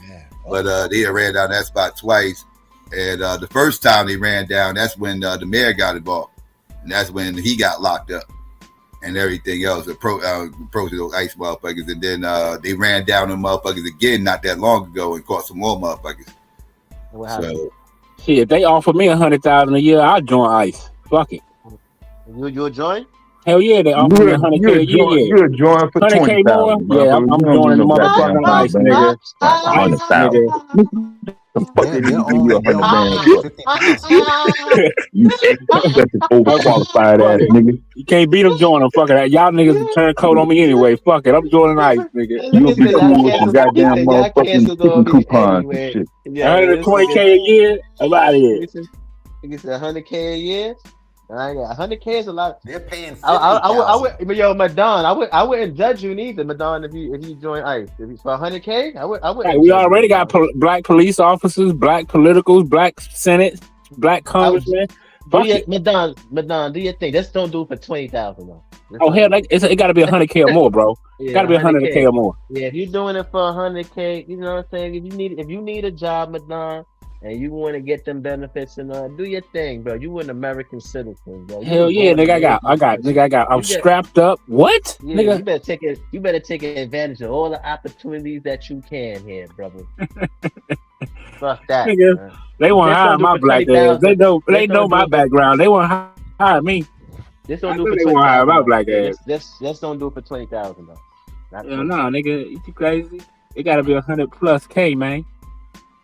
Speaker 20: But they ran down that spot twice. And the first time they ran down, that's when the mayor got involved. And that's when he got locked up and everything else. Approached those ICE motherfuckers. And then they ran down them motherfuckers again not that long ago and caught some more motherfuckers.
Speaker 21: So, shit, if they offer me $100,000 a year, I'll join ICE. Fuck it.
Speaker 16: You'll join?
Speaker 21: Hell yeah, they offer me $100K a year.
Speaker 18: You're join for
Speaker 21: 100K more?
Speaker 18: $20,000, bro.
Speaker 21: Yeah, I'm joining the motherfucking ice, nigga. Ice, nigga.
Speaker 18: The fuck they
Speaker 4: They're
Speaker 18: give you
Speaker 4: only
Speaker 18: 100 bands for? You overqualified ass
Speaker 21: it.
Speaker 18: nigga.
Speaker 21: You can't beat them joining. Fuck it. Y'all niggas turn coat on me anyway. Fuck it. I'm joining ice, nigga.
Speaker 18: You'll be cool with some goddamn motherfucking chicken coupons and shit.
Speaker 16: Yeah,
Speaker 21: 120K a year? I'm out of here.
Speaker 16: You said 100K a year? I got 100K is a lot.
Speaker 14: They're paying 50,000.
Speaker 16: I would, but yo, Madon, I wouldn't judge you neither, Madon, if you join ICE. If it's for 100K, I would.
Speaker 21: Hey, we already got black police officers, black politicals, black senate, black congressmen.
Speaker 16: Madon, do your thing. Just don't do it for 20,000 though.
Speaker 21: Oh hell, it got to be 100K or more, bro.
Speaker 16: Yeah,
Speaker 21: got to be 100K or more.
Speaker 16: Yeah, if you're doing it for 100K, you know what I'm saying. If you need a job, Madon, and you want to get them benefits and do your thing, bro. You an American citizen, bro.
Speaker 21: Hell yeah, nigga. I got. I'm strapped up. What,
Speaker 16: yeah,
Speaker 21: nigga?
Speaker 16: You better take advantage of all the opportunities that you can here, brother. Fuck that,
Speaker 21: nigga.
Speaker 16: Man.
Speaker 21: They want to hire my black ass. They know my background. They want to hire me.
Speaker 16: This don't do it for 20,000.
Speaker 21: They want to hire my black ass.
Speaker 16: This don't do it for 20,000 though.
Speaker 21: Yeah, nah, nigga. You crazy? It got to be 100+K, man.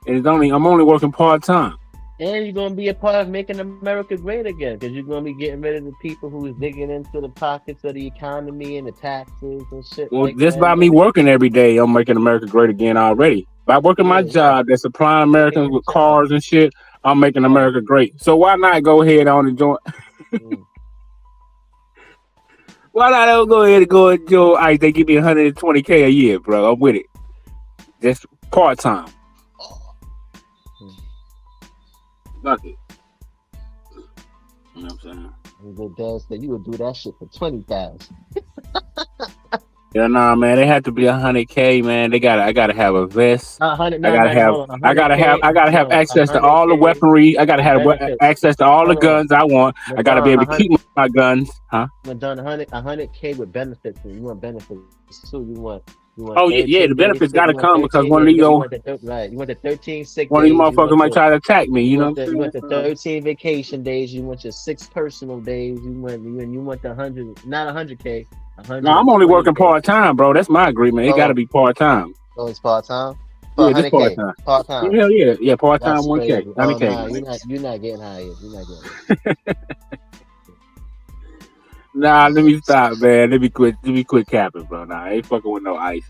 Speaker 21: And I'm only working part-time.
Speaker 16: And you're gonna be a part of making America great again, because you're gonna be getting rid of the people who's digging into the pockets of the economy and the taxes and shit.
Speaker 21: Well, just by me working every day, I'm making America great again already. By working my job that's supplying Americans with cars and shit, I'm making America great. So why not go ahead on and join? Why not go ahead and go and join ICE? They give me 120K a year, bro. I'm with it. Just part-time. Fuck it. You know what I'm saying?
Speaker 16: You would do that shit for 20,000.
Speaker 21: Yeah, nah, man. They have to be 100K, man. I gotta have a vest. I gotta have access to all the weaponry. I gotta have access to all the guns I want. I gotta be able to keep my guns, huh?
Speaker 16: When done 100K with benefits, and you want benefits too. You want
Speaker 21: oh yeah, the benefits gotta come because one of these
Speaker 16: you want the 13 sick days.
Speaker 21: One of these motherfuckers might try to attack me, you know.
Speaker 16: You want the 13 vacation days. You want your 6 personal days. You want the 100, not 100K.
Speaker 21: No, I'm only working part-time, bro. That's my agreement. It gotta be part-time.
Speaker 16: Oh, it's part-time.
Speaker 21: Yeah, just part-time.
Speaker 16: Part-time.
Speaker 21: Hell yeah, part-time. 1K, 90K.
Speaker 16: Nah, you're not getting hired. You're not getting.
Speaker 21: Nah, let me stop, man. Let me quit capping, bro. Nah, I ain't fucking with no ICE.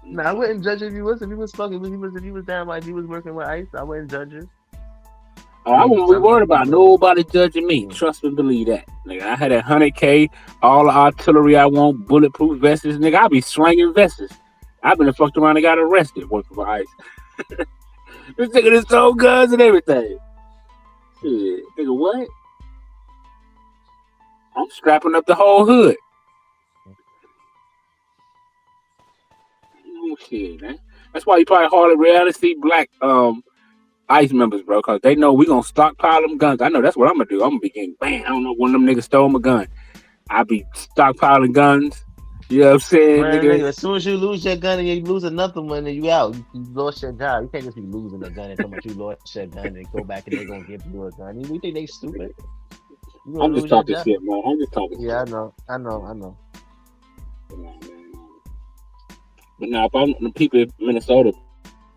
Speaker 16: Nah, I wouldn't judge you if you was fucking. If you was down like you was working with ICE, I wouldn't judge you.
Speaker 21: Oh, I wouldn't be worried about nobody judging me. Trust me, believe that. Nigga, I had 100K, all the artillery I want, bulletproof vests. Nigga, I be slanging vests. I've been fucked around and got arrested working for ICE. This nigga just sold guns and everything. Shit, nigga, what? I'm strapping up the whole hood. Oh shit, man. That's why you probably hardly rarely see black ICE members, bro, because they know we gonna stockpile them guns. I know that's what I'm gonna do. I'm gonna be getting bang. I don't know when them niggas stole my gun. I be stockpiling guns. You know what I'm saying,
Speaker 16: Man,
Speaker 21: nigga?
Speaker 16: as soon as you lose your gun and you lose another one and you out, you lost your job. You can't just be losing a gun and tell me you lost your gun and go back and they gonna give you a gun. You think they stupid?
Speaker 21: I'm just talking shit, man. I'm just talking shit.
Speaker 16: Yeah, I know.
Speaker 21: But now, if I'm the people in Minnesota,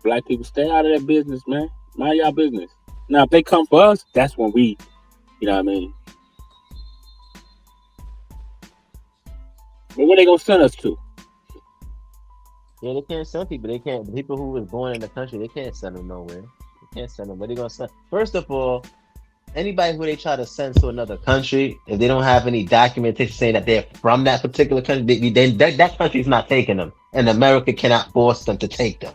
Speaker 21: black people, stay out of that business, man. Mind y'all business. Now, if they come for us, that's when we, you know what I mean? But where they gonna send us to?
Speaker 16: Yeah, they can't send people. They can't. The people who was born in the country, they can't send them nowhere. They can't send them. Where they gonna send? First of all, anybody who they try to send to another country, if they don't have any documentation saying that they're from that particular country, that country's not taking them, and America cannot force them to take them.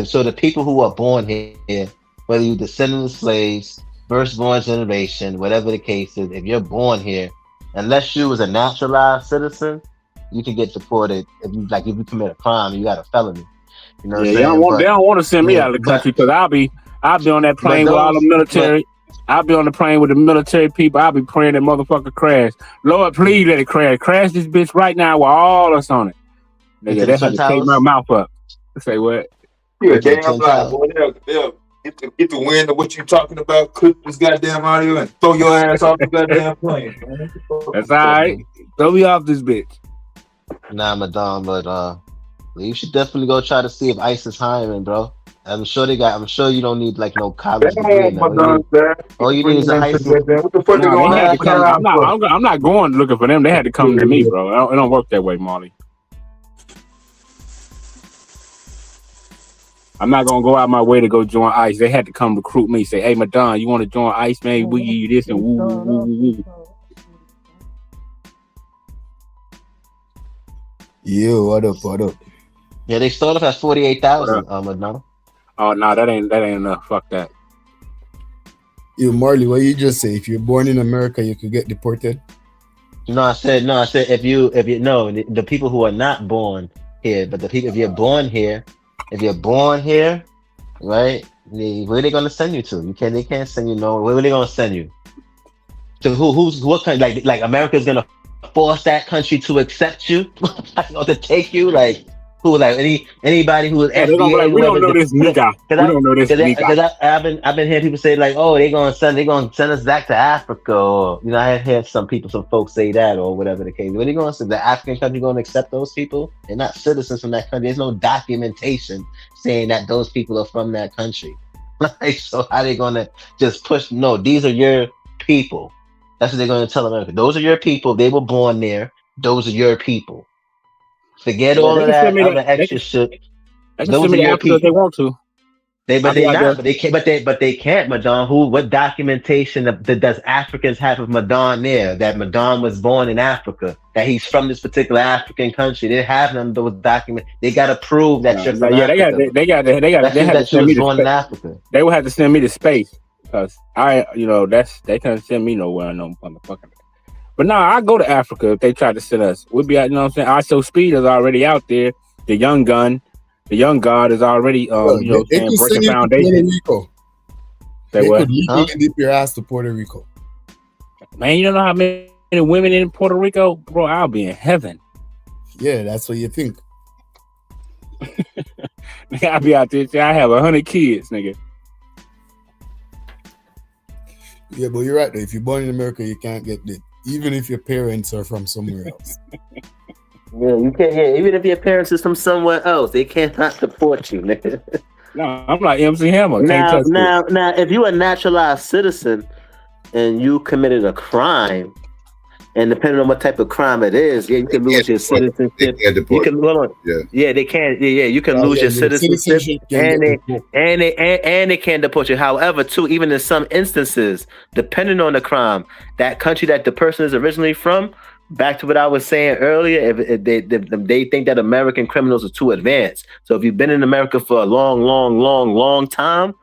Speaker 16: So the people who are born here, whether you're descendants of slaves, firstborn generation, whatever the case is, if you're born here, unless you was a naturalized citizen, you can get deported if you commit a crime, you got a felony. You know what I'm saying?
Speaker 21: They don't want to send me out of the country because I'll be on that plane with all the military. I'll be on the plane with the military people. I'll be praying that motherfucker crash. Lord, please let it crash. Crash this bitch right now with all us on it. Nigga, that's how to take my mouth up. Say what?
Speaker 10: You a damn lie, boy.
Speaker 18: get the wind of what you talking about, clip this goddamn audio and throw your ass off the goddamn plane. Man.
Speaker 21: That's all right. Throw me off this bitch.
Speaker 16: Nah, Madonna, but you should definitely go try to see if ICE is hiring, bro. I'm sure you don't need like no college degree. All you need is a high school.
Speaker 18: What the fuck they gonna have to come?
Speaker 21: I'm not going looking for them. They had to come to me, bro. It don't work that way, Marley. I'm not gonna go out my way to go join ICE. They had to come recruit me. Say, hey, Madonna, you want to join ICE, man? We give you this and woo, woo, woo, woo.
Speaker 5: Yo, what up?
Speaker 16: Yeah, they start off at 48,000, Madonna.
Speaker 21: Oh no, that ain't enough. Fuck that.
Speaker 5: Yo, Marley, what you just say? If you're born in America, you could get deported.
Speaker 16: No, I said if you the people who are not born here, but the people if you're born here, right? Where are they gonna send you to? They can't send you nowhere. Where are they gonna send you? To what country? Like America's gonna force that country to accept you, or to take you, like. Who like anybody who is FDA?
Speaker 21: We don't know this nigga. We don't know this nigga.
Speaker 16: Because I've been hearing people say like, oh, they're gonna send us back to Africa, or I had heard some folks say that, or whatever the case. What are they gonna say? The African country gonna accept those people? They're not citizens from that country. There's no documentation saying that those people are from that country. Like, so how they gonna just push? No, these are your people. That's what they're gonna tell America. Those are your people. They were born there. Those are your people. Forget all of that other extra shit.
Speaker 21: They can send me to Africa if they want to.
Speaker 16: But they can't, Madonna. What documentation does Africans have of Madonna there? That Madonna was born in Africa, that he's from this particular African country. They have none of those documents. They gotta prove that you're from Africa.
Speaker 21: They got to send me to Africa. They would have to send me to space because they can't send me nowhere, no motherfucker. But no, I go to Africa if they try to send us. We'll be out, ISO Speed is already out there. The young God is already, breaking foundation.
Speaker 5: They could legally dip your ass to Puerto Rico.
Speaker 21: Man, you don't know how many women in Puerto Rico? Bro, I'll be in heaven.
Speaker 5: Yeah, that's what you think.
Speaker 21: I'll be out there. I have 100 kids, nigga.
Speaker 5: Yeah, but you're right though. If you're born in America, you can't get it. Even if your parents are from somewhere else.
Speaker 16: Yeah, you can't. Yeah, even if your parents is from somewhere else, they cannot support you, nigga.
Speaker 21: No, I'm like MC Hammer.
Speaker 16: Now, if you're a naturalized citizen and you committed a crime, and depending on what type of crime it is, you can lose your citizenship. You can they can't. Yeah, you can lose your citizenship, and they can deport you. However, too, even in some instances, depending on the crime, that country that the person is originally from. Back to what I was saying earlier, if they think that American criminals are too advanced. So if you've been in America for a long time,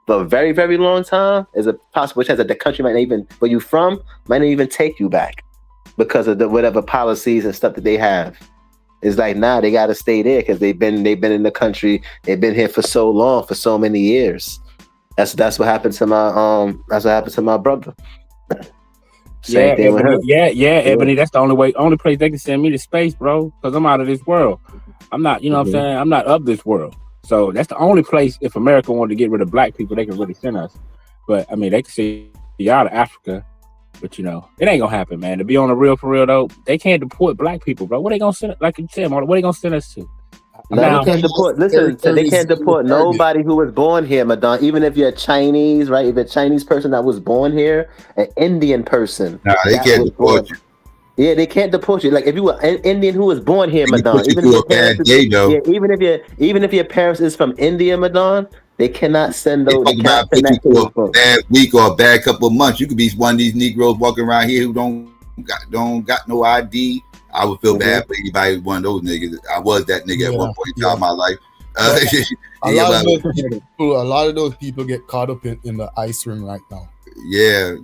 Speaker 16: for a very, very long time, there's a possible chance that the country might not even, where you from, might not even take you back because of the whatever policies and stuff that they have. It's like, nah, they gotta stay there because they've been in the country, they've been here for so long, for so many years. That's what happened to my brother.
Speaker 21: Ebony. That's the only place they can send me to space, bro. Because I'm out of this world. I'm not, what I'm saying? I'm not of this world. So that's the only place. If America wanted to get rid of black people, they can really send us. But I mean, they can send you out of Africa. But it ain't gonna happen, man. To be on the real, for real though, they can't deport black people, bro. What they gonna send? Like you said, what they gonna send us to?
Speaker 16: No, they can't deport. Listen, they can't deport nobody who was born here, Madonna. Even if you're Chinese, right? If a Chinese person that was born here, an Indian person.
Speaker 20: Nah, they can't deport you.
Speaker 16: Yeah, they can't deport you. Like if you were an Indian who was born here, Madonna. Even if your parents is from India, Madonna, they cannot send those.
Speaker 20: They can't send that to a bad week or a bad couple of months. You could be one of these Negroes walking around here who don't got no ID. I would feel bad for anybody one of those niggas. I was that nigga at one point in time in my life.
Speaker 5: A lot of those people get caught up in the ICE ring right now.
Speaker 20: Yeah,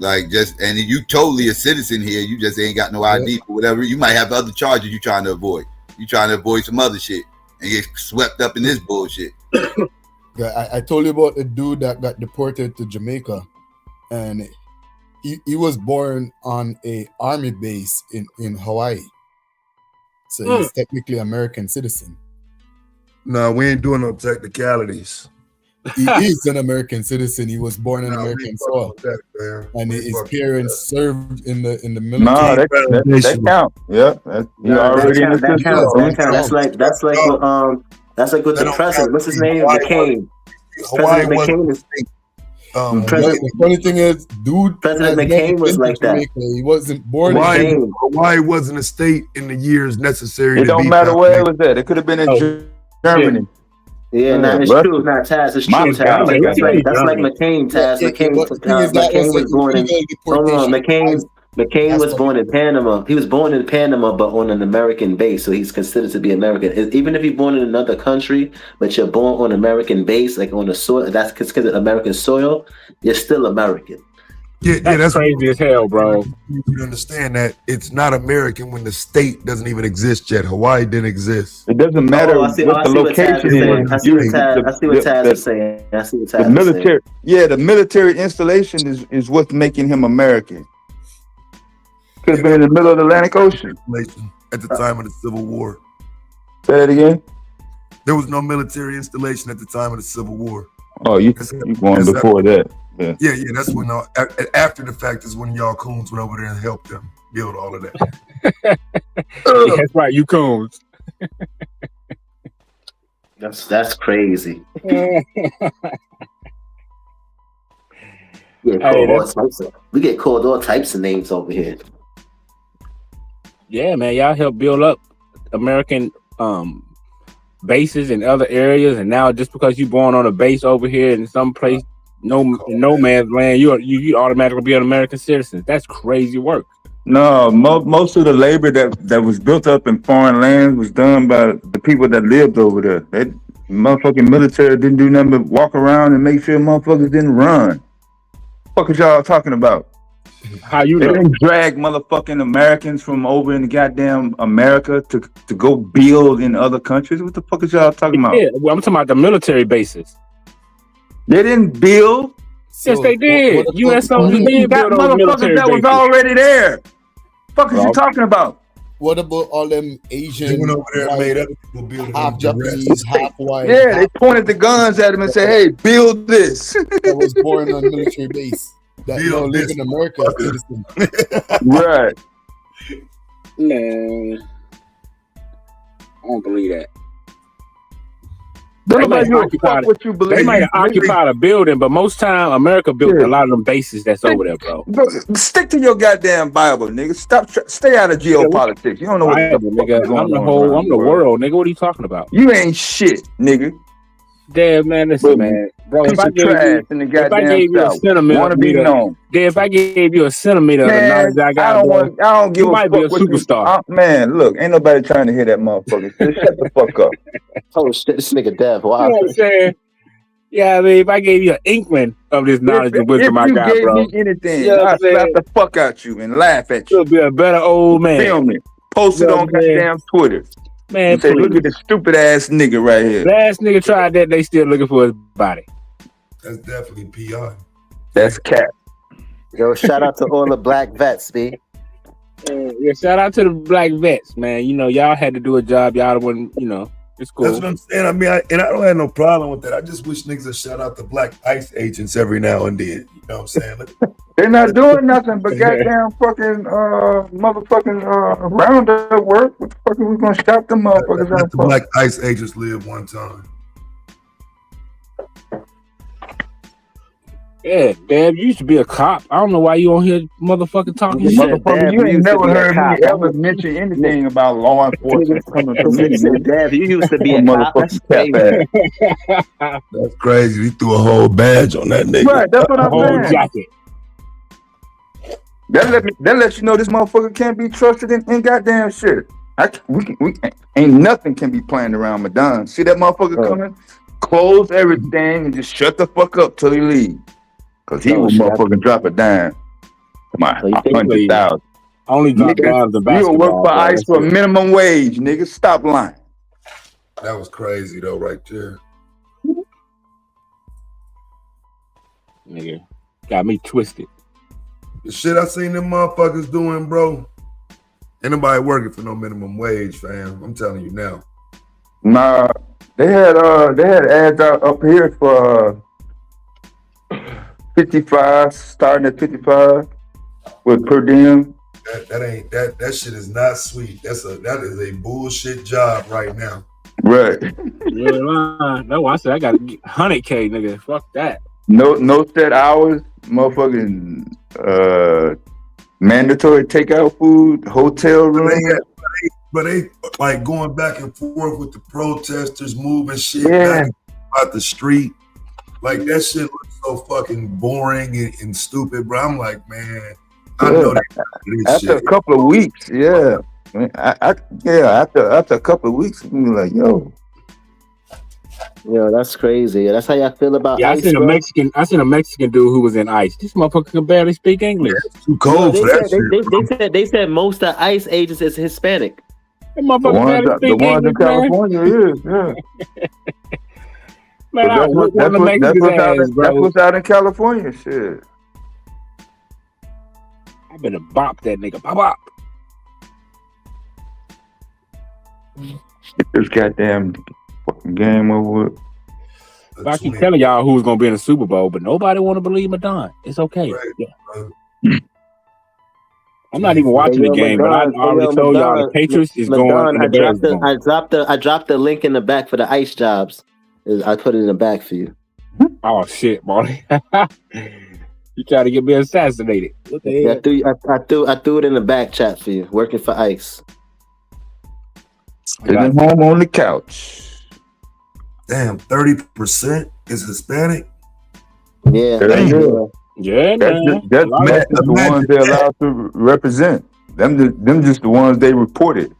Speaker 20: and you totally a citizen here. You just ain't got no ID or whatever. You might have other charges you trying to avoid. You trying to avoid some other shit and get swept up in this bullshit.
Speaker 5: I told you about the dude that got deported to Jamaica, and he was born on a army base in Hawaii. So he's technically American citizen.
Speaker 13: No, we ain't doing no technicalities.
Speaker 5: He is an American citizen. He was born in American soil, and his parents served in the military.
Speaker 18: No, that count. Yeah, you already in the system.
Speaker 3: That's like with the president. What's his name? McCain.
Speaker 13: Hawaii
Speaker 3: President McCain is.
Speaker 5: The funny thing is, dude,
Speaker 3: President McCain was like that.
Speaker 5: He wasn't born.
Speaker 13: Hawaii wasn't a state in the years necessary.
Speaker 18: It don't matter where it was at. It could have been in Germany.
Speaker 3: Yeah, it's true. Not Taz. It's true, Taz. That's like McCain, Taz. McCain was born in. Hold on, McCain was born in Panama. He was born in Panama, but on an American base, so he's considered to be American. Even if you're born in another country, but you're born on American base, like on the soil, that's considered American soil. You're still American.
Speaker 13: Yeah, that's
Speaker 21: crazy as hell, bro.
Speaker 13: You understand that it's not American when the state doesn't even exist yet. Hawaii didn't exist.
Speaker 18: It doesn't matter what the location is.
Speaker 3: I see what Taz is saying. I see what Taz
Speaker 18: the military, the military installation is what's making him American. Could have been in the middle of the Atlantic Ocean
Speaker 13: at the time of the Civil War.
Speaker 18: Say that again.
Speaker 13: There was no military installation at the time of the Civil War.
Speaker 18: Oh, you going before that?
Speaker 13: Yeah. That's when after the fact is when y'all coons went over there and helped them build all of that.
Speaker 21: That's right, you coons.
Speaker 3: That's crazy. We get called all types of names over here.
Speaker 21: Yeah, man, y'all help build up American bases in other areas, and now just because you born on a base over here in some place, no man's land, you automatically be an American citizen. That's crazy work.
Speaker 18: No, most of the labor that was built up in foreign lands was done by the people that lived over there. That motherfucking military didn't do nothing but walk around and make sure motherfuckers didn't run. What is y'all talking about?
Speaker 21: How you
Speaker 18: know? They didn't drag motherfucking Americans from over in the goddamn America to go build in other countries. What the fuck is y'all talking about?
Speaker 21: Yeah, well, I'm talking about the military bases.
Speaker 18: They didn't build.
Speaker 21: Yes, they did. U.S. soldiers did
Speaker 18: got
Speaker 21: build
Speaker 18: motherfuckers that was already there. Fuck is you talking about?
Speaker 5: What about all them Asian?
Speaker 13: They went over there and made other people build
Speaker 5: half Japanese, half white.
Speaker 18: Yeah, they pointed the guns at him and said, "Hey, build this."
Speaker 5: That was born on a military base. That live in America.
Speaker 18: Right.
Speaker 21: Man, I don't believe that.
Speaker 18: They might have
Speaker 21: occupied a building, but most time America built a lot of them bases that's over there, bro.
Speaker 18: Stick to your goddamn Bible, nigga. Stay out of geopolitics. You don't know what the fuck is going on.
Speaker 21: I'm the world, nigga. What are you talking about?
Speaker 18: You ain't shit, nigga.
Speaker 21: Damn, man, listen, man. Bro, if I gave you a centimeter, if I gave you a centimeter of the knowledge I got,
Speaker 18: I don't give a fuck.
Speaker 21: Be a superstar.
Speaker 18: Man, look, ain't nobody trying to hear that motherfucker. Just shut the fuck up.
Speaker 3: Oh shit, this nigga Dev. Wow.
Speaker 21: You know what I'm saying? Yeah, I mean, if I gave you an inkling of this knowledge and wisdom I got, bro.
Speaker 18: If you gave me anything, I'd slap the fuck out you and laugh at you.
Speaker 21: You'll be a better old man.
Speaker 18: Film it. Post it on goddamn Twitter.
Speaker 21: Man,
Speaker 18: say, look at this stupid ass nigga right here.
Speaker 21: Last nigga tried that, they still looking for his body.
Speaker 13: That's definitely PI.
Speaker 18: That's cap.
Speaker 3: Yo, shout out to all the black vets, B.
Speaker 21: Yeah, shout out to the black vets, man. You know, y'all had to do a job. Y'all wouldn't, it's cool.
Speaker 13: That's what I'm saying. I mean, I don't have no problem with that. I just wish niggas would shout out the black ICE agents every now and then. You know what I'm saying?
Speaker 18: They're not doing nothing but goddamn fucking motherfucking roundup work. What the fuck are we gonna shout them motherfuckers out
Speaker 13: for? Black ICE agents live one time.
Speaker 21: Yeah, Dad, you used to be a cop. I don't know why you on here motherfucking talking shit.
Speaker 18: Motherfucker, you ain't never heard me ever mention anything about law enforcement coming from me.
Speaker 3: Dad, you used to be a cop.
Speaker 13: That's crazy. We threw a whole badge on that nigga.
Speaker 18: Right, that's what I'm saying.
Speaker 21: Jacket.
Speaker 18: That lets you know this motherfucker can't be trusted in goddamn shit. We ain't nothing can be planned around Madonna. See that motherfucker coming? Close everything and just shut the fuck up till he leave. Cause he will motherfucking drop a dime. Come on, 100,000.
Speaker 21: Only drop dimes in basketball.
Speaker 18: You'll work for ICE for minimum wage, nigga. Stop lying.
Speaker 13: That was crazy though, right there.
Speaker 21: Nigga, got me twisted.
Speaker 13: The shit I seen them motherfuckers doing, bro. Ain't nobody working for no minimum wage, fam. I'm telling you now.
Speaker 18: Nah, They had ads up here for 55, starting at 55 with per diem.
Speaker 17: That shit is not sweet. That is a bullshit job right now.
Speaker 18: Right.
Speaker 21: Yeah, no, I said I got 100K, nigga. Fuck that.
Speaker 18: No set hours, motherfucking mandatory takeout food, hotel room.
Speaker 17: But they like going back and forth with the protesters, moving shit back out the street. Like that shit looks so fucking boring and stupid, bro. I'm like, man, I know that.
Speaker 18: After a couple of weeks, after a couple of weeks, we were like, yo.
Speaker 3: Yo, that's crazy. That's how y'all feel about
Speaker 21: ICE, I seen a Mexican dude who was in ICE. This motherfucker can barely speak English.
Speaker 17: It's too cold for that
Speaker 3: shit. They said most of ICE agents is Hispanic.
Speaker 21: That motherfucker
Speaker 18: the ones in California is, yeah.
Speaker 21: Man,
Speaker 18: that's what's out in California, shit.
Speaker 21: I better bop that nigga. Bop.
Speaker 18: Get this goddamn fucking game over with.
Speaker 21: I keep telling y'all who's gonna be in the Super Bowl, but nobody want to believe Madonna. It's okay. Right. Yeah. I'm not even watching the game, but I already told y'all the Patriots is going.
Speaker 3: I dropped the link in the back for the ICE jobs. I put it in the back for you.
Speaker 21: Oh shit, Marty! You trying to get me assassinated? What the hell?
Speaker 3: I threw it in the back chat for you. Working for ICE.
Speaker 18: Sitting home on the couch.
Speaker 17: Damn, 30% is Hispanic.
Speaker 3: Yeah.
Speaker 21: Yeah,
Speaker 18: that's the ones they're allowed to represent. Them just the ones they reported.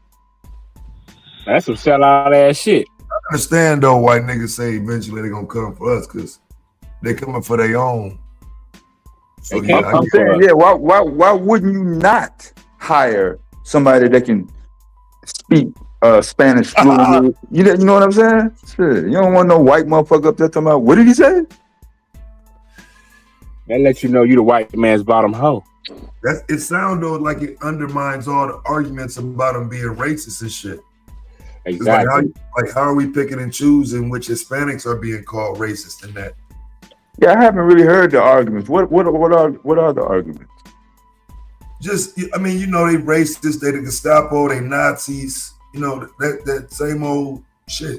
Speaker 21: That's some sellout ass shit.
Speaker 17: I understand though why niggas say eventually they're gonna come for us because they coming for their own.
Speaker 18: So I'm saying, why wouldn't you not hire somebody that can speak Spanish fluently? You know what I'm saying? Shit, you don't want no white motherfucker up there talking about, what did he say?
Speaker 21: That lets you know you the white man's bottom hoe.
Speaker 17: It sounds though like it undermines all the arguments about them being racist and shit.
Speaker 21: Exactly.
Speaker 17: How are we picking and choosing which Hispanics are being called racist in that?
Speaker 18: Yeah, I haven't really heard the arguments. What are the arguments?
Speaker 17: Just, I mean, you know, they racist, they the Gestapo, they Nazis, you know, that same old shit.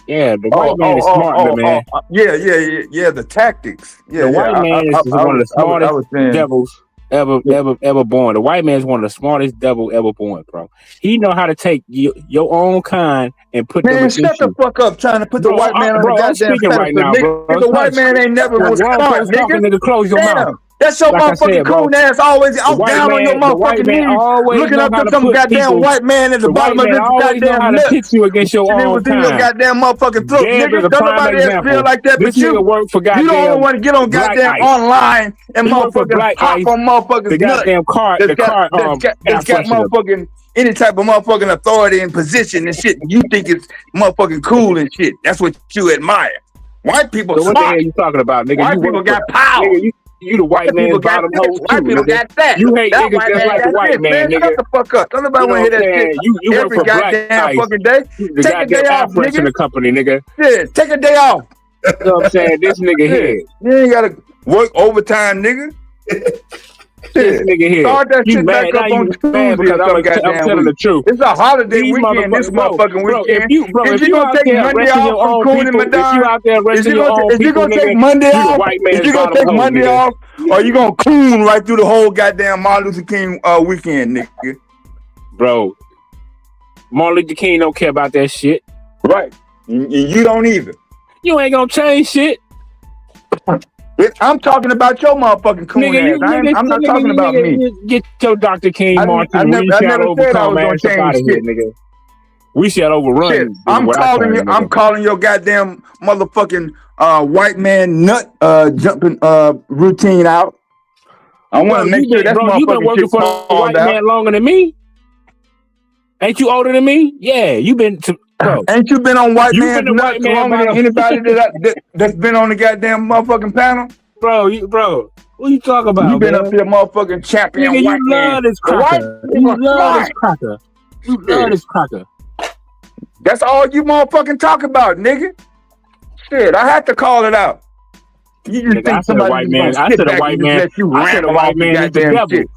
Speaker 21: Yeah, the white man is smart, man.
Speaker 18: Yeah, the tactics. Yeah,
Speaker 21: the white man is one of the smartest devils ever born. The white man is one of the smartest devil ever born, bro. He know how to take your own kind and put them.
Speaker 18: Man, shut the fuck up trying to put the white man on the goddamn pedestal, right now, bro. The white man ain't never was smart, nigga.
Speaker 21: Close your mouth.
Speaker 18: That's your motherfucking coon ass always out down on your motherfucking knees, looking up to some goddamn white man at the bottom of this goddamn nut.
Speaker 21: Pit you against your own
Speaker 18: within your goddamn motherfucking throat, nigga. Don't nobody else feel like that but you. You don't want to get on goddamn online and motherfucking pop on motherfuckers nuts. That's got motherfucking any type of motherfucking authority and position and shit. You think it's motherfucking cool and shit. That's what you admire. White people
Speaker 21: smart. What the hell you talking about, nigga?
Speaker 18: White people got power.
Speaker 21: You the white man's bottom hoe too,
Speaker 18: white people got that.
Speaker 21: You hate niggas just like the white man, nigga.
Speaker 18: Shut the fuck up. Don't nobody want to hear that shit.
Speaker 21: You
Speaker 18: every
Speaker 21: work for
Speaker 18: goddamn fucking day.
Speaker 21: Take a day off, nigga. In the company, nigga.
Speaker 18: Yeah, take a day off.
Speaker 21: You know what I'm saying? This nigga here.
Speaker 18: You ain't gotta work overtime, nigga.
Speaker 21: This nigga here.
Speaker 18: Start that shit back up on Tuesday
Speaker 21: because I'm telling the truth.
Speaker 18: It's a holiday weekend, this motherfucking weekend. If you gonna take Monday off from Coon and Madonna, if you gonna take Monday off, if you gonna take Monday off, or you gonna coon right through the whole goddamn Martin Luther King weekend, nigga.
Speaker 21: Bro, Martin Luther King don't care about that shit.
Speaker 18: Right. You don't either.
Speaker 21: You ain't gonna change shit.
Speaker 18: I'm talking about your motherfucking coon ass. I'm not talking about me.
Speaker 21: Get your Dr. King, Martin.
Speaker 18: I never said I was gonna change shit,
Speaker 21: nigga. We shall overrun.
Speaker 18: Shit. I'm calling your goddamn motherfucking white man nut jumping routine out. I want to make sure that's motherfucking
Speaker 21: you been working for a white man longer than me. Ain't you older than me? Yeah, you been to. Bro,
Speaker 18: ain't you been on white man's nuts longer than anybody that's been on the goddamn motherfucking panel?
Speaker 21: Bro, what you talking about?
Speaker 18: You been up here motherfucking champion
Speaker 21: nigga,
Speaker 18: white man.
Speaker 21: You love this cracker. You love this cracker.
Speaker 18: That's all you motherfucking talk about, nigga. Shit, I had to call it out. You just
Speaker 21: Nigga,
Speaker 18: think somebody's gonna sit back and just let you ramble off the goddamn shit.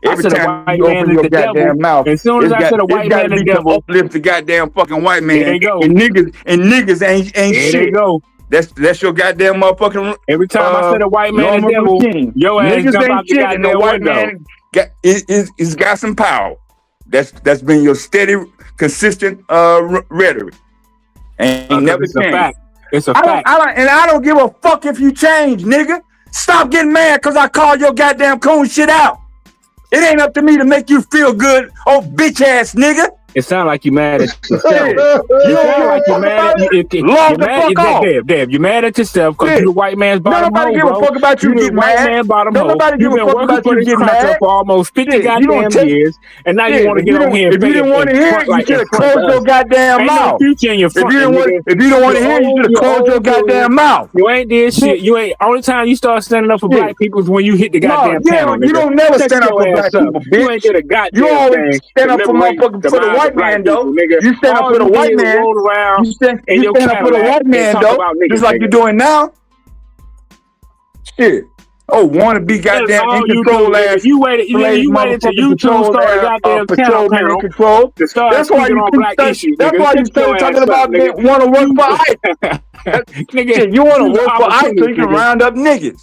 Speaker 18: Every time you open your goddamn mouth,
Speaker 21: as soon as I said a white man
Speaker 18: is
Speaker 21: the devil,
Speaker 18: uplift the goddamn fucking white man.
Speaker 21: There they go.
Speaker 18: And niggas ain't
Speaker 21: there
Speaker 18: shit.
Speaker 21: They go.
Speaker 18: That's your goddamn motherfucking.
Speaker 21: Every time I said a white man the devil, your ass
Speaker 18: niggas
Speaker 21: jump
Speaker 18: ain't
Speaker 21: out the
Speaker 18: shit, and the
Speaker 21: goddamn
Speaker 18: white
Speaker 21: window.
Speaker 18: man is got some power. That's been your steady, consistent rhetoric. Ain't never
Speaker 21: it's a
Speaker 18: changed.
Speaker 21: fact. It's a fact.
Speaker 18: I don't give a fuck if you change, nigga. Stop getting mad because I called your goddamn coon shit out. It ain't up to me to make you feel good, oh bitch ass nigga.
Speaker 21: It sound like you mad at yourself. You sound like you mad at Dab. You mad at yourself because you the white man's bottom hole, bro.
Speaker 18: Nobody give a fuck about you getting mad.
Speaker 21: Nobody give a fuck about you getting mad. For almost 50 goddamn years, and now you want to get on here.
Speaker 18: If you didn't want to hear it, you should have closed your goddamn mouth.
Speaker 21: If you don't want
Speaker 18: to hear it, you should have closed your goddamn mouth.
Speaker 21: You ain't did shit. You ain't. Only time you start standing up for black people is when you hit the goddamn panel.
Speaker 18: You don't never stand up for black people, bitch.
Speaker 21: You ain't did a goddamn
Speaker 18: You always stand up for motherfuckers for the white man, though. You stand up for the white man. You stand up for the white man, though. Just like you're doing now. Shit. Oh, want to be goddamn in control ass.
Speaker 21: You waited till YouTube started goddamn
Speaker 18: patrolman in control. That's why you started talking about want to work for ICE. Nigga, you want to work for ICE so you can round up niggas.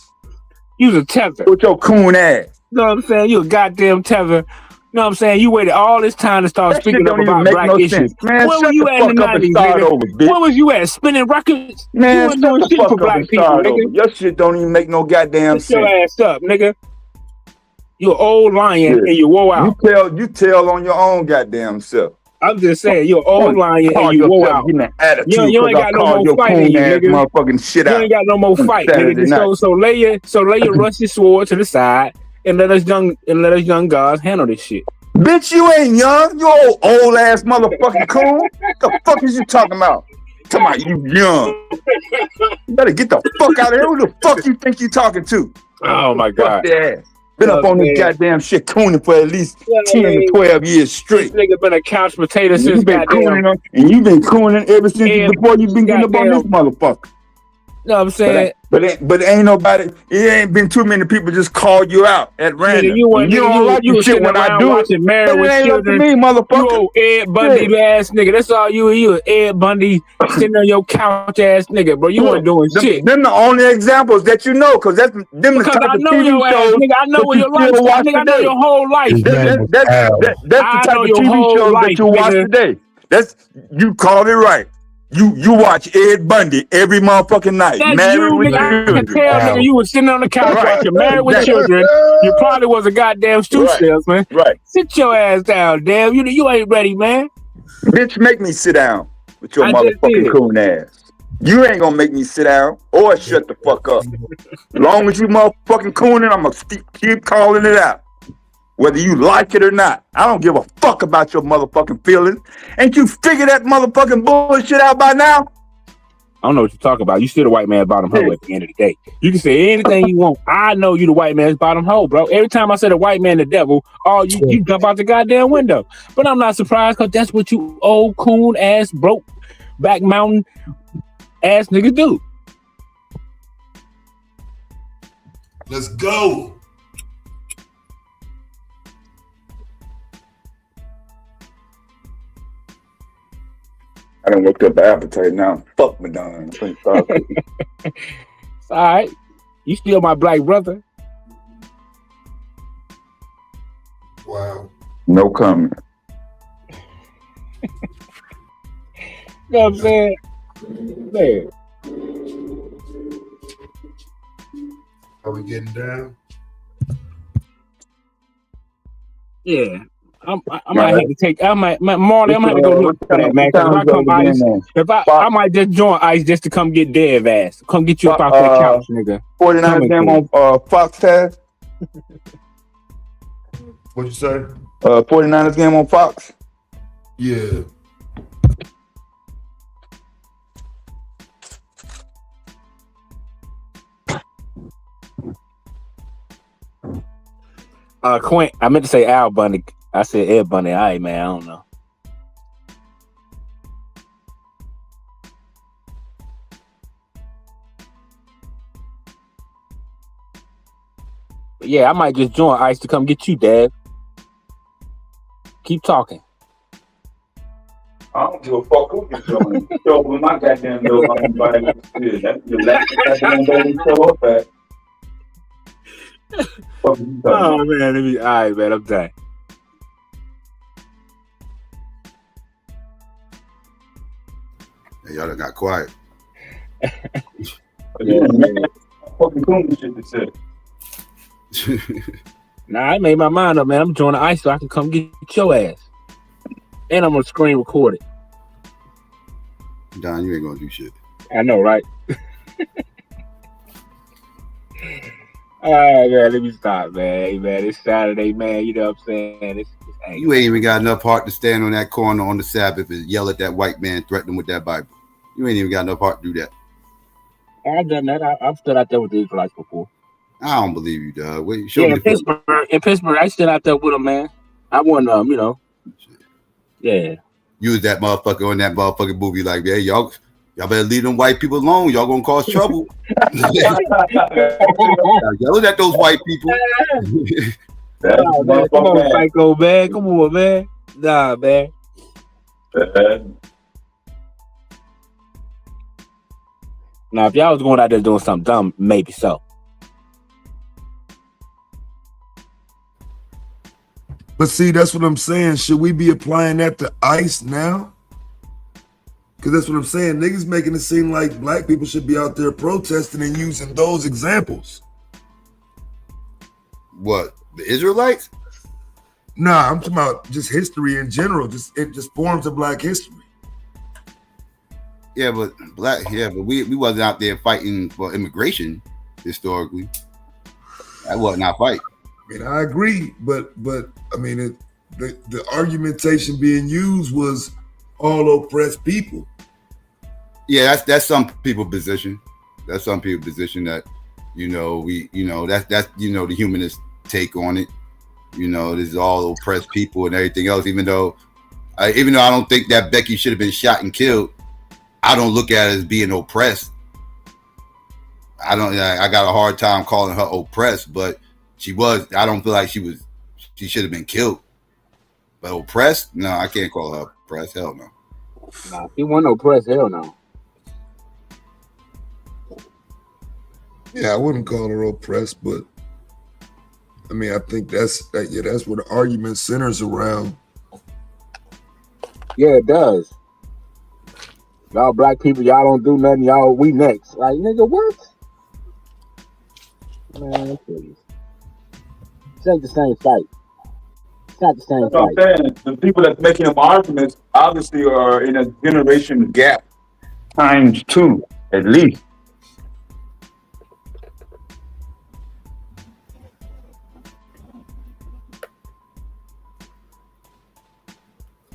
Speaker 21: You's a tether.
Speaker 18: With your coon ass.
Speaker 21: You know what I'm saying? You a goddamn tether. You know what I'm saying? You waited all this time to start speaking up about black issues.
Speaker 18: Man,
Speaker 21: where were you at in the 90s, nigga? Where was you at? Spinning records?
Speaker 18: Man,
Speaker 21: you weren't doing shit for black people, nigga.
Speaker 18: Your shit don't even make no goddamn sense.
Speaker 21: Shut your ass up, nigga. You an old lion and you wore out.
Speaker 18: You tell on your own goddamn self.
Speaker 21: I'm just saying, you're an old lion and you wore out. You ain't got no more fight in you, nigga.
Speaker 18: Motherfucking shit
Speaker 21: you ain't got no more fight, nigga. So lay your rusty sword to the side and let us young guys handle this shit.
Speaker 18: Bitch, you ain't young. You old ass motherfucking coon. What the fuck is you talking about? Talking about you young. You better get the fuck out of here. Who the fuck you think you talking to?
Speaker 21: Oh my God.
Speaker 18: Fuck that. Been up on this goddamn shit cooning for at least 10 to 12 years straight.
Speaker 21: This nigga been a couch potato since goddamn.
Speaker 18: And you've been cooning ever since before you been getting up on this motherfucker.
Speaker 21: You know what I'm saying?
Speaker 18: But ain't nobody, it ain't been too many people just call you out at random.
Speaker 21: You don't like
Speaker 18: you shit when I do it.
Speaker 21: Married with
Speaker 18: ain't
Speaker 21: children.
Speaker 18: Up to me, motherfucker.
Speaker 21: You old Ed Bundy ass nigga. That's all you an Ed Bundy sitting on your couch ass nigga, bro. You weren't doing shit.
Speaker 18: Them the only examples that you know, because that's them the type of TV shows.
Speaker 21: Nigga, I know your life. Nigga, I know your whole life.
Speaker 18: That's the type of TV shows that you watch today. That's you called it right. You watch Ed Bundy every motherfucking night.
Speaker 21: That's
Speaker 18: married
Speaker 21: you,
Speaker 18: with
Speaker 21: nigga.
Speaker 18: children.
Speaker 21: I can tell, nigga, you was sitting on the couch watching Married with Children. You probably was a goddamn shoe salesman.
Speaker 18: Right.
Speaker 21: Sit your ass down, damn. You ain't ready, man.
Speaker 18: Bitch, make me sit down with your motherfucking coon ass. You ain't gonna make me sit down or shut the fuck up. As long as you motherfucking cooning, I'm gonna keep calling it out. Whether you like it or not. I don't give a fuck about your motherfucking feelings. Ain't you figured that motherfucking bullshit out by now?
Speaker 21: I don't know what you're talking about. You still the white man's bottom hole at the end of the day. You can say anything you want. I know you the white man's bottom hole, bro. Every time I say the white man the devil, you jump out the goddamn window. But I'm not surprised because that's what you old coon ass broke back mountain ass niggas do.
Speaker 17: Let's go.
Speaker 18: I done worked up an appetite now. Fuck Madonna.
Speaker 21: All right. You still my black brother.
Speaker 17: Wow.
Speaker 18: No comment.
Speaker 21: You know what I'm saying? Man.
Speaker 17: Are we getting down?
Speaker 21: Yeah. I might have to take. Marley, I'm gonna have to go look for that, man. Because if I come ICE, I might just join ICE just to come get Dev ass. Come get you up off that couch, nigga.
Speaker 18: 49ers game on Fox, Taz.
Speaker 17: What'd you say?
Speaker 18: 49ers game on Fox.
Speaker 17: Yeah.
Speaker 21: Quint, I meant to say Al Bundy. I said Ed Bundy. All right, man. I don't know. Yeah, I might just join ICE to come get you, Dad. Keep talking.
Speaker 18: I don't give a fuck who you join. Show up with my goddamn little body. That's the last goddamn day we show up at.
Speaker 21: Oh man, all right, man. I'm done.
Speaker 20: Hey, y'all done got quiet.
Speaker 21: Yeah,
Speaker 18: fucking cool shit to say.
Speaker 21: Nah, I made my mind up, man. I'm joining ICE so I can come get your ass. And I'm gonna screen record it.
Speaker 20: Don, you ain't gonna do shit.
Speaker 21: I know, right? All right, man. Let me stop, man. Hey, man, it's Saturday, man. You know what I'm saying?
Speaker 20: You ain't even got enough heart to stand on that corner on the Sabbath and yell at that white man, threaten him with that Bible. You ain't even got enough heart to do that.
Speaker 21: I've done that. I've stood out there with the Israelites before.
Speaker 20: I don't believe you, dog. Wait, show me
Speaker 21: in Pittsburgh, I stood out there with them, man. I won, you know. Yeah.
Speaker 20: Use that motherfucker on that motherfucking movie like, hey, y'all better leave them white people alone. Y'all gonna cause trouble. Yelling at those white people.
Speaker 21: Nah, man, come on, psycho, man. Come on, man. Nah, man. Now, if y'all was going out there doing something dumb, maybe so.
Speaker 17: But see, that's what I'm saying. Should we be applying that to ICE now? Because that's what I'm saying. Niggas making it seem like black people should be out there protesting and using those examples.
Speaker 20: What? The Israelites?
Speaker 17: Nah, I'm talking about just history in general. Just forms of black history.
Speaker 20: Yeah, but we wasn't out there fighting for immigration historically. That wasn't our fight.
Speaker 17: I mean, I agree, but I mean, the argumentation being used was all oppressed people.
Speaker 20: Yeah, that's some people's position. That's some people's position that, that's the humanist take on it. This is all oppressed people and everything else. Even though I don't think that Becky should have been shot and killed, I don't look at it as being oppressed. I got a hard time calling her oppressed, but she was. I don't feel like she should have been killed. But oppressed? No, I can't call her oppressed. Hell no.
Speaker 21: Nah, she wasn't oppressed. Hell no.
Speaker 17: Yeah, I wouldn't call her oppressed, but I mean, I think that's where the argument centers around.
Speaker 21: Yeah, it does. Y'all black people, y'all don't do nothing. Y'all, we next. Like, nigga, what? Man, please. This ain't the same fight. It's not the same fight.
Speaker 18: I'm saying. The people that's making them arguments obviously are in a generation gap times 2 at least.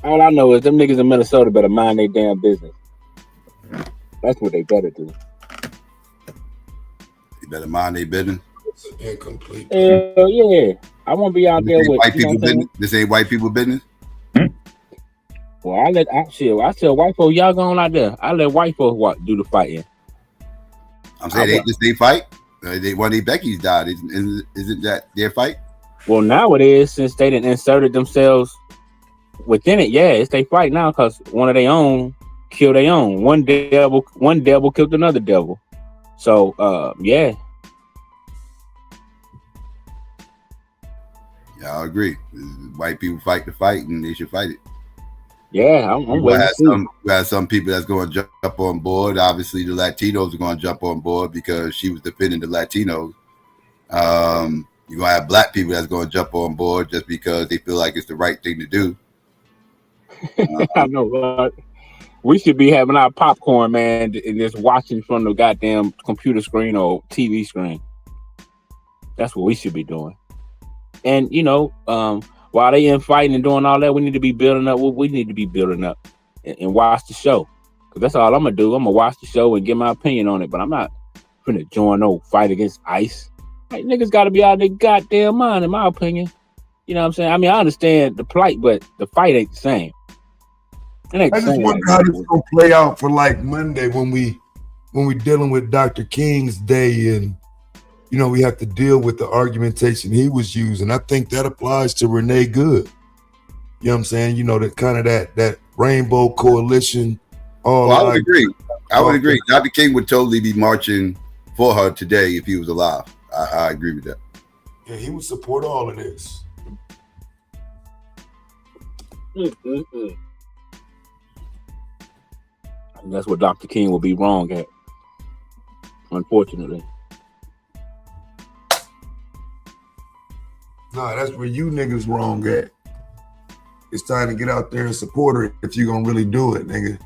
Speaker 21: All I know is them niggas in Minnesota better mind their damn business. That's what they better do.
Speaker 20: They better mind their business.
Speaker 17: Incomplete.
Speaker 21: Yeah. I won't be out there with
Speaker 20: white people business. This ain't white people business.
Speaker 21: Well, I tell white folks, y'all going out there. I let white folks do the fighting.
Speaker 20: I'm saying they fight. One of their Becky's died. Isn't that their fight?
Speaker 21: Well, now it is, since they done inserted themselves within it. Yeah, it's their fight now because one of their own killed their own. One devil killed another devil. So, yeah.
Speaker 20: Yeah, I agree. White people fight the fight, and they should fight it.
Speaker 21: Yeah, I'm waiting to see.
Speaker 20: We have some people that's going to jump on board. Obviously, the Latinos are going to jump on board because she was defending the Latinos. You're going to have black people that's going to jump on board just because they feel like it's the right thing to do.
Speaker 21: I know, right? We should be having our popcorn, man, and just watching from the goddamn computer screen or TV screen. That's what we should be doing. And, while they in fighting and doing all that, we need to be building up what we need to be building up and watch the show. Because that's all I'm going to do. I'm going to watch the show and get my opinion on it. But I'm not going to join no fight against ICE. Like, niggas got to be out of their goddamn mind, in my opinion. You know what I'm saying? I mean, I understand the plight, but the fight ain't the same.
Speaker 17: I just wonder how this is going to play out for like Monday when we dealing with Dr. King's day and we have to deal with the argumentation he was using. I think that applies to Renee Good. You know what I'm saying? That kind of that rainbow coalition.
Speaker 20: I would agree. Dr. King would totally be marching for her today if he was alive. I agree with that.
Speaker 17: Yeah, he would support all of this.
Speaker 21: And that's what Dr. King will be wrong at, unfortunately.
Speaker 17: Nah, that's where you niggas wrong at. It's time to get out there and support her if you're gonna really do it, nigga.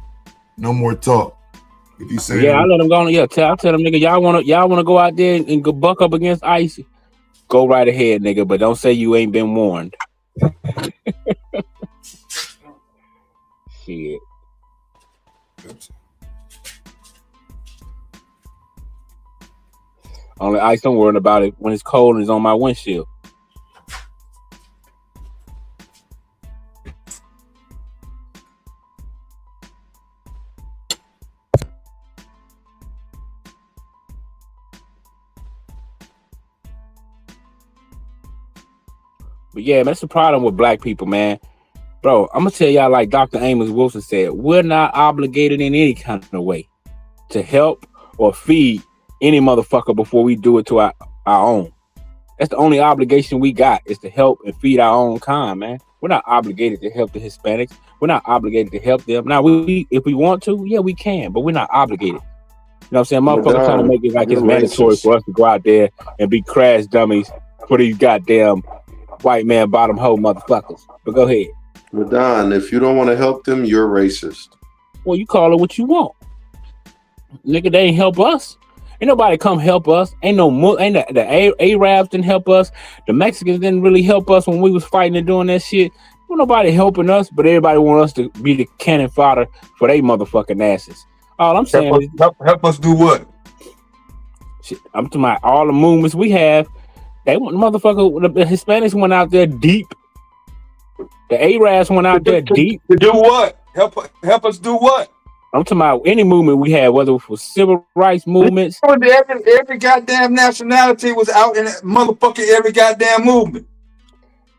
Speaker 17: No more talk. If you say
Speaker 21: I let them go. Yeah, I tell them, nigga, y'all wanna go out there and go buck up against ICE? Go right ahead, nigga, but don't say you ain't been warned. Shit. Only ICE don't worry about it when it's cold and it's on my windshield. But yeah, that's the problem with black people, man. Bro, I'm gonna tell y'all like Dr. Amos Wilson said, we're not obligated in any kind of way to help or feed any motherfucker before we do it to our own. That's the only obligation we got, is to help and feed our own kind, man. We're not obligated to help the Hispanics. We're not obligated to help them. Now, if we want to, yeah, we can, but we're not obligated. You know what I'm saying? Motherfuckers trying to make it like it's mandatory for us to go out there and be crash dummies for these goddamn white man bottom hole motherfuckers. But go ahead.
Speaker 10: Madon, if you don't want to help them, you're racist.
Speaker 21: Well, you call it what you want. Nigga, they ain't help us. Ain't nobody come help us. The Arabs didn't help us. The Mexicans didn't really help us when we was fighting and doing that shit. Well, nobody helping us, but everybody want us to be the cannon fodder for they motherfucking asses. All I'm saying is
Speaker 17: help us do what?
Speaker 21: Shit, I'm talking about all the movements we have. They want the Hispanics went out there deep. The Arabs went out there deep.
Speaker 17: To do what? Help us do what?
Speaker 21: I'm talking about any movement we had, whether it was civil rights movements.
Speaker 17: Every goddamn nationality was out in motherfucking every goddamn movement.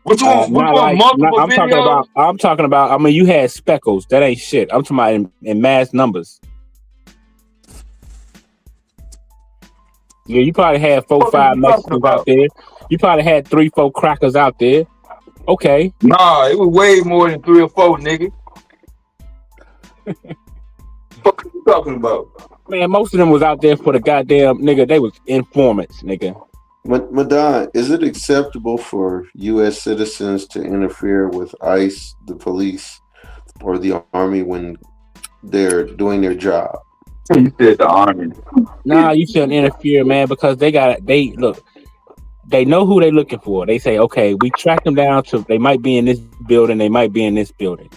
Speaker 17: Which one?
Speaker 21: I'm talking about. I mean, you had speckles. That ain't shit. I'm talking about in mass numbers. Yeah, you probably had 4-5 Mexicans out there. You probably had 3-4 crackers out there. Okay.
Speaker 17: Nah, it was way more than 3 or 4, nigga. What are you talking about?
Speaker 21: Man, most of them was out there for the goddamn nigga. They was informants, nigga.
Speaker 10: Madon, is it acceptable for U.S. citizens to interfere with ICE, the police, or the army when they're doing their job?
Speaker 17: You said the army.
Speaker 21: Nah, you shouldn't interfere, man, because they know who they looking for. They say, okay, we track them down to they might be in this building, they might be in this building.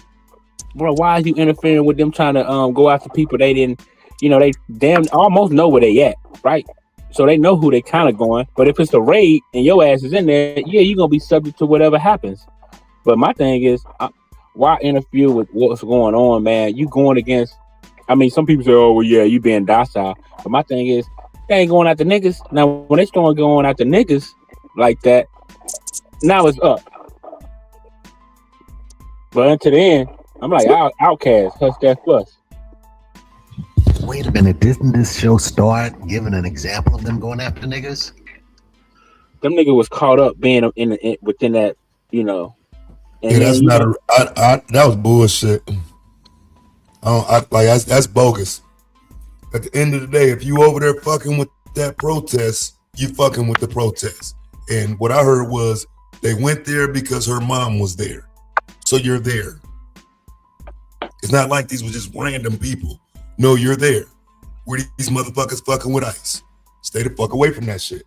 Speaker 21: Bro, why are you interfering with them trying to go after people they didn't, they damn almost know where they at, right? So they know who they kind of going. But if it's a raid and your ass is in there, yeah, you're gonna be subject to whatever happens. But my thing is, why interfere with what's going on, man? You going against. I mean, some people say, "Oh, well, yeah, you being docile." But my thing is, they ain't going after niggas. Now, when they start going after niggas like that, now it's up. But until then, I'm like, Outcast, hush that fuss.
Speaker 4: Wait a minute, didn't this show start giving an example of them going after niggas?
Speaker 21: Them niggas was caught up being within that, And
Speaker 17: yeah, that's not that was bullshit. That's bogus. At the end of the day, if you over there fucking with that protest, you fucking with the protest. And what I heard was they went there because her mom was there. So you're there. It's not like these were just random people. No, you're there. Where these motherfuckers fucking with ICE. Stay the fuck away from that shit.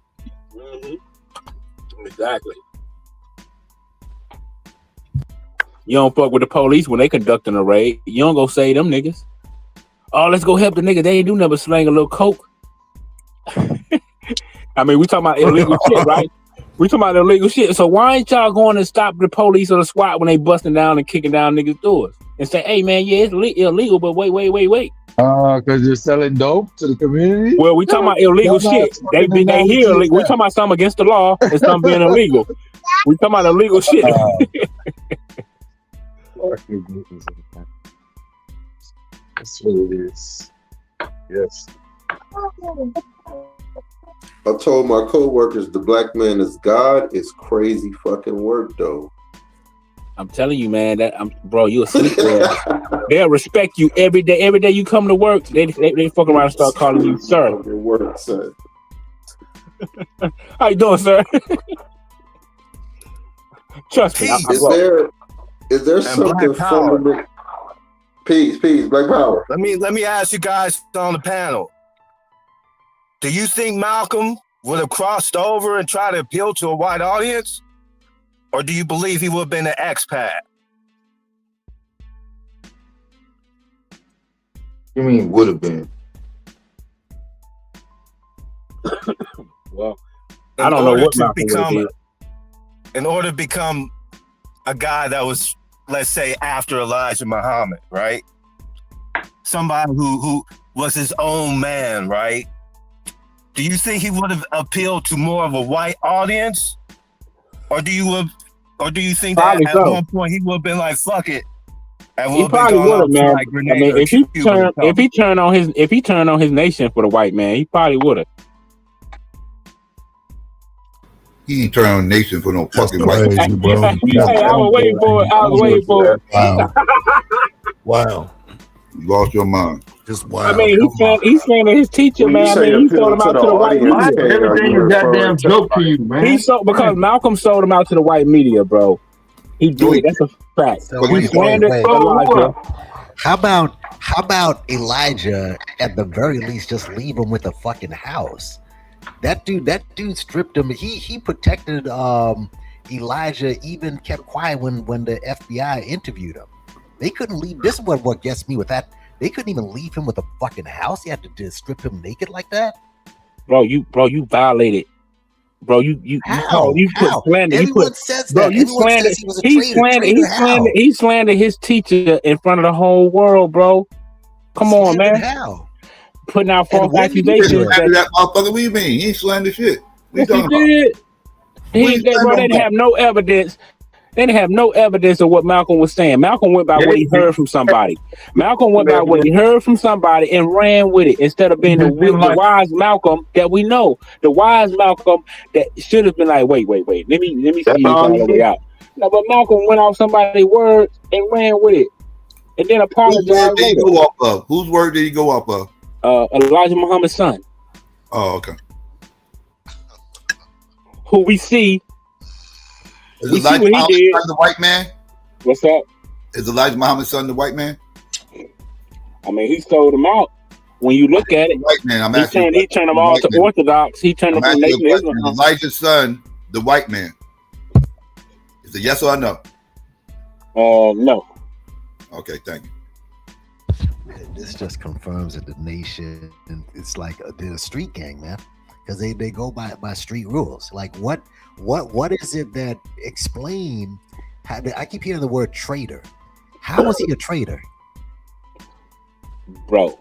Speaker 21: Mm-hmm. Exactly. You don't fuck with the police when they conducting a raid. You don't go save them niggas. Oh, let's go help the nigga. They ain't do nothing but slang a little coke. I mean, we talking about illegal shit, right? We talking about illegal shit. So why ain't y'all going to stop the police or the SWAT when they busting down and kicking down niggas' doors? and say, "Hey, man, yeah, it's illegal, but wait."
Speaker 9: Because you're selling dope to the community.
Speaker 21: Well, we talking about illegal shit. They hear illegal. We talking about something against the law and something being illegal. We talking about illegal shit.
Speaker 2: That's what it is. Yes.
Speaker 10: I told my coworkers the black man is God. It's crazy fucking work though.
Speaker 21: I'm telling you, man, bro, you asleep there. They'll respect you every day. Every day you come to work, they fuck around and start calling you sir.
Speaker 10: Work, sir.
Speaker 21: How you doing, sir? Trust me.
Speaker 10: Is there something fundamental? Peace, Black Power.
Speaker 7: Let me ask you guys on the panel. Do you think Malcolm would have crossed over and tried to appeal to a white audience? Or do you believe he would have been an expat?
Speaker 9: You mean would have been?
Speaker 21: Well, I don't know what Malcolm would have been.
Speaker 7: In order to become a guy that was, let's say, after Elijah Muhammad, right? Somebody who was his own man, right? Do you think he would have appealed to more of a white audience? Or do you think that at one point he would have been like, fuck it?
Speaker 21: He probably would have, man. I mean, if he turned on his nation for the white man, he probably would have.
Speaker 20: He ain't turn on nation for no fucking white
Speaker 21: man, bro. Hey, I was waiting for it.
Speaker 20: Wow. You lost your mind.
Speaker 21: Just wow. I mean, he's saying that his teacher, man. I mean, he sold him out to the white media.
Speaker 9: Everything is goddamn joke to you, man.
Speaker 21: Because Malcolm sold him out to the white media, bro. He did. That's a fact.
Speaker 4: So he slandered Elijah. How about Elijah? At the very least, just leave him with a fucking house. That dude stripped him. He protected Elijah. Even kept quiet when the FBI interviewed him. They couldn't leave. This is what gets me with that. They couldn't even leave him with a fucking house. He had to just strip him naked like that.
Speaker 21: Bro, you violated. Bro, you put slander.
Speaker 4: Everyone says that.
Speaker 21: You slandered. He slandered his teacher in front of the whole world, bro. Come on, man.
Speaker 4: How?
Speaker 21: Putting out false accusations.
Speaker 20: That motherfucker, what do you mean? He ain't slandered shit.
Speaker 21: Yes, he did. They didn't have no evidence. They didn't have no evidence of what Malcolm was saying. Malcolm went by what he heard from somebody. Malcolm went by what he heard from somebody and ran with it instead of being the wise Malcolm that we know. The wise Malcolm that should have been like, wait. Let me see you all the way out. No, but Malcolm went off somebody's words and ran with it, and then apologized later.
Speaker 20: Whose word did he go off of?
Speaker 21: Elijah Muhammad's son.
Speaker 20: Oh, okay.
Speaker 21: Who we see.
Speaker 20: Is Elijah Muhammad's son the white man?
Speaker 21: What's that?
Speaker 20: Is Elijah Muhammad's son the white man?
Speaker 21: I mean, he sold him out. When you look at it,
Speaker 20: white man.
Speaker 21: He turned them all to Orthodox. He turned them from Nation Islam.
Speaker 20: Elijah's son, the white man. Is it yes or no?
Speaker 21: No.
Speaker 20: Okay, thank you.
Speaker 4: This just confirms that the nation, it's like they're a street gang, man, because they go by street rules. Like what is it that explain how I keep hearing the word traitor? How was he a traitor?
Speaker 21: Bro,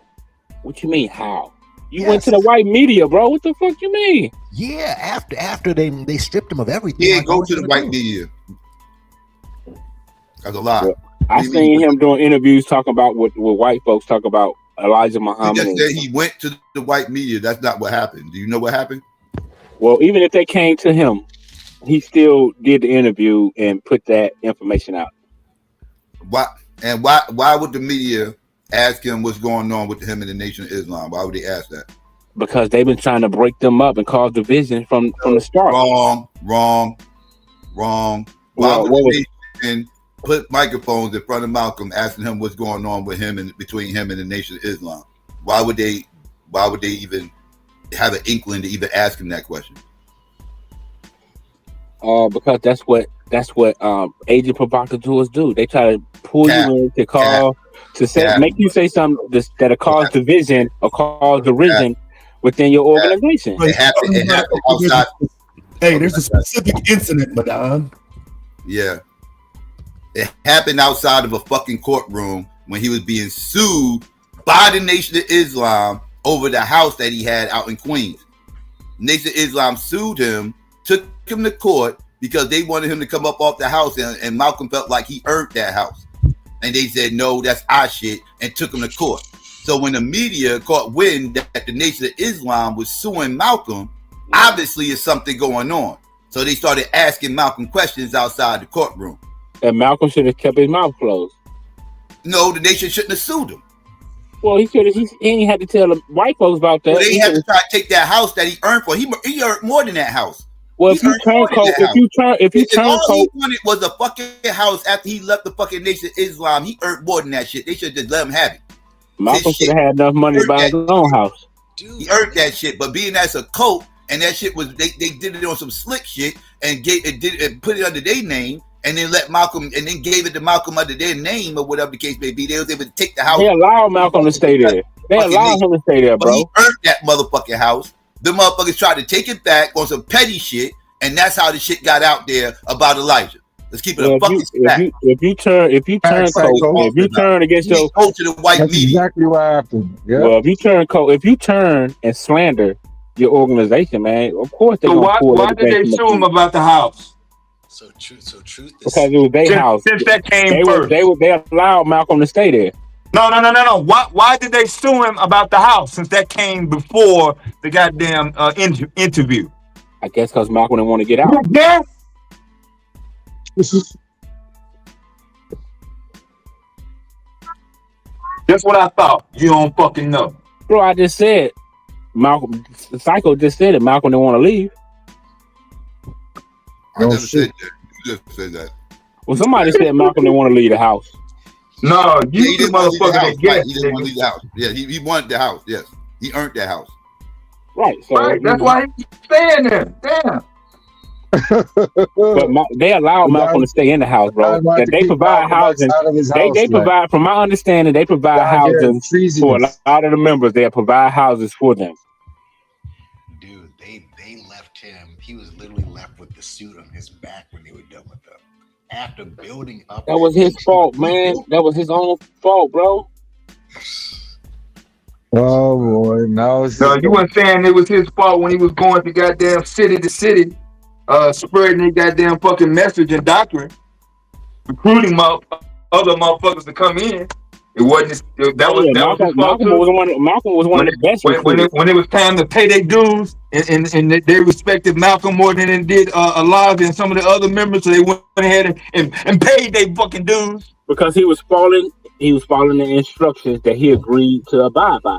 Speaker 21: what you mean how? You went to the white media, bro. What the fuck you mean?
Speaker 4: Yeah, after they stripped him of everything.
Speaker 20: He didn't go to the white media. That's a lot.
Speaker 21: Well, I seen him doing interviews talking about what white folks talk about Elijah Muhammad.
Speaker 20: He just said he went to the white media. That's not what happened. Do you know what happened?
Speaker 21: Well, even if they came to him, he still did the interview and put that information out.
Speaker 20: Why would the media ask him what's going on with him and the Nation of Islam? Why would they ask that?
Speaker 21: Because they've been trying to break them up and cause division from the start.
Speaker 20: Wrong. Why would the nation put microphones in front of Malcolm asking him what's going on with him and between him and the Nation of Islam? Why would they even have an inkling to even ask him that question?
Speaker 21: Because that's what agent provocateurs do. They try to pull you in to call to say make you say something that'll cause division or cause derision within your organization.
Speaker 20: It happened outside.
Speaker 13: Hey, there's a specific incident, Madame.
Speaker 20: Yeah. It happened outside of a fucking courtroom when he was being sued by the Nation of Islam over the house that he had out in Queens. Nation of Islam sued him, took him to court because they wanted him to come up off the house, and Malcolm felt like he earned that house. And they said, no, that's our shit, and took him to court. So when the media caught wind that the Nation of Islam was suing Malcolm, obviously there's something going on. So they started asking Malcolm questions outside the courtroom.
Speaker 21: And Malcolm should have kept his mouth closed.
Speaker 20: No, the nation shouldn't have sued him.
Speaker 21: Well, he should have. He ain't had to tell the white folks about that.
Speaker 20: Well, they had to try to take that house that he earned for. He earned more than that house.
Speaker 21: Well, if you turn coat,
Speaker 20: all he wanted was a fucking house after he left the fucking Nation of Islam. He earned more than that shit. They should just let him have it.
Speaker 21: Malcolm should have had enough money to buy his own house.
Speaker 20: He earned that shit, but being as a coat, and that shit was they did it on some slick shit and put it under their name. And then let Malcolm, and then gave it to Malcolm under their name or whatever the case may be. They was able to take the house.
Speaker 21: They allowed Malcolm to stay there. They allowed him to stay there, bro.
Speaker 20: But he earned that motherfucking house. The motherfuckers tried to take it back on some petty shit, and that's how the shit got out there about Elijah. Let's keep it a fucking fact.
Speaker 21: If you turn against your
Speaker 20: coach to the white
Speaker 9: that's
Speaker 20: media.
Speaker 9: Exactly what happened. Yeah.
Speaker 21: Well, if you turn and slander your organization, man, of course they.
Speaker 19: So why did they sue him about the house?
Speaker 4: So truth
Speaker 21: because it was their house.
Speaker 19: Since that came first.
Speaker 21: They allowed Malcolm to stay there.
Speaker 19: No. Why did they sue him about the house since that came before the goddamn interview?
Speaker 21: I guess because Malcolm didn't want to get out.
Speaker 19: Yeah. That's what I thought. You don't fucking know.
Speaker 21: Bro, I just said Malcolm. Psycho just said it. Malcolm didn't want to leave.
Speaker 20: I never said that. You just said that.
Speaker 21: Well, somebody said Malcolm didn't want to leave the house.
Speaker 19: No, you the motherfucker that
Speaker 20: guessed. He didn't want to leave the house. Yeah, he wanted the house. Yes, he earned that house.
Speaker 21: Right. So
Speaker 19: right. That's why he's staying there. Damn.
Speaker 21: But they allowed Malcolm to stay in the house, bro. And they provide housing. They provide, from my understanding, they provide housing for a lot of the members. They provide houses for them.
Speaker 4: Dude, they left him. He was literally left with the suit on his back when they were done with him. After building up,
Speaker 21: that was his fault, man. That was his own fault, bro.
Speaker 9: Oh boy, now it's
Speaker 19: you weren't saying it was his fault when he was going to goddamn city to city, spreading his goddamn fucking message and doctrine, recruiting other motherfuckers to come in. It wasn't. Malcolm
Speaker 21: was one of the best.
Speaker 19: When it was time to pay their dues, and they respected Malcolm more than they did Elijah and some of the other members, so they went ahead and paid their fucking dues
Speaker 21: because he was following the instructions that he agreed to abide by.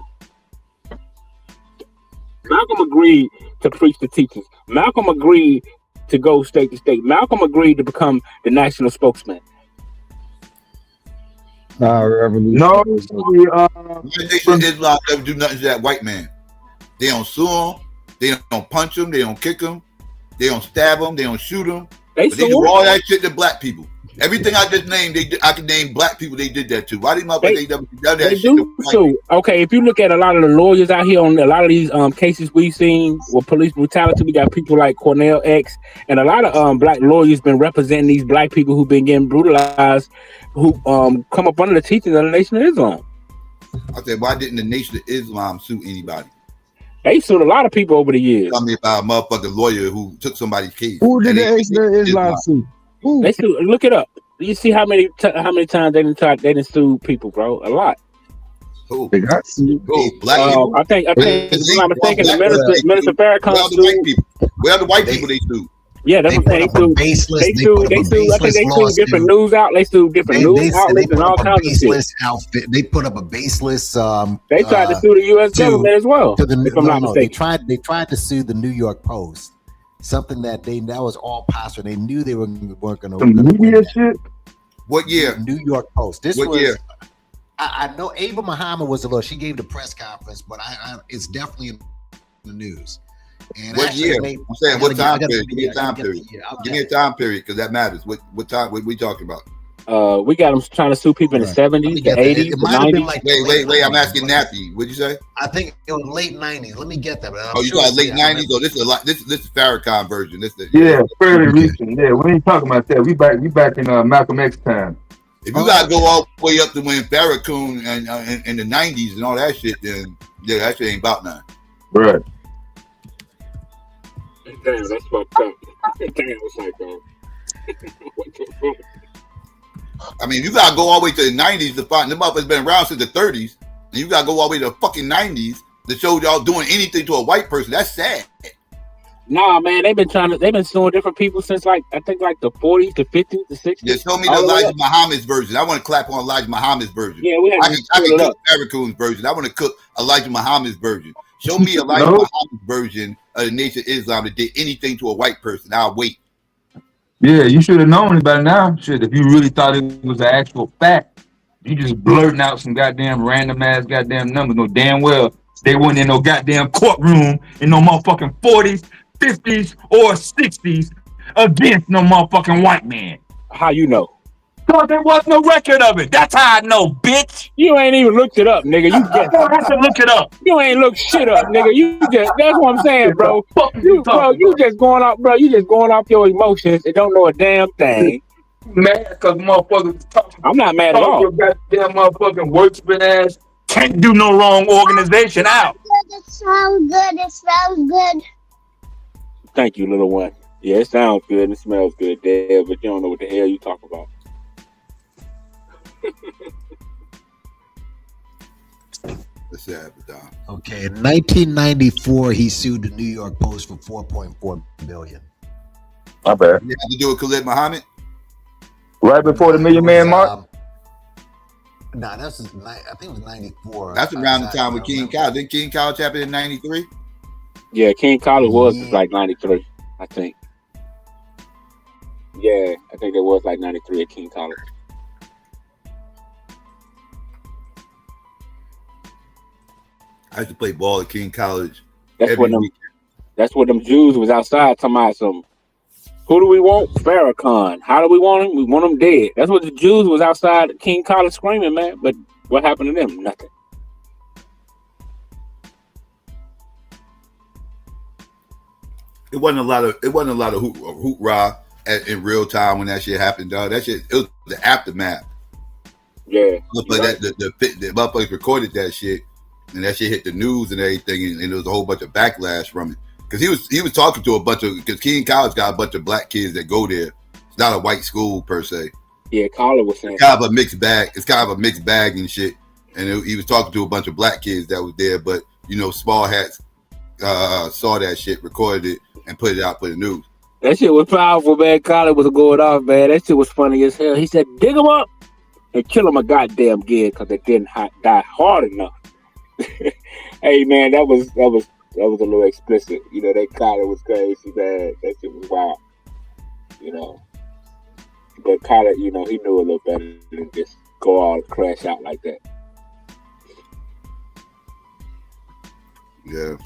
Speaker 21: Malcolm agreed to preach the teachings. Malcolm agreed to go state to state. Malcolm agreed to become the national spokesman.
Speaker 20: No, Islam never do nothing to that white man. They don't sue him. They don't punch him. They don't kick him. They don't stab him. They don't shoot him. They do all that shit to black people. Everything I just named, I can name black people. They did that too. Why did they done that shit?
Speaker 21: So okay, if you look at a lot of the lawyers out here on a lot of these cases we've seen with police brutality, we got people like Cornell X and a lot of black lawyers been representing these black people who've been getting brutalized, who come up under the teachings of the Nation of Islam.
Speaker 20: I said, why didn't the Nation of Islam sue anybody?
Speaker 21: They sued a lot of people over the years.
Speaker 20: Tell me about a motherfucking lawyer who took somebody's case.
Speaker 9: Who did the Nation of Islam sue?
Speaker 21: They sued. Look it up. You see how many times they didn't sue people, bro? A lot.
Speaker 20: Who?
Speaker 9: They got sued.
Speaker 20: Black people.
Speaker 21: I think if I'm not mistaken, the Minister Farrakhan sued.
Speaker 20: Where are the white people they sued?
Speaker 21: Yeah, that's what I'm saying. They sued. I think they sued different news outlets. They sued different news outlets and all kinds of shit.
Speaker 4: They put up a baseless.
Speaker 21: They tried to sue the U.S. government as well. If I'm not mistaken,
Speaker 4: they tried to sue the New York Post. Something that was all positive. They knew they weren't going to.
Speaker 19: Media shit.
Speaker 20: What year?
Speaker 4: New York Post.
Speaker 20: What year?
Speaker 4: I know Ava Muhammad was the lawyer. She gave the press conference, but it's definitely in the news. And
Speaker 20: what year? I'm saying what time period? Give me a time period. Give me a time period because that matters. What time? What we talking about?
Speaker 21: We got them trying to sue people in the 70s, the 80s, the 90s.
Speaker 20: Like wait. I'm asking Nappy. What'd you say?
Speaker 4: I think it was late 90s. Let me get that.
Speaker 20: Oh, you got late 90s? Oh, this is a lot. This is Farrakhan version.
Speaker 19: Fairly recent. Yeah, we ain't talking about that. We back in Malcolm X time.
Speaker 20: If you gotta go all the way up to when Farrakhan and in the 90s and all that shit, then yeah, that shit ain't about nothing.
Speaker 19: Right.
Speaker 21: Damn, that's fucked up. Damn, Psycho. What the fuck?
Speaker 20: I mean, you gotta go all the way to the 90s to find them motherfuckers been around since the 30s, and you gotta go all the way to the fucking 90s to show y'all doing anything to a white person. That's sad.
Speaker 21: Nah, man, they've been suing different people since I think the 40s, the 50s, the 60s.
Speaker 20: Yeah, show me the Elijah Muhammad's version. I want to clap on Elijah Muhammad's version.
Speaker 21: Yeah, I
Speaker 20: can cook Farrakhan's version. I want to cook Elijah Muhammad's version. Show me Elijah Muhammad's version of the Nation of Islam that did anything to a white person. I'll wait.
Speaker 19: Yeah, you should have known about now. Shit, if you really thought it was an actual fact, you just blurting out some goddamn random ass goddamn numbers. No damn well they weren't in no goddamn courtroom in no motherfucking 40s, 50s, or 60s against no motherfucking white man.
Speaker 21: How you know?
Speaker 19: Because there was no record of it. That's how I know, bitch.
Speaker 21: You ain't even looked it up, nigga. You just
Speaker 19: have to look it up.
Speaker 21: You ain't looked shit up, nigga. That's what I'm saying, bro. You just going off your emotions and don't know a damn thing.
Speaker 19: Mad because motherfuckers talking.
Speaker 21: I'm not mad at all.
Speaker 19: Your goddamn motherfucking worksman ass can't do no wrong organization out.
Speaker 11: It sounds good. It smells good.
Speaker 21: Thank you, little one. Yeah, it sounds good and it smells good, Dad, but you don't know what the hell you talk about.
Speaker 4: Okay, in 1994, he sued the New York Post for $4.4 billion.
Speaker 19: My bad.
Speaker 20: You had to do with Khalid Muhammad?
Speaker 19: Right before the $1 million man mark?
Speaker 4: Nah, I think it was 94.
Speaker 20: That's around the time with King College. Didn't King College happen in 93?
Speaker 21: Yeah, King College was like 93, I think. Yeah, I think it was like 93 at King College.
Speaker 20: I used to play ball at King College.
Speaker 21: That's when them Jews was outside talking about some. Who do we want? Farrakhan. How do we want him? We want him dead. That's what the Jews was outside at King College screaming, man. But what happened to them? Nothing.
Speaker 20: It wasn't a lot of hoorah in real time when that shit happened, dog. That shit, it was the aftermath.
Speaker 21: Yeah.
Speaker 20: But the motherfuckers recorded that shit. And that shit hit the news and everything, and there was a whole bunch of backlash from it. Because he was talking to because King College got a bunch of black kids that go there. It's not a white school per se.
Speaker 21: Yeah, College was saying.
Speaker 20: It's kind of a mixed bag. It's kind of a mixed bag and shit. And he was talking to a bunch of black kids that was there, but small hats saw that shit, recorded it, and put it out for the news.
Speaker 21: That shit was powerful, man. College was going off, man. That shit was funny as hell. He said, "Dig them up and kill them a goddamn again because they didn't die hard enough." Hey man, that was a little explicit. That Kyler was crazy, man. That shit was wild. But Kyler, he knew a little better than just go all crash out like that.
Speaker 20: Yeah,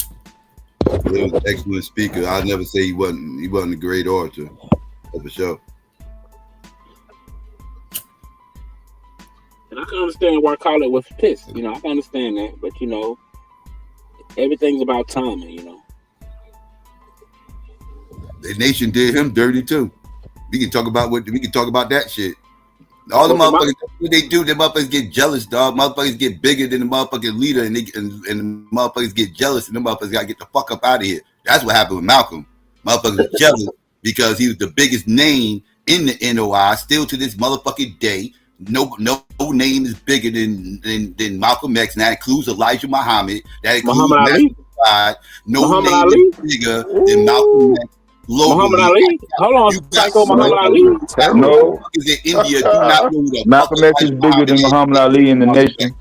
Speaker 20: he was an excellent speaker. I'll never say he wasn't a great orator, for sure.
Speaker 21: And I can understand why Kyler was pissed. I can understand that, but everything's about timing.
Speaker 20: The nation did him dirty too. We can talk about that shit. All the motherfuckers, what they do, the motherfuckers get jealous, dog. Motherfuckers get bigger than the motherfucking leader, and the motherfuckers get jealous, and the motherfuckers gotta get the fuck up out of here. That's what happened with Malcolm. Motherfuckers were jealous because he was the biggest name in the NOI still to this motherfucking day. No name is bigger than Malcolm X, and that includes Elijah Muhammad. That includes
Speaker 21: Muhammad Ali.
Speaker 20: No
Speaker 21: Muhammad
Speaker 20: name
Speaker 21: Ali?
Speaker 20: is bigger than Malcolm X.
Speaker 21: Muhammad Ali? Hold on, Psycho Muhammad Ali?
Speaker 20: No. In India, do not know the
Speaker 19: Malcolm X is bigger than Muhammad Ali in the nation.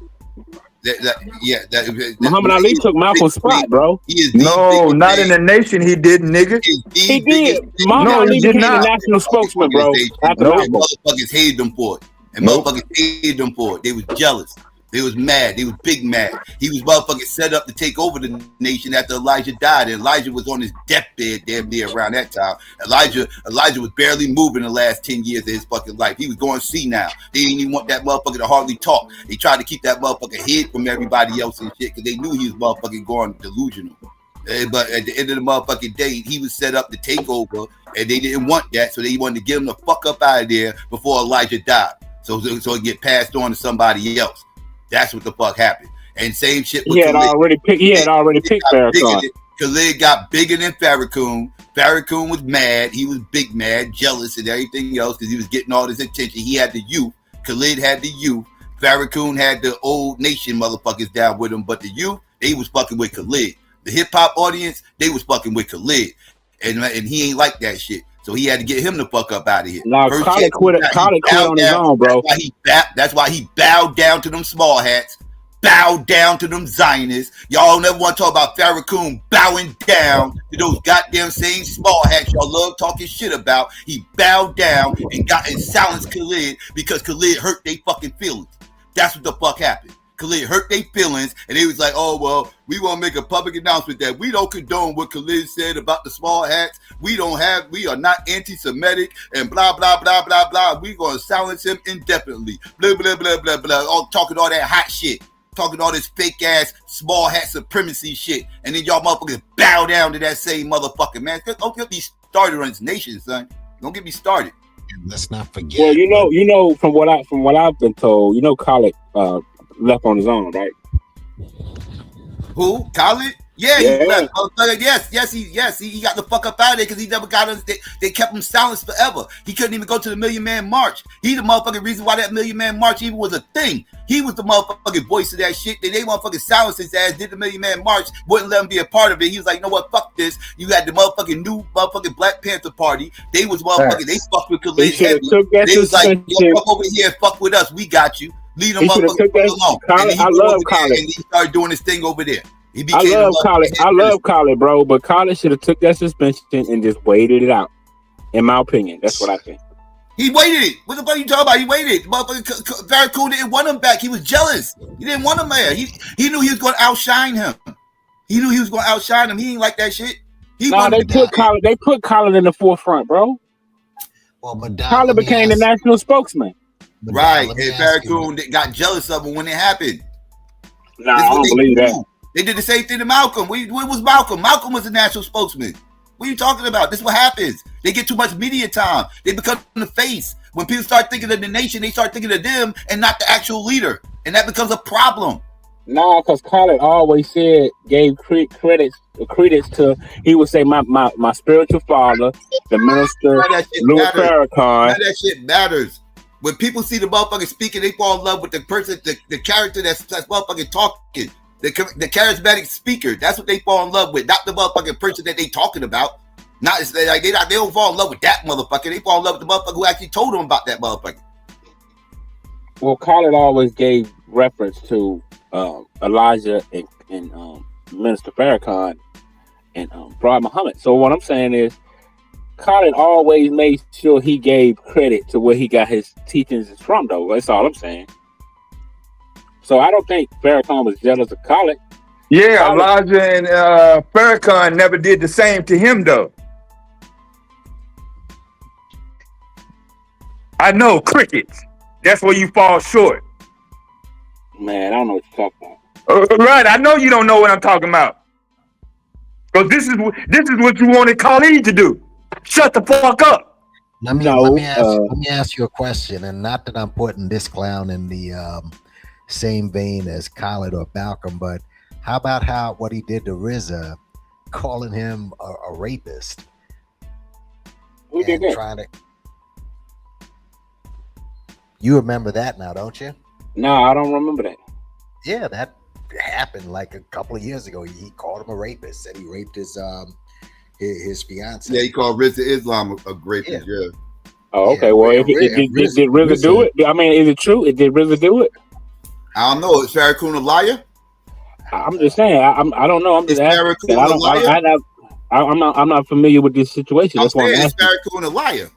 Speaker 21: Muhammad Ali took Malcolm's spot, bro.
Speaker 19: No, not in the nation. He did, nigga.
Speaker 21: He did. Muhammad Ali became the national spokesman, bro.
Speaker 20: Motherfuckers hated them for it. And motherfuckers hated them for it. They was jealous. They was mad. They was big mad. He was motherfucking set up to take over the nation after Elijah died. And Elijah was on his deathbed damn near around that time. Elijah was barely moving the last 10 years of his fucking life. He was going senile. They didn't even want that motherfucker to hardly talk. They tried to keep that motherfucker hid from everybody else and shit because they knew he was motherfucking going delusional. But at the end of the motherfucking day, he was set up to take over, and they didn't want that, so they wanted to get him the fuck up out of there before Elijah died, so it get passed on to somebody else. That's what the fuck happened. And same shit with
Speaker 21: Khalid. He had already picked Farrakhan.
Speaker 20: Khalid got bigger than Farrakhan. Farrakhan was mad. He was big mad, jealous, and everything else because he was getting all this attention. He had the youth. Khalid had the youth. Farrakhan had the old nation motherfuckers down with him, but the youth, they was fucking with Khalid. The hip hop audience, they was fucking with Khalid, and he ain't like that shit. So he had to get him the fuck up out of here.
Speaker 21: Now, Khalid quit on his own, bro.
Speaker 20: That's why he bowed down to them small hats, bowed down to them Zionists. Y'all never want to talk about Farrakhan bowing down to those goddamn same small hats y'all love talking shit about. He bowed down and silenced Khalid because Khalid hurt they fucking feelings. That's what the fuck happened. Khalid hurt their feelings, and they was like, oh, well, we want to make a public announcement that we don't condone what Khalid said about the small hats. We are not anti-Semitic, and blah, blah, blah, blah, blah. We're going to silence him indefinitely. Blah, blah, blah, blah, blah. All talking all that hot shit. Talking all this fake-ass small hat supremacy shit. And then y'all motherfuckers bow down to that same motherfucker, man. Don't get me started on this nation, son. Don't get me started.
Speaker 4: And let's not forget.
Speaker 21: Well, you know, from what I've been told, Khalid left on his own, right?
Speaker 20: Who? Khalid? Yeah, he left. Yes, he got the fuck up out of there because he never got us. They kept him silenced forever. He couldn't even go to the Million Man March. He the motherfucking reason why that Million Man March even was a thing. He was the motherfucking voice of that shit. They motherfucking silenced his ass, did the Million Man March, wouldn't let him be a part of it. He was like, you know what, fuck this. You had the motherfucking new motherfucking Black Panther Party. They was motherfucking, they fucked with Khalid heavy. They was like, yo, come over here and fuck with us. We got you. Leave them motherfuckers alone.
Speaker 21: I love Khalid.
Speaker 20: And he started doing his thing over there.
Speaker 21: I love Khalid, bro, but Khalid should have took that suspension and just waited it out. In my opinion, that's what I think.
Speaker 20: He waited it. What the fuck are you talking about? He waited. Motherfucker, Farrakhan didn't want him back. He was jealous. He didn't want him there. He knew he was going to outshine him. He ain't like that shit. They put Khalid in the forefront, bro.
Speaker 4: Well, but
Speaker 21: Khalid became the national spokesman.
Speaker 20: Right, and Farrakhan got jealous of him when it happened.
Speaker 21: Nah, I don't believe that.
Speaker 20: They did the same thing to Malcolm. What was Malcolm? Malcolm was the national spokesman. What are you talking about? This is what happens. They get too much media time. They become the face. When people start thinking of the nation, they start thinking of them and not the actual leader. And that becomes a problem.
Speaker 21: Nah, because Khalid always gave credits to, he would say, my spiritual father, the minister, Louis Farrakhan.
Speaker 20: That shit matters. When people see the motherfucker speaking, they fall in love with the person, the character that's motherfucking talking. The charismatic speaker. That's what they fall in love with, not the motherfucking person that they talking about. They don't fall in love with that motherfucker. They fall in love with the motherfucker who actually told them about that motherfucker.
Speaker 21: Well, Khalid always gave reference to Elijah and Minister Farrakhan and Prophet Muhammad. So what I'm saying is, Khalid always made sure he gave credit to where he got his teachings from, though. That's all I'm saying. So I don't think Farrakhan was jealous of Khalid.
Speaker 19: Yeah, Elijah and Farrakhan never did the same to him, though. I know, crickets. That's where you fall short.
Speaker 21: Man, I don't know what you're talking about.
Speaker 19: Right, I know you don't know what I'm talking about. Because this is what you wanted Khalid to do. Shut the fuck up.
Speaker 4: Let me ask you a question, and not that I'm putting this clown in the same vein as Khalid or Malcolm, but how about what he did to RZA, calling him a rapist?
Speaker 21: Who did that?
Speaker 4: You remember that now, don't you?
Speaker 21: No, I don't remember that.
Speaker 4: Yeah, that happened like a couple of years ago. He called him a rapist, said he raped his fiance.
Speaker 20: Yeah, he called RZA Islam a rapist. Yeah.
Speaker 21: Oh, okay. Well, did RZA do it? I mean, is it true? Did RZA do it?
Speaker 20: I don't know. Is Farrakhan a liar?
Speaker 21: I'm just saying. I don't know. I'm just asking. I'm not familiar with this situation. That's why I'm asking.
Speaker 20: Is Farrakhan a liar?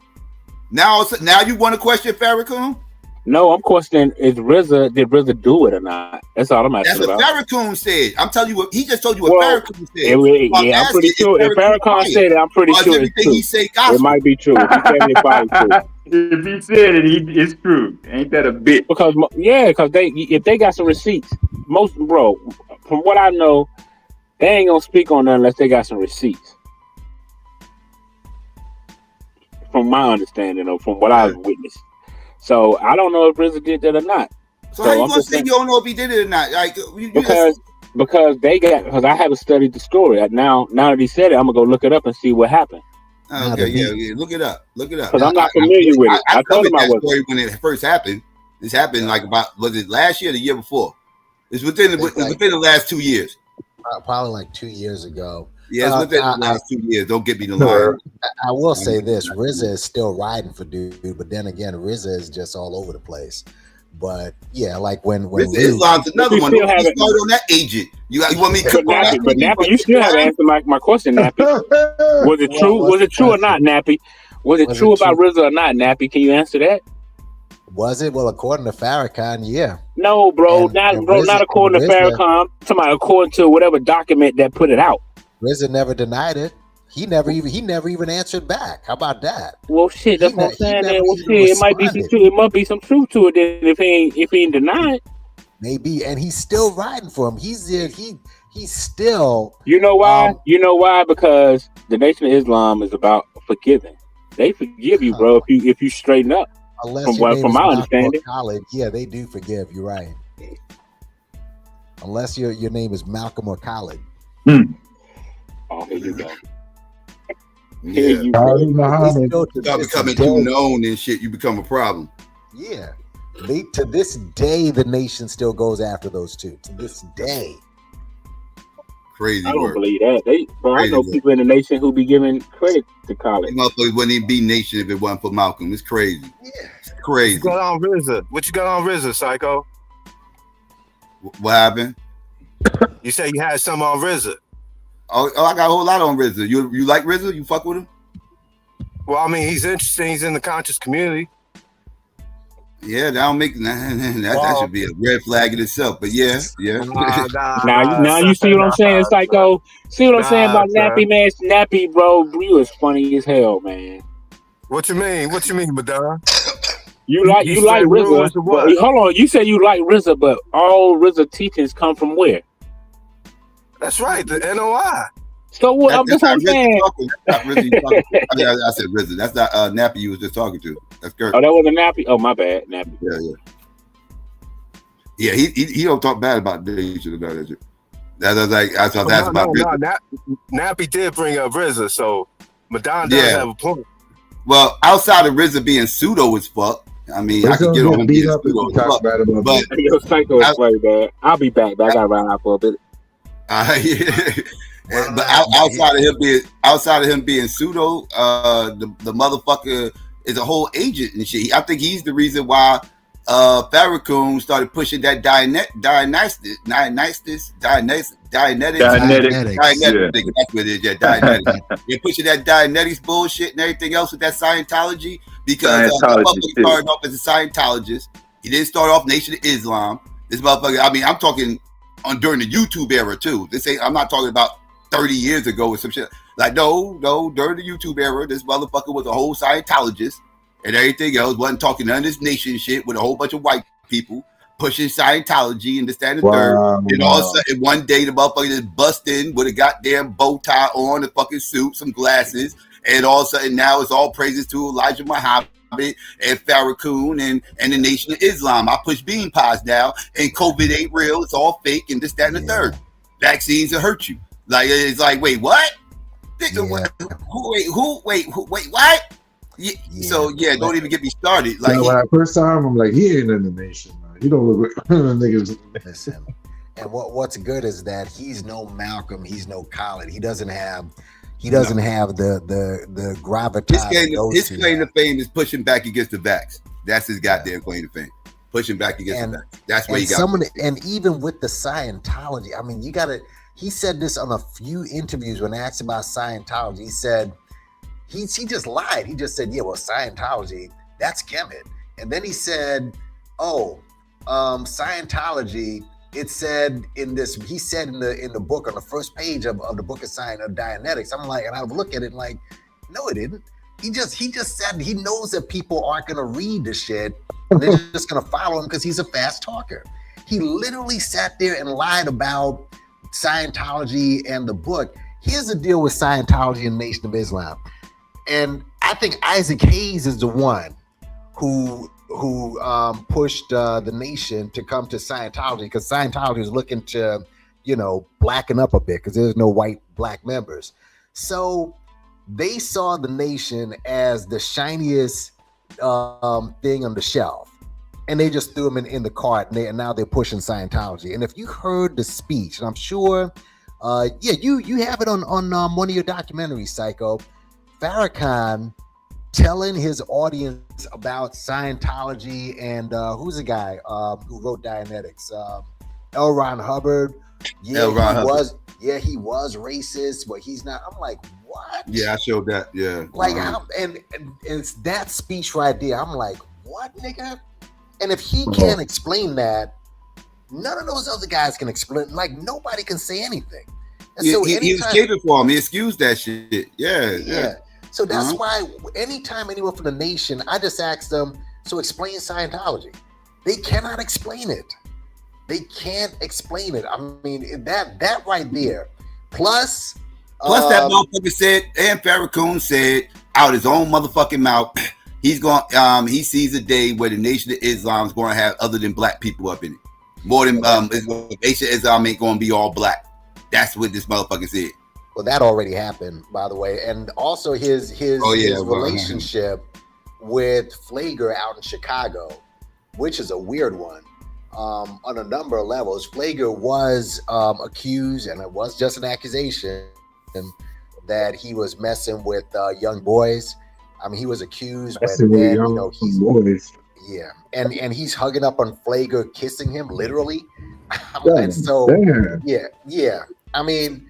Speaker 20: Now you want to question Farrakhan?
Speaker 21: No, I'm questioning did RZA do it or not? That's all I'm asking about.
Speaker 20: That's what Farrakhan said. I'm telling you what he just told you what Farrakhan said.
Speaker 21: I'm pretty sure. If Farrakhan said it, I'm pretty sure it's true.
Speaker 20: He say gospel.
Speaker 21: It might be true. If he said it, it's probably true.
Speaker 18: If he said it, it's true. Ain't that a bit?
Speaker 21: Because if they got some receipts, from what I know, they ain't gonna speak on that unless they got some receipts. From my understanding, or from what I've witnessed. So I don't know if RZA did that or not.
Speaker 20: So how you gonna say you don't know if he did it or not? Like
Speaker 21: because I haven't studied the story. Now that he said it, I'm gonna go look it up and see what happened.
Speaker 20: Okay, yeah, look it up.
Speaker 21: Because I'm not familiar with it.
Speaker 20: I told him that story when it first happened. This happened was it last year or the year before? It's within the last 2 years.
Speaker 4: Probably like 2 years ago.
Speaker 20: Yeah, it's within the last 2 years. Don't get me the line.
Speaker 4: I will say this: RZA is still riding for dude, but then again, RZA is just all over the place. But yeah, like when
Speaker 20: Islam's another one. You start on that agent. You want me to
Speaker 21: But Nappy, you still haven't answered my question, Nappy. Was it true? Was it true or not, Nappy? Was it true about RZA or not, Nappy? Can you answer that?
Speaker 4: Was it? Well, according to Farrakhan, yeah.
Speaker 21: No, bro, not according to Farrakhan. Somebody according to whatever document that put it out.
Speaker 4: RZA never denied it. He never even answered back. How about that?
Speaker 21: Well, shit, that's what I'm saying. Well, shit, it might be some truth. It might be some truth to it. Then if he ain't denied,
Speaker 4: maybe, and he's still riding for him. He's still.
Speaker 21: You know why? Because the Nation of Islam is about forgiving. They forgive you, bro, if you straighten up. From my understanding,
Speaker 4: yeah, they do forgive. You're right. Unless your name is Malcolm or Khalid.
Speaker 21: Oh, here you go.
Speaker 20: Yeah, you start becoming too known and shit. You become a problem.
Speaker 4: Yeah, to this day, the nation still goes after those two. To this day,
Speaker 20: crazy.
Speaker 21: I don't believe that. I know people in the nation who be giving credit to college.
Speaker 20: Motherfuckers wouldn't even be nation if it wasn't for Malcolm. It's crazy. Yeah, it's crazy.
Speaker 7: What you got on RZA, Psycho?
Speaker 20: What happened?
Speaker 7: You say you had some on RZA.
Speaker 20: Oh, I got a whole lot on RZA. You like RZA? You fuck with him?
Speaker 7: Well, I mean, he's interesting. He's in the conscious community.
Speaker 20: Yeah, that don't make that should be a red flag in itself. But yeah.
Speaker 21: Now you see what I'm saying, Psycho? See what I'm saying about Nappy, man? Nappy, bro, you is funny as hell, man.
Speaker 7: What you mean, Madonna?
Speaker 21: You like RZA? Hold on, you say you like RZA, but all RZA teachings come from where?
Speaker 7: That's right, the NOI.
Speaker 21: So what? I'm just saying.
Speaker 20: I said RZA. That's not Nappy you was just talking to. That's Kurt.
Speaker 21: Oh, that was a Nappy. Oh, my bad, Nappy.
Speaker 20: Yeah. He don't talk bad about nation about that shit. That's about RZA.
Speaker 7: Nappy did bring up RZA, so Madonna does have a point.
Speaker 20: Well, outside of RZA being pseudo as fuck, I mean, I could get on him being pseudo as fuck. But
Speaker 21: Psycho is funny, man. I'll be back, but I gotta run out for a bit.
Speaker 20: But outside of him being pseudo, the motherfucker is a whole agent and shit. I think he's the reason why Farrakhan started pushing that Dianetics. That's what it is. Yeah, Dianetics. They're pushing that Dianetics bullshit and everything else with that Scientology because he started off as a Scientologist. He didn't start off Nation of Islam. This motherfucker. I mean, I'm talking during the YouTube era too. I'm not talking about 30 years ago or some shit. Like no, during the YouTube era, this motherfucker was a whole Scientologist and everything else. Wasn't talking none of this nation shit with a whole bunch of white people pushing Scientology and this, that, and the third. And all of a sudden, one day the motherfucker just bust in with a goddamn bow tie on, a fucking suit, some glasses, and all of a sudden now it's all praises to Elijah Muhammad and Farrakhan and the Nation of Islam. I push bean pies now, and COVID ain't real. It's all fake and this, that, and the third. Vaccines will hurt you. Like it's like, wait, what? Wait, what? Yeah. So don't even get me started. Like
Speaker 2: when I first saw him, I'm like, he ain't in the nation. Man. He don't look like niggas.
Speaker 4: Listen, and what's good is that he's no Malcolm, he's no Khalid. He doesn't have the gravitas.
Speaker 20: His claim to fame is pushing back against the vax. That's his goddamn claim to fame. Pushing back against the vax. That's where he got.
Speaker 4: And even with the Scientology, I mean, you gotta. He said this on a few interviews when asked about Scientology. He said he just lied. He just said, yeah, well, Scientology, that's Kemet. And then he said, Scientology. It said in this, he said in the book on the first page of the book of Dianetics. I'm like, and I look at it like, no, it didn't. He just said he knows that people aren't gonna read the shit. And they're just gonna follow him because he's a fast talker. He literally sat there and lied about Scientology and the book. Here's the deal with Scientology and Nation of Islam. And I think Isaac Hayes is the one who pushed the nation to come to Scientology, because Scientology is looking to, blacken up a bit because there's no white black members. So they saw the nation as the shiniest thing on the shelf, and they just threw them in the cart, and now they're pushing Scientology. And if you heard the speech, and I'm sure, you have it on one of your documentaries, Psycho, Farrakhan telling his audience about Scientology and who's the guy who wrote Dianetics? L. Ron Hubbard. Yeah, he was racist, but he's not. I'm like, what?
Speaker 20: Yeah, I showed that. Yeah,
Speaker 4: like, and it's that speech right there. I'm like, what, nigga? And if he can't explain that, none of those other guys can explain. Like, nobody can say anything. And
Speaker 20: so he was caping for him. He excused that shit. Yeah.
Speaker 4: So that's why anytime anyone from the nation, I just ask them, so explain Scientology. They cannot explain it. They can't explain it. I mean, that right there. Plus
Speaker 20: that motherfucker said, and Farrakhan said out his own motherfucking mouth, he's going. He sees a day where the Nation of Islam is going to have other than black people up in it. More than Nation of Islam ain't going to be all black. That's what this motherfucker said.
Speaker 4: Well, that already happened, by the way, and also his relationship with Flager out in Chicago, which is a weird one on a number of levels. Flager was accused, and it was just an accusation, that he was messing with young boys. I mean, he was accused, but then,
Speaker 5: boys.
Speaker 4: Yeah, and he's hugging up on Flager, kissing him literally.
Speaker 5: And
Speaker 4: so, yeah. I mean,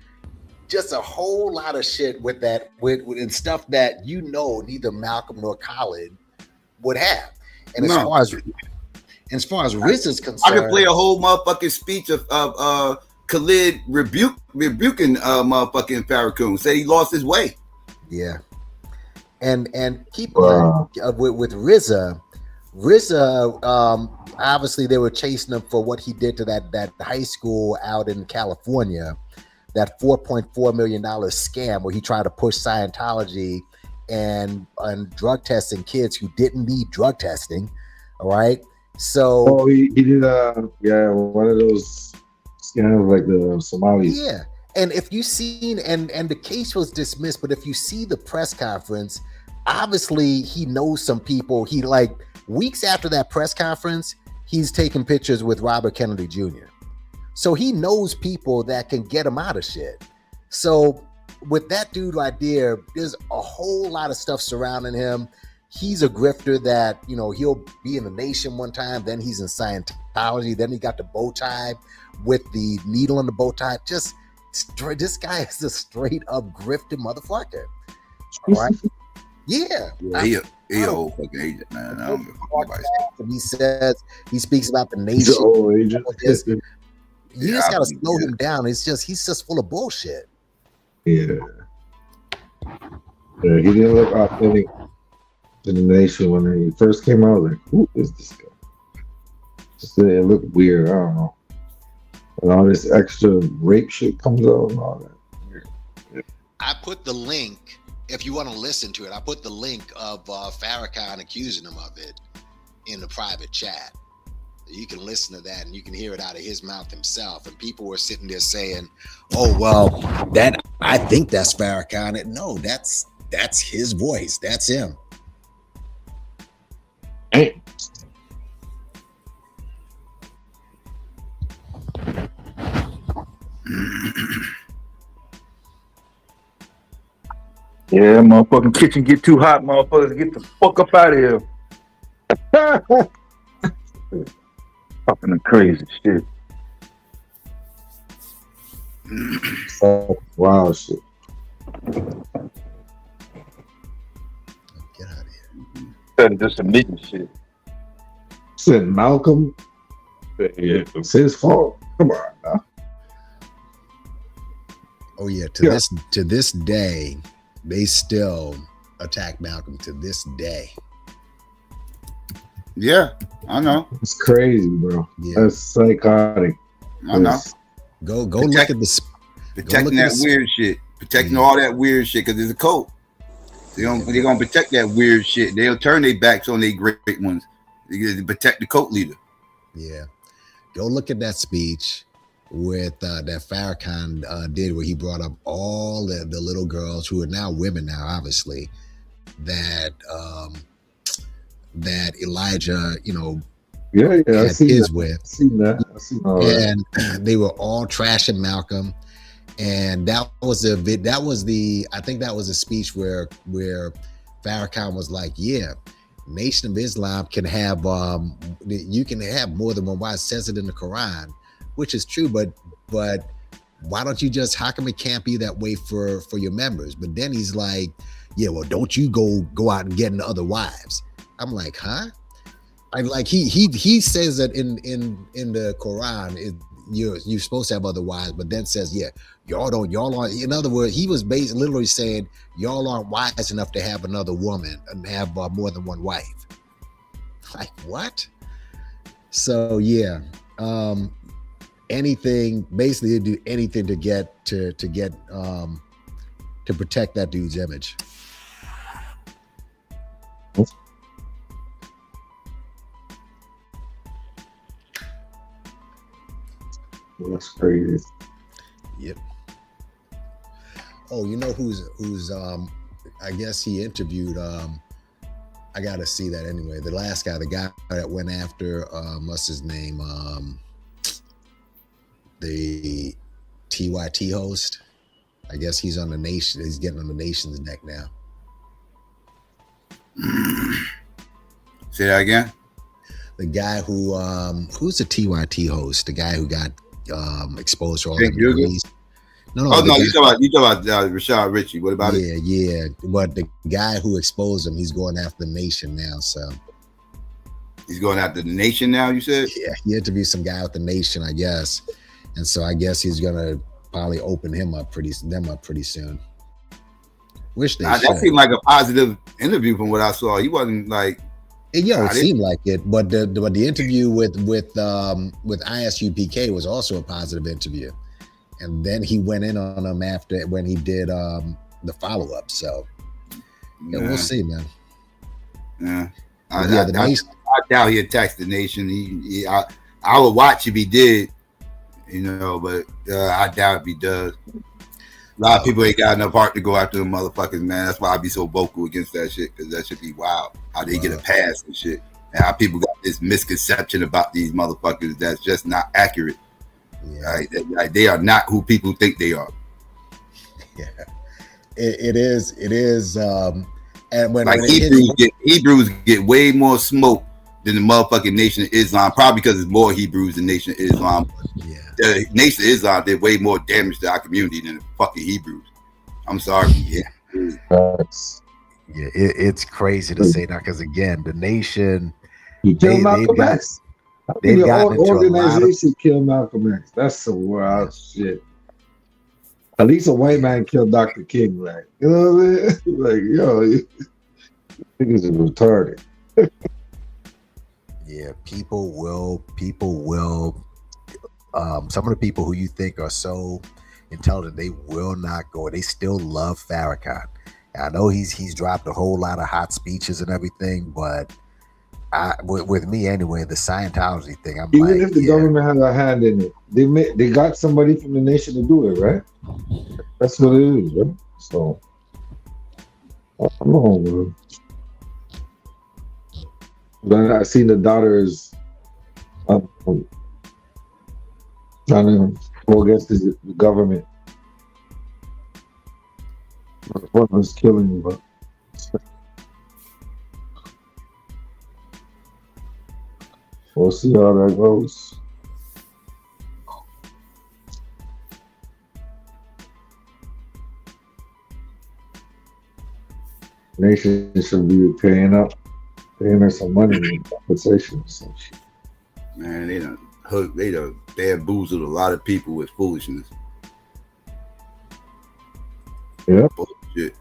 Speaker 4: just a whole lot of shit with that, with stuff that neither Malcolm nor Khalid would have. And as far as Riz is concerned,
Speaker 20: I could play a whole motherfucking speech of Khalid rebuking motherfucking Farrakhan, said he lost his way.
Speaker 4: Yeah, and people with RZA, obviously they were chasing him for what he did to that high school out in California. That $4.4 million scam where he tried to push Scientology and drug testing kids who didn't need drug testing. All right. So
Speaker 5: he did one of those scams like the Somalis.
Speaker 4: Yeah. And if you seen and the case was dismissed, but if you see the press conference, obviously he knows some people. He, like, weeks after that press conference, he's taking pictures with Robert Kennedy Jr. So he knows people that can get him out of shit. So with that dude right there, there's a whole lot of stuff surrounding him. He's a grifter that, he'll be in the Nation one time, then he's in Scientology, then he got the bow tie with the needle on the bow tie. Just this guy is a straight up grifted motherfucker. All right? Yeah.
Speaker 20: He a whole fucking agent, man. I don't give a fuck
Speaker 4: about he speaks about the nation.
Speaker 5: He's an old agent.
Speaker 4: You just gotta slow him down. He's just full of bullshit.
Speaker 5: Yeah. He didn't look authentic to the Nation when he first came out. Like, who is this guy? Just it looked weird. I don't know. And all this extra rape shit comes out and all that.
Speaker 4: Yeah. I put the link, if you want to listen to it, I put the link of Farrakhan accusing him of it in the private chat. You can listen to that and you can hear it out of his mouth himself. And people were sitting there saying, "Oh, well, I think that's Farrakhan." No, that's his voice. That's him.
Speaker 5: Hey.
Speaker 18: Yeah, motherfucking kitchen get too hot, motherfuckers. Get the fuck up out of here. Fucking crazy shit.
Speaker 5: Wow, shit.
Speaker 4: Get out of here.
Speaker 18: Instead of just admitting shit.
Speaker 9: Said Malcolm. Yeah, it's his fault. Come on now.
Speaker 4: Oh yeah, to this day, they still attack Malcolm to this day.
Speaker 20: Yeah, I know.
Speaker 9: It's crazy, bro. Yeah. That's psychotic.
Speaker 20: I know.
Speaker 4: Go look at the
Speaker 20: protecting that weird shit, protecting all that weird shit because it's a cult. They're gonna protect that weird shit. They'll turn their backs on their great ones to protect the cult leader.
Speaker 4: Yeah, go look at that speech with that Farrakhan did, where he brought up all the little girls who are now women now, obviously, that Elijah, had kids with.
Speaker 9: I seen that.
Speaker 4: And they were all trashing Malcolm. And I think that was a speech where Farrakhan was like, yeah, Nation of Islam can have you can have more than one wife. It says it in the Quran, which is true, but why don't you how come it can't be that way for your members? But then he's like, yeah, well, don't you go out and get into other wives? I'm like, huh? He says that in the Quran you're supposed to have other wives, but then says, yeah, y'all aren't. In other words, he was literally saying y'all aren't wise enough to have another woman and have more than one wife. Like what? So yeah, anything, basically do anything to get to protect that dude's image.
Speaker 9: That's crazy.
Speaker 4: Yep. Oh, you know who's I guess he interviewed I gotta see that anyway. The last guy, the guy that went after what's his name? The TYT host. I guess he's on the Nation, he's getting on the Nation's neck now.
Speaker 20: Say that again.
Speaker 4: The guy who's the TYT host, the guy who got exposed to all
Speaker 20: that
Speaker 4: movies.
Speaker 20: No, you talking about Rashad Ritchie. What about
Speaker 4: it? Yeah. But the guy who exposed him, he's going after the Nation now. So
Speaker 20: he's going after the Nation now, you said?
Speaker 4: Yeah, he interviewed some guy with the Nation, I guess. And so I guess he's gonna probably open them up pretty soon. Wish they should.
Speaker 20: That seemed like a positive interview from what I saw. He wasn't like
Speaker 4: it seemed like it, but the interview with ISUPK was also a positive interview, and then he went in on him after when he did the follow up. So yeah, we'll see, man.
Speaker 20: Yeah, I doubt he attacks the Nation. I would watch if he did, but I doubt if he does. A lot of people ain't got enough heart to go after them motherfuckers, man. That's why I be so vocal against that shit, because that should be wild. How they get a pass and shit. And how people got this misconception about these motherfuckers that's just not accurate. Yeah. Right? They are not who people think they are.
Speaker 4: Yeah. It is. And when
Speaker 20: Hebrews get way more smoke than the motherfucking Nation of Islam, probably because it's more Hebrews than Nation of Islam.
Speaker 4: Yeah.
Speaker 20: The Nation of Islam did way more damage to our community than the fucking Hebrews. I'm sorry. Yeah.
Speaker 4: Yeah, it's crazy to say that, because again, the Nation,
Speaker 9: they've gotten into organization killed Malcolm X. That's some wild shit. At least a white man killed Dr. King, like, you know what I mean? Like, yo, niggas is retarded.
Speaker 4: Yeah, people will. Some of the people who you think are so intelligent, they will not go. They still love Farrakhan. I know he's dropped a whole lot of hot speeches and everything, but with me anyway, the Scientology thing, I'm
Speaker 9: even like, if the government has a hand in it, they got somebody from the Nation to do it, right? That's what it is, right? So I don't know, man. I seen the daughters trying to go against the government. What was killing me, but we'll see how that goes. Nation should be paying up
Speaker 2: Paying her some money in compensation or some shit.
Speaker 20: Man, they done bamboozled a lot of people with foolishness.
Speaker 2: Yeah.
Speaker 20: Bullshit.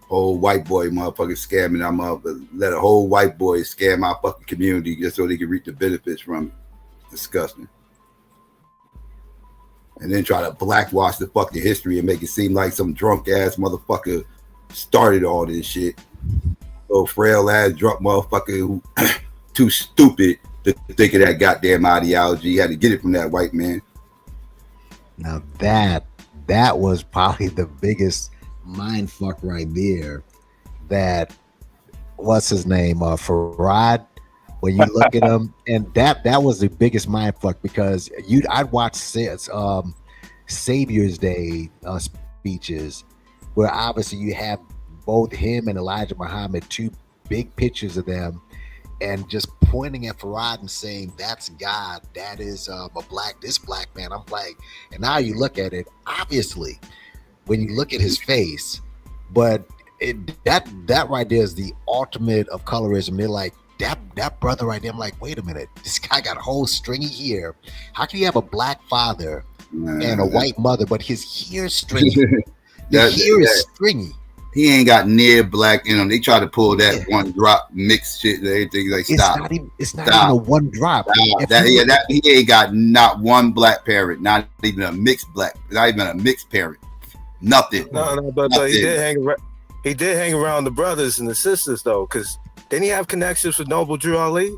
Speaker 20: Whole white boy motherfucker scamming. I'm up. Let a whole white boy scam our fucking community just so they can reap the benefits from it. Disgusting. And then try to blackwash the fucking history and make it seem like some drunk ass motherfucker started all this shit. So frail ass drunk motherfucker who too stupid to think of that goddamn ideology. He had to get it from that white man.
Speaker 4: Now that was probably the biggest mind fuck right there. That what's his name? Farad. When you look at him, and that was the biggest mind fuck, because I'd watch Savior's Day speeches where obviously you have both him and Elijah Muhammad, two big pictures of them, and just pointing at Farad and saying, that's God, that is this black man. I'm like, and now you look at it, obviously, when you look at his face, but that right there is the ultimate of colorism. They're like, that brother right there, I'm like, wait a minute, this guy got a whole stringy hair. How can you have a black father and a white mother, but his hair is stringy? His hair is stringy.
Speaker 20: He ain't got near black in him. They try to pull that one drop mix shit and everything. Like, stop.
Speaker 4: It's not even a one drop.
Speaker 20: He ain't got not one black parent, not even a mixed black, not even a mixed parent. Nothing.
Speaker 7: No, but he did hang around the brothers and the sisters though, because didn't he have connections with Noble Drew Ali?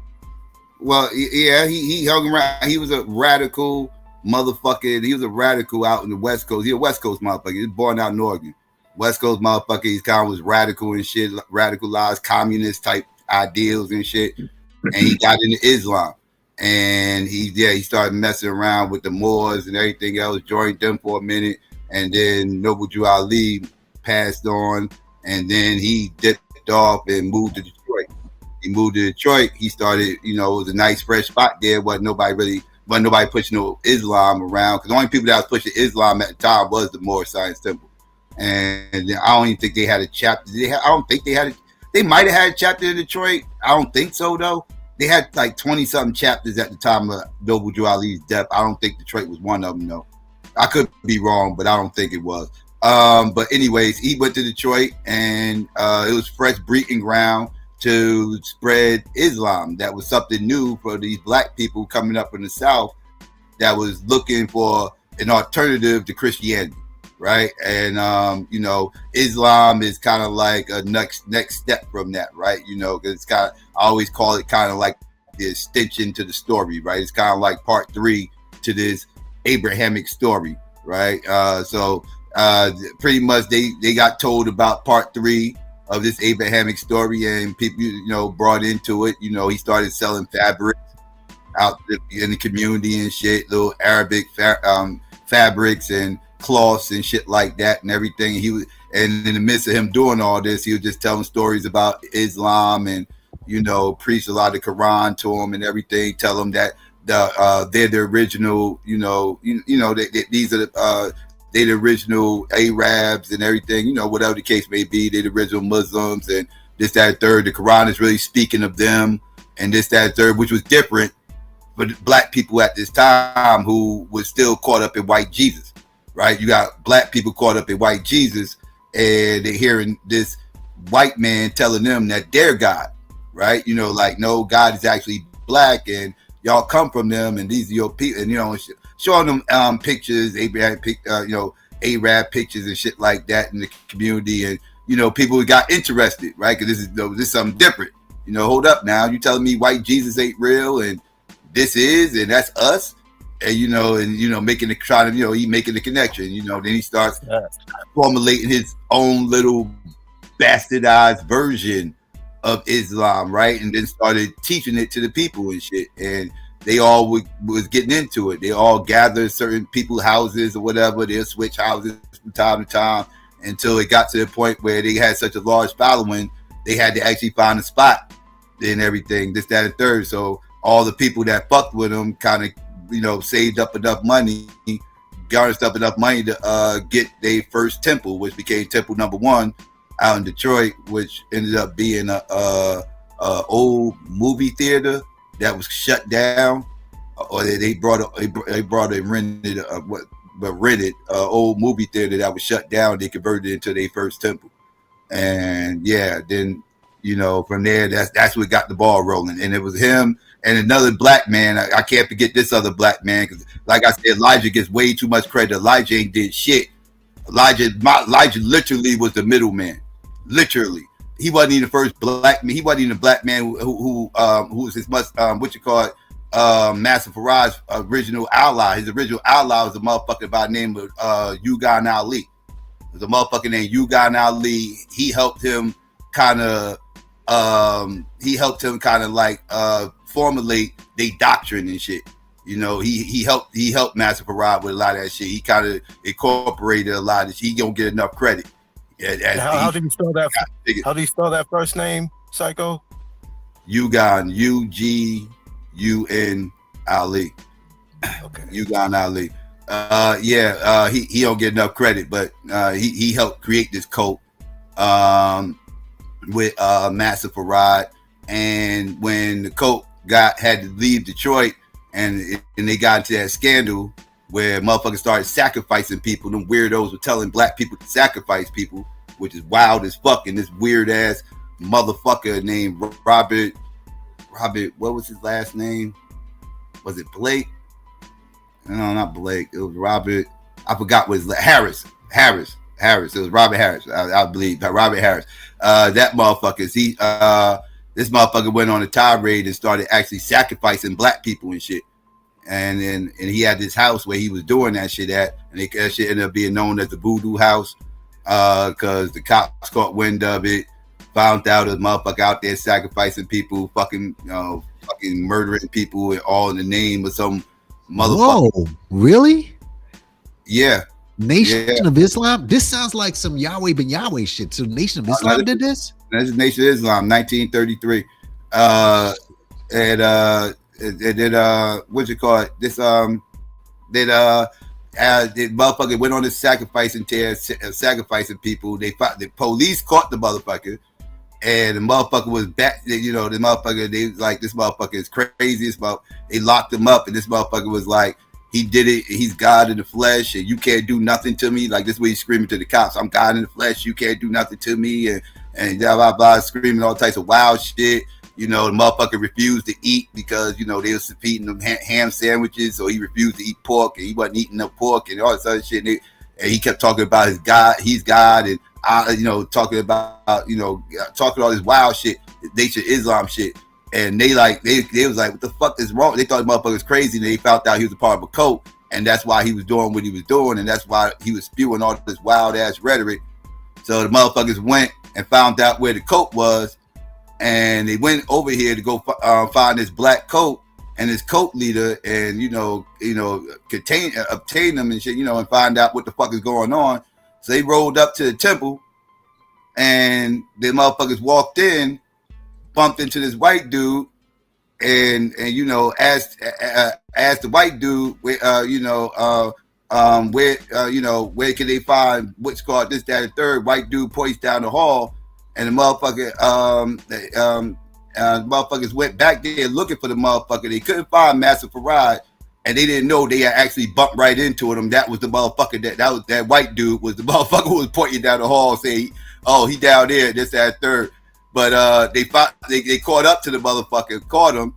Speaker 20: Well, yeah, he hung around. He was a radical motherfucker. He was a radical out in the West Coast. He a West Coast motherfucker. He was born out in Oregon. West Coast motherfucker. He kind of was radical and shit, radicalized communist type ideals and shit. And he got into Islam. And he started messing around with the Moors and everything else, joined them for a minute. And then Noble Drew Ali passed on. And then he dipped off and moved to Detroit. He moved to Detroit. He started, it was a nice fresh spot there. Wasn't nobody pushing no Islam around, because the only people that was pushing Islam at the time was the Moorish Science Temple. And I don't even think they had a chapter. They might have had a chapter in Detroit. I don't think so though. They had like 20-something chapters at the time of Noble Drew Ali's death. I don't think Detroit was one of them though. I could be wrong, but I don't think it was. But anyways, he went to Detroit, and it was fresh breeding ground to spread Islam. That was something new for these black people coming up in the South that was looking for an alternative to Christianity, right? And Islam is kind of like a next step from that, right? Because it's kind of, I always call it kind of like the extension to the story, right? It's kind of like part 3 to this Abrahamic story, right? Pretty much they got told about part 3 of this Abrahamic story, and people brought into it. He started selling fabric out in the community and shit, little Arabic fabrics and cloths and shit like that and everything. And in the midst of him doing all this, he was just telling stories about Islam and preach a lot of the Quran to him and everything. Tell them that they're the original, these are they the original Arabs and everything, whatever the case may be. They're the original Muslims and this, that, and third. The Quran is really speaking of them and this, that, and third, which was different for the black people at this time who was still caught up in white Jesus, right? You got black people caught up in white Jesus, and they're hearing this white man telling them that they're God, right? Like, no, God is actually black and y'all come from them and these are your people, and showing them pictures, Arab pictures and shit like that in the community, and people got interested, right? Because this is something different. Hold up now, you telling me white Jesus ain't real, and this is, and that's us, and making the connection. Then he starts formulating his own little bastardized version of Islam, right? And then started teaching it to the people and shit, and they all was getting into it. They all gathered certain people's houses or whatever. They'll switch houses from time to time until it got to the point where they had such a large following, they had to actually find a spot and everything, this, that, and third. So all the people that fucked with them kind of, saved up enough money garnished up enough money to get their first temple, which became Temple Number 1 out in Detroit, which ended up being a old movie theater that was shut down, or they brought a rented old movie theater that was shut down. They converted it into their first temple, and then from there that's what got the ball rolling. And it was him and another black man. I can't forget this other black man, because like I said, Elijah gets way too much credit. Elijah ain't did shit. Elijah literally was the middleman. Literally, he wasn't even the first black man. He wasn't even a black man who was his Master Faraj's original ally. His original ally was a motherfucker by the name of Ugan Ali. There's a motherfucker named Ugan Ali. He helped him kind of formulate their doctrine and shit. He helped Master Faraj with a lot of that shit. He kind of incorporated a lot of shit. He don't get enough credit.
Speaker 7: How do you spell that? How do you spell that first name, Psycho?
Speaker 20: Ugan, U-G-U-N Ali. Okay. Ugan Ali. He don't get enough credit, but he helped create this cult with Master Faraj. And when the cult had to leave Detroit, and they got into that scandal where motherfuckers started sacrificing people, them weirdos were telling black people to sacrifice people, which is wild as fuck. And this weird ass motherfucker named Robert, what was his last name? Was it Blake? No, not Blake. It was Robert. I forgot what his Harris. It was Robert Harris. I believe Robert Harris. That motherfucker. This motherfucker went on a tirade and started actually sacrificing black people and shit. And he had this house where he was doing that shit at, and that shit ended up being known as the Voodoo House, because the cops caught wind of it, found out a motherfucker out there sacrificing people, fucking murdering people, and all in the name of some motherfucker.
Speaker 4: Whoa, really?
Speaker 20: Yeah.
Speaker 4: Nation of Islam? This sounds like some Yahweh ben Yahweh shit. So Nation of Islam did this?
Speaker 20: That's Nation of Islam, 1933. And then what you call it? This the motherfucker went on this sacrificing sacrificing people. The police caught the motherfucker, and the motherfucker was back. The motherfucker, they was like, this motherfucker is crazy. They locked him up, and this motherfucker was like, he did it. He's God in the flesh, and you can't do nothing to me. Like, this way he's screaming to the cops, I'm God in the flesh. You can't do nothing to me, and blah blah blah, screaming all types of wild shit. The motherfucker refused to eat because, they was feeding him ham sandwiches, so he refused to eat pork, and he wasn't eating no pork and all this other shit. And he kept talking about his God, he's God, and talking about talking all this wild shit, Nation of Islam shit. And they was like, what the fuck is wrong? They thought the motherfucker was crazy, and they found out he was a part of a cult, and that's why he was doing what he was doing, and that's why he was spewing all this wild ass rhetoric. So the motherfuckers went and found out where the cult was, and they went over here to go find this black cult and his cult leader, and obtain them and shit, and find out what the fuck is going on. So they rolled up to the temple, and the motherfuckers walked in, bumped into this white dude, and asked the white dude where can they find what's called this, that, and third. White dude points down the hall, and the motherfuckers went back there looking for the motherfucker. They couldn't find Master Faraj, and they didn't know they had actually bumped right into him. That was the motherfucker that white dude was the motherfucker who was pointing down the hall saying, oh, he down there, this, that, third. But they caught up to the motherfucker, caught him,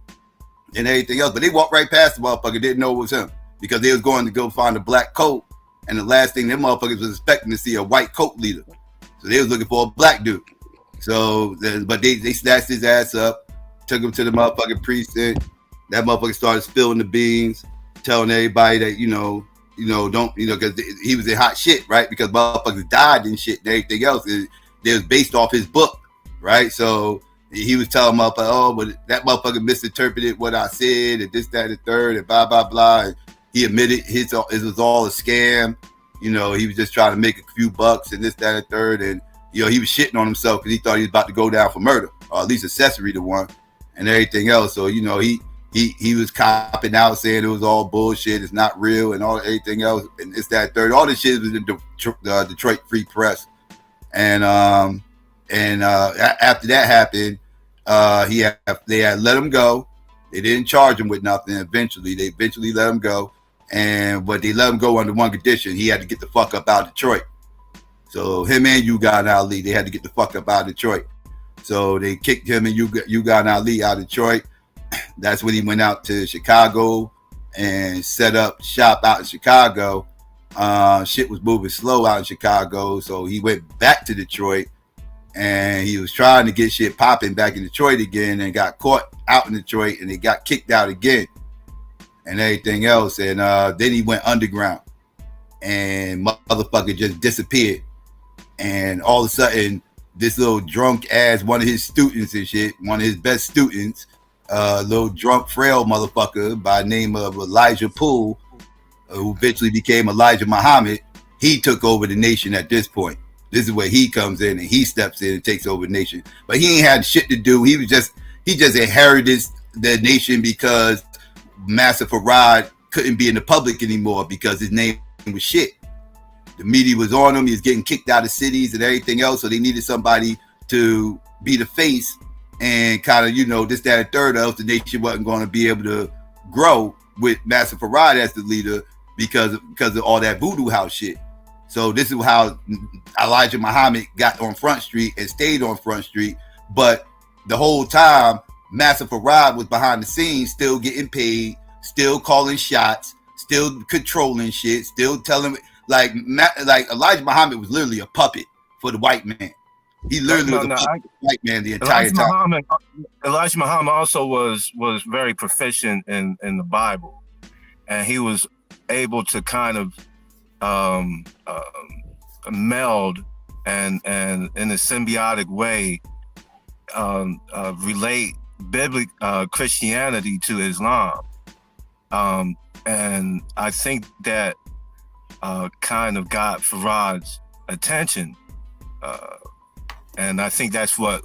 Speaker 20: and everything else. But they walked right past the motherfucker, didn't know it was him, because they was going to go find a black coat. And the last thing them motherfuckers was expecting to see a white coat leader. So they was looking for a black dude. So, but they snatched his ass up, took him to the motherfucking precinct. That motherfucker started spilling the beans, telling everybody that, don't, because he was in hot shit, right? Because motherfuckers died and shit and everything else. It was based off his book, right? So he was telling motherfuckers, oh, but that motherfucker misinterpreted what I said, and this, that, and third, and blah, blah, blah. And he admitted it was all a scam. He was just trying to make a few bucks and this, that, and third. And, he was shitting on himself because he thought he was about to go down for murder, or at least accessory to one, and everything else. So, he he was copping out, saying it was all bullshit, it's not real, and all everything else, and it's that third. All this shit was in the Detroit Free Press, and after that happened, they had let him go. They didn't charge him with nothing. They eventually let him go, but they let him go under one condition: he had to get the fuck up out of Detroit. So him and Ugan Ali, they had to get the fuck up out of Detroit. So they kicked him and Ugan Ali out of Detroit. That's when he went out to Chicago and set up shop out in Chicago. Shit was moving slow out in Chicago, so he went back to Detroit, and he was trying to get shit popping back in Detroit again, and got caught out in Detroit, and he got kicked out again and everything else. And then he went underground, and motherfucker just disappeared. And all of a sudden, this little drunk ass, one of his students and shit, one of his best students, little drunk frail motherfucker by the name of Elijah Poole, who eventually became Elijah Muhammad, he took over the nation at this point. This is where he comes in, and he steps in and takes over the nation. But he ain't had shit to do. He just inherited the nation because Master Farad couldn't be in the public anymore because his name was shit. The media was on him. He was getting kicked out of cities and everything else. So they needed somebody to be the face and kind of, this, that, and third, else the nation wasn't going to be able to grow with Master Farad as the leader because of all that voodoo house shit. So this is how Elijah Muhammad got on Front Street and stayed on Front Street. But the whole time, Master Farad was behind the scenes, still getting paid, still calling shots, still controlling shit, still telling... Like Elijah Muhammad was literally a puppet for the white man. He literally was a puppet for the white man the entire time.
Speaker 7: Elijah Muhammad also was very proficient in the Bible, and he was able to kind of meld and in a symbiotic way relate biblical Christianity to Islam, and I think that kind of got Farad's attention, and I think that's what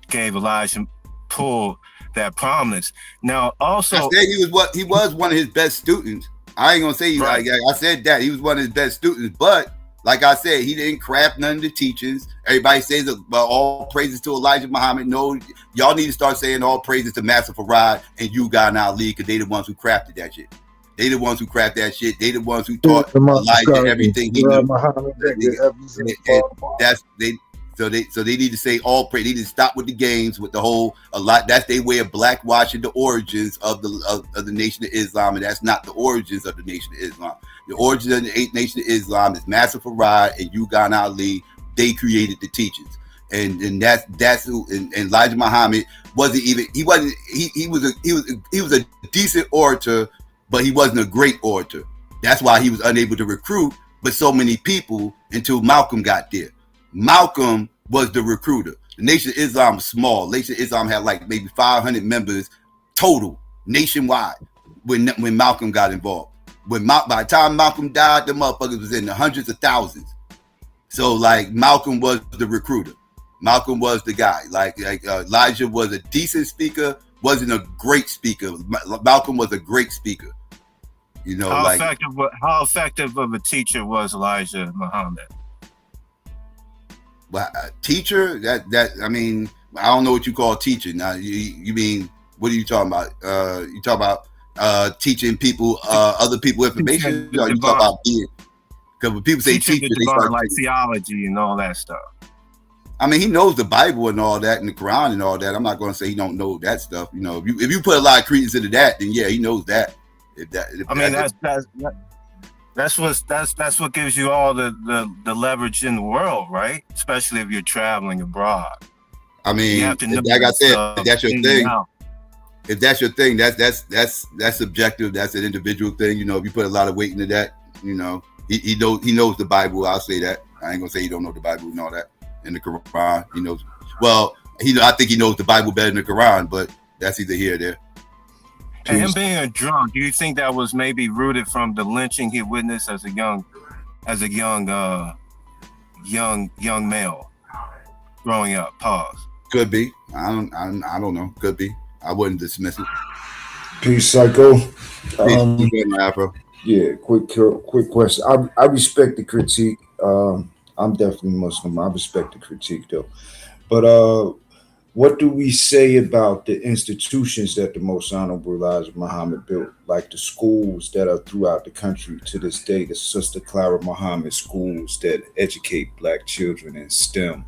Speaker 7: gave Elijah Poole that prominence. Now, also,
Speaker 20: I said he was one of his best students. I ain't gonna say right. I said that he was one of his best students, but like I said, he didn't craft none of the teachings. Everybody says all praises to Elijah Muhammad. No, y'all need to start saying all praises to Master Farad and Ugan Ali, because they the ones who crafted that shit. They the ones who craft that shit. They the ones who taught Elijah everything he knew. So they need to say all praise. They need to stop with the games with the whole that's their way of blackwashing the origins of the Nation of Islam, and that's not the origins of the Nation of Islam. The origins of the Nation of Islam is Master Farad and Ugan Ali. They created the teachings, and that's who. And Elijah Muhammad was a decent orator, but he wasn't a great orator. That's why he was unable to recruit but so many people until Malcolm got there. Malcolm was the recruiter. The Nation of Islam was small. The Nation of Islam had like maybe 500 members total nationwide when Malcolm got involved. By the time Malcolm died, the motherfuckers was in the hundreds of thousands. So like Malcolm was the recruiter. Malcolm was the guy. Like Elijah was a decent speaker, wasn't a great speaker. Malcolm was a great speaker.
Speaker 7: How effective of a teacher was Elijah Muhammad?
Speaker 20: Well, teacher, I mean, I don't know what you call teaching. Now, you mean, what are you talking about? You talk about teaching people, other people information? Or you talk about being? Because when people say teacher, they start
Speaker 7: like theology and all that stuff.
Speaker 20: I mean, he knows the Bible and all that, and the Quran and all that. I'm not going to say he don't know that stuff. If you put a lot of credence into that, then yeah, he knows that.
Speaker 7: That's what gives you all the leverage in the world, right? Especially if you're traveling abroad.
Speaker 20: I mean, like I said, if that's your thing. If that's your thing, that's subjective. That's an individual thing. If you put a lot of weight into that, he knows the Bible. I'll say that. I ain't gonna say he don't know the Bible and all that. And the Quran, he knows. Well, I think he knows the Bible better than the Quran, but that's either here or there.
Speaker 7: And him being a drunk, do you think that was maybe rooted from the lynching he witnessed as a young
Speaker 20: male growing up? Pause. Could be. I don't know. Could be. I wouldn't dismiss it.
Speaker 15: Peace, Psycho.
Speaker 20: Yeah,
Speaker 15: quick question. I respect the critique. I'm definitely Muslim. I respect the critique though. But what do we say about the institutions that the Most Honorable Elijah Muhammad built, like the schools that are throughout the country to this day, the Sister Clara Muhammad schools that educate Black children in STEM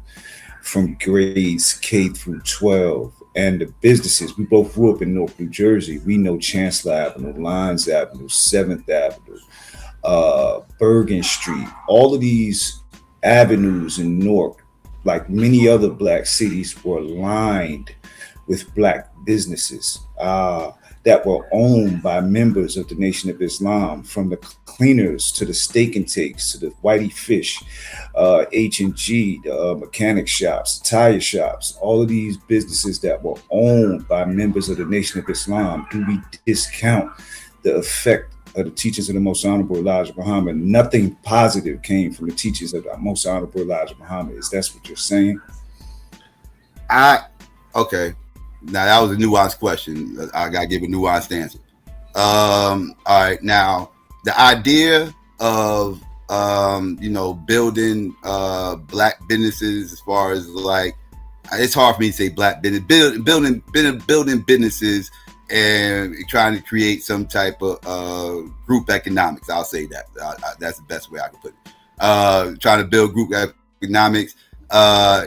Speaker 15: from grades K through 12, and the businesses? We both grew up in North New Jersey. We know Chancellor Avenue, Lyons Avenue, 7th Avenue, Bergen Street, all of these avenues in Newark, like many other Black cities, were lined with Black businesses that were owned by members of the Nation of Islam, from the cleaners to the steak and takes to the Whitey Fish, H&G, the mechanic shops, tire shops, all of these businesses that were owned by members of the Nation of Islam. Do we discount the effect of the teachings of the Most Honorable Elijah Muhammad? Nothing positive came from the teachings of the Most Honorable Elijah Muhammad. Is that what you're saying?
Speaker 20: Okay. Now that was a nuanced question. I gotta give a nuanced answer. All right. Now the idea of building Black businesses, as far as like, it's hard for me to say Black business, building businesses and trying to create some type of group economics. I'll say that. That's the best way I can put it. Trying to build group economics.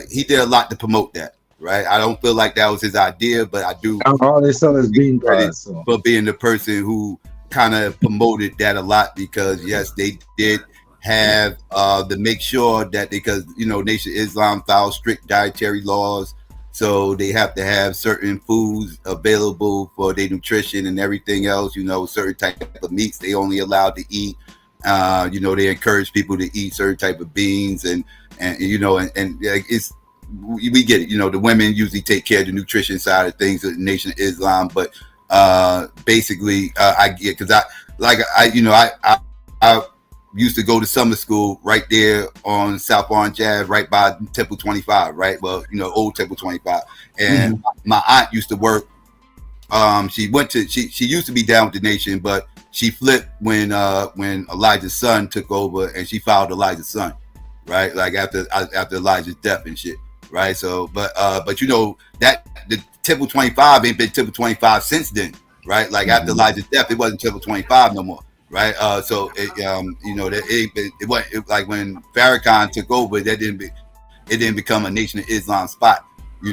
Speaker 20: He did a lot to promote that. Right, I don't feel like that was his idea, but I do.
Speaker 15: All they sell is bean pies.
Speaker 20: For being the person who kind of promoted that a lot, because yes, they did have to make sure that because Nation of Islam follows strict dietary laws, so they have to have certain foods available for their nutrition and everything else. Certain type of meats they only allowed to eat. They encourage people to eat certain type of beans and it's. We get it. The women usually take care of the nutrition side of things of the Nation of Islam, but basically, I get, because I used to go to summer school right there on South Orange Ave, right by Temple 25, right? Well, old Temple 25, and my aunt used to work. She used to be down with the Nation, but she flipped when Elijah's son took over, and she followed Elijah's son, right? Like after Elijah's death and shit. Right. So, but that the Temple 25 ain't been Temple 25 since then. Right. Like after Elijah's death, it wasn't Temple 25 no more. Right. So it wasn't like when Farrakhan took over, it didn't become a Nation of Islam spot. She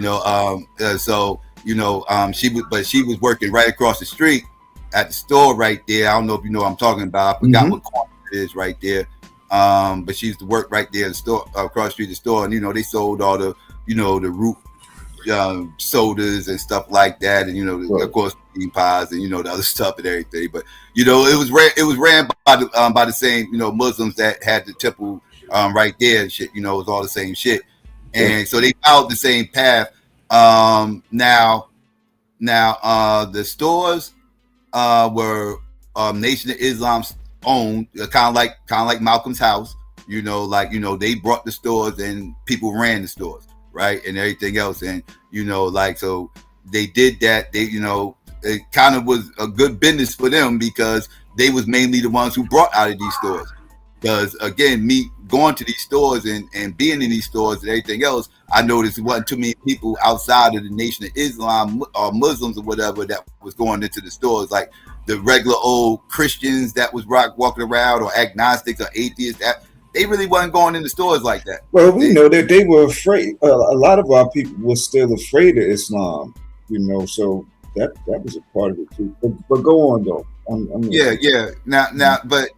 Speaker 20: was working right across the street at the store right there. I don't know if you know what I'm talking about. I forgot what corner it is right there. But she used to work right there in the store, across the street, the store, and they sold all the the root sodas and stuff like that, and of course bean pies and the other stuff and everything. But it was ran by the same Muslims that had the temple right there and shit. It was all the same shit, and so they followed the same path. Now the stores were Nation of Islam's owned, kind of like Malcolm's house. They brought the stores and people ran the stores, right, and everything else, and so they did that. It kind of was a good business for them because they was mainly the ones who brought out of these stores. Because again, me going to these stores and being in these stores and everything else, I noticed it wasn't too many people outside of the Nation of Islam or Muslims or whatever that was going into the stores. Like the regular old Christians that was walking around, or agnostics or atheists, that they really wasn't going in the stores like that.
Speaker 15: Well, we know that they were afraid. A lot of our people were still afraid of Islam, so that was a part of it too. But go on though.
Speaker 20: Yeah. Now, but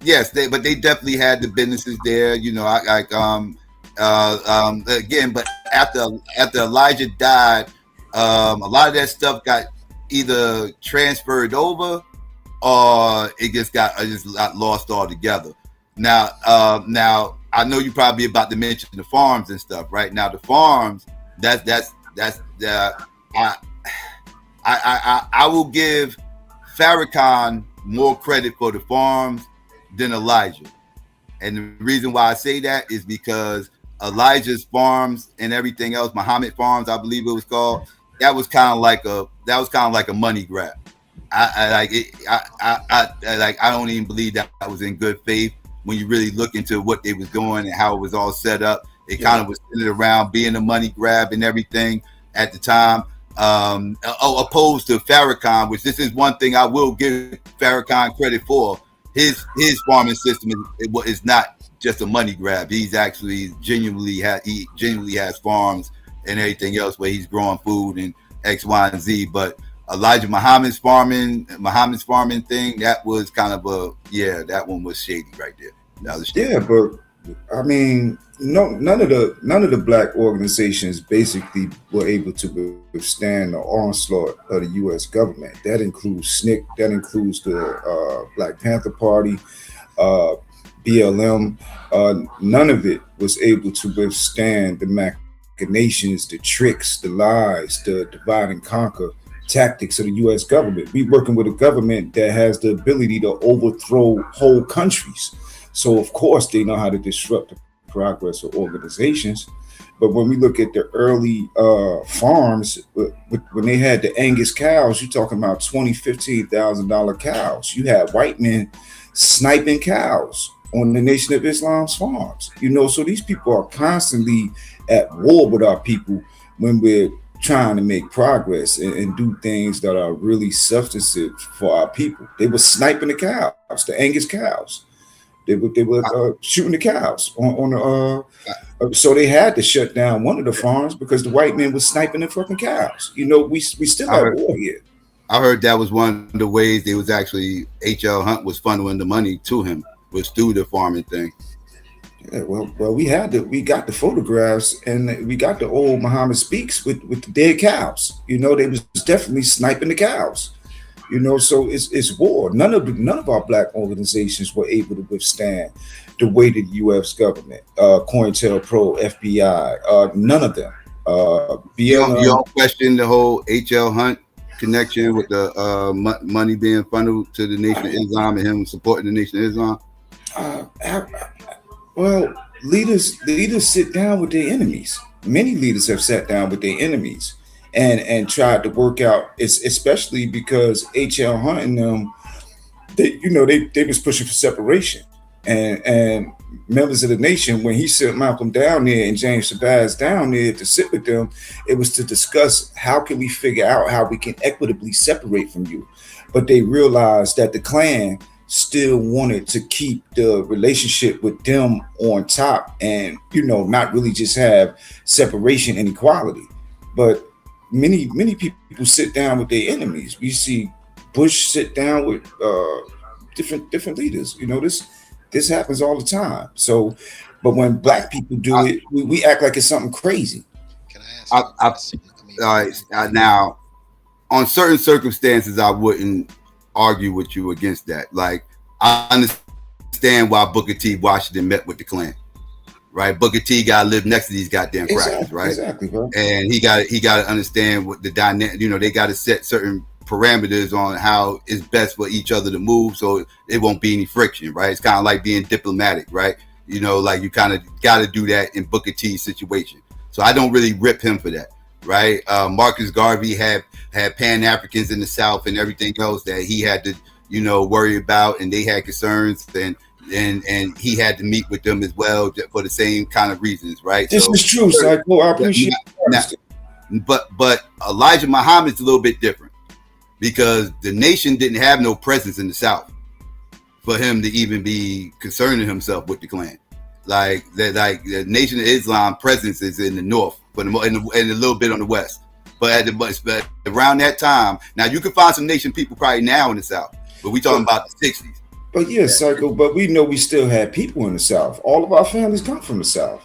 Speaker 20: yes, they definitely had the businesses there. Again, but after Elijah died, a lot of that stuff got either transferred over or it just got lost altogether. Now I know you probably about to mention the farms and stuff, right? Now the farms, I will give Farrakhan more credit for the farms than Elijah. And the reason why I say that is because Elijah's farms and everything else, Muhammad Farms, I believe it was called, that was kind of like a money grab. I like it. I don't even believe that I was in good faith when you really look into what they was doing and how it was all set up. It kind of was centered around being a money grab and everything at the time. Opposed to Farrakhan, which this is one thing I will give Farrakhan credit for. His farming system is not just a money grab. He's actually genuinely has farms and everything else where he's growing food and X, Y, and Z. But Elijah Muhammad's farming thing, that was kind of that one was shady right there. That was shady.
Speaker 15: Yeah, but I mean, none of the black organizations basically were able to withstand the onslaught of the U.S. government. That includes SNCC, that includes the Black Panther Party, BLM. None of it was able to withstand the machinations, the tricks, the lies, the divide and conquer tactics of the U.S. government. We're working with a government that has the ability to overthrow whole countries. So of course they know how to disrupt the progress of organizations. But when we look at the early farms, when they had the Angus cows, you're talking about $20,000, $15,000 cows. You had white men sniping cows on the Nation of Islam's farms. So these people are constantly at war with our people when we're trying to make progress and do things that are really substantive for our people. They were sniping the cows, the Angus cows. They were shooting the cows so they had to shut down one of the farms because the white men was sniping the fucking cows. We still have war here.
Speaker 20: I heard that was one of the ways they was actually H.L. Hunt was funneling the money to him was through the farming thing.
Speaker 15: Yeah, well, we got the photographs and we got the old Muhammad Speaks with the dead cows. They was definitely sniping the cows. So it's war. None of our black organizations were able to withstand the weight of the U.S. government, COINTELPRO, FBI, none of them.
Speaker 20: You don't question the whole H.L. Hunt connection with the money being funneled to the Nation of Islam and him supporting the Nation of Islam?
Speaker 15: Well, leaders sit down with their enemies. Many leaders have sat down with their enemies and tried to work out. It's especially because H.L. Hunt and them, they was pushing for separation. And members of the nation, when he sent Malcolm down there and James Shabazz down there to sit with them, it was to discuss how can we figure out how we can equitably separate from you. But they realized that the Klan still wanted to keep the relationship with them on top and, not really just have separation and equality. But many people sit down with their enemies. We see Bush sit down with different leaders. This happens all the time. So, but when black people do it, we act like it's something crazy.
Speaker 20: Can I ask? Now, on certain circumstances, I wouldn't argue with you against that. Like, I understand why Booker T. Washington met with the Klan, right? Booker T. got to live next to these goddamn crackers, right?
Speaker 15: Exactly, bro.
Speaker 20: And he got to understand what the dynamic. They got to set certain parameters on how it's best for each other to move, so it won't be any friction, right? It's kind of like being diplomatic, right? Like you kind of got to do that in Booker T's situation. So I don't really rip him for that, right? Marcus Garvey had Pan-Africans in the South and everything else that he had to, worry about, and they had concerns, and he had to meet with them as well for the same kind of reasons, right?
Speaker 15: This is true, Psycho. I appreciate
Speaker 20: that. But Elijah Muhammad's a little bit different because the nation didn't have no presence in the South for him to even be concerning himself with the Klan. Like the Nation of Islam presence is in the North, but and a little bit on the West. But around that time, now you can find some nation people probably now in the South, but we talking about the 60s.
Speaker 15: But yeah, Psycho, but we know we still had people in the South. All of our families come from the South.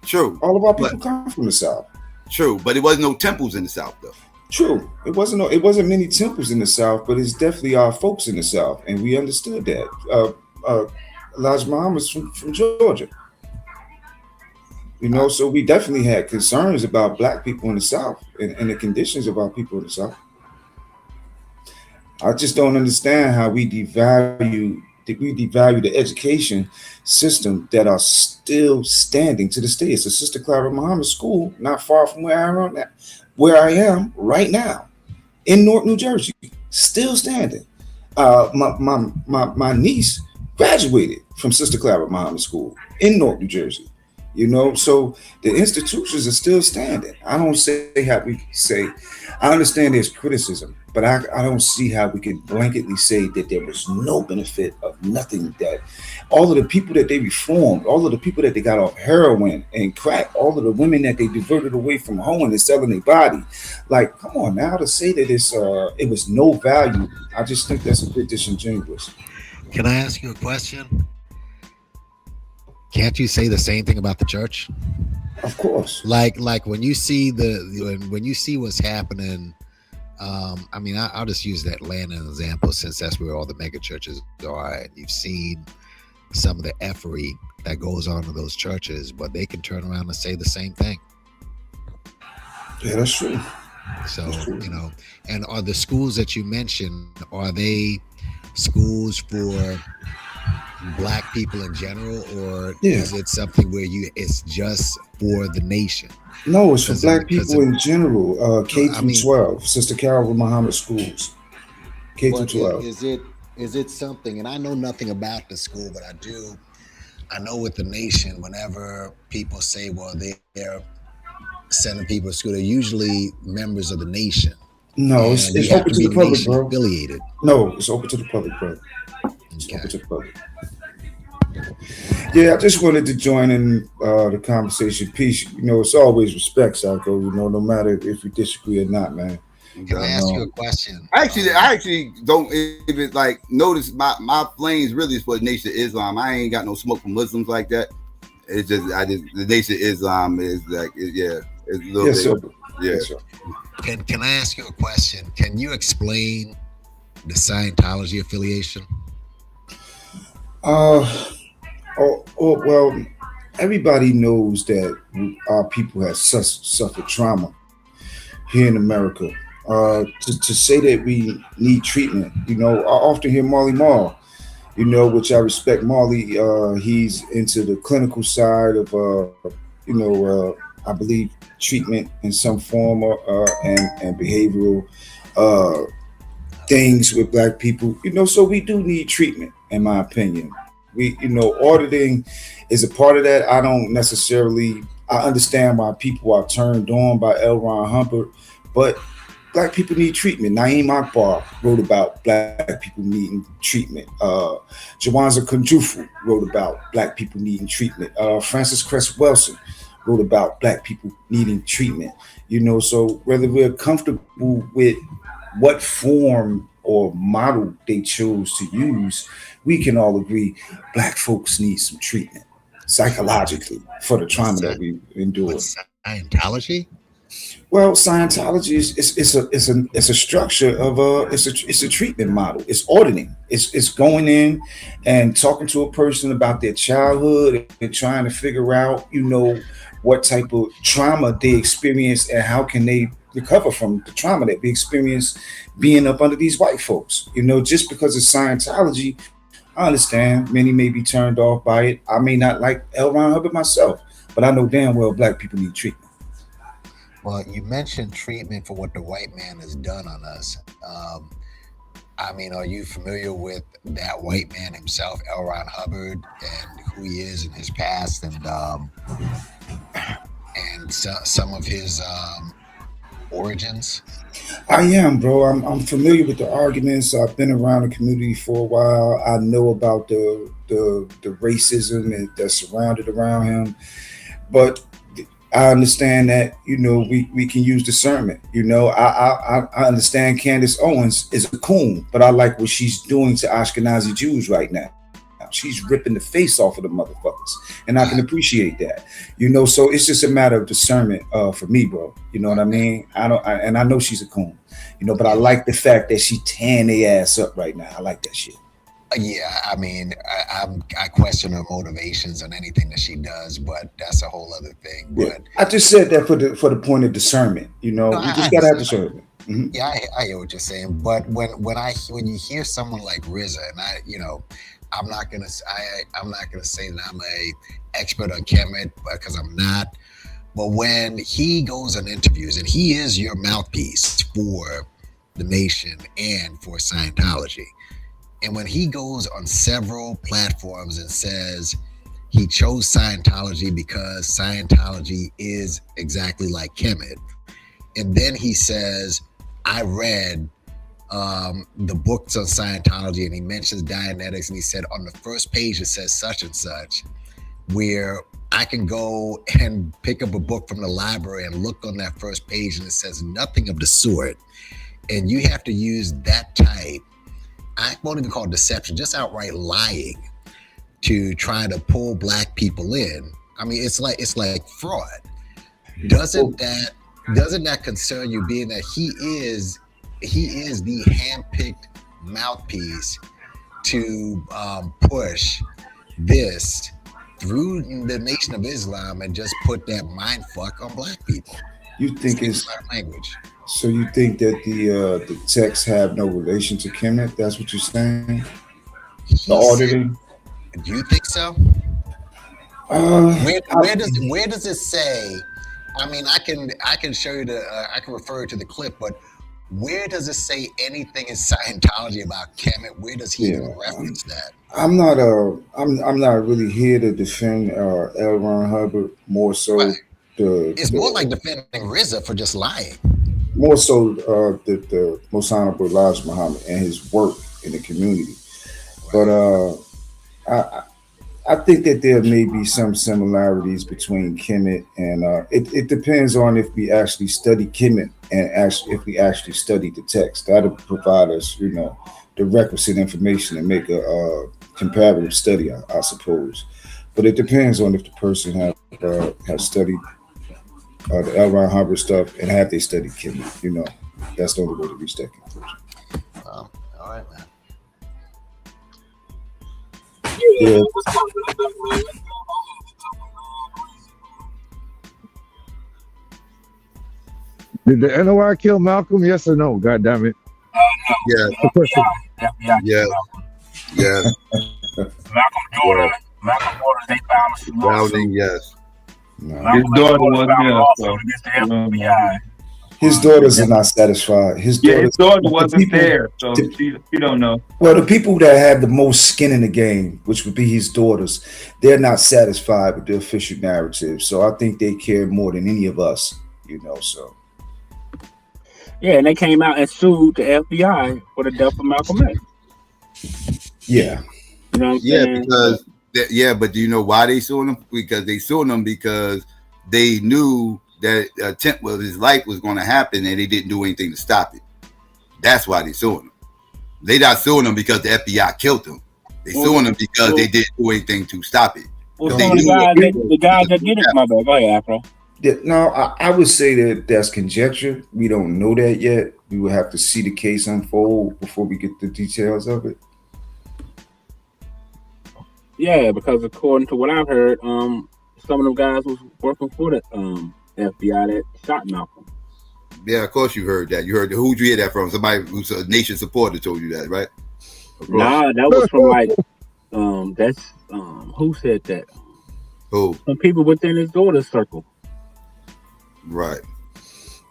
Speaker 20: True.
Speaker 15: All of our people come from the South.
Speaker 20: True, but it wasn't no temples in the South though.
Speaker 15: True. It wasn't many temples in the South, but it's definitely our folks in the South, and we understood that. Elijah Muhammad was from Georgia. So we definitely had concerns about black people in the South and the conditions of our people in the South. I just don't understand how we devalue we devalue the education system that are still standing to this day. It's a Sister Clara Muhammad School, not far from where I am right now, in Newark, New Jersey, still standing. My niece graduated from Sister Clara Muhammad School in Newark, New Jersey. You know, so the institutions are still standing. I don't say how we say. I understand there's criticism, but I don't see how we can blanketly say that there was no benefit of nothing. That all of the people that they reformed, all of the people that they got off heroin and crack, all of the women that they diverted away from hoeing and selling their body, like, come on now, to say that it was no value. I just think that's a bit disingenuous.
Speaker 4: Can I ask you a question? Can't you say the same thing about the church?
Speaker 15: Of course.
Speaker 4: Like when you see when you see what's happening, I mean, I'll just use that Atlanta as an example, since that's where all the mega churches are. And you've seen some of the effery that goes on in those churches, but they can turn around and say the same thing.
Speaker 15: Yeah, that's true.
Speaker 4: So, you know, and are the schools that you mentioned, are they schools for Black people in general, or is it something where it's just for the nation?
Speaker 15: No, it's for Black people in general. K through 12, Sister Clara Muhammad schools. K through 12.
Speaker 4: Is it something? And I know nothing about the school, but I know with the nation, whenever people say, well, they're sending people to school, they're usually members of the nation.
Speaker 15: No, it's open to the public, bro.
Speaker 4: Affiliated.
Speaker 15: No, it's open to the public, bro. It's open to the public. Yeah, I just wanted to join in the conversation. Peace. You know, it's always respect, Psycho. You know, no matter if we disagree or not, man.
Speaker 4: Can I ask you a question?
Speaker 20: I actually don't even like notice my flames really is for the Nation of Islam. I ain't got no smoke from Muslims like that. It's just the Nation of Islam is like it's a little bit.
Speaker 15: Yes, sir.
Speaker 4: Can I ask you a question? Can you explain the Scientology affiliation?
Speaker 15: Well, everybody knows that our people have suffered trauma here in America. To say that we need treatment, you know, I often hear Marley Marl, you know, which I respect. Marley, he's into the clinical side of, I believe treatment in some form, and behavioral things with Black people, you know, so we do need treatment, in my opinion. Auditing is a part of that. I understand why people are turned on by L. Ron Hubbard, but Black people need treatment. Naeem Akbar wrote about Black people needing treatment. Jawanza Kunjufu wrote about Black people needing treatment. Francis Cress Wilson wrote about Black people needing treatment. You know, so whether we're comfortable with what form or model they chose to use, we can all agree Black folks need some treatment psychologically for the trauma that we endured.
Speaker 4: Scientology?
Speaker 15: Well, Scientology is a structure of it's a treatment model. It's auditing. It's going in and talking to a person about their childhood and trying to figure out, you know, what type of trauma they experienced and how can they recover from the trauma that we experienced being up under these white folks. You know, just because it's Scientology, I understand many may be turned off by it. I may not like L. Ron Hubbard myself, but I know damn well Black people need treatment.
Speaker 4: Well, you mentioned treatment for what the white man has done on us. I mean, are you familiar with that white man himself, L. Ron Hubbard, and who he is in his past, and some of his origins?
Speaker 15: I am, bro. I'm familiar with the arguments. I've been around the community for a while. I know about the racism that surrounded around him, but I understand that, you know, we can use discernment. You know, I understand Candace Owens is a coon, but I like what she's doing to Ashkenazi Jews right now. She's ripping the face off of the motherfuckers, and I can appreciate that. You know, so it's just a matter of discernment for me, bro. You know what I mean? And I know she's a coon, you know, but I like the fact that she tan their ass up right now. I like that shit.
Speaker 4: Yeah, I mean, I question her motivations on anything that she does, but that's a whole other thing.
Speaker 15: But I just said that for the point of discernment. You know, you just gotta have discernment. Mm-hmm.
Speaker 4: Yeah, I hear what you're saying, but when you hear someone like RZA, and I'm not gonna say that I'm a expert on Kemet because I'm not. But when he goes on interviews, and he is your mouthpiece for the nation and for Scientology, and when he goes on several platforms and says he chose Scientology because Scientology is exactly like Kemet, and then he says, I read the books on Scientology, and he mentions Dianetics, and he said on the first page it says such and such, where I can go and pick up a book from the library and look on that first page and it says nothing of the sort. And you have to use that type, I won't even call it deception, just outright lying to try to pull black people in. I mean, it's like fraud. Doesn't that concern you, being that he is the handpicked mouthpiece to push this through the Nation of Islam and just put that mind fuck on black people?
Speaker 15: You think it's
Speaker 4: language?
Speaker 15: So you think that the texts have no relation to Kemet? That's what you're saying? The auditing?
Speaker 4: Do you think so? Where does it say? I mean, I can show you I can refer to the clip, but where does it say anything in Scientology about Kemet? Where does he even reference that?
Speaker 15: I'm not really here to defend L. Ron Hubbard. More so,
Speaker 4: it's more like defending RZA for just lying.
Speaker 15: More so, the Most Honorable Elijah Muhammad and his work in the community. But I think that there may be some similarities between Kemet and it depends on if we actually study Kemet and if we actually study the text. That'll provide us, the requisite information and make a comparative study, I suppose. But it depends on if the person has studied the L. Ron Hubbard stuff and have they studied Kemet. That's the only way to reach that conclusion.
Speaker 4: All right, man.
Speaker 15: Yeah.
Speaker 9: Did the NOI kill Malcolm? Yes or no? God damn it.
Speaker 20: Yeah. Yeah. Yeah.
Speaker 21: Malcolm Jordan, they found
Speaker 20: Browning, yes.
Speaker 18: His daughter wasn't there,
Speaker 15: His daughters are not satisfied. His
Speaker 18: daughter wasn't there, so she don't know.
Speaker 15: Well, the people that have the most skin in the game, which would be his daughters, they're not satisfied with the official narrative. So I think they care more than any of us, so.
Speaker 21: Yeah, and they came out and sued the FBI for the death of Malcolm X.
Speaker 15: Yeah.
Speaker 21: You know what I'm saying?
Speaker 20: But do you know why they sued him? Because they sued him because they knew that his life was going to happen and they didn't do anything to stop it. That's why they sued him. They not suing him because the FBI killed him. They suing him because they didn't do anything to stop it.
Speaker 21: Well, the guy that did it, my bad. Go ahead, Afro.
Speaker 15: Yeah, no, I would say that that's conjecture. We don't know that yet. We will have to see the case unfold before we get the details of it.
Speaker 21: Yeah, because according to what I've heard, some of them guys was working for the FBI that shot Malcolm.
Speaker 20: Yeah, of course you heard that. You heard who'd you hear that from? Somebody who's a nation supporter told you that, right?
Speaker 21: Nah, that was from who said that?
Speaker 20: Who?
Speaker 21: Some people within his daughter's circle.
Speaker 20: Right.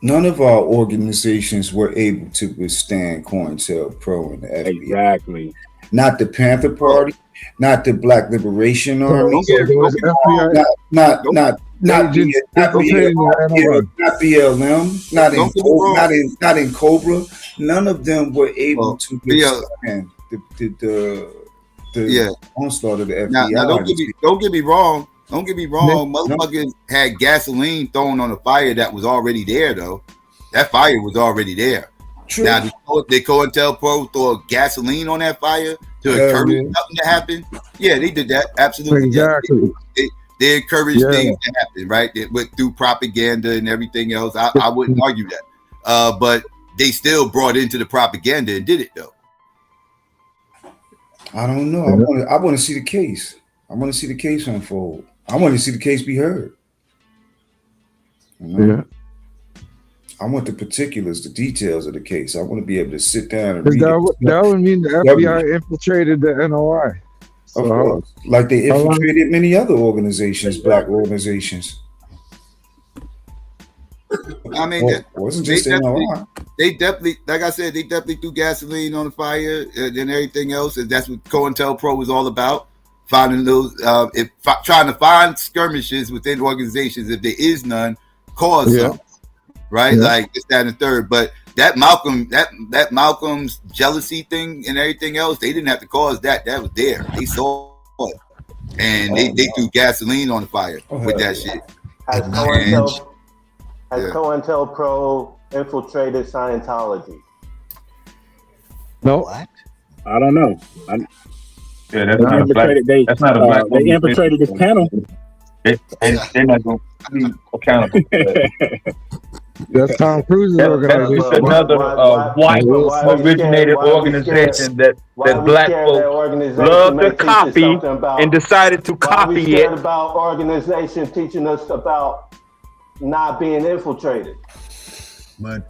Speaker 15: None of our organizations were able to withstand COINTELPRO and the FBI.
Speaker 21: Exactly.
Speaker 15: Not the Panther Party, not the Black Liberation Army, not BLM, not in Cobra. None of them were able to withstand the onslaught of the FBI.
Speaker 20: Now don't get me wrong. Don't get me wrong. Motherfuckers had gasoline thrown on a fire that was already there, though. That fire was already there. True. Now, did COINTELPRO throw gasoline on that fire to encourage something to happen? Yeah, they did that. Absolutely.
Speaker 9: Exactly.
Speaker 20: They encouraged things to happen, right? It went through propaganda and everything else. I wouldn't argue that. But they still brought into the propaganda and did it, though.
Speaker 15: I don't know. I want to see the case. I want to see the case unfold. I want to see the case be heard.
Speaker 9: Yeah.
Speaker 15: I want the particulars, the details of the case. I want to be able to sit down and read
Speaker 9: that would mean the FBI infiltrated the NOI.
Speaker 15: Of course. Like they infiltrated many other organizations, black organizations.
Speaker 20: I mean,
Speaker 15: wasn't just NLI.
Speaker 20: They definitely, like I said, they definitely threw gasoline on the fire and everything else, and that's what COINTELPRO was all about. Finding those, trying to find skirmishes within organizations. If there is none, cause some, right? Like this, that, and the third. But that Malcolm's jealousy thing and everything else, they didn't have to cause that. That was there. They saw it, and they threw gasoline on the fire with that shit.
Speaker 16: Has COINTELPRO infiltrated Scientology?
Speaker 5: No.
Speaker 21: What? I don't know.
Speaker 18: Yeah, that's not a black. That's not a black.
Speaker 21: They infiltrated this panel.
Speaker 18: They're not going to be accountable for that.
Speaker 5: That's Tom Cruise's organization.
Speaker 18: That's another white originated organization that black folks love to copy and decided to copy it.
Speaker 16: About organization teaching us about not being infiltrated.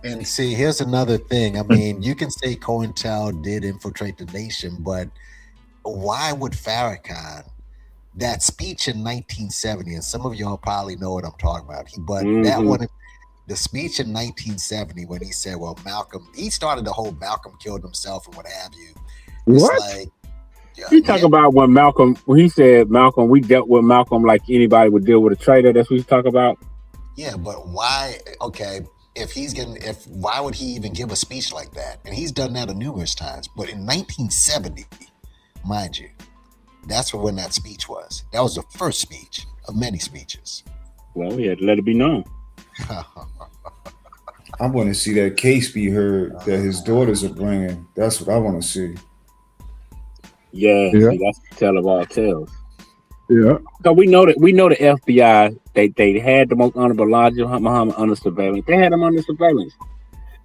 Speaker 4: And see, here's another thing. I mean, you can say COINTEL did infiltrate the nation, but why would Farrakhan, that speech in 1970, and some of y'all probably know what I'm talking about, that one, the speech in 1970 when he said, well, Malcolm, he started the whole Malcolm killed himself and what have you.
Speaker 21: What?
Speaker 4: Like,
Speaker 21: You talk about when he said, Malcolm, we dealt with Malcolm like anybody would deal with a traitor. That's what you talk about?
Speaker 4: Yeah, but why? Okay, why would he even give a speech like that? And he's done that numerous times. But in 1970, mind you, that's when that speech was. That was the first speech of many speeches.
Speaker 21: Well, he had to let it be known.
Speaker 15: I want to see that case be heard that his daughters are bringing. That's what I want to see.
Speaker 21: Yeah. See, that's the tell of all tales.
Speaker 5: Yeah.
Speaker 21: So we know the FBI, they had the most honorable Elijah Muhammad under surveillance. They had him under surveillance.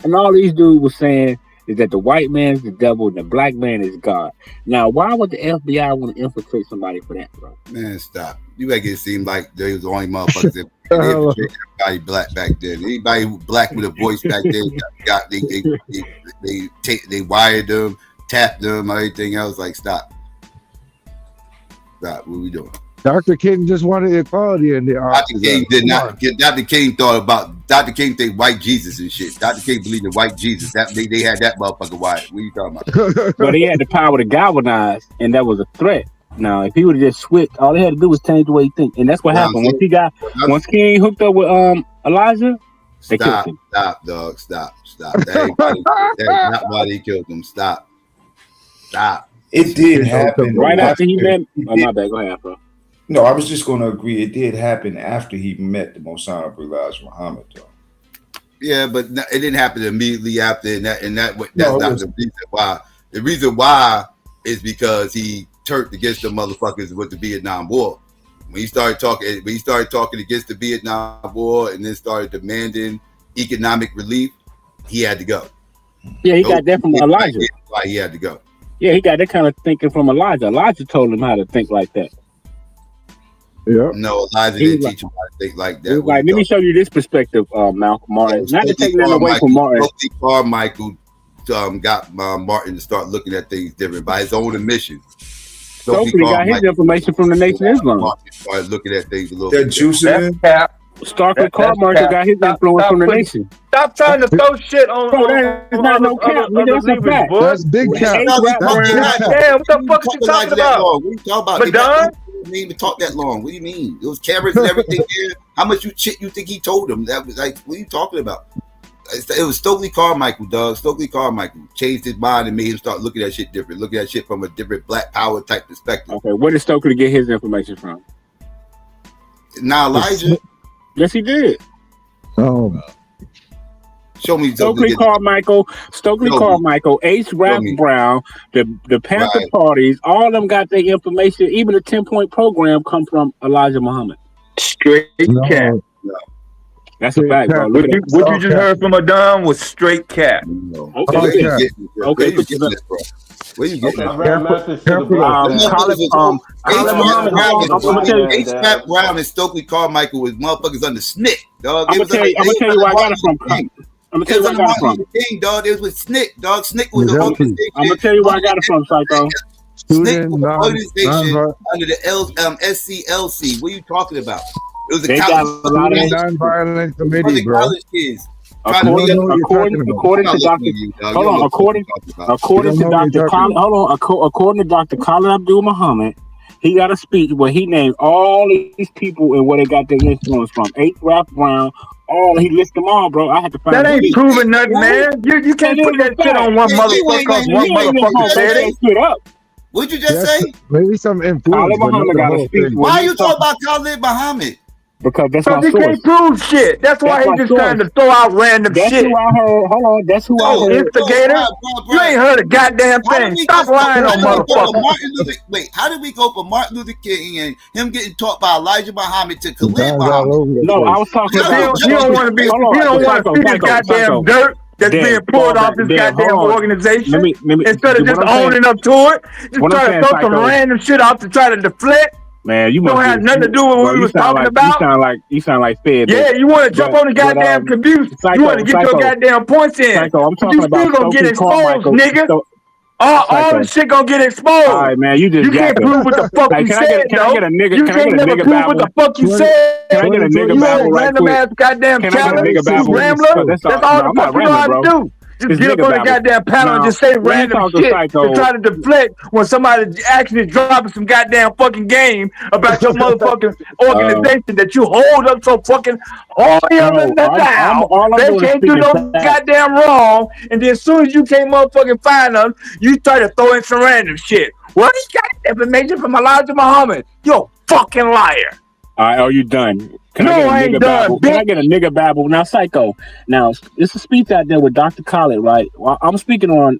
Speaker 21: And all these dudes were saying is that the white man is the devil and the black man is God. Now, why would the FBI want to infiltrate somebody for that, bro?
Speaker 20: Man, stop. You make it seem like they was the only motherfuckers that infiltrated everybody black back then. Anybody who black with a voice back then they wired them, tapped them, everything else. Like, stop. What we doing?
Speaker 5: Dr. King just wanted equality in the
Speaker 20: Dr. King did not. Dr. King thought about. Dr. King think white Jesus and shit. Dr. King believed in white Jesus. That they had that motherfucker wired. What are you talking about?
Speaker 21: But he had the power to galvanize, and that was a threat. Now, if he would have just switched, all he had to do was change the way he think, and that's what happened. Once King hooked up with Elijah, they killed him.
Speaker 20: Stop, dog. Stop. That is not why they killed him. Stop.
Speaker 15: It did happen
Speaker 21: right after he met. Oh, my bad. Go ahead, bro.
Speaker 15: No, I was just going to agree. It did happen after he met the Most Honorable Elijah Muhammad, though.
Speaker 20: Yeah, but it didn't happen immediately after, that's not the reason why. The reason why is because he turned against the motherfuckers with the Vietnam War. When he started talking against the Vietnam War and then started demanding economic relief, he had to go.
Speaker 21: Yeah, he got that from Elijah.
Speaker 20: Why he had to go.
Speaker 21: Yeah, he got that kind of thinking from Elijah. Elijah told him how to think like that.
Speaker 5: Yeah.
Speaker 20: No, Elijah didn't teach him how to think like that.
Speaker 21: Like, let me show you this perspective, Malcolm Martin. Not to take that away from Martin.
Speaker 20: Carmichael got Martin to start looking at things different by his own admission.
Speaker 21: Stokely got his information from the Nation of Islam.
Speaker 20: Martin started looking at things a little
Speaker 15: bit.
Speaker 21: Stokely Carmichael got his influence from the Nation.
Speaker 18: Stop trying to throw shit on.
Speaker 21: Bro, that is not no cap. That's a fact.
Speaker 5: That's big cap.
Speaker 18: Damn, what the fuck are you talking about?
Speaker 20: What are you talking about? Didn't even talk that long. What do you mean? There was cameras and everything there. How much you think he told him? That was like, what are you talking about? It was Stokely Carmichael, dog. Stokely Carmichael changed his mind and made him start looking at shit different, looking at shit from a different black power type perspective.
Speaker 21: Okay, where did Stokely get his information from?
Speaker 20: Now Elijah.
Speaker 21: Yes, he did.
Speaker 5: Oh.
Speaker 20: Show me
Speaker 21: Stokely Carmichael, H. Rap Brown, the Panther parties, all of them got their information. Even the 10-point program come from Elijah Muhammad.
Speaker 18: Straight cap.
Speaker 20: No.
Speaker 21: That's a fact, bro.
Speaker 18: What you just heard from Adam was straight cap.
Speaker 20: No.
Speaker 21: Okay.
Speaker 20: Where you getting this, bro? Where you getting H. Rap Brown and Stokely Carmichael was motherfuckers under SNCC, dog.
Speaker 21: I'm gonna tell you where I got it from. I'm gonna tell you where I got it from.
Speaker 20: Dog, it was SNCC, dog. SNCC was the
Speaker 21: I'm gonna tell you where I got it from, Psycho.
Speaker 9: Student
Speaker 14: organization under the SCLC. What are you talking about? It was a
Speaker 9: they got a lot of non-violent committee, bro.
Speaker 14: College kids.
Speaker 21: According to Dr. Khalid Abdul Muhammad, he got a speech where he named all these people and where they got their influence from. Rap Brown, he listed them all, bro. I had to find
Speaker 19: that ain't proving nothing, man. You can't put that shit on one motherfucker because one motherfucker said it.
Speaker 14: What'd you just say?
Speaker 9: Maybe some influence.
Speaker 14: Why are you talking about Khalid Muhammad?
Speaker 21: Because that's my
Speaker 19: he
Speaker 21: source.
Speaker 19: can't prove shit. That's why he's just trying to throw out random shit.
Speaker 21: That's who I heard. Hold on. That's who I heard.
Speaker 19: Instigator. You ain't heard a goddamn thing. Stop lying on motherfuckers.
Speaker 14: Wait, how did we go from Martin Luther King and him getting taught by Elijah Muhammad to Khalid Muhammad?
Speaker 21: No, I was talking about.
Speaker 19: You don't want to be. You don't want to see the goddamn dirt that's being pulled off this goddamn organization. Instead of just owning up to it, just trying to throw some random shit out to try to deflect.
Speaker 21: Man, you
Speaker 19: don't have nothing to do with what we was talking about.
Speaker 21: You sound like Fed.
Speaker 19: Yeah, you want to jump on the goddamn abuse. You want to get your goddamn points in.
Speaker 21: I'm talking
Speaker 19: you still gonna get exposed, nigga. All the shit gonna get exposed.
Speaker 21: All right, man, you can't
Speaker 19: prove what the fuck you said,
Speaker 21: Can I get a nigga?
Speaker 19: You can't never prove what the fuck you said.
Speaker 21: Can I get a nigga babble right quick?
Speaker 19: Random ass goddamn challenge.
Speaker 21: Rambler.
Speaker 19: That's all the fuck you know how to do. Just get up on the goddamn panel and just say random shit to try to deflect when somebody actually dropping some goddamn fucking game about your motherfucking organization that you hold up so fucking all down. They can't do no goddamn wrong, and then as soon as you can't motherfucking find them, you started throwing some random shit. Well, he got information from Elijah Muhammad. You're a fucking liar.
Speaker 21: All right, are you done? Can I get a nigga babble? Can I get a nigga babble? Now, Psycho. Now, it's a speech out there with Dr. Khalid, right? Well, I'm speaking on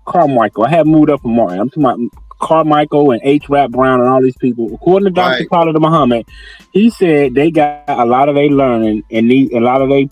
Speaker 21: Carmichael. I have moved up from Martin. I'm talking about Carmichael and Rap Brown and all these people. According to Dr. Khalid Muhammad, he said they got a lot of their learning and a lot of their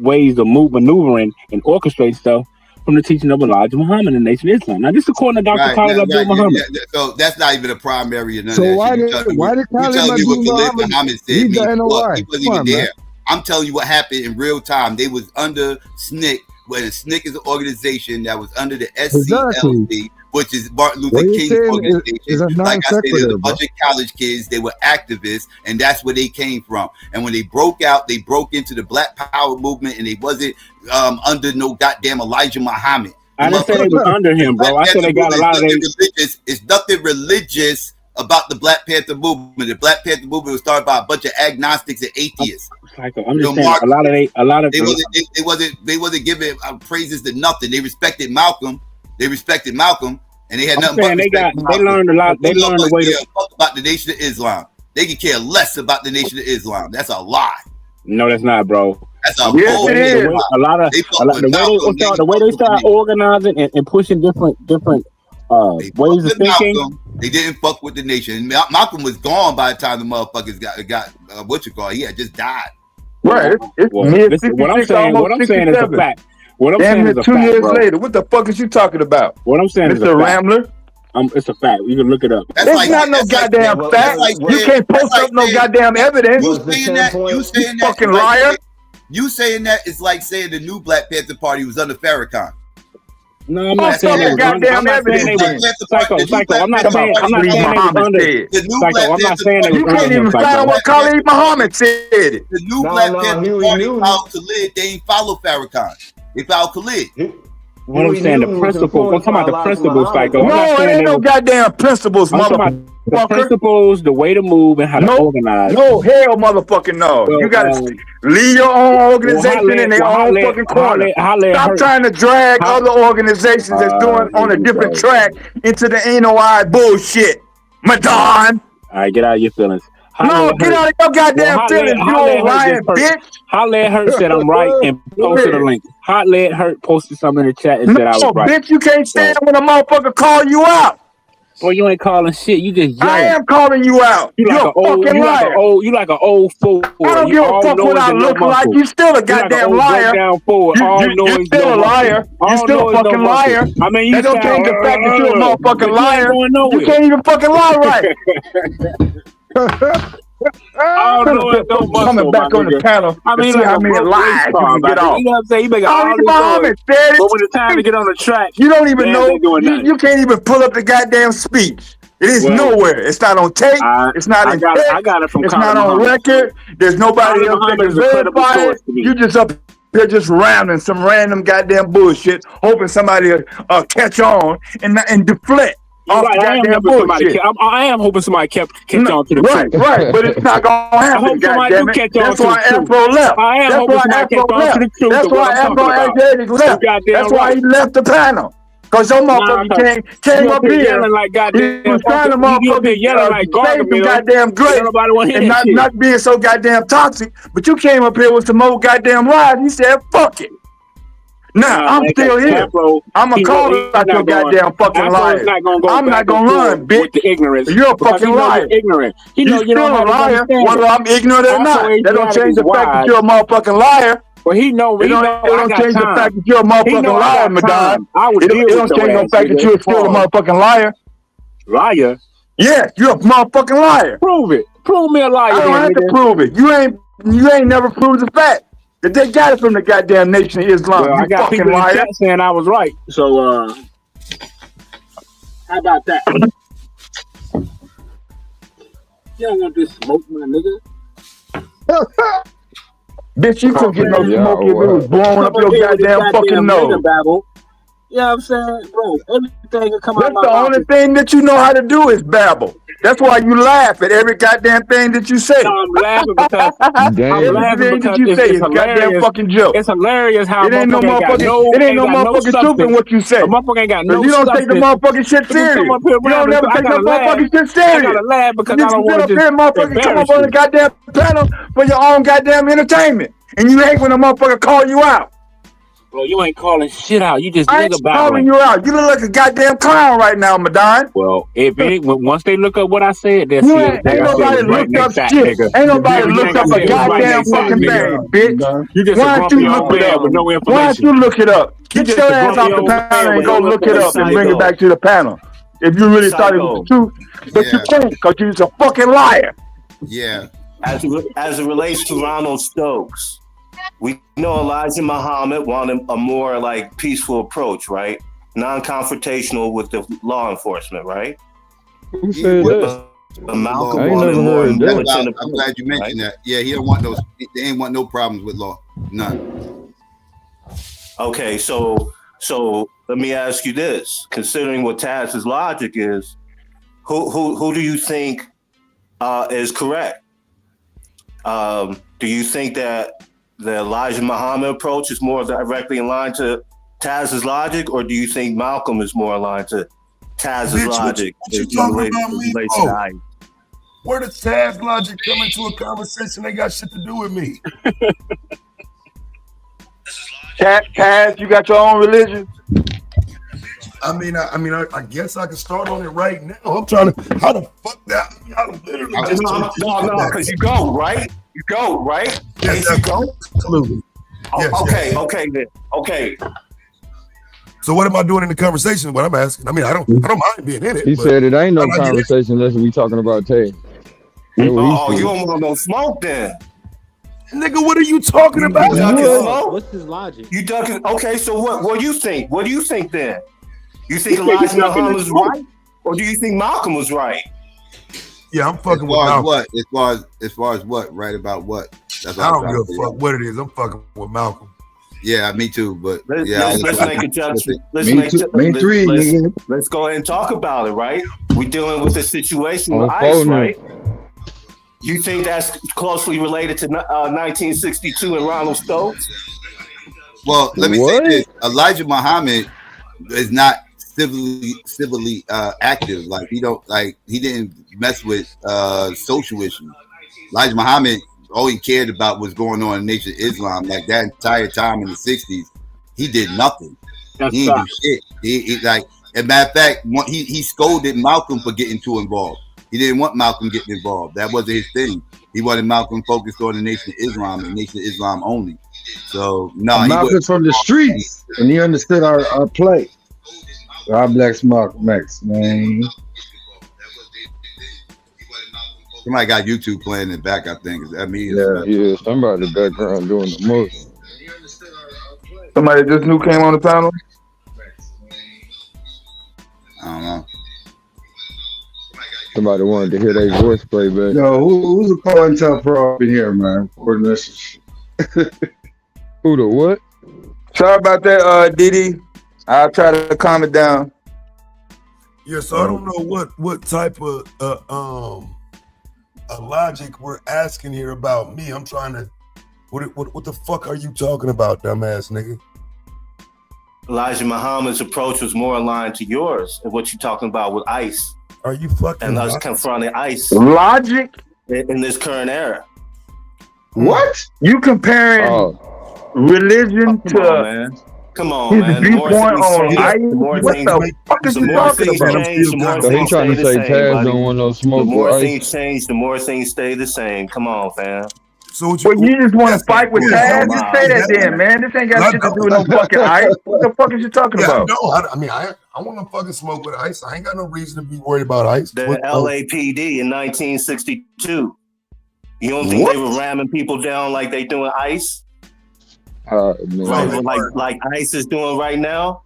Speaker 21: ways of maneuvering and orchestrate stuff from the teaching of Elijah Muhammad and Nation of Islam. Now, this is according to Dr. Khalid Abdul Muhammad.
Speaker 14: So that's not even a primary.
Speaker 9: So why did Khalid
Speaker 14: Muhammad said he wasn't even there? I'm telling you what happened in real time. They was under SNCC, where the SNCC is an organization that was under the SCLC, which is Martin Luther King's organization. Like I said, there was a bunch of college kids. They were activists, and that's where they came from. And when they broke out, they broke into the Black Power movement, and they wasn't under no goddamn Elijah Muhammad.
Speaker 21: I didn't say they was under him, bro. I said they got a lot of
Speaker 14: religious. It's nothing religious about the Black Panther movement. The Black Panther movement was started by a bunch of agnostics and atheists.
Speaker 21: I'm just saying, a lot of
Speaker 14: they wasn't giving praises to nothing. They respected Malcolm. And they had nothing.
Speaker 21: They learned a lot. They learned the way to
Speaker 14: fuck about the Nation of Islam. They can care less about the Nation of Islam. That's a lie.
Speaker 21: No, that's not, bro.
Speaker 14: That's a bullshit.
Speaker 21: The way they start organizing and pushing different ways of thinking.
Speaker 14: Malcolm. They didn't fuck with the nation. Malcolm was gone by the time the motherfuckers got he had just died.
Speaker 19: Right.
Speaker 21: What I'm saying is a fact. What I'm saying is a
Speaker 19: 2
Speaker 21: fact,
Speaker 19: years
Speaker 21: bro.
Speaker 19: later. What the fuck is you talking about?
Speaker 21: What I'm saying is
Speaker 19: Mr. Rambler.
Speaker 21: It's a fact. You can look it up.
Speaker 19: It's not no goddamn fact. You can't post up no goddamn evidence.
Speaker 14: You saying that?
Speaker 19: Fucking liar.
Speaker 14: You saying that is like saying the new Black Panther Party was under Farrakhan.
Speaker 21: No, I'm not saying they was Psycho. I'm not saying they was under. Psycho, I'm not saying they was under.
Speaker 19: You can't even find what Khalid Muhammad said.
Speaker 14: The new Black Panther Party followed Khalid. They ain't follow Farrakhan. They followed Khalid.
Speaker 21: What I'm saying, the principles. I'm talking about the principles, Psycho.
Speaker 19: No, it ain't no goddamn principles, motherfucker.
Speaker 21: The principles, the way to move, and how to organize.
Speaker 19: No, hell, motherfucking no. You gotta lead your own organization in their own fucking corner. Stop trying to drag other organizations that's doing on a different track into the anal-eye bullshit. Madon.
Speaker 21: All right, get out of your feelings.
Speaker 19: No, get out of your goddamn feelings, you old lying bitch.
Speaker 21: Hot Lead Hurt said I'm right and posted a link. Hot Lead Hurt posted something in the chat and said I was right.
Speaker 19: Bitch, you can't stand when a motherfucker call you out.
Speaker 21: Boy, you ain't calling shit. You just yelling.
Speaker 19: I am calling you out. You're a fucking liar.
Speaker 21: You like an old fool.
Speaker 19: I don't give a fuck what I look like. You still a goddamn liar. You still a liar. You still a fucking liar.
Speaker 21: I mean,
Speaker 19: that don't change the fact that you're a motherfucking liar. You can't even fucking lie right.
Speaker 21: I don't know it don't
Speaker 9: coming back on the panel
Speaker 21: I mean,
Speaker 9: to see
Speaker 21: like
Speaker 9: how
Speaker 21: a
Speaker 9: many
Speaker 21: broke
Speaker 9: lies
Speaker 21: race
Speaker 9: you
Speaker 21: car,
Speaker 9: can get off.
Speaker 21: you know what I'm saying? He making all
Speaker 9: Ali
Speaker 21: these
Speaker 9: Muhammad
Speaker 21: noise,
Speaker 9: said it.
Speaker 21: but when it's time to get on the track,
Speaker 9: You don't even know.
Speaker 21: ain't doing nothing.
Speaker 9: You can't even pull up the goddamn speech. It is
Speaker 21: Well,
Speaker 9: nowhere. It's not on tape. It's not in text.
Speaker 21: I got it from
Speaker 9: It's
Speaker 21: Khalid
Speaker 9: not on
Speaker 21: Muhammad.
Speaker 9: record. There's nobody
Speaker 21: Khalid
Speaker 9: else that
Speaker 21: Muhammad
Speaker 9: can
Speaker 21: is a credible
Speaker 9: verify
Speaker 21: source
Speaker 9: it.
Speaker 21: to me.
Speaker 9: You just up here just rounding some random goddamn bullshit, hoping somebody will catch on and deflect
Speaker 21: You're
Speaker 9: off
Speaker 21: right.
Speaker 9: the
Speaker 21: I am
Speaker 9: goddamn
Speaker 21: hoping somebody.
Speaker 9: bullshit.
Speaker 21: I am hoping somebody catch on to the
Speaker 9: Right,
Speaker 21: truth.
Speaker 9: right, but it's not gonna
Speaker 21: I
Speaker 9: happen.
Speaker 21: hope somebody do
Speaker 9: Goddamn it!
Speaker 21: catch on
Speaker 9: That's
Speaker 21: to the
Speaker 9: why
Speaker 21: truth.
Speaker 9: Afro left.
Speaker 21: I am
Speaker 9: That's
Speaker 21: hoping
Speaker 9: why
Speaker 21: somebody
Speaker 9: Afro
Speaker 21: catch on
Speaker 9: left.
Speaker 21: to the truth
Speaker 9: That's
Speaker 21: of what
Speaker 9: why
Speaker 21: I'm
Speaker 9: Afro
Speaker 21: talking about.
Speaker 9: XyayX left.
Speaker 21: Goddamn
Speaker 9: That's why
Speaker 21: right.
Speaker 9: he left the panel. Cause your motherfucker came up here.
Speaker 21: Yelling like goddamn.
Speaker 9: He was trying to
Speaker 21: You up here yelling like
Speaker 9: say some
Speaker 21: Gargamel.
Speaker 9: goddamn grace
Speaker 21: Nobody want to hear
Speaker 9: and
Speaker 21: that shit.
Speaker 9: not being so goddamn toxic. But you came up here with some more goddamn lies. He said, "Fuck it." Now I'm still here. I'm gonna call out your goddamn fucking liars. I'm not gonna run, bitch.
Speaker 21: With the ignorance.
Speaker 9: You're a fucking liar.
Speaker 21: You're ignorant.
Speaker 9: You're still a liar, whether I'm ignorant or not. That don't change the fact that you're a motherfucking liar.
Speaker 21: Well, he know.
Speaker 9: It don't change the fact that you're a motherfucking liar, Madonna. It don't change the fact that you're still a motherfucking liar.
Speaker 21: Liar?
Speaker 9: Yes, you're a motherfucking liar.
Speaker 21: Prove it. Prove me a liar.
Speaker 9: I don't have to prove it. You ain't never proved the fact that they got it from the goddamn Nation of Islam.
Speaker 21: Well,
Speaker 9: You
Speaker 21: I got
Speaker 9: fucking
Speaker 21: people in
Speaker 9: liar.
Speaker 21: the chat saying I was right. So, how about that? You don't want this smoke, my nigga.
Speaker 9: Bitch, you couldn't get no smoke if it was blowing up your goddamn fucking nose.
Speaker 21: You know what I'm saying? Bro, everything will come out
Speaker 9: That's
Speaker 21: my
Speaker 9: the
Speaker 21: mouth.
Speaker 9: only thing that you know how to do is babble. That's why you laugh at every goddamn thing that you say.
Speaker 21: No, I'm laughing because
Speaker 9: everything that you say is goddamn fucking joke.
Speaker 21: It's hilarious how
Speaker 9: it ain't no
Speaker 21: motherfucking
Speaker 9: it ain't no motherfucking truth in what you say.
Speaker 21: A motherfucker ain't got no
Speaker 9: you don't take the
Speaker 21: substance.
Speaker 9: motherfucking shit
Speaker 21: But you
Speaker 9: serious.
Speaker 21: come up here
Speaker 9: You don't never take no motherfucking shit serious.
Speaker 21: I gotta laugh because
Speaker 9: you
Speaker 21: I don't
Speaker 9: sit
Speaker 21: want
Speaker 9: up
Speaker 21: to
Speaker 9: here, motherfucker, come up on the goddamn panel for your own goddamn entertainment, and you hate when a motherfucker call you out.
Speaker 21: Bro, you ain't calling shit out. You just
Speaker 9: I ain't
Speaker 21: nigga
Speaker 9: calling
Speaker 21: babbling.
Speaker 9: you out. You look like a goddamn clown right now, Madonna.
Speaker 21: Well, once they look up what I said, they'll
Speaker 9: You
Speaker 21: see
Speaker 9: ain't
Speaker 21: everything I said
Speaker 9: nobody
Speaker 21: was right
Speaker 9: looked up
Speaker 21: next back,
Speaker 9: shit.
Speaker 21: nigga.
Speaker 9: Ain't nobody
Speaker 21: Everything
Speaker 9: looked
Speaker 21: I
Speaker 9: up a
Speaker 21: said was right
Speaker 9: goddamn
Speaker 21: next back,
Speaker 9: fucking
Speaker 21: nigga.
Speaker 9: thing, bitch.
Speaker 21: You just
Speaker 9: Why
Speaker 21: a
Speaker 9: don't
Speaker 21: grumpy
Speaker 9: you look
Speaker 21: old
Speaker 9: it
Speaker 21: man
Speaker 9: up?
Speaker 21: with no
Speaker 9: Why
Speaker 21: information.
Speaker 9: don't you look it up?
Speaker 21: You
Speaker 9: Get
Speaker 21: just
Speaker 9: your
Speaker 21: a
Speaker 9: ass
Speaker 21: grumpy
Speaker 9: off the
Speaker 21: old man
Speaker 9: panel and
Speaker 21: with
Speaker 9: go
Speaker 21: no
Speaker 9: look it up and bring it back to the panel. If you really thought it was the truth, but you can't because you're just a fucking liar.
Speaker 20: Yeah.
Speaker 7: As it relates to Ronald Stokes, we know Elijah Muhammad wanted a more like peaceful approach, right? Non-confrontational with the law enforcement, right?
Speaker 12: Who said that?
Speaker 7: Malcolm
Speaker 12: I ain't
Speaker 7: wanted
Speaker 12: never
Speaker 7: more
Speaker 12: heard that.
Speaker 7: militant
Speaker 20: I'm glad you mentioned that. Yeah, he don't want those. They ain't want no problems with law. None.
Speaker 7: Okay, so let me ask you this: considering what Taz's logic is, who do you think is correct? Do you think that the Elijah Muhammad approach is more directly in line to Taz's logic, or do you think Malcolm is more aligned to Taz's logic?
Speaker 17: What you talking about me? Where does Taz logic come into a conversation? They got shit to do with me.
Speaker 9: Taz, you got your own religion?
Speaker 17: I guess I can start on it right now. I'm trying to. How the fuck that? I literally just.
Speaker 7: No, because you go right. You go right.
Speaker 17: Yes,
Speaker 7: you go.
Speaker 17: Absolutely. Yes,
Speaker 7: okay.
Speaker 17: yes.
Speaker 7: Okay. Then. Okay.
Speaker 17: So what am I doing in the conversation? What I'm asking. I mean, I don't mind being in it.
Speaker 12: He said it ain't no conversation unless we talking about Tay.
Speaker 7: You don't want no smoke then.
Speaker 17: Nigga, what are you talking about?
Speaker 16: What's his logic?
Speaker 7: You ducking? Okay, so what do you think? What do you think then? You think Elijah Muhammad was right, or do you think Malcolm was right?
Speaker 17: Yeah, I'm fucking with
Speaker 20: Malcolm.
Speaker 17: Malcolm.
Speaker 20: As far as what? Right about what? That's
Speaker 17: I don't give a fuck what it is. I'm fucking with Malcolm.
Speaker 20: Yeah, me too. But
Speaker 7: let's make a judgment. Let's go ahead and talk about it, right? We're dealing with a situation with ICE, right? You think that's closely related to 1962 and Ronald Stokes?
Speaker 20: Well, let me say this: Elijah Muhammad is not civilly active. Like he didn't mess with social issues. Elijah Muhammad, all he cared about was going on in the Nation of Islam. Like that entire time in the 60s, he did nothing. He didn't do shit. He like, as a matter of fact, he scolded Malcolm for getting too involved. He didn't want Malcolm getting involved. That wasn't his thing. He wanted Malcolm focused on the Nation of Islam and Nation of Islam only. So no,
Speaker 9: Malcolm's from the streets, and he understood our plight. God bless Malcolm X, man.
Speaker 20: Somebody got YouTube playing in the back, I think. Is that me?
Speaker 12: Yeah, somebody in the background doing the most.
Speaker 19: Somebody just new came on the panel.
Speaker 20: I don't know.
Speaker 12: Somebody wanted to hear their voice play back.
Speaker 9: Yo, who's a call and tell pro up in here, man? For this.
Speaker 12: Who the what?
Speaker 19: Sorry about that, Diddy. I'll try to calm it down.
Speaker 17: Yeah, so I don't know what type of logic we're asking here about me. I'm trying to. What the fuck are you talking about, dumbass nigga?
Speaker 7: Elijah Muhammad's approach was more aligned to yours and what you're talking about with ICE.
Speaker 17: Are you fucking
Speaker 7: and us confronting ICE
Speaker 19: logic
Speaker 7: in this current era?
Speaker 19: What? You comparing religion to
Speaker 7: Come on,
Speaker 19: his
Speaker 7: man.
Speaker 19: viewpoint on ICE? What the fuck is you talking about?
Speaker 12: So he trying to say Taz don't want no smoke.
Speaker 7: The more
Speaker 12: with
Speaker 7: things
Speaker 12: ICE.
Speaker 7: change, the more things stay the same. Come on, fam.
Speaker 17: So
Speaker 19: you just want to fight with Taz? Just say that then, man. This ain't got shit to do with no fucking ICE. What the fuck is you talking about?
Speaker 17: I want to fucking smoke with ICE. I ain't got no reason to be worried about ICE.
Speaker 7: The LAPD in 1962. You don't think they were ramming people down like they doing ICE? Like ICE is doing right now?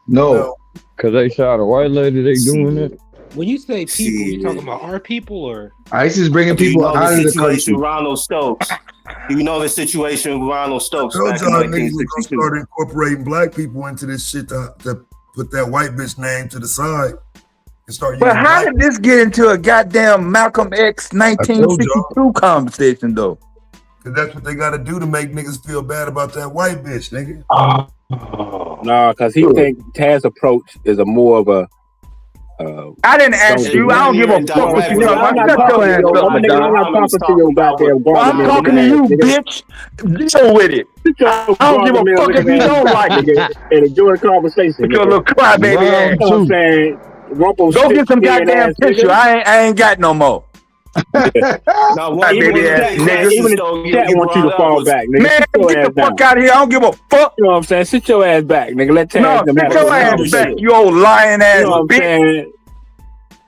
Speaker 12: No, because they shot a white lady. They doing it.
Speaker 1: When you say people, you talking about our people or
Speaker 9: ICE is bringing people out of the country.
Speaker 7: Ronald Stokes. You know the situation with Ronald Stokes
Speaker 17: I
Speaker 7: back
Speaker 17: told
Speaker 7: in
Speaker 17: y'all niggas we're gonna
Speaker 7: 1962.
Speaker 17: start incorporating black people into this shit to put that white bitch name to the side and start using
Speaker 19: But how
Speaker 17: black.
Speaker 19: did this get into a goddamn Malcolm X 1962 conversation though?
Speaker 17: Cause that's what they gotta do to make niggas feel bad about that white bitch, nigga.
Speaker 21: No, because he think Taz's approach is a more of a.
Speaker 19: I didn't ask you. I don't give a fuck what you know. I'm not talking to you.
Speaker 21: I'm not talking to your goddamn
Speaker 19: I'm talking to you, bitch. Deal with it. I don't give a fuck if you don't like it.
Speaker 21: And enjoy the conversation.
Speaker 19: With your little crybaby ass.
Speaker 21: You know what I'm saying?
Speaker 19: Go get some goddamn tissue. I ain't got no more.
Speaker 7: Now,
Speaker 21: even the chat wants you to fall back, nigga.
Speaker 19: Man, get the fuck out of here. I don't give a fuck.
Speaker 21: You know what I'm saying? Sit your ass back, nigga. Let Taz
Speaker 19: No, sit your ass back, you old lying ass
Speaker 21: You know what I'm
Speaker 19: bitch.
Speaker 21: saying?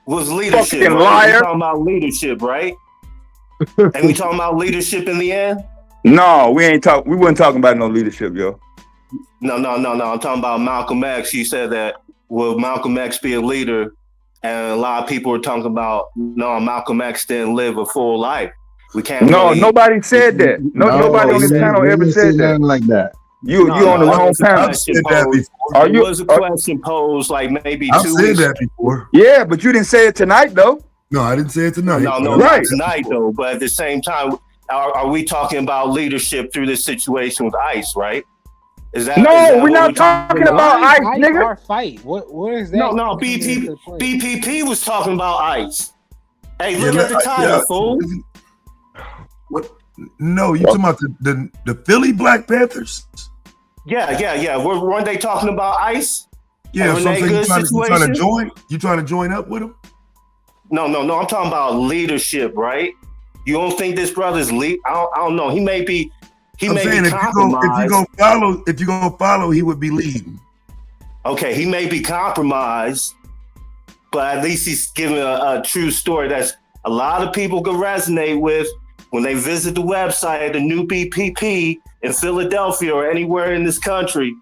Speaker 7: Was leadership.
Speaker 19: Fucking
Speaker 7: Right?
Speaker 19: liar.
Speaker 7: We talking about leadership, right? And we talking about leadership in the end?
Speaker 19: No, we wasn't talking about no leadership, yo.
Speaker 7: No. I'm talking about Malcolm X. He said that, will Malcolm X be a leader? And a lot of people were talking about, no, Malcolm X didn't live a full life. We can't.
Speaker 19: No,
Speaker 7: really,
Speaker 19: nobody said that. Nobody on this panel ever said that.
Speaker 9: Like that.
Speaker 19: You on the wrong panel.
Speaker 7: There was a question posed like maybe
Speaker 17: I've
Speaker 7: 2
Speaker 17: said
Speaker 7: weeks.
Speaker 17: that before.
Speaker 19: Yeah, but you didn't say it tonight, though.
Speaker 17: No, I didn't say it tonight.
Speaker 7: No,
Speaker 19: Right.
Speaker 7: not tonight though. But at the same time, are we talking about leadership through this situation with ICE, right? Is that
Speaker 19: we're not talking about ICE, nigga.
Speaker 1: Our fight. What is that?
Speaker 7: No. BPP was talking about ICE. Hey, look at the title, fool.
Speaker 17: What? No, you talking about the Philly Black Panthers?
Speaker 7: Yeah. Weren't they talking about ICE?
Speaker 17: Yeah, so I'm saying you trying to
Speaker 7: situation?
Speaker 17: join? You trying to join up with them?
Speaker 7: No. I'm talking about leadership, right? You don't think this brother's lead? I don't know. He may be.
Speaker 17: I'm saying if you gonna follow, he would be leading.
Speaker 7: Okay, he may be compromised, but at least he's giving a true story that's a lot of people can resonate with when they visit the website of the new BPP in Philadelphia or anywhere in this country.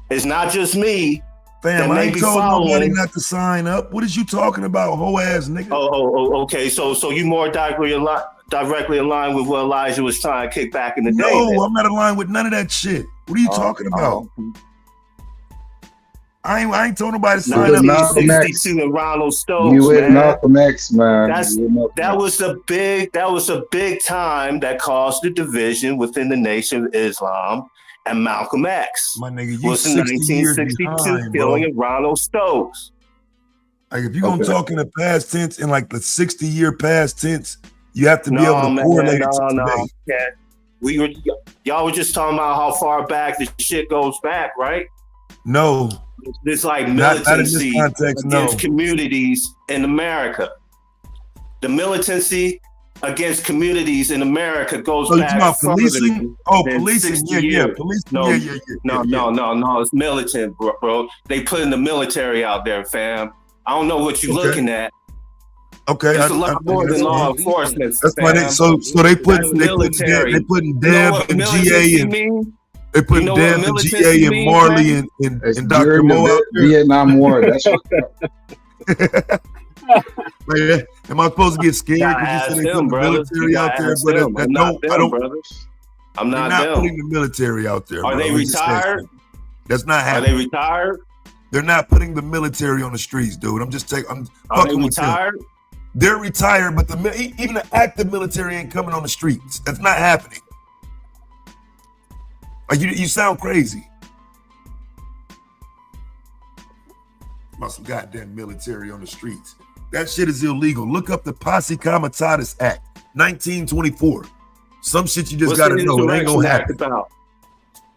Speaker 7: It's not just me.
Speaker 17: Fam, I ain't told nobody not to sign up. What is you talking about, hoe ass nigga?
Speaker 7: Oh, okay. So you more directly aligned with what Elijah was trying to kick back in the day.
Speaker 17: No, I'm not aligned with none of that shit. What are you talking about? I ain't told nobody to sign up.
Speaker 7: 1962 and Ronald Stokes.
Speaker 9: You with
Speaker 7: man.
Speaker 9: Malcolm X, man.
Speaker 7: That was a big time that caused the division within the Nation of Islam. And Malcolm X
Speaker 17: My nigga, you
Speaker 7: was in
Speaker 17: 60 years
Speaker 7: 1962
Speaker 17: behind,
Speaker 7: killing
Speaker 17: bro.
Speaker 7: of Ronald Stokes.
Speaker 17: Like if you're gonna talk in the past tense, in like the 60-year past tense, you have to be able to correlate it to today.
Speaker 7: Y'all were just talking about how far back the shit goes back, right?
Speaker 17: No.
Speaker 7: It's like
Speaker 17: Not in
Speaker 7: militancy
Speaker 17: this context,
Speaker 7: against
Speaker 17: no.
Speaker 7: communities in America. The militancy against communities in America goes
Speaker 17: So you
Speaker 7: back
Speaker 17: talking about
Speaker 7: further
Speaker 17: policing? Oh,
Speaker 7: than
Speaker 17: policing,
Speaker 7: 60
Speaker 17: yeah,
Speaker 7: years.
Speaker 17: policing,
Speaker 7: No,
Speaker 17: yeah.
Speaker 7: No, it's militant, bro. They putting the military out there, fam. I don't know what you're looking at.
Speaker 13: Okay,
Speaker 7: It's a lot more than law enforcement.
Speaker 13: That's why they putting D.A.B.A.T.E and GA and they putting D.A.B.A.T.E and GA and Marley and Dr. Mo out there.
Speaker 9: Vietnam War. That's what.
Speaker 13: Man, am I supposed to get scared because you said they putting the military out there?
Speaker 7: I'm not
Speaker 13: They're not putting the military out there.
Speaker 7: Are they retired?
Speaker 13: That's not happening.
Speaker 7: Are they retired?
Speaker 13: They're not putting the military on the streets, dude. I'm fucking with them. They're retired, but even the active military ain't coming on the streets. That's not happening. Like you sound crazy. About some goddamn military on the streets. That shit is illegal. Look up the Posse Comitatus Act, 1924. Some shit you just gotta know. It ain't gonna happen.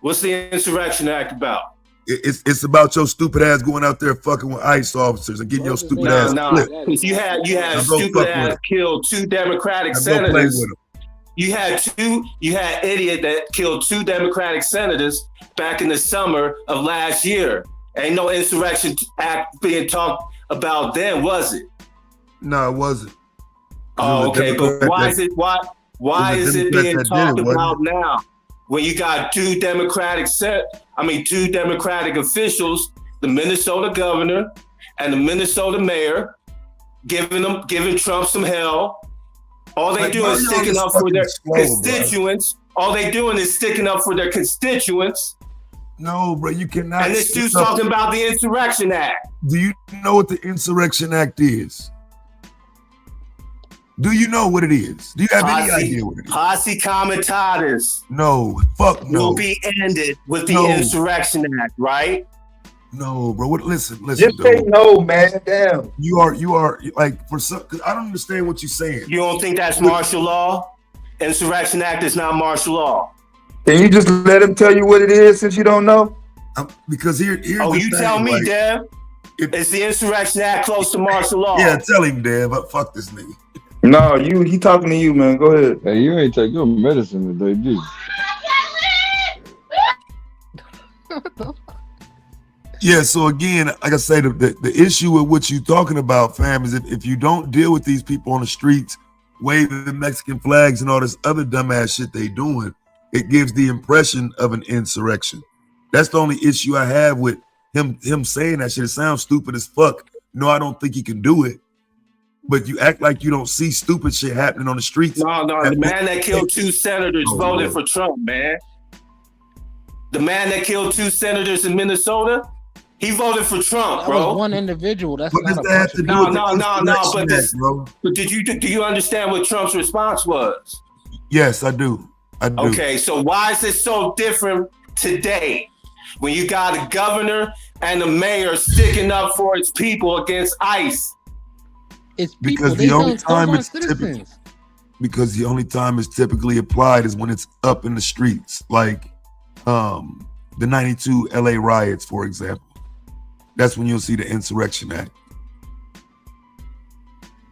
Speaker 7: What's the Insurrection Act about?
Speaker 13: It's about your stupid ass going out there fucking with ICE officers and getting your stupid ass flipped.
Speaker 7: You had stupid ass killed 2 Democratic senators. You had idiot that killed 2 Democratic senators back in the summer of last year. Ain't no Insurrection Act being talked about then, was it?
Speaker 13: No, it wasn't.
Speaker 7: Oh, okay, but why is it being talked about now? When you got 2 Democratic officials, the Minnesota governor and the Minnesota mayor, giving Trump some hell. All they do is sticking up for their constituents. All they doing is sticking up for their constituents.
Speaker 13: No, bro, you cannot.
Speaker 7: And this dude's talking about the Insurrection Act.
Speaker 13: Do you know what the Insurrection Act is? Do you know what it is? Do you have any idea what it is?
Speaker 7: Posse Comitatus.
Speaker 13: No, fuck no.
Speaker 7: Will be ended with the Insurrection Act, right?
Speaker 13: No, bro. Listen.
Speaker 19: Just say no, man. Damn.
Speaker 13: You are like for some. Cause I don't understand what you're saying.
Speaker 7: You don't think that's martial law? Insurrection Act is not martial law.
Speaker 19: Can you just let him tell you what it is since you don't know?
Speaker 13: Because here's
Speaker 7: you thing, tell me, like, Deb. Is the Insurrection Act close to martial law?
Speaker 13: Yeah, tell him, Deb. But fuck this nigga.
Speaker 19: No, he talking to you, man. Go ahead.
Speaker 12: Hey, you ain't take your medicine today, did you?
Speaker 13: Yeah, so again, like I say, the issue with what you're talking about, fam, is if you don't deal with these people on the streets, waving the Mexican flags and all this other dumbass shit they doing, it gives the impression of an insurrection. That's the only issue I have with him saying that shit. It sounds stupid as fuck. No, I don't think he can do it. But you act like you don't see stupid shit happening on the streets.
Speaker 7: No, the man that killed 2 senators voted for Trump, man. The man that killed 2 senators in Minnesota, he voted for Trump, bro.
Speaker 1: That was one individual. That's
Speaker 13: what
Speaker 1: not
Speaker 13: does that have to do
Speaker 7: no. But do you understand what Trump's response was?
Speaker 13: Yes, I do.
Speaker 7: Okay, so why is it so different today when you got a governor and a mayor sticking up for its people against ICE?
Speaker 1: It's people.
Speaker 13: Because the only time it's typically applied is when it's up in the streets, like the 92 LA riots, for example. That's when you'll see the Insurrection Act.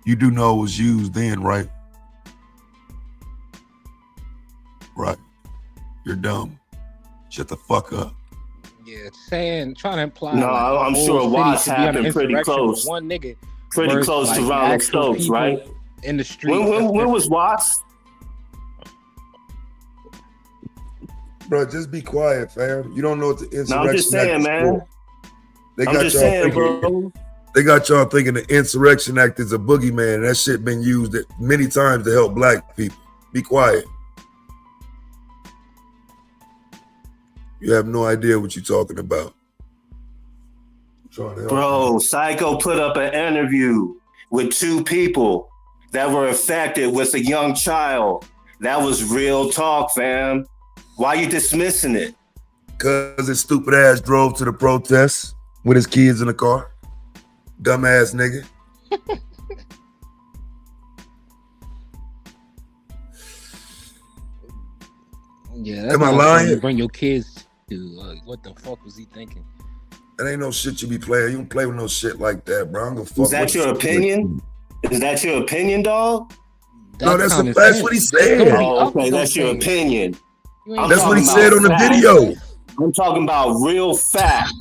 Speaker 13: You do know it was used then, right? Right. You're dumb. Shut the fuck up.
Speaker 1: Yeah, trying to imply.
Speaker 7: No, I'm sure Watts happened pretty close.
Speaker 1: One nigga.
Speaker 7: Pretty close to Ronald Stokes, right?
Speaker 1: In the street.
Speaker 7: When was Watts?
Speaker 13: Bro, just be quiet, fam. You don't know what the Insurrection Act
Speaker 7: I'm just saying, man.
Speaker 13: They got y'all thinking the Insurrection Act is a boogeyman, and that shit been used many times to help black people. Be quiet. You have no idea what you're talking about.
Speaker 7: Bro, Psycho put up an interview with 2 people that were affected with a young child. That was real talk, fam. Why you dismissing it?
Speaker 13: Because his stupid ass drove to the protests with his kids in the car. Dumbass nigga.
Speaker 1: Yeah, that's
Speaker 13: am I lying?
Speaker 1: Bring your kids to what the fuck was he thinking?
Speaker 13: That ain't no shit you be playing. You don't play with no shit like that, bro. I'm gonna fuck.
Speaker 7: Is that your opinion? Is that your opinion, dog?
Speaker 13: No, that's what he said.
Speaker 7: Oh, okay, that's your opinion.
Speaker 13: That's what he said on the video.
Speaker 7: I'm talking about real fact.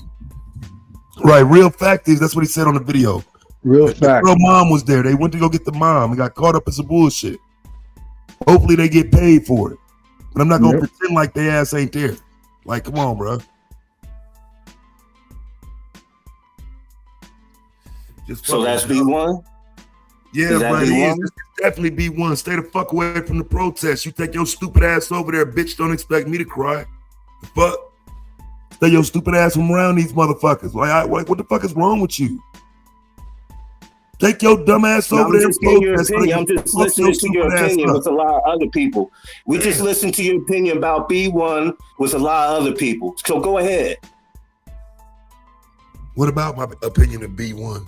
Speaker 13: Right, real fact is that's what he said on the video.
Speaker 9: Real
Speaker 17: The
Speaker 9: fact.
Speaker 17: girl mom was there. They went to go get the mom and got caught up in some bullshit. Hopefully they get paid for it. But I'm not gonna pretend like they ass ain't there. Like, come on, bro.
Speaker 7: So that's B1?
Speaker 17: Yeah,
Speaker 7: Is that
Speaker 17: bro, it is.
Speaker 7: B1?
Speaker 17: It's definitely B1. Stay the fuck away from the protest. You take your stupid ass over there, bitch. Don't expect me to cry. The fuck? Stay your stupid ass from around these motherfuckers. Like, what the fuck is wrong with you? Take your dumb ass over there and protest.
Speaker 7: I'm just listening to your opinion with a lot of other people. We just listened to your opinion about B1 with a lot of other people. So go ahead.
Speaker 17: What about my opinion of B1?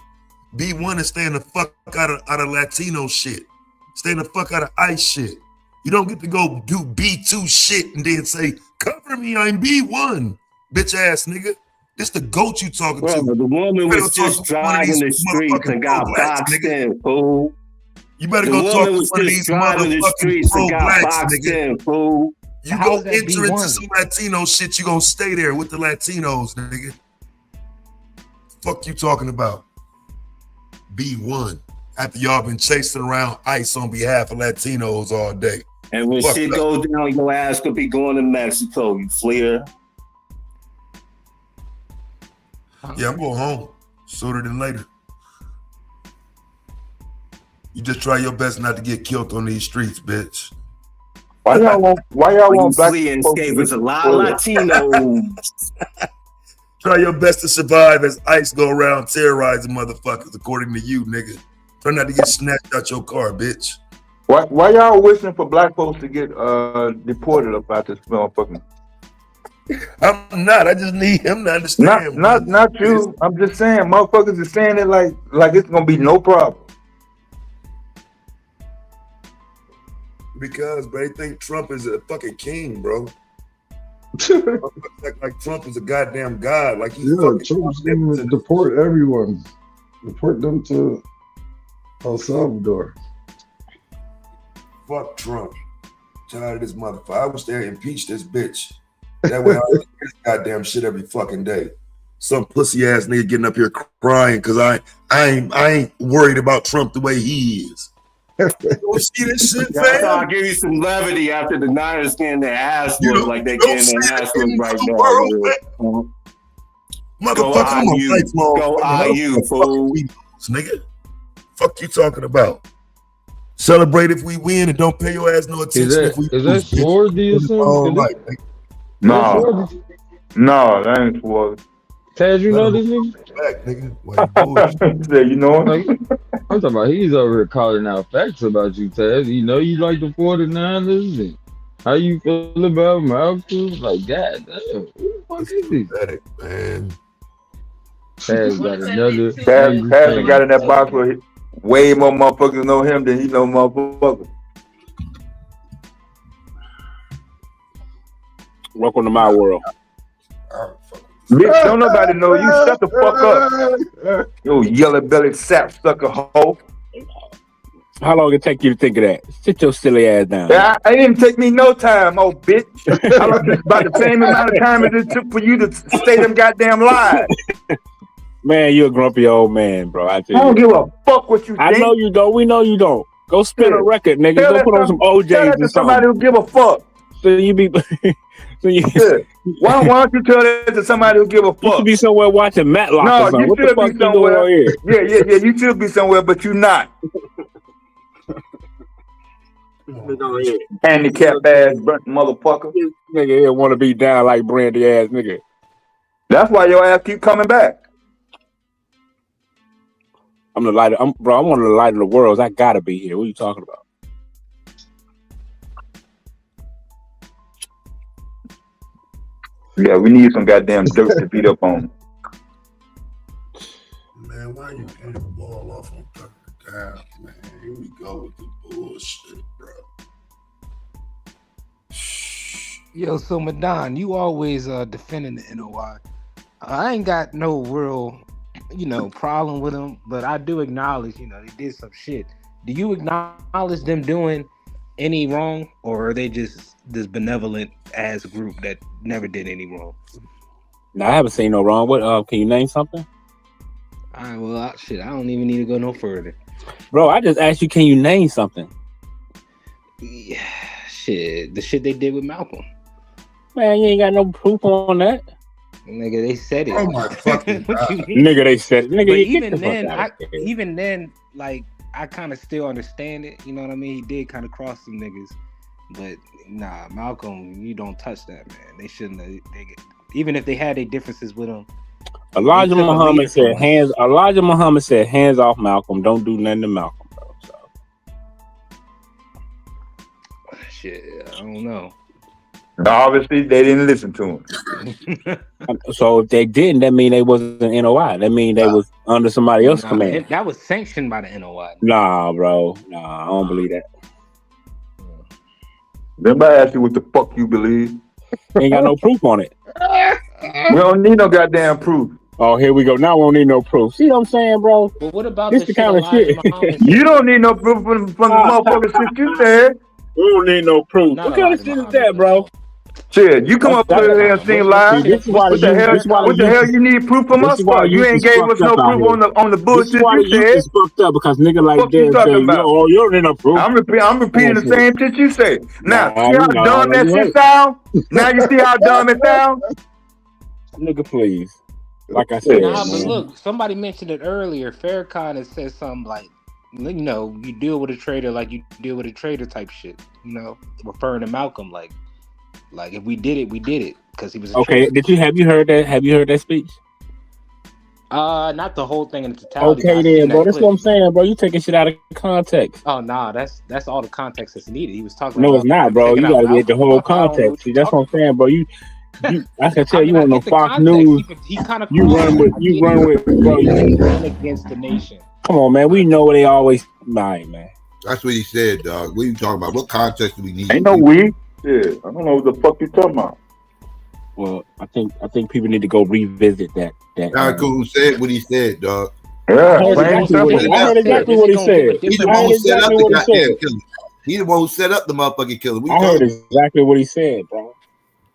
Speaker 17: B1 is staying the fuck out of Latino shit. Staying the fuck out of ICE shit. You don't get to go do B2 shit and then say, cover me, I'm B1. Bitch ass nigga. This the goat you talking to.
Speaker 7: The woman was just driving the streets and got boxed in, fool.
Speaker 17: You better go talk to one of these motherfucking pro-blacks, nigga.
Speaker 7: Fool.
Speaker 17: You go enter into some Latino shit, you gonna stay there with the Latinos, nigga. Fuck you talking about? B1. After y'all been chasing around ICE on behalf of Latinos all day.
Speaker 7: And when
Speaker 17: Fuck
Speaker 7: shit
Speaker 17: that.
Speaker 7: goes down, your ass could be going to Mexico, you fleer.
Speaker 17: Yeah, I'm going home sooner than later. You just try your best not to get killed on these streets, bitch.
Speaker 19: Why y'all want black
Speaker 7: flee and
Speaker 19: folks
Speaker 7: escape?
Speaker 19: to
Speaker 7: It's a
Speaker 19: get
Speaker 7: lot of
Speaker 19: deported?
Speaker 7: Latinos.
Speaker 17: Try your best to survive as ICE go around terrorizing motherfuckers, according to you, nigga. Try not to get snatched out your car, bitch.
Speaker 19: Why y'all wishing for black folks to get deported about this motherfucking?
Speaker 17: I'm not. I just need him to understand.
Speaker 19: Not you. I'm just saying, motherfuckers is saying it like it's gonna be no problem.
Speaker 17: Because, bro, they think Trump is a fucking king, bro. like Trump is a goddamn god. Like he's fucking
Speaker 9: Trump's gonna deport everyone. Deport them to El Salvador.
Speaker 17: Fuck Trump. Tired of this motherfucker. I wish they impeach this bitch. That way I don't hear this goddamn shit every fucking day. Some pussy ass nigga getting up here crying because I ain't worried about Trump the way he is. You don't see this shit,
Speaker 7: That's how I
Speaker 17: fam?
Speaker 7: give you some levity after the Niners getting their ass
Speaker 17: You
Speaker 7: whooped
Speaker 17: don't-
Speaker 7: like they
Speaker 17: you don't
Speaker 7: getting their
Speaker 17: see
Speaker 7: ass
Speaker 17: it in
Speaker 7: whooped right
Speaker 17: the
Speaker 7: now.
Speaker 17: world,
Speaker 7: Go
Speaker 17: Motherfucker, I'm a
Speaker 7: IU.
Speaker 17: lifelong
Speaker 7: Go
Speaker 17: fucking
Speaker 7: IU, fool.
Speaker 17: nigga. Fuck you talking about? Celebrate if we win and don't pay your ass no attention if we
Speaker 12: Is
Speaker 17: lose.
Speaker 12: that swordy or something?
Speaker 19: No, that ain't what.
Speaker 12: Taz, you know this nigga?
Speaker 17: Back, nigga.
Speaker 19: Say, you know him?
Speaker 12: Like, I'm talking about he's over here calling out facts about you, Taz. You know you like the 49ers and how you feel about Malcolm? Like, god damn, who the fuck is this?
Speaker 17: Pathetic, man.
Speaker 12: Taz got another.
Speaker 19: Taz got in that box where way more motherfuckers know him than he know motherfuckers.
Speaker 21: Welcome to my world.
Speaker 19: Bitch, don't nobody know you. Shut the fuck up. You yellow bellied sap sucker hoe.
Speaker 21: How long it take you to think of that? Sit your silly ass down.
Speaker 19: Yeah, it didn't take me no time, oh bitch. I was just about the same amount of time as it took for you to say them goddamn lies.
Speaker 21: Man, you a grumpy old man, bro. I tell you.
Speaker 19: I don't give a fuck what you think.
Speaker 21: I know you don't. We know you don't. Go spin a record, nigga.
Speaker 19: Tell
Speaker 21: Go
Speaker 19: that
Speaker 21: put on some
Speaker 19: tell
Speaker 21: OJs
Speaker 19: that to
Speaker 21: or
Speaker 19: somebody
Speaker 21: something.
Speaker 19: who give a fuck.
Speaker 21: So you be. So you,
Speaker 19: Why don't you tell that to somebody who give a fuck?
Speaker 21: You should be somewhere watching Matlock
Speaker 19: No,
Speaker 21: or something.
Speaker 19: you
Speaker 21: What the
Speaker 19: should
Speaker 21: fuck
Speaker 19: be
Speaker 21: you doing
Speaker 19: somewhere.
Speaker 21: on here?
Speaker 19: Yeah. You should be somewhere, but you not. Handicap ass burnt motherfucker.
Speaker 21: Nigga here want to be down like Brandy ass nigga.
Speaker 19: That's why your ass keep coming back.
Speaker 21: I'm the light. I'm one of the light of the worlds. I gotta be here. What are you talking about?
Speaker 19: Yeah, we need some goddamn dirt to beat up on.
Speaker 17: Man, why you getting the ball off on Tucker down, man? Here we go with the bullshit, bro.
Speaker 1: Yo, so Madon, you always defending the NOI. I ain't got no real, problem with them, but I do acknowledge, they did some shit. Do you acknowledge them doing any wrong, or are they just this benevolent ass group that never did any wrong?
Speaker 21: No, I haven't seen no wrong. What? Can you name something?
Speaker 1: right, well, shit, I don't even need to go no further.
Speaker 21: Bro, I just asked you, can you name something?
Speaker 1: Yeah, shit, the shit they did with Malcolm.
Speaker 21: Man, you ain't got no proof on that.
Speaker 1: Nigga, they said it.
Speaker 8: Oh my fucking
Speaker 1: What you
Speaker 8: god.
Speaker 1: mean?
Speaker 21: Nigga, they said it. Nigga,
Speaker 1: But
Speaker 21: you get
Speaker 1: even
Speaker 21: the fuck
Speaker 1: then,
Speaker 21: out of here.
Speaker 1: even then, like, I kind of still understand it. You know what I mean? He did kind of cross some niggas, but nah, Malcolm, you don't touch that, man. They shouldn't have. Even if they had their differences with him.
Speaker 21: Elijah Muhammad said hands off Malcolm. Don't do nothing to Malcolm, bro. So.
Speaker 1: Shit, I don't know.
Speaker 18: Obviously, they didn't listen to him.
Speaker 21: So if they didn't, that mean they wasn't NOI. That mean they was under somebody else's command.
Speaker 1: That was sanctioned by the NOI.
Speaker 21: Nah, bro. Nah, I don't believe that.
Speaker 18: Everybody ask you what the fuck you believe.
Speaker 21: Ain't got no proof on it.
Speaker 18: We don't need no goddamn proof.
Speaker 21: Oh, here we go. Now we don't need no proof. See what I'm saying, bro?
Speaker 1: But what about
Speaker 21: this the kind of shit?
Speaker 18: You don't need no proof from the motherfucking shit you said.
Speaker 21: We don't need no proof. What kind of shit is that, bro?
Speaker 18: Shit, you come up here and sing live. What the hell you need proof from us for? You ain't gave us no proof on the bullshit you said.
Speaker 21: It's fucked up because nigga like
Speaker 18: What you
Speaker 21: that say,
Speaker 18: talking about?
Speaker 21: yo, you don't need no proof.
Speaker 18: I'm repeating the same shit you say. Now, see how
Speaker 21: Nah,
Speaker 18: dumb that
Speaker 21: you
Speaker 18: shit
Speaker 21: ain't.
Speaker 18: sound? Now you see how dumb it sound?
Speaker 21: Nigga, please. Like I said,
Speaker 1: Nah, but
Speaker 21: man.
Speaker 1: look, somebody mentioned it earlier. Farrakhan has said something like, you know, you deal with a traitor like you deal with a traitor type shit. You know, referring to Malcolm, like if we did it, we did it because he was a
Speaker 21: Okay,
Speaker 1: traitor.
Speaker 21: have you heard that speech?
Speaker 1: Not the whole thing in its totality.
Speaker 21: Okay, then, bro. That's what I'm saying, bro. You taking shit out of context.
Speaker 1: Oh nah, that's all the context that's needed. He was talking.
Speaker 21: No,
Speaker 1: about
Speaker 21: it's not, bro. You gotta get the whole context. See, that's what I'm saying, bro. You I can tell you on no Fox News.
Speaker 1: He kind of
Speaker 21: you run with, bro.
Speaker 1: You run against the nation.
Speaker 21: Come on, man. We know what they always lying, man.
Speaker 20: That's what he said, dog. What are you talking about? What context do we need?
Speaker 18: Ain't no we. Yeah, I don't know what the fuck you talking about.
Speaker 21: Well, I think people need to go revisit that.
Speaker 20: Not cool. Said what he said, dog.
Speaker 18: Yeah,
Speaker 21: I heard exactly what he said.
Speaker 20: He's the one who set up the goddamn killer. He's the one who set up the motherfucking killer.
Speaker 21: I heard exactly what he said, bro.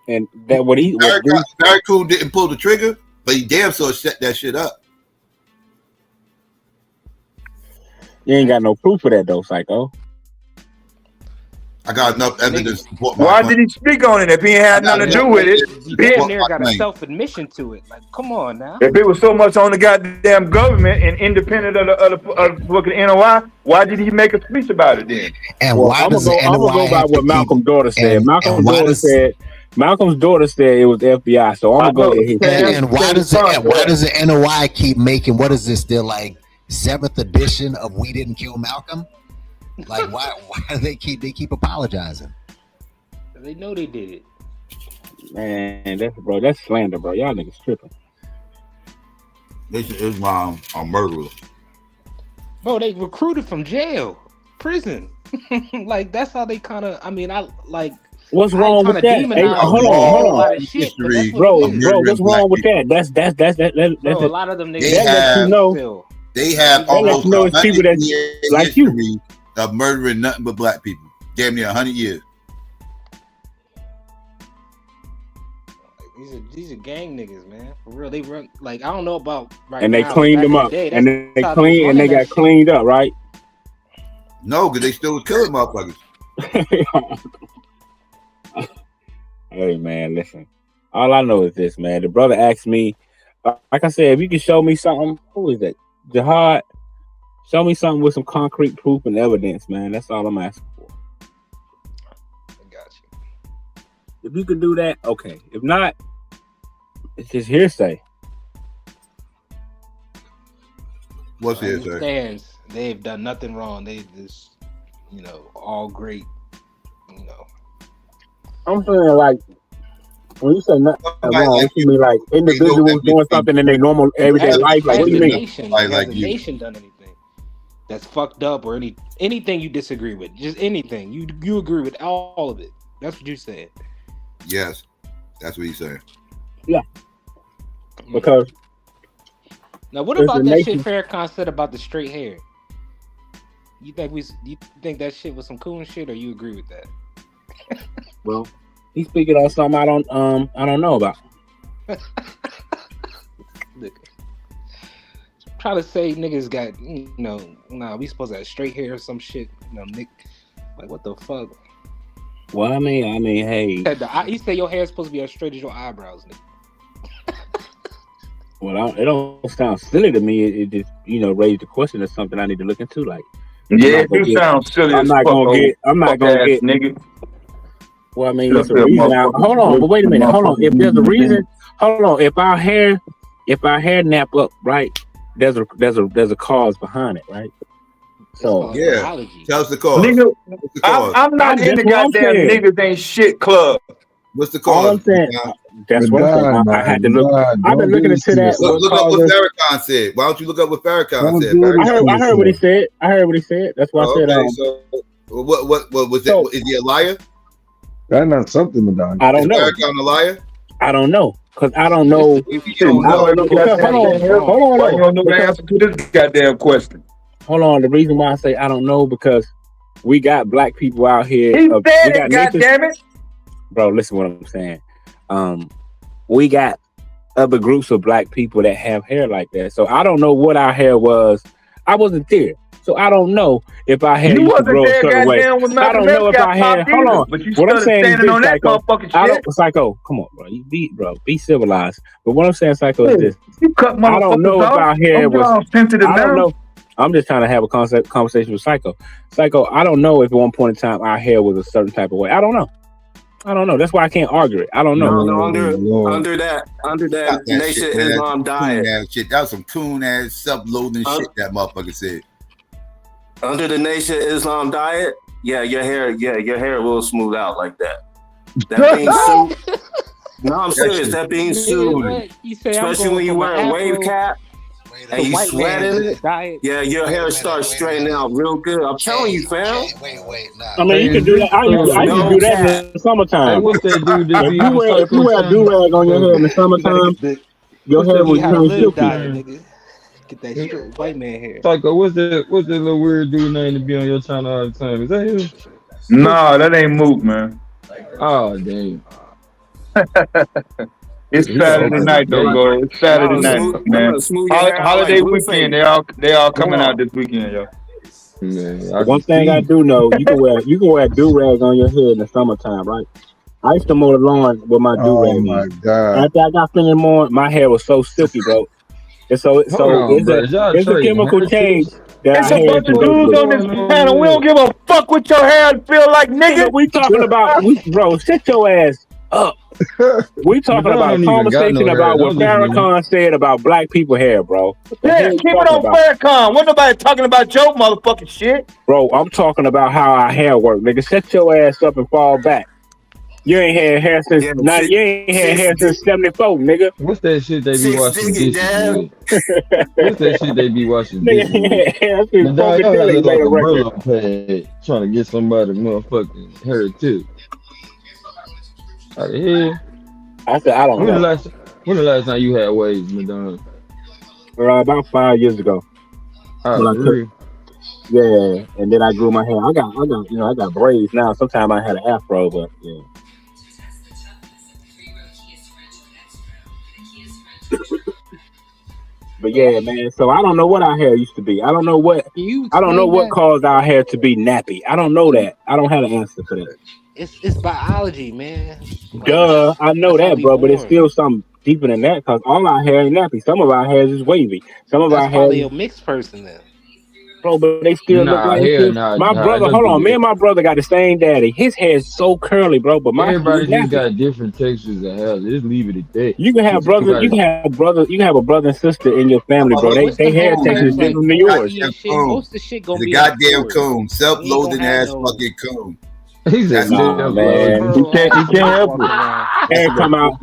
Speaker 21: And that what he
Speaker 20: Very cool didn't pull the trigger, but he damn sure set that shit up.
Speaker 21: You ain't got no proof of that though, Psycho.
Speaker 20: I got enough evidence.
Speaker 18: Why did he speak on it if he ain't had nothing to do with it?
Speaker 1: He damn near got a self-admission to it. Like, come on now.
Speaker 18: If it was so much on the goddamn government and independent of the fucking NOI, why did he make a speech about it then?
Speaker 4: And why
Speaker 21: I'm gonna go by what Malcolm's daughter said. Malcolm's daughter said it was the FBI. So I'm gonna go with his.
Speaker 4: And why does the NOI keep making, what is this? They're like 7th edition of We Didn't Kill Malcolm. Like why do they keep apologizing?
Speaker 1: They know they did it.
Speaker 21: Man, that's slander, bro. Y'all niggas tripping.
Speaker 20: This is my murderer.
Speaker 1: Bro, they recruited from jail, prison. Like that's how they kind of. I mean, I like.
Speaker 21: What's wrong with that? Hey, hold on. Bro, what's wrong with that? That's
Speaker 1: bro, a lot of them niggas.
Speaker 20: They have almost 100 years
Speaker 21: like
Speaker 20: history of murdering nothing but black people. Damn near 100 years.
Speaker 1: These are gang niggas, man. For real, they run like I don't know about right
Speaker 21: and
Speaker 1: now.
Speaker 21: They cleaned them up, and they got cleaned up, right?
Speaker 20: No, because they still was killing motherfuckers.
Speaker 21: Hey man, listen. All I know is this, man. The brother asked me, like I said, if you can show me something, who is that? Jihad. Show me something with some concrete proof and evidence, man. That's all I'm asking for.
Speaker 1: I got you.
Speaker 21: If you can do that, okay. If not, it's just hearsay.
Speaker 20: What's hearsay?
Speaker 1: They've done nothing wrong. They just, all great.
Speaker 21: I'm saying like when you say nothing wrong, you mean like individuals doing something in their normal everyday life. Like what do you mean?
Speaker 1: Has the nation done anything that's fucked up or anything you disagree with? Just anything you agree with all of it. That's what you said.
Speaker 20: Yes, that's what he said.
Speaker 21: Yeah. Because
Speaker 1: now, what about that shit Farrakhan said about the straight hair? You think that shit was some cool shit, or you agree with that?
Speaker 21: Well, he's speaking on something I don't know about.
Speaker 1: Look, trying to say niggas got, nah, we supposed to have straight hair or some shit. Nick, like what the fuck?
Speaker 21: Well, I mean, hey.
Speaker 1: He said your hair is supposed to be as straight as your eyebrows, nigga.
Speaker 21: Well, it don't sound silly to me. It just, raised the question of something I need to look into. Like,
Speaker 19: yeah, it do sound silly. I'm not gonna get, nigga.
Speaker 21: Well, I mean, there's a reason. Hold on, but wait a minute. Hold on. If there's a reason, If our hair nap up, right? There's a cause behind it, right? So
Speaker 20: yeah, tell us the cause.
Speaker 19: Nigga, I'm not in the goddamn niggas ain't shit club.
Speaker 20: What's the cause?
Speaker 21: All I'm saying, that's what I'm saying. I had to look. I've been looking into that.
Speaker 20: Look up what Farrakhan said. Why don't you look up what Farrakhan said?
Speaker 21: I heard what he said. That's why I said.
Speaker 20: So what was that? Is he a liar?
Speaker 9: That's not something, Madonna.
Speaker 21: I don't know.
Speaker 20: Is Farrakhan a liar?
Speaker 21: I don't know. Because I don't know.
Speaker 19: Hold on. Why you don't know the answer to this goddamn question?
Speaker 21: Hold on. The reason why I say I don't know because we got black people out here.
Speaker 19: He said it, goddammit.
Speaker 21: Bro, listen to what I'm saying. We got other groups of black people that have hair like that. So I don't know what our hair was. I wasn't there. So I don't know if our hair used to grow a certain way. I don't know if our hair. Hold on. What I'm saying is this, Psycho. Psycho, come on, bro. Be civilized. But what I'm saying, Psycho, is this. I don't know if our hair was. I don't know. I'm just trying to have a conversation with Psycho. Psycho, I don't know if at one point in time our hair was a certain type of way. I don't know. That's why I can't argue it. I don't know.
Speaker 7: No, under that Nation Islam diet.
Speaker 20: Shit. That was some coon ass self-loathing shit that motherfucker said.
Speaker 7: Under the Nation Islam diet, your hair will smooth out like that. That being sued. No, I'm serious. That being sued, especially when you wear a wave cap and you sweat in it. Your hair starts straightening out real good. I'm telling you, fam.
Speaker 21: Wait, I mean, you can do that. I can do that in the summertime.
Speaker 12: Hey, what's that dude?
Speaker 21: If you wear a do-rag on your hair in the summertime, your hair will turn silky.
Speaker 1: Get that straight white man hair.
Speaker 12: Psycho, what's that little weird dude name to be on your channel all the time? Is that him?
Speaker 19: No, that ain't Mook, man.
Speaker 12: Oh, damn.
Speaker 19: It's Saturday night, though, bro. It's Saturday night, man. Holiday weekend. They all coming out this weekend, yo.
Speaker 21: Man, one thing I do know, you can wear a do-rag on your head in the summertime, right? I used to mow the lawn with my do-rag.
Speaker 9: Oh my God.
Speaker 21: After I got finished mowing, my hair was so silky, bro. And so it's a chemical change.
Speaker 19: It's a bunch of dudes on this panel. We don't give a fuck what your hair feel like, nigga.
Speaker 21: We talking about, bro, sit your ass up. We talking about a conversation about what Farrakhan said about black people hair, bro.
Speaker 19: Yeah, keep it on Farrakhan. Wasn't nobody talking about your motherfucking shit.
Speaker 21: Bro, I'm talking about how our hair work, nigga. Set your ass up and fall back. You ain't had hair since 74, nigga.
Speaker 12: What's that shit they be washing dishes with? What's that shit they be washing dishes with? Trying to get somebody motherfucking hair too. Out of here.
Speaker 21: I said I don't know.
Speaker 12: When the last time you had waves, Madonna?
Speaker 21: About 5 years ago. Yeah, and then I grew my hair. I got braids now. Sometimes I had an afro, but yeah. But yeah, man. So I don't know what our hair used to be. I don't know what caused our hair to be nappy. I don't know that. I don't have an answer for that.
Speaker 1: It's biology, man.
Speaker 21: Duh, I know that, bro. But it's still something deeper than that because all our hair ain't nappy. Some of our hair is wavy. Some of our hair.
Speaker 1: Probably a mixed person then.
Speaker 21: Bro, but they still look like my brother. Hold on, me and my brother got the same daddy. His hair is so curly, bro. But
Speaker 12: everybody just got different textures of hair. Just leave it at that.
Speaker 21: You can have brothers. You can have a brother and sister in your family, bro. They hair textures different than yours.
Speaker 1: Most of the shit gonna
Speaker 20: the
Speaker 1: be
Speaker 20: goddamn coon, self-loathing ass fucking coon.
Speaker 12: He's a
Speaker 21: man.
Speaker 19: He can't help it.
Speaker 21: Hair come out.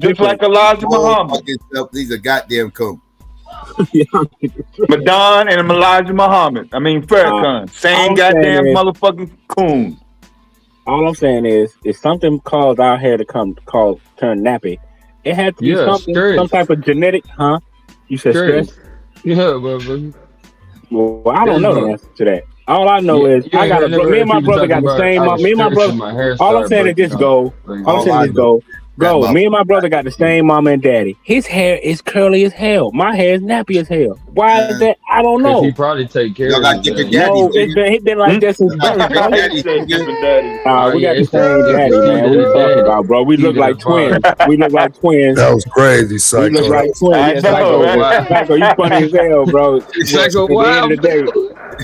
Speaker 19: Just like Elijah Muhammad.
Speaker 20: He's a goddamn coon.
Speaker 19: Madon and Elijah Muhammad. I mean Farrakhan. Same goddamn motherfucking coon.
Speaker 21: All I'm saying is, if something caused our hair to turn nappy, it had to be some type of genetic, huh? You said stress?
Speaker 12: Yeah, but
Speaker 21: well, I don't know the answer to that. All I know is me and my brother got the same. Me and my brother. All I'm saying is just go. Bro, me and my brother got the same mama and daddy. His hair is curly as hell. My hair is nappy as hell. Why is that? I don't know.
Speaker 12: He probably take care
Speaker 20: Y'all
Speaker 12: of
Speaker 20: got
Speaker 12: his
Speaker 20: different
Speaker 12: daddy.
Speaker 20: daddies.
Speaker 21: No, it's been like that since birth, bro. We got the same daddy, man. What you talking about, bro? We look like twins. We look like twins.
Speaker 13: That was crazy,
Speaker 21: We
Speaker 13: Psycho.
Speaker 21: look like twins.
Speaker 12: I
Speaker 21: Yeah,
Speaker 12: know,
Speaker 21: Psycho,
Speaker 12: right?
Speaker 21: Psycho, you funny as hell, bro.
Speaker 12: Psycho,
Speaker 21: At the end of the day,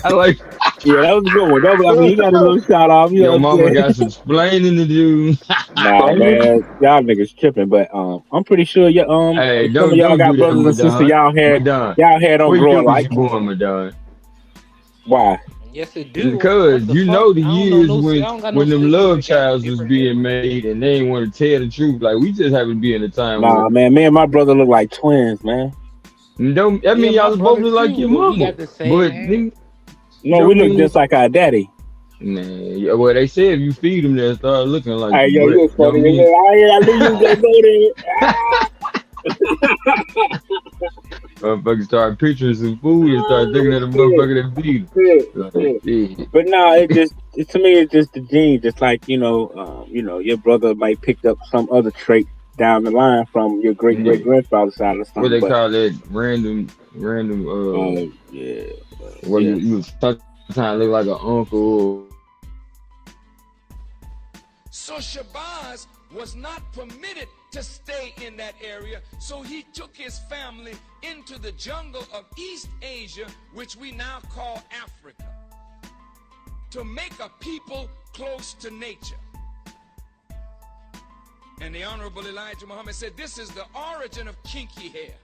Speaker 12: I like.
Speaker 21: yeah, that was a good one. That was, I mean, you got a little shout off. You know
Speaker 12: Your
Speaker 21: what I'm
Speaker 12: mama
Speaker 21: saying?
Speaker 12: got some explaining to do.
Speaker 21: Nah, man, y'all niggas tripping. But I'm pretty sure
Speaker 12: Hey,
Speaker 21: some of y'all
Speaker 12: don't
Speaker 21: got
Speaker 12: do that,
Speaker 21: brothers and sisters.
Speaker 12: Madon.
Speaker 21: Y'all hair don't
Speaker 12: Where
Speaker 21: grow
Speaker 12: you
Speaker 21: alike.
Speaker 12: going, Madon?
Speaker 21: Why?
Speaker 1: Yes, it do.
Speaker 12: Because
Speaker 1: What the
Speaker 12: you
Speaker 1: fuck?
Speaker 12: know the
Speaker 1: I don't know
Speaker 12: years
Speaker 1: no. I
Speaker 12: when
Speaker 1: don't got no
Speaker 12: them
Speaker 1: siblings
Speaker 12: love
Speaker 1: that got
Speaker 12: childs was
Speaker 1: different
Speaker 12: being made and they ain't want to tell the truth. Like we just happen to be in a time
Speaker 21: Nah,
Speaker 12: where
Speaker 21: man, me and my brother look like twins, man.
Speaker 12: don't that mean y'all both look like your
Speaker 1: We
Speaker 12: mama.
Speaker 1: got the same
Speaker 12: But
Speaker 1: hair.
Speaker 21: No, we look just like our daddy.
Speaker 12: Man, yeah, well they say if you feed them they'll start looking like
Speaker 21: Hey,
Speaker 12: you.
Speaker 21: yo, you
Speaker 12: But
Speaker 21: funny.
Speaker 12: don't mean
Speaker 21: I knew you was gonna go
Speaker 12: motherfuckers start picturing some food and start thinking of the motherfucker that feed them. Like, yeah.
Speaker 21: But no, to me, it's just the gene. Just like your brother might picked up some other trait down the line from your great grandfather's side or something.
Speaker 12: What they call that random where you sometimes look like an uncle.
Speaker 6: So Shabazz was not permitted to stay in that area, so he took his family into the jungle of East Asia, which we now call Africa, to make a people close to nature. And the Honorable Elijah Muhammad said this is the origin of kinky hair,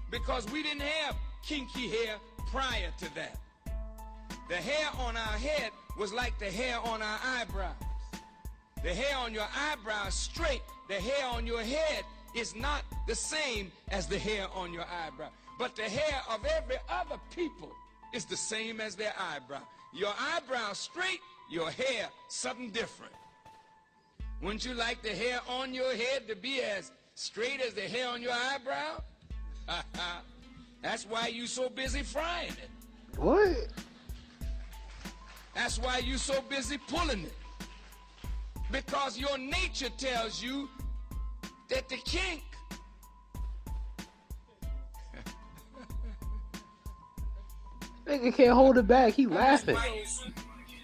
Speaker 6: because we didn't have kinky hair prior to that. The hair on our head was like the hair on our eyebrows. The hair on your eyebrows straight, the hair on your head is not the same as the hair on your eyebrow. But the hair of every other people is the same as their eyebrow. Your eyebrow straight, your hair something different. Wouldn't you like the hair on your head to be as straight as the hair on your eyebrow? That's why you so busy frying it.
Speaker 1: What?
Speaker 6: That's why you so busy pulling it. Because your nature tells you that the kink
Speaker 1: Nigga can't hold it back. He laughing.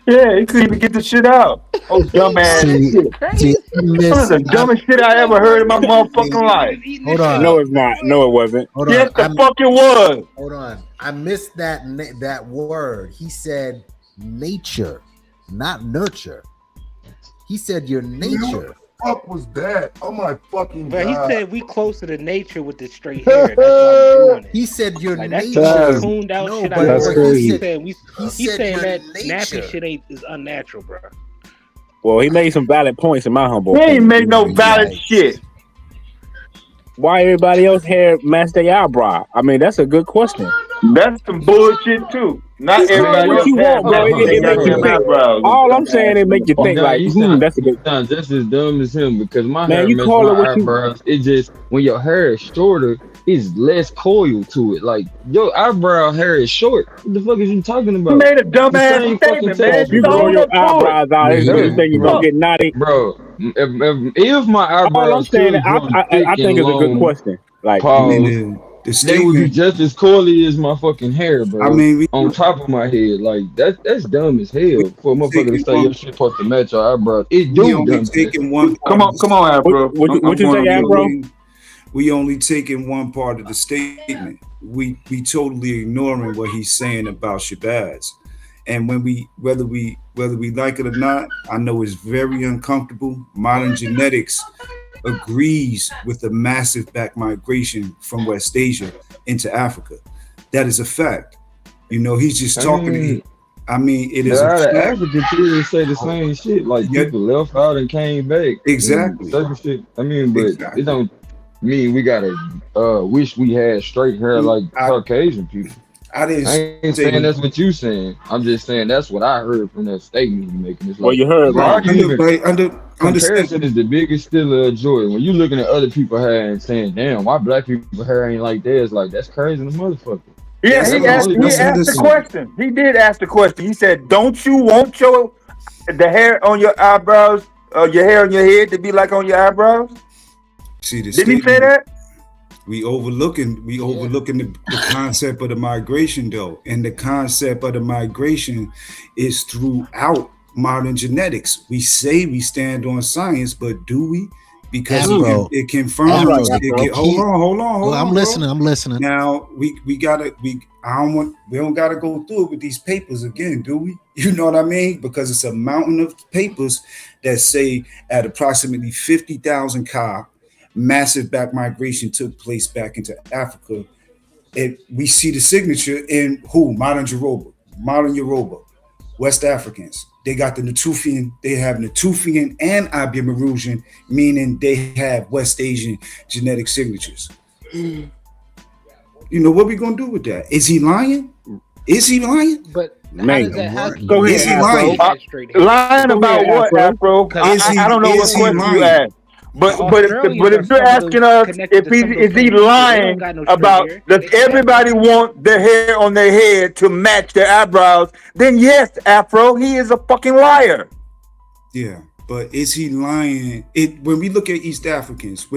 Speaker 19: Yeah, he couldn't even get the shit out. Oh, dumbass shit. Some of the dumbest shit I ever heard in my motherfucking life.
Speaker 4: Hold on.
Speaker 21: No, it's not. No, it wasn't.
Speaker 4: Hold on.
Speaker 19: Yes, the fuck it was.
Speaker 4: Hold on. I missed that word. He said nature, not nurture. He said your nature.
Speaker 13: What the fuck was that? Oh my fucking
Speaker 1: But he
Speaker 13: god!
Speaker 1: said we closer to nature with the straight hair. That's why we're doing it.
Speaker 4: He said your
Speaker 1: Like, that's
Speaker 4: nature.
Speaker 1: some tuned out shit.
Speaker 4: but
Speaker 1: He
Speaker 4: he
Speaker 1: said
Speaker 4: said
Speaker 1: saying
Speaker 4: your
Speaker 1: that
Speaker 4: nature.
Speaker 1: nappy shit is unnatural, bro.
Speaker 21: Well, he made some valid points in my humble
Speaker 19: He ain't
Speaker 21: opinion.
Speaker 19: make no valid shit.
Speaker 21: Why everybody else hair match their eyebrow? I mean, that's a good question.
Speaker 19: That's some bullshit too. Not
Speaker 21: You call it
Speaker 19: everybody
Speaker 21: what
Speaker 19: else
Speaker 21: you
Speaker 19: has
Speaker 21: want, bro.
Speaker 19: that.
Speaker 21: It make you think. All I'm saying is make you think like,
Speaker 12: you sound
Speaker 21: that's a good.
Speaker 12: just as dumb as him because my
Speaker 21: Man,
Speaker 12: hair
Speaker 21: you
Speaker 12: match
Speaker 21: call it
Speaker 12: my
Speaker 21: what you-
Speaker 12: eyebrows. It just when your hair is shorter, it's less coil to it. Like your eyebrow hair is short. What the fuck is you talking about?
Speaker 19: You made a
Speaker 12: The
Speaker 19: dumbass
Speaker 12: same fucking
Speaker 19: statement, man.
Speaker 12: texture,
Speaker 21: You
Speaker 12: bro.
Speaker 21: grow your eyebrows out, you think you're gonna get naughty?
Speaker 12: Bro, if my
Speaker 21: All I'm
Speaker 12: eyebrows
Speaker 21: saying,
Speaker 12: could grow
Speaker 21: I
Speaker 12: thick
Speaker 21: think
Speaker 12: and
Speaker 21: it's a good
Speaker 12: long,
Speaker 21: question. Like,
Speaker 12: pause,
Speaker 15: the
Speaker 12: they would be
Speaker 15: statement.
Speaker 12: just as coily as my fucking hair, bro.
Speaker 15: I mean,
Speaker 12: on top of my head, like that's dumb as hell for a motherfucker to say your shit supposed to match your eyebrows. It
Speaker 15: We
Speaker 12: do
Speaker 15: only
Speaker 12: dumb.
Speaker 15: taking one.
Speaker 19: Come on, Afro.
Speaker 21: What you say, Afro?
Speaker 15: We only taking one part of the statement. We totally ignoring what he's saying about Shabazz. And whether we like it or not, I know it's very uncomfortable. Modern genetics agrees with the massive back migration from West Asia into Africa. That is a fact. You know, he's just talking. It is a
Speaker 12: Out of
Speaker 15: fact.
Speaker 12: Africa theories say the same shit. Like people left out and came back.
Speaker 15: Exactly.
Speaker 12: Certain shit. But it don't mean we gotta wish we had straight hair like Caucasian people.
Speaker 15: I
Speaker 12: ain't saying that's what you saying. I'm just saying that's what I heard from that statement you making. It's like,
Speaker 21: well, you heard right.
Speaker 12: Comparison is the biggest stealer of joy. When you looking at other people's hair and saying, "Damn, why black people hair ain't like theirs?" Like that's crazy, the motherfucker.
Speaker 19: Yeah, he asked the question. He did ask the question. He said, "Don't you want the hair on your eyebrows your hair on your head to be like on your eyebrows?
Speaker 15: See, the
Speaker 19: Didn't he say that?
Speaker 15: We overlooking the concept of the migration though, and the concept of the migration is throughout modern genetics. We say we stand on science, but do we? Because it confirms. Hold on.
Speaker 4: I'm listening.
Speaker 15: Now we don't gotta go through it with these papers again, do we? You know what I mean? Because it's a mountain of papers that say at approximately 50,000 ka, massive back migration took place back into Africa. We see the signature in modern Yoruba, West Africans. They got the Natufian, they have Natufian and Iberian, meaning they have West Asian genetic signatures. You know, what we gonna do with that? Is he lying?
Speaker 1: But
Speaker 21: man,
Speaker 19: go ahead.
Speaker 15: Is he lying?
Speaker 19: Lying about what, Afro? I don't know what question you asked. But if you're asking us is he lying about does everybody want their hair on their head to match their eyebrows, then yes, Afro, he is a fucking liar.
Speaker 15: Yeah, but is he lying? When we look at East Africans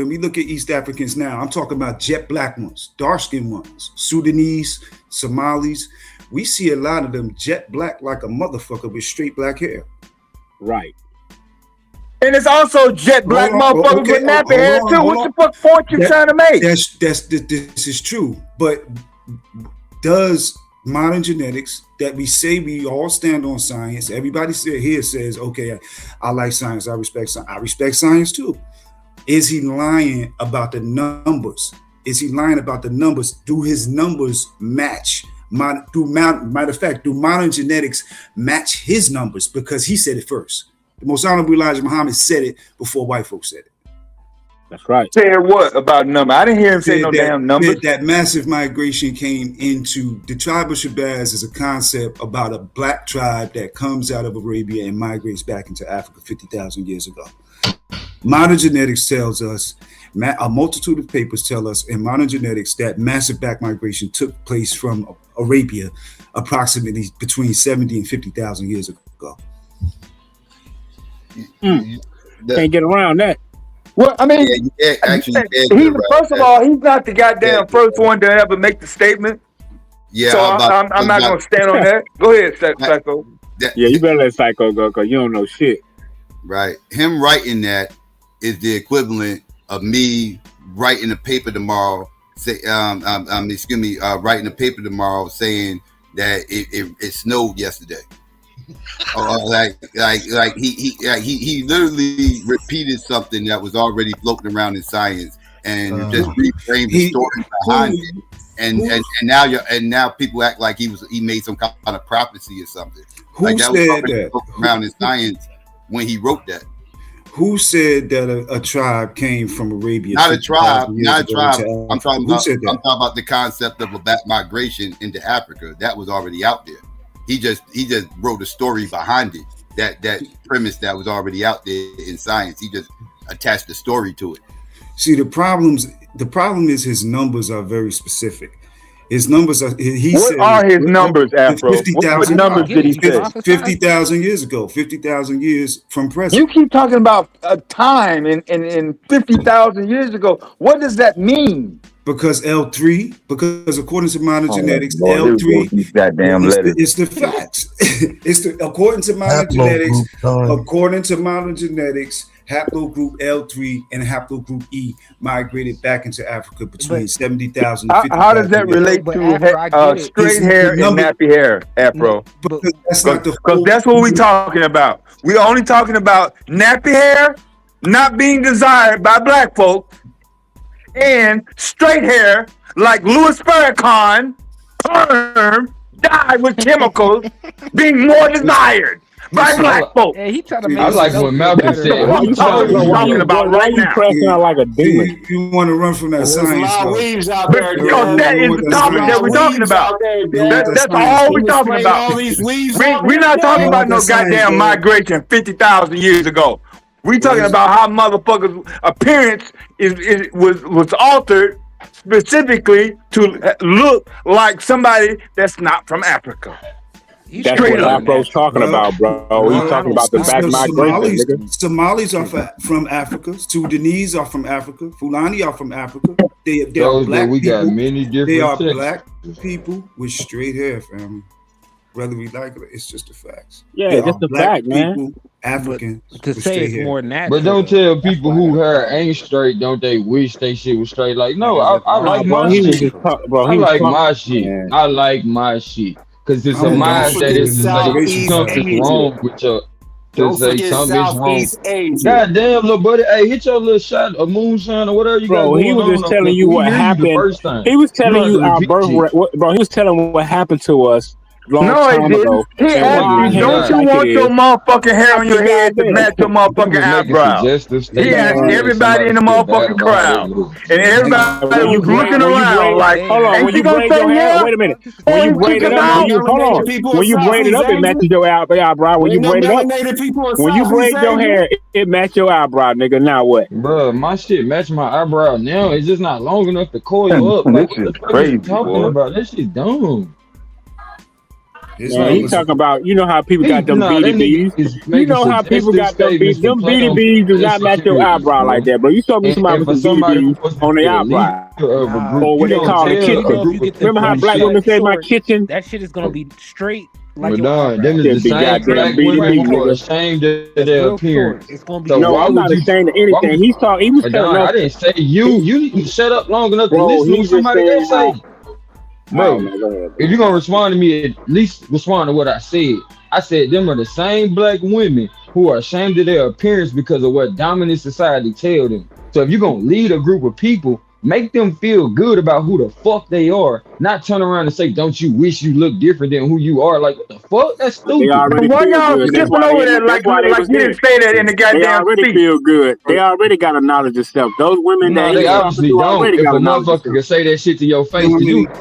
Speaker 15: now, I'm talking about jet black ones, dark skinned ones, Sudanese, Somalis. We see a lot of them jet black like a motherfucker with straight black hair.
Speaker 21: Right.
Speaker 19: And it's also jet black motherfuckers with nappy hair too. What the fuck point you trying to make?
Speaker 15: This is true. But does modern genetics that we say we all stand on science? Everybody here says, okay, I like science. I respect science. I respect science too. Is he lying about the numbers? Do his numbers match? Matter of fact, do modern genetics match his numbers? Because he said it first. The Most Honorable Elijah Muhammad said it before white folks said it.
Speaker 21: That's right.
Speaker 19: Said what about number? I didn't hear him say no damn numbers.
Speaker 15: That massive migration came into the tribe of Shabazz is a concept about a black tribe that comes out of Arabia and migrates back into Africa 50,000 years ago. Modern genetics tells us, a multitude of papers tell us in modern genetics that massive back migration took place from Arabia approximately between 70 and 50,000 years ago.
Speaker 21: Can't get around that.
Speaker 19: Well, I mean, first of all, he's not the goddamn first one to ever make the statement.
Speaker 20: Yeah,
Speaker 19: so I'm not gonna stand on that. Go ahead, Psycho.
Speaker 21: Yeah, you better let Psycho go because you don't know shit.
Speaker 20: Right. Him writing that is the equivalent of me writing a paper tomorrow. Writing a paper tomorrow saying that it snowed yesterday. He literally repeated something that was already floating around in science and just reframed the story behind it. And now people act like he made some kind of prophecy or something.
Speaker 15: Who said that?
Speaker 20: Around in science when he wrote that.
Speaker 15: Who said that a tribe came from Arabia?
Speaker 20: Not a tribe. I'm talking about the concept of a back migration into Africa. That was already out there. He just wrote a story behind it. That premise that was already out there in science. He just attached a story to it.
Speaker 15: See, the problem is his numbers are very specific. His numbers are.
Speaker 19: What are his numbers, Afro? What numbers did he say?
Speaker 15: 50,000 years ago. 50,000 years from present.
Speaker 19: You keep talking about a time in 50,000 years ago. What does that mean?
Speaker 15: Because L3, because according to modern genetics, L3 it's the facts. According to modern genetics, haplogroup L3 and haplogroup E migrated back into Africa between 70,000 and 50,000.
Speaker 19: How does that relate to straight hair and nappy hair, Afro? Because that's what we're talking about. We're only talking about nappy hair not being desired by black folks and straight hair like Louis Farrakhan, perm, dyed with chemicals, being more desired by black folks.
Speaker 1: Hey, he trying to make
Speaker 12: I like what Malcolm said.
Speaker 19: What you talking about right now?
Speaker 21: Cracking out like a demon.
Speaker 15: You want to run from that science?
Speaker 21: Weaves
Speaker 19: out there. That is the topic that we're talking about. That's all we're talking about. We're not talking about no goddamn migration 50,000 years ago. We're talking about how motherfuckers' appearance was altered specifically to look like somebody that's not from Africa.
Speaker 21: That's what Afro's talking about, bro. He's talking about the back migration, nigga.
Speaker 15: Somalis are from Africa. Sudanese are from Africa. Fulani are from Africa. They are black
Speaker 12: we
Speaker 15: people.
Speaker 12: got many different
Speaker 15: They are
Speaker 12: textures.
Speaker 15: black people with straight hair, family. Whether we like it, it's just the facts.
Speaker 21: Yeah,
Speaker 15: They
Speaker 21: just
Speaker 15: are
Speaker 21: the
Speaker 15: black
Speaker 21: fact, man.
Speaker 15: people, Africans
Speaker 1: To
Speaker 15: with
Speaker 1: say
Speaker 15: straight
Speaker 1: it's
Speaker 15: hair.
Speaker 1: more natural.
Speaker 12: But don't tell people who hair ain't straight, don't they wish they shit was straight? Like, no, I like
Speaker 21: bro,
Speaker 12: my
Speaker 21: he was
Speaker 12: shit.
Speaker 21: just bro,
Speaker 12: I
Speaker 21: he was
Speaker 12: like
Speaker 21: talking,
Speaker 12: my shit.
Speaker 21: man.
Speaker 12: I like my shit. Because it's a
Speaker 15: Don't
Speaker 12: mind that
Speaker 15: forget
Speaker 12: is to say
Speaker 15: Southeast
Speaker 12: something's
Speaker 15: Asia.
Speaker 12: wrong with your, to
Speaker 3: Don't
Speaker 12: say
Speaker 3: forget
Speaker 12: something's wrong.
Speaker 3: Southeast Asia.
Speaker 12: God damn, little buddy. Hey, hit your little shot of moonshine or whatever you got
Speaker 21: Bro,
Speaker 12: going
Speaker 21: he was
Speaker 12: on.
Speaker 21: just telling you
Speaker 12: We
Speaker 21: what
Speaker 12: hear you the
Speaker 21: happened.
Speaker 12: first time.
Speaker 21: He was
Speaker 12: You
Speaker 21: telling
Speaker 12: don't
Speaker 21: you
Speaker 12: have
Speaker 21: our
Speaker 12: to
Speaker 21: birth
Speaker 12: repeat
Speaker 21: rate. Bro, he was telling what happened to us long
Speaker 19: No, it
Speaker 21: time
Speaker 19: didn't.
Speaker 21: ago
Speaker 19: He
Speaker 21: and
Speaker 19: asked
Speaker 21: why our
Speaker 19: you,
Speaker 21: hair
Speaker 19: don't
Speaker 21: is
Speaker 19: you
Speaker 21: like
Speaker 19: want
Speaker 21: it
Speaker 19: your
Speaker 21: is.
Speaker 19: motherfucking hair on
Speaker 21: That's
Speaker 19: your
Speaker 21: the
Speaker 19: head to
Speaker 21: goddamn.
Speaker 19: match your
Speaker 12: You
Speaker 19: motherfucking
Speaker 12: was making
Speaker 19: eyebrow?
Speaker 12: suggestive
Speaker 19: He
Speaker 12: statements
Speaker 19: asked
Speaker 12: and
Speaker 19: everybody in the
Speaker 12: somebody feel bad
Speaker 19: motherfucking
Speaker 12: about
Speaker 19: crowd.
Speaker 12: it.
Speaker 19: And everybody
Speaker 21: When you
Speaker 19: was looking
Speaker 21: braid,
Speaker 19: around like,
Speaker 21: hold on,
Speaker 19: ain't
Speaker 21: when
Speaker 19: you
Speaker 21: you
Speaker 19: gonna
Speaker 21: braid
Speaker 19: say
Speaker 21: your hair,
Speaker 19: yeah?
Speaker 21: wait a minute.
Speaker 19: Or
Speaker 21: When you
Speaker 19: you kick
Speaker 21: braid it
Speaker 19: us
Speaker 21: up,
Speaker 19: out?
Speaker 21: when you braid it up, it matches your eyebrow. When
Speaker 3: Ain't
Speaker 21: you
Speaker 3: no
Speaker 21: braid it up,
Speaker 3: melanated people in
Speaker 21: when you
Speaker 3: Southeast
Speaker 21: braid your
Speaker 3: Asia.
Speaker 21: hair, it match your eyebrow, nigga. Now what?
Speaker 12: Bro, my shit match my eyebrow now. It's just not long enough to coil up.
Speaker 19: This
Speaker 12: Like, what the
Speaker 19: shit's
Speaker 12: fuck is
Speaker 19: crazy,
Speaker 12: you talking
Speaker 19: boy.
Speaker 12: about? That shit dumb.
Speaker 15: His
Speaker 21: Man, he
Speaker 15: numbers.
Speaker 21: talking about, you know how people got them
Speaker 12: Nah, that nigga
Speaker 21: BDBs.
Speaker 12: is
Speaker 21: You
Speaker 12: making
Speaker 21: know how people
Speaker 12: suggestive
Speaker 21: got them
Speaker 12: statements to play on
Speaker 21: BDBs do
Speaker 12: people's
Speaker 21: not match your
Speaker 12: insecurities,
Speaker 21: eyebrow
Speaker 12: bro.
Speaker 21: like that, bro. You showed me somebody
Speaker 12: And
Speaker 21: with
Speaker 12: for
Speaker 21: some
Speaker 12: somebody who
Speaker 21: BDBs
Speaker 12: wants to
Speaker 21: on
Speaker 12: be
Speaker 21: their
Speaker 12: a leader
Speaker 21: eyebrow,
Speaker 12: of a group,
Speaker 21: or
Speaker 12: you
Speaker 21: what they
Speaker 12: don't
Speaker 21: call the
Speaker 12: tell a
Speaker 21: kitchen.
Speaker 12: group of
Speaker 21: Remember how
Speaker 12: people
Speaker 21: black
Speaker 12: shit.
Speaker 21: women say my kitchen?
Speaker 1: That shit is gonna be straight like your
Speaker 12: Madonna, them
Speaker 1: eyebrow.
Speaker 12: is the
Speaker 21: Should be
Speaker 12: same
Speaker 21: goddamn
Speaker 12: black women
Speaker 21: BDB,
Speaker 12: who are
Speaker 21: nigga.
Speaker 12: ashamed of
Speaker 1: It's
Speaker 12: their
Speaker 1: real short.
Speaker 12: appearance.
Speaker 1: It's gonna be
Speaker 12: So
Speaker 21: No,
Speaker 12: why
Speaker 21: I'm
Speaker 1: short.
Speaker 12: would
Speaker 21: not
Speaker 12: you?
Speaker 21: ashamed of
Speaker 12: Why
Speaker 21: anything.
Speaker 12: would,
Speaker 21: He was telling
Speaker 12: Madonna,
Speaker 21: us,
Speaker 12: I didn't say you. You need to shut up long enough to
Speaker 21: bro,
Speaker 12: listen to
Speaker 21: he
Speaker 12: what
Speaker 21: was
Speaker 12: somebody
Speaker 21: saying
Speaker 12: else
Speaker 21: how,
Speaker 12: say.
Speaker 21: oh
Speaker 12: Bro,
Speaker 21: man, go ahead,
Speaker 12: if
Speaker 21: bro.
Speaker 12: you're gonna respond to me, at least respond to what I said. I said them are the same black women who are ashamed of their appearance because of what dominant society tell them. So if you're gonna lead a group of people, make them feel good about who the fuck they are, not turn around and say, "Don't you wish you look different than who you are?" Like, what the fuck? That's
Speaker 21: But they
Speaker 12: stupid.
Speaker 21: already
Speaker 19: Why
Speaker 21: feel
Speaker 19: y'all
Speaker 21: good. That's
Speaker 19: skipping
Speaker 21: why
Speaker 19: over
Speaker 21: they
Speaker 19: that
Speaker 21: that's why they
Speaker 19: like
Speaker 21: was
Speaker 19: you
Speaker 21: there.
Speaker 19: didn't say that in the
Speaker 21: They
Speaker 19: goddamn
Speaker 21: already
Speaker 19: speech?
Speaker 21: feel good. They already got a knowledge of self. Those women that
Speaker 12: No,
Speaker 21: he
Speaker 12: they
Speaker 21: was talking
Speaker 12: obviously
Speaker 21: to
Speaker 12: don't.
Speaker 21: already
Speaker 12: If a
Speaker 21: got a knowledge of
Speaker 12: motherfucker
Speaker 21: self.
Speaker 12: can say that shit to your
Speaker 15: You know
Speaker 12: face,
Speaker 15: how
Speaker 12: cause
Speaker 15: many?
Speaker 12: you,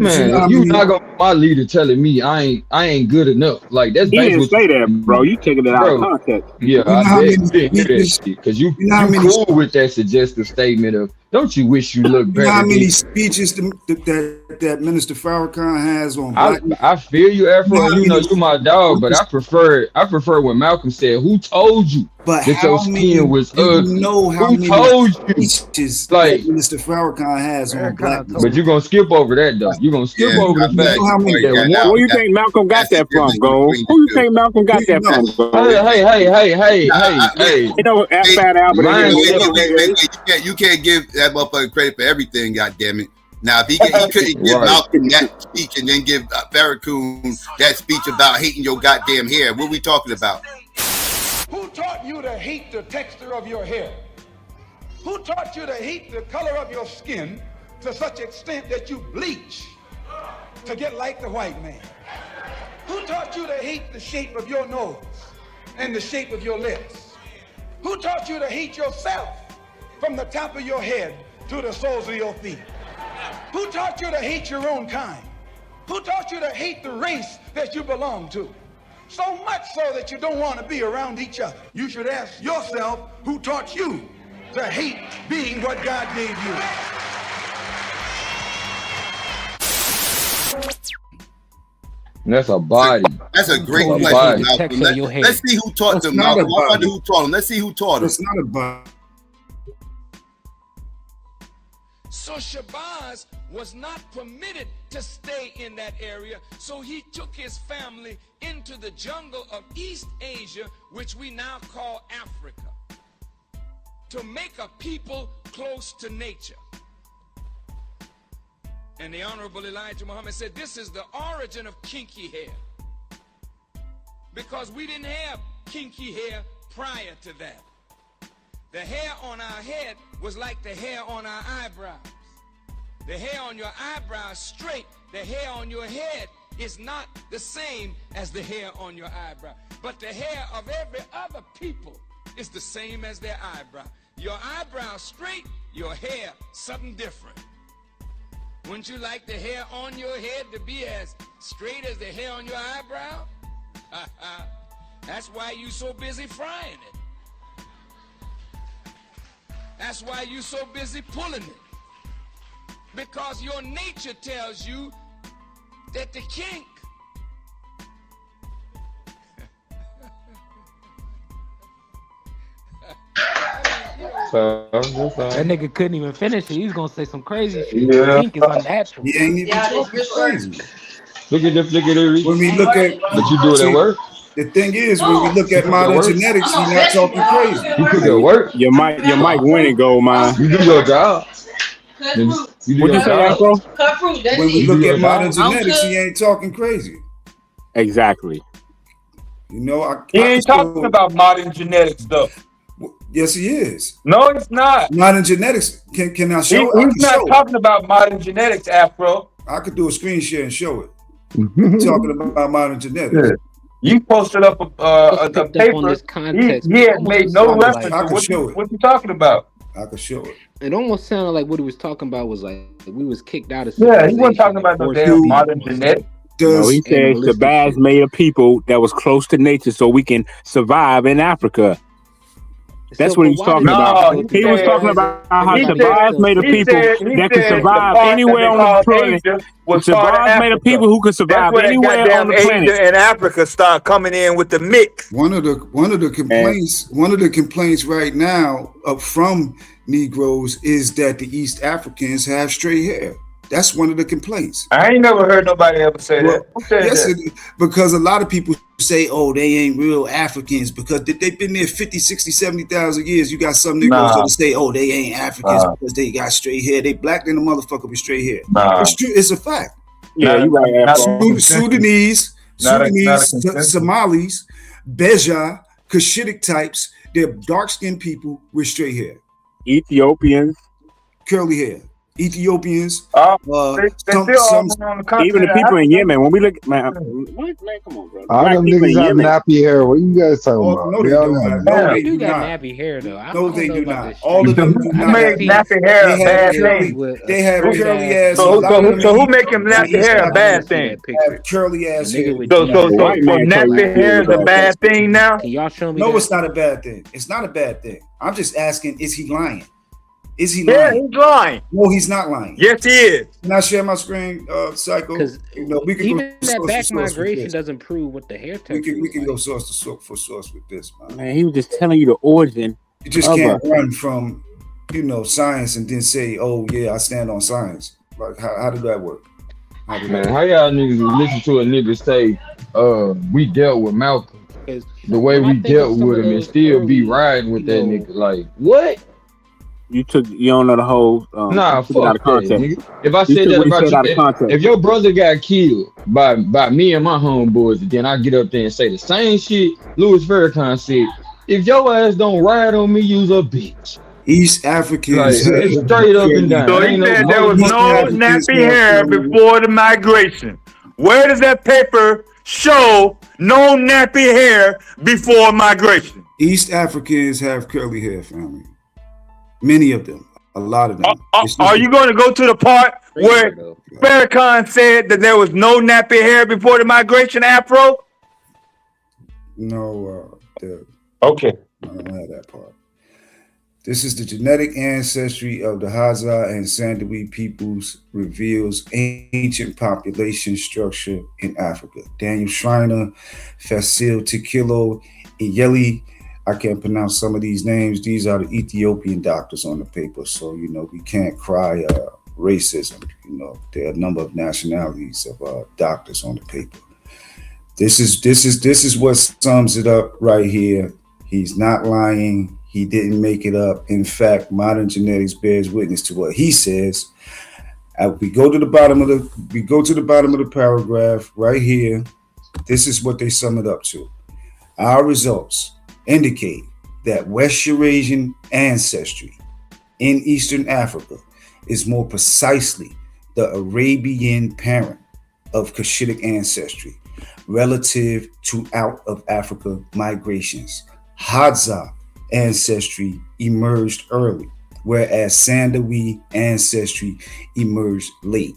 Speaker 15: But you know
Speaker 12: man,
Speaker 15: how
Speaker 12: you
Speaker 15: many?
Speaker 12: not gonna be my leader telling me I ain't good enough. Like that's
Speaker 21: He didn't
Speaker 12: basically
Speaker 21: say
Speaker 12: what you're
Speaker 21: that,
Speaker 12: telling
Speaker 21: bro.
Speaker 12: me,
Speaker 21: You taking it out of
Speaker 12: bro.
Speaker 21: context.
Speaker 12: Yeah,
Speaker 15: You
Speaker 12: I
Speaker 15: know how
Speaker 12: bet
Speaker 15: many
Speaker 12: you didn't hear that
Speaker 15: speeches?
Speaker 12: shit, cause you
Speaker 15: You know how
Speaker 12: you
Speaker 15: many?
Speaker 12: cool with that suggestive statement of don't you wish you look
Speaker 15: You know how
Speaker 12: better
Speaker 15: many
Speaker 12: than.
Speaker 15: speeches that Minister Farrakhan has on
Speaker 12: I
Speaker 15: black?
Speaker 12: I feel you,
Speaker 15: You know
Speaker 12: Afro, and
Speaker 15: how
Speaker 12: you know
Speaker 15: many?
Speaker 12: you my dog, but I prefer when Malcolm said, "Who told you
Speaker 15: But
Speaker 12: that your
Speaker 15: how
Speaker 12: skin
Speaker 15: many?
Speaker 12: was
Speaker 15: Do you
Speaker 12: ugly?
Speaker 15: know how
Speaker 12: Who
Speaker 15: many
Speaker 12: told you?"
Speaker 15: speeches that
Speaker 12: Like,
Speaker 15: Minister Farrakhan has on
Speaker 1: Farrakhan
Speaker 15: blackness?
Speaker 12: but
Speaker 1: told
Speaker 12: you're
Speaker 1: you.
Speaker 12: gonna skip over that though. You're gonna skip
Speaker 20: Yeah,
Speaker 12: over the
Speaker 20: I'm
Speaker 15: You
Speaker 12: fact
Speaker 15: know
Speaker 20: glad
Speaker 15: how
Speaker 20: you
Speaker 15: many?
Speaker 20: pointed
Speaker 12: that
Speaker 20: that
Speaker 12: one.
Speaker 20: out.
Speaker 21: Where you think Malcolm got
Speaker 20: That's the
Speaker 21: that from,
Speaker 20: difference
Speaker 21: Gold?
Speaker 20: between
Speaker 21: Who you
Speaker 20: the two.
Speaker 21: think Malcolm got that
Speaker 15: No,
Speaker 21: from,
Speaker 12: Hey,
Speaker 21: Gold?
Speaker 12: hey.
Speaker 21: You know, Fat Albert in here.
Speaker 12: Ryan said,
Speaker 20: You can't give that motherfucker credit for everything. God damn it! Now if he couldn't give
Speaker 12: right.
Speaker 20: Malcolm that speech and then give Farrakhan that speech about hating your goddamn hair, what are we talking about?
Speaker 6: Who taught you to hate the texture of your hair? Who taught you to hate the color of your skin to such extent that you bleach to get like the white man? Who taught you to hate the shape of your nose and the shape of your lips? Who taught you to hate yourself from the top of your head to the soles of your feet? Who taught you to hate your own kind? Who taught you to hate the race that you belong to? So much so that you don't want to be around each other. You should ask yourself who taught you to hate being what God gave you.
Speaker 12: That's a body.
Speaker 20: That's a great
Speaker 12: That's a
Speaker 20: question,
Speaker 12: body.
Speaker 20: Malcolm. Let's see who taught
Speaker 15: That's
Speaker 20: them,
Speaker 15: not
Speaker 20: Malcolm.
Speaker 15: a
Speaker 20: I wonder
Speaker 15: body.
Speaker 20: who taught him. Let's see who taught him.
Speaker 15: That's not a body.
Speaker 6: So Shabazz was not permitted to stay in that area, so he took his family into the jungle of East Asia, which we now call Africa, to make a people close to nature. And the Honorable Elijah Muhammad said, this is the origin of kinky hair, because we didn't have kinky hair prior to that. The hair on our head was like the hair on our eyebrows. The hair on your eyebrow is straight. The hair on your head is not the same as the hair on your eyebrow. But the hair of every other people is the same as their eyebrow. Your eyebrow straight, your hair something different. Wouldn't you like the hair on your head to be as straight as the hair on your eyebrow? That's why you so busy frying it. That's why you so busy pulling it. Because your nature tells you that the kink
Speaker 1: That nigga couldn't even finish it. He's gonna say some crazy shit.
Speaker 13: Yeah.
Speaker 1: Pink is unnatural.
Speaker 15: He ain't even talking crazy.
Speaker 12: Look at the
Speaker 15: When we look at,
Speaker 12: But you do it at
Speaker 15: see,
Speaker 12: work?
Speaker 15: the thing is, when we look
Speaker 12: You
Speaker 15: at
Speaker 12: put that
Speaker 15: modern
Speaker 12: work?
Speaker 15: genetics, he's not talking crazy.
Speaker 12: You put that work?
Speaker 21: Your mic winning gold, man.
Speaker 12: You do your job. You do
Speaker 21: What'd you
Speaker 12: your
Speaker 21: say,
Speaker 12: job.
Speaker 21: Afro?
Speaker 3: Cut fruit. That's
Speaker 15: When we
Speaker 12: You
Speaker 15: look
Speaker 12: do
Speaker 15: at
Speaker 12: your
Speaker 15: modern
Speaker 12: job.
Speaker 15: genetics, he ain't talking crazy.
Speaker 21: Exactly.
Speaker 15: You know,
Speaker 19: He ain't talking about modern genetics, though.
Speaker 15: Yes, he is.
Speaker 19: No, it's not.
Speaker 15: Modern genetics. Can I show? I
Speaker 19: He's
Speaker 15: can
Speaker 19: not
Speaker 15: show it.
Speaker 19: talking about modern genetics, Afro.
Speaker 15: I could do a screen share and show it. Talking about modern genetics.
Speaker 19: You posted up a paper.
Speaker 1: on this context.
Speaker 19: He had made no reference
Speaker 15: I
Speaker 19: to
Speaker 15: can show it.
Speaker 19: what you talking about.
Speaker 15: I can show it.
Speaker 1: It almost sounded like what he was talking about was like we was kicked out of
Speaker 19: Yeah, he wasn't
Speaker 1: civilization
Speaker 19: talking
Speaker 1: and
Speaker 19: about no
Speaker 1: forced to
Speaker 19: damn
Speaker 1: be
Speaker 19: modern genetics.
Speaker 21: No, he said
Speaker 1: animalistic
Speaker 21: Shabazz
Speaker 1: shit.
Speaker 21: made a people that was close to nature so we can survive in Africa. That's
Speaker 1: So,
Speaker 21: what he
Speaker 1: but
Speaker 21: was
Speaker 1: why
Speaker 21: talking
Speaker 1: did
Speaker 21: about.
Speaker 1: y'all go
Speaker 21: He
Speaker 1: through
Speaker 21: was
Speaker 1: that
Speaker 21: talking
Speaker 1: as a-
Speaker 21: about how
Speaker 1: everybody
Speaker 21: Shabazz
Speaker 1: else
Speaker 21: made a
Speaker 1: does?
Speaker 21: people that could survive anywhere on the planet. Shabazz made a people who could survive anywhere on the planet.
Speaker 19: Asia and Africa start coming in with the mix.
Speaker 15: One of the complaints right now from Negroes is that the East Africans have straight hair. That's one of the complaints.
Speaker 19: I ain't never heard nobody ever say that. Who said
Speaker 15: Yes,
Speaker 19: that?
Speaker 15: because a lot of people say, oh, they ain't real Africans because they've been there 50, 60, 70,000 years. You got some Negroes that say, oh, they ain't Africans because they got straight hair. They black than the motherfucker with straight hair. It's true. It's a fact.
Speaker 21: Yeah, you right.
Speaker 15: Sudanese,
Speaker 19: Not a consensus.
Speaker 15: Somalis, Beja, Cushitic types, they're dark-skinned people with straight hair.
Speaker 21: Ethiopians.
Speaker 15: Curly hair. Ethiopians.
Speaker 21: Even
Speaker 15: Even
Speaker 21: the people in Yemen. When we look, man, come on, bro.
Speaker 9: All them niggas have nappy hair. What you guys talking about?
Speaker 15: No, they
Speaker 9: They all
Speaker 15: don't.
Speaker 9: got
Speaker 15: No,
Speaker 1: They
Speaker 15: they
Speaker 1: do
Speaker 15: do
Speaker 1: got
Speaker 15: not.
Speaker 1: nappy hair though. I
Speaker 15: No,
Speaker 1: don't
Speaker 15: they
Speaker 1: know
Speaker 15: do
Speaker 1: about
Speaker 15: not.
Speaker 1: this shit.
Speaker 15: All of them do
Speaker 1: I
Speaker 15: not.
Speaker 1: never
Speaker 19: make
Speaker 1: seen-
Speaker 19: nappy hair a
Speaker 15: They have
Speaker 19: bad
Speaker 15: curly-
Speaker 19: thing.
Speaker 15: They have
Speaker 1: straight
Speaker 15: curly
Speaker 1: ass-
Speaker 15: ass.
Speaker 19: So who making nappy hair a bad thing?
Speaker 15: Have curly ass
Speaker 1: The nigga
Speaker 15: hair.
Speaker 1: with
Speaker 19: So
Speaker 21: white man
Speaker 19: nappy
Speaker 21: told you
Speaker 19: hair is
Speaker 21: it was
Speaker 19: a
Speaker 21: a
Speaker 19: bad thing now?
Speaker 1: Can y'all show me
Speaker 15: No,
Speaker 1: that?
Speaker 15: it's not a bad thing. It's not a bad thing. I'm just asking, is he lying? Is he
Speaker 19: Yeah,
Speaker 15: lying?
Speaker 19: he's lying.
Speaker 15: No, he's not lying.
Speaker 19: Yes, he is.
Speaker 15: Can I share my screen, Psycho?
Speaker 1: Because
Speaker 15: we can
Speaker 1: even
Speaker 15: go
Speaker 1: that
Speaker 15: source
Speaker 1: back
Speaker 15: to source with
Speaker 1: migration
Speaker 15: this.
Speaker 1: doesn't prove what the hair
Speaker 15: We
Speaker 1: texture
Speaker 15: can
Speaker 1: is
Speaker 15: go
Speaker 1: like.
Speaker 15: source to source with this, man.
Speaker 21: Man, he was just telling you the origin.
Speaker 15: You just
Speaker 21: of
Speaker 15: can't
Speaker 21: us.
Speaker 15: run from, science and then say, "Oh yeah, I stand on science." Like, how did that work? How did
Speaker 12: Man,
Speaker 15: that
Speaker 12: how
Speaker 15: work?
Speaker 12: y'all niggas listen to a nigga say, we dealt with Malcolm the way
Speaker 1: when I
Speaker 12: we
Speaker 1: think of
Speaker 12: dealt
Speaker 1: some
Speaker 12: with
Speaker 1: of
Speaker 12: him and
Speaker 1: those
Speaker 12: still be
Speaker 1: early,
Speaker 12: riding with that
Speaker 1: you know,
Speaker 12: nigga? Like, what?
Speaker 21: You don't know the whole.
Speaker 12: Nah,
Speaker 21: you took it out
Speaker 12: fuck
Speaker 21: of
Speaker 12: that,
Speaker 21: context.
Speaker 12: nigga. If I
Speaker 21: You
Speaker 12: said
Speaker 21: took
Speaker 12: that
Speaker 21: what he
Speaker 12: about
Speaker 21: said out of
Speaker 12: you,
Speaker 21: context.
Speaker 12: if your brother got killed by me and my homeboys, then I get up there and say the same shit Louis Farrakhan said. If your ass don't ride on me, you's a bitch.
Speaker 15: East
Speaker 12: Like,
Speaker 15: Africans.
Speaker 12: it's straight up and down.
Speaker 19: So he
Speaker 12: Ain't no
Speaker 19: said there was
Speaker 12: motherfucking
Speaker 19: no
Speaker 12: African.
Speaker 19: nappy hair before the migration. Where does that paper show no nappy hair before migration?
Speaker 15: East Africans have curly hair, family. Many of them. A lot of them.
Speaker 19: Are you going to go to the part where Farrakhan said that there was no nappy hair before the migration, Afro?
Speaker 15: No,
Speaker 19: okay.
Speaker 15: I don't have that part. This is the genetic ancestry of the Hadza and Sandawi peoples reveals ancient population structure in Africa. Daniel Schreiner, Fasil Tikilo, Iyeli. I can't pronounce some of these names. These are the Ethiopian doctors on the paper. So, we can't cry racism. There are a number of nationalities of doctors on the paper. This is what sums it up right here. He's not lying. He didn't make it up. In fact, modern genetics bears witness to what he says. We go to the bottom of the paragraph right here. This is what they sum it up to. Our results indicate that West Eurasian ancestry in Eastern Africa is more precisely the Arabian parent of Cushitic ancestry relative to out of Africa migrations. Hadza ancestry emerged early, whereas Sandawi ancestry emerged late.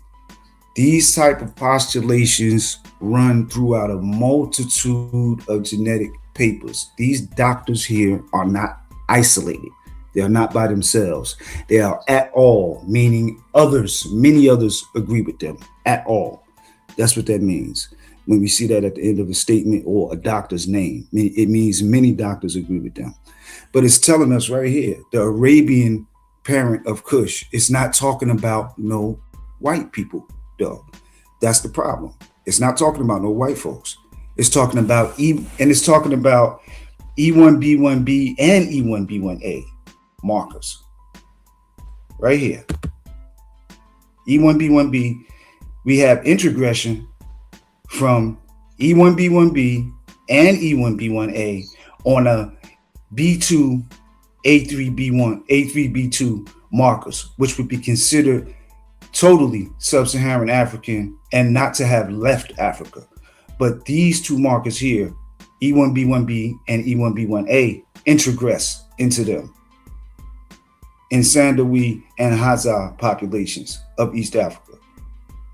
Speaker 15: These type of postulations run throughout a multitude of genetic papers. These doctors here are not isolated. They are not by themselves. They are at all, meaning many others agree with them at all. That's what that means. When we see that at the end of a statement or a doctor's name, it means many doctors agree with them. But it's telling us right here, the Arabian parent of Kush. It's not talking about no white people, though. That's the problem. It's not talking about no white folks. It's talking about it's talking about E1B1B and E1B1A markers. Right here. E1B1B, we have introgression from E1B1B and E1B1A on a B2 A3B1, A3B2 markers, which would be considered totally sub-Saharan African and not to have left Africa. But these two markers here, E1B1B and E1B1A, introgress into them in Sandawi and Hazar populations of East Africa.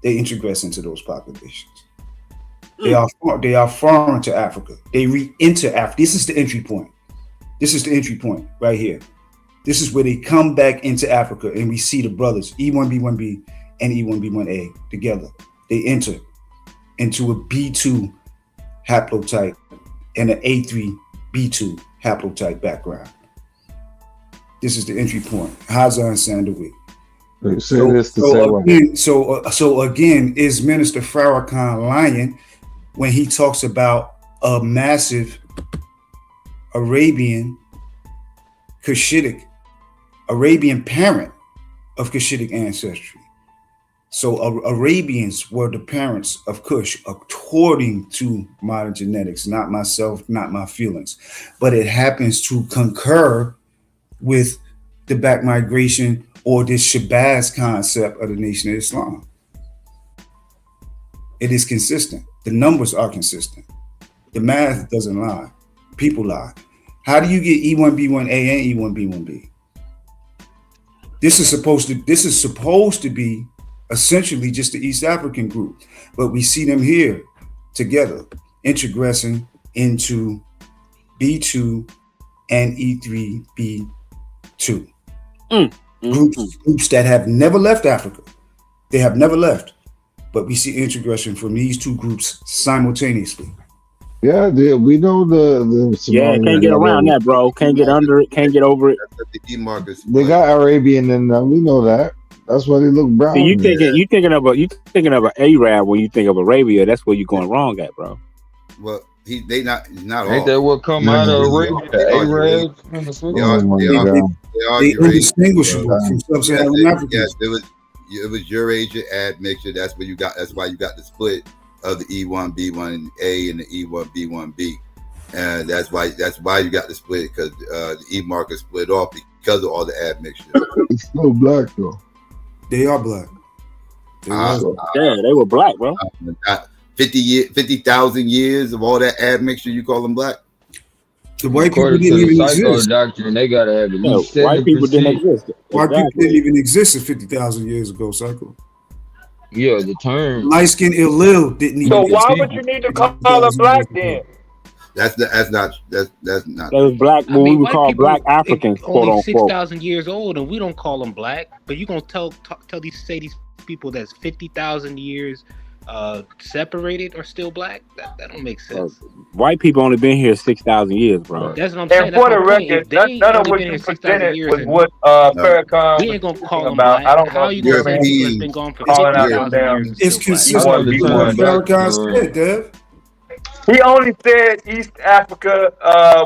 Speaker 15: They introgress into those populations. They are foreign to Africa. They re-enter Africa. This is the entry point. This is the entry point right here. This is where they come back into Africa, and we see the brothers E1B1B and E1B1A together. They enter into a B2 haplotype and an A3B2 haplotype background. This is the entry point. Hazar and Sandawi. So again, is Minister Farrakhan lying when he talks about a massive Arabian parent of Cushitic ancestry? So Arabians were the parents of Kush, according to modern genetics, not myself, not my feelings. But it happens to concur with the back migration or this Shabazz concept of the Nation of Islam. It is consistent. The numbers are consistent. The math doesn't lie. People lie. How do you get E1B1A and E1B1B? This is supposed to be essentially just the East African group, but we see them here together, introgressing into B2 and E3B2. Groups that have never left Africa. They have never left, but we see introgression from these two groups simultaneously.
Speaker 9: Yeah, we know the
Speaker 21: can't get around that, bro. Can't get under it. Can't get over it.
Speaker 9: They got Arabian in them. We know that. That's why they look brown.
Speaker 21: So you thinking of an Arab when you think of Arabia. That's where you're going wrong at, bro.
Speaker 20: Well, he's not
Speaker 12: Ain't that what come out of Arabia?
Speaker 20: They
Speaker 15: indistinguishable from sub-Saharan Africa.
Speaker 20: Yes, it was Eurasia admixture. That's why you got the split of the E1B1A and the E1B1B. And that's why you got the split, because the E marker split off because of all the admixture.
Speaker 9: It's still black though.
Speaker 15: They are black.
Speaker 21: They were black, bro.
Speaker 20: 50,000 years of all that admixture, you call them black?
Speaker 15: The white people didn't even exist.
Speaker 12: Doctrine, they gotta have at least
Speaker 21: white people didn't exist.
Speaker 15: White people didn't even exist 50,000 years ago, Psycho.
Speaker 12: Yeah, the term
Speaker 15: light skin ill didn't even
Speaker 19: So
Speaker 15: exist.
Speaker 19: why would you need to call them black then?
Speaker 20: That's not.
Speaker 21: That was black. What we would call black Africans, quote
Speaker 1: only
Speaker 21: unquote.
Speaker 1: 6,000 years old, and we don't call them black. But you gonna tell these people that's 50,000 years separated are still black? That don't make sense.
Speaker 21: White people only been here 6,000 years, bro.
Speaker 1: That's what I'm saying.
Speaker 19: And for the record, none of what you presented was what Farrakhan
Speaker 1: we ain't gonna call them
Speaker 19: about.
Speaker 1: black.
Speaker 19: I don't know.
Speaker 1: How you gonna say people that's been gone for
Speaker 19: calling out
Speaker 1: 50,000
Speaker 19: them
Speaker 1: years?
Speaker 15: It's consistent with what Farrakhan said, Dev.
Speaker 19: He only said East Africa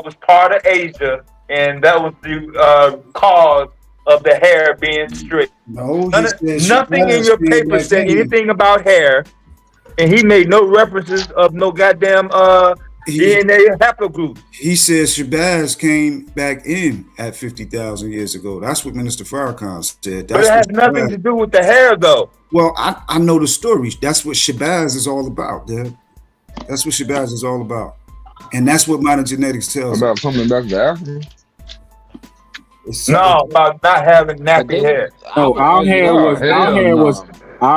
Speaker 19: was part of Asia, and that was the cause of the hair being straight.
Speaker 15: No,
Speaker 19: nothing in your paper said anything about hair, and he made no references of no goddamn DNA haplogroup.
Speaker 15: He says Shabazz came back in at 50,000 years ago. That's what Minister Farrakhan said.
Speaker 19: But it has nothing to do with the hair, though.
Speaker 15: Well, I know the story. That's what Shabazz is all about, Dad. That's what Shabazz is all about. And that's what modern genetics tells
Speaker 12: about coming back to Africa.
Speaker 19: No, about not having nappy hair.
Speaker 21: No, our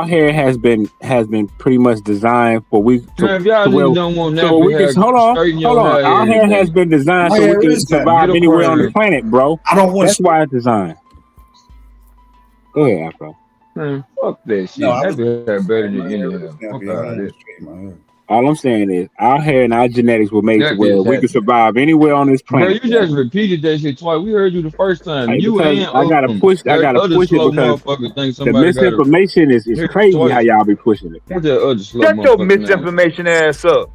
Speaker 21: hair has been pretty much designed for we.
Speaker 12: If y'all niggas don't want nappy hair,
Speaker 21: hold on. Our hair has been designed so we can survive anywhere on the planet, bro.
Speaker 15: I don't want.
Speaker 21: That's why it's designed. Go ahead, Afro.
Speaker 12: Man, fuck that shit. Nappy hair better than any hair. Fuck out of this.
Speaker 21: All I'm saying is our hair and our genetics were made to
Speaker 12: Nappy
Speaker 21: where
Speaker 12: is
Speaker 21: we can
Speaker 12: happy.
Speaker 21: survive anywhere on this
Speaker 12: Bro,
Speaker 21: planet.
Speaker 12: you just repeated that shit twice. We heard you the first time.
Speaker 21: Hey,
Speaker 12: You
Speaker 21: because
Speaker 12: and
Speaker 21: I gotta push
Speaker 12: that other
Speaker 21: it
Speaker 12: slow
Speaker 21: because
Speaker 12: motherfucker think
Speaker 21: the
Speaker 12: somebody got to
Speaker 21: misinformation is
Speaker 12: hear it
Speaker 21: crazy how
Speaker 12: twice.
Speaker 21: y'all be pushing it.
Speaker 12: What's that other slow
Speaker 7: Shut your
Speaker 12: motherfucker name?
Speaker 7: misinformation ass up.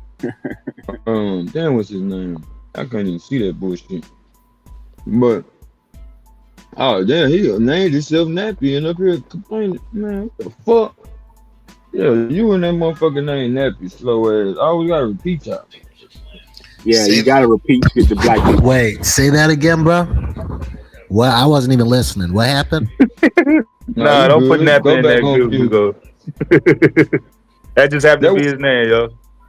Speaker 12: Damn, what's his name? I can't even see that bullshit. But oh damn, he named himself Nappy and up here complaining, man. What the fuck? Yeah, you and that motherfucker named Nappy, slow ass. I always gotta repeat y'all.
Speaker 21: Yeah, you gotta repeat shit to black people.
Speaker 4: Wait, say that again, bro. Well, I wasn't even listening. What happened?
Speaker 7: Nah,
Speaker 12: you
Speaker 7: don't
Speaker 12: good.
Speaker 7: put
Speaker 12: Let's
Speaker 7: Nappy
Speaker 12: go
Speaker 7: in
Speaker 12: back
Speaker 7: that
Speaker 12: on
Speaker 7: group.
Speaker 12: mute.
Speaker 7: Go. That just happened to be his name, yo.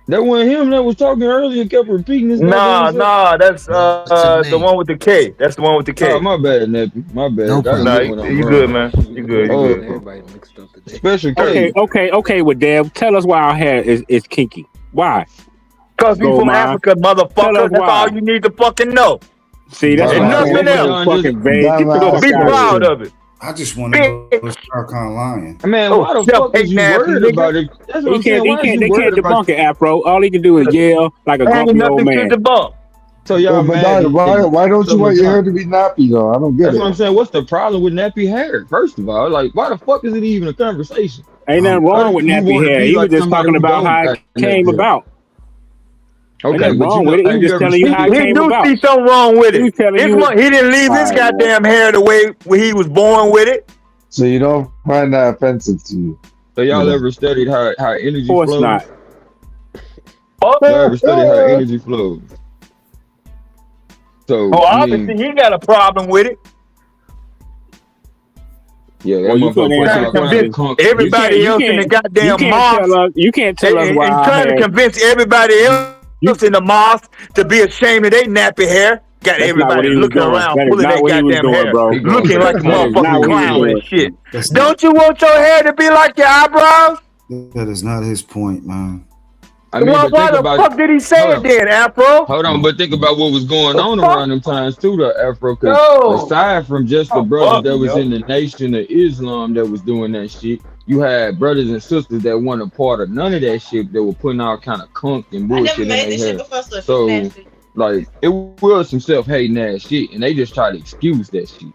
Speaker 12: That wasn't him that was talking earlier. Kept repeating his
Speaker 7: Nah, that's the one with the K. That's the one with the K.
Speaker 12: Oh, my bad, Nappy. My bad.
Speaker 4: No problem.
Speaker 7: Nah,
Speaker 12: When I'm
Speaker 7: you
Speaker 12: wrong.
Speaker 7: good, man. You good. You good.
Speaker 1: Everybody mixed up today.
Speaker 12: Special K.
Speaker 21: Okay. With Deb, tell us why our hair is kinky. Why?
Speaker 7: Cause we from Africa,
Speaker 21: Tell
Speaker 7: motherfucker.
Speaker 21: us
Speaker 7: That's
Speaker 21: why.
Speaker 7: all you need to fucking know.
Speaker 21: See, that's
Speaker 7: and
Speaker 21: why
Speaker 7: nothing else.
Speaker 21: fucking vague. Get the
Speaker 7: So
Speaker 21: fuck
Speaker 7: be
Speaker 21: out
Speaker 7: proud
Speaker 21: of
Speaker 7: of it.
Speaker 15: I just want to know what's Sharkon lying.
Speaker 12: Man, why the fuck is you worried about it? That's what I'm saying. Why is you
Speaker 21: They can't
Speaker 12: worried about
Speaker 21: debunk it, Afro. All he can do is yell like a grumpy old man.
Speaker 12: So y'all
Speaker 9: But
Speaker 12: mad?
Speaker 9: why don't you want your hair to be nappy though? I don't get
Speaker 12: That's
Speaker 9: it.
Speaker 12: what I'm saying. What's the problem with nappy hair? First of all, like, why the fuck is it even a conversation?
Speaker 21: Ain't nothing wrong with nappy hair. He was just talking about how it came about.
Speaker 12: Okay,
Speaker 21: Ain't
Speaker 12: but
Speaker 21: wrong
Speaker 12: you
Speaker 21: with it.
Speaker 12: know,
Speaker 21: He was just telling you how it
Speaker 7: He
Speaker 21: came
Speaker 7: do
Speaker 21: about.
Speaker 7: see something wrong with
Speaker 21: He was
Speaker 7: it.
Speaker 21: telling you.
Speaker 7: He didn't leave his
Speaker 21: All right,
Speaker 7: goddamn hair the way he was born with it.
Speaker 9: So you don't find that offensive to you?
Speaker 12: So y'all ever studied how energy
Speaker 21: Of course
Speaker 12: flows?
Speaker 21: not.
Speaker 12: Y'all ever studied how energy flows? So
Speaker 7: Obviously he got a problem with it.
Speaker 12: Yeah, that
Speaker 21: Well, you couldn't
Speaker 12: motherfucker
Speaker 21: answer
Speaker 12: put all
Speaker 21: the
Speaker 12: kinds of
Speaker 21: question.
Speaker 12: conk.
Speaker 7: Everybody else in the goddamn mosque.
Speaker 21: You can't tell us why
Speaker 7: and
Speaker 21: our
Speaker 7: trying to
Speaker 21: hair.
Speaker 7: convince everybody else in the mosque to be ashamed of their nappy hair. Got
Speaker 21: That's not what
Speaker 7: everybody
Speaker 21: he was
Speaker 7: looking
Speaker 21: doing.
Speaker 7: around,
Speaker 21: That is
Speaker 7: pulling
Speaker 21: not
Speaker 7: their
Speaker 21: what he was
Speaker 7: goddamn
Speaker 21: doing,
Speaker 7: hair,
Speaker 21: bro.
Speaker 7: looking like a
Speaker 21: That is not
Speaker 7: motherfucking
Speaker 21: what he was
Speaker 7: clown
Speaker 21: doing.
Speaker 7: and shit.
Speaker 15: That's
Speaker 7: Don't you want your hair to be like your eyebrows?
Speaker 15: That is not his point, man.
Speaker 12: I mean,
Speaker 7: Well,
Speaker 12: but
Speaker 7: why
Speaker 12: think
Speaker 7: the
Speaker 12: about
Speaker 7: fuck did he say it then, Afro?
Speaker 12: Hold on, but think about what was going on around them times too, the Afro. Because
Speaker 7: No.
Speaker 12: aside from just the
Speaker 7: Oh,
Speaker 12: brothers
Speaker 7: fuck,
Speaker 12: that was
Speaker 7: yo.
Speaker 12: in the Nation of Islam that was doing that shit, you had brothers and sisters that weren't a part of none of that shit that were putting all kind of kunk and bullshit in their hair. So, like, it was some self-hating ass shit, and they just try to excuse that shit.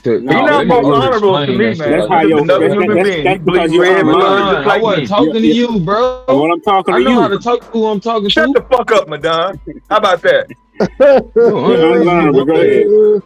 Speaker 7: He's not most honorable to me, man.
Speaker 21: That's how
Speaker 7: He's
Speaker 21: your
Speaker 7: another human being. He
Speaker 21: that's because
Speaker 7: bleeds
Speaker 21: you're
Speaker 7: red blood
Speaker 21: unlearned.
Speaker 7: just like
Speaker 12: I wasn't
Speaker 7: me.
Speaker 12: talking to you, bro.
Speaker 21: Well, I'm talking to
Speaker 12: I know
Speaker 21: you.
Speaker 12: how to talk to who I'm talking
Speaker 7: Shut
Speaker 12: to.
Speaker 7: the fuck up, Madon. How about that?
Speaker 21: You're unlearned, but go ahead.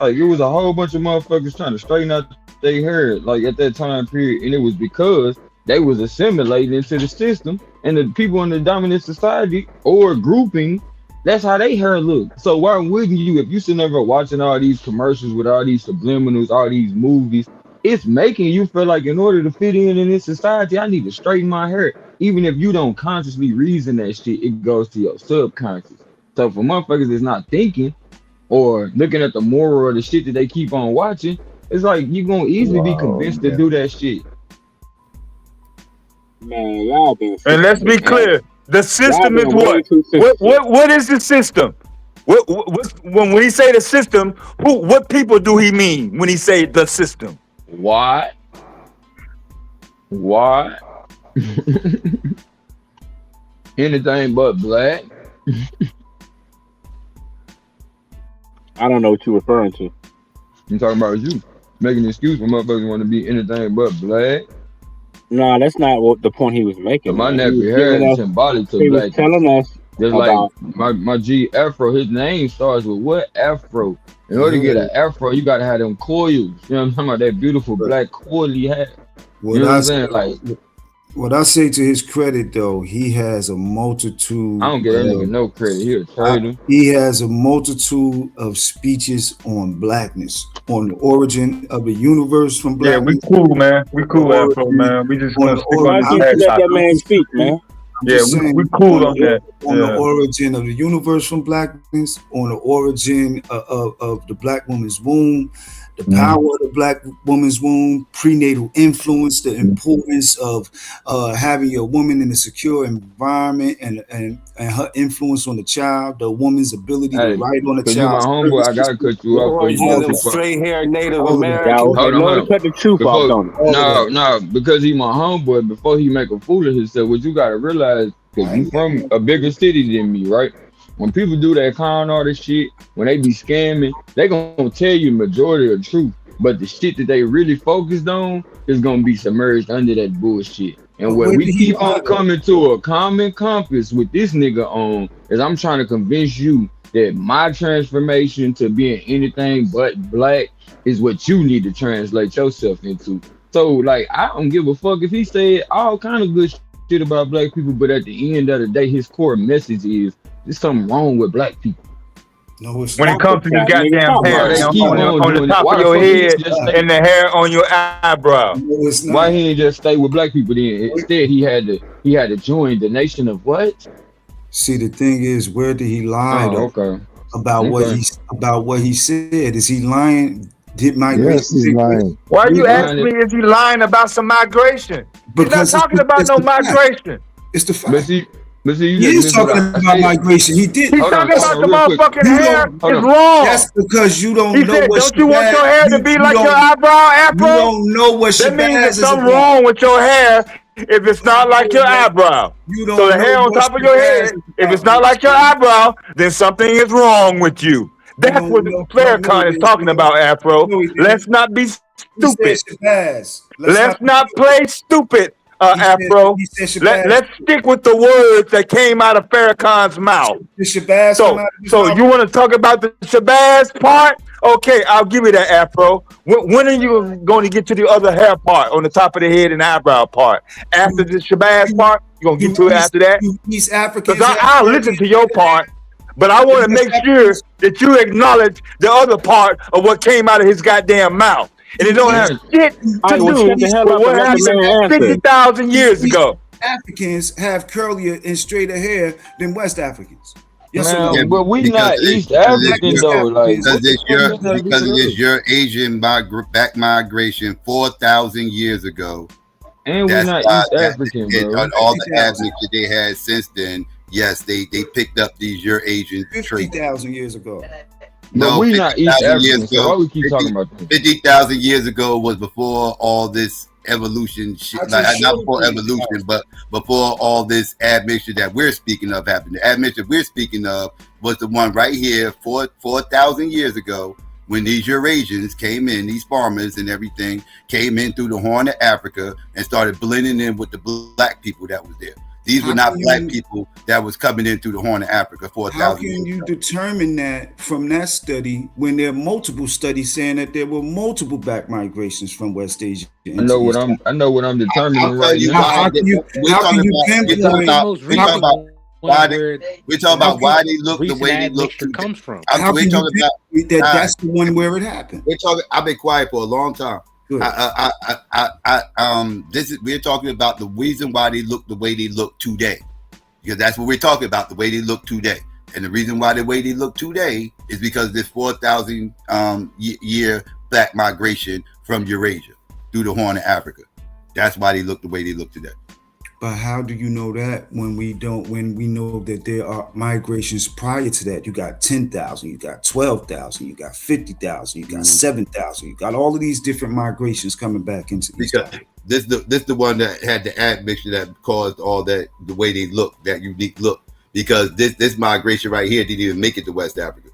Speaker 12: Like, it was a whole bunch of motherfuckers trying to straighten out their hair, like, at that time period, and it was because they was assimilating into the system, and the people in the dominant society or grouping, that's how they hair look. So why wouldn't you, if you sitting there watching all these commercials with all these subliminals, all these movies, it's making you feel like in order to fit in this society, I need to straighten my hair. Even if you don't consciously reason that shit, it goes to your subconscious. So for motherfuckers that's not thinking or looking at the moral of the shit that they keep on watching, it's like you're gonna easily be convinced to do that shit.
Speaker 21: Man, y'all been.
Speaker 7: And let's be clear, the system is
Speaker 21: been way
Speaker 7: what?
Speaker 21: too
Speaker 7: What is the system? When he say the system, what people do he mean when he say the system?
Speaker 12: Why? Anything but black.
Speaker 21: I don't know what you're referring to.
Speaker 12: I'm talking about you making an excuse for motherfuckers want to be anything but black.
Speaker 21: No, that's not what the point he was making.
Speaker 12: So my
Speaker 21: man.
Speaker 12: nappy hair is symbolic to
Speaker 21: He was
Speaker 12: black.
Speaker 21: telling us
Speaker 12: Just
Speaker 21: about
Speaker 12: like my G Afro, his name starts with what? Afro. In order to get an Afro, you gotta have them coils. You know what I'm talking about? That beautiful black coily hair. You know what I'm saying? Like,
Speaker 15: what I say to his credit, though, he has a multitude.
Speaker 12: I don't give that nigga no credit. He'll trade him.
Speaker 15: He has a multitude of speeches on blackness, on the origin of the universe from
Speaker 7: Yeah,
Speaker 15: blackness.
Speaker 7: we cool, man. We cool, Afro, man. We just gonna stick on
Speaker 21: why
Speaker 7: this
Speaker 21: can't you let
Speaker 7: hashtag.
Speaker 21: that man speak, man?
Speaker 7: Yeah, we cool on that.
Speaker 15: On the
Speaker 7: Yeah.
Speaker 15: origin of the universe from blackness, on the origin of the black woman's womb, the power of the black woman's womb, prenatal influence, the importance of having your woman in a secure environment, and her influence on the child, the woman's ability to write on the
Speaker 12: Because you my
Speaker 15: child's
Speaker 12: homeboy, I gotta cut you off
Speaker 7: Boy,
Speaker 12: before you
Speaker 7: you
Speaker 12: go
Speaker 7: them
Speaker 12: too far.
Speaker 7: straight hair Native
Speaker 15: All of that.
Speaker 7: Americans.
Speaker 12: Hold
Speaker 21: Lord,
Speaker 12: on.
Speaker 21: to cut the truth off, don't it?
Speaker 12: No, because he my homeboy, before he make a fool of himself, what you gotta realize, because you from a bigger city than me, right? When people do that con artist shit, when they be scamming, they gonna tell you majority of the truth. But the shit that they really focused on is gonna be submerged under that bullshit. And
Speaker 15: But
Speaker 12: what
Speaker 15: where
Speaker 12: we
Speaker 15: did he
Speaker 12: keep on
Speaker 15: lie?
Speaker 12: coming to a common compass with this nigga on is I'm trying to convince you that my transformation to being anything but black is what you need to translate yourself into. So like I don't give a fuck if he said all kind of good shit about black people, but at the end of the day, his core message is there's something wrong with black people.
Speaker 15: No, it's
Speaker 7: When it
Speaker 15: not.
Speaker 7: comes to your goddamn
Speaker 12: Bro,
Speaker 7: hair
Speaker 12: they keep on
Speaker 7: on the
Speaker 12: doing it.
Speaker 7: top
Speaker 12: Why
Speaker 7: of
Speaker 12: the
Speaker 7: your
Speaker 12: fuck he
Speaker 7: head
Speaker 12: ain't just stay?
Speaker 7: and the hair on your eyebrow.
Speaker 15: No, it's
Speaker 12: Why
Speaker 15: not.
Speaker 12: he ain't just stay with black people then? Instead, he had to join the nation of what?
Speaker 15: See, the thing is, where did he lie
Speaker 12: Oh,
Speaker 15: though?
Speaker 12: okay.
Speaker 15: About what he said. Is he lying? Did migration
Speaker 9: Yes, he's
Speaker 15: take place?
Speaker 9: lying.
Speaker 7: Why
Speaker 12: He's
Speaker 7: you
Speaker 12: lying
Speaker 7: asking me is he lying about some migration? He's not
Speaker 15: Because
Speaker 7: talking about
Speaker 15: it's
Speaker 7: no
Speaker 15: the fact.
Speaker 7: migration.
Speaker 15: It's the
Speaker 12: But
Speaker 15: fact.
Speaker 12: see, you
Speaker 15: He
Speaker 12: just
Speaker 15: is
Speaker 12: missed what
Speaker 15: talking
Speaker 12: I
Speaker 15: about
Speaker 12: said.
Speaker 15: migration. He did.
Speaker 7: He's
Speaker 12: Hold on,
Speaker 7: talking about the
Speaker 12: real quick.
Speaker 7: motherfucking
Speaker 15: You
Speaker 7: hair
Speaker 15: don't.
Speaker 12: Hold
Speaker 7: is
Speaker 12: on.
Speaker 7: wrong.
Speaker 15: That's because you don't
Speaker 7: He
Speaker 15: know
Speaker 7: said,
Speaker 15: what
Speaker 7: don't you want your
Speaker 15: Shabazz.
Speaker 7: hair to be like your eyebrow, Afro?
Speaker 15: You don't know what
Speaker 7: That means
Speaker 15: Shabazz
Speaker 7: there's
Speaker 15: is
Speaker 7: something
Speaker 15: about.
Speaker 7: wrong with your hair if it's not like your eyebrow.
Speaker 15: You
Speaker 7: So
Speaker 15: don't
Speaker 7: the
Speaker 15: know
Speaker 7: hair on
Speaker 15: what
Speaker 7: top of your
Speaker 15: Shabazz
Speaker 7: head,
Speaker 15: is
Speaker 7: if it's
Speaker 15: about.
Speaker 7: not like your eyebrow, then something is wrong with you.
Speaker 15: You
Speaker 7: That's
Speaker 15: don't
Speaker 7: what
Speaker 15: know.
Speaker 7: Farrakhan is talking about, Afro.
Speaker 15: No, he
Speaker 7: Let's
Speaker 15: didn't.
Speaker 7: not be
Speaker 15: He said
Speaker 7: stupid.
Speaker 15: Shabazz.
Speaker 7: Let's not play stupid,
Speaker 15: He
Speaker 7: Afro.
Speaker 15: said Shabazz.
Speaker 7: Let's stick with the words that came out of Farrakhan's mouth.
Speaker 15: Did Shabazz come out of his
Speaker 7: So
Speaker 15: mouth?
Speaker 7: you want to talk about the Shabazz part? Okay, I'll give you that, Afro. When are you going to get to the other hair part on the top of the head and eyebrow part? After the Shabazz part, you going to get to it after that?
Speaker 15: East Africans.
Speaker 7: Because I'll listen to your part, but I want to make sure that you acknowledge the other part of what came out of his goddamn mouth. And it don't have shit to do with what happened 50,000 years ago.
Speaker 15: Africans have curlier and straighter hair than West Africans. Yes or no?
Speaker 12: Man, but we
Speaker 20: Because
Speaker 12: not
Speaker 20: it-
Speaker 12: East
Speaker 20: because
Speaker 12: African
Speaker 20: it's
Speaker 12: though.
Speaker 20: your-
Speaker 12: Like,
Speaker 20: because
Speaker 12: what the
Speaker 20: it's
Speaker 12: fuck
Speaker 20: your
Speaker 12: that gotta do
Speaker 20: because
Speaker 12: with
Speaker 20: it's
Speaker 12: us?
Speaker 20: your Asian back migration 4,000 years ago.
Speaker 12: And we
Speaker 20: That's
Speaker 12: not
Speaker 20: why
Speaker 12: East African, bro.
Speaker 20: on all the admixture they had since then. Yes, they picked up these Eurasian traits.
Speaker 15: 50,000 years ago.
Speaker 12: But we not East
Speaker 20: 50,000 years
Speaker 12: African, so why we keep talking about that?
Speaker 20: 50,000 years ago was before all this evolution shit. Like, not before evolution, but before all this admixture that we're speaking of happened. The admixture we're speaking of was the one right here 4,000 years ago when these Eurasians came in, these farmers and everything came in through the Horn of Africa and started blending in with the black people that was there. These were not black people that was coming in through the Horn of Africa 4,000
Speaker 15: How
Speaker 20: years
Speaker 15: can you
Speaker 20: ago.
Speaker 15: determine that from that study when there are multiple studies saying that there were multiple back migrations from West Asia?
Speaker 12: I know what I'm determining right now.
Speaker 15: How can you pinpoint?
Speaker 20: We're talking about why they look the way they look.
Speaker 1: Comes from.
Speaker 15: How
Speaker 20: We're
Speaker 15: can
Speaker 20: talking
Speaker 15: you
Speaker 20: about
Speaker 15: pinpoint that that's the one where it happened?
Speaker 20: We're talking. I've been quiet for a long time. We're talking about the reason why they look the way they look today, because that's what we're talking about, the way they look today. And the reason why the way they look today is because this 4,000 year black migration from Eurasia through the Horn of Africa. That's why they look the way they look today.
Speaker 15: But how do you know that when we know that there are migrations prior to that? You got 10,000, you got 12,000, you got 50,000, you got 7,000, you got all of these different migrations coming back into these.
Speaker 20: Because this the one that had the admixture that caused all that, the way they look, that unique look. Because this migration right here didn't even make it to West Africa.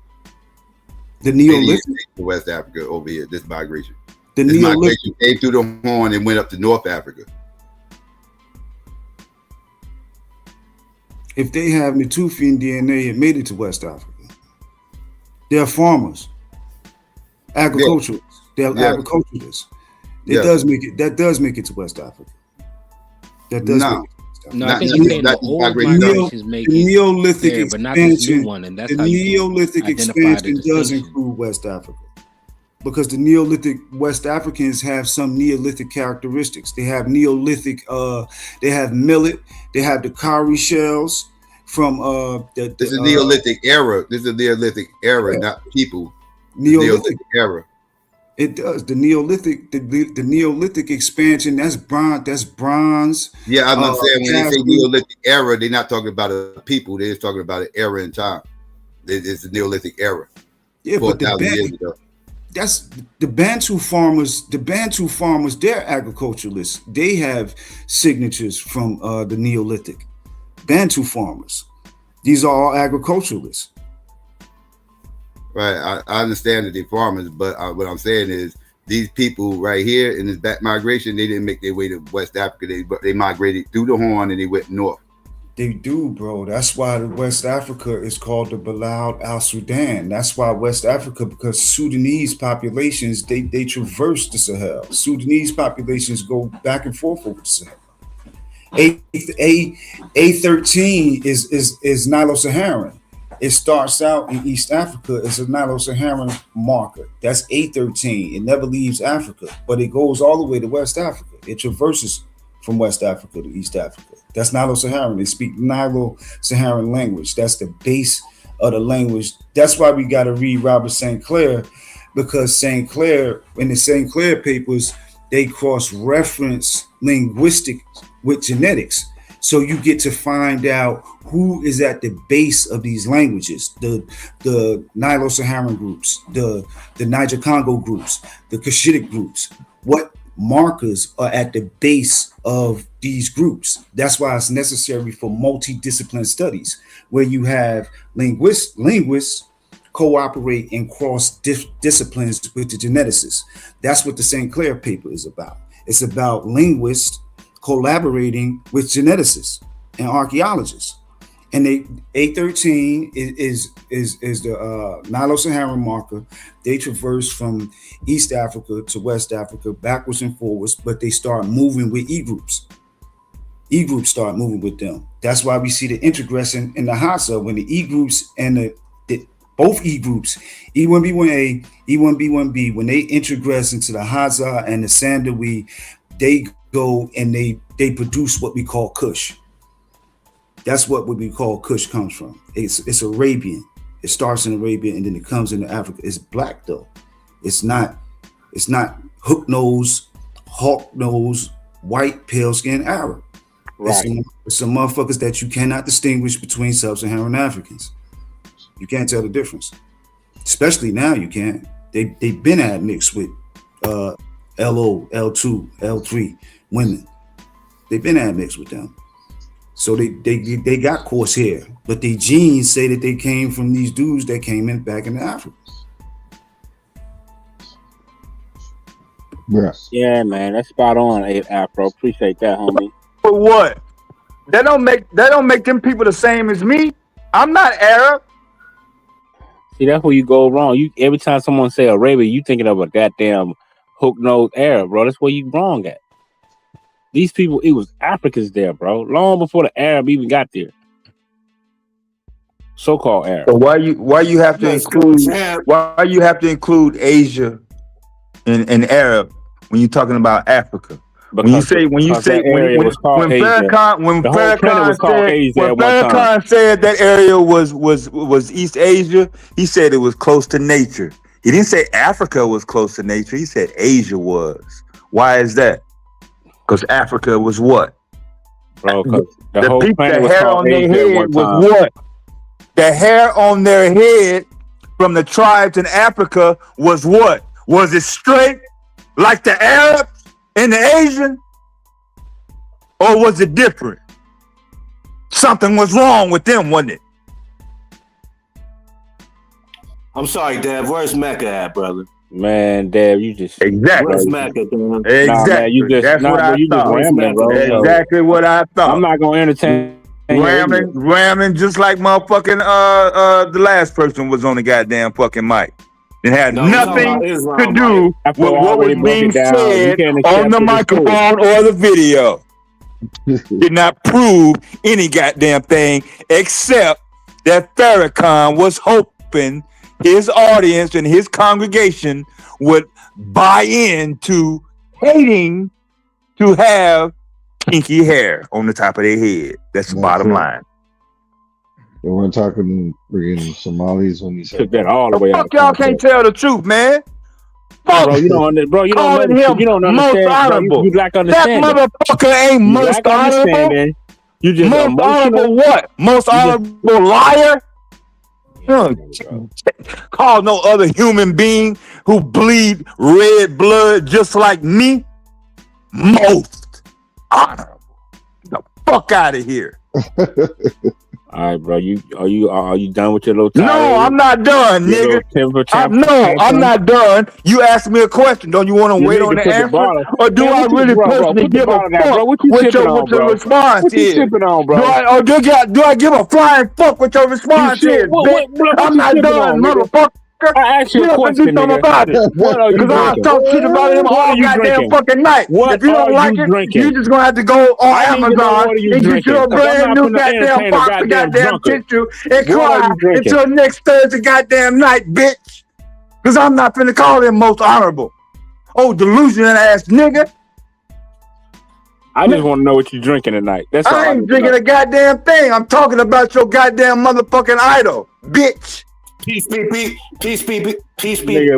Speaker 15: The Neolithic
Speaker 20: to West Africa over here, this migration.
Speaker 15: The
Speaker 20: this
Speaker 15: Neolithic
Speaker 20: migration came through the Horn and went up to North Africa.
Speaker 15: If they have Natufian DNA, it made it to West Africa. They're farmers, agriculturalists. They're agriculturalists. That does make it to West Africa. That does make it.
Speaker 1: No, I think I'm saying the old migrations make
Speaker 15: the Neolithic
Speaker 1: there, but not this new
Speaker 15: expansion.
Speaker 1: one, and that's
Speaker 15: The
Speaker 1: how you
Speaker 15: Neolithic
Speaker 1: identify the
Speaker 15: expansion does
Speaker 1: distinction.
Speaker 15: include West Africa, because the Neolithic West Africans have some Neolithic characteristics. They have Neolithic. They have millet. They have the cowrie shells from
Speaker 20: This is Neolithic era. This is the Neolithic era, not people. Neolithic era.
Speaker 15: It does. The Neolithic, the Neolithic expansion. That's bronze.
Speaker 20: Yeah, I'm saying when they say
Speaker 15: casting.
Speaker 20: Neolithic era, they're not talking about a people. They're just talking about an era in time. It's the Neolithic era.
Speaker 15: Yeah, but
Speaker 20: 4,000 years ago.
Speaker 15: That's the Bantu farmers. The Bantu farmers, they're agriculturalists. They have signatures from the Neolithic. Bantu farmers. These are all agriculturalists.
Speaker 20: Right. I understand that they're farmers, but what I'm saying is these people right here in this back migration, they didn't make their way to West Africa. They migrated through the Horn and they went north.
Speaker 15: They do, bro. That's why the West Africa is called the Bilal al-Sudan. That's why West Africa, because Sudanese populations, they traverse the Sahel. Sudanese populations go back and forth over the Sahel. A13 is Nilo-Saharan. It starts out in East Africa as a Nilo-Saharan marker. That's A13. It never leaves Africa, but it goes all the way to West Africa. It traverses from West Africa to East Africa. That's Nilo-Saharan. They speak Nilo-Saharan language. That's the base of the language. That's why we got to read Robert St. Clair, because St. Clair, in the St. Clair papers, they cross-reference linguistics with genetics. So you get to find out who is at the base of these languages, the Nilo-Saharan groups, the Niger-Congo groups, the Cushitic groups, what markers are at the base of these groups. That's why it's necessary for multidisciplinary studies, where you have linguists cooperate and cross disciplines with the geneticists. That's what the St. Clair paper is about. It's about linguists collaborating with geneticists and archaeologists. And A13 is the Nilo-Saharan marker. They traverse from East Africa to West Africa, backwards and forwards, but they start moving with E groups. E groups start moving with them. That's why we see the introgression in the Hadza when the E groups and both E groups, E1B1A, E1B1B, when they introgress into the Hadza and the Sandawi, they go and they produce what we call Kush. That's what we call Kush comes from. It's Arabian. It starts in Arabia and then it comes into Africa. It's black though. It's not hook nose, hawk nose, white, pale skin Arab. Right. It's some motherfuckers that you cannot distinguish between sub-Saharan Africans. You can't tell the difference. Especially now you can't. They've been admixed with LO, L2, L3 women. They've been admixed with them. So they got coarse hair, but the genes say that they came from these dudes that came in back in Africa.
Speaker 21: Yeah, man, that's spot on, Afro. Appreciate that, homie.
Speaker 19: For what? That don't make them people the same as me. I'm not Arab.
Speaker 21: See, that's where you go wrong. Every time someone say Arabia, you thinking of a goddamn hook-nosed Arab, bro. That's where you wrong at. These people, it was Africans there, bro. Long before the Arab even got there. So-called Arab.
Speaker 19: So why you have to include Asia and Arab when you're talking about Africa? When Farrakhan said that area was East Asia, he said it was close to nature. He didn't say Africa was close to nature. He said Asia was. Why is that? Because Africa was what?
Speaker 21: Bro,
Speaker 19: the hair on their head was what? The hair on their head from the tribes in Africa was what? Was it straight like the Arabs and the Asian? Or was it different? Something was wrong with them, wasn't it?
Speaker 7: I'm sorry, Dad. Where's Mecca at, brother?
Speaker 21: Man, Dad, you just
Speaker 19: exactly.
Speaker 7: Where's Mecca, man?
Speaker 19: Exactly. Nah, man, you just, that's what I thought. Rambling, bro. Exactly what I thought.
Speaker 21: I'm not gonna entertain
Speaker 19: ramming just like motherfucking the last person was on the goddamn fucking mic. It had nothing to do with what was being said on the microphone or the video. Did not prove any goddamn thing except that Farrakhan was hoping his audience and his congregation would buy into hating to have kinky hair on the top of their head. That's the bottom line.
Speaker 9: They weren't talking to friggin' Somalis when he said
Speaker 19: that all the way out. Y'all can't tell the truth, man.
Speaker 21: Bro, you don't understand. Bro, you don't know. You don't understand. Bro, you lack understanding.
Speaker 19: That motherfucker ain't most honorable.
Speaker 21: You just
Speaker 19: most honorable what? Most honorable liar? Call no other human being who bleed red blood just like me most honorable. Get the fuck out of here.
Speaker 21: All right, bro. Are you done with your little tirade?
Speaker 19: No, I'm not done, nigga. I'm not done. You asked me a question. Don't you want to wait on the answer? Or do I really personally give a fuck what your response is? Do I give a flying fuck what your response is, bitch? I'm not done, motherfucker.
Speaker 21: I asked you a question,
Speaker 19: nigga. About it.
Speaker 21: What are you drinking?
Speaker 19: Because I'll talk shit about him all goddamn fucking night. If you don't like it, you just gonna have to go on Amazon and get you a brand new goddamn box of goddamn tissue and cry until next Thursday goddamn night, bitch. Because I'm not finna call him most honorable. Oh, delusional ass nigga.
Speaker 21: I just want to know what you're drinking tonight. That's all.
Speaker 19: I ain't drinking a goddamn thing. I'm talking about your goddamn motherfucking idol, bitch.
Speaker 7: Peace,
Speaker 21: Nigga,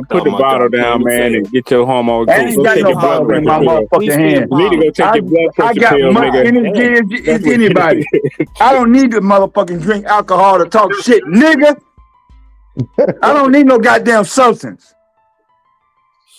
Speaker 21: put the bottle down, man, and get your hormones.
Speaker 19: I ain't got no bottle in my motherfucking hand.
Speaker 21: You need to go take your blood pressure pill, nigga. I got
Speaker 19: energy as anybody. I don't need to motherfucking drink alcohol to talk shit, nigga. I don't need no goddamn substance.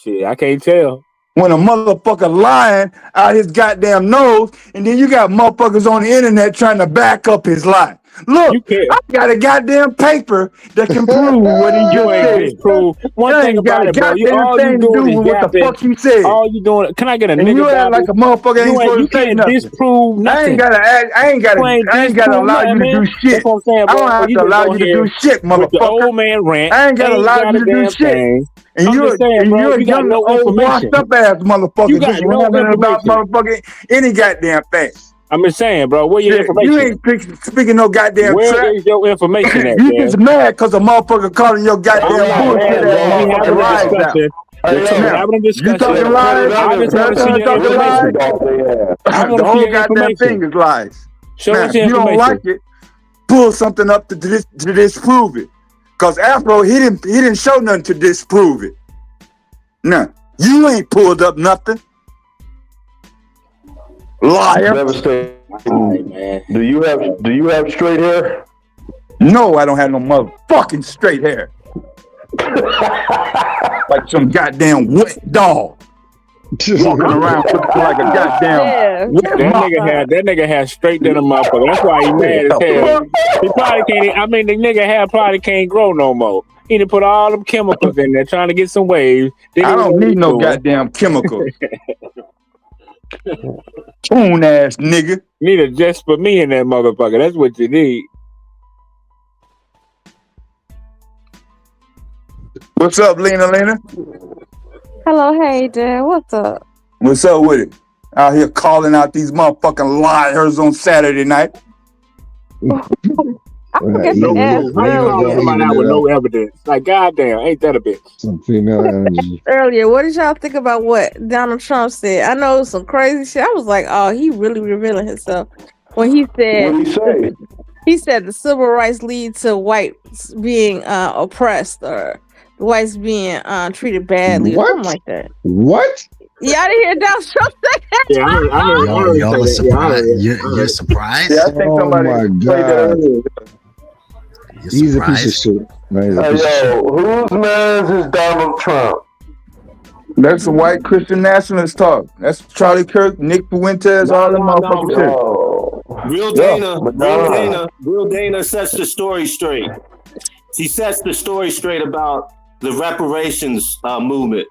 Speaker 21: Shit, I can't tell.
Speaker 19: When a motherfucker lying out his goddamn nose, and then you got motherfuckers on the internet trying to back up his lie. Look, I got a goddamn paper that can prove what he just said.
Speaker 21: One thing about it, bro, all you doing is
Speaker 19: what the fuck he said.
Speaker 21: All you doing, can I get a nigga?
Speaker 19: You act like a motherfucker ain't supposed to say nothing.
Speaker 21: Disprove nothing.
Speaker 19: I ain't gotta allow you to do shit. I don't have to allow you to do shit, motherfucker.
Speaker 21: Old man rant.
Speaker 19: I ain't gotta allow you to do shit. And you're a young, old, washed up ass motherfucker.
Speaker 21: You got no information
Speaker 19: about motherfucking any goddamn thing.
Speaker 21: I'm just saying, bro. Where your information?
Speaker 19: You ain't speaking no goddamn
Speaker 21: Where
Speaker 19: track.
Speaker 21: is your information at,
Speaker 19: You just mad because a motherfucker calling your goddamn bullshit ass motherfucking lies out. You talking lies?
Speaker 21: I just want to see your information. I want to see your information.
Speaker 19: Thing is lies.
Speaker 21: Show us your
Speaker 19: information. You don't like it, pull something up to disprove it. Because Afro, he didn't show nothing to disprove it. Nah, you ain't pulled up nothing. Liar.
Speaker 21: Right, man.
Speaker 2: Do you have straight hair?
Speaker 19: No, I don't have no motherfucking straight hair. Like some goddamn wet dog. Walking around like a goddamn wet
Speaker 21: that nigga had straight to the motherfucker. That's why he mad as hell. He probably can't. I mean, the nigga hair probably can't grow no more. He done put all them chemicals in there trying to get some waves.
Speaker 19: I don't need no goddamn chemicals. Tune ass nigga.
Speaker 21: Need a just for me in that motherfucker. That's what you need.
Speaker 19: What's up, Lena?
Speaker 3: Hello, hey, Dad. What's up?
Speaker 19: What's up with it? Out here calling out these motherfucking liars on Saturday night.
Speaker 21: I forget to ask earlier. With no evidence. Like, goddamn, ain't that a bitch?
Speaker 9: Some female energy.
Speaker 3: Earlier, what did y'all think about what Donald Trump said? I know it was some crazy shit. I was like, oh, he really revealing himself when he said.
Speaker 2: What did he say?
Speaker 3: He said the civil rights lead to whites being oppressed or whites being treated badly or something like that.
Speaker 9: What?
Speaker 3: Y'all didn't hear Donald Trump say that?
Speaker 4: Yeah, y'all are surprised. You're surprised?
Speaker 19: Yeah, I think somebody played that earlier.
Speaker 9: He's a piece of shit.
Speaker 2: Whose man is Donald Trump?
Speaker 19: That's the white Christian nationalist talk. That's Charlie Kirk, Nick Fuentes, all them motherfuckers.
Speaker 7: Real Dana sets the story straight. She sets the story straight about the reparations movement.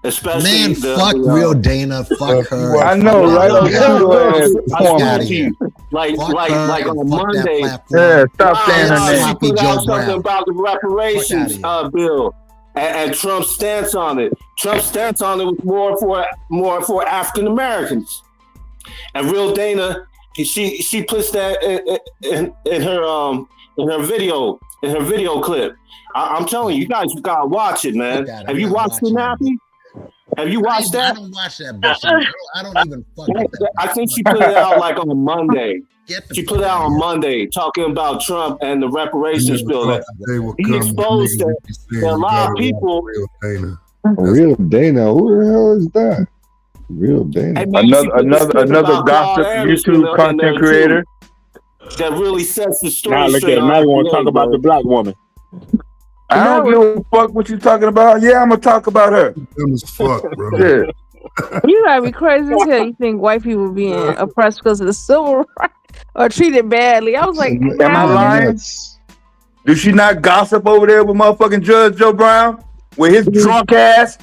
Speaker 7: Especially
Speaker 4: fuck Real Dana, fuck her.
Speaker 19: I know, right?
Speaker 7: Like on Monday.
Speaker 19: Yeah, stop saying her name.
Speaker 7: She put out something about the reparations bill and Trump's stance on it. Trump's stance on it was more for African Americans. And Real Dana, she puts that in her video clip. I'm telling you guys gotta watch it, man. Have you watched it, Nappy? Have you watched that?
Speaker 4: I don't watch that bitch. I don't even fucking.
Speaker 7: I think she put it out like on Monday. She put it out on Monday talking about Trump and the reparations bill. He exposed that a lot of people.
Speaker 9: Real Dana. Who the hell is that? Real Dana.
Speaker 10: Hey, man,
Speaker 18: Another gossip YouTube content creator.
Speaker 10: That really sets the story
Speaker 21: Now look
Speaker 10: straight.
Speaker 21: at now you want to talk about the black woman.
Speaker 18: I don't give a fuck what you talking about. Yeah, I'm gonna talk about her.
Speaker 17: Dumb as fuck, bro.
Speaker 18: Yeah.
Speaker 3: You gotta be crazy as hell. You think white people being oppressed because of the civil rights or treated badly? I was like,
Speaker 18: Am I lying? Do she not gossip over there with motherfucking Judge Joe Brown with his drunk ass?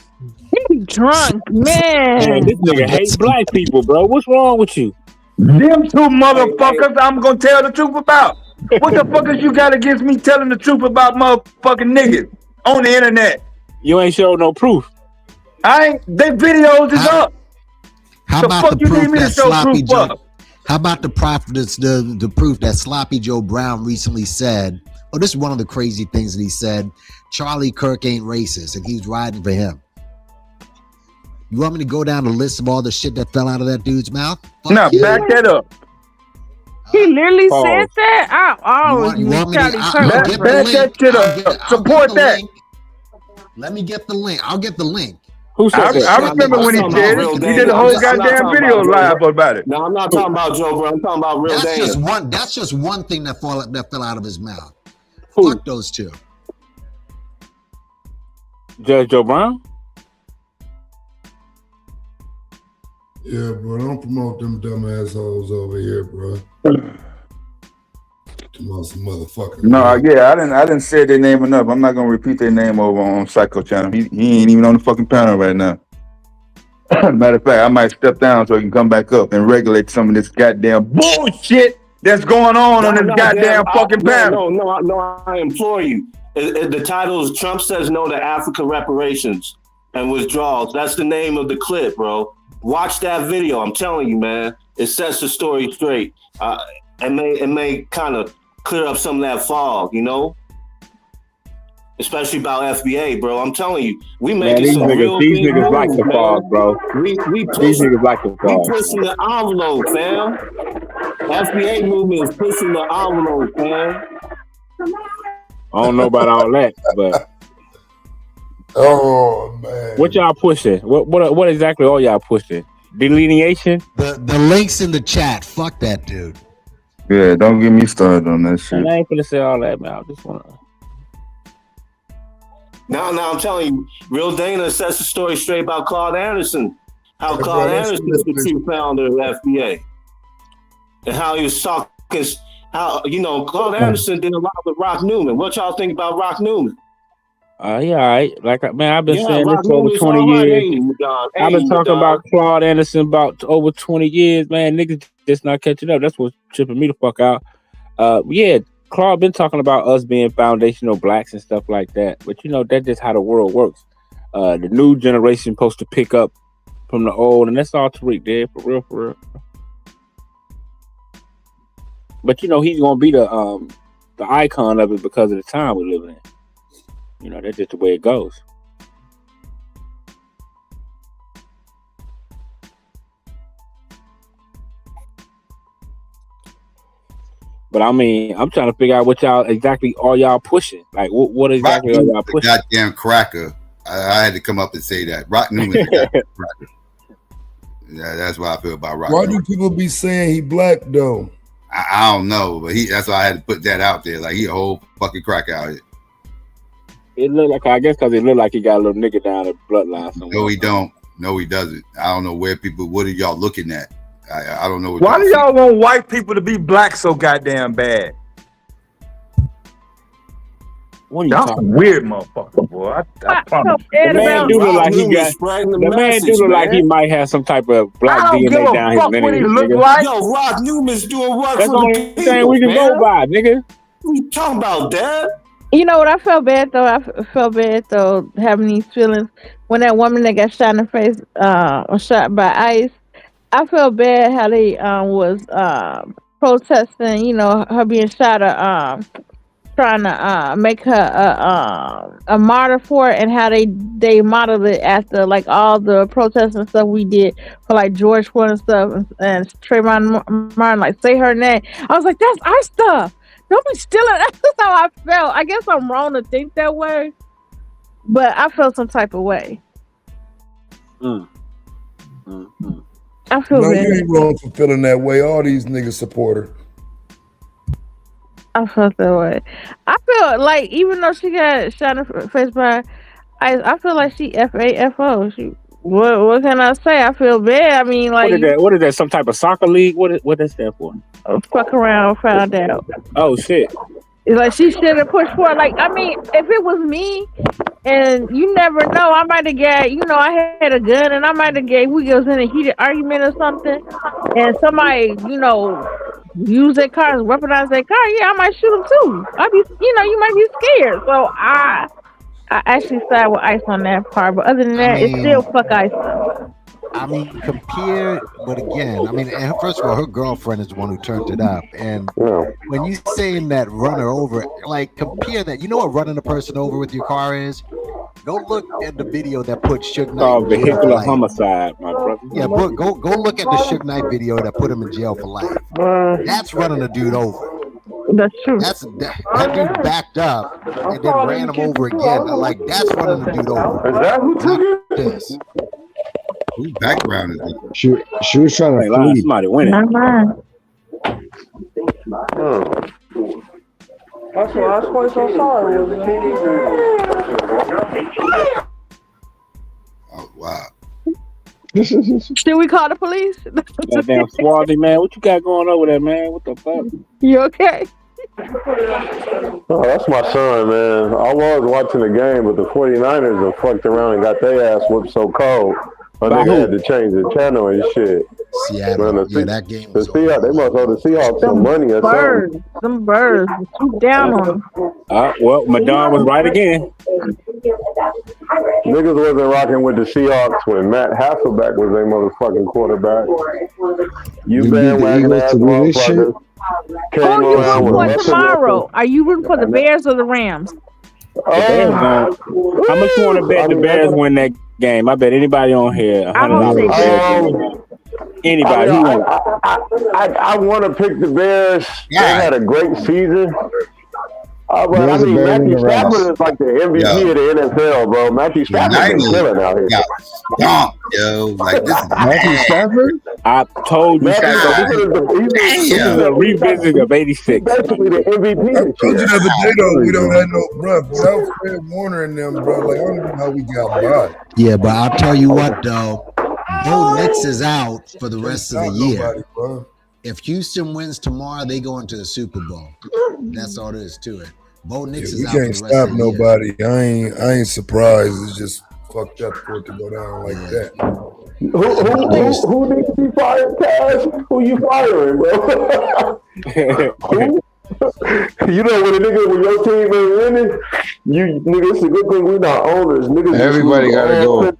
Speaker 3: He drunk, man.
Speaker 21: This nigga hates black people, bro. What's wrong with you?
Speaker 18: Them two motherfuckers I'm gonna tell the truth about. What the fuck is you got against me telling the truth about motherfucking niggas on the internet?
Speaker 21: You ain't showed no proof.
Speaker 18: I ain't. Their videos is up.
Speaker 4: How about the proof that Sloppy Joe? How about the proof that Sloppy Joe Brown recently said? Oh, this is one of the crazy things that he said. Charlie Kirk ain't racist, and he's riding for him. You want me to go down the list of all the shit that fell out of that dude's mouth?
Speaker 18: No, back that up.
Speaker 3: He literally said that. I always knew Charlie Kirk.
Speaker 18: Back that shit up. Support that.
Speaker 4: Let me get the link. I'll get the link.
Speaker 21: Who said that?
Speaker 18: I remember when he said it. He did a whole goddamn video live about it.
Speaker 10: No, I'm not talking about Joe Brown. I'm talking about Real Dana.
Speaker 4: That's just one thing that fell out of his mouth. Fuck those two.
Speaker 21: Judge Joe Brown?
Speaker 17: Yeah, bro. Don't promote them dumb assholes over here, bro. Some motherfucker.
Speaker 18: No, yeah, I didn't say their name enough. I'm not gonna repeat their name over on Psycho Channel. He ain't even on the fucking panel right now. Matter of fact, I might step down so he can come back up and regulate some of this goddamn bullshit that's going on this goddamn fucking panel.
Speaker 10: No, I implore you. The title is Trump Says No to Africa Reparations and Withdrawals. That's the name of the clip, bro. Watch that video. I'm telling you, man. It sets the story straight. It may kind of clear up some of that fog, you know? Especially about FBA, bro. I'm telling you, we making some real
Speaker 21: these
Speaker 10: big
Speaker 21: niggas
Speaker 10: moves,
Speaker 21: like the
Speaker 10: man.
Speaker 21: fog, bro.
Speaker 10: We
Speaker 21: These niggas like the
Speaker 10: we
Speaker 21: fog.
Speaker 10: pushing the envelope, fam. FBA movement is pushing the envelope, man.
Speaker 21: I don't know about all that, but
Speaker 17: oh man,
Speaker 21: what y'all pushing? What exactly are y'all pushing? Delineation?
Speaker 4: The links in the chat. Fuck that dude.
Speaker 18: Yeah, don't get me started on that shit.
Speaker 21: And I ain't gonna say all that, man. I just wanna.
Speaker 10: Now I'm telling you, Real Dana sets the story straight about Claude Anderson. How Claude Anderson is the true founder of FBA. And how he was talking, Claude Anderson did a lot with Rock Newman. What y'all think about Rock Newman?
Speaker 21: Yeah, all right. Like, man, I've been saying
Speaker 10: Rock
Speaker 21: this for over
Speaker 10: Newman's
Speaker 21: 20
Speaker 10: all right,
Speaker 21: years.
Speaker 10: ain't he, Don?
Speaker 21: I've been talking about Claude Anderson about over 20 years, man. Niggas just not catching up. That's what's tripping me the fuck out. Yeah, Claude been talking about us being foundational blacks and stuff like that. But that's just how the world works. The new generation supposed to pick up from the old, and that's all Tariq did, for real. But he's gonna be the icon of it because of the time we're living in. That's just the way it goes. But I mean, I'm trying to figure out what y'all exactly are y'all pushing. Like, what exactly are y'all pushing?
Speaker 20: Goddamn cracker! I had to come up and say that. Rock Newman, cracker. Yeah, that's what I feel about Rock.
Speaker 17: Why do people be saying he black though?
Speaker 20: I don't know, but that's why I had to put that out there. Like he a whole fucking cracker out here.
Speaker 21: It looked like, I guess, because it looked like he got a little nigga down the bloodline somewhere.
Speaker 20: No, he don't. No, he doesn't. I don't know where people. What are y'all looking at? I don't know.
Speaker 18: Why do y'all want white people to be black so goddamn bad?
Speaker 21: What are you
Speaker 18: y'all
Speaker 21: talking
Speaker 18: some weird motherfucker, boy. I promise.
Speaker 21: The man do look like he got. The man do look like he might have some type of black DNA down his lineage. Nigga.
Speaker 10: Yo, Rock Newman's doing work
Speaker 21: That's
Speaker 10: for
Speaker 21: the
Speaker 10: the
Speaker 21: only
Speaker 10: people,
Speaker 21: thing we can
Speaker 10: man.
Speaker 21: go by, nigga.
Speaker 10: What you talking about, Dad?
Speaker 3: You know what? I felt bad though, having these feelings when that woman that got shot in the face was shot by ICE. I felt bad how they was protesting, her being shot, trying to make her a martyr for it, and how they modeled it after like all the protests and stuff we did for like George Floyd and stuff, and Trayvon Martin, like say her name. I was like, that's our stuff. Don't be stealing. That's how I felt. I guess I'm wrong to think that way, but I felt some type of way. I feel
Speaker 13: No,
Speaker 3: bad.
Speaker 13: you ain't wrong for feeling that way. All these niggas support her.
Speaker 3: I felt that way. I feel like even though she got shot in the face by ICE, I feel like she FAFO. What can I say? I feel bad. I mean, like
Speaker 21: What is that? Some type of soccer league? What is that for?
Speaker 3: fuck around, found out.
Speaker 21: Oh shit!
Speaker 3: It's like she should have pushed forward. Like I mean, if it was me, and you never know, I might have got I had a gun, and I might have we was in a heated argument or something, and somebody use their car, weaponize their car. Yeah, I might shoot them too. You might be scared. So I actually side with ICE on that part, but other than that, it's still fuck ICE.
Speaker 11: I mean, but again, I mean, and first of all, her girlfriend is the one who turned it up. And when you saying that run her over, like compare that, you know what running a person over with your car is? Go look at the video that put Suge Knight in jail for
Speaker 21: vehicular
Speaker 11: life.
Speaker 21: homicide, my brother.
Speaker 11: Yeah, but go look at the Suge Knight video that put him in jail for life. That's running a dude over.
Speaker 3: That's true.
Speaker 11: That dude backed up and then ran him over again. Like that's running a dude over.
Speaker 2: Is that who took it?
Speaker 11: This.
Speaker 20: Whose background is it?
Speaker 9: She was trying to flee.
Speaker 21: Somebody winning.
Speaker 3: Not mine.
Speaker 22: That's why I was quite so sorry.
Speaker 20: Oh wow.
Speaker 3: Should we call the police?
Speaker 21: That damn Swarthy, man. What you got going over there, man? What the fuck?
Speaker 3: You okay?
Speaker 23: Oh, that's my son, man. I was watching the game, but the 49ers have fucked around and got their ass whipped so cold. I think I had to change the channel and shit.
Speaker 11: Seattle,
Speaker 23: man,
Speaker 11: that game
Speaker 23: was over. They must owe the Seahawks some money or something.
Speaker 3: Some birds. Shoot down on them.
Speaker 21: Well, Madonna was right again.
Speaker 23: Niggas wasn't rocking with the Seahawks when Matt Hasselbeck was their motherfucking quarterback. You bandwagon ass motherfuckers.
Speaker 3: Who are you rooting for tomorrow? Are you rooting for the Bears or the Rams?
Speaker 21: How much you want to bet the Bears win that game? I bet anybody on here $100. Anybody.
Speaker 23: I want to pick the Bears. They had a great season. But I mean, Matthew Stafford is like the MVP of the NFL, bro. Matthew Stafford is killing out here.
Speaker 20: Stomp, yo. Like this is
Speaker 9: Matthew Stafford?
Speaker 21: I told you. This is a revisit of '86.
Speaker 23: Basically the MVP.
Speaker 13: I told you the other day, though, we don't have no, bro. Without Fred Warner and them, bro, like, I don't know how we got by.
Speaker 11: Yeah, but I'll tell you what, though. Bo Nix is out for the rest of the year. If Houston wins tomorrow, they go into the Super Bowl. That's all there is to it. Bo Nix is out for the rest of the year.
Speaker 13: We can't stop nobody. I ain't surprised. It's just fucked up for it to go down like that.
Speaker 23: Who needs to be fired, Cash? Who you firing, bro? You know when your team ain't winning, nigga, it's a good thing we not owners. Niggas
Speaker 9: everybody gotta go.
Speaker 23: You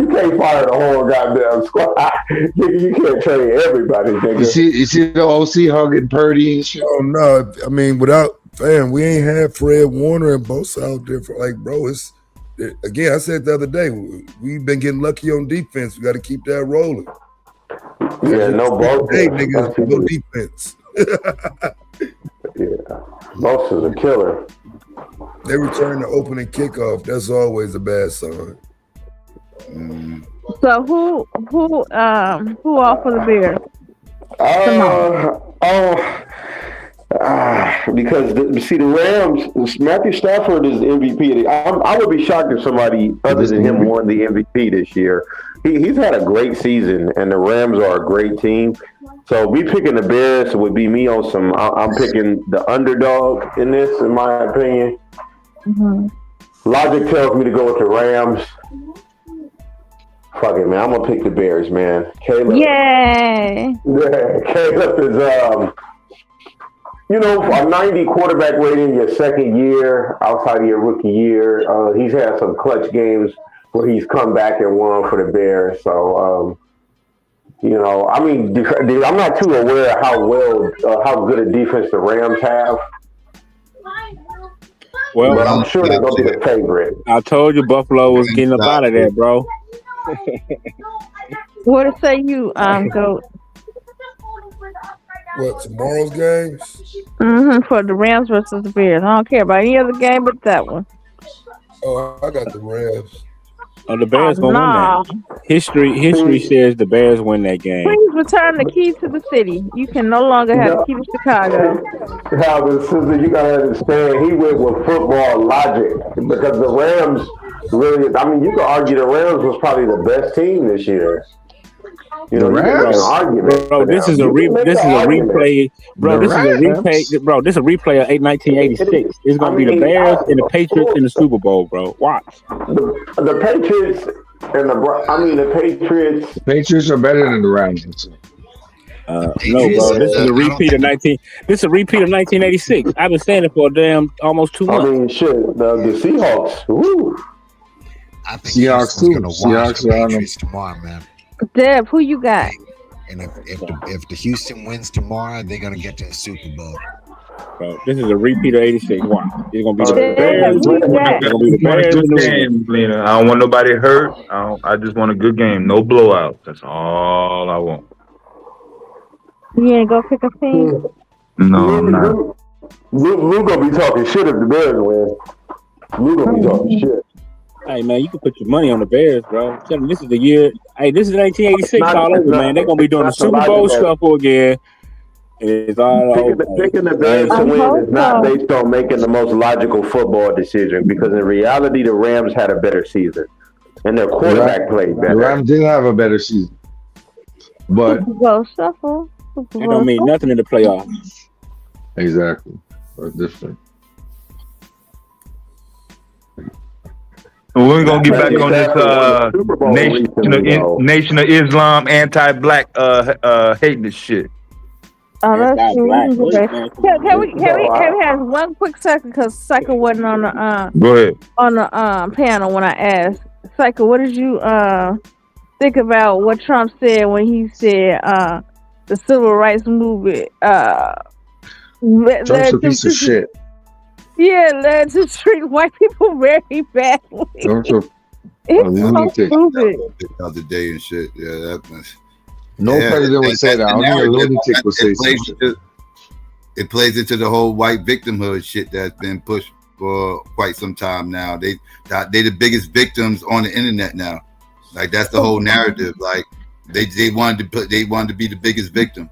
Speaker 23: can't fire the whole goddamn squad. You can't train everybody, nigga.
Speaker 9: You see the OC hugging Purdy and shit?
Speaker 13: Oh no, I mean we ain't had Fred Warner and Bosa out there for bro. It's again. I said the other day we've been getting lucky on defense. We got to keep that rolling.
Speaker 23: Yeah, no Bosa.
Speaker 13: Hey, niggas, no defense.
Speaker 23: Yeah, Bosa's a killer.
Speaker 13: They return the opening kickoff. That's always a bad sign.
Speaker 3: So who off for the Bears?
Speaker 23: Because the Rams, Matthew Stafford is the MVP. I would be shocked if somebody other than him won the MVP this year. He's had a great season, and the Rams are a great team. So me picking the Bears would be me on some. I'm picking the underdog in this, in my opinion.
Speaker 3: Mm-hmm.
Speaker 23: Logic tells me to go with the Rams. Fuck it, man. I'm gonna pick the Bears, man. Caleb.
Speaker 3: Yay!
Speaker 23: Yeah, Caleb is a 90 quarterback rating your second year outside of your rookie year. He's had some clutch games where he's come back and won for the Bears. So, I mean, I'm not too aware of how good a defense the Rams have.
Speaker 21: Well,
Speaker 23: but I'm sure they're gonna be the favorite.
Speaker 21: I told you Buffalo was getting up out of there, bro.
Speaker 3: What say you, Goat?
Speaker 13: What, tomorrow's games?
Speaker 3: For the Rams versus the Bears. I don't care about any other game but that one.
Speaker 13: Oh, I got the Rams.
Speaker 21: the Bears gonna win that. History says the Bears win that game.
Speaker 3: Please return the key to the city. You can no longer have the key to Chicago.
Speaker 23: Calvin, sister, you gotta understand. He went with football logic because the Rams really. I mean, you could argue the Rams was probably the best team this year. You know, you can make an argument.
Speaker 21: Bro, this is a replay. Bro, this is a replay. Bro, this is a replay of 1986. It's gonna be the Bears and the Patriots in the Super Bowl, bro. Watch.
Speaker 23: The Patriots and the Patriots.
Speaker 9: Patriots are better than the Rams.
Speaker 21: No, bro. This is a repeat of 1986. I've been saying it for a damn almost 2 months.
Speaker 23: I mean, shit. The Seahawks. Woo.
Speaker 11: I think
Speaker 9: Seahawks
Speaker 11: Houston's gonna watch the Patriots tomorrow, man.
Speaker 3: Deb, who you got?
Speaker 11: And if the Houston wins tomorrow, they're gonna get to the Super Bowl.
Speaker 21: Bro, this is a repeat of 86. Watch. It's gonna be the Bears. It's gonna be the Bears.
Speaker 18: Good game, Lena. I don't want nobody hurt. I just want a good game. No blowout. That's all I want.
Speaker 3: You ain't go pick a team?
Speaker 18: No, I'm not.
Speaker 23: Lou gonna be talking shit if the Bears win. Lou gonna be talking shit.
Speaker 21: Hey man, you can put your money on the Bears, bro. Tell them this is the year. Hey, this is 1986 all over, man. They're gonna be doing the Super Bowl shuffle again. It's all over.
Speaker 23: Picking the Bears to win is not based on making the most logical football decision because in reality, the Rams had a better season and their quarterback played better.
Speaker 9: The Rams did have a better season, but
Speaker 3: Super Bowl shuffle.
Speaker 21: It don't mean nothing in the playoffs.
Speaker 9: Exactly, or different.
Speaker 18: We're gonna get back on this Nation of Islam anti-black hating this shit.
Speaker 3: Oh, that's true. Can we have one quick second because Psycho wasn't on the
Speaker 18: Go ahead.
Speaker 3: On the panel when I asked Psycho, what did you think about what Trump said when he said the civil rights movement
Speaker 9: Trump's a piece of shit.
Speaker 3: Yeah, led to treat white people very badly. It's so stupid.
Speaker 20: The other day and shit. Yeah, that was.
Speaker 9: No president would say that. Only a lunatic would say something.
Speaker 20: It plays into the whole white victimhood shit that's been pushed for quite some time now. They the biggest victims on the internet now. Like that's the whole narrative. Like they wanted to be the biggest victim,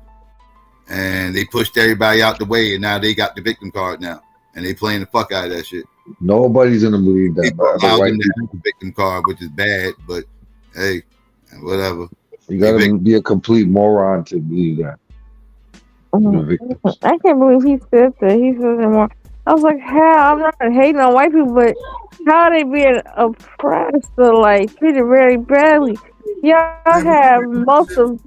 Speaker 20: and they pushed everybody out the way, and now they got the victim card now. And they playing the fuck out of that shit.
Speaker 9: Nobody's gonna believe that.
Speaker 20: Allowed them to have the victim card, which is bad, but hey, whatever.
Speaker 9: You gotta be a complete moron to believe that.
Speaker 3: I can't believe he said that. He said that more. I was like, how? I'm not hating on white people, but how are they being oppressed or like treated very badly? Y'all have most of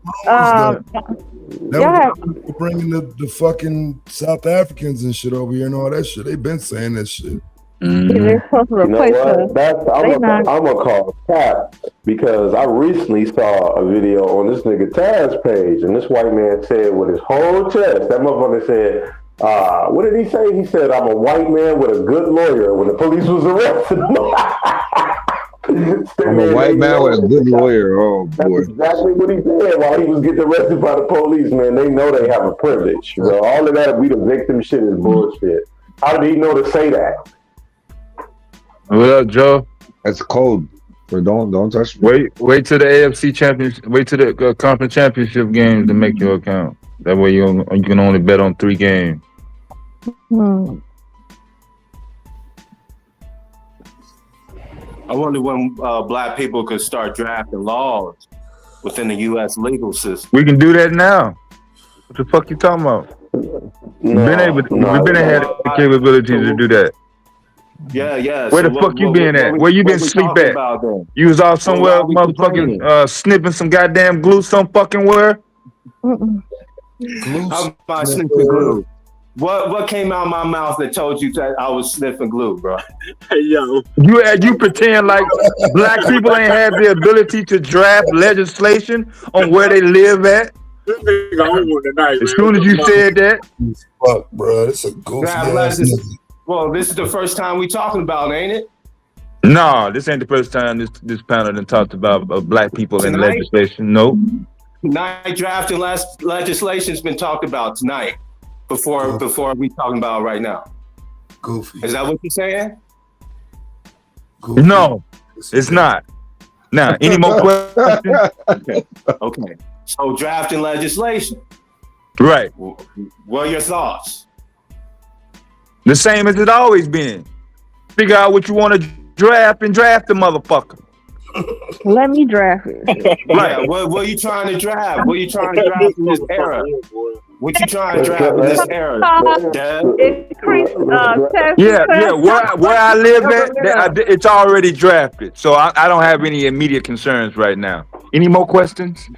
Speaker 17: bringing the fucking South Africans and shit over here and all that shit. They've been saying that shit.
Speaker 23: You know what? I'm gonna call cap because I recently saw a video on this nigga Taz page, and this white man said with his whole chest, that motherfucker said, what did he say? He said, I'm a white man with a good lawyer when the police was arresting him.
Speaker 9: I'm a white man with a good lawyer. Oh boy.
Speaker 23: That's exactly what he said while he was getting arrested by the police, man. They know they have a privilege. Bro. All of that we the victim shit is bullshit. How did he know to say that?
Speaker 18: What up, Joe?
Speaker 9: That's cold. But don't touch me.
Speaker 18: Wait till the AFC championship. Wait till the conference championship games to make your account. That way you can only bet on 3 games.
Speaker 10: I wonder when black people could start drafting laws within the U.S. legal system.
Speaker 18: We can do that now. What the fuck you talking about? We've been ahead of the capability to do that.
Speaker 10: Yeah.
Speaker 18: Where the fuck you been at? Where you been sleep at? You was off somewhere, motherfucking snipping some goddamn glue some fucking where?
Speaker 10: How about sniffing glue? What came out of my mouth that told you that I was sniffing glue, bro?
Speaker 21: Hey, yo.
Speaker 18: You pretend like black people ain't have the ability to draft legislation on where they live at? As soon as you said that.
Speaker 17: Fuck, bro. It's a goofy.
Speaker 10: Well, this is the first time we talking about, ain't it?
Speaker 18: No, this ain't the first time this panel done talked about black people in legislation. Nope.
Speaker 10: Tonight, drafting legislation's been talked about tonight. Before we talking about right now.
Speaker 17: Goofy.
Speaker 10: Is that what you're saying?
Speaker 18: Goofy. No, it's not. Now, any more questions?
Speaker 10: Okay. So drafting legislation.
Speaker 18: Right.
Speaker 10: What are your thoughts?
Speaker 18: The same as it always been. Figure out what you want to draft and draft the motherfucker.
Speaker 3: Let me draft it.
Speaker 10: Right. Yeah, what are you trying to draft? What are you trying to draft in this era? What you trying to draft in this era?
Speaker 3: Increase taxes.
Speaker 18: Yeah. Where I live at, it's already drafted. So I don't have any immediate concerns right now. Any more questions?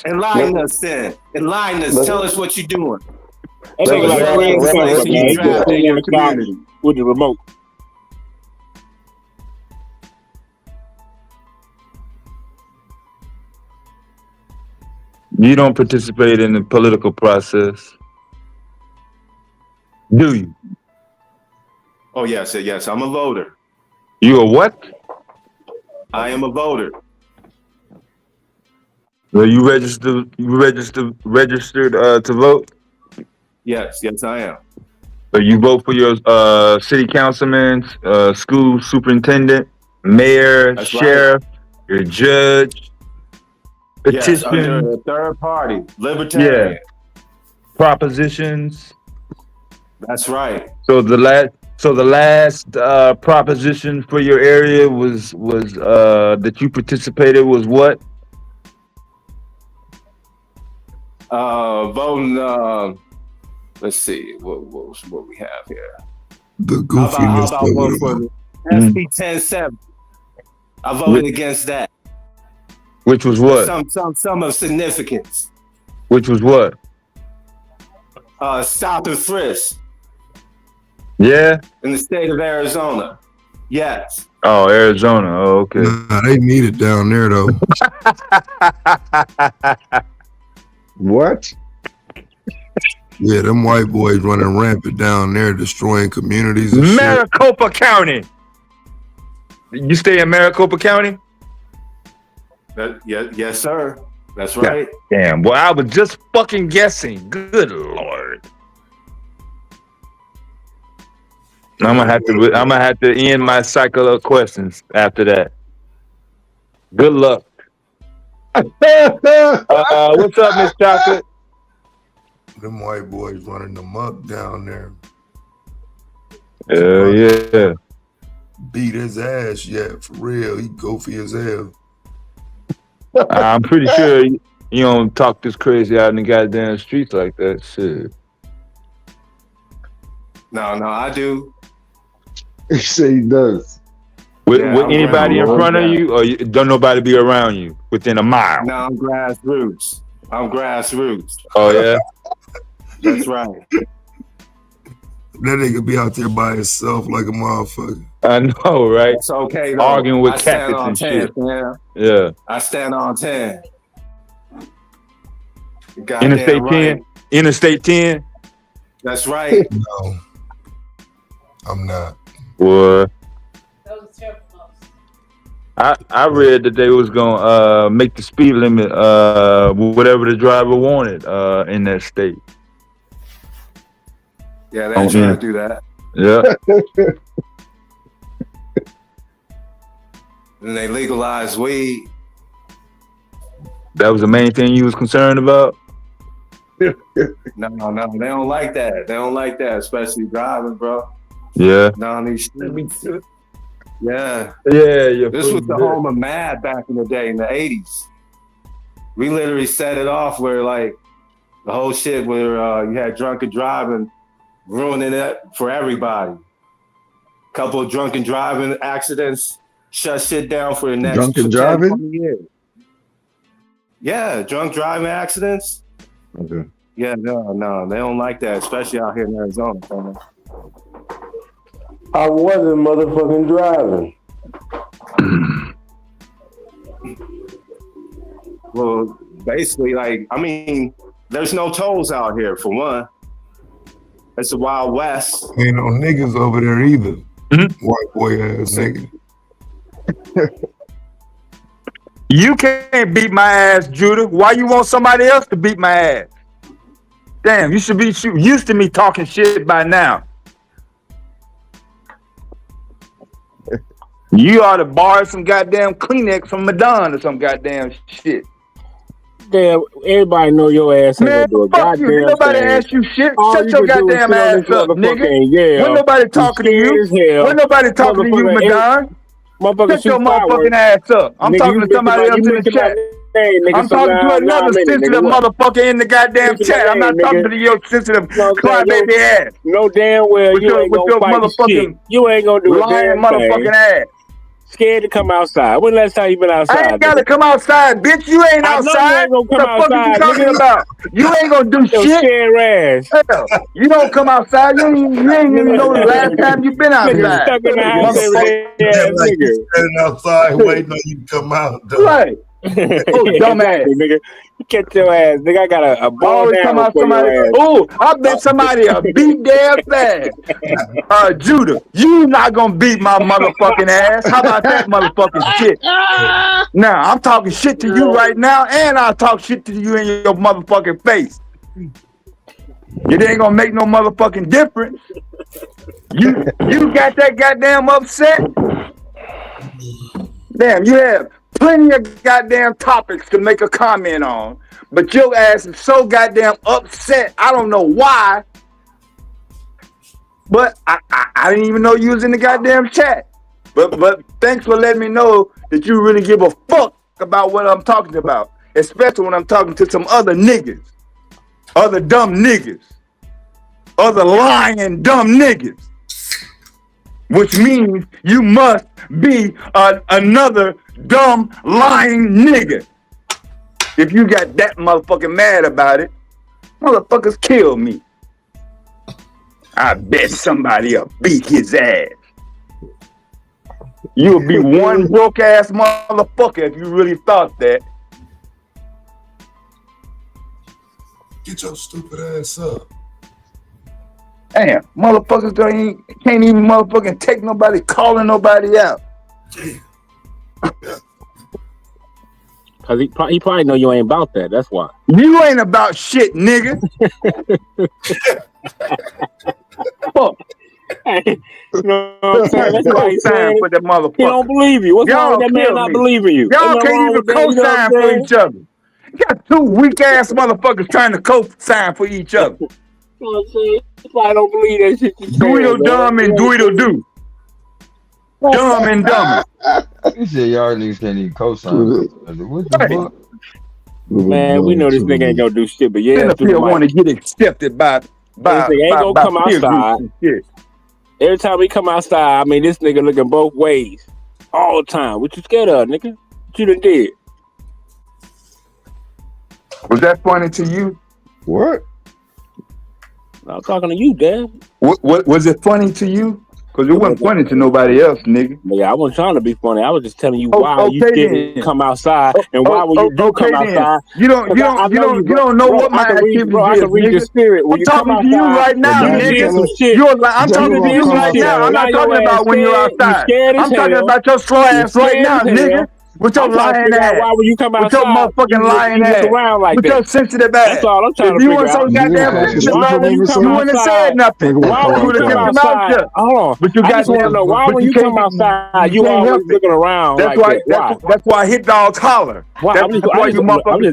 Speaker 10: Enlighten us then. Enlighten us. Tell us what you're doing.
Speaker 21: That nigga like Fred man. He just sitting in the community with the remote.
Speaker 18: You don't participate in the political process, do you?
Speaker 10: Oh yes. I'm a voter.
Speaker 18: You a what?
Speaker 10: I am a voter.
Speaker 18: Well, you registered to vote?
Speaker 10: Yes, I am.
Speaker 18: So you vote for your city councilman, school superintendent, mayor,
Speaker 10: That's
Speaker 18: sheriff, your judge, petition.
Speaker 10: Yes, under a third party, libertarian.
Speaker 18: Yeah. Propositions.
Speaker 10: That's right.
Speaker 18: So the last proposition for your area was that you participated was what?
Speaker 10: Voting. Let's see what we have here.
Speaker 17: The
Speaker 10: goofiness. How about one for the SB 1070? I voted against that.
Speaker 18: Which was what?
Speaker 10: Some of significance.
Speaker 18: Which was what?
Speaker 10: Stop and frisk.
Speaker 18: Yeah.
Speaker 10: In the state of Arizona. Yes.
Speaker 18: Oh, Arizona. Oh, okay.
Speaker 17: Nah, they need it down there though.
Speaker 9: What?
Speaker 17: Yeah, them white boys running rampant down there, destroying communities and
Speaker 18: Maricopa County. You stay in Maricopa County?
Speaker 10: Yes, sir. That's right.
Speaker 18: God damn. Well, I was just fucking guessing. Good Lord. I'm gonna have to end my cycle of questions after that. Good luck. What's up, Miss Chocolate?
Speaker 17: Them white boys running them up down there.
Speaker 18: Hell yeah.
Speaker 17: Beat his ass, yeah, for real. He goofy as hell.
Speaker 18: I'm pretty sure you don't talk this crazy out in the goddamn streets like that. Shit.
Speaker 10: No, I do.
Speaker 9: He say he does.
Speaker 18: With anybody in front of you, or don't nobody be around you within a mile?
Speaker 10: No, I'm grassroots.
Speaker 18: Oh yeah.
Speaker 10: That's right.
Speaker 17: That nigga be out there by himself like a motherfucker.
Speaker 18: I know, right?
Speaker 10: It's okay, though.
Speaker 18: Arguing with
Speaker 10: stand
Speaker 18: cats
Speaker 10: on
Speaker 18: and
Speaker 10: 10,
Speaker 18: shit.
Speaker 10: Man.
Speaker 18: Yeah.
Speaker 10: I stand on 10.
Speaker 18: Interstate 10? Interstate 10?
Speaker 10: That's right.
Speaker 17: No. I'm not.
Speaker 18: What? I read that they was gonna make the speed limit whatever the driver wanted in that state.
Speaker 10: Yeah, they trying to do that.
Speaker 18: Yeah.
Speaker 10: And they legalized weed.
Speaker 18: That was the main thing you was concerned about?
Speaker 10: No, they don't like that. They don't like that, especially driving, bro.
Speaker 18: Yeah.
Speaker 10: Down these streets. Yeah.
Speaker 18: Yeah.
Speaker 10: This was the home of Mad back in the day, in the 80s. We literally set it off where, like, the whole shit where you had drunken driving, ruining it for everybody. Couple of drunken driving accidents, shut shit down for the next
Speaker 9: drunken
Speaker 10: 10,
Speaker 9: driving?
Speaker 10: 20 years. Yeah, drunk driving accidents.
Speaker 9: Okay.
Speaker 10: Yeah, no, they don't like that, especially out here in Arizona.
Speaker 23: I wasn't motherfucking driving.
Speaker 10: Well, basically, like, I mean, there's no tolls out here, for one. It's the Wild West.
Speaker 17: Ain't no niggas over there either. White boy ass nigga.
Speaker 18: You can't beat my ass, Judah. Why you want somebody else to beat my ass? Damn, you should be used to me talking shit by now.
Speaker 19: You ought to borrow some goddamn Kleenex from Madonna or some goddamn shit.
Speaker 21: Damn, everybody know your ass ain't
Speaker 19: Man,
Speaker 21: gonna do a
Speaker 19: fuck you. Did
Speaker 21: goddamn
Speaker 19: nobody
Speaker 21: thing.
Speaker 19: ask you shit?
Speaker 21: All
Speaker 19: Shut
Speaker 21: you
Speaker 19: your
Speaker 21: can do is
Speaker 19: goddamn
Speaker 21: sit on
Speaker 19: ass
Speaker 21: this
Speaker 19: up, nigga.
Speaker 21: motherfucking Yale.
Speaker 19: When nobody
Speaker 21: You
Speaker 19: talking to
Speaker 21: scared
Speaker 19: you?
Speaker 21: as hell.
Speaker 19: When nobody talking to you,
Speaker 21: Motherfucker,
Speaker 19: Madonna?
Speaker 21: motherfucker
Speaker 19: Shut your
Speaker 21: shoot fireworks.
Speaker 19: motherfucking ass up. I'm
Speaker 21: Nigga,
Speaker 19: talking
Speaker 21: you
Speaker 19: to somebody else
Speaker 21: you
Speaker 19: in the
Speaker 21: mention my
Speaker 19: chat.
Speaker 21: name, nigga.
Speaker 19: I'm
Speaker 21: So
Speaker 19: talking to
Speaker 21: now
Speaker 19: another
Speaker 21: I'm in it, nigga.
Speaker 19: sensitive
Speaker 21: What?
Speaker 19: motherfucker in the goddamn
Speaker 21: Mention my
Speaker 19: chat. I'm
Speaker 21: name,
Speaker 19: not talking
Speaker 21: nigga.
Speaker 19: to your sensitive
Speaker 21: You know what I'm saying?
Speaker 19: crybaby ass.
Speaker 21: No damn well
Speaker 19: With
Speaker 21: you ain't
Speaker 19: your
Speaker 21: gonna fight shit.
Speaker 19: motherfucking
Speaker 21: You ain't gonna do a
Speaker 19: lying
Speaker 21: damn
Speaker 19: motherfucking
Speaker 21: thing.
Speaker 19: ass.
Speaker 21: Scared to come outside. When last time you been
Speaker 19: I
Speaker 21: outside,
Speaker 19: ain't gotta
Speaker 21: nigga?
Speaker 19: come outside, bitch. You ain't
Speaker 21: I know you
Speaker 19: outside.
Speaker 21: ain't gonna
Speaker 19: What
Speaker 21: come
Speaker 19: the fuck are you
Speaker 21: outside,
Speaker 19: talking
Speaker 21: nigga.
Speaker 19: about? You ain't gonna do
Speaker 21: Your
Speaker 19: shit.
Speaker 21: scared ass.
Speaker 19: Hell, you don't come outside. You ain't even know the last time you been
Speaker 21: Nigga
Speaker 19: outside.
Speaker 21: stuck in the house every day ass
Speaker 13: Like you
Speaker 21: nigga.
Speaker 13: standing outside waiting on you to come out, though.
Speaker 19: Right. Oh, dumbass.
Speaker 21: Exactly, nigga. You catch your ass, nigga. I got a bow
Speaker 19: Always
Speaker 21: down
Speaker 19: come out
Speaker 21: for your
Speaker 19: somebody.
Speaker 21: ass.
Speaker 19: Oh, I bet somebody beat their ass. Judah, you not gonna beat my motherfucking ass. How about that motherfucking shit? Now I'm talking shit to you right now, and I'll talk shit to you in your motherfucking face. It ain't gonna make no motherfucking difference. You got that goddamn upset? Damn, you have plenty of goddamn topics to make a comment on, but your ass is so goddamn upset. I don't know why, but I didn't even know you was in the goddamn chat. But thanks for letting me know that you really give a fuck about what I'm talking about, especially when I'm talking to some other niggas, other dumb niggas, other lying dumb niggas. Which means you must be another dumb, lying nigga. If you got that motherfucking mad about it, motherfuckers kill me. I bet somebody'll beat his ass. You'll be one broke ass motherfucker if you really thought that.
Speaker 13: Get your stupid ass up.
Speaker 19: Damn, motherfuckers can't even motherfucking take nobody calling nobody out.
Speaker 21: Cause he probably know you ain't about that. That's why.
Speaker 19: You ain't about shit, nigga. Fuck.
Speaker 21: You know what I'm saying? That's why he's saying
Speaker 19: for that motherfucker.
Speaker 21: He don't believe you. What's wrong with that man not believing you?
Speaker 19: Y'all can't even co-sign for each other. You got two weak ass motherfuckers trying to co-sign for each other.
Speaker 21: You know what I'm saying? He probably don't believe that shit you
Speaker 19: Dweedle dumb and Dweedle do. Dumb and dumb.
Speaker 12: You said y'all niggas can't even co-sign. What the fuck?
Speaker 21: Man, we know this nigga ain't gonna do shit, but yeah,
Speaker 19: People want to get accepted by
Speaker 21: this nigga ain't gonna come outside. Every time we come outside, I mean, this nigga looking both ways all the time. What you scared of, nigga? What you done did?
Speaker 19: Was that funny to you?
Speaker 9: What?
Speaker 21: I'm talking to you, Dad.
Speaker 19: What was it funny to you? Because it wasn't funny to nobody else, nigga.
Speaker 21: Yeah, I wasn't trying to be funny. I was just telling you why you didn't come outside and why when you do come outside.
Speaker 19: You don't know what my activities is,
Speaker 21: I can read your spirit. When
Speaker 19: I'm
Speaker 21: you come
Speaker 19: talking to you
Speaker 21: outside,
Speaker 19: right now,
Speaker 21: you did some shit.
Speaker 19: I'm talking to you right now. I'm not talking about when you're outside. I'm talking about your slow ass right now, nigga. With your lying ass.
Speaker 21: Why when you come outside,
Speaker 19: with your motherfucking lying ass.
Speaker 21: Around like
Speaker 19: with
Speaker 21: that.
Speaker 19: your sensitive ass.
Speaker 21: That's all I'm trying to
Speaker 19: figure
Speaker 21: out.
Speaker 19: If you weren't so goddamn sensitive,
Speaker 21: why when you come
Speaker 19: you wouldn't have said nothing.
Speaker 21: Why when you come outside? Hold on.
Speaker 19: But you
Speaker 21: I just want to know why when you come outside, you always looking around like that. Why?
Speaker 19: That's why hit dogs holler.
Speaker 21: I'm just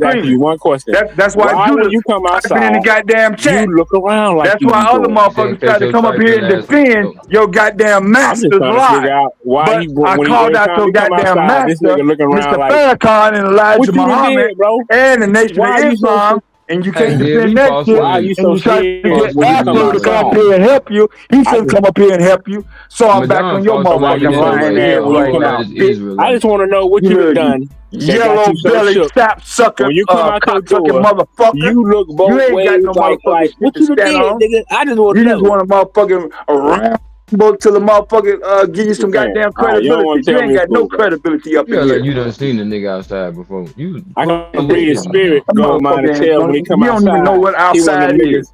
Speaker 21: asking you one question.
Speaker 19: That's why
Speaker 21: Judah, when you come outside,
Speaker 19: in the goddamn chat.
Speaker 21: You look around like
Speaker 19: that's why other motherfuckers try to come up here and defend your goddamn master's lie.
Speaker 21: Why
Speaker 19: I called out your goddamn master, Mr. Farrakhan and Elijah Muhammad, and the Nation of Islam. And you can't defend that shit.
Speaker 21: Why are you so
Speaker 19: scared?
Speaker 21: scared
Speaker 19: You get Abdul to come up here and help you. He should come up here and help you. So I'm back on your motherfucking lying ass right now.
Speaker 21: I just want to know what you have done.
Speaker 19: Yellow belly sap sucker.
Speaker 21: When you come out your door,
Speaker 19: motherfucker,
Speaker 21: you look both
Speaker 19: you ain't
Speaker 21: ways
Speaker 19: got no
Speaker 21: like what you did, nigga. I just want to know.
Speaker 19: You just want a motherfucking around. Till the motherfucker give you some goddamn credibility. You ain't got no credibility up in here.
Speaker 12: Like you done seen a nigga outside before.
Speaker 21: I can read his spirit go mind and tell when he come outside.
Speaker 19: You don't even know what outside is.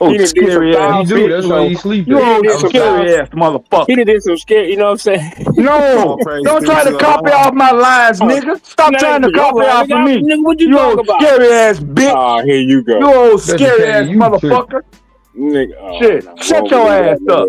Speaker 19: Oh, scary ass.
Speaker 12: He do. That's why he sleeping.
Speaker 19: You old scary ass motherfucker.
Speaker 21: He did some scary. You know what I'm saying?
Speaker 19: No, don't try to copy off my lines, nigga. Stop trying to copy off of me.
Speaker 21: What you talking
Speaker 19: old
Speaker 21: about?
Speaker 19: Scary ass bitch.
Speaker 21: Oh, here you go.
Speaker 19: You old scary ass motherfucker.
Speaker 21: Nigga,
Speaker 19: shit, shut your ass up.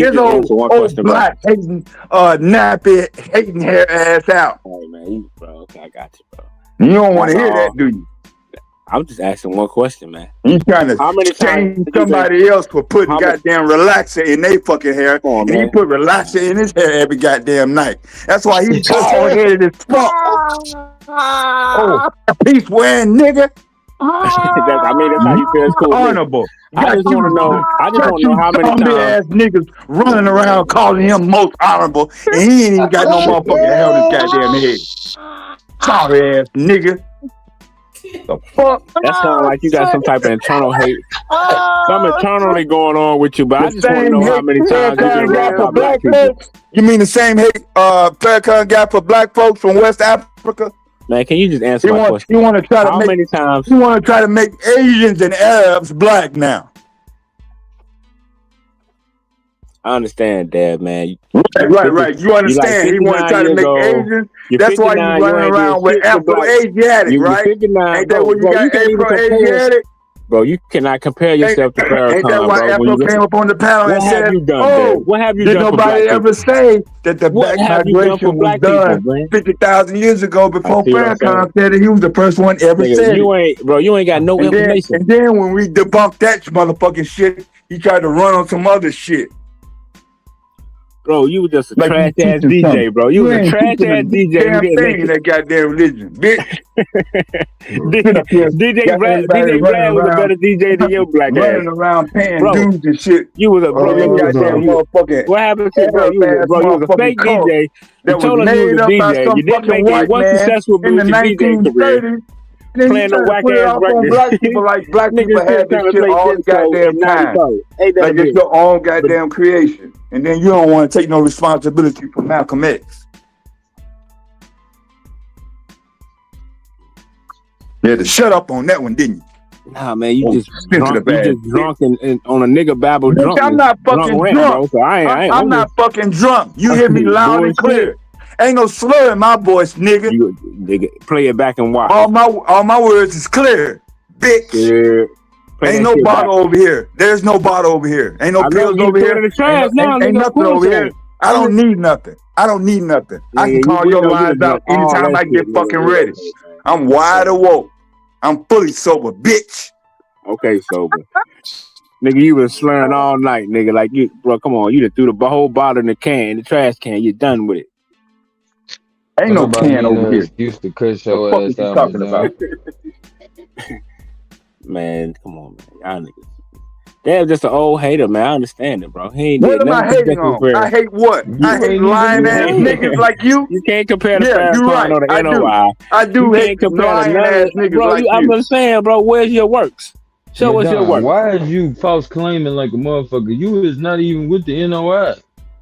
Speaker 19: his old black hating, nappy hating hair ass out.
Speaker 21: Hey man, bro, okay, I got you, bro.
Speaker 19: You don't want to hear that, do you?
Speaker 21: I'm just asking one question, man.
Speaker 19: He's trying to shame somebody else for putting goddamn relaxer in their fucking hair, and he put relaxer in his hair every goddamn night. That's why he's bald headed as fuck. Oh, peace wearing nigga.
Speaker 21: I mean, that's how you feel. It's cool.
Speaker 19: Honorable.
Speaker 21: I just want to know. I just want to know how many
Speaker 19: zombie ass
Speaker 21: times.
Speaker 19: niggas running around calling him most honorable, and he ain't even got no motherfucking to held his goddamn head. Sorry ass nigga. The fuck?
Speaker 21: That sounds like you got some type of internal hate. Something internally going on with you, but I just want to know how many times you been
Speaker 19: got for
Speaker 21: around black people.
Speaker 19: folks? You mean the same hate Farrakhan got for black folks from West Africa?
Speaker 21: Man, can you just answer my question?
Speaker 19: You want to try to
Speaker 21: how
Speaker 19: make
Speaker 21: many times?
Speaker 19: You want to try to make Asians and Arabs black now?
Speaker 21: I understand, Dad, man.
Speaker 19: Right. You understand?
Speaker 21: Like
Speaker 19: he want to try to make Asians. That's why you running around with Afro-Asiatic, right? Ain't that what you got Afro-Asiatic?
Speaker 21: Bro, you cannot compare yourself to Farrakhan,
Speaker 19: Ain't that why Afro came up on the panel and said,
Speaker 21: what have you
Speaker 19: did
Speaker 21: done for
Speaker 19: nobody
Speaker 21: black
Speaker 19: ever say that the black
Speaker 21: have you done for
Speaker 19: migration was
Speaker 21: black
Speaker 19: done
Speaker 21: people, man?
Speaker 19: 50,000 years ago before
Speaker 21: see what I'm
Speaker 19: Farrakhan said it? He was the first one ever said
Speaker 21: you
Speaker 19: it.
Speaker 21: you ain't got no information.
Speaker 19: And then when we debunked that motherfucking shit, he tried to run on some other shit.
Speaker 21: Bro, you were just a
Speaker 19: Like
Speaker 21: trash
Speaker 19: you
Speaker 21: ass
Speaker 19: teaching
Speaker 21: DJ,
Speaker 19: something.
Speaker 21: bro. You was a
Speaker 19: ain't
Speaker 21: trash
Speaker 19: teaching
Speaker 21: ass DJ.
Speaker 19: damn
Speaker 21: You didn't
Speaker 19: thing in that goddamn religion, bitch.
Speaker 21: DJ Brad was a better DJ than your black ass.
Speaker 19: Running around paying
Speaker 21: Bro,
Speaker 19: dues and shit.
Speaker 21: You was a bro. What happened to bro? You was a fake DJ. You told us you was a DJ. You didn't make it. One successful
Speaker 19: in the
Speaker 21: music DJ career.
Speaker 19: 1930s. Then
Speaker 21: Playing the whack ass
Speaker 19: on black people like black people had this shit all the goddamn time. Like it's your own goddamn creation. And then you don't want to take no responsibility for Malcolm X. You had to shut up on that one, didn't you?
Speaker 21: Nah, man, you just drunk and on a nigga babble drunk.
Speaker 19: I'm not fucking drunk.
Speaker 21: Bro, so
Speaker 19: I'm not fucking drunk. You hear me loud and clear. Ain't no slur in my voice, nigga.
Speaker 21: Nigga, play it back and watch.
Speaker 19: All my words is clear, bitch.
Speaker 21: Yeah.
Speaker 19: Ain't no bottle over here. There's no bottle over here. Ain't no pills over here. Ain't nothing over here. I don't need nothing. I can call your lines out anytime I get fucking ready. I'm wide awoke. I'm fully sober, bitch.
Speaker 21: Okay, sober. Nigga, you been slurring all night, nigga. Like you, bro, come on. You done threw the whole bottle in the trash can. You're done with it.
Speaker 19: Ain't no can over here.
Speaker 12: Used to cut your ass out.
Speaker 19: Talking about?
Speaker 21: Man, come on, man. Y'all niggas. They're just an old hater, man. I understand it, bro. He ain't
Speaker 19: what am I hating on? I hate what? I hate lying ass niggas like you.
Speaker 21: You can't compare the Farrakhan or the NOI.
Speaker 19: I do hate lying ass niggas
Speaker 21: bro,
Speaker 19: like you.
Speaker 21: I'm just saying, bro, where's your works? Show us your work.
Speaker 12: Why is you false claiming like a motherfucker? You is not even with the NOI.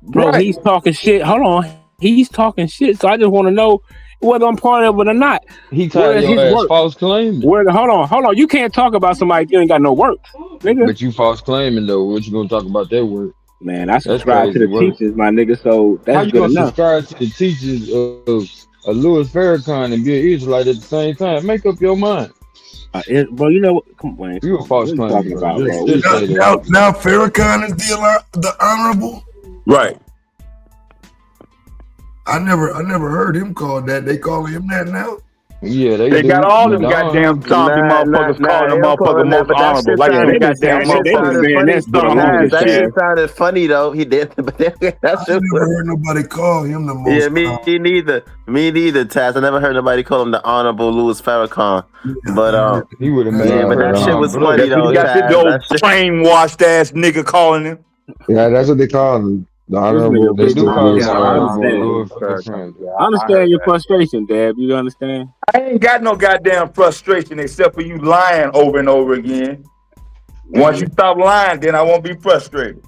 Speaker 21: Bro, he's talking shit. Hold on. He's talking shit. So I just want to know whether I'm part of it or not.
Speaker 12: He tired of your ass false claiming.
Speaker 21: Hold on. You can't talk about somebody if you ain't got no work, nigga.
Speaker 12: But you false claiming though. What you gonna talk about that work?
Speaker 21: Man, I subscribe to the teachers, my nigga. So that's
Speaker 12: how you
Speaker 21: good
Speaker 12: gonna
Speaker 21: enough.
Speaker 12: Subscribe to the teachers of Louis Farrakhan and be an Israelite at the same time? Make up your mind.
Speaker 21: Bro, you know what? Come on,
Speaker 12: you a false claiming about, bro.
Speaker 17: Now Farrakhan is the honorable.
Speaker 19: Right.
Speaker 17: I never heard him called that. They call him that now.
Speaker 12: Yeah,
Speaker 19: they got all them goddamn zombie motherfuckers calling them motherfuckers most honorable. Like they goddamn motherfuckers.
Speaker 16: That shit sounded funny though. He did, but that shit
Speaker 17: never heard nobody call him the most.
Speaker 16: Yeah, me neither. Me neither, Taz. I never heard nobody call him the honorable Louis Farrakhan. But
Speaker 12: he would have made.
Speaker 16: Yeah, but that shit was funny though.
Speaker 19: You got this brainwashed ass nigga calling him.
Speaker 9: Yeah, that's what they call him. The honorable.
Speaker 21: They do call him I understand your frustration, Dab. You understand?
Speaker 19: I ain't got no goddamn frustration except for you lying over and over again. Once you stop lying, then I won't be frustrated.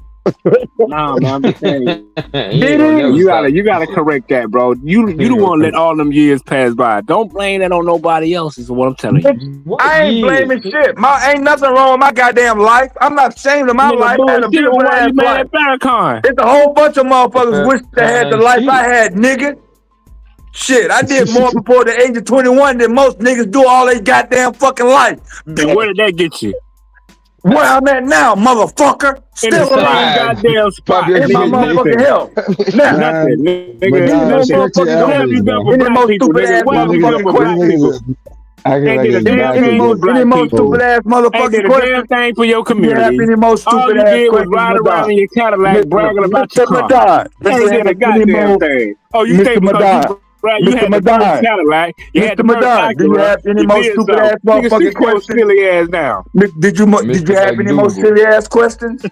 Speaker 21: Nah, man, I'm just saying. You gotta correct that, bro. You don't want to let all them years pass by. Don't blame that on nobody else. Is what I'm telling you.
Speaker 19: I ain't blaming shit. Ain't nothing wrong with my goddamn life. I'm not ashamed of my life. I had a beautiful ass life. It's a whole bunch of motherfuckers wish they had the life I had, nigga. Shit, I did more before the age of 21 than most niggas do all their goddamn fucking life.
Speaker 21: And where did that get you?
Speaker 19: Where I'm at now, motherfucker. Still alive.
Speaker 21: Goddamn spot.
Speaker 19: In my motherfucking health.
Speaker 21: Nothing.
Speaker 19: Any more stupid ass motherfucking questions. Any more stupid ass motherfucking questions.
Speaker 21: Thing for your community.
Speaker 19: Any more stupid ass questions.
Speaker 21: Was ride around in your Cadillac bragging about your car.
Speaker 19: Ain't did a goddamn
Speaker 21: thing.
Speaker 19: Oh, you think because
Speaker 21: Right, you
Speaker 19: Mr.
Speaker 21: had the first
Speaker 19: Madon.
Speaker 21: Cadillac. You had
Speaker 19: Mr.
Speaker 21: the first
Speaker 19: Madon, do you
Speaker 21: Acura.
Speaker 19: have any
Speaker 21: You
Speaker 19: more
Speaker 21: did
Speaker 19: stupid
Speaker 21: something.
Speaker 19: ass
Speaker 21: Nigga, sit
Speaker 19: motherfucking
Speaker 21: your
Speaker 19: questions?
Speaker 21: silly ass down.
Speaker 19: Did you have any more silly ass questions?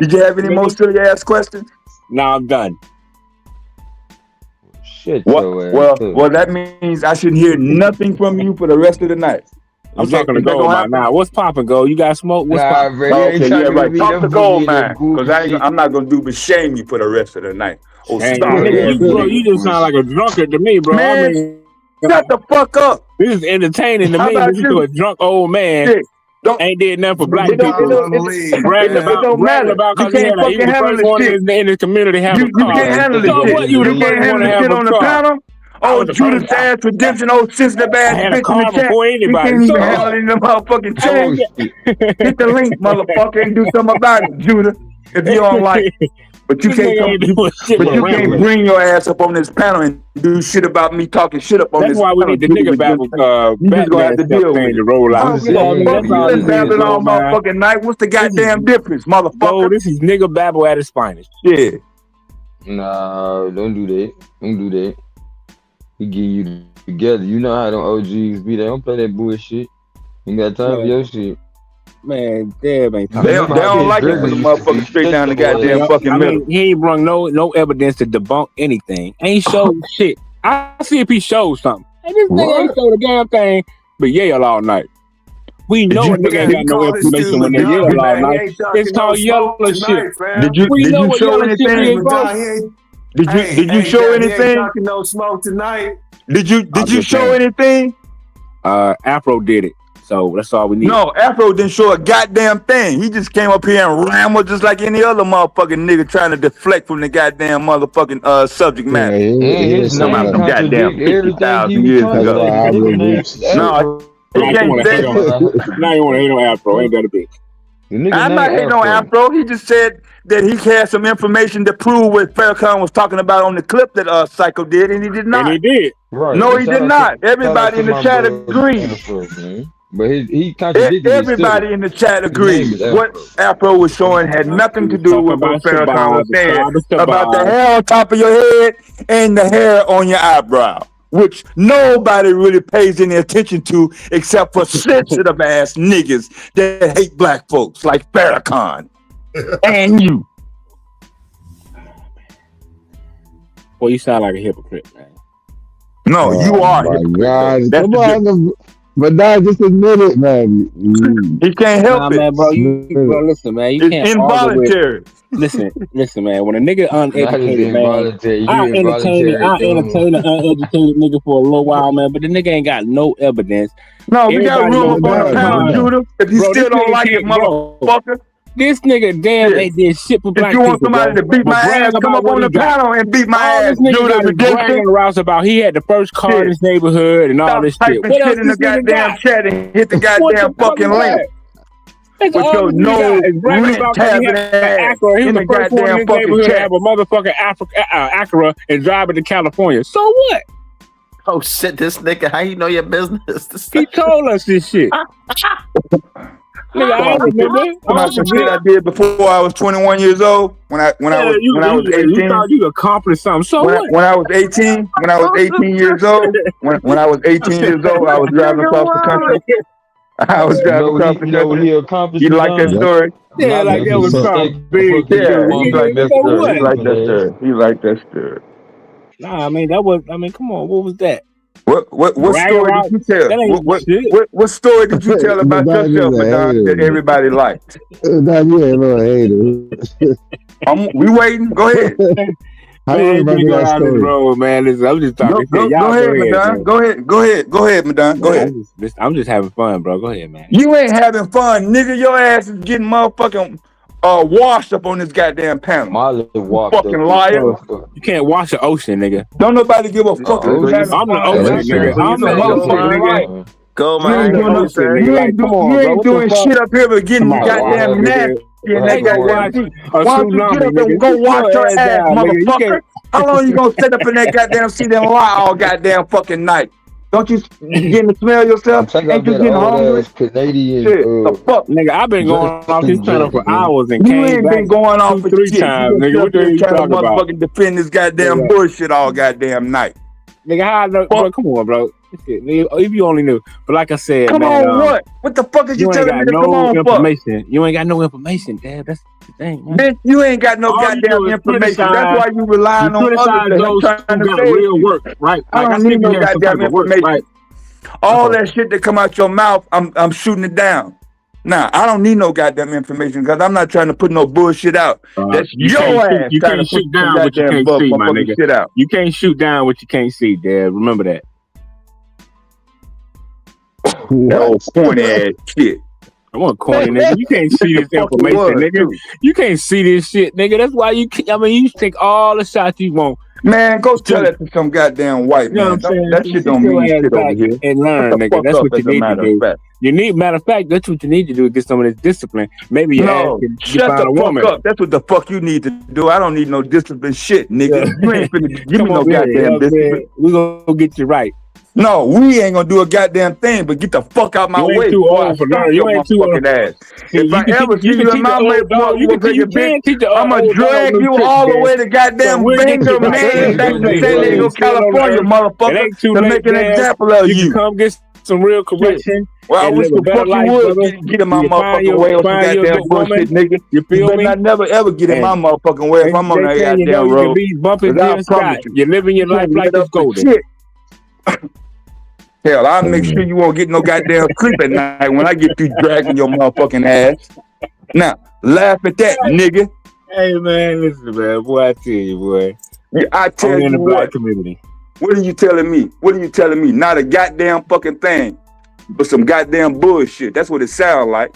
Speaker 19: Did you have any more silly ass questions?
Speaker 21: No, I'm done.
Speaker 12: Shit your ass up.
Speaker 19: Well, that means I shouldn't hear nothing from you for the rest of the night.
Speaker 21: I'm talking to Gold Mine now. What's popping, Gold? You got smoke? What's popping?
Speaker 12: Bro, you ain't
Speaker 19: Okay, yeah,
Speaker 12: talking to
Speaker 19: right.
Speaker 12: me.
Speaker 19: Talk
Speaker 12: That
Speaker 19: to Gold
Speaker 12: boogie and that
Speaker 19: Mine,
Speaker 12: goofy
Speaker 19: because
Speaker 12: shit.
Speaker 19: I'm not gonna do but shame you for the rest of the night. Oh,
Speaker 21: Hey,
Speaker 19: stop
Speaker 21: nigga,
Speaker 19: it,
Speaker 21: you just sound like a drunkard to me, bro.
Speaker 19: Man,
Speaker 21: I mean,
Speaker 19: shut the fuck up.
Speaker 21: This is entertaining to
Speaker 19: How
Speaker 21: me.
Speaker 19: about
Speaker 21: Listen to
Speaker 19: you?
Speaker 21: a drunk old man
Speaker 19: Shit.
Speaker 21: ain't did nothing for black
Speaker 19: It don't
Speaker 21: people. Bragging
Speaker 19: matter.
Speaker 21: about
Speaker 19: You
Speaker 21: because he
Speaker 19: can't
Speaker 21: was
Speaker 19: fucking
Speaker 21: the
Speaker 19: handle
Speaker 21: first
Speaker 19: this
Speaker 21: one
Speaker 19: shit.
Speaker 21: in his community to have
Speaker 19: You
Speaker 21: a car.
Speaker 19: can't handle this
Speaker 21: So
Speaker 19: shit.
Speaker 21: what? You the
Speaker 19: You
Speaker 21: first
Speaker 19: can't
Speaker 21: one
Speaker 19: handle
Speaker 21: to
Speaker 19: this
Speaker 21: have
Speaker 19: shit
Speaker 21: a
Speaker 19: on the
Speaker 21: car.
Speaker 19: panel.
Speaker 21: I
Speaker 19: Oh,
Speaker 21: was the
Speaker 19: Judas
Speaker 21: first.
Speaker 19: ass redemption, old sensitive ass
Speaker 21: I had a
Speaker 19: bitch in
Speaker 21: car
Speaker 19: the chat.
Speaker 21: before
Speaker 19: He
Speaker 21: anybody.
Speaker 19: can't
Speaker 21: So
Speaker 19: even handle
Speaker 21: what?
Speaker 19: it in the motherfucking
Speaker 21: I
Speaker 19: chat.
Speaker 21: didn't
Speaker 19: Hit the link, motherfucker, and do something about it, Judah. If you don't like it. But you
Speaker 21: This
Speaker 19: can't
Speaker 21: nigga
Speaker 19: come.
Speaker 21: ain't doing shit
Speaker 19: But
Speaker 21: but
Speaker 19: you can't
Speaker 21: rambling.
Speaker 19: bring your ass up on this panel and do shit about me talking shit up on
Speaker 21: That's
Speaker 19: this
Speaker 21: why we
Speaker 19: panel.
Speaker 21: need the
Speaker 19: Judah
Speaker 21: nigga babble
Speaker 19: Redemption. You just gonna
Speaker 21: Batman
Speaker 19: have to
Speaker 21: stuff
Speaker 19: deal with
Speaker 21: thing to
Speaker 19: it.
Speaker 21: roll
Speaker 19: I
Speaker 21: out.
Speaker 19: don't give a
Speaker 21: Yeah,
Speaker 19: fuck.
Speaker 21: that's
Speaker 19: You
Speaker 21: all
Speaker 19: been
Speaker 21: this is,
Speaker 19: babbling all
Speaker 21: bro, man.
Speaker 19: motherfucking night. What's the goddamn difference, motherfucker?
Speaker 21: Gold, this is nigga babble at his finest.
Speaker 19: Yeah.
Speaker 12: Nah, don't do that. Don't do that. He get you together. You know how them OGs be. They don't play that bullshit. You got time for your shit.
Speaker 21: Man, damn ain't
Speaker 19: They don't like it when the motherfucker straight down the goddamn fucking middle.
Speaker 21: He ain't brought no evidence to debunk anything. Ain't showed shit. I see if he shows something. And this nigga ain't showed a damn thing, but yell all night. We know a nigga ain't got no information when they yell all night. It's called yellow shit.
Speaker 19: Did you
Speaker 21: what
Speaker 19: show
Speaker 21: yellow shit is,
Speaker 19: anything?
Speaker 21: bro.
Speaker 19: Did you show anything?
Speaker 23: He ain't talking no smoke tonight.
Speaker 19: Did you show
Speaker 21: saying.
Speaker 19: anything?
Speaker 21: Afro did it. So that's all we need.
Speaker 19: No, Afro didn't show a goddamn thing. He just came up here and rambled just like any other motherfucking nigga trying to deflect from the goddamn motherfucking subject matter.
Speaker 12: His name
Speaker 19: Some goddamn
Speaker 12: contradict everything he
Speaker 19: 50,000
Speaker 12: be
Speaker 19: years
Speaker 12: talking
Speaker 19: ago.
Speaker 12: about. Nigga name
Speaker 19: No, he can't say.
Speaker 21: Now you want to hate on Afro. Ain't that a bitch?
Speaker 19: I'm not hating on Afro. He just said that he had some information to prove what Farrakhan was talking about on the clip that Psycho did, and he did not.
Speaker 21: And he did.
Speaker 12: Right.
Speaker 19: No, he did not. Everybody in the chat agreed.
Speaker 12: But he contradicted
Speaker 19: everybody in the chat agreed. What Afro was showing had nothing to do with what Farrakhan was saying about the hair on top of your head and the hair on your eyebrow, which nobody really pays any attention to except for sensitive ass niggas that hate black folks like Farrakhan and you.
Speaker 21: Well, you sound like a hypocrite, man.
Speaker 19: No, you are.
Speaker 9: God, come on, but now just admit it, man.
Speaker 19: He can't help it,
Speaker 21: man, bro. Bro, listen, man. You can't
Speaker 19: involuntary.
Speaker 21: Listen, man. When a nigga uneducated, man, I entertain an uneducated nigga for a little while, man. But the nigga ain't got no evidence.
Speaker 19: No, we got room up on the panel, Judah. If you still don't like it, motherfucker.
Speaker 21: This nigga damn ain't did shit for black
Speaker 19: people. If you want
Speaker 21: people,
Speaker 19: somebody
Speaker 21: bro.
Speaker 19: to beat my ass, come up on the panel and beat my ass.
Speaker 21: This nigga
Speaker 19: Judah
Speaker 21: got his bragging arouse about he had the first car in his neighborhood and all this shit.
Speaker 19: What else in the goddamn chat and hit the goddamn fucking link? With your no rent having ass in the goddamn fucking chat.
Speaker 21: Have a motherfucking Acura and drive it to California. So what?
Speaker 16: Oh shit, this nigga, how you know your business?
Speaker 21: He told us this shit. Nigga, I ain't remember.
Speaker 19: Some shit I did before I was 21 years old. When I was 18.
Speaker 21: You thought you accomplished something. So
Speaker 19: when I was 18 years old, when I was 18 years old, I was driving across the country.
Speaker 12: He accomplished.
Speaker 19: You like that story?
Speaker 21: Yeah, like that was something big.
Speaker 19: Yeah, he like that story. He like that story.
Speaker 21: Nah, I mean, come on, what was that?
Speaker 19: What story did you tell? What story did you tell about yourself, Madonna, that everybody liked? We waiting. Go ahead.
Speaker 21: Man, go down this road, man. Listen, I'm just talking.
Speaker 19: Go ahead, Madonna. Go ahead, Madonna. Go ahead.
Speaker 21: I'm just having fun, bro. Go ahead, man.
Speaker 19: You ain't having fun, nigga. Your ass is getting motherfucking washed up on this goddamn panel. Fucking liar.
Speaker 21: You can't wash the ocean, nigga.
Speaker 19: Don't nobody give a fuck.
Speaker 21: I'm the ocean, nigga. I'm the ocean, nigga.
Speaker 16: Go, man.
Speaker 19: You ain't doing shit up here but getting goddamn nasty. Why don't you get up and go wash your ass, motherfucker? How long you gonna sit up in that goddamn seat and lie all goddamn fucking night? Don't you getting to smell yourself? Ain't you getting hungry?
Speaker 12: Canadian.
Speaker 19: The fuck,
Speaker 21: nigga, I've been going off this channel for hours and
Speaker 19: you
Speaker 21: came
Speaker 19: ain't
Speaker 21: back
Speaker 19: been going off for
Speaker 21: 3
Speaker 19: shit.
Speaker 21: times, nigga. What are you talking about?
Speaker 19: Motherfucking defend this goddamn bullshit all goddamn night.
Speaker 21: Nigga, how I know, bro? Come on, bro. If you only knew. But like I said,
Speaker 19: come
Speaker 21: man,
Speaker 19: on, what the fuck is you telling me to come on
Speaker 21: information. You ain't got no information, Dad. That's the thing, man.
Speaker 19: Bitch, you ain't got no goddamn information. That's why you relying on others to help trying to
Speaker 21: got
Speaker 19: say
Speaker 21: real work, right?
Speaker 19: I don't need no goddamn information. Right? All that shit that come out your mouth, I'm shooting it down. Nah, I don't need no goddamn information because I'm not trying to put no bullshit out. That's your ass.
Speaker 21: You can't shoot down what you can't see, my nigga.
Speaker 19: Shit out.
Speaker 21: You can't shoot down what you can't see, Dad. Remember that.
Speaker 19: That old corny ass shit.
Speaker 21: I want corny, nigga. You can't see this information, nigga. You can't see this shit, nigga. That's why you take all the shots you want.
Speaker 19: Man, go tell that to some goddamn white man. That shit don't mean shit over here.
Speaker 21: And learn, nigga. That's what you need to do. Matter of fact, that's what you need to do to get some of this discipline. Maybe you
Speaker 19: shut the fuck up. That's what the fuck you need to do. I don't need no discipline shit, nigga. You ain't finna give me no goddamn discipline.
Speaker 21: We gonna get you right.
Speaker 19: No, we ain't gonna do a goddamn thing, but get the fuck out my way.
Speaker 21: You ain't too old.
Speaker 19: Ass. If I ever see you in my way, I'ma drag you all the way to goddamn Bangor, man, back to San Diego, California, motherfucker, to make an example of you.
Speaker 21: Come get some real correction.
Speaker 19: Well, I wish the fuck you would get in my motherfucking way on some goddamn bullshit, nigga. You feel me? I never ever get in my motherfucking way if I'm on that goddamn road.
Speaker 21: You're living your life like it's golden.
Speaker 19: Hell, I'll make sure you won't get no goddamn sleep at night when I get through dragging your motherfucking ass. Now, laugh at that, nigga.
Speaker 21: Hey, man, listen, man. Boy, I tell you, boy.
Speaker 19: I tell you what.
Speaker 21: Community.
Speaker 19: What are you telling me? What are you telling me? Not a goddamn fucking thing, but some goddamn bullshit. That's what it sounds like.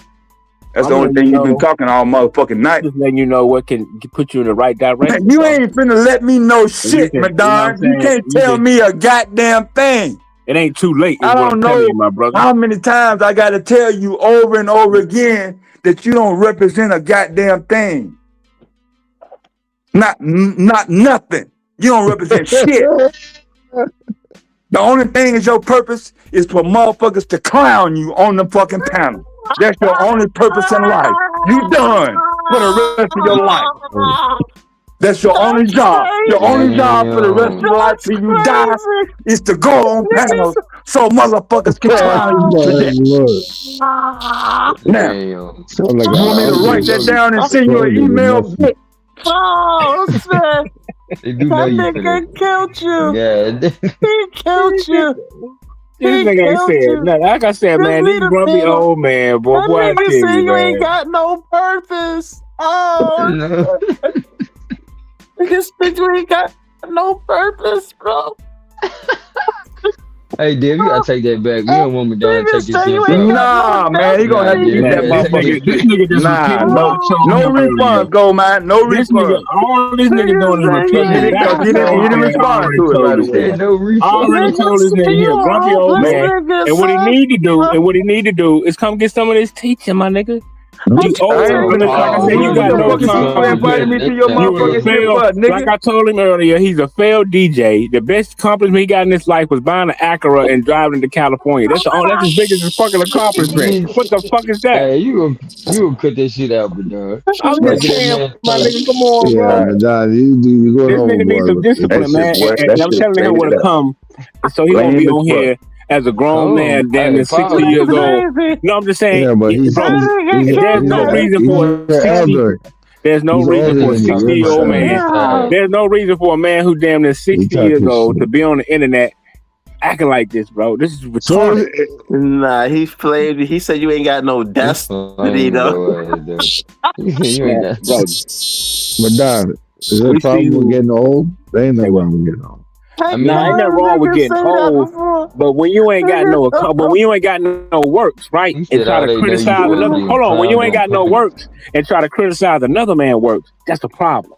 Speaker 19: That's the only thing you've been talking all motherfucking night.
Speaker 21: Just letting you know what can put you in the right direction.
Speaker 19: Man, you ain't finna let me know shit, Madon. You can't tell me a goddamn thing.
Speaker 21: It ain't too late.
Speaker 19: I don't know
Speaker 21: my brother.
Speaker 19: How many times I gotta tell you over and over again that you don't represent a goddamn thing. Not nothing. You don't represent shit. The only thing is your purpose is for motherfuckers to clown you on the fucking panel. That's your only purpose in life. You done for the rest of your life. That's your only job. Your only job for the rest of your life till you die is to go on panels so motherfuckers can clown you to death. Now, you want me to write that down and send you an email?
Speaker 3: Oh, shit. That nigga killed you.
Speaker 12: Yeah.
Speaker 3: He killed you.
Speaker 21: This nigga ain't said nothing. Like I said, man, this grumpy old man, boy.
Speaker 3: That
Speaker 21: Boy, I
Speaker 3: nigga
Speaker 21: tell
Speaker 3: said you
Speaker 21: man.
Speaker 3: ain't got no purpose. Oh,
Speaker 12: No.
Speaker 3: nigga said you ain't got no purpose, bro.
Speaker 12: Hey, Dave, you gotta take that back. We don't want me to take this shit.
Speaker 19: Nah, man, he gonna have to get that motherfucker. No refund, go, man. No refund.
Speaker 21: All this nigga doing is repeating.
Speaker 19: He didn't respond to it right away.
Speaker 12: No refund.
Speaker 21: I already told this nigga here, grumpy old man. And what he need to do, is come get some of this teaching, my nigga. Like I told him earlier, he's a failed DJ. The best accomplishment he got in his life was buying an Acura and driving to California. That's his biggest fucking accomplishment. What the fuck is that?
Speaker 12: Hey, you gonna cut that shit out, but dog.
Speaker 21: I'm just saying, my nigga, come on, bro. This nigga needs some discipline, man. And I'm telling him where to come, so he won't be on here as a grown man, damn near 60 years old. No, I'm just saying, there's no reason for there's no reason for a 60-year-old man. There's no reason for a man who damn near 60 years old to be on the internet acting like this, bro. This is retarded.
Speaker 16: Nah, he played. He said you ain't got no destiny, though.
Speaker 9: Madonna, is there a problem with getting old? There ain't no problem with getting old.
Speaker 21: I mean, ain't nothing wrong with getting old, but when you ain't got no works, right, and try to criticize another. Hold on, when you ain't got no works and try to criticize another man's works, that's the problem.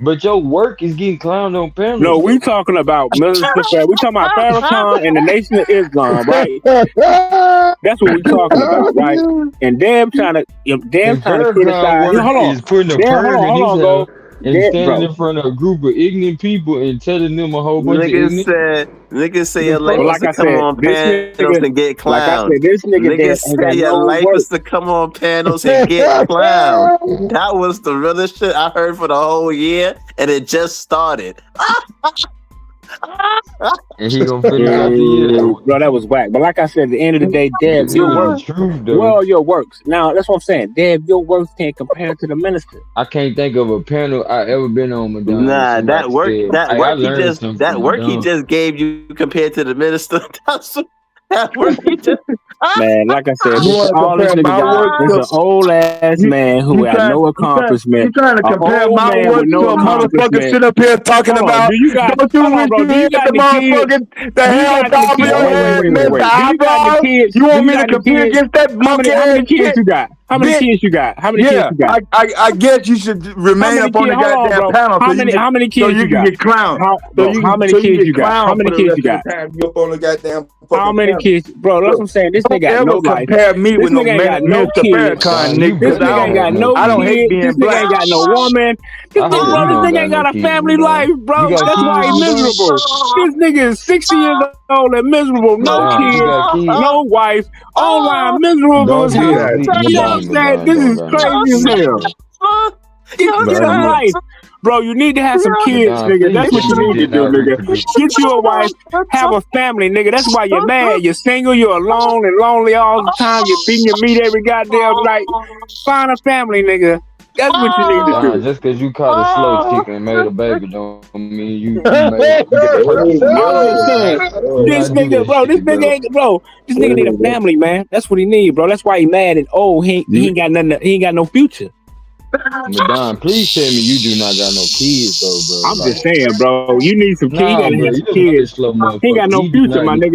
Speaker 12: But your work is getting clowned on panels.
Speaker 21: No, we talking about militant. We talking about Farrakhan and the Nation of Islam, right? That's what we talking about, right? And damn trying to criticize. Hold on,
Speaker 12: hold on, and standing in front of a group of ignorant people and telling them a whole bunch of ignorant.
Speaker 16: Niggas say your life was to come on panels and get clowned. Niggas say your life was to come on panels and get clowned. That was the realest shit I heard for the whole year, and it just started.
Speaker 12: And he gonna finish out the year.
Speaker 21: Bro, that was whack. But like I said, at the end of the day, Deb,
Speaker 12: It
Speaker 21: your
Speaker 12: was
Speaker 21: works.
Speaker 12: the truth, though.
Speaker 21: Well, your works. Now, that's what I'm saying. Deb, your works can't compare to the minister.
Speaker 12: I can't think of a panel I ever been on, Madonna.
Speaker 16: Nah,
Speaker 12: Somebody said,
Speaker 16: that work he
Speaker 12: Madonna.
Speaker 16: just gave you compared to the minister. That work he just.
Speaker 21: Man, like I said,
Speaker 19: You want to
Speaker 21: all this
Speaker 19: compare
Speaker 21: nigga
Speaker 19: my
Speaker 21: got
Speaker 19: work
Speaker 21: is
Speaker 19: to
Speaker 21: an old ass man who had no accomplishment.
Speaker 19: You trying to compare
Speaker 21: old
Speaker 19: my
Speaker 21: man
Speaker 19: work
Speaker 21: with no
Speaker 19: to a motherfucker
Speaker 21: accomplishment.
Speaker 19: sit up here talking
Speaker 21: Hold on,
Speaker 19: about?
Speaker 21: do you got?
Speaker 19: Don't you
Speaker 21: Hold on,
Speaker 19: wish
Speaker 21: bro.
Speaker 19: you
Speaker 21: Do you
Speaker 19: had
Speaker 21: got
Speaker 19: the
Speaker 21: any kids?
Speaker 19: motherfucking the
Speaker 21: Do you
Speaker 19: hair on
Speaker 21: got any
Speaker 19: top of
Speaker 21: kids?
Speaker 19: your
Speaker 21: Wait.
Speaker 19: head, Mr.
Speaker 21: Do you got any
Speaker 19: Eyebrows?
Speaker 21: kids?
Speaker 19: You
Speaker 21: Do
Speaker 19: want
Speaker 21: you
Speaker 19: me to
Speaker 21: got any
Speaker 19: compete
Speaker 21: kids?
Speaker 19: against that
Speaker 21: How
Speaker 19: monkey
Speaker 21: many
Speaker 19: ass
Speaker 21: kids
Speaker 19: shit?
Speaker 21: you got? How many kids you got? How many kids you got?
Speaker 19: I guess you should
Speaker 21: How
Speaker 19: remain
Speaker 21: many
Speaker 19: up on
Speaker 21: kids?
Speaker 19: the
Speaker 21: Hold on,
Speaker 19: goddamn
Speaker 21: bro.
Speaker 19: panel
Speaker 21: How many kids you
Speaker 19: can
Speaker 21: got?
Speaker 19: get clowned.
Speaker 21: How many kids you got? How many
Speaker 19: for the
Speaker 21: kids
Speaker 19: rest
Speaker 21: you got?
Speaker 19: of the time you up on the goddamn
Speaker 21: How
Speaker 19: fucking
Speaker 21: many
Speaker 19: panel.
Speaker 21: kids, bro? That's what I'm saying. This
Speaker 19: Don't
Speaker 21: nigga got no
Speaker 19: ever
Speaker 21: life.
Speaker 19: compare me
Speaker 21: This
Speaker 19: with no
Speaker 21: nigga ain't got no
Speaker 19: Mr.
Speaker 21: kids.
Speaker 19: Farrakhan,
Speaker 12: You
Speaker 19: nigga.
Speaker 21: This
Speaker 12: better
Speaker 21: nigga
Speaker 12: not
Speaker 21: ain't got
Speaker 12: have no
Speaker 21: no
Speaker 19: I don't hate
Speaker 21: kids.
Speaker 19: being
Speaker 21: This nigga
Speaker 19: black.
Speaker 21: ain't got no woman. This
Speaker 12: I hope
Speaker 21: nigga, bro,
Speaker 12: you
Speaker 21: this
Speaker 12: don't
Speaker 21: nigga
Speaker 12: got
Speaker 21: ain't
Speaker 12: no
Speaker 21: got a
Speaker 12: kids,
Speaker 21: family
Speaker 12: Madonna.
Speaker 21: life,
Speaker 12: You
Speaker 21: bro.
Speaker 12: got
Speaker 21: That's why he
Speaker 12: kids, Madonna?
Speaker 21: miserable. This nigga is 60 years old and miserable. No
Speaker 12: Madonna, you
Speaker 21: kids,
Speaker 12: got kids?
Speaker 21: no wife, online miserable as
Speaker 12: Don't do
Speaker 21: hell.
Speaker 12: that.
Speaker 21: You know what I'm
Speaker 12: Madonna,
Speaker 21: saying?
Speaker 12: Madonna
Speaker 21: This
Speaker 12: don't
Speaker 21: is
Speaker 12: got no
Speaker 21: crazy as
Speaker 12: kids,
Speaker 21: hell.
Speaker 12: bro.
Speaker 21: Get a life. Bro, you need to have some kids,
Speaker 12: Madonna,
Speaker 21: nigga.
Speaker 12: please
Speaker 21: That's what
Speaker 12: tell
Speaker 21: you
Speaker 12: me you
Speaker 21: need to
Speaker 12: did
Speaker 21: do,
Speaker 12: not
Speaker 21: nigga.
Speaker 12: reproduce.
Speaker 21: Get you a wife, have a family, nigga. That's why you're mad. You're single, you're alone and lonely all the time. You're beating your meat every goddamn night. Find a family, nigga. That's what you need to
Speaker 12: Madonna,
Speaker 21: do.
Speaker 12: just because you caught a slow chicken and made a baby don't mean you get a perfect
Speaker 21: That's
Speaker 12: son.
Speaker 21: what I'm saying.
Speaker 12: You
Speaker 21: This
Speaker 12: gotta do
Speaker 21: nigga,
Speaker 12: that
Speaker 21: bro, this
Speaker 12: shit,
Speaker 21: nigga
Speaker 12: bro.
Speaker 21: ain't, bro. This nigga need a family, man. That's what he need, bro. That's why he mad and old. He ain't got nothing. He ain't got no future.
Speaker 12: Madonna, please tell me you do not got no kids, though, bro.
Speaker 21: I'm
Speaker 12: Like,
Speaker 21: just saying, bro. You need some kids. You
Speaker 12: nah,
Speaker 21: gotta
Speaker 12: bro,
Speaker 21: have
Speaker 12: you
Speaker 21: some
Speaker 12: just like
Speaker 21: kids.
Speaker 12: this slow
Speaker 21: He ain't got
Speaker 12: motherfucker.
Speaker 21: no
Speaker 12: He do
Speaker 21: future,
Speaker 12: not
Speaker 21: my
Speaker 12: need
Speaker 21: nigga.